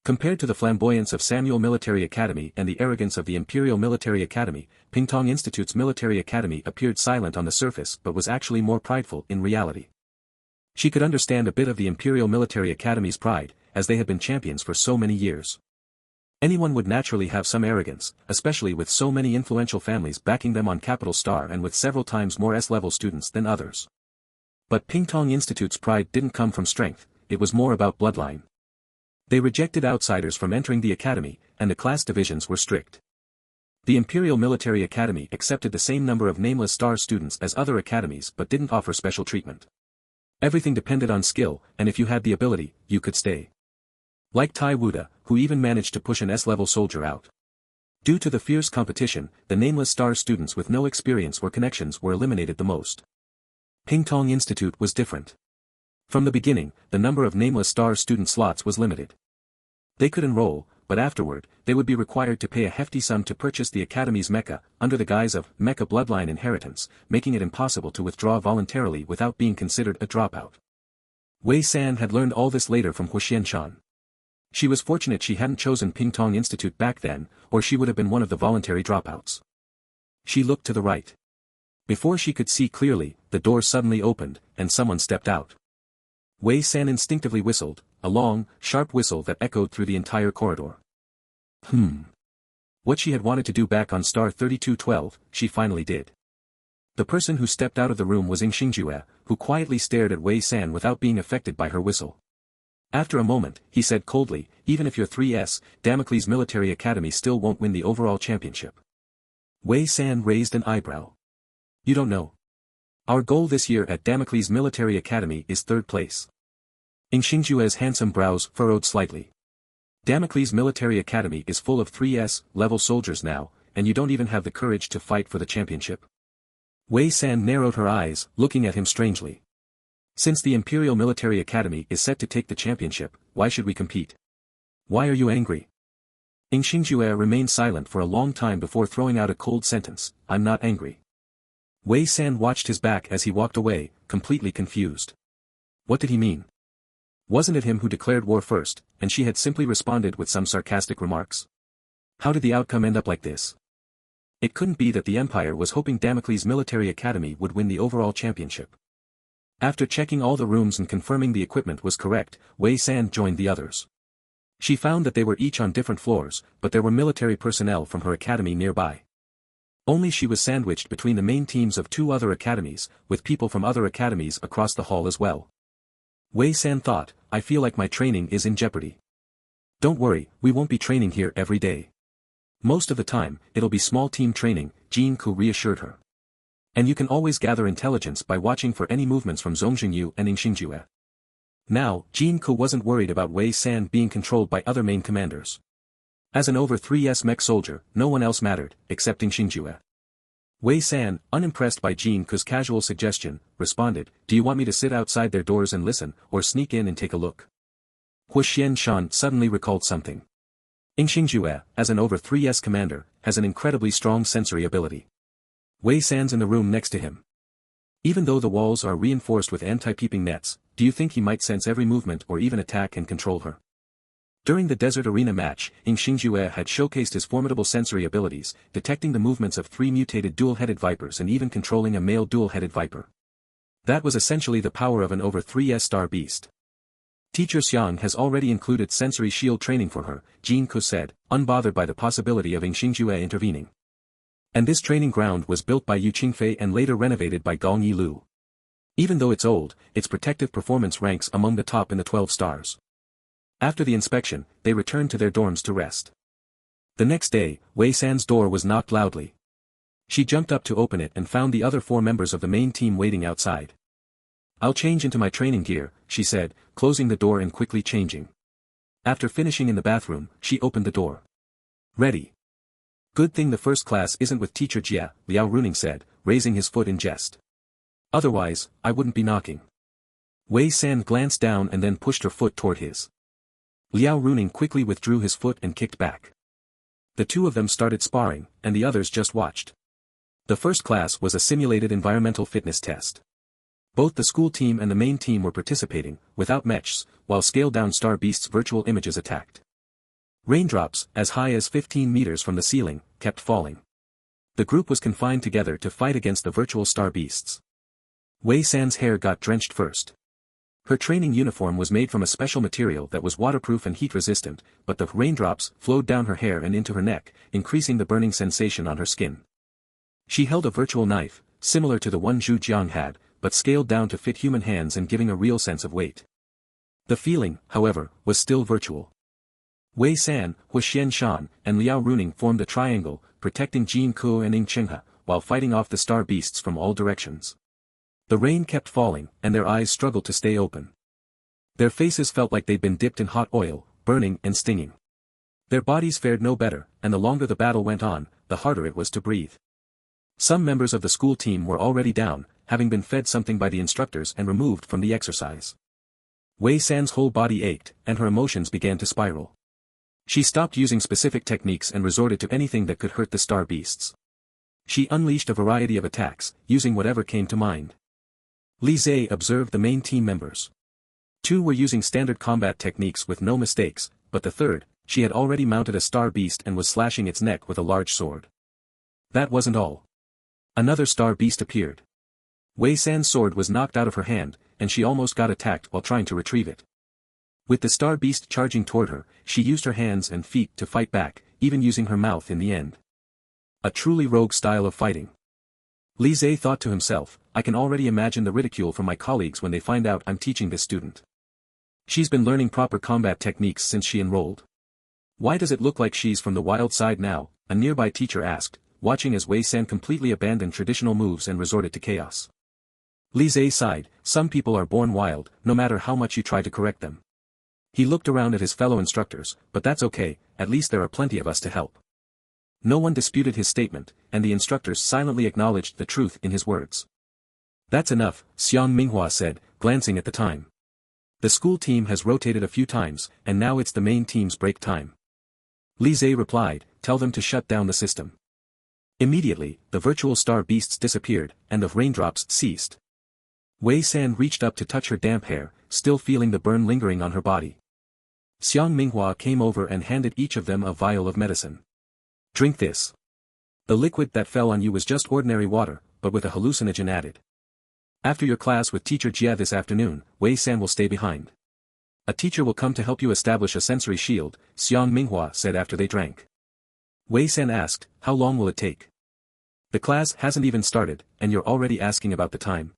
Compared to the flamboyance of Samuel Military Academy and the arrogance of the Imperial Military Academy, Pingtong Institute's Military Academy appeared silent on the surface but was actually more prideful in reality. She could understand a bit of the Imperial Military Academy's pride, as they had been champions for so many years. Anyone would naturally have some arrogance, especially with so many influential families backing them on Capital Star and with several times more S-level students than others. But Pingtong Institute's pride didn't come from strength, it was more about bloodline. They rejected outsiders from entering the academy, and the class divisions were strict. The Imperial Military Academy accepted the same number of nameless star students as other academies but didn't offer special treatment. Everything depended on skill, and if you had the ability, you could stay. Like Tai Wuda, who even managed to push an S-level soldier out. Due to the fierce competition, the nameless star students with no experience or connections were eliminated the most. Pingtong Institute was different. From the beginning, the number of nameless star student slots was limited. They could enroll, but afterward, they would be required to pay a hefty sum to purchase the academy's mecha, under the guise of mecha bloodline inheritance, making it impossible to withdraw voluntarily without being considered a dropout. Wei San had learned all this later from Hu Xianshan. She was fortunate she hadn't chosen Pingtong Institute back then, or she would have been one of the voluntary dropouts. She looked to the right. Before she could see clearly, the door suddenly opened, and someone stepped out. Wei San instinctively whistled, a long, sharp whistle that echoed through the entire corridor. What she had wanted to do back on star 3212, she finally did. The person who stepped out of the room was Xingjue, who quietly stared at Wei San without being affected by her whistle. After a moment, he said coldly, even if you're 3S, Damocles Military Academy still won't win the overall championship. Wei San raised an eyebrow. You don't know. Our goal this year at Damocles Military Academy is 3rd place. Xingjue's handsome brows furrowed slightly. Damocles Military Academy is full of 3S-level soldiers now, and you don't even have the courage to fight for the championship. Wei San narrowed her eyes, looking at him strangely. Since the Imperial Military Academy is set to take the championship, why should we compete? Why are you angry? Xingjue remained silent for a long time before throwing out a cold sentence, I'm not angry. Wei San watched his back as he walked away, completely confused. What did he mean? Wasn't it him who declared war first, and she had simply responded with some sarcastic remarks? How did the outcome end up like this? It couldn't be that the Empire was hoping Damocles Military Academy would win the overall championship. After checking all the rooms and confirming the equipment was correct, Wei San joined the others. She found that they were each on different floors, but there were military personnel from her academy nearby. Only she was sandwiched between the main teams of 2 other academies, with people from other academies across the hall as well. Wei San thought, I feel like my training is in jeopardy. Don't worry, we won't be training here every day. Most of the time, it'll be small team training, Jin Ku reassured her. And you can always gather intelligence by watching for any movements from Zhongjingyu and Yingxingjue. Now, Jin Ku wasn't worried about Wei San being controlled by other main commanders. As an over 3S mech soldier, no one else mattered, except Yingxingjue. Wei San, unimpressed by Jin Ku's casual suggestion, responded, "Do you want me to sit outside their doors and listen, or sneak in and take a look?" Huxian Shan suddenly recalled something. Yingxingjue, as an over 3S commander, has an incredibly strong sensory ability. Wei San's in the room next to him. Even though the walls are reinforced with anti-peeping nets, do you think he might sense every movement or even attack and control her? During the desert arena match, Yingxingjue had showcased his formidable sensory abilities, detecting the movements of 3 mutated dual-headed vipers and even controlling a male dual-headed viper. That was essentially the power of an over 3S star beast. Teacher Xiang has already included sensory shield training for her, Jin Ku said, unbothered by the possibility of Yingxingjue intervening. And this training ground was built by Yu Qingfei and later renovated by Gong Yilu. Even though it's old, its protective performance ranks among the top in the 12 stars. After the inspection, they returned to their dorms to rest. The next day, Wei San's door was knocked loudly. She jumped up to open it and found the other 4 members of the main team waiting outside. "I'll change into my training gear," she said, closing the door and quickly changing. After finishing in the bathroom, she opened the door. "Ready." "Good thing the first class isn't with Teacher Jia," Liao Runing said, raising his foot in jest. "Otherwise, I wouldn't be knocking." Wei San glanced down and then pushed her foot toward his. Liao Runing quickly withdrew his foot and kicked back. The two of them started sparring, and the others just watched. The first class was a simulated environmental fitness test. Both the school team and the main team were participating, without mechs, while scaled-down star beasts' virtual images attacked. Raindrops, as high as 15 meters from the ceiling, kept falling. The group was confined together to fight against the virtual star beasts. Wei San's hair got drenched first. Her training uniform was made from a special material that was waterproof and heat-resistant, but the raindrops flowed down her hair and into her neck, increasing the burning sensation on her skin. She held a virtual knife, similar to the one Zhu Jiang had, but scaled down to fit human hands and giving a real sense of weight. The feeling, however, was still virtual. Wei San, Huxian Shan, and Liao Runing formed a triangle, protecting Jin Ku and Yingxingjue, while fighting off the star beasts from all directions. The rain kept falling, and their eyes struggled to stay open. Their faces felt like they'd been dipped in hot oil, burning and stinging. Their bodies fared no better, and the longer the battle went on, the harder it was to breathe. Some members of the school team were already down, having been fed something by the instructors and removed from the exercise. Wei San's whole body ached, and her emotions began to spiral. She stopped using specific techniques and resorted to anything that could hurt the star beasts. She unleashed a variety of attacks, using whatever came to mind. Li Zhe observed the main team members. 2 were using standard combat techniques with no mistakes, but the third, she had already mounted a star beast and was slashing its neck with a large sword. That wasn't all. Another star beast appeared. Wei San's sword was knocked out of her hand, and she almost got attacked while trying to retrieve it. With the star beast charging toward her, she used her hands and feet to fight back, even using her mouth in the end. A truly rogue style of fighting. Li Zhe thought to himself, I can already imagine the ridicule from my colleagues when they find out I'm teaching this student. She's been learning proper combat techniques since she enrolled. Why does it look like she's from the wild side now? A nearby teacher asked, watching as Wei San completely abandoned traditional moves and resorted to chaos. Li Zhe sighed, some people are born wild, no matter how much you try to correct them. He looked around at his fellow instructors, but that's okay, at least there are plenty of us to help. No one disputed his statement, and the instructors silently acknowledged the truth in his words. That's enough, Xiang Minghua said, glancing at the time. The school team has rotated a few times, and now it's the main team's break time. Li Zhe replied, tell them to shut down the system. Immediately, the virtual star beasts disappeared, and the raindrops ceased. Wei San reached up to touch her damp hair, still feeling the burn lingering on her body. Xiang Minghua came over and handed each of them a vial of medicine. Drink this. The liquid that fell on you was just ordinary water, but with a hallucinogen added. After your class with Teacher Jia this afternoon, Wei San will stay behind. A teacher will come to help you establish a sensory shield, Xiang Minghua said after they drank. Wei San asked, how long will it take? The class hasn't even started, and you're already asking about the time.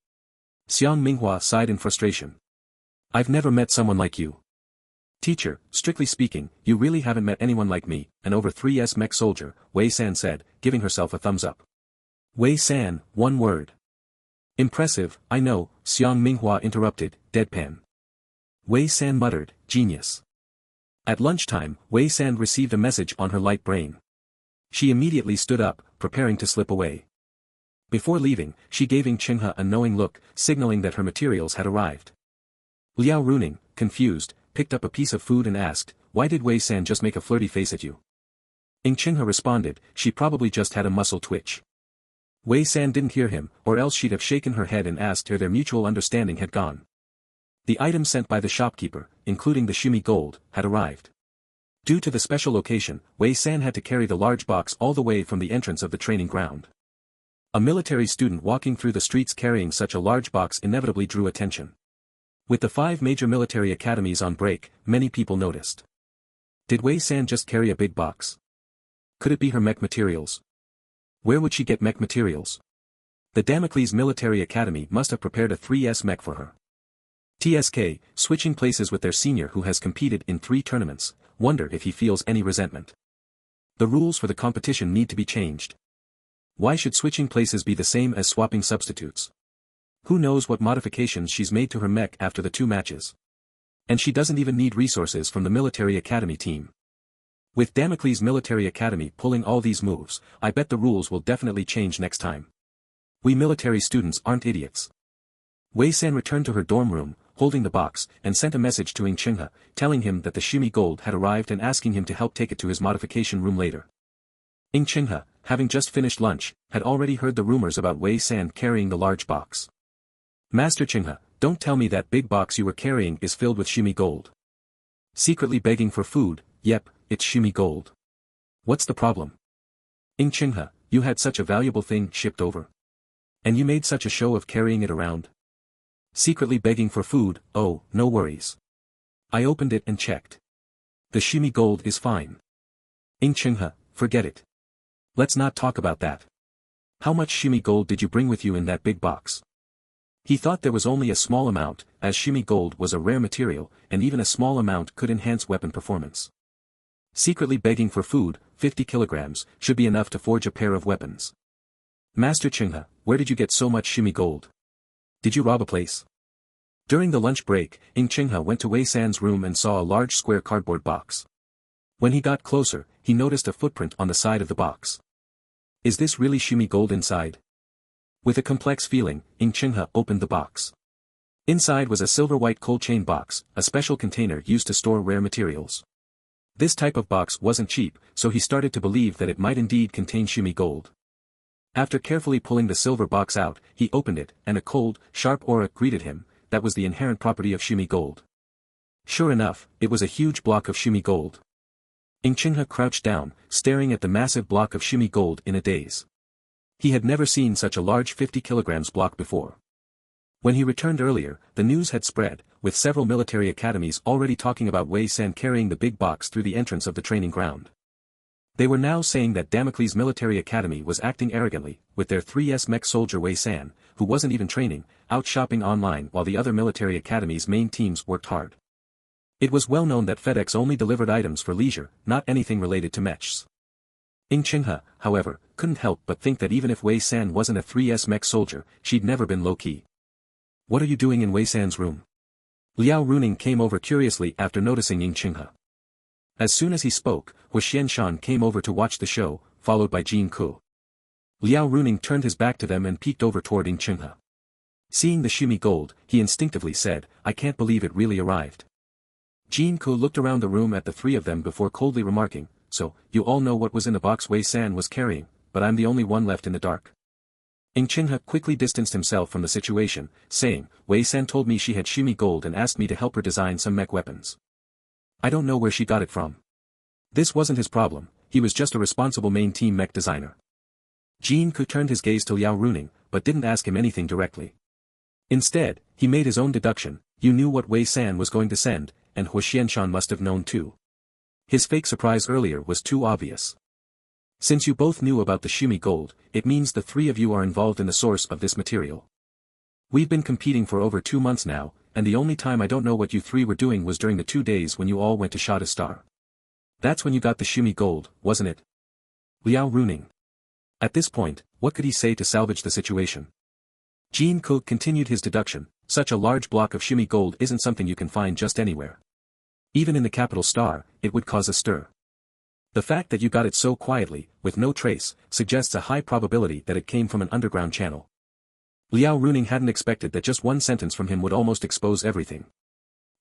Xiang Minghua sighed in frustration. I've never met someone like you. Teacher, strictly speaking, you really haven't met anyone like me, an over 3S mech soldier, Wei San said, giving herself a thumbs up. Wei San, one word. Impressive, I know, Xiang Minghua interrupted, deadpan. Wei San muttered, genius. At lunchtime, Wei San received a message on her light brain. She immediately stood up, preparing to slip away. Before leaving, she gave Chinghe a knowing look, signaling that her materials had arrived. Liao Runing, confused, picked up a piece of food and asked, why did Wei San just make a flirty face at you? Chinghe responded, she probably just had a muscle twitch. Wei San didn't hear him, or else she'd have shaken her head and asked where their mutual understanding had gone. The items sent by the shopkeeper, including the shumi gold, had arrived. Due to the special location, Wei San had to carry the large box all the way from the entrance of the training ground. A military student walking through the streets carrying such a large box inevitably drew attention. With the 5 major military academies on break, many people noticed. Did Wei San just carry a big box? Could it be her mech materials? Where would she get mech materials? The Damocles Military Academy must have prepared a 3S mech for her. TSK, switching places with their senior who has competed in 3 tournaments, wonder if he feels any resentment. The rules for the competition need to be changed. Why should switching places be the same as swapping substitutes? Who knows what modifications she's made to her mech after the 2 matches? And she doesn't even need resources from the Military Academy team. With Damocles Military Academy pulling all these moves, I bet the rules will definitely change next time. We military students aren't idiots. Wei San returned to her dorm room, holding the box, and sent a message to Chinghe, telling him that the shumi gold had arrived and asking him to help take it to his modification room later. Chinghe, having just finished lunch, had already heard the rumors about Wei San carrying the large box. Master Chinghe, don't tell me that big box you were carrying is filled with shumi gold. Secretly begging for food, yep, it's shumi gold. What's the problem? Chinghe, you had such a valuable thing shipped over. And you made such a show of carrying it around. Secretly begging for food, oh, no worries. I opened it and checked. The shumi gold is fine. Chinghe, forget it. Let's not talk about that. How much shumi gold did you bring with you in that big box? He thought there was only a small amount, as shumi gold was a rare material, and even a small amount could enhance weapon performance. Secretly begging for food, 50 kilograms, should be enough to forge a pair of weapons. Master Chinghe, where did you get so much shumi gold? Did you rob a place? During the lunch break, Chinghe went to Wei San's room and saw a large square cardboard box. When he got closer, he noticed a footprint on the side of the box. Is this really shumi gold inside? With a complex feeling, Chinghe opened the box. Inside was a silver-white cold chain box, a special container used to store rare materials. This type of box wasn't cheap, so he started to believe that it might indeed contain shumi gold. After carefully pulling the silver box out, he opened it, and a cold, sharp aura greeted him. That was the inherent property of shumi gold. Sure enough, it was a huge block of shumi gold. Chinghe crouched down, staring at the massive block of shumi gold in a daze. He had never seen such a large 50 kilograms block before. When he returned earlier, the news had spread, with several military academies already talking about Wei San carrying the big box through the entrance of the training ground. They were now saying that Damocles Military Academy was acting arrogantly, with their 3S mech soldier Wei San, who wasn't even training, out shopping online while the other military academies' main teams worked hard. It was well known that FedEx only delivered items for leisure, not anything related to mechs. Chinghe, however, couldn't help but think that even if Wei San wasn't a 3S mech soldier, she'd never been low-key. What are you doing in Wei San's room? Liao Runing came over curiously after noticing Chinghe. As soon as he spoke, Xianshan came over to watch the show, followed by Jin Ku. Liao Runing turned his back to them and peeked over toward Chinghe. Seeing the shumi gold, he instinctively said, I can't believe it really arrived. Jin Ku looked around the room at the 3 of them before coldly remarking, so, you all know what was in the box Wei San was carrying, but I'm the only one left in the dark. Chinghe quickly distanced himself from the situation, saying, Wei San told me she had shumi gold and asked me to help her design some mech weapons. I don't know where she got it from. This wasn't his problem, he was just a responsible main team mech designer. Jin Ku turned his gaze to Liao Runing, but didn't ask him anything directly. Instead, he made his own deduction, you knew what Wei San was going to send, and Xianshan must have known too. His fake surprise earlier was too obvious. Since you both knew about the shumi gold, it means the 3 of you are involved in the source of this material. We've been competing for over 2 months now, and the only time I don't know what you 3 were doing was during the 2 days when you all went to Shada Star. That's when you got the shumi gold, wasn't it? Liao Runing. At this point, what could he say to salvage the situation? Jean Ko continued his deduction, such a large block of shimmy gold isn't something you can find just anywhere. Even in the capital star, it would cause a stir. The fact that you got it so quietly, with no trace, suggests a high probability that it came from an underground channel. Liao Runing hadn't expected that just one sentence from him would almost expose everything.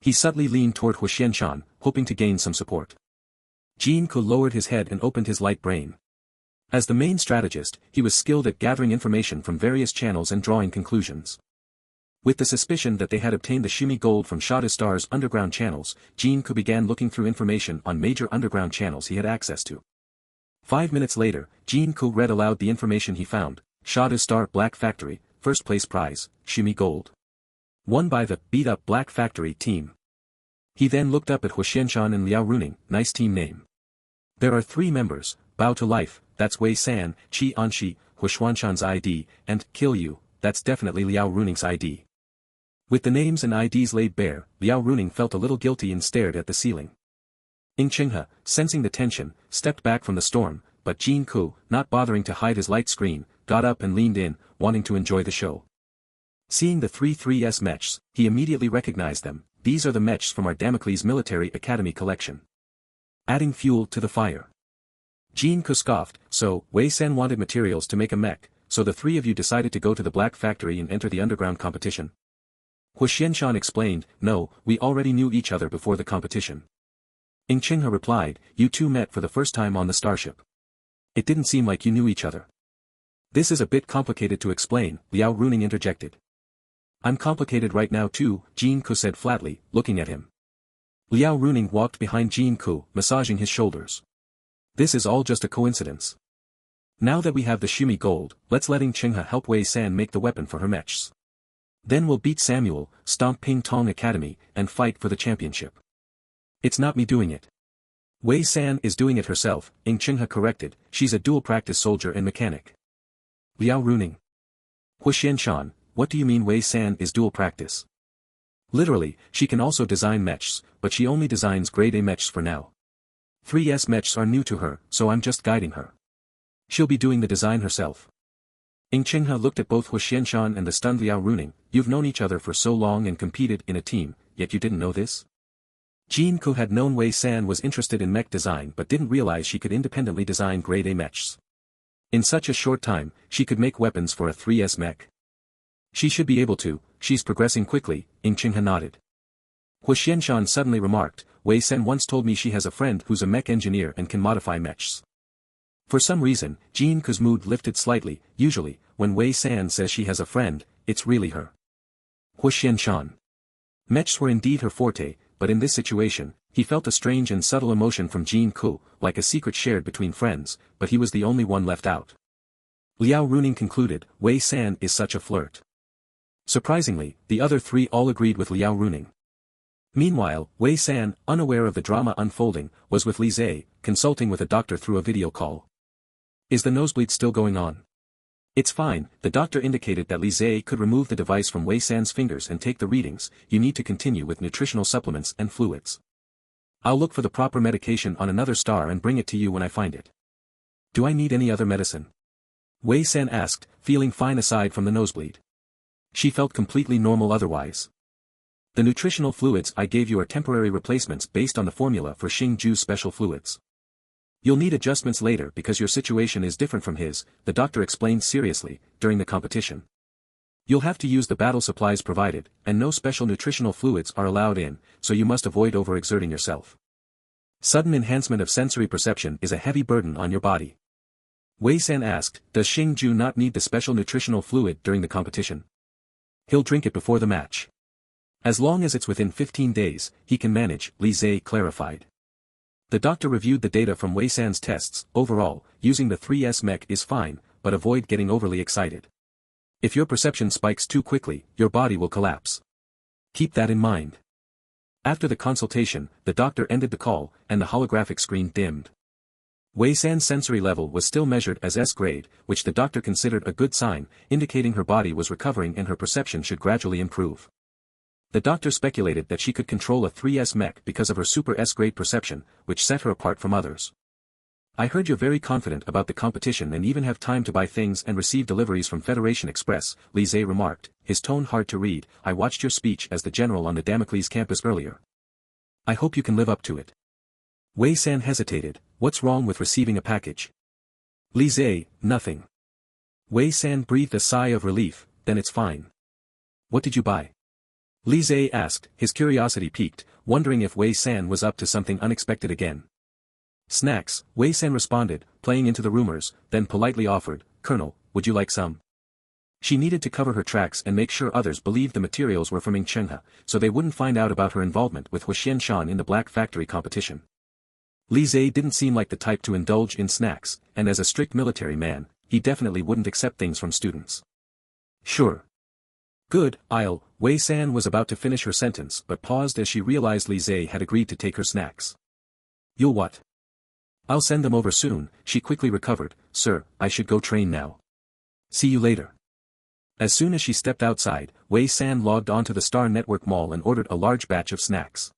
He subtly leaned toward Hu Xianshan, hoping to gain some support. Jean Ko lowered his head and opened his light brain. As the main strategist, he was skilled at gathering information from various channels and drawing conclusions. With the suspicion that they had obtained the shimmy gold from Shada Star's underground channels, Jean Ko began looking through information on major underground channels he had access to. 5 minutes later, Jean Ko read aloud the information he found. Shada Star Black Factory, first place prize, shimmy gold. Won by the beat-up Black Factory team. He then looked up at Hu Xianshan and Liao Runing, nice team name. There are 3 members, Bow to Life, that's Wei San, Qi Anshi, Hu Xuanshan's ID, and Kill You, that's definitely Liao Runing's ID. With the names and IDs laid bare, Liao Runing felt a little guilty and stared at the ceiling. Ing Qinghe, sensing the tension, stepped back from the storm, but Jean Ko, not bothering to hide his light screen, got up and leaned in, wanting to enjoy the show. Seeing the 3s mechs, he immediately recognized them. These are the mechs from our Damocles Military Academy collection. Adding fuel to the fire. Jean Ko scoffed, so, Wei San wanted materials to make a mech, so the 3 of you decided to go to the Black Factory and enter the underground competition. Hu Xianshan explained, no, we already knew each other before the competition. Ing Qinghe replied, you 2 met for the first time on the starship. It didn't seem like you knew each other. This is a bit complicated to explain, Liao Runing interjected. I'm complicated right now too, Jean Ko said flatly, looking at him. Liao Runing walked behind Jean Ko, massaging his shoulders. This is all just a coincidence. Now that we have the shimmy gold, let's let Ing Qinghe help Wei San make the weapon for her mechs. Then we'll beat Samuel, stomp Ping Tong Academy, and fight for the championship. It's not me doing it. Wei San is doing it herself, Ing Qinghe corrected, she's a dual-practice soldier and mechanic. Liao Runing. Hu Xianshan, what do you mean Wei San is dual-practice? Literally, she can also design mechs, but she only designs grade A mechs for now. 3s mechs are new to her, so I'm just guiding her. She'll be doing the design herself. Ing Qinghe looked at both Hu Xianshan and the stunned Liao Runing. You've known each other for so long and competed in a team, yet you didn't know this? Jean Ko had known Wei San was interested in mech design but didn't realize she could independently design grade A mechs. In such a short time, she could make weapons for a 3s mech. She should be able to, she's progressing quickly, Ing Qinghe nodded. Hu Xianshan suddenly remarked, Wei San once told me she has a friend who's a mech engineer and can modify mechs. For some reason, Jean Ko's mood lifted slightly. Usually, when Wei San says she has a friend, it's really her. Hu Xianshan. Mechs were indeed her forte, but in this situation, he felt a strange and subtle emotion from Jean Ko, like a secret shared between friends, but he was the only one left out. Liao Runing concluded, Wei San is such a flirt. Surprisingly, the other 3 all agreed with Liao Runing. Meanwhile, Wei San, unaware of the drama unfolding, was with Li Zhe, consulting with a doctor through a video call. Is the nosebleed still going on? It's fine, the doctor indicated that Li Zhe could remove the device from Wei San's fingers and take the readings. You need to continue with nutritional supplements and fluids. I'll look for the proper medication on another star and bring it to you when I find it. Do I need any other medicine? Wei San asked, feeling fine aside from the nosebleed. She felt completely normal otherwise. The nutritional fluids I gave you are temporary replacements based on the formula for Xingju's special fluids. You'll need adjustments later because your situation is different from his, the doctor explained seriously, during the competition. You'll have to use the battle supplies provided, and no special nutritional fluids are allowed in, so you must avoid overexerting yourself. Sudden enhancement of sensory perception is a heavy burden on your body. Wei San asked, does Xingju not need the special nutritional fluid during the competition? He'll drink it before the match. As long as it's within 15 days, he can manage, Li Zhe clarified. The doctor reviewed the data from Wei San's tests. Overall, using the 3S mech is fine, but avoid getting overly excited. If your perception spikes too quickly, your body will collapse. Keep that in mind. After the consultation, the doctor ended the call, and the holographic screen dimmed. Wei San's sensory level was still measured as S grade, which the doctor considered a good sign, indicating her body was recovering and her perception should gradually improve. The doctor speculated that she could control a 3S mech because of her super S-grade perception, which set her apart from others. I heard you're very confident about the competition and even have time to buy things and receive deliveries from Federation Express, Li Zhe remarked, his tone hard to read. I watched your speech as the general on the Damocles campus earlier. I hope you can live up to it. Wei San hesitated. What's wrong with receiving a package? Li Zhe, nothing. Wei San breathed a sigh of relief. Then it's fine. What did you buy? Li Zhe asked, his curiosity piqued, wondering if Wei San was up to something unexpected again. Snacks, Wei San responded, playing into the rumors, then politely offered, Colonel, would you like some? She needed to cover her tracks and make sure others believed the materials were from Chenghe, so they wouldn't find out about her involvement with Huxian Shan in the Black Factory competition. Li Zhe didn't seem like the type to indulge in snacks, and as a strict military man, he definitely wouldn't accept things from students. Sure. Good, Wei San was about to finish her sentence but paused as she realized Li Zhe had agreed to take her snacks. You'll what? I'll send them over soon, she quickly recovered. Sir, I should go train now. See you later. As soon as she stepped outside, Wei San logged onto the Star Network Mall and ordered a large batch of snacks.